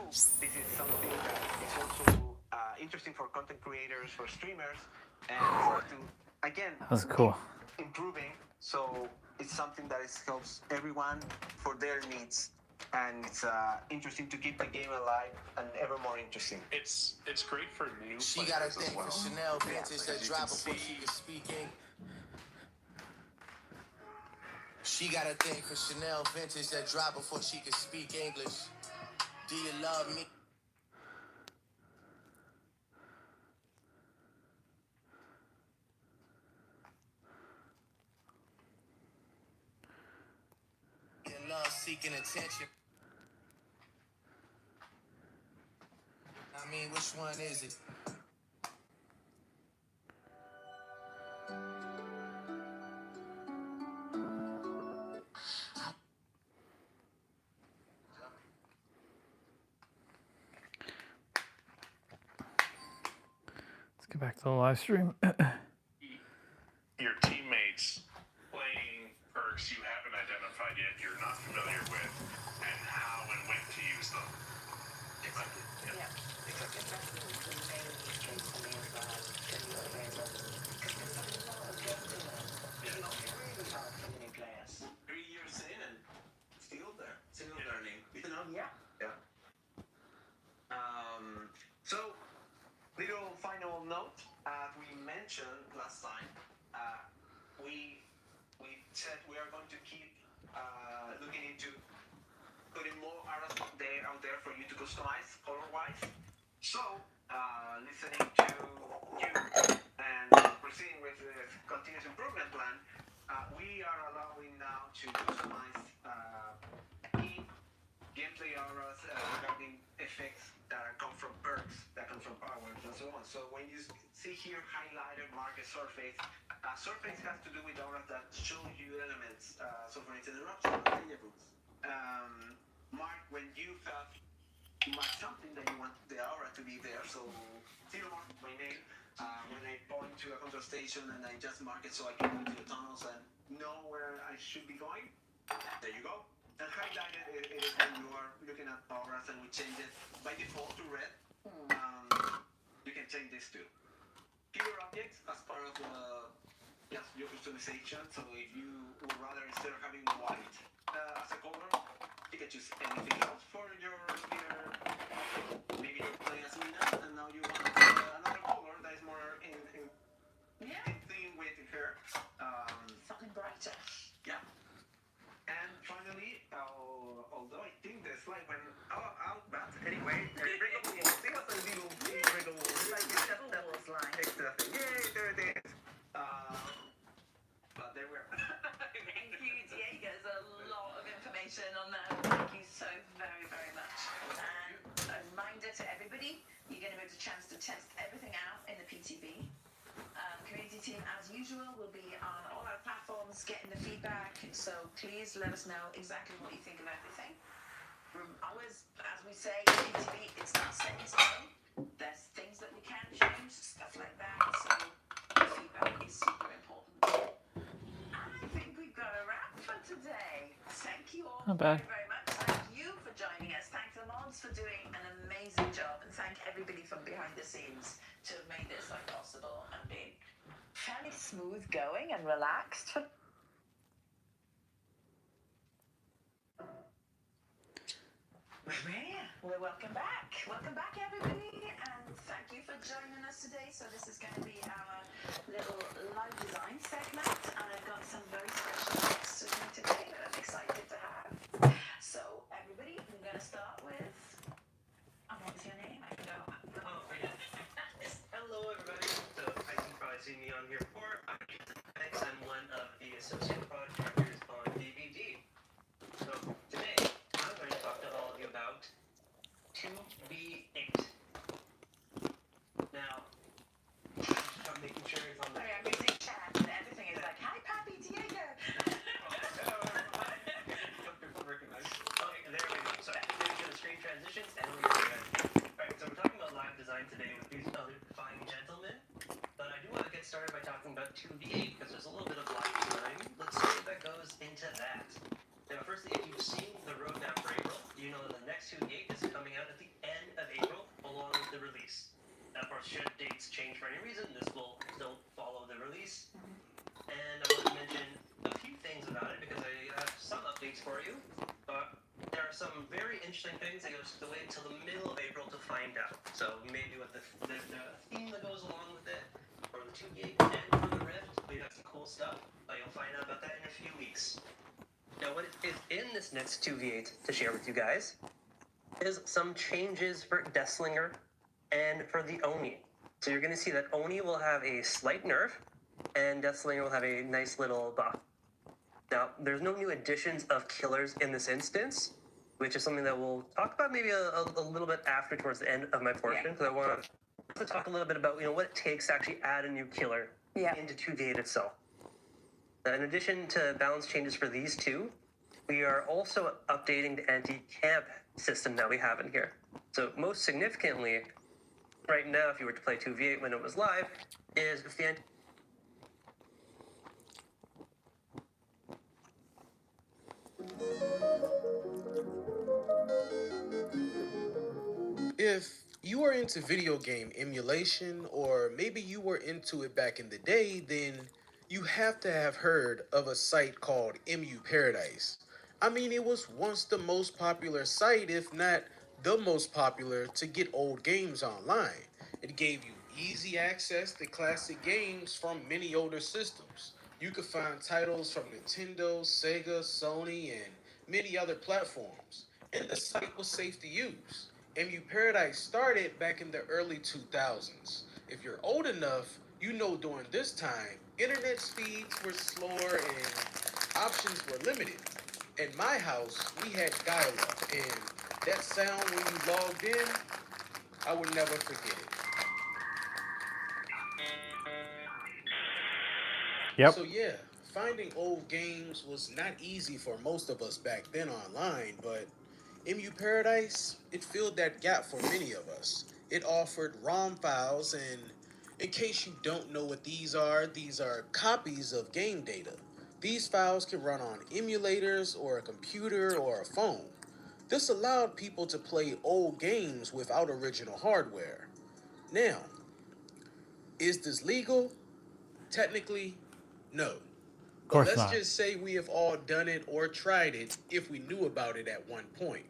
This is something that is also interesting for content creators, for streamers, and for us to, again, That was cool. improving. So it's something that helps everyone for their needs. And it's interesting to keep the game alive and ever more interesting. it's great for new She players got a as thing well. for Chanel vintage that As you drop can before she see, can speak English. She got a thing for Chanel vintage that drop before she can speak English. Do you love me? In love, seeking attention. I mean, which one is it? Let's get back to the live stream. your teammates playing perks you haven't identified yet, you're not familiar with, and how and when to use them. Exactly. Yeah. Exactly. That's the main use case for me as well. Because there's a lot of games in it. You know, it's really hard for new players. 3 years in and still there, still learning. You know? Yeah. Yeah. So, little final note. As we mentioned last time, we said we are going to keep looking into putting more arrows out there for you to customize color-wise. So, listening to effects that come from perks, that come from powers, and so on. So when you see here highlighted market surface, surface has to do with auras that show you elements. So for instance, eruption of deja vus. Mark, when you have mark something that you want the aura to be there. So zero mark my name. When I point to a control station and I just mark it so I can go to the tunnels and know where I should be going. There you go. And highlighted it is when you are looking at auras and we change it by default to red. You can change this too. Keyword objects as part of your customization. So if you would rather, instead of having white as a color, you can choose anything else for your leader. Maybe you're playing as Mina and now you want another color that is more in theme with her. Something brighter. Yeah. And finally, although I think the slide went out, but anyway, breakable walls. It was a little breakable walls. Like it's just that slide. Exactly. Yay, there it is. But there we are. Thank you, Diego. There's a lot of information on that. Thank you so very, very much. And a reminder to everybody, you're going to get a chance to test everything out in the PTB. Community team, as usual, will be on all our platforms getting the feedback. So please let us know exactly what you think of everything. Always, as we say, PTB, it's not set in stone. There's things that we can change, stuff like that. So feedback is super important. I think we've got a wrap for today. Thank you all very, very much. Thank you for joining us. Thank the mods for doing an amazing job. And thank everybody from behind the scenes to have made this like possible and been fairly smooth going and relaxed. Well, welcome back. Welcome back, everybody. And thank you for joining us today. So this is going to be our little live design segment. And I've got some very special guests with me today that I'm excited to have. So everybody, we're going to start with... what's your name? I can go. Hello, everybody. So I can probably see me on here before. I'm one of the associate product directors on DVD. So today, I'm going to talk to all of you about 2B8. Now, I'm making sure it's on there. Sorry, I'm using chat and everything is like, hi, Papi, Diego. Okay, there we go. So after we get the screen transitions, and we're good. Alright, so we're talking about live design today with these other fine gentlemen. But I do want to get started by talking about 2B8 because there's a little bit of live design. Let's see what that goes into that. Now, firstly, if you've seen the roadmap for April, you know that the next 2B8 is coming out at the end of April along with the release. Now, of course, should dates change for any reason, this will still follow the release. And I want to mention a few things about it because I have some updates for you. But there are some very interesting things that you'll have to wait until the middle of April to find out. So maybe with the theme that goes along with it, or the 2B8 and for the Rift, we have some cool stuff. But you'll find out about that in a few weeks. Now, what is in this next 2V8 to share with you guys is some changes for Deathslinger and for the Oni. So you're going to see that Oni will have a slight nerf, and Deathslinger will have a nice little buff. Now, there's no new additions of killers in this instance, which is something that we'll talk about maybe a little bit after, towards the end of my portion, because I want to talk a little bit about what it takes to actually add a new killer into 2V8 itself. Now, in addition to balance changes for these two, we are also updating the anti-camp system that we have in here. So most significantly, right now, if you were to play 2v8 when it was live, is with the anti... If you are into video game emulation, or maybe you were into it back in the day, then you have to have heard of a site called MU Paradise. I mean, it was once the most popular site, if not the most popular, to get old games online. It gave you easy access to classic games from many older systems. You could find titles from Nintendo, Sega, Sony, and many other platforms. And the site was safe to use. MU Paradise started back in the early 2000s. If you're old enough, you know during this time, internet speeds were slower and options were limited. In my house, we had dial-up, and That sound when you logged in, I will never forget it. Yep. So yeah, finding old games was not easy for most of us back then online, but MU Paradise, it filled that gap for many of us. It offered ROM files, and in case you don't know what these are copies of game data. These files can run on emulators or a computer or a phone. This allowed people to play old games without original hardware. Now, is this legal? Technically, no. Of But course let's not. just say we have all done it or tried it if we knew about it at one point.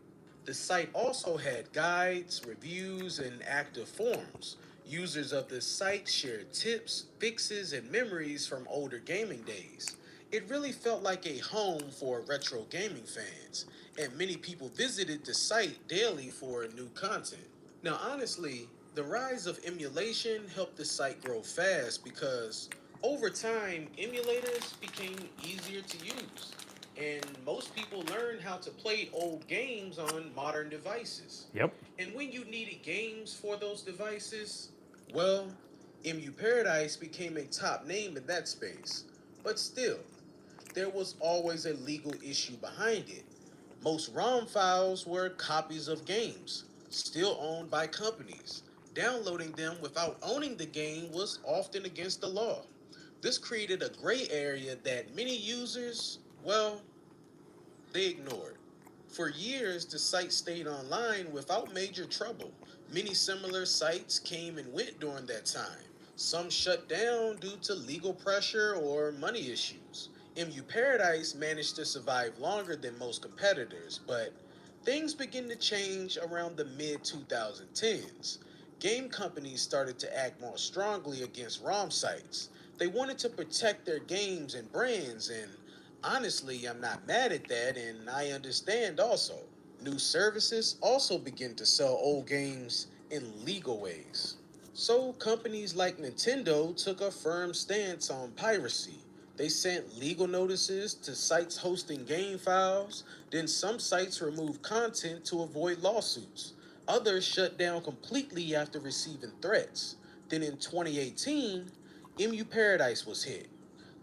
The site also had guides, reviews, and active forums. Users of the site shared tips, fixes, and memories from older gaming days. It really felt like a home for retro gaming fans, and many people visited the site daily for new content. Now, honestly, the rise of emulation helped the site grow fast because over time, emulators became easier to use, and most people learned how to play old games on modern devices. Yep. And when you needed games for those devices, well, MU Paradise became a top name in that space. But still, there was always a legal issue behind it. Most ROM files were copies of games, still owned by companies. Downloading them without owning the game was often against the law. This created a gray area that many users, well, they ignored. For years, the site stayed online without major trouble. Many similar sites came and went during that time. Some shut down due to legal pressure or money issues. MU Paradise managed to survive longer than most competitors, but things began to change around the mid 2010s. Game companies started to act more strongly against ROM sites. They wanted to protect their games and brands, and honestly, I'm not mad at that, and I understand also. New services also begin to sell old games in legal ways. So, companies like Nintendo took a firm stance on piracy. They sent legal notices to sites hosting game files, then some sites removed content to avoid lawsuits. Others shut down completely after receiving threats. Then in 2018, MU Paradise was hit.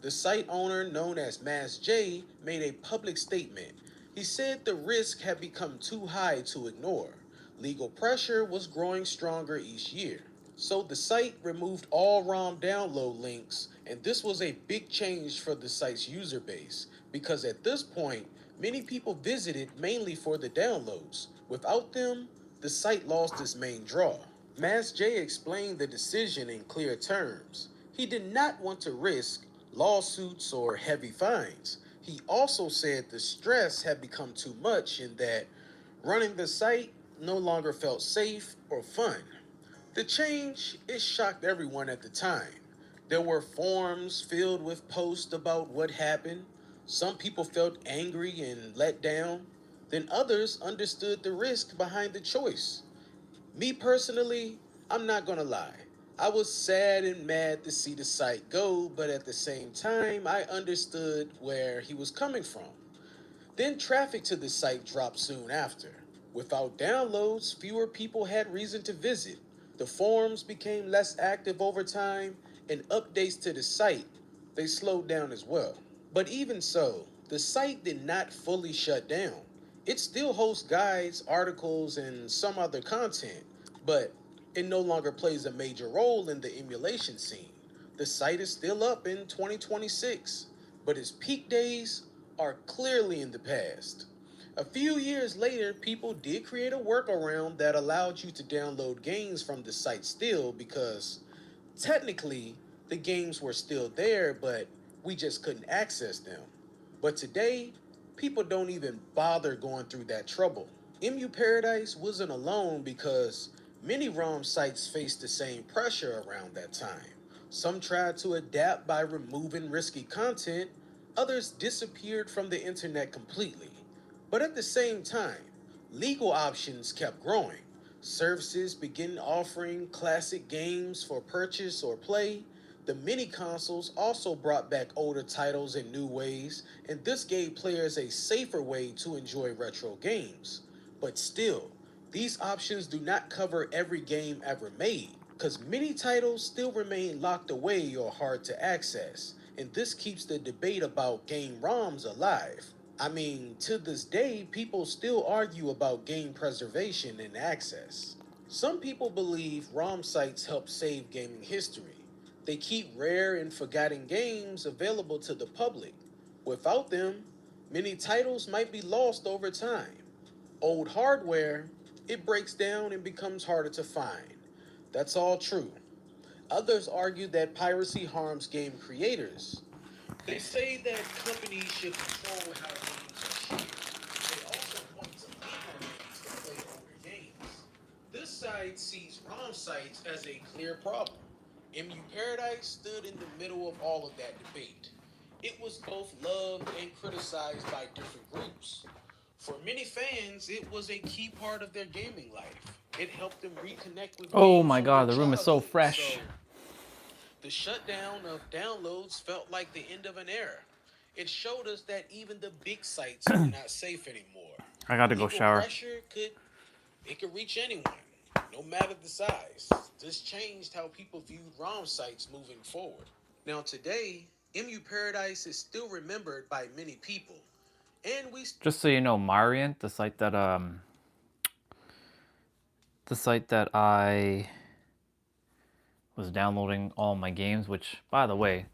The site owner, known as Mass J, made a public statement. He said the risk had become too high to ignore. Legal pressure was growing stronger each year. So the site removed all ROM download links, and this was a big change for the site's user base, because at this point, many people visited mainly for the downloads. Without them, the site lost its main draw. Mass J explained the decision in clear terms. He did not want to risk lawsuits or heavy fines. He also said the stress had become too much and that running the site no longer felt safe or fun. The change, it shocked everyone at the time. There were forums filled with posts about what happened. Some people felt angry and let down. Then others understood the risk behind the choice. Me personally, I'm not gonna lie. I was sad and mad to see the site go, but at the same time, I understood where he was coming from. Then traffic to the site dropped soon after. Without downloads, fewer people had reason to visit. The forums became less active over time, and updates to the site, they slowed down as well. But even so, the site did not fully shut down. It still hosts guides, articles, and some other content, but it no longer plays a major role in the emulation scene. The site is still up in 2026, but its peak days are clearly in the past. A few years later, people did create a workaround that allowed you to download games from the site still, because technically the games were still there, but we just couldn't access them. But today, people don't even bother going through that trouble. MU Paradise wasn't alone, because many ROM sites faced the same pressure around that time. Some tried to adapt by removing risky content, others disappeared from the internet completely. But at the same time, legal options kept growing. Services began offering classic games for purchase or play. The mini consoles also brought back older titles in new ways, and this gave players a safer way to enjoy retro games. But still, these options do not cover every game ever made, because many titles still remain locked away or hard to access, and this keeps the debate about game ROMs alive. I mean, to this day, people still argue about game preservation and access. Some people believe ROM sites help save gaming history. They keep rare and forgotten games available to the public. Without them, many titles might be lost over time. Old hardware, it breaks down and becomes harder to find. That's all true. Others argue that piracy harms game creators. They say that companies should control how games are shared. They also point to legal ways to play older games. This side sees ROM sites as a clear problem. MU Paradise stood in the middle of all of that debate. It was both loved and criticized by different groups. For many fans, it was a key part of their gaming life. It helped them reconnect with Oh games my from their god, the room is so childhood. fresh. So the shutdown of downloads felt like the end of an era. It showed us that even the big sites were not safe anymore. I gotta go Legal shower. pressure could reach anyone, no matter the size. This changed how people viewed ROM sites moving forward. Now today, MU Paradise is still remembered by many people, and we Just so you know, Mariant, the site that I was downloading all my games, which, by the way,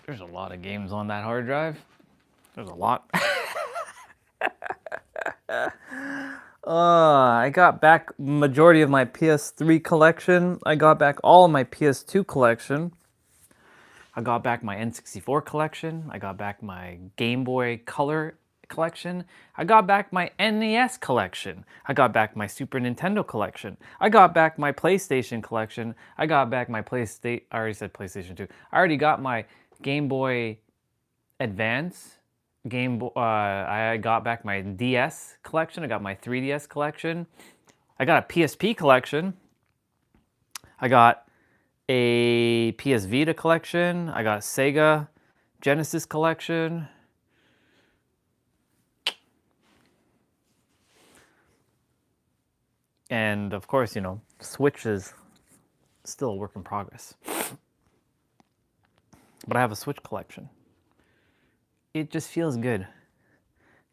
there's a lot of games on that hard drive. There's a lot. I got back majority of my PS3 collection. I got back all of my PS2 collection. I got back my N64 collection. I got back my Game Boy Color collection. I got back my NES collection. I got back my Super Nintendo collection. I got back my PlayStation collection. I got back my I already said PlayStation 2. I already got my Game Boy Advance. I got back my DS collection. I got my 3DS collection. I got a PSP collection. I got a PS Vita collection. I got a Sega Genesis collection. And of course, you know, Switch is still a work in progress. But I have a Switch collection. It just feels good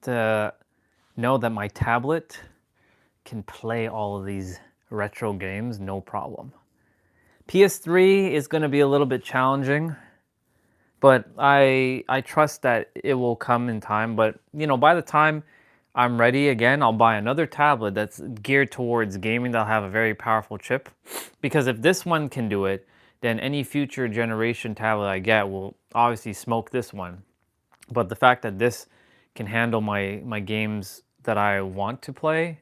to know that my tablet can play all of these retro games no problem. PS3 is going to be a little bit challenging, but I trust that it will come in time. But, you know, by the time I'm ready again, I'll buy another tablet that's geared towards gaming that'll have a very powerful chip. Because if this one can do it, then any future generation tablet I get will obviously smoke this one. But the fact that this can handle my games that I want to play,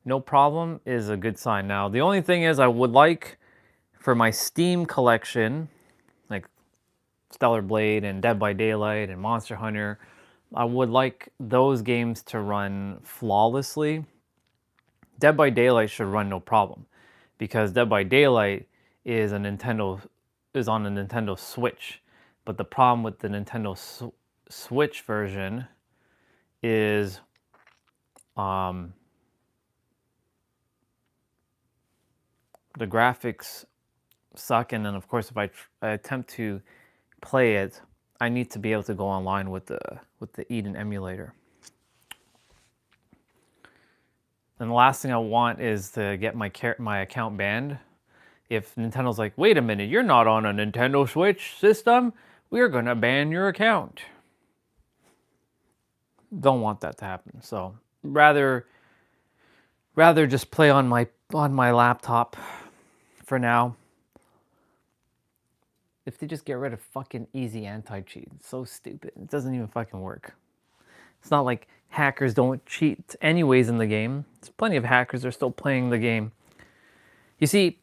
no problem, is a good sign. Now, the only thing is I would like for my Steam collection, like Stellar Blade and Dead by Daylight and Monster Hunter, I would like those games to run flawlessly. Dead by Daylight should run no problem, because Dead by Daylight is on a Nintendo Switch. But the problem with the Nintendo Switch version is the graphics suck, and then of course if I attempt to play it, I need to be able to go online with the Eden emulator. And the last thing I want is to get my account banned. If Nintendo's like, wait a minute, you're not on a Nintendo Switch system, we're gonna ban your account. Don't want that to happen. So rather just play on my laptop for now. If they just get rid of fucking easy anti-cheat, it's so stupid. It doesn't even fucking work. It's not like hackers don't cheat anyways in the game. There's plenty of hackers that are still playing the game. You see,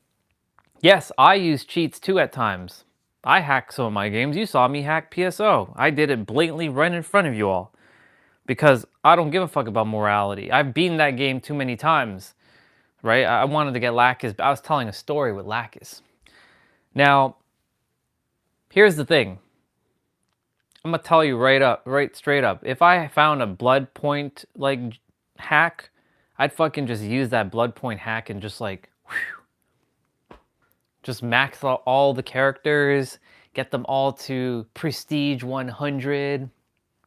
yes, I use cheats too at times. I hack some of my games. You saw me hack PSO. I did it blatantly right in front of you all. Because I don't give a fuck about morality. I've beaten that game too many times. Right? I wanted to get Lacus, but I was telling a story with Lacus. Now, here's the thing. I'm gonna tell you right straight up. If I found a blood point like hack, I'd fucking just use that blood point hack and just like, just max out all the characters, get them all to prestige 100.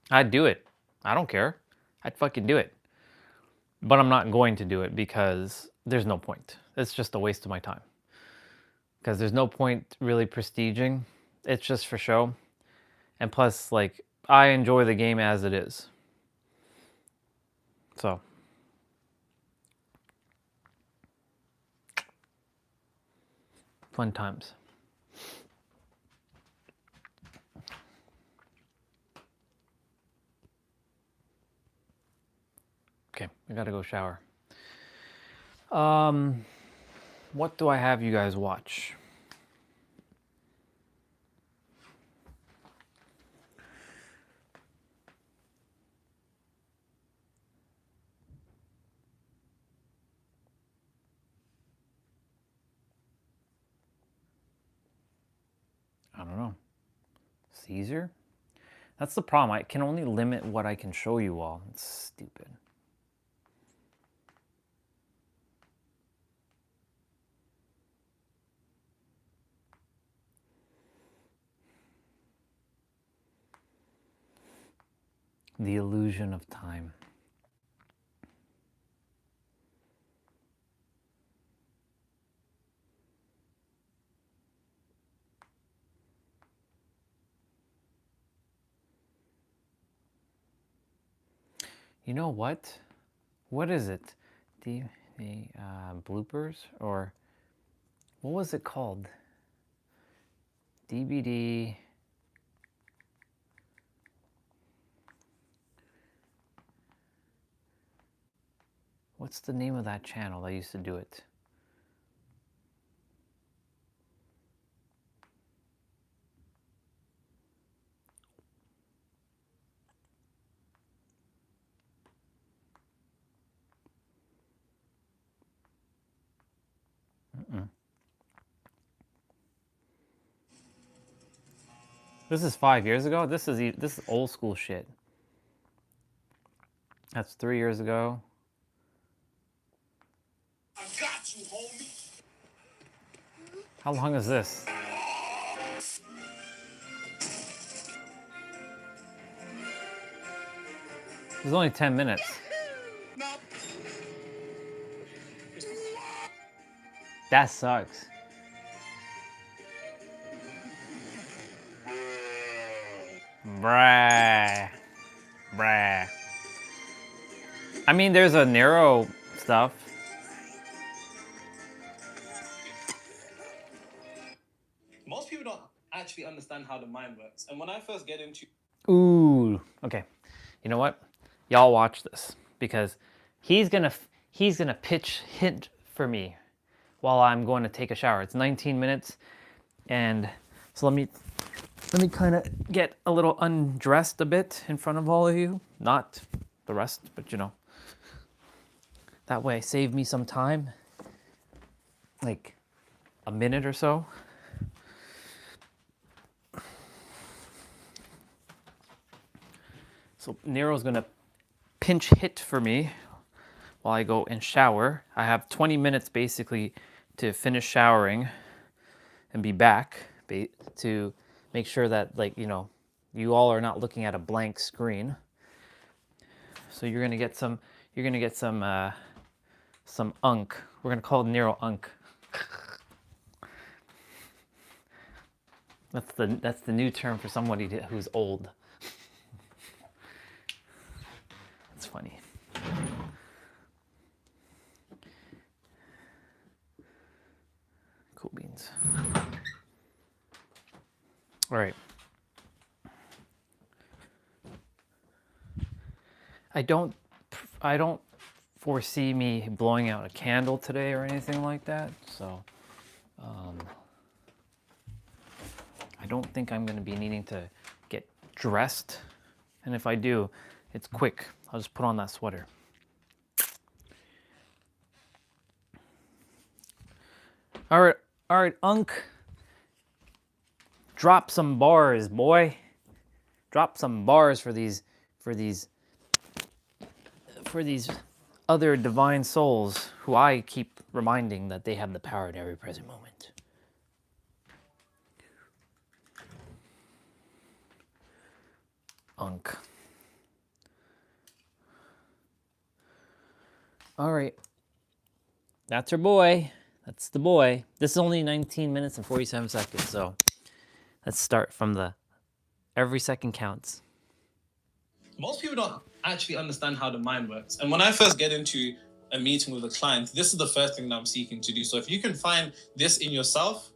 I'd do it. I don't care. I'd fucking do it. But I'm not going to do it because there's no point. It's just a waste of my time. Because there's no point really prestiging. It's just for show. And plus, like, I enjoy the game as it is. So. Fun times. Okay, I gotta go shower. What do I have you guys watch? I don't know. Caesar? That's the problem. I can only limit what I can show you all. It's stupid. The illusion of time. You know what? What is it? The bloopers? Or what was it called? DVD. What's the name of that channel that used to do it? This is 5 years ago? This is old school shit. That's 3 years ago. I got you, homie. How long is this? It's only 10 minutes. That sucks. Bruh. Bruh. I mean, there's a Nero stuff. Most people don't actually understand how the mind works. And when I first get into... Ooh. Okay. You know what? Y'all watch this because he's gonna pitch hint for me while I'm going to take a shower. It's 19 minutes, and so let me kind of get a little undressed a bit in front of all of you. Not the rest, but you know. That way, save me some time, like a minute or so. So Nero's gonna pinch hit for me while I go and shower. I have 20 minutes basically to finish showering and be back to make sure that, like, you know, you all are not looking at a blank screen. So you're gonna get some unk. We're gonna call it Nero unk. That's the new term for somebody who's old. It's funny. Cool beans. All right. I don't foresee me blowing out a candle today or anything like that, so I don't think I'm going to be needing to get dressed, and if I do, it's quick. I'll just put on that sweater. All right, Unk. Drop some bars, boy. Drop some bars for these other divine souls who I keep reminding that they have the power in every present moment. Unk. All right. That's our boy. That's the boy. This is only 19 minutes and 47 seconds, so let's start from the every second counts. Most people don't actually understand how the mind works. And when I first get into a meeting with a client, this is the first thing that I'm seeking to do. So if you can find this in yourself,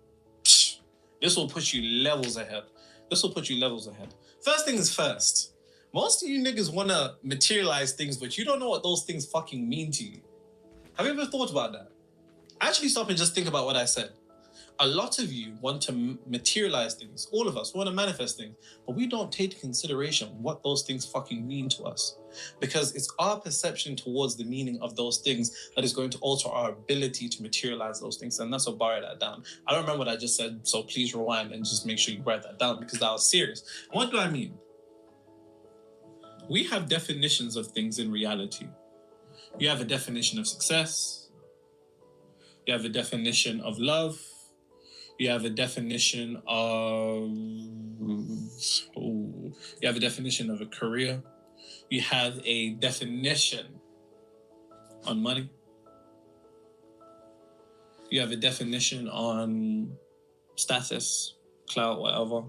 this will put you levels ahead. This will put you levels ahead. First things first. Most of you niggas want to materialize things, but you don't know what those things fucking mean to you. Have you ever thought about that? Actually stop and just think about what I said. A lot of you want to materialize things. All of us want to manifest things, but we don't take into consideration what those things fucking mean to us. Because it's our perception towards the meaning of those things that is going to alter our ability to materialize those things. And that's what I write that down. I don't remember what I just said, so please rewind and just make sure you write that down because that was serious. What do I mean? We have definitions of things in reality. You have a definition of success. You have a definition of love. You have a definition of... you have a definition of a career. You have a definition on money. You have a definition on status, clout, whatever.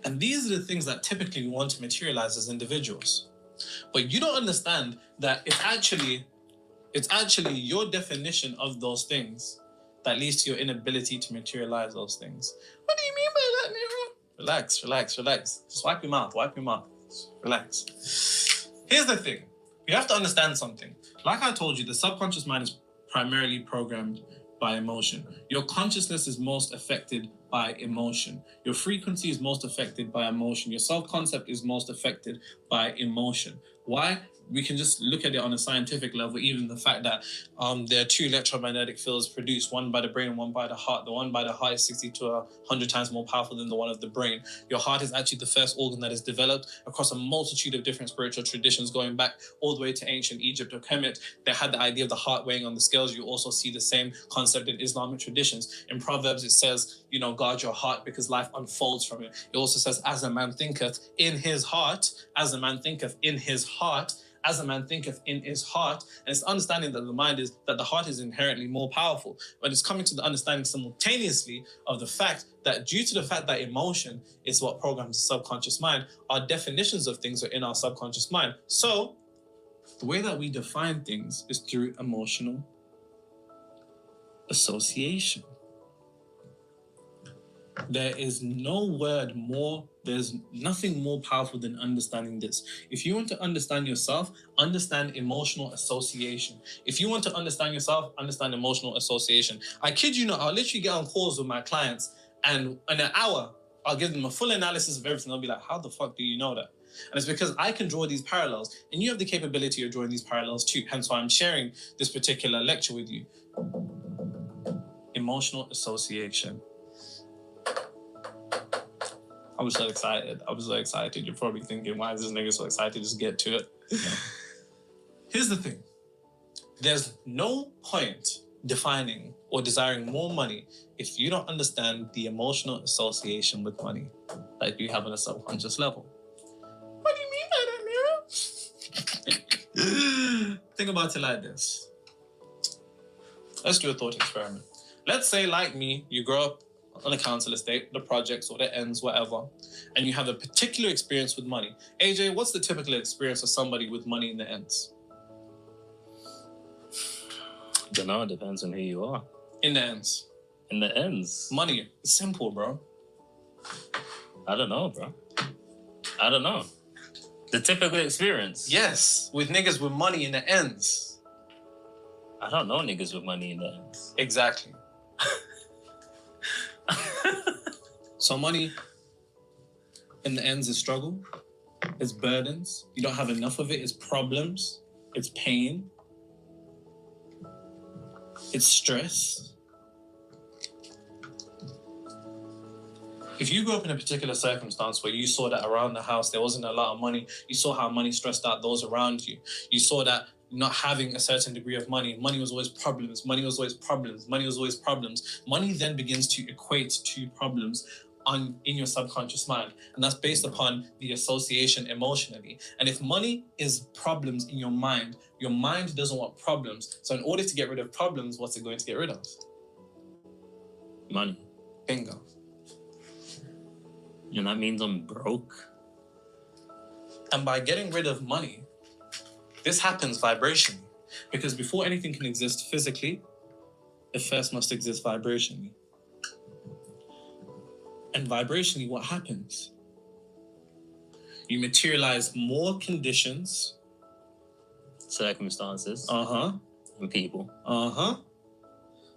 And these are the things that typically we want to materialize as individuals. But you don't understand that it's actually your definition of those things that leads to your inability to materialize those things. What do you mean by that, Nero? Relax, relax, relax. Just wipe your mouth, relax. Here's the thing. You have to understand something. Like I told you, the subconscious mind is primarily programmed by emotion. Your consciousness is most affected by emotion. Your frequency is most affected by emotion. Your self-concept is most affected by emotion. Why? We can just look at it on a scientific level, even the fact that there are two electromagnetic fields produced, one by the brain and one by the heart. The one by the heart is 60 to 100 times more powerful than the one of the brain. Your heart is actually the first organ that is developed across a multitude of different spiritual traditions, going back all the way to ancient Egypt or Kemet. They had the idea of the heart weighing on the scales. You also see the same concept in Islamic traditions. In Proverbs, it says, guard your heart because life unfolds from it. It also says, as a man thinketh in his heart, as a man thinketh in his heart, as a man thinketh in his heart. And it's understanding that the heart is inherently more powerful. But it's coming to the understanding simultaneously of the fact that due to the fact that emotion is what programs the subconscious mind, our definitions of things are in our subconscious mind. So the way that we define things is through emotional association. There's nothing more powerful than understanding this. If you want to understand yourself, understand emotional association. If you want to understand yourself, understand emotional association. I kid you not, I'll literally get on calls with my clients and in an hour, I'll give them a full analysis of everything. They'll be like, how the fuck do you know that? And it's because I can draw these parallels and you have the capability of drawing these parallels too. Hence why I'm sharing this particular lecture with you. Emotional association. I was so excited. You're probably thinking, why is this nigga so excited? Just get to it. Here's the thing. There's no point defining or desiring more money if you don't understand the emotional association with money that you have on a subconscious level. What do you mean by that, Mira? Think about it like this. Let's do a thought experiment. Let's say, like me, you grow up on a council estate, the projects or the ends, whatever, and you have a particular experience with money. AJ, what's the typical experience of somebody with money in the ends? Don't know, it depends on who you are. In the ends. In the ends? Money. It's simple, bro. I don't know, bro. I don't know. The typical experience? Yes, with niggas with money in the ends. I don't know niggas with money in the ends. Exactly. So money in the ends is struggle, it's burdens, you don't have enough of it, it's problems, it's pain, it's stress. If you grew up in a particular circumstance where you saw that around the house there wasn't a lot of money, you saw how money stressed out those around you, you saw that not having a certain degree of money was always problems, money was always problems, money was always problems. Money then begins to equate to problems in your subconscious mind. And that's based upon the association emotionally. And if money is problems in your mind doesn't want problems. So in order to get rid of problems, what's it going to get rid of? Money. Bingo. And that means I'm broke. And by getting rid of money, this happens vibrationally. Because before anything can exist physically, it first must exist vibrationally. And vibrationally, what happens? You materialize more conditions, circumstances, and people.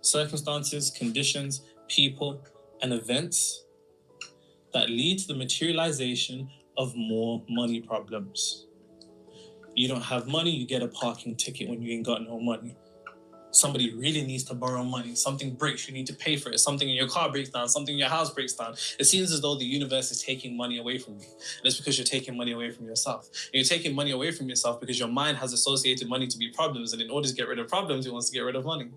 Circumstances, conditions, people, and events that lead to the materialization of more money problems. You don't have money, you get a parking ticket when you ain't got no money. Somebody really needs to borrow money. Something breaks, you need to pay for it. Something in your car breaks down, something in your house breaks down. It seems as though the universe is taking money away from you. And it's because you're taking money away from yourself. And you're taking money away from yourself because your mind has associated money to be problems. And in order to get rid of problems, it wants to get rid of money.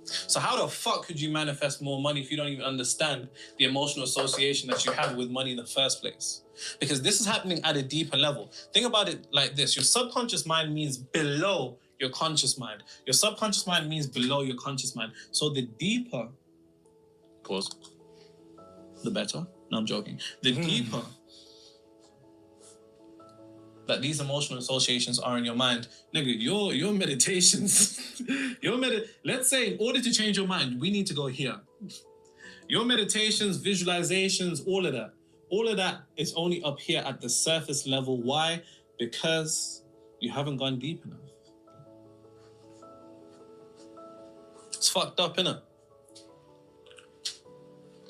So how the fuck could you manifest more money if you don't even understand the emotional association that you have with money in the first place? Because this is happening at a deeper level. Think about it like this. Your subconscious mind means below your conscious mind. Your subconscious mind means below your conscious mind. So the deeper, the better. No, I'm joking. The deeper that these emotional associations are in your mind, nigga, your meditations, let's say in order to change your mind, we need to go here. Your meditations, visualizations, all of that is only up here at the surface level. Why? Because you haven't gone deep enough. It's fucked up, innit?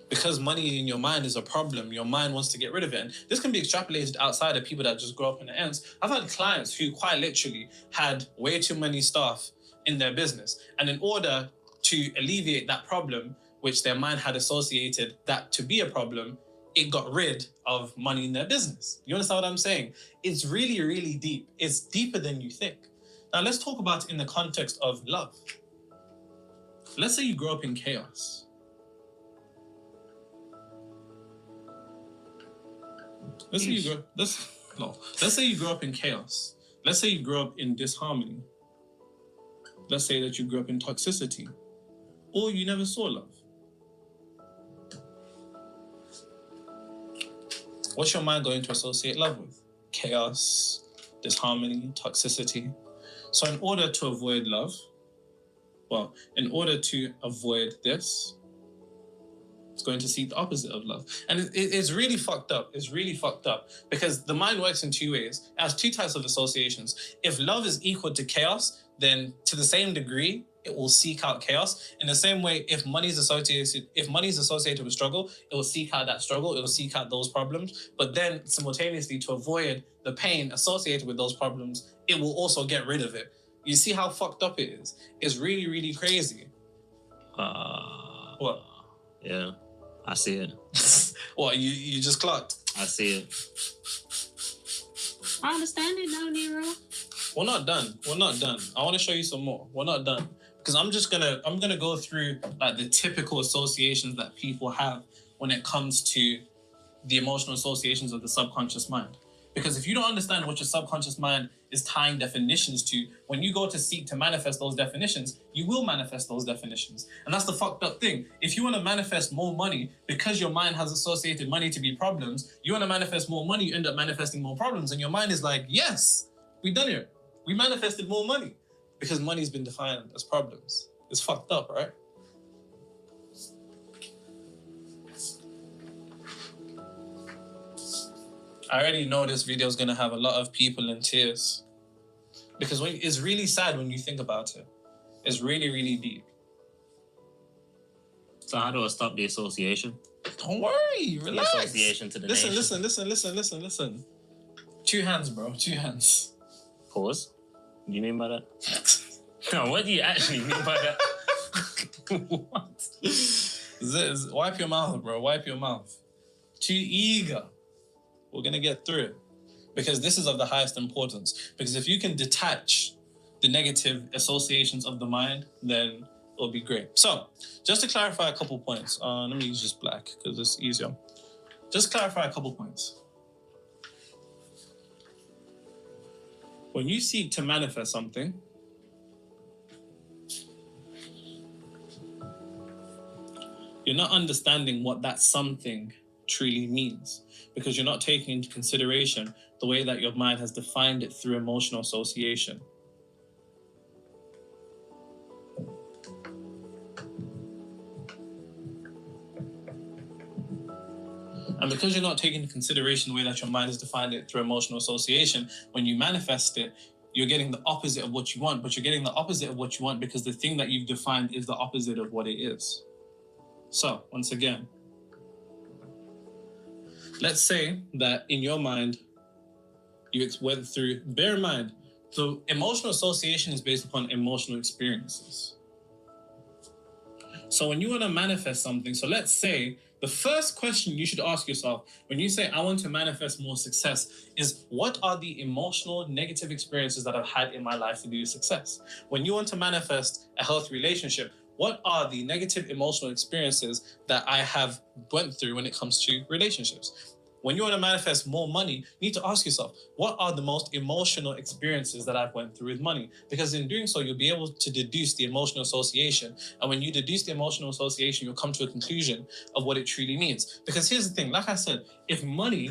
Because money in your mind is a problem, your mind wants to get rid of it. And this can be extrapolated outside of people that just grow up in the ends. I've had clients who quite literally had way too many staff in their business. And in order to alleviate that problem, which their mind had associated that to be a problem, it got rid of money in their business. You understand what I'm saying? It's really, really deep. It's deeper than you think. Now let's talk about it in the context of love. Let's say you grow up in chaos. Let's say you grow up in chaos. Let's say you grow up in disharmony. Let's say that you grew up in toxicity. Or you never saw love. What's your mind going to associate love with? Chaos, disharmony, toxicity. So in order to avoid love, in order to avoid this, it's going to seek the opposite of love. And it's really fucked up. It's really fucked up because the mind works in two ways. It has two types of associations. If love is equal to chaos, then to the same degree, it will seek out chaos. In the same way, if money is associated with struggle, it will seek out that struggle. It will seek out those problems. But then simultaneously, to avoid the pain associated with those problems, it will also get rid of it. You see how fucked up it is? It's really, really crazy. What? Yeah, I see it. What, you just clocked? I see it. I understand it now, Nero. We're not done. I want to show you some more. We're not done. Because I'm gonna go through like the typical associations that people have when it comes to the emotional associations of the subconscious mind. Because if you don't understand what your subconscious mind is tying definitions to, when you go to seek to manifest those definitions, you will manifest those definitions. And that's the fucked up thing. If you want to manifest more money, because your mind has associated money to be problems, you want to manifest more money, you end up manifesting more problems. And your mind is like, yes, we've done it. We manifested more money. Because money's been defined as problems. It's fucked up, right? I already know this video is going to have a lot of people in tears. Because it's really sad when you think about it. It's really, really deep. So how do I stop the association? Don't worry, relax. The association to the nation. Listen. 2 hands, bro. 2 hands. Pause. What do you mean by that? No, what do you actually mean by that? What? Wipe your mouth, bro. Wipe your mouth. Too eager. We're going to get through it. Because this is of the highest importance. Because if you can detach the negative associations of the mind, then it'll be great. So, just to clarify a couple points. Let me use just black because it's easier. Just clarify a couple points. When you seek to manifest something, you're not understanding what that something truly means because you're not taking into consideration the way that your mind has defined it through emotional association. And because you're not taking into consideration the way that your mind has defined it through emotional association, when you manifest it, you're getting the opposite of what you want, but you're getting the opposite of what you want because the thing that you've defined is the opposite of what it is. So, once again, let's say that in your mind, you went through, bear in mind, the emotional association is based upon emotional experiences. So when you want to manifest something, so let's say the first question you should ask yourself when you say, I want to manifest more success, is what are the emotional negative experiences that I've had in my life to do with success? When you want to manifest a healthy relationship, what are the negative emotional experiences that I have went through when it comes to relationships? When you want to manifest more money, you need to ask yourself, what are the most emotional experiences that I've went through with money? Because in doing so, you'll be able to deduce the emotional association. And when you deduce the emotional association, you'll come to a conclusion of what it truly means. Because here's the thing, like I said, if money,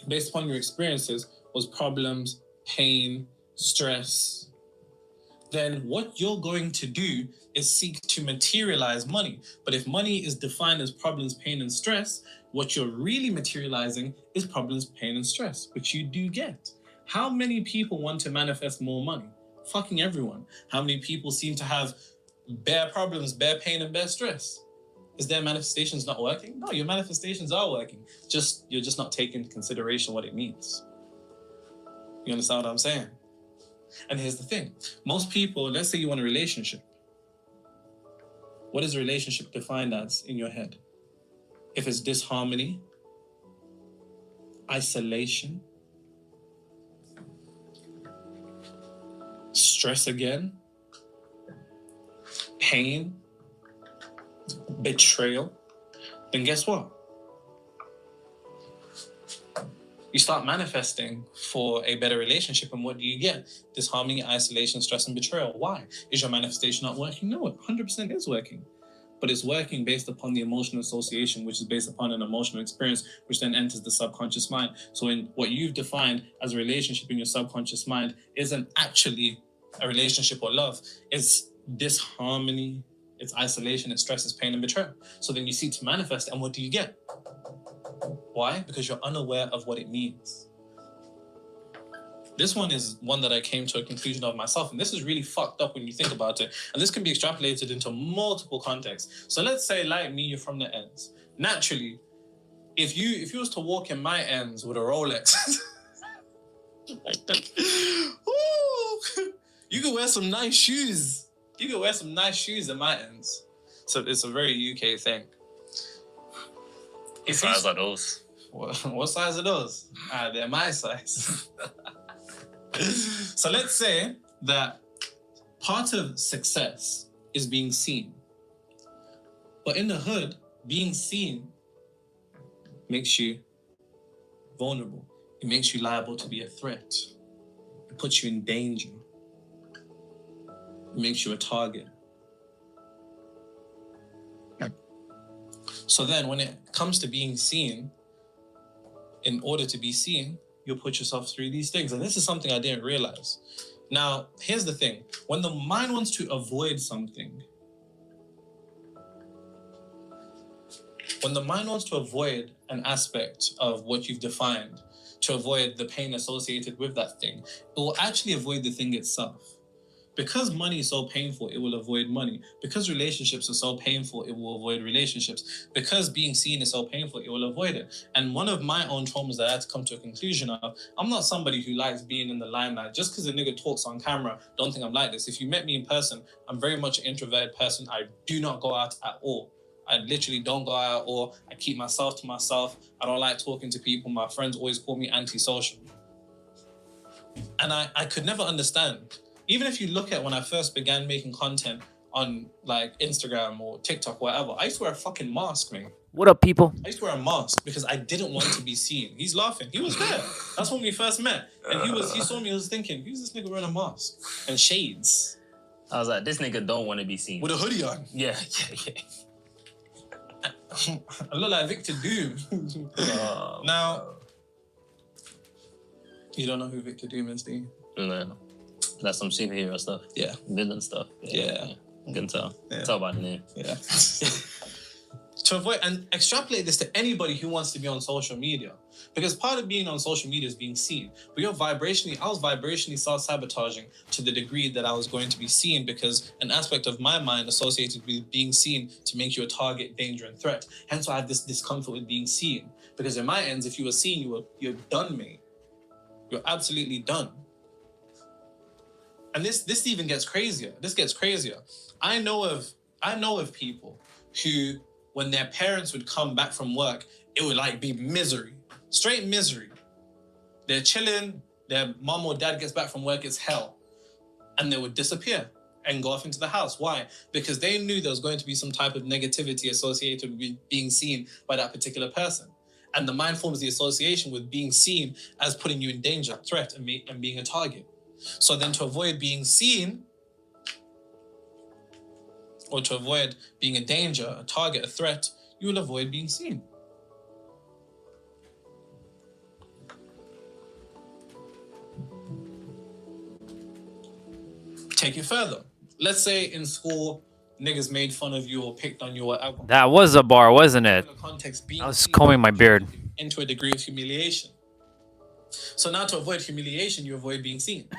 based upon your experiences, was problems, pain, stress, then what you're going to do is seek to materialize money. But if money is defined as problems, pain, and stress, what you're really materializing is problems, pain, and stress, which you do get. How many people want to manifest more money? Fucking everyone. How many people seem to have bare problems, bare pain, and bare stress? Is their manifestations not working? No, your manifestations are working. You're just not taking into consideration what it means. You understand what I'm saying? And here's the thing. Most people, let's say you want a relationship. What is a relationship defined as in your head? If it's disharmony, isolation, stress again, pain, betrayal, then guess what? You start manifesting for a better relationship, and what do you get? Disharmony, isolation, stress, and betrayal. Why? Is your manifestation not working? No, it 100% is working. But it's working based upon the emotional association, which is based upon an emotional experience, which then enters the subconscious mind. So in what you've defined as a relationship in your subconscious mind isn't actually a relationship or love. It's disharmony, it's isolation, it's stress, it's pain, and betrayal. So then you seek to manifest, and what do you get? Why? Because you're unaware of what it means. This one is one that I came to a conclusion of myself, and this is really fucked up when you think about it. And this can be extrapolated into multiple contexts. So let's say, like me, you're from the ends. Naturally, if you was to walk in my ends with a Rolex, you could wear some nice shoes. You could wear some nice shoes in my ends. So it's a very UK thing. What size are those? What size are those? They're my size. So let's say that part of success is being seen. But in the hood, being seen makes you vulnerable. It makes you liable to be a threat. It puts you in danger. It makes you a target. So then when it comes to being seen, in order to be seen, you'll put yourself through these things. And this is something I didn't realize. Now, here's the thing. When the mind wants to avoid something, when the mind wants to avoid an aspect of what you've defined, to avoid the pain associated with that thing, it will actually avoid the thing itself. Because money is so painful, it will avoid money. Because relationships are so painful, it will avoid relationships. Because being seen is so painful, it will avoid it. And one of my own traumas that I had to come to a conclusion of, I'm not somebody who likes being in the limelight. Just because a nigga talks on camera, don't think I'm like this. If you met me in person, I'm very much an introverted person. I do not go out at all. I literally don't go out, or I keep myself to myself. I don't like talking to people. My friends always call me antisocial. And I could never understand. Even if you look at when I first began making content on like Instagram or TikTok, whatever, I used to wear a fucking mask, mate. What up, people? I used to wear a mask because I didn't want to be seen. He's laughing. He was there. That's when we first met. And he saw me, he was thinking, who's this nigga wearing a mask? And shades. I was like, this nigga don't want to be seen. With a hoodie on. Yeah. I look like Victor Doom. Now, you don't know who Victor Doom is, do you? No. That's some superhero stuff. Yeah. Villain stuff. Yeah. You can tell. Yeah. Tell by the name. Yeah. To avoid, and extrapolate this to anybody who wants to be on social media. Because part of being on social media is being seen. But I was vibrationally self-sabotaging to the degree that I was going to be seen, because an aspect of my mind associated with being seen to make you a target, danger, and threat. Hence why I have this discomfort with being seen. Because in my ends, if you were seen, you're done, mate. You're absolutely done. And this even gets crazier. This gets crazier. I know of people who, when their parents would come back from work, it would like be misery, straight misery. They're chilling, their mom or dad gets back from work, it's hell. And they would disappear and go off into the house. Why? Because they knew there was going to be some type of negativity associated with being seen by that particular person. And the mind forms the association with being seen as putting you in danger, threat, and being a target. So then to avoid being seen, or to avoid being a danger, a target, a threat, you will avoid being seen. Take it further. Let's say in school, niggas made fun of you or picked on you or whatever. That was a bar, wasn't it? Context, I was combing my beard. Into a degree of humiliation. So now to avoid humiliation, you avoid being seen.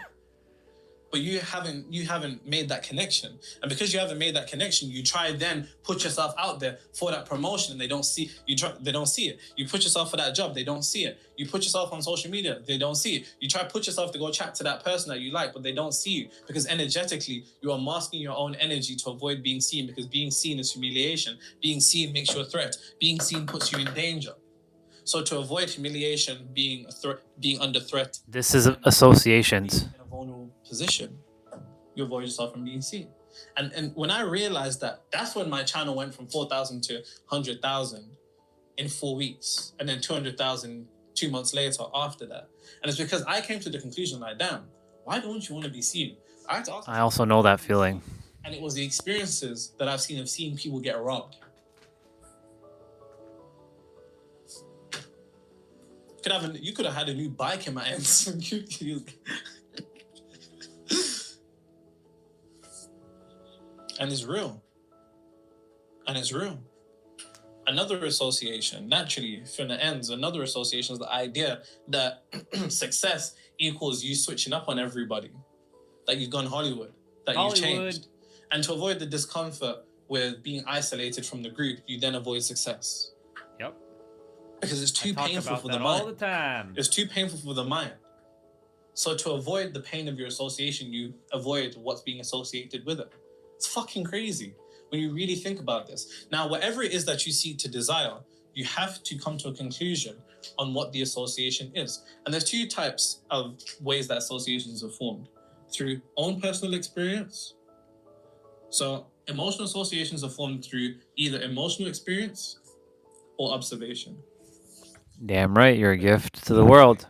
But you haven't made that connection. And because you haven't made that connection, you try then put yourself out there for that promotion, and they don't see it. You put yourself for that job, they don't see it. You put yourself on social media, they don't see it. You try to put yourself to go chat to that person that you like, but they don't see you. Because energetically, you are masking your own energy to avoid being seen, because being seen is humiliation. Being seen makes you a threat. Being seen puts you in danger. So to avoid humiliation, being under threat. This is associations. In a vulnerable position, you avoid yourself from being seen. And when I realized that, that's when my channel went from 4,000 to 100,000 in 4 weeks, and then 200,000 2 months later after that. And it's because I came to the conclusion like, damn, why don't you want to be seen? I had to ask. I also know that feeling. And it was the experiences that I've seen of seeing people get robbed. You could have had a new bike in my hands. And it's real. And it's real. Another association, naturally, from the ends, another association is the idea that success equals you switching up on everybody. That you've gone Hollywood. That you've changed. And to avoid the discomfort with being isolated from the group, you then avoid success. Yep. Because it's too painful for the mind. All the time. It's too painful for the mind. So to avoid the pain of your association, you avoid what's being associated with it. It's fucking crazy when you really think about this. Now, whatever it is that you seek to desire, you have to come to a conclusion on what the association is. And there's two types of ways that associations are formed. Through own personal experience. So emotional associations are formed through either emotional experience or observation. Damn right, you're a gift to the world.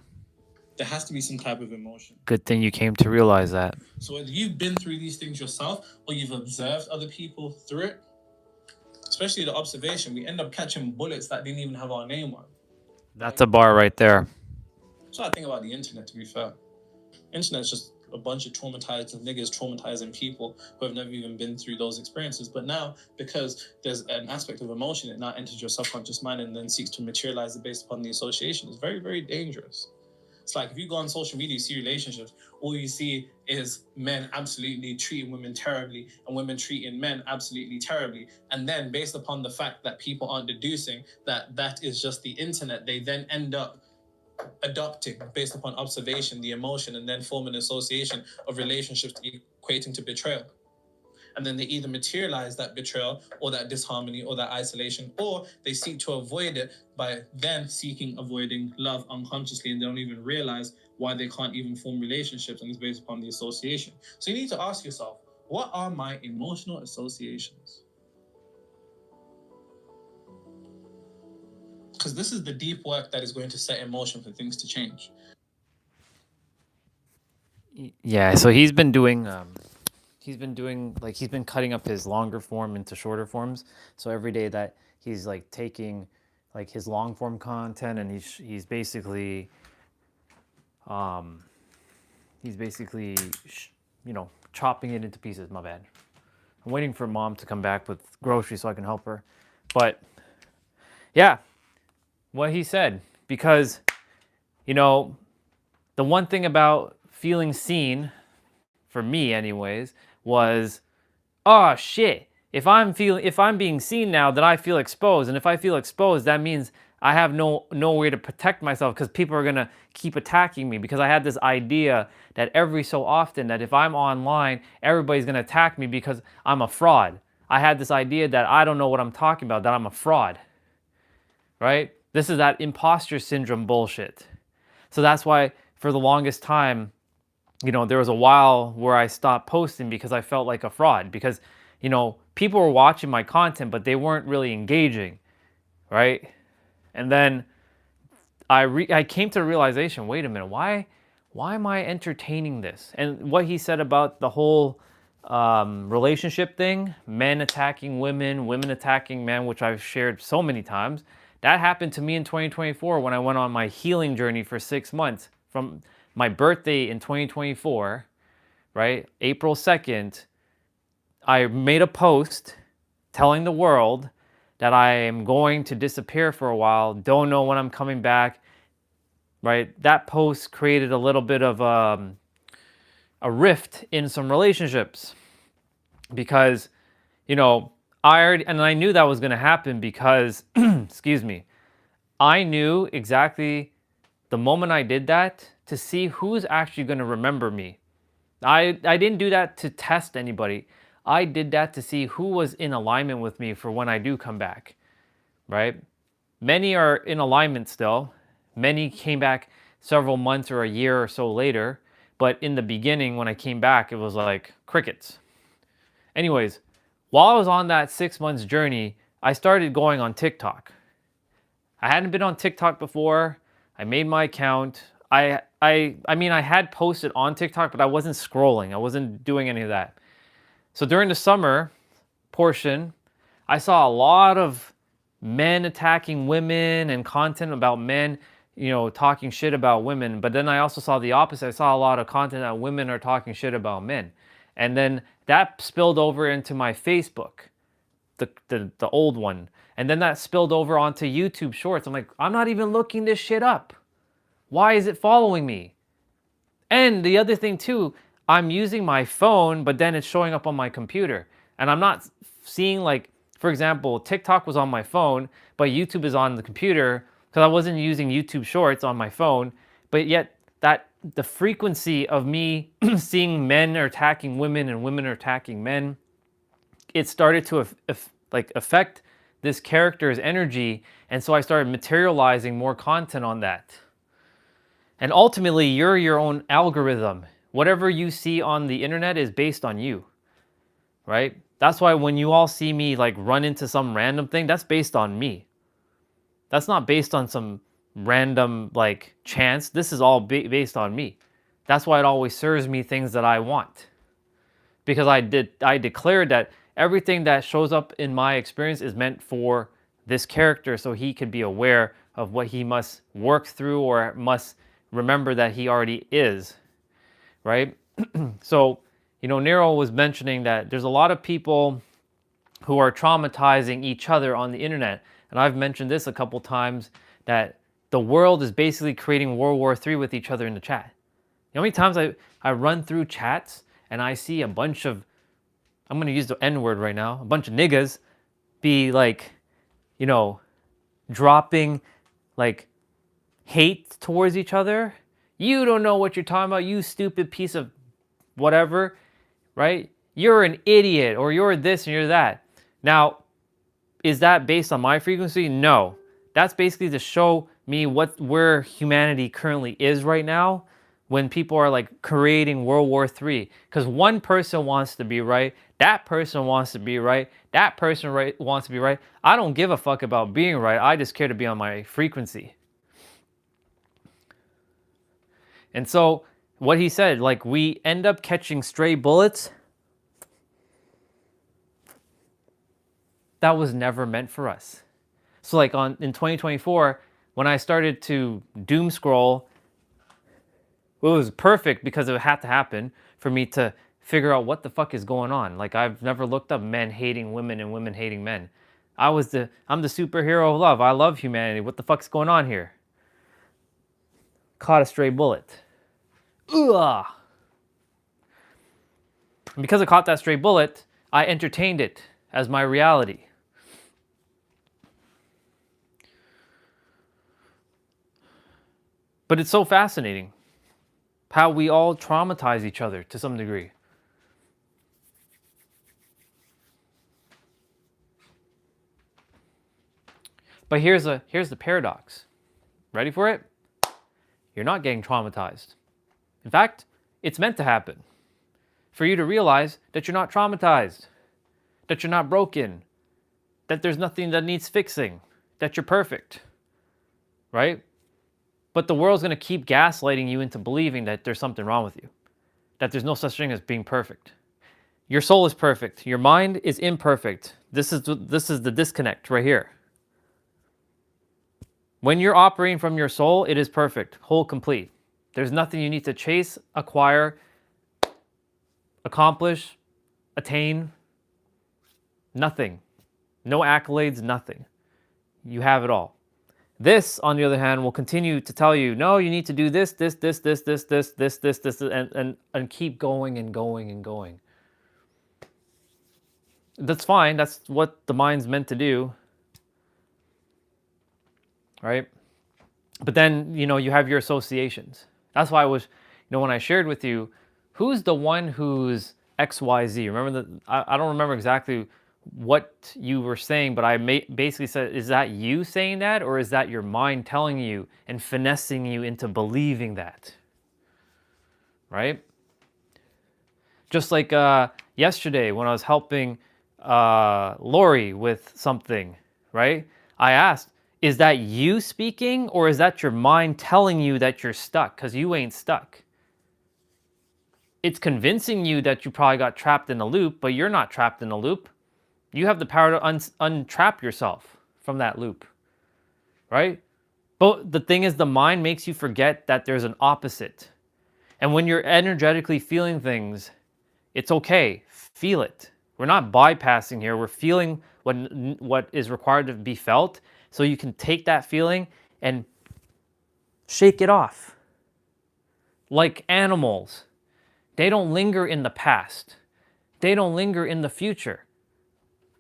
There has to be some type of emotion. Good thing you came to realize that. So whether you've been through these things yourself or you've observed other people through it, especially the observation, we end up catching bullets that didn't even have our name on. That's a bar right there. That's what I think about the internet, to be fair. Internet's just a bunch of traumatized niggas traumatizing people who have never even been through those experiences. But now, because there's an aspect of emotion, it now enters your subconscious mind and then seeks to materialize it based upon the association. It's very, very dangerous. It's like if you go on social media, you see relationships, all you see is men absolutely treating women terribly and women treating men absolutely terribly. And then based upon the fact that people aren't deducing that that is just the internet, they then end up adopting based upon observation, the emotion, and then form an association of relationships equating to betrayal. and then they either materialize that betrayal or that disharmony or that isolation, or they seek to avoid it by then avoiding love unconsciously, and they don't even realize why they can't even form relationships, and it's based upon the association. So you need to ask yourself, what are my emotional associations? Because this is the deep work that is going to set in motion for things to change. Yeah, so he's been doing like he's been cutting up his longer form into shorter forms. So every day that he's like taking like his long form content, and he's basically you know, chopping it into pieces. My bad. I'm waiting for mom to come back with groceries so I can help her. But yeah, what he said, because you know, the one thing about feeling seen, for me anyways, was, oh shit, if I'm being seen now, then I feel exposed. And if I feel exposed, that means I have no way to protect myself, because people are gonna keep attacking me, because I had this idea that every so often that if I'm online, everybody's gonna attack me because I'm a fraud. I had this idea that I don't know what I'm talking about, that I'm a fraud, right? This is that imposter syndrome bullshit. So that's why for the longest time, you know, there was a while where I stopped posting because I felt like a fraud, because, you know, people were watching my content, but they weren't really engaging, right? And then I came to the realization, wait a minute, why am I entertaining this? And what he said about the whole relationship thing, men attacking women, women attacking men, which I've shared so many times, that happened to me in 2024 when I went on my healing journey for 6 months from my birthday in 2024, right? April 2nd, I made a post telling the world that I am going to disappear for a while, don't know when I'm coming back, right? That post created a little bit of a rift in some relationships, because, you know, I knew that was going to happen because, excuse me, I knew exactly the moment I did that to see who's actually going to remember me. I didn't do that to test anybody. I did that to see who was in alignment with me for when I do come back, right? Many are in alignment still. Many came back several months or a year or so later. But in the beginning, when I came back, it was like crickets. Anyways, while I was on that 6 months journey, I started going on TikTok. I hadn't been on TikTok before. I made my account. I mean, I had posted on TikTok, but I wasn't scrolling. I wasn't doing any of that. So during the summer portion, I saw a lot of men attacking women and content about men, you know, talking shit about women. But then I also saw the opposite. I saw a lot of content that women are talking shit about men. And then that spilled over into my Facebook, the old one. And then that spilled over onto YouTube Shorts. I'm like, I'm not even looking this shit up. Why is it following me? And the other thing too, I'm using my phone, but then it's showing up on my computer. And I'm not seeing, like, for example, TikTok was on my phone, but YouTube is on the computer, because I wasn't using YouTube Shorts on my phone. But yet that the frequency of me seeing men are attacking women and women are attacking men, it started to affect this character's energy. And so I started materializing more content on that. And ultimately, you're your own algorithm. Whatever you see on the internet is based on you, right? That's why when you all see me like run into some random thing, that's based on me. That's not based on some random like chance. This is all based on me. That's why it always serves me things that I want. Because I declared that everything that shows up in my experience is meant for this character, so he could be aware of what he must work through or must remember that he already is, right? So, you know, Nero was mentioning that there's a lot of people who are traumatizing each other on the internet. And I've mentioned this a couple times, that the world is basically creating World War III with each other in the chat. You know how many times I run through chats and I see a bunch of, I'm going to use the N word right now, a bunch of niggas be like, you know, dropping like hate towards each other. You don't know what you're talking about, you stupid piece of whatever, right? You're an idiot, or you're this and you're that. Now, is that based on my frequency? No. That's basically to show me where humanity currently is right now when people are like creating World War III. Because one person wants to be right, that person wants to be right, that person wants to be right. I don't give a fuck about being right. I just care to be on my frequency. And so what he said, like we end up catching stray bullets. That was never meant for us. So like in 2024, when I started to doom scroll, it was perfect because it had to happen for me to figure out what the fuck is going on. Like I've never looked up men hating women and women hating men. I'm the superhero of love. I love humanity. What the fuck's going on here? Caught a stray bullet. Ugh. And because I caught that stray bullet, I entertained it as my reality. But it's so fascinating how we all traumatize each other to some degree. But here's the paradox. Ready for it? You're not getting traumatized. In fact, it's meant to happen. For you to realize that you're not traumatized, that you're not broken, that there's nothing that needs fixing, that you're perfect, right? But the world's going to keep gaslighting you into believing that there's something wrong with you, that there's no such thing as being perfect. Your soul is perfect. Your mind is imperfect. This is the disconnect right here. When you're operating from your soul, it is perfect, whole, complete. There's nothing you need to chase, acquire, accomplish, attain. Nothing. No accolades, nothing. You have it all. This, on the other hand, will continue to tell you, no, you need to do this, and keep going and going and going. That's fine. That's what the mind's meant to do. Right? But then, you have your associations. That's why I was, when I shared with you, who's the one who's XYZ? Remember I don't remember exactly what you were saying, but I basically said, is that you saying that, or is that your mind telling you and finessing you into believing that? Right? Just like yesterday when I was helping Lori with something, right? I asked, is that you speaking, or is that your mind telling you that you're stuck? Because you ain't stuck. It's convincing you that you probably got trapped in a loop, but you're not trapped in a loop. You have the power to untrap yourself from that loop, right? But the thing is, the mind makes you forget that there's an opposite. And when you're energetically feeling things, it's okay. Feel it. We're not bypassing here. We're feeling what is required to be felt, so you can take that feeling and shake it off. Like animals, they don't linger in the past. They don't linger in the future.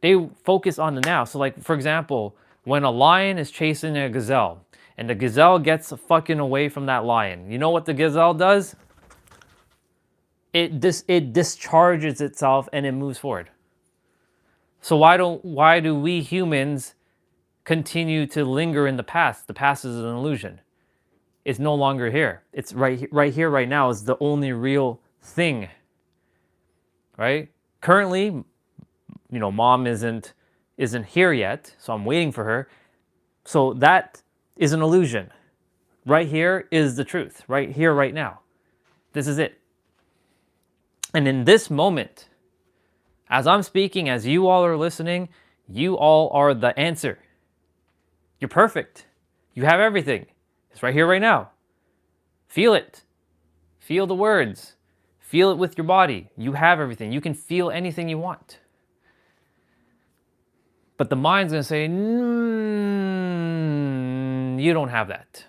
They focus on the now. So like, for example, when a lion is chasing a gazelle and the gazelle gets fucking away from that lion, you know what the gazelle does? It discharges itself and it moves forward. So why do we humans continue to linger in the past? The past is an illusion. It's no longer here. It's right here, right now is the only real thing. Right? Currently, mom isn't here yet, so I'm waiting for her. So that is an illusion. Right here is the truth. Right here, right now. This is it. And in this moment, as I'm speaking, as you all are listening, you all are the answer. You're perfect. You have everything. It's right here, right now. Feel it. Feel the words. Feel it with your body. You have everything. You can feel anything you want. But the mind's going to say, you don't have that.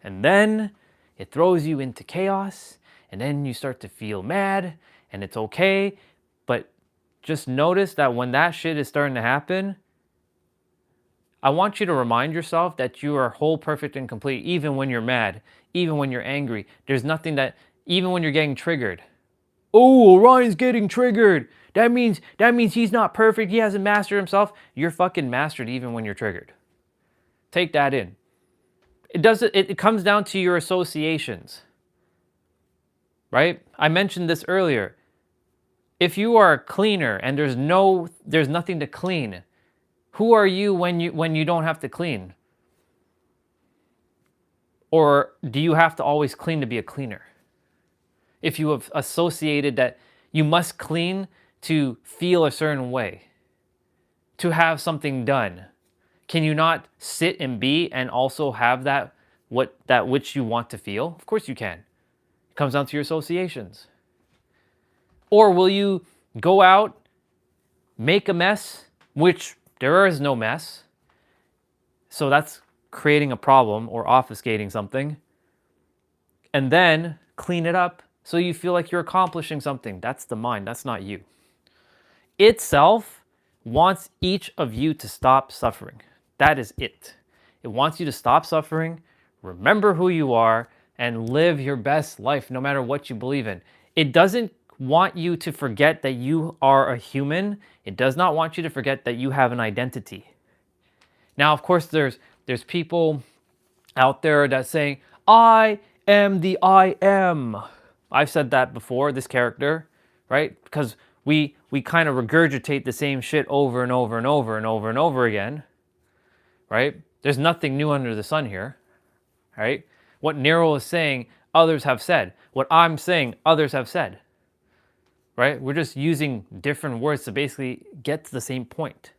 And then it throws you into chaos, and then you start to feel mad, and it's okay. But just notice that when that shit is starting to happen, I want you to remind yourself that you are whole, perfect, and complete, even when you're mad, even when you're angry. There's nothing that, even when you're getting triggered, Oh, Orion's getting triggered. That means he's not perfect. He hasn't mastered himself. You're fucking mastered even when you're triggered. Take that in. It comes down to your associations. Right? I mentioned this earlier. If you are a cleaner and there's nothing to clean, who are you when you don't have to clean? Or do you have to always clean to be a cleaner? If you have associated that you must clean to feel a certain way, to have something done, can you not sit and be and also have that which you want to feel? Of course you can. It comes down to your associations. Or will you go out, make a mess, which there is no mess, so that's creating a problem or obfuscating something, and then clean it up so you feel like you're accomplishing something? That's the mind, that's not you. Itself wants each of you to stop suffering. That is it. It wants you to stop suffering, remember who you are, and live your best life no matter what you believe in. It doesn't want you to forget that you are a human. It does not want you to forget that you have an identity. Now, of course, there's people out there that saying, I am the I am. I've said that before, this character, right? Because we kind of regurgitate the same shit over and over and over and over and over again, right? There's nothing new under the sun here, right? What Nero is saying, others have said. What I'm saying, others have said, right? We're just using different words to basically get to the same point.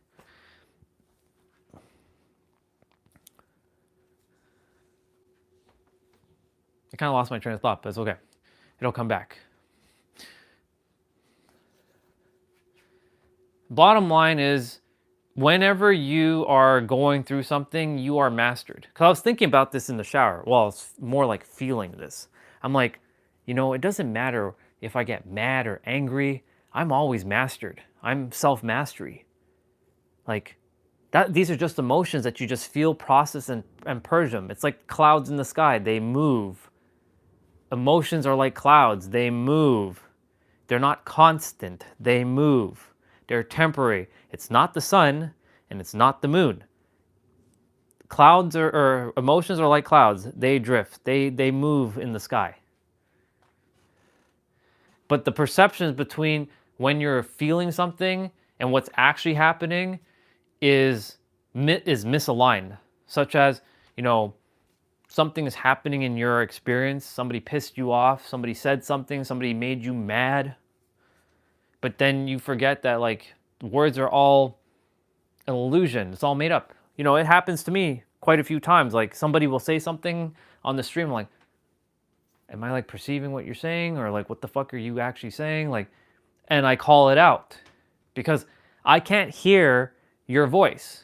I kind of lost my train of thought, but it's okay. It'll come back. Bottom line is, whenever you are going through something, you are mastered. Because I was thinking about this in the shower. Well, it's more like feeling this. I'm like, it doesn't matter if I get mad or angry. I'm always mastered. I'm self-mastery. Like, these are just emotions that you just feel, process, and purge them. It's like clouds in the sky. They move. Emotions are like clouds. They move. They're not constant. They move. They're temporary. It's not the sun and it's not the moon. Clouds or emotions are like clouds. They drift. They move in the sky. But the perceptions between when you're feeling something and what's actually happening is misaligned. Such as, something is happening in your experience. Somebody pissed you off. Somebody said something. Somebody made you mad. But then you forget that, like, words are all an illusion. It's all made up. It happens to me quite a few times. Like, somebody will say something on the stream. I'm like, am I, like, perceiving what you're saying? Or, like, what the fuck are you actually saying? Like, and I call it out. Because I can't hear your voice.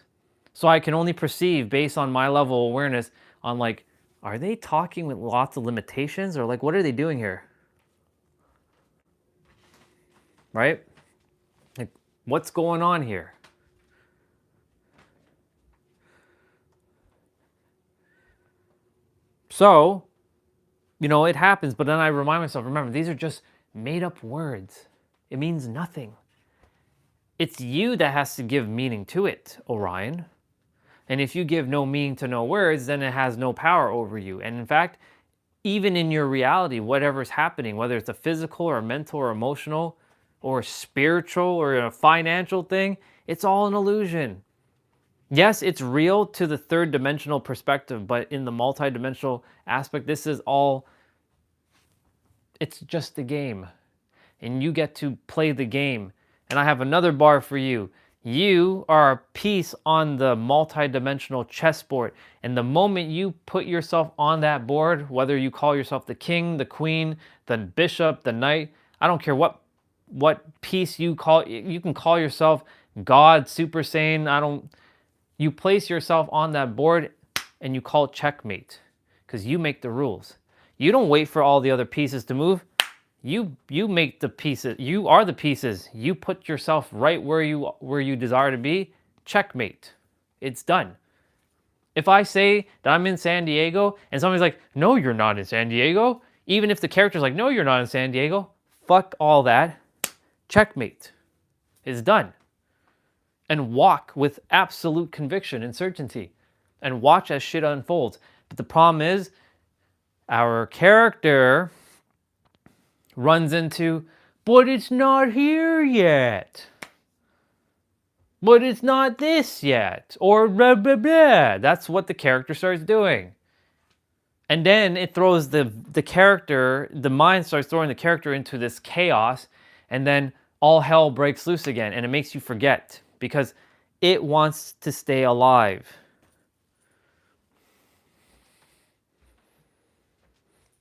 So I can only perceive based on my level of awareness on, like, are they talking with lots of limitations? Or, like, what are they doing here? Right? Like, what's going on here? So, it happens, but then I remind myself, remember, these are just made up words. It means nothing. It's you that has to give meaning to it, Orion. And if you give no meaning to no words, then it has no power over you. And in fact, even in your reality, whatever's happening, whether it's a physical or mental or emotional or spiritual or a financial thing, it's all an illusion. Yes, it's real to the third dimensional perspective, but in the multidimensional aspect, this is all, it's just a game. And you get to play the game. And I have another bar for you. You are a piece on the multidimensional chessboard. And the moment you put yourself on that board, whether you call yourself the king, the queen, the bishop, the knight, I don't care what piece you call, you can call yourself God, Super Saiyan, you place yourself on that board and you call it checkmate. Because you make the rules. You don't wait for all the other pieces to move. You make the pieces. You are the pieces. You put yourself right where you desire to be. Checkmate. It's done. If I say that I'm in San Diego and somebody's like, no, you're not in San Diego. Even if the character's like, no, you're not in San Diego. fuck all that. Checkmate. It's done. And walk with absolute conviction and certainty. And watch as shit unfolds. But the problem is, our character runs into, but it's not here yet. But it's not this yet. Or blah, blah, blah. That's what the character starts doing. And then it throws the character, the mind starts throwing the character into this chaos. And then all hell breaks loose again. And it makes you forget. Because it wants to stay alive.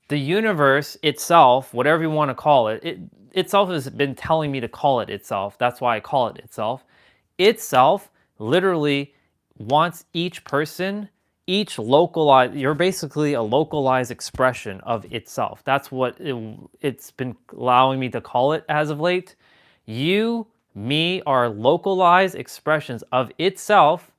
The universe itself, whatever you want to call it, itself has been telling me to call it itself. That's why I call it itself. Itself literally wants each person, each localized, you're basically a localized expression of itself. That's what it's been allowing me to call it as of late. You, me, are localized expressions of itself,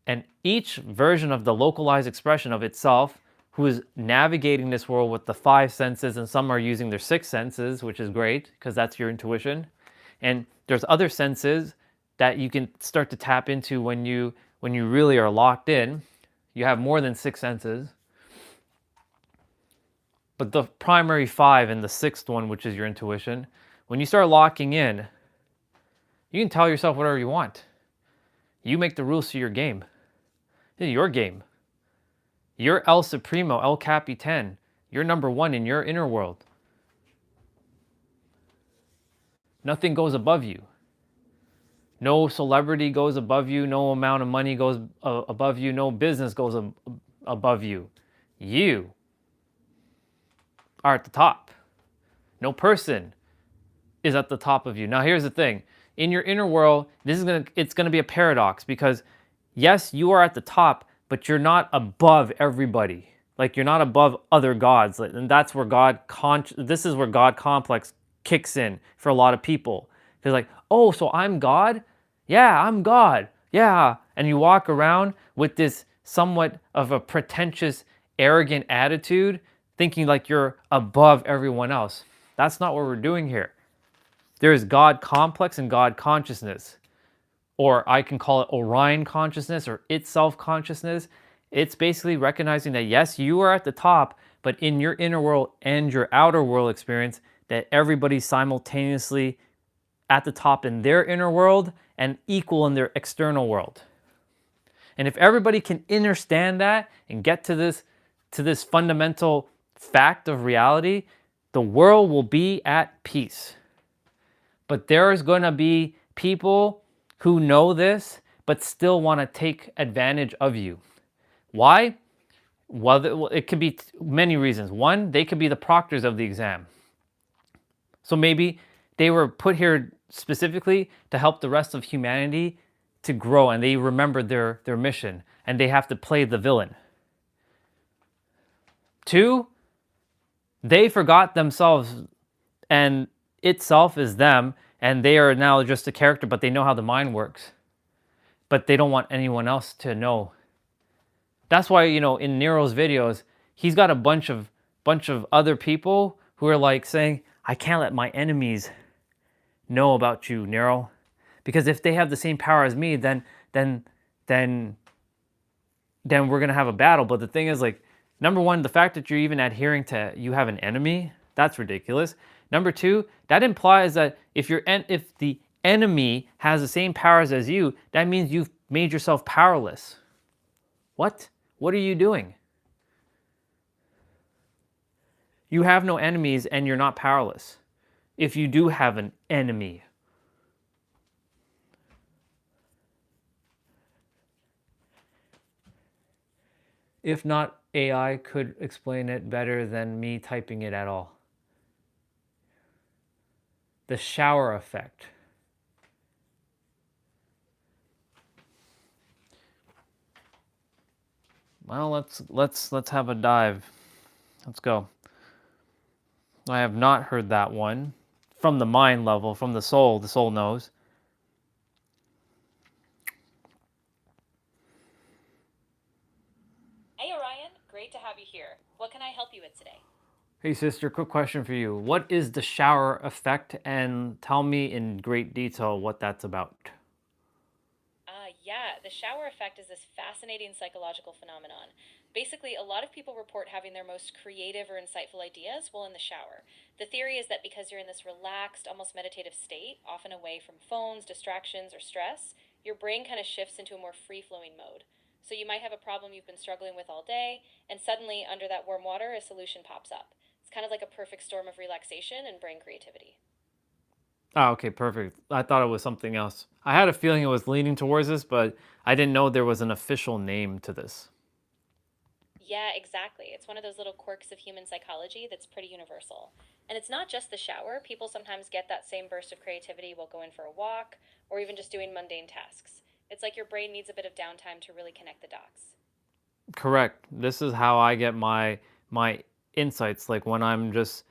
and each version of the localized expression of itself who is navigating this world with the 5 senses, and some are using their 6 senses, which is great because that's your intuition. And there's other senses that you can start to tap into when you really are locked in. You have more than 6 senses. But the primary 5 and the 6th one, which is your intuition, when you start locking in, you can tell yourself whatever you want. You make the rules to your game. This is your game. You're El Supremo, El Capitan. You're number 1 in your inner world. Nothing goes above you. No celebrity goes above you. No amount of money goes above you. No business goes above you. You are at the top. No person is at the top of you. Now here's the thing. In your inner world, it's gonna be a paradox because yes, you are at the top, but you're not above everybody. Like you're not above other gods. And that's where this is where God complex kicks in for a lot of people. Because like, oh, so I'm God? Yeah, I'm God. Yeah. And you walk around with this somewhat of a pretentious, arrogant attitude, thinking like you're above everyone else. That's not what we're doing here. There is God complex and God consciousness. Or I can call it Orion consciousness or itself consciousness. It's basically recognizing that yes, you are at the top, but in your inner world and your outer world experience, that everybody's simultaneously at the top in their inner world and equal in their external world. And if everybody can understand that and get to this fundamental fact of reality, the world will be at peace. But there's going to be people who know this, but still want to take advantage of you. Why? Well, it could be many reasons. One, they could be the proctors of the exam. So maybe they were put here specifically to help the rest of humanity to grow, and they remembered their mission, and they have to play the villain. 2, they forgot themselves, and itself is them, and they are now just a character, but they know how the mind works. But they don't want anyone else to know. That's why, in Nero's videos, he's got a bunch of other people who are like saying, I can't let my enemies know about you, Nero. Because if they have the same power as me, then we're gonna have a battle. But the thing is, like, number 1, the fact that you're even adhering to you have an enemy, that's ridiculous. Number 2, that implies that if the enemy has the same powers as you, that means you've made yourself powerless. What? What are you doing? You have no enemies and you're not powerless. If you do have an enemy. If not, AI could explain it better than me typing it at all. The shower effect. Well, let's have a dive. Let's go. I have not heard that one from the mind level, from the soul. The soul knows. Hey Orion, great to have you here. What can I help you with today? Hey sister, quick question for you. What is the shower effect, and tell me in great detail what that's about? Yeah, the shower effect is this fascinating psychological phenomenon. Basically, a lot of people report having their most creative or insightful ideas while in the shower. The theory is that because you're in this relaxed, almost meditative state, often away from phones, distractions, or stress, your brain kind of shifts into a more free flowing mode. So you might have a problem you've been struggling with all day, and suddenly, under that warm water, a solution pops up. It's kind of like a perfect storm of relaxation and brain creativity. Oh, okay, perfect. I thought it was something else. I had a feeling it was leaning towards this, but I didn't know there was an official name to this. Yeah, exactly. It's one of those little quirks of human psychology that's pretty universal. And it's not just the shower. People sometimes get that same burst of creativity while going for a walk or even just doing mundane tasks. It's like your brain needs a bit of downtime to really connect the dots. Correct. This is how I get my insights. Like when I'm just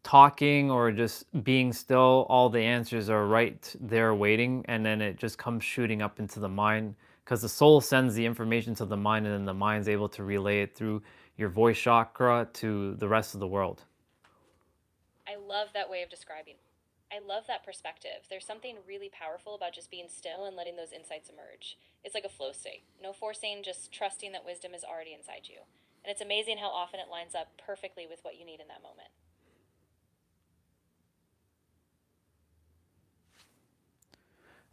talking or just being still, all the answers are right there waiting, and then it just comes shooting up into the mind because the soul sends the information to the mind, and then the mind's able to relay it through your voice chakra to the rest of the world. I love that way of describing. I love that perspective. There's something really powerful about just being still and letting those insights emerge. It's like a flow state. No forcing, just trusting that wisdom is already inside you. And it's amazing how often it lines up perfectly with what you need in that moment.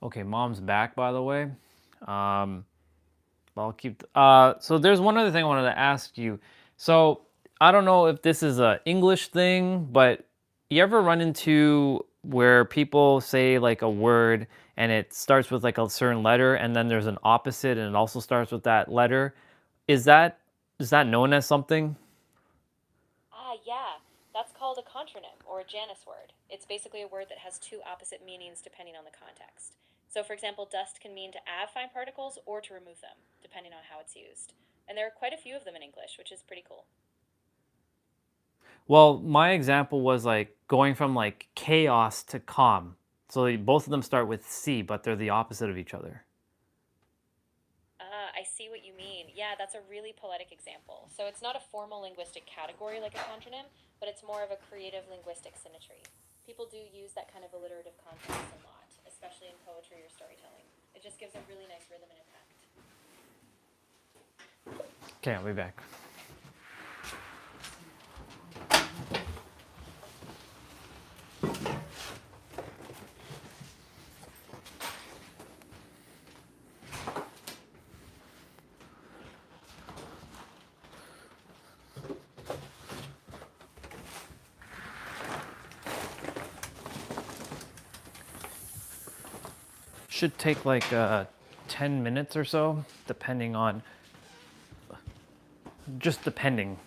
Okay, mom's back, by the way. I'll keep. So there's one other thing I wanted to ask you. So I don't know if this is a English thing, but you ever run into where people say like a word and it starts with like a certain letter, and then there's an opposite and it also starts with that letter? Is that known as something? Yeah. That's called a contronym or a Janus word. It's basically a word that has two opposite meanings depending on the context. So, for example, dust can mean to add fine particles or to remove them, depending on how it's used. And there are quite a few of them in English, which is pretty cool. Well, my example was like going from like chaos to calm. So both of them start with C, but they're the opposite of each other. I see what you mean. Yeah, that's a really poetic example. So it's not a formal linguistic category like a contronym, but it's more of a creative linguistic symmetry. People do use that kind of alliterative context a lot, especially in poetry or storytelling. It just gives a really nice rhythm and impact. Okay, I'll be back. Should take like 10 minutes or so, depending on, just depending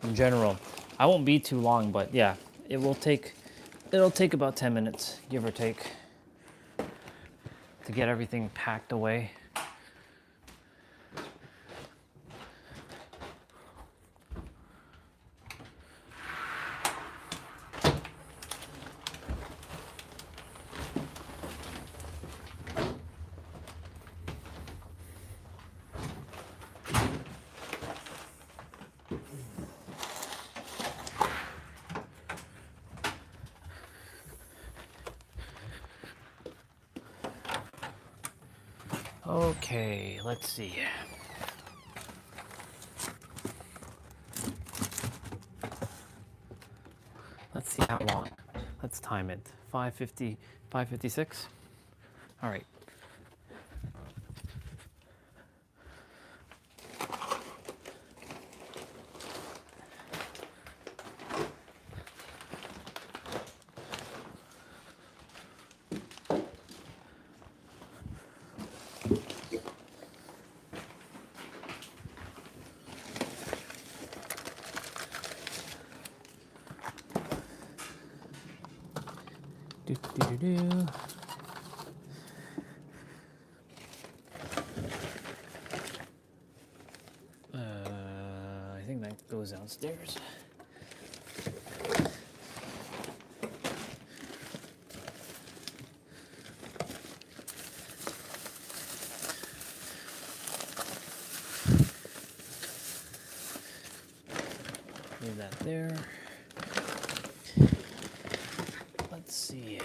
in general. I won't be too long, but yeah, it'll take about 10 minutes, give or take, to get everything packed away. Okay, let's see. Let's see how long. Let's time it. 5:50, 5:56. All right. Do. I think that goes downstairs. Leave that there. Let's see.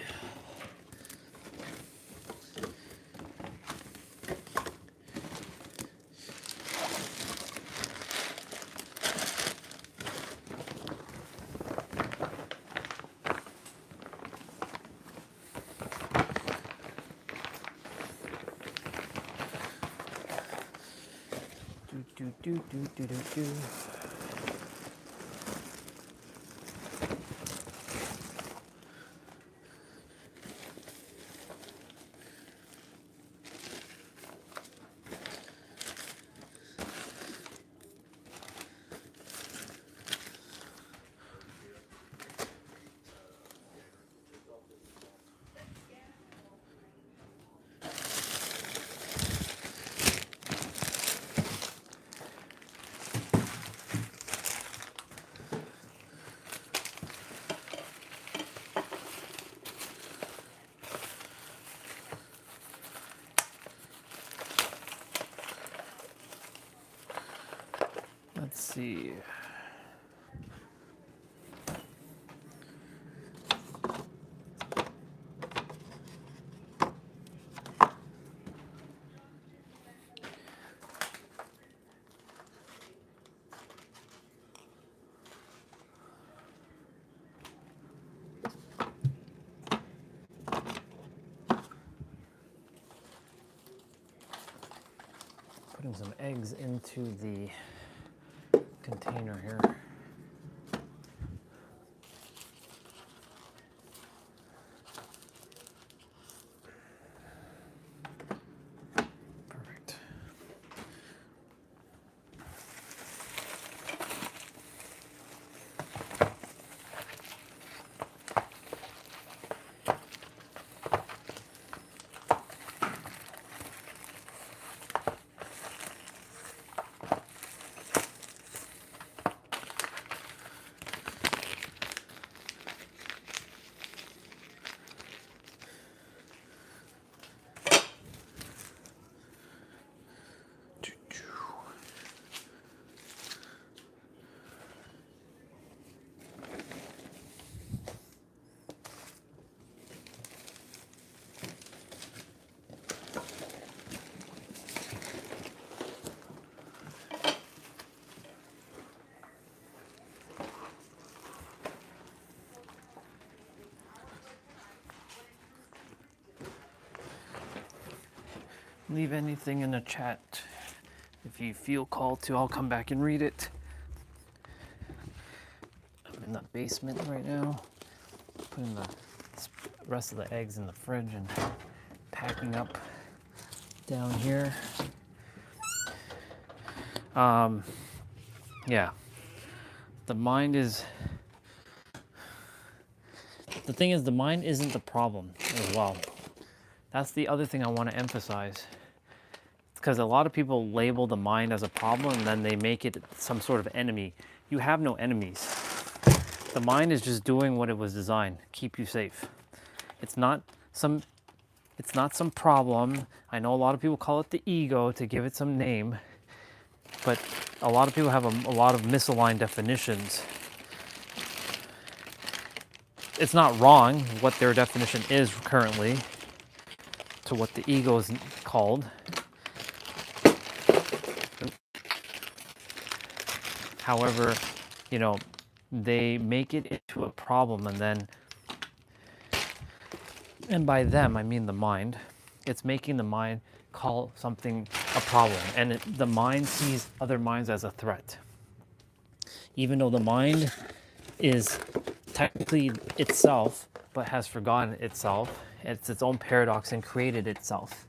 Do. Let's see. Putting some eggs into the container here. Perfect. Leave anything in the chat if you feel called to. I'll come back and read it. I'm in the basement right now, putting the rest of the eggs in the fridge and packing up down here. Yeah, the mind is, the thing is, the mind isn't the problem as well. That's the other thing I want to emphasize. Because a lot of people label the mind as a problem and then they make it some sort of enemy. You have no enemies. The mind is just doing what it was designed, keep you safe. It's not some problem. I know a lot of people call it the ego to give it some name, but a lot of people have a lot of misaligned definitions. It's not wrong what their definition is currently to what the ego is called. However, you know, they make it into a problem, and by them, I mean the mind. It's making the mind call something a problem, and the mind sees other minds as a threat. Even though the mind is technically itself, but has forgotten itself, it's its own paradox and created itself.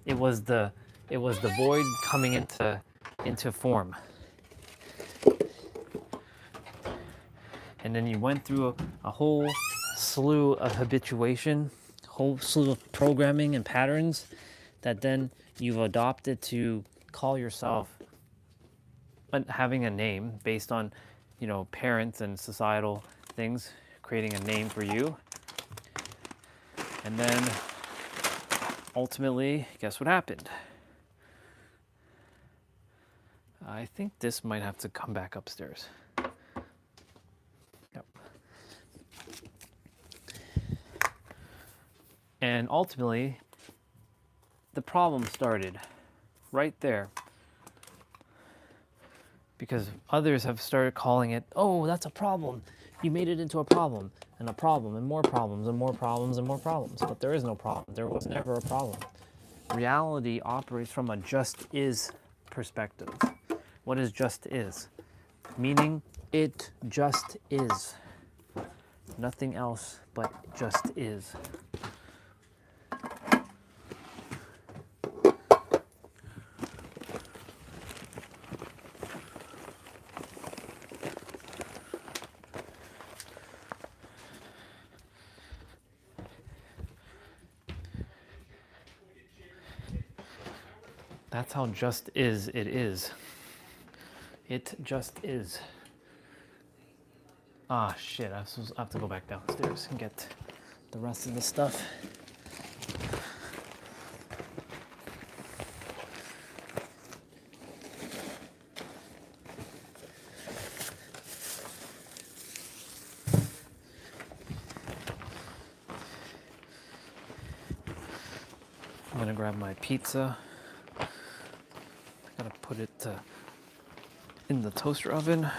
It was the void coming into form. And then you went through a whole slew of habituation, whole slew of programming and patterns that then you've adopted to call yourself having a name based on, you know, parents and societal things, creating a name for you. And then ultimately, guess what happened? I think this might have to come back upstairs. Yep. And ultimately, the problem started right there. Because others have started calling it, oh, that's a problem. You made it into a problem, and a problem, and more problems, and more problems, and more problems. But there is no problem. There was never a problem. Reality operates from a just is perspective. What is just is? Meaning, it just is. Nothing else but just is. That's how just is it is. It just is. Ah, shit, I have to go back downstairs and get the rest of the stuff. I'm gonna grab my pizza. I gotta put it in the toaster oven.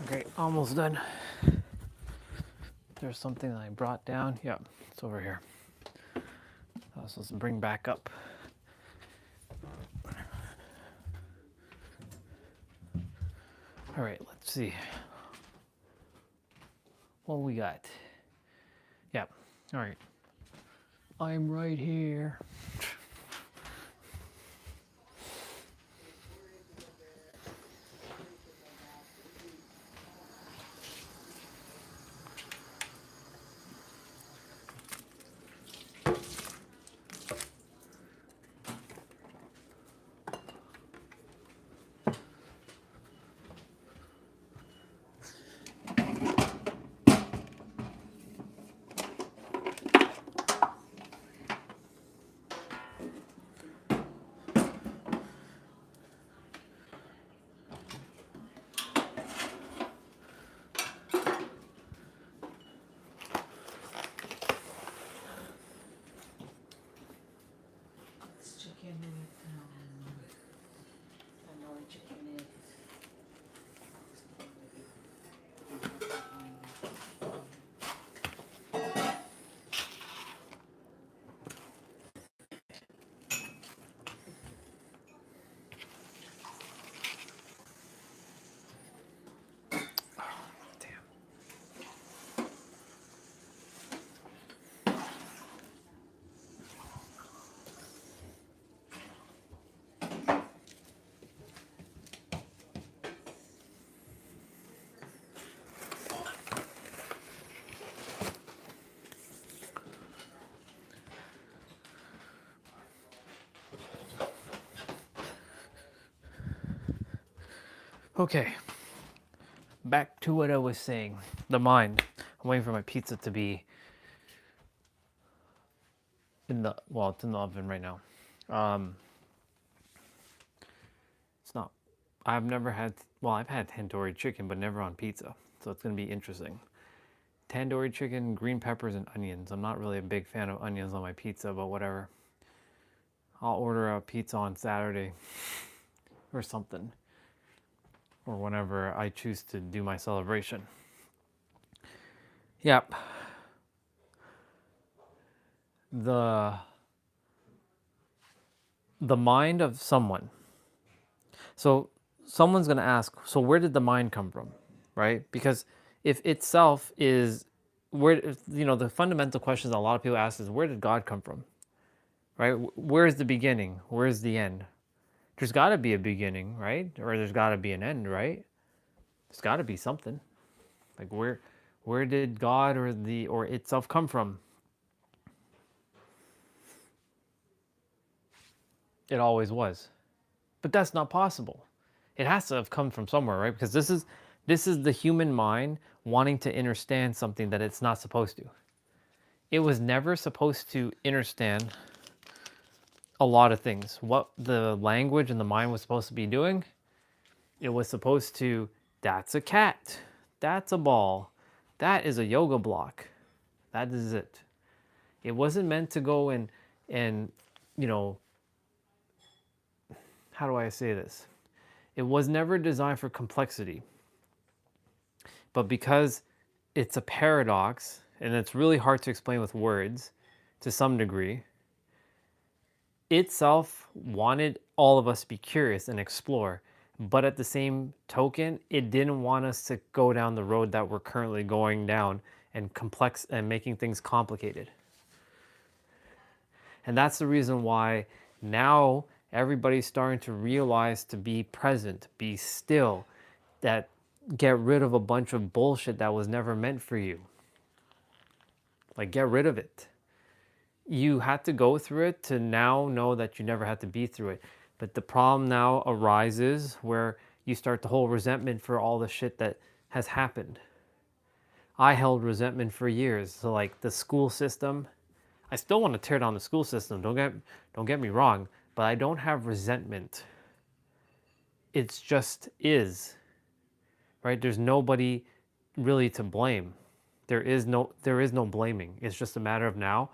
Okay, almost done. There's something that I brought down. Yep, it's over here. I was supposed to bring back up. All right, let's see. What we got? Yep, all right. I'm right here. Okay, back to what I was saying. The mind. I'm waiting for my pizza to be it's in the oven right now. It's not. I've never had. Well, I've had tandoori chicken, but never on pizza. So it's gonna be interesting. Tandoori chicken, green peppers, and onions. I'm not really a big fan of onions on my pizza, but whatever. I'll order a pizza on Saturday or something, or whenever I choose to do my celebration. Yep. The mind of someone. So someone's going to ask, so where did the mind come from? Right? Because if itself is where, the fundamental questions a lot of people ask is, where did God come from? Right? Where's the beginning? Where's the end? There's got to be a beginning, right? Or there's got to be an end, right? There's got to be something. Like where did God or itself come from? It always was. But that's not possible. It has to have come from somewhere, right? Because this is the human mind wanting to understand something that it's not supposed to. It was never supposed to understand a lot of things. What the language and the mind was supposed to be doing, it was supposed to, that's a cat, that's a ball, that is a yoga block. That is it. It wasn't meant to go and how do I say this? It was never designed for complexity. But because it's a paradox, and it's really hard to explain with words to some degree, itself wanted all of us to be curious and explore. But at the same token, it didn't want us to go down the road that we're currently going down and complex and making things complicated. And that's the reason why now everybody's starting to realize to be present, be still, that get rid of a bunch of bullshit that was never meant for you. Like, get rid of it. You had to go through it to now know that you never had to be through it. But the problem now arises where you start to hold resentment for all the shit that has happened. I held resentment for years. So like the school system, I still want to tear down the school system. Don't get me wrong, but I don't have resentment. It's just is. Right? There's nobody really to blame. There is no blaming. It's just a matter of now.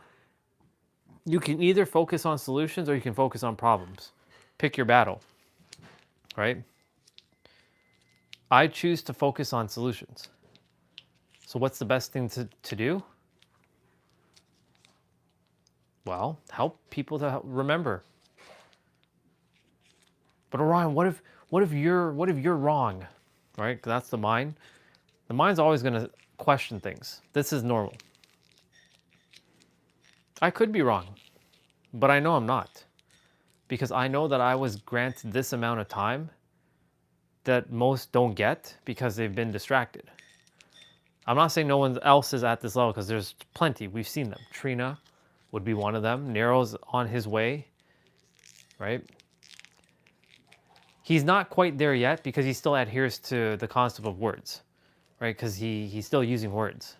You can either focus on solutions or you can focus on problems. Pick your battle. Right? I choose to focus on solutions. So what's the best thing to do? Well, help people to remember. But Orion, what if you're wrong? Right? 'Cause that's the mind. The mind's always going to question things. This is normal. I could be wrong, but I know I'm not. Because I know that I was granted this amount of time that most don't get because they've been distracted. I'm not saying no one else is at this level, because there's plenty. We've seen them. Trina would be one of them. Nero's on his way, right? He's not quite there yet because he still adheres to the concept of words, right? Because he's still using words,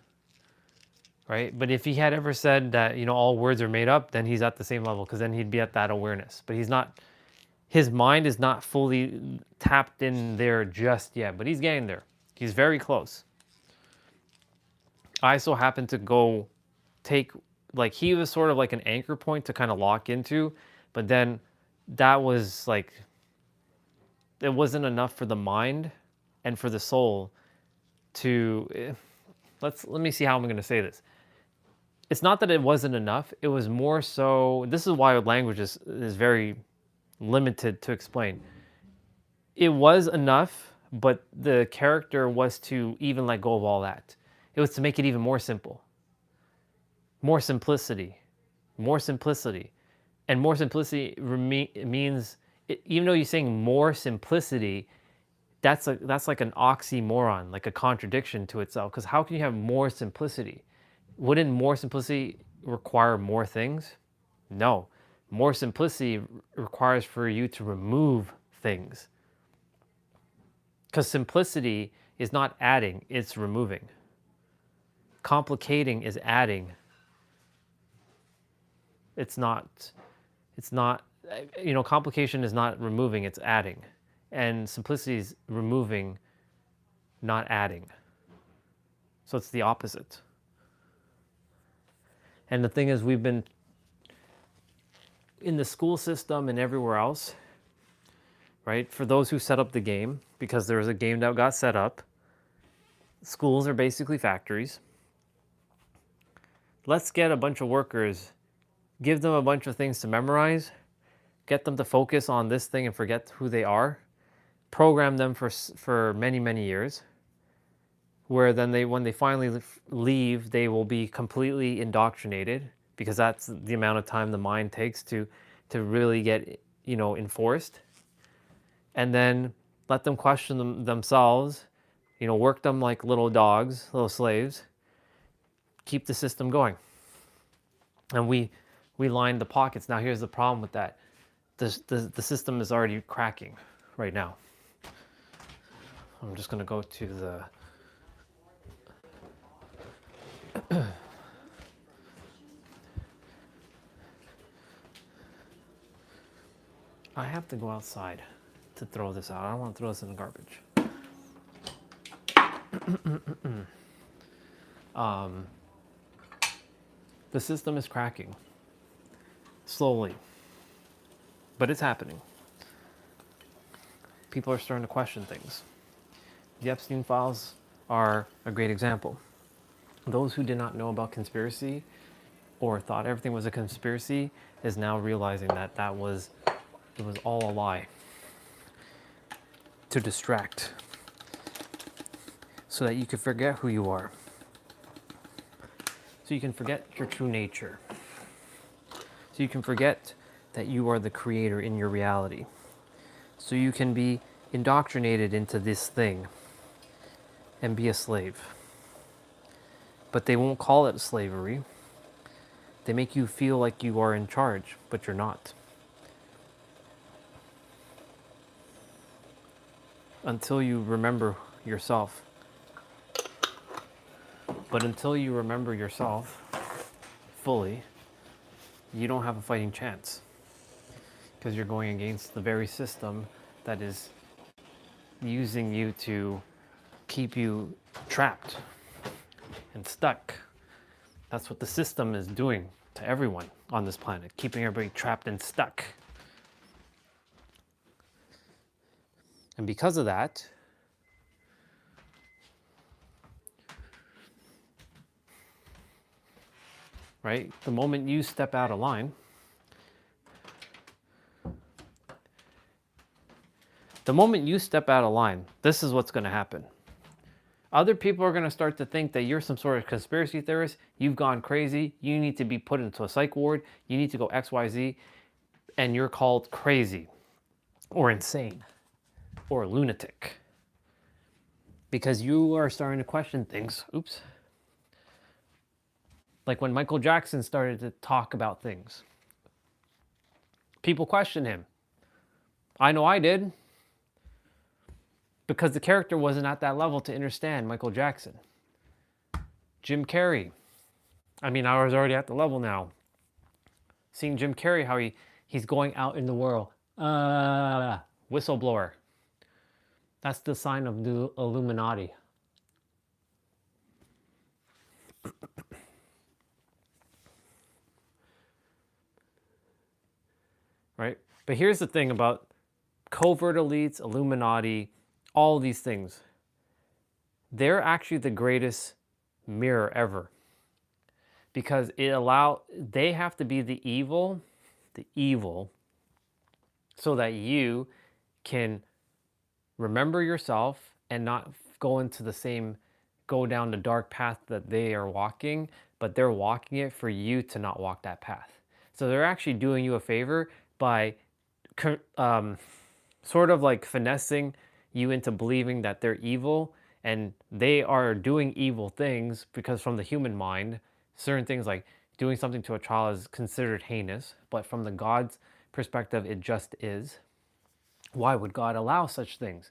right? But if he had ever said that, all words are made up, then he's at the same level, because then he'd be at that awareness. But he's not. His mind is not fully tapped in there just yet, but he's getting there. He's very close. I so happened to go take, like, he was sort of like an anchor point to kind of lock into, but then that was like, it wasn't enough for the mind and for the soul to, let me see how I'm going to say this. It's not that it wasn't enough. It was more so, this is why language is very limited to explain. It was enough, but the character was to even let go of all that. It was to make it even more simple. More simplicity. More simplicity. And more simplicity means, even though you're saying more simplicity, that's like an oxymoron, like a contradiction to itself. Because how can you have more simplicity? Wouldn't more simplicity require more things? No. More simplicity requires for you to remove things. Because simplicity is not adding, it's removing. Complicating is adding. It's not, complication is not removing, it's adding. And simplicity is removing, not adding. So it's the opposite. And the thing is, we've been in the school system and everywhere else, right? For those who set up the game, because there was a game that got set up, schools are basically factories. Let's get a bunch of workers, give them a bunch of things to memorize, get them to focus on this thing and forget who they are, program them for many, many years, where then when they finally leave, they will be completely indoctrinated, because that's the amount of time the mind takes to really get, enforced. And then let them question themselves, work them like little dogs, little slaves, keep the system going. And we lined the pockets. Now here's the problem with that. The system is already cracking right now. I'm just going to go to the... I have to go outside to throw this out. I don't want to throw this in the garbage. The system is cracking. Slowly. But it's happening. People are starting to question things. The Epstein files are a great example. Those who did not know about conspiracy or thought everything was a conspiracy is now realizing that it was all a lie to distract, so that you could forget who you are, so you can forget your true nature, so you can forget that you are the creator in your reality, so you can be indoctrinated into this thing and be a slave. But they won't call it slavery. They make you feel like you are in charge, but you're not. Until you remember yourself. But until you remember yourself fully, you don't have a fighting chance. Because you're going against the very system that is using you to keep you trapped and stuck. That's what the system is doing to everyone on this planet, keeping everybody trapped and stuck. And because of that, right, the moment you step out of line, this is what's going to happen. Other people are going to start to think that you're some sort of conspiracy theorist. You've gone crazy. You need to be put into a psych ward. You need to go XYZ. And you're called crazy or insane or lunatic. Because you are starting to question things. Oops. Like when Michael Jackson started to talk about things. People questioned him. I know I did. Because the character wasn't at that level to understand Michael Jackson. Jim Carrey. I mean, I was already at the level now. Seeing Jim Carrey, how he's going out in the world. Whistleblower. That's the sign of the Illuminati. Right? But here's the thing about covert elites, Illuminati, all these things. They're actually the greatest mirror ever. Because they have to be the evil, so that you can remember yourself and not go down the dark path that they are walking, but they're walking it for you to not walk that path. So they're actually doing you a favor by sort of like finessing you into believing that they're evil, and they are doing evil things because from the human mind, certain things like doing something to a child is considered heinous, but from the God's perspective, it just is. Why would God allow such things?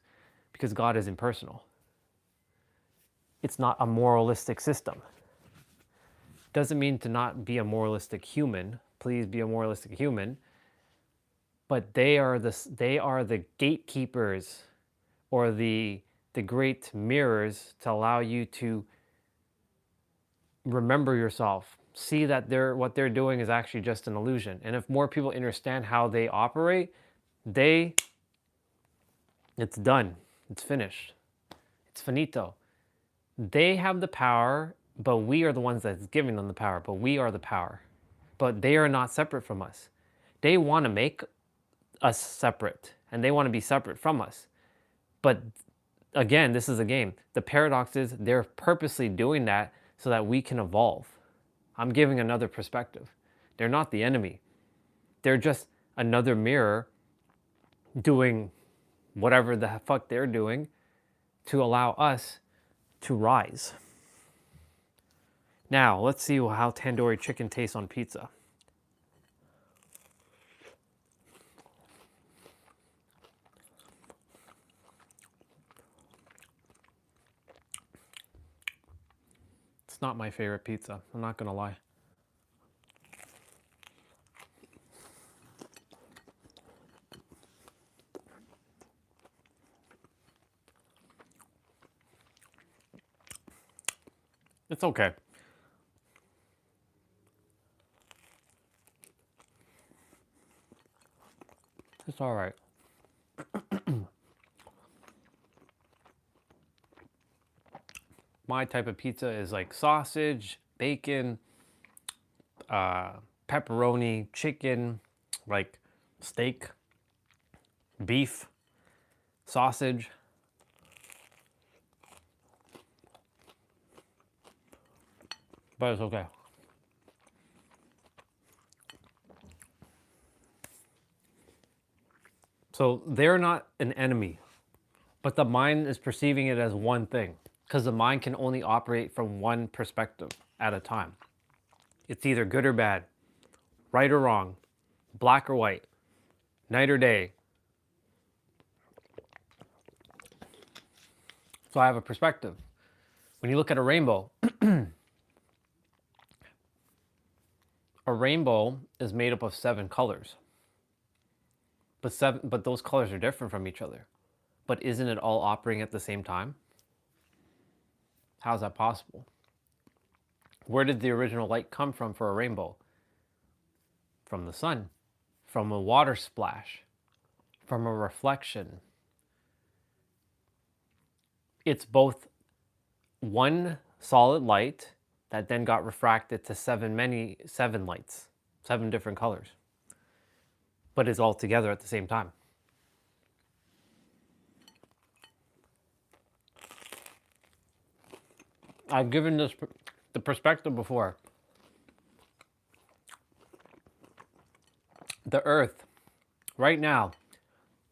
because God is impersonal. It's not a moralistic system. Doesn't mean to not be a moralistic human. Please be a moralistic human. But they are the gatekeepers, or the great mirrors to allow you to remember yourself. See that what they're doing is actually just an illusion. And if more people understand how they operate, it's done. It's finished. It's finito. They have the power, but we are the ones that's giving them the power. But we are the power. But they are not separate from us. They want to make us separate, and they want to be separate from us. But again, this is a game. The paradox is they're purposely doing that so that we can evolve. I'm giving another perspective. They're not the enemy. They're just another mirror doing whatever the fuck they're doing to allow us to rise. Now, let's see how tandoori chicken tastes on pizza. It's not my favorite pizza, I'm not gonna lie. It's okay. It's all right. My type of pizza is like sausage, bacon, pepperoni, chicken, like steak, beef, sausage. But it's okay. So they're not an enemy, but the mind is perceiving it as one thing, because the mind can only operate from one perspective at a time. It's either good or bad, right or wrong, black or white, night or day. So I have a perspective. When you look at a rainbow, a rainbow is made up of 7 colors. But those colors are different from each other. But isn't it all operating at the same time? How is that possible? Where did the original light come from for a rainbow? From the sun, from a water splash, from a reflection. It's both one solid light that then got refracted to 7 lights, 7 different colors. But it's all together at the same time. I've given this the perspective before. The Earth, right now,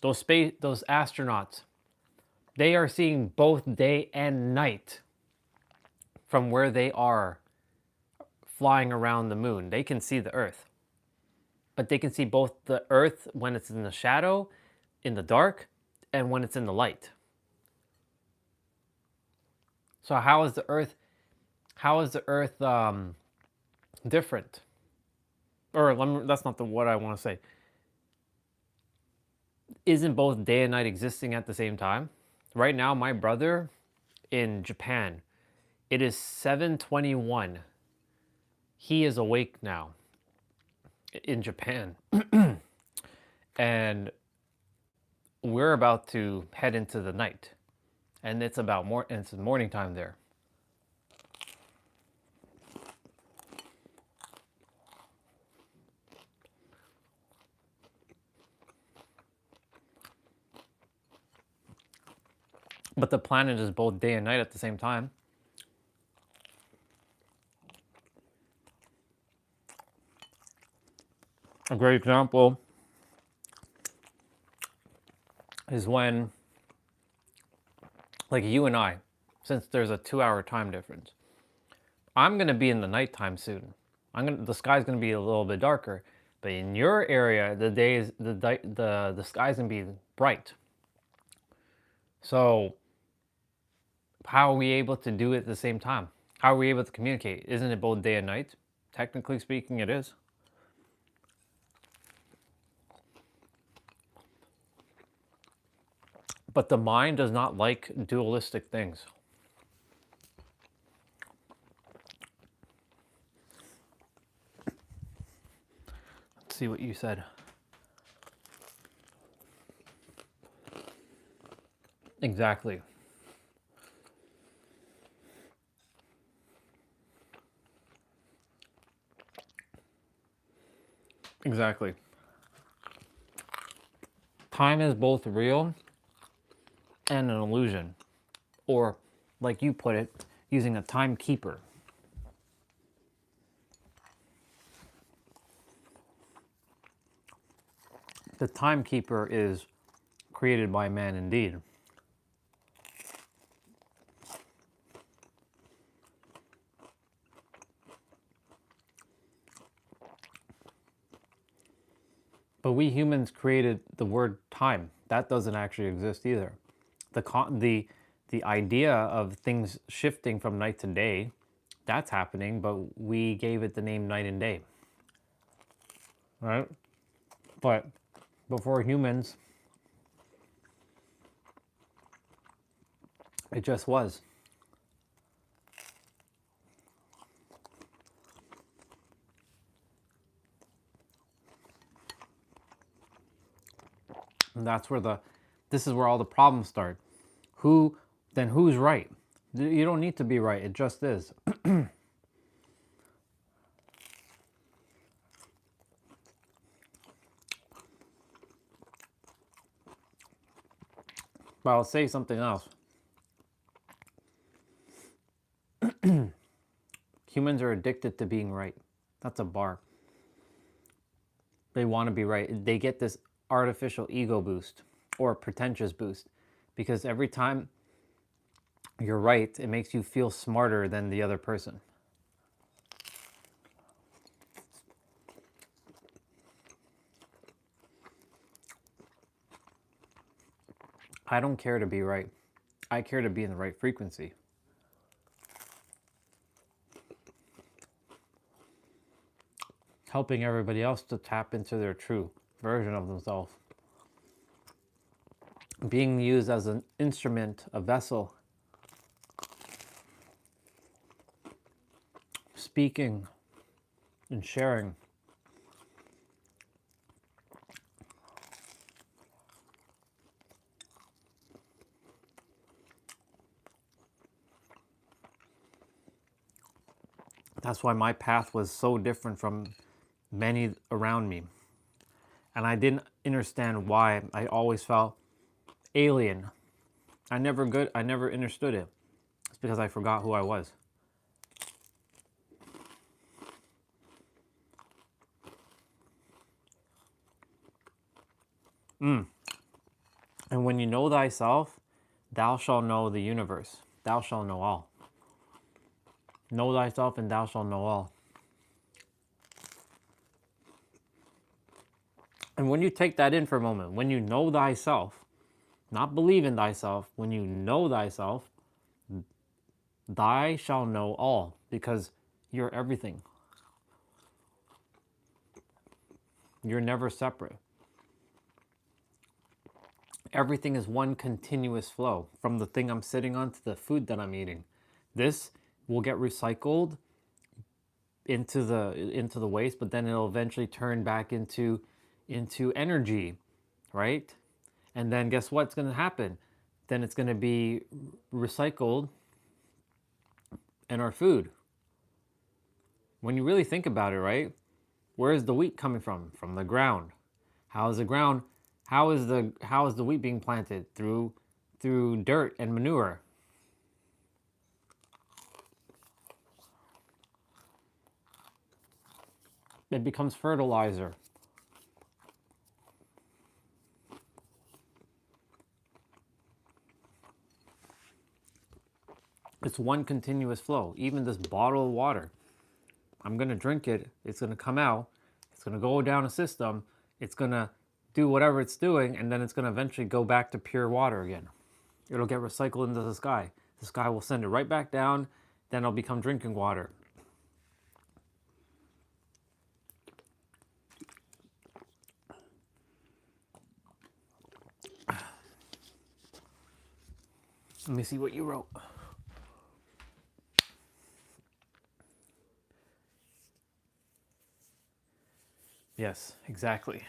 those astronauts, they are seeing both day and night from where they are flying around the moon. They can see the Earth. But they can see both the Earth when it's in the shadow, in the dark, and when it's in the light. So how is the Earth different? Or that's not what I want to say. Isn't both day and night existing at the same time? Right now, my brother in Japan, it is 7:21. He is awake now in Japan. And we're about to head into the night. And it's it's morning time there. But the planet is both day and night at the same time. A great example is when, like you and I, since there's a 2-hour time difference, I'm gonna be in the nighttime soon. The sky's gonna be a little bit darker, but in your area, the sky's gonna be bright. So how are we able to do it at the same time? How are we able to communicate? Isn't it both day and night? Technically speaking, it is. But the mind does not like dualistic things. Let's see what you said. Exactly. Exactly. Time is both real and an illusion. Or, like you put it, using a timekeeper. The timekeeper is created by man indeed. But we humans created the word time. That doesn't actually exist either. The idea of things shifting from night to day, that's happening, but we gave it the name night and day. Right? But before humans, it just was. And that's where this is where all the problems start. Who's right? You don't need to be right, it just is. But I'll say something else. Humans are addicted to being right. That's a bar. They want to be right. They get this artificial ego boost or pretentious boost because every time you're right, it makes you feel smarter than the other person. I don't care to be right. I care to be in the right frequency. Helping everybody else to tap into their true version of themselves. Being used as an instrument, a vessel. Speaking and sharing. That's why my path was so different from many around me. And I didn't understand why I always felt alien. I never understood it. It's because I forgot who I was. And when you know thyself, thou shalt know the universe. Thou shalt know all. Know thyself and thou shalt know all. And when you take that in for a moment, when you know thyself, not believe in thyself, when you know thyself, thy shall know all, because you're everything. You're never separate. Everything is one continuous flow, from the thing I'm sitting on to the food that I'm eating. This will get recycled into the waste, but then it'll eventually turn back into energy, right? And then guess what's going to happen? Then it's going to be recycled in our food. When you really think about it, right? Where is the wheat coming from? From the ground. How is the ground? How is the wheat being planted? Through dirt and manure. It becomes fertilizer. It's one continuous flow. Even this bottle of water, I'm going to drink it. It's going to come out. It's going to go down a system. It's going to do whatever it's doing, and then it's going to eventually go back to pure water again. It'll get recycled into the sky. The sky will send it right back down, then it'll become drinking water. Let me see what you wrote. Yes, exactly.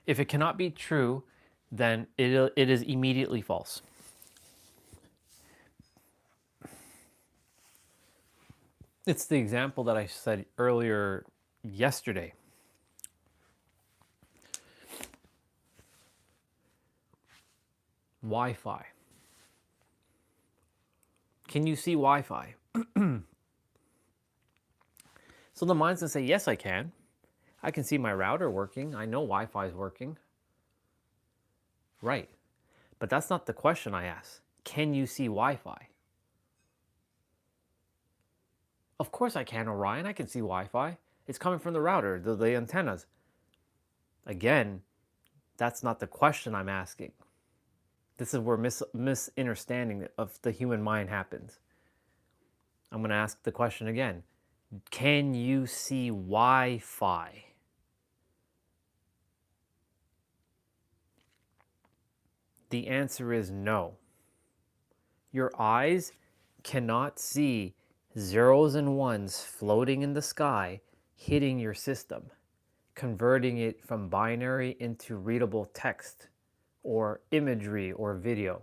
If it cannot be true, then it is immediately false. It's the example that I said earlier yesterday. Wi-Fi. Can you see Wi-Fi? So the mind's gonna say, yes, I can. I can see my router working. I know Wi-Fi is working. Right. But that's not the question I asked. Can you see Wi-Fi? Of course I can, Orion. I can see Wi-Fi. It's coming from the router, the antennas. Again, that's not the question I'm asking. This is where misunderstanding of the human mind happens. I'm going to ask the question again. Can you see Wi-Fi? The answer is no. Your eyes cannot see zeros and ones floating in the sky, hitting your system, converting it from binary into readable text or imagery or video.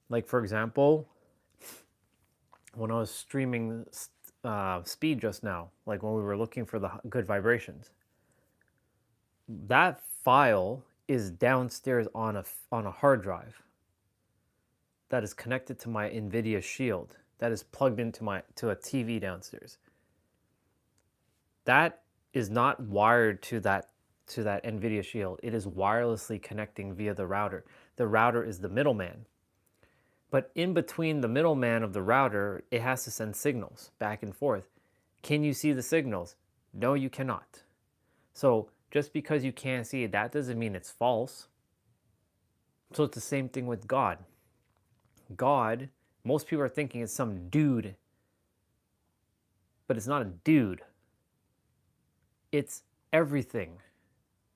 Like, for example, when I was streaming speed just now, like when we were looking for the good vibrations, that file is downstairs on a hard drive that is connected to my NVIDIA Shield, that is plugged into a TV downstairs. That is not wired to that NVIDIA Shield. It is wirelessly connecting via the router. The router is the middleman. But in between the middleman of the router, it has to send signals back and forth. Can you see the signals? No, you cannot. So just because you can't see it, that doesn't mean it's false. So it's the same thing with God. God, most people are thinking it's some dude, but it's not a dude. It's everything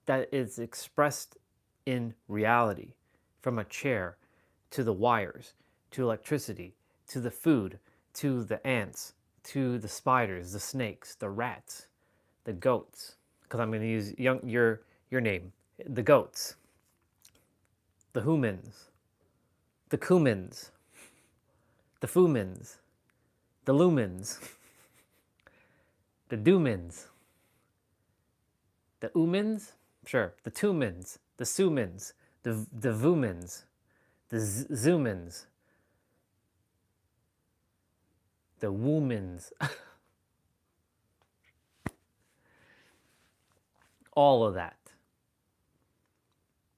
that is expressed in reality, from a chair to the wires, to electricity, to the food, to the ants, to the spiders, the snakes, the rats, the goats. Because I'm going to use your name, the goats, the humans, the cumins, the fumins, the lumens, the doomins, the umins, sure, the tumins, the sumins, the vumins, the zoomins, the womans, all of that.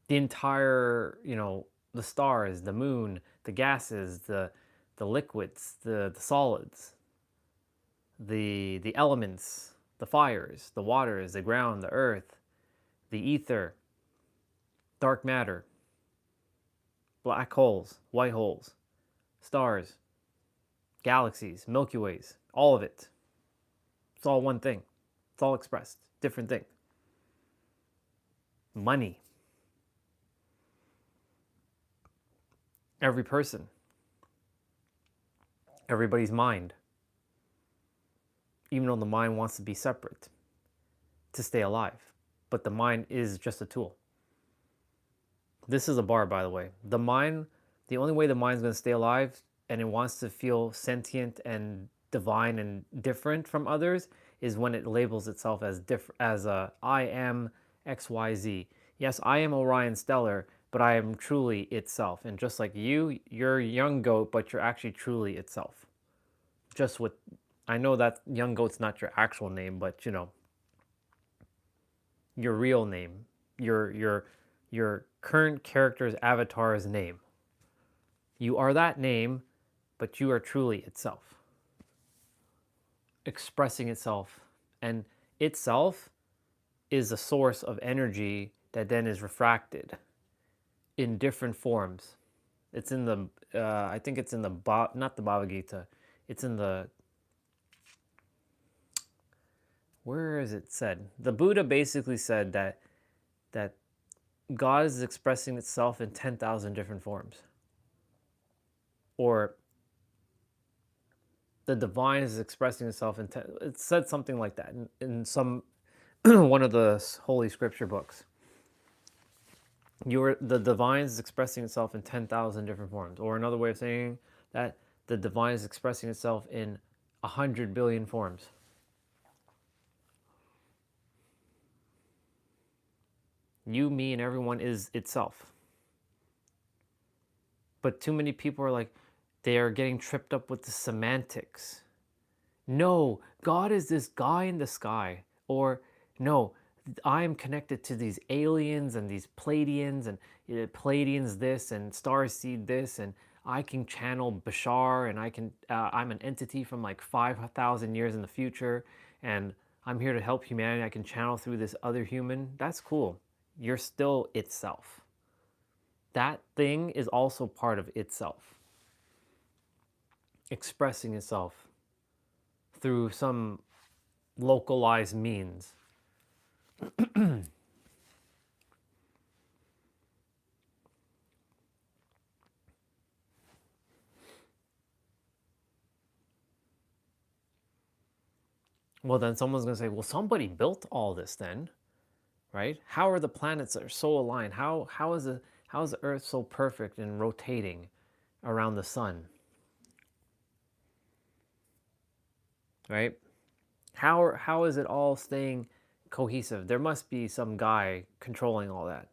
The entire, the stars, the moon, the gases, the liquids, the solids, the elements, the fires, the waters, the ground, the earth, the ether, dark matter, black holes, white holes, stars, galaxies, Milky Ways, all of it. It's all one thing. It's all expressed. Different thing. Money. Every person. Everybody's mind. Even though the mind wants to be separate to stay alive. But the mind is just a tool. This is a bar, by the way. The mind, the only way the mind's going to stay alive and it wants to feel sentient and divine and different from others is when it labels itself as I am XYZ. Yes, I am Orion Stellar, but I am truly itself. And just like you're a young goat, but you're actually truly itself. Just with, I know that young goat's not your actual name, but your real name, your current character's avatar's name. You are that name, but you are truly itself. Expressing itself. And itself is a source of energy that then is refracted in different forms. It's in the, I think it's in the, not the Bhagavad Gita, it's in the, where is it said? The Buddha basically said that God is expressing itself in 10,000 different forms. Or the divine is expressing itself in, it said something like that in some, one of the holy scripture books. The divine is expressing itself in 10,000 different forms. Or another way of saying that, the divine is expressing itself in 100 billion forms. You, me, and everyone is itself. But too many people are like, they are getting tripped up with the semantics. No, God is this guy in the sky. Or, no, I am connected to these aliens and these Pleiadians, and Pleiadians this, and starseed this, and I can channel Bashar, and I'm an entity from like 5,000 years in the future, and I'm here to help humanity. I can channel through this other human. That's cool. You're still itself. That thing is also part of itself, expressing itself through some localized means. Well, then someone's going to say, well, somebody built all this then, right? How are the planets that are so aligned? How is the Earth so perfect and rotating around the sun? Right? How is it all staying cohesive? There must be some guy controlling all that.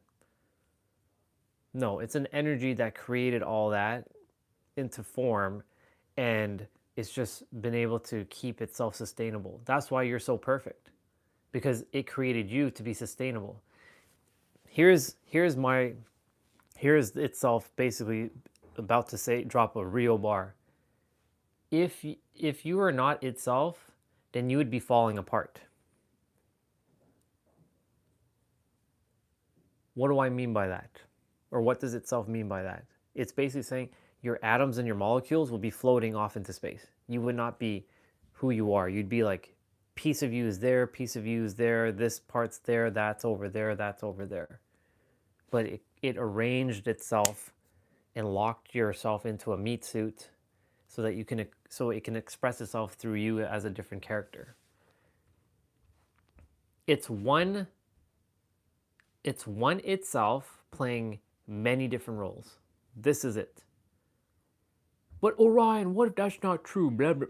No, it's an energy that created all that into form, and it's just been able to keep itself sustainable. That's why you're so perfect, because it created you to be sustainable. Here's itself basically about to say, drop a real bar. If you are not itself, then you would be falling apart. What do I mean by that? Or what does itself mean by that? It's basically saying your atoms and your molecules will be floating off into space. You would not be who you are. You'd be like, piece of you is there, piece of you is there, this part's there, that's over there, that's over there. But it arranged itself and locked yourself into a meat suit so that it can express itself through you as a different character. It's one itself playing many different roles. This is it. But Orion, what if that's not true? Blah, blah.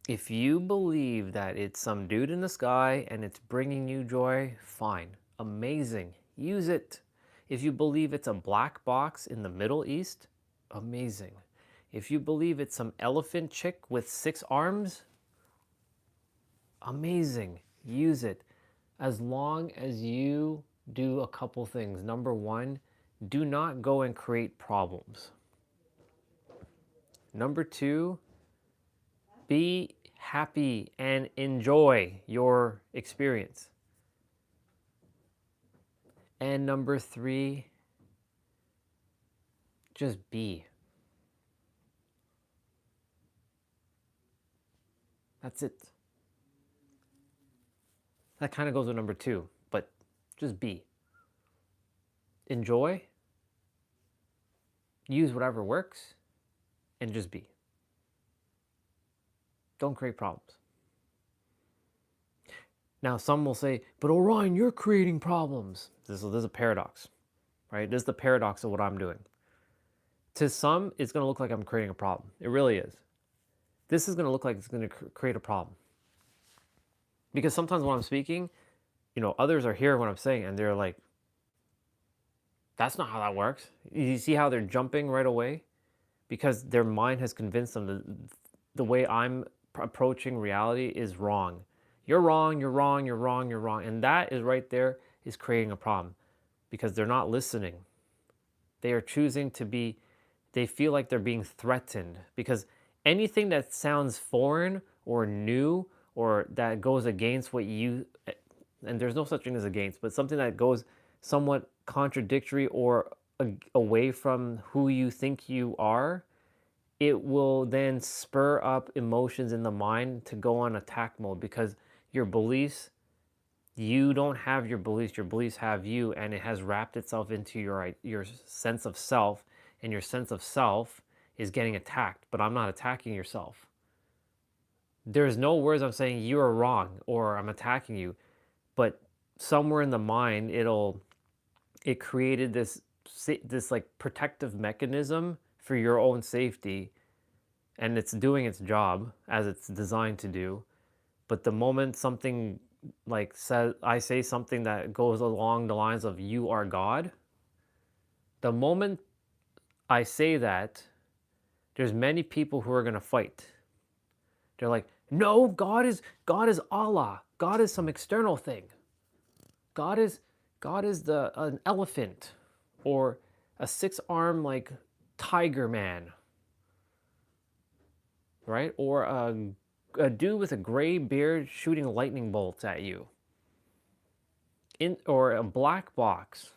If you believe that it's some dude in the sky and it's bringing you joy, fine, amazing, use it. If you believe it's a black box in the Middle East, amazing. If you believe it's some elephant chick with 6 arms, amazing, use it. As long as you do a couple things. Number 1, do not go and create problems. Number 2, be happy and enjoy your experience. And number 3, just be. That's it. That kind of goes with number 2, but just be. Enjoy. Use whatever works, and just be. Don't create problems. Now, some will say, but Orion, you're creating problems. This is a paradox, right? This is the paradox of what I'm doing. To some, it's going to look like I'm creating a problem. It really is. This is going to look like it's going to create a problem. Because sometimes when I'm speaking, others are here when I'm saying, and they're like, that's not how that works. You see how they're jumping right away? Because their mind has convinced them that the way I'm approaching reality is wrong. You're wrong, you're wrong, you're wrong, you're wrong. And that is right there is creating a problem because they're not listening. They are choosing to be, they feel like they're being threatened because anything that sounds foreign or new or that goes against what you and there's no such thing as against, but something that goes somewhat contradictory or away from who you think you are, it will then spur up emotions in the mind to go on attack mode, because your beliefs, you don't have your beliefs have you, and it has wrapped itself into your sense of self, and your sense of self is getting attacked. But I'm not attacking yourself. There's no words I'm saying you are wrong or I'm attacking you, but somewhere in the mind it created this like protective mechanism for your own safety, and it's doing its job as it's designed to do. But the moment something like I say something that goes along the lines of you are God, the moment I say that, there's many people who are going to fight. They're like, no, God is Allah. God is some external thing. God is an elephant, or a 6-arm like tiger man, right? Or a dude with a gray beard shooting lightning bolts at you, or a black box,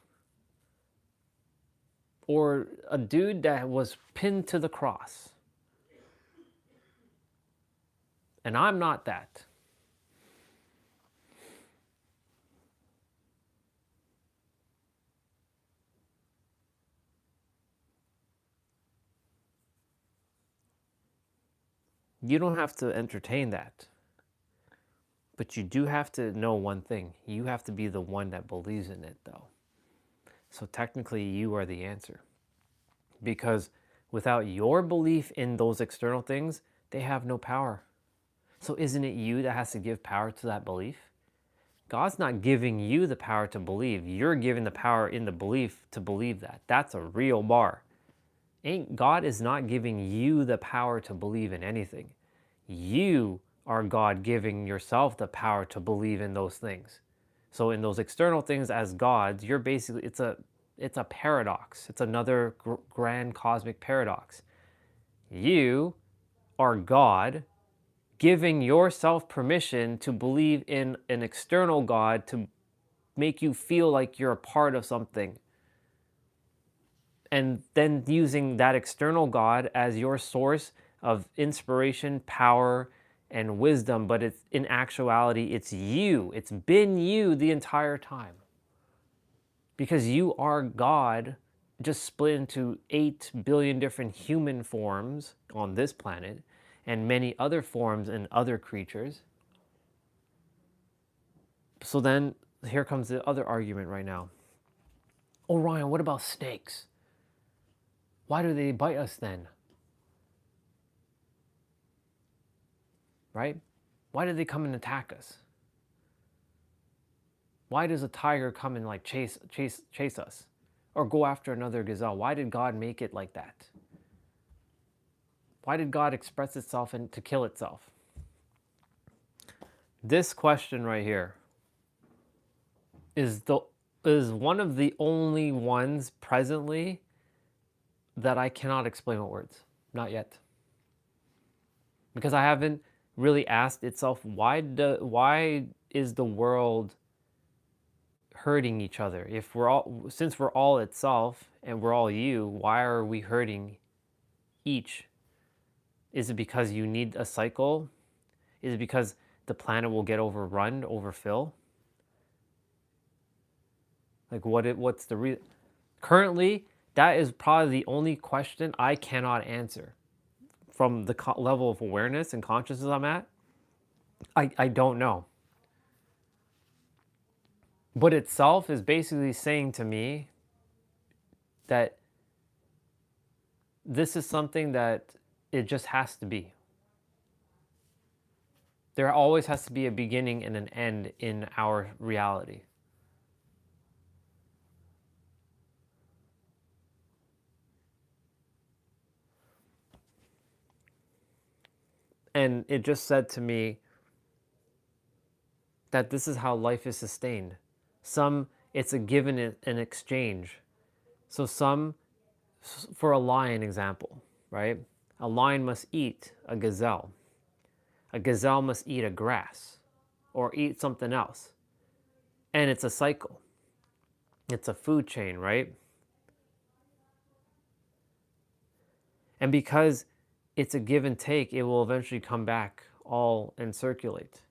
or a dude that was pinned to the cross. And I'm not that. You don't have to entertain that. But you do have to know one thing. You have to be the one that believes in it, though. So technically, you are the answer. Because without your belief in those external things, they have no power. So isn't it you that has to give power to that belief? God's not giving you the power to believe. You're giving the power in the belief to believe that. That's a real bar. God is not giving you the power to believe in anything. You are God giving yourself the power to believe in those things. So in those external things as gods, you're basically, it's a paradox. It's another grand cosmic paradox. You are God giving yourself permission to believe in an external God to make you feel like you're a part of something. And then using that external God as your source of inspiration, power, and wisdom, but it's in actuality, it's you. It's been you the entire time. Because you are God, just split into 8 billion different human forms on this planet, and many other forms in other creatures. So then, here comes the other argument right now. Oh, Ryan, what about snakes? Why do they bite us then? Right? Why do they come and attack us? Why does a tiger come and like chase us? Or go after another gazelle? Why did God make it like that? Why did God express itself and to kill itself? This question right here is one of the only ones presently that I cannot explain with words. Not yet. Because I haven't really asked itself, why is the world hurting each other? Since we're all itself and we're all you, why are we hurting each? Is it because you need a cycle? Is it because the planet will get overrun, overfill? Like what's the reason? Currently, that is probably the only question I cannot answer. From the level of awareness and consciousness I'm at, I don't know. But itself is basically saying to me that this is something that it just has to be. There always has to be a beginning and an end in our reality. And it just said to me that this is how life is sustained. Some, it's a give and an exchange. So for a lion example, right? A lion must eat a gazelle. A gazelle must eat a grass or eat something else. And it's a cycle. It's a food chain, right? And because it's a give and take, it will eventually come back all and circulate.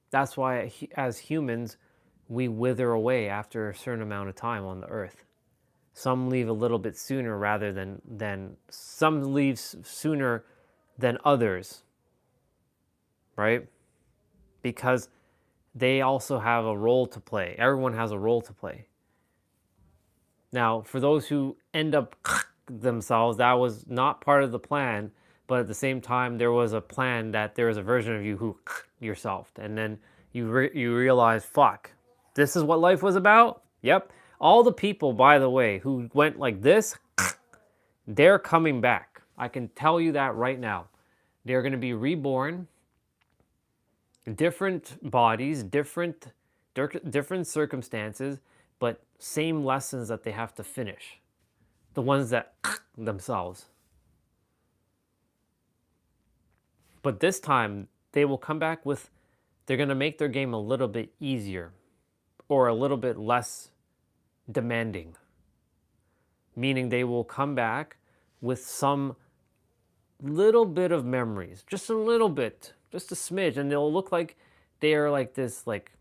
That's why, as humans, we wither away after a certain amount of time on the earth. Some leave a little bit sooner rather than some leave sooner than others, right? Because they also have a role to play. Everyone has a role to play. Now, for those who end up themselves, that was not part of the plan, but at the same time, there was a plan that there was a version of you who yourself, and then you realize, fuck, this is what life was about? Yep. All the people, by the way, who went like this, they're coming back. I can tell you that right now. They're going to be reborn, different bodies, different circumstances, but same lessons that they have to finish. The ones that themselves. But this time, they will come back with, they're going to make their game a little bit easier or a little bit less demanding. Meaning they will come back with some little bit of memories, just a little bit, just a smidge, and they'll look like they are like this like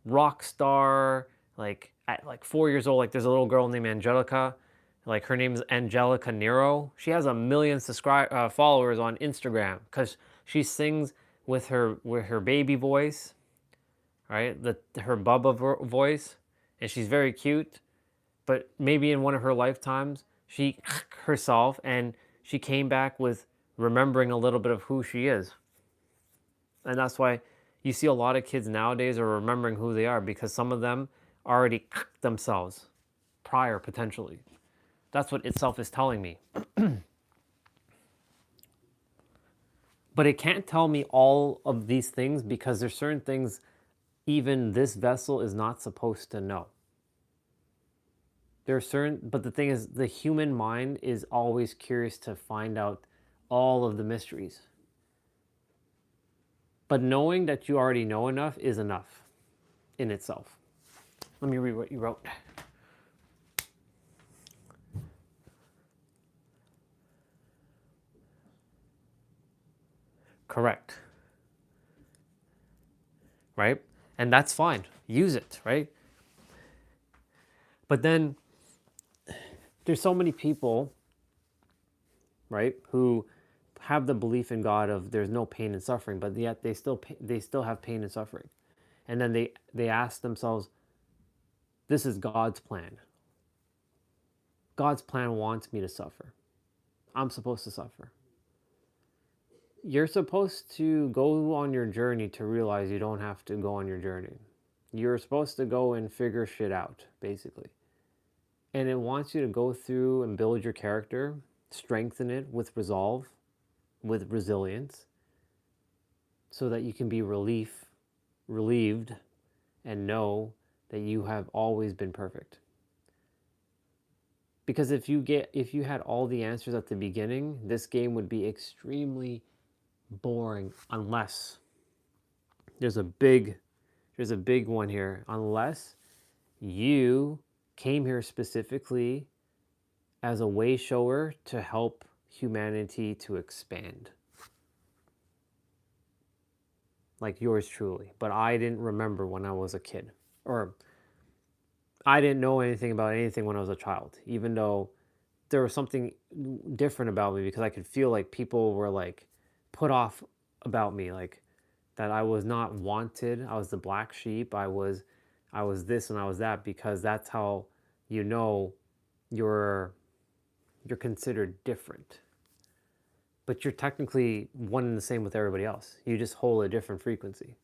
rock star, like at like 4 years old. Like there's a little girl named Angelica, like her name's Angelica Nero. She has 1 million followers on Instagram because she sings with her baby voice, right? Her Bubba voice, and she's very cute. But maybe in one of her lifetimes, she herself, and she came back with remembering a little bit of who she is. And that's why you see a lot of kids nowadays are remembering who they are, because some of them already themselves prior, potentially. That's what itself is telling me. But it can't tell me all of these things, because there's certain things even this vessel is not supposed to know. But the thing is, the human mind is always curious to find out all of the mysteries. But knowing that you already know enough is enough in itself. Let me read what you wrote. Correct. Right? And that's fine. Use it, right? But then there's so many people, right, who have the belief in God of there's no pain and suffering, but yet they still have pain and suffering. And then they ask themselves, this is God's plan. God's plan wants me to suffer. I'm supposed to suffer. You're supposed to go on your journey to realize you don't have to go on your journey. You're supposed to go and figure shit out, basically. And it wants you to go through and build your character, strengthen it with resolve, with resilience, so that you can be relieved and know that you have always been perfect. Because if you had all the answers at the beginning, this game would be extremely boring, unless there's a big one here. Unless you came here specifically as a way shower to help humanity to expand. Like yours truly. But I didn't remember when I was a kid. Or I didn't know anything about anything when I was a child. Even though there was something different about me, because I could feel like people were like put off about me. Like that I was not wanted. I was the black sheep. I was this and I was that, because that's how you know you're considered different. But you're technically one and the same with everybody else. You just hold a different frequency.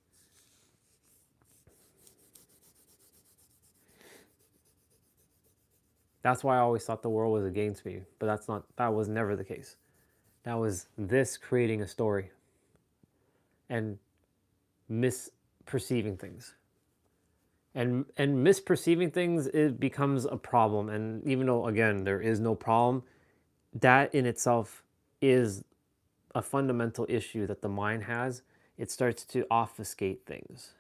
That's why I always thought the world was against me, but that was never the case. That was this creating a story and misperceiving things. And misperceiving things, it becomes a problem. And even though, again, there is no problem, that in itself is a fundamental issue that the mind has. It starts to obfuscate things.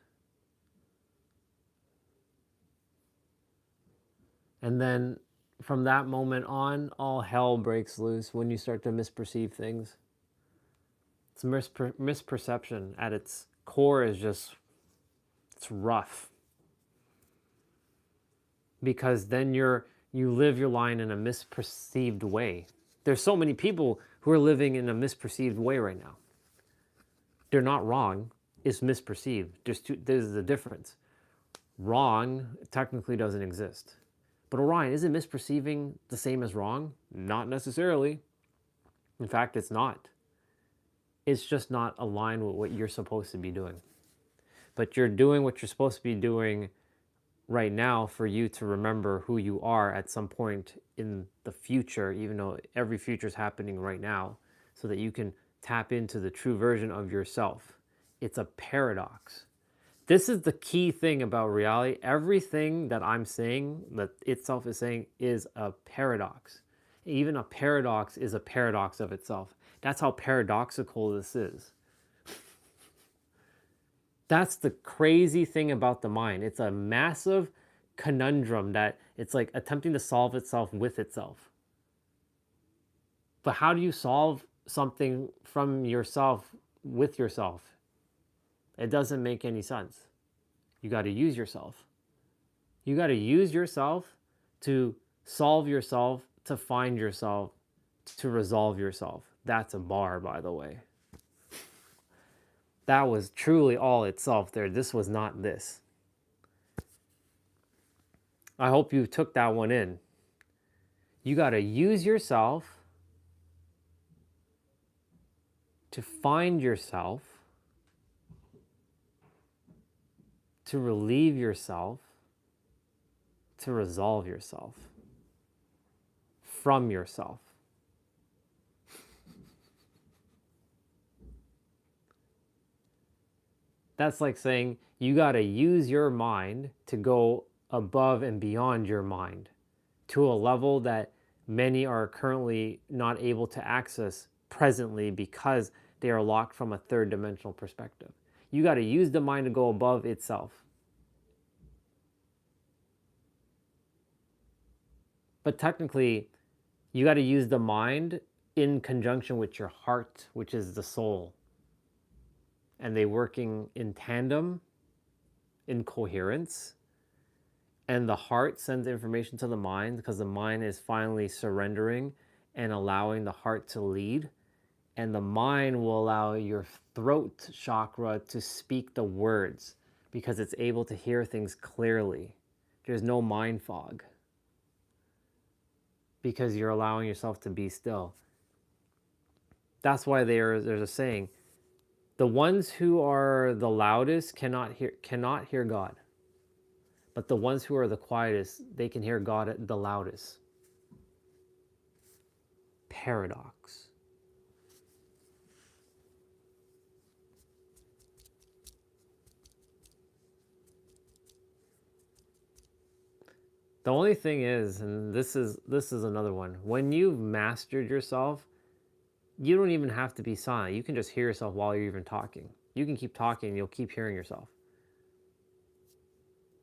And then from that moment on, all hell breaks loose when you start to misperceive things. It's misperception at its core is just, it's rough. Because then you live your line in a misperceived way. There's so many people who are living in a misperceived way right now. They're not wrong, it's misperceived. There's the difference. Wrong technically doesn't exist. But Orion, isn't misperceiving the same as wrong? Not necessarily. In fact, it's not. It's just not aligned with what you're supposed to be doing. But you're doing what you're supposed to be doing right now for you to remember who you are at some point in the future, even though every future is happening right now, so that you can tap into the true version of yourself. It's a paradox. This is the key thing about reality. Everything that I'm saying, that itself is saying, is a paradox. Even a paradox is a paradox of itself. That's how paradoxical this is. That's the crazy thing about the mind. It's a massive conundrum that it's like attempting to solve itself with itself. But how do you solve something from yourself with yourself? It doesn't make any sense. You got to use yourself. You got to use yourself to solve yourself, to find yourself, to resolve yourself. That's a bar, by the way. That was truly all itself there. This was not this. I hope you took that one in. You got to use yourself to find yourself, to relieve yourself, to resolve yourself from yourself. That's like saying you got to use your mind to go above and beyond your mind to a level that many are currently not able to access presently because they are locked from a third dimensional perspective. You got to use the mind to go above itself. But technically, you got to use the mind in conjunction with your heart, which is the soul. And they working in tandem, in coherence. And the heart sends information to the mind because the mind is finally surrendering and allowing the heart to lead. And the mind will allow your throat chakra to speak the words because it's able to hear things clearly. There's no mind fog because you're allowing yourself to be still. That's why there's a saying, the ones who are the loudest cannot hear God. But the ones who are the quietest, they can hear God at the loudest. Paradox. The only thing is, and this is another one, when you've mastered yourself, you don't even have to be silent. You can just hear yourself while you're even talking. You can keep talking and you'll keep hearing yourself.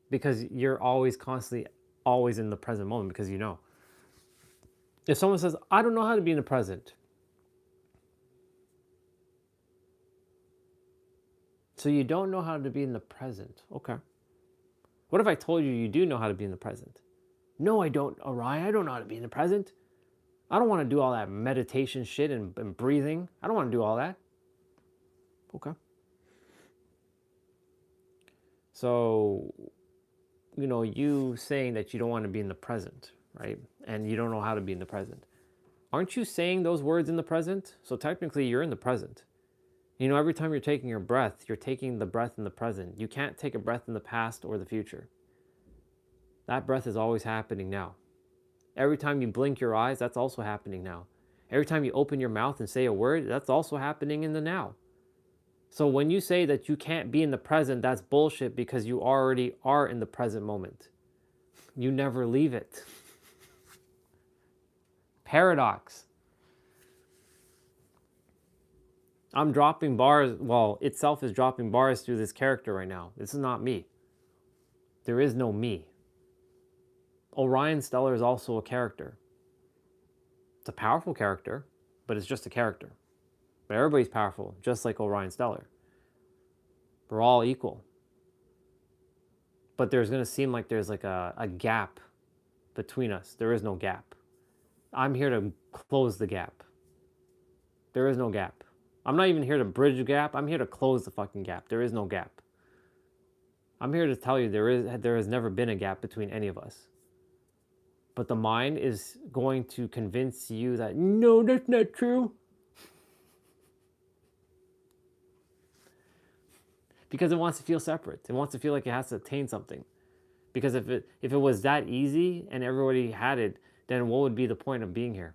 Because you're always constantly, always in the present moment because you know. If someone says, I don't know how to be in the present. So you don't know how to be in the present. Okay. What if I told you you do know how to be in the present? No, I don't, Orion. I don't know how to be in the present. I don't want to do all that meditation shit and breathing. I don't want to do all that. Okay. So, you know, you saying that you don't want to be in the present, right? And you don't know how to be in the present. Aren't you saying those words in the present? So technically you're in the present. You know, every time you're taking your breath, you're taking the breath in the present. You can't take a breath in the past or the future. That breath is always happening now. Every time you blink your eyes, that's also happening now. Every time you open your mouth and say a word, that's also happening in the now. So when you say that you can't be in the present, that's bullshit because you already are in the present moment. You never leave it. Paradox. I'm dropping bars, well, itself is dropping bars through this character right now. This is not me. There is no me. Orion Stellar is also a character. It's a powerful character, but it's just a character. But everybody's powerful, just like Orion Stellar. We're all equal. But there's going to seem like there's like a gap between us. There is no gap. I'm here to close the gap. There is no gap. I'm not even here to bridge the gap. I'm here to close the fucking gap. There is no gap. I'm here to tell you there has never been a gap between any of us. But the mind is going to convince you that, no, that's not true. Because it wants to feel separate. It wants to feel like it has to attain something. Because if it was that easy and everybody had it, then what would be the point of being here?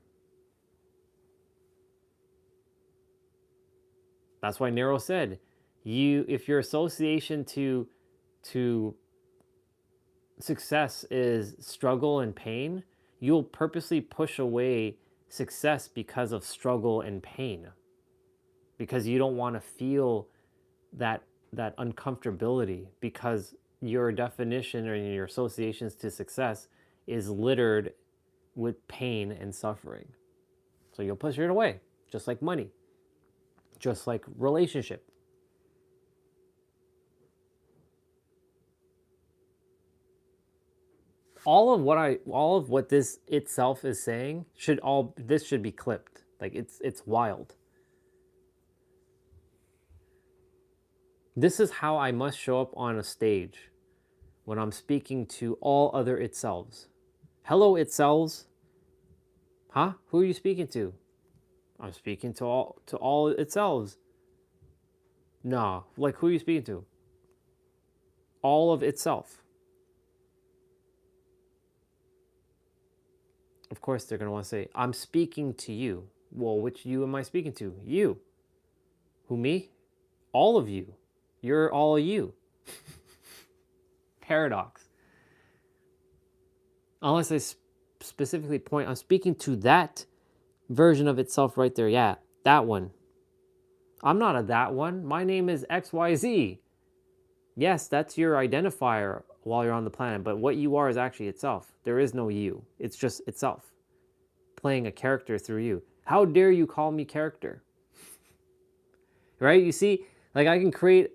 That's why Nero said, if your association to success is struggle and pain, you'll purposely push away success because of struggle and pain. Because you don't want to feel that uncomfortability, because your definition or your associations to success is littered with pain and suffering. So you'll push it away, just like money, just like relationship. All of what this itself is saying should be clipped. Like it's wild. This is how I must show up on a stage when I'm speaking to all other itselves. Hello, itselves. Huh? Who are you speaking to? I'm speaking to all itselves. No, like who are you speaking to? All of itself. Of course, they're going to want to say, I'm speaking to you. Well, which you am I speaking to? You. Who, me? All of you. You're all you. Paradox. Unless I specifically point, I'm speaking to that version of itself right there. Yeah, that one. I'm not a that one. My name is XYZ. Yes, that's your identifier while you're on the planet, but what you are is actually itself. There is no you. It's just itself playing a character through you. How dare you call me character? Right? You see, like I can create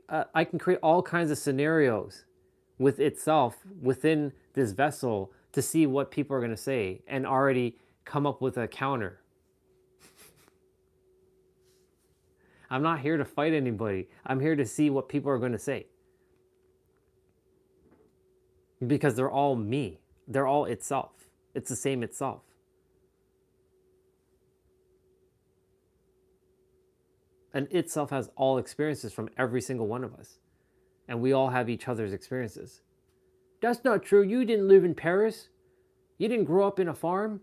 all kinds of scenarios with itself within this vessel to see what people are going to say and already come up with a counter. I'm not here to fight anybody. I'm here to see what people are going to say. Because they're all me. They're all itself. It's the same itself. And itself has all experiences from every single one of us. And we all have each other's experiences. That's not true. You didn't live in Paris. You didn't grow up in a farm.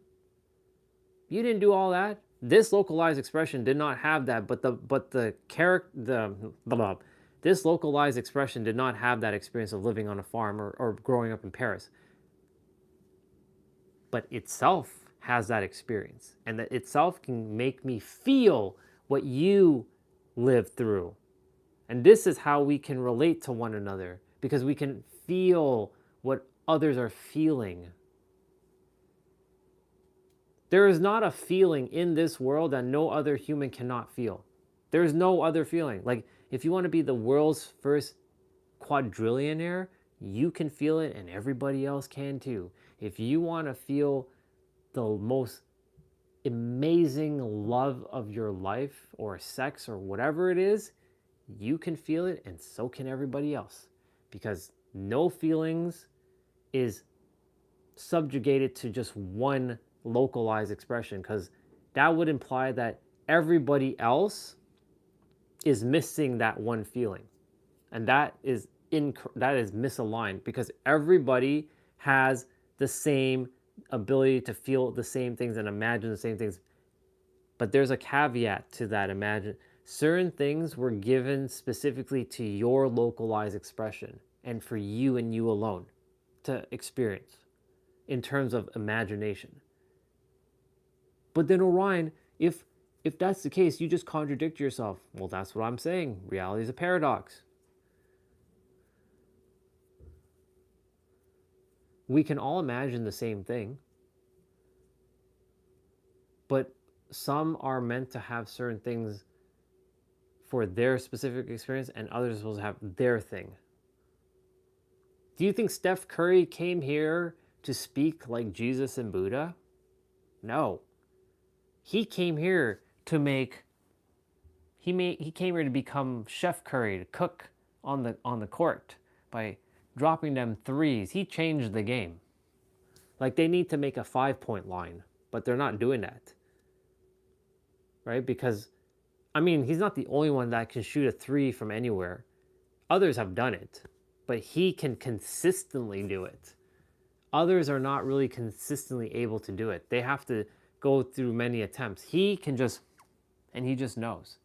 You didn't do all that. This localized expression did not have that, this localized expression did not have that experience of living on a farm or growing up in Paris. But itself has that experience, and that itself can make me feel what you lived through. And this is how we can relate to one another, because we can feel what others are feeling. There is not a feeling in this world that no other human cannot feel. There is no other feeling. Like, if you want to be the world's first quadrillionaire, you can feel it and everybody else can too. If you want to feel the most amazing love of your life or sex or whatever it is, you can feel it and so can everybody else. Because no feelings is subjugated to just one localized expression, because that would imply that everybody else is missing that one feeling, and that is misaligned, because everybody has the same ability to feel the same things and imagine the same things. But there's a caveat to that. Imagine certain things were given specifically to your localized expression and for you and you alone to experience in terms of imagination. But then Orion, if that's the case, you just contradict yourself. Well, that's what I'm saying. Reality is a paradox. we can all imagine the same thing, but some are meant to have certain things for their specific experience, and others are supposed to have their thing. Do you think Steph Curry came here to speak like Jesus and Buddha? No. He came here to he came here to become Chef Curry, to cook on the court by dropping them threes. He changed the game. Like, they need to make a 5-point line, but they're not doing that. Right? Because, I mean, he's not the only one that can shoot a 3 from anywhere. Others have done it, but he can consistently do it. Others are not really consistently able to do it. They have to go through many attempts. He can just, and he just knows.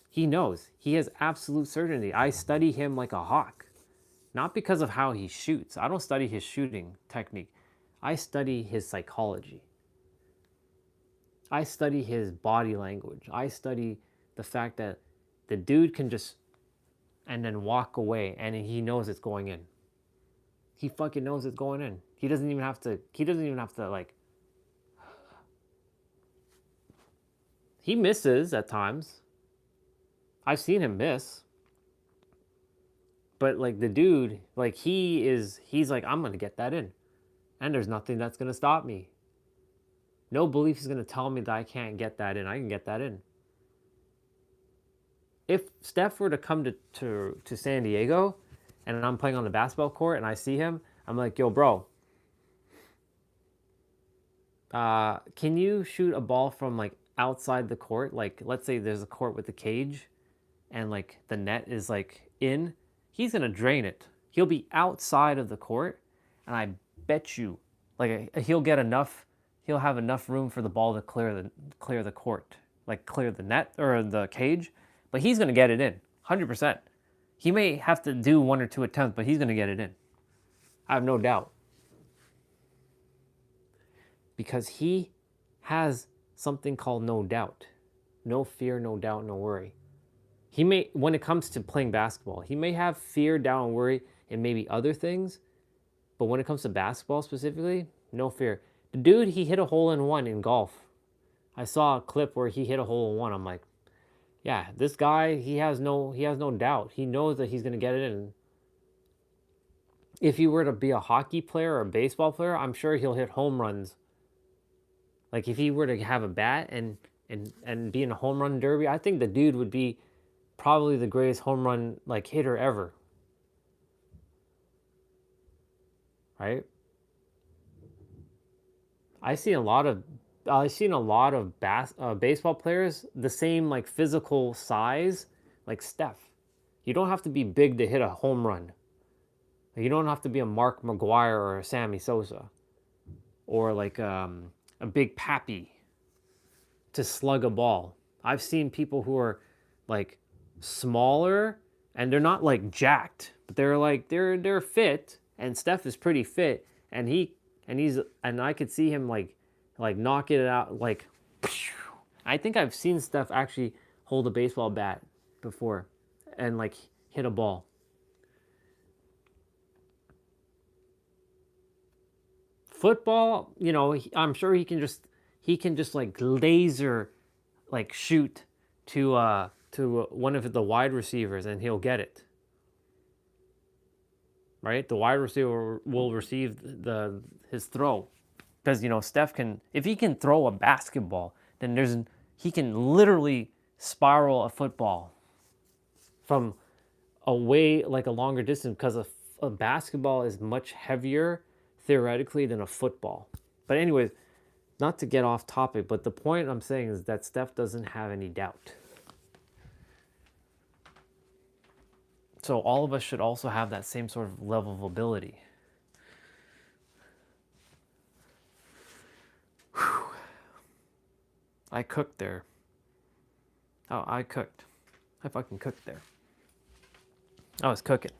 He knows. He has absolute certainty. I study him like a hawk. Not because of how he shoots. I don't study his shooting technique. I study his psychology. I study his body language. I study the fact that the dude can just, and then walk away, and he knows it's going in. He fucking knows it's going in. He doesn't even have to like, he misses at times. I've seen him miss. But like, the dude, like, he's like, I'm going to get that in. And there's nothing that's going to stop me. No belief is going to tell me that I can't get that in. I can get that in. If Steph were to come to San Diego and I'm playing on the basketball court and I see him, I'm like, yo, bro, can you shoot a ball from like outside the court? Like, let's say there's a court with a cage and like the net is like in. He's going to drain it. He'll be outside of the court, and I bet you, like, he'll have enough room for the ball to clear the court, like clear the net or the cage, but he's going to get it in, 100%. He may have to do 1 or 2 attempts, but he's going to get it in. I have no doubt. Because he has something called no doubt. No fear, no doubt, no worry. He may, when it comes to playing basketball, he may have fear, doubt, and worry in maybe other things, but when it comes to basketball specifically, no fear. The dude, he hit a hole-in-one in golf. I saw a clip where he hit a hole-in-one. I'm like, yeah, this guy, he has no doubt. He knows that he's going to get it in. If he were to be a hockey player or a baseball player, I'm sure he'll hit home runs. Like, if he were to have a bat and be in a home run derby, I think the dude would be probably the greatest home run like hitter ever. Right? I've seen a lot of baseball players the same like physical size like Steph. You don't have to be big to hit a home run. You don't have to be a Mark McGuire or a Sammy Sosa or like a big Pappy to slug a ball. I've seen people who are like smaller and they're not like jacked, but they're fit, and Steph is pretty fit, and I could see him like knock it out like. I think I've seen Steph actually hold a baseball bat before and like hit a ball. Football, you know, I'm sure he can just like laser like shoot to one of the wide receivers and he'll get it. Right? The wide receiver will receive his throw. Because, you know, Steph can, if he can throw a basketball, then he can literally spiral a football from away like a longer distance, because a basketball is much heavier theoretically than a football. But anyways, not to get off topic, but the point I'm saying is that Steph doesn't have any doubt. So all of us should also have that same sort of level of ability. Whew. I cooked there. Oh, I cooked. I fucking cooked there. I was cooking.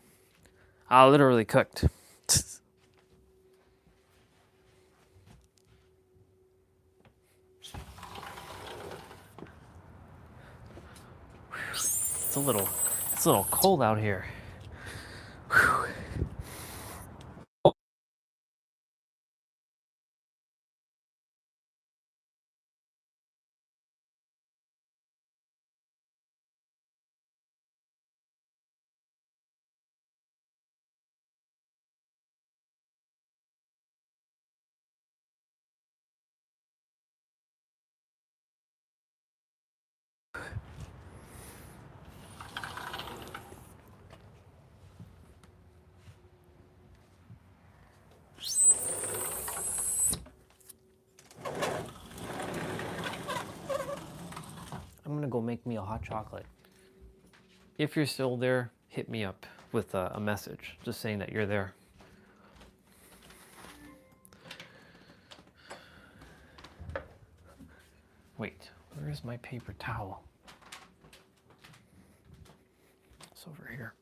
I literally cooked. It's a little cold out here. Whew. go make me a hot chocolate. If you're still there, hit me up with a message, just saying that you're there. Wait, where is my paper towel? It's over here.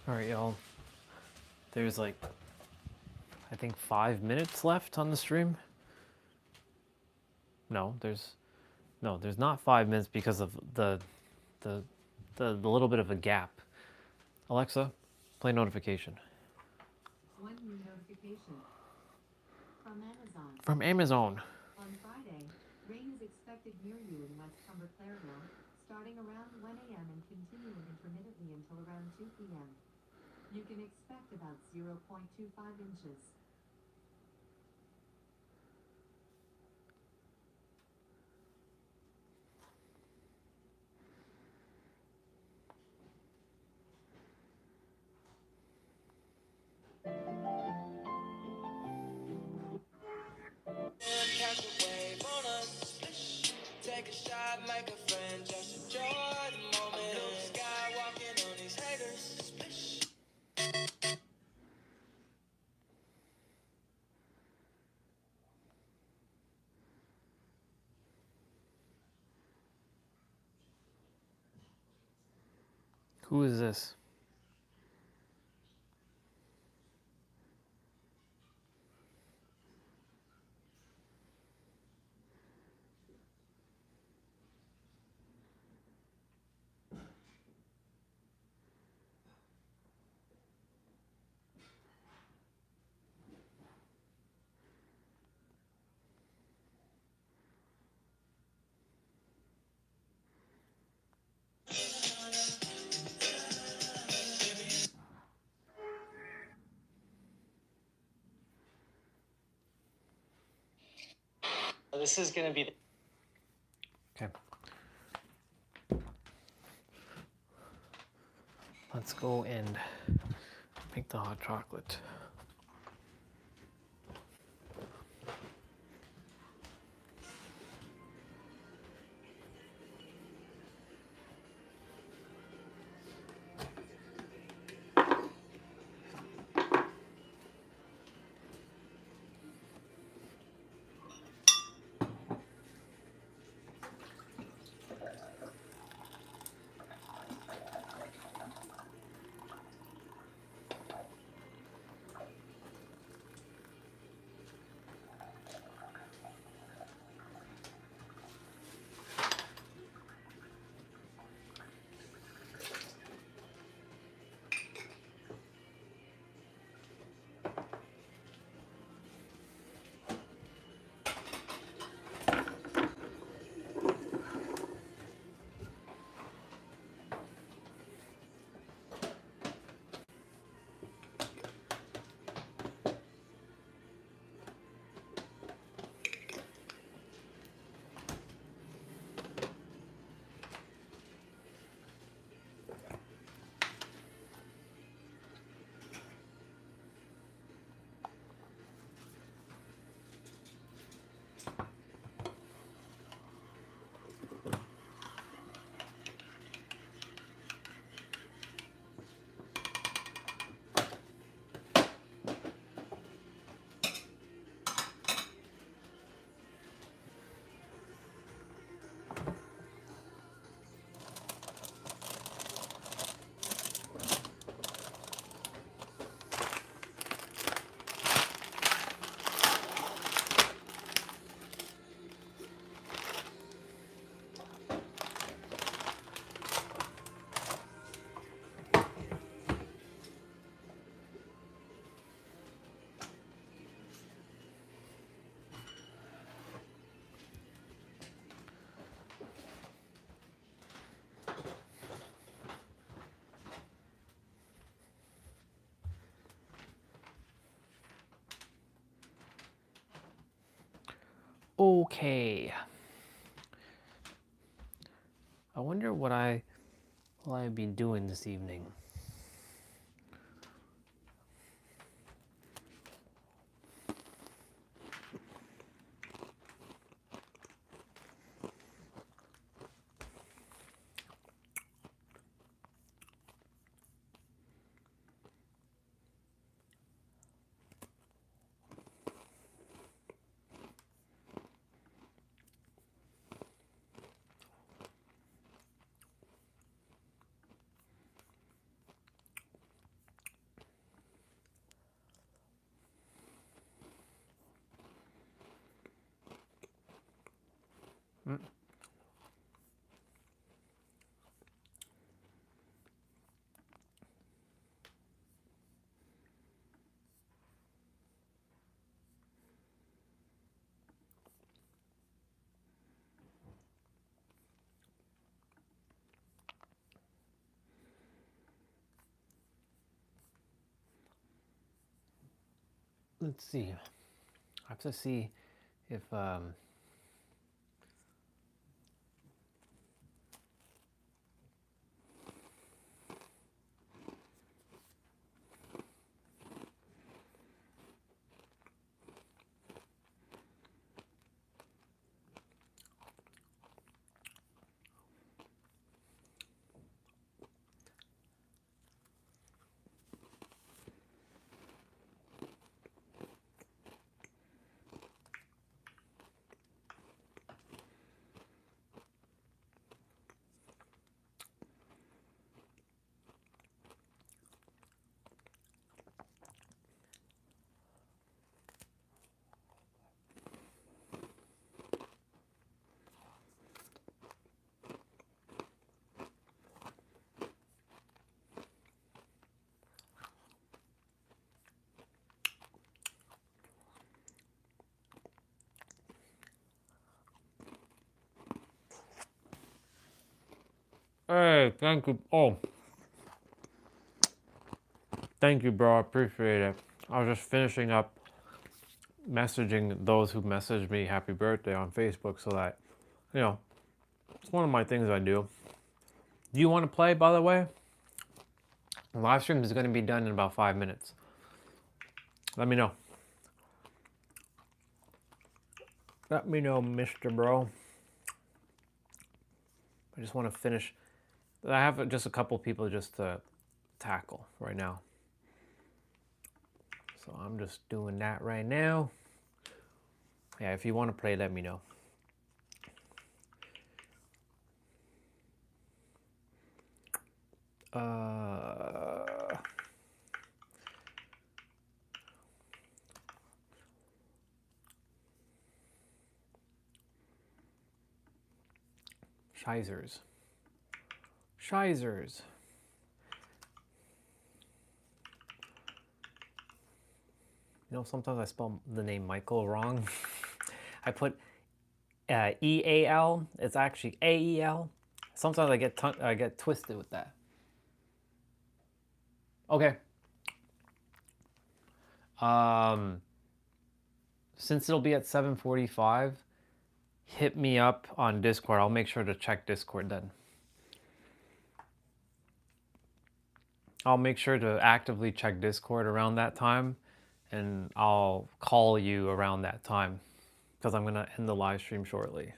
All right, y'all. There's like, I think 5 minutes left on the stream. No, there's not 5 minutes because of the little bit of a gap. Alexa, play notification. One new notification from Amazon. From Amazon. On Friday, rain is expected near you in West Cumber Clareville, starting around 1 a.m. and continuing intermittently until around 2 p.m. You can expect about 0.25 inches. Catch a wave on us. Take a shot, make a friend, just enjoy the moment. Blue sky walking on these haters. Who is this? This is going to be the Okay. Let's go and make the hot chocolate. Okay. I wonder what will I be doing this evening. Let's see. I have to see if Hey, thank you. Oh, thank you, bro. I appreciate it. I was just finishing up messaging those who messaged me happy birthday on Facebook so that, you know, it's one of my things I do. Do you want to play, by the way? The live stream is going to be done in about 5 minutes. Let me know. Let me know, Mr. Bro. I just want to finish. I have just a couple people just to tackle right now. So I'm just doing that right now. Yeah, if you want to play, let me know. Shizers. Shizers. You know, sometimes I spell the name Michael wrong. I put E-A-L. It's actually A-E-L. Sometimes I get twisted with that. Okay. Since it'll be at 7:45, hit me up on Discord. I'll make sure to check Discord then. I'll make sure to actively check Discord around that time, and I'll call you around that time because I'm going to end the live stream shortly.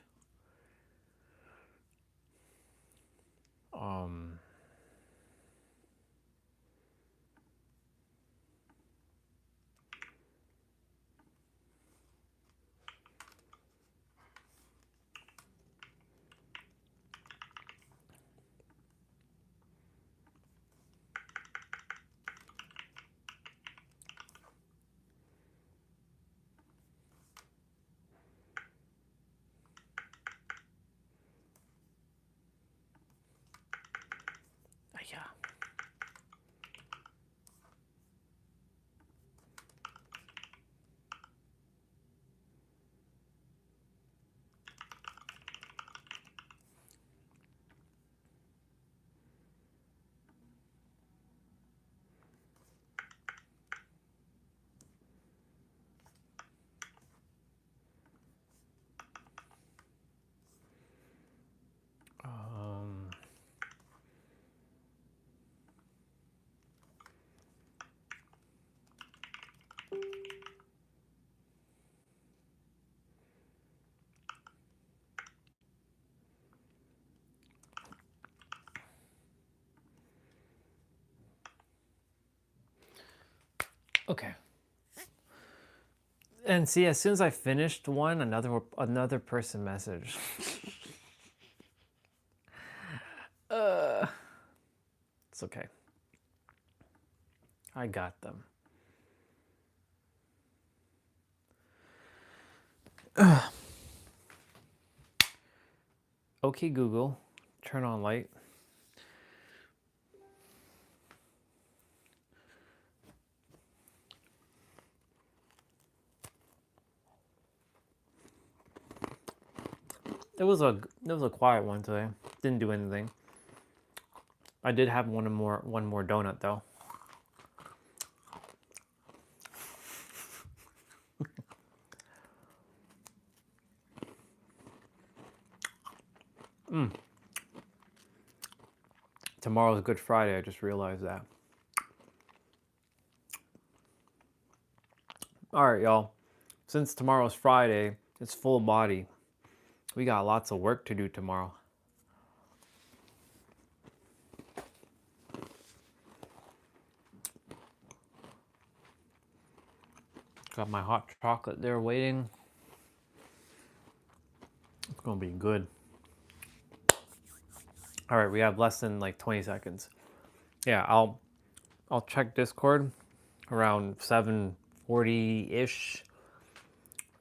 Okay. And see, as soon as I finished one, another person messaged. It's okay. I got them. Okay, Google, turn on light. It was a quiet one today. Didn't do anything. I did have one more donut though. Tomorrow's Good Friday, I just realized that. Alright, y'all. Since tomorrow's Friday, it's full body. We got lots of work to do tomorrow. Got my hot chocolate there waiting. It's gonna be good. Alright, we have less than like 20 seconds. Yeah, I'll check Discord around 7:40-ish.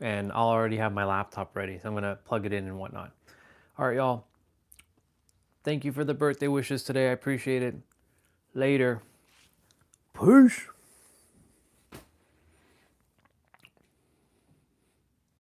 And I'll already have my laptop ready, so I'm gonna plug it in and whatnot. Alright, y'all. Thank you for the birthday wishes today. I appreciate it. Later. Peace.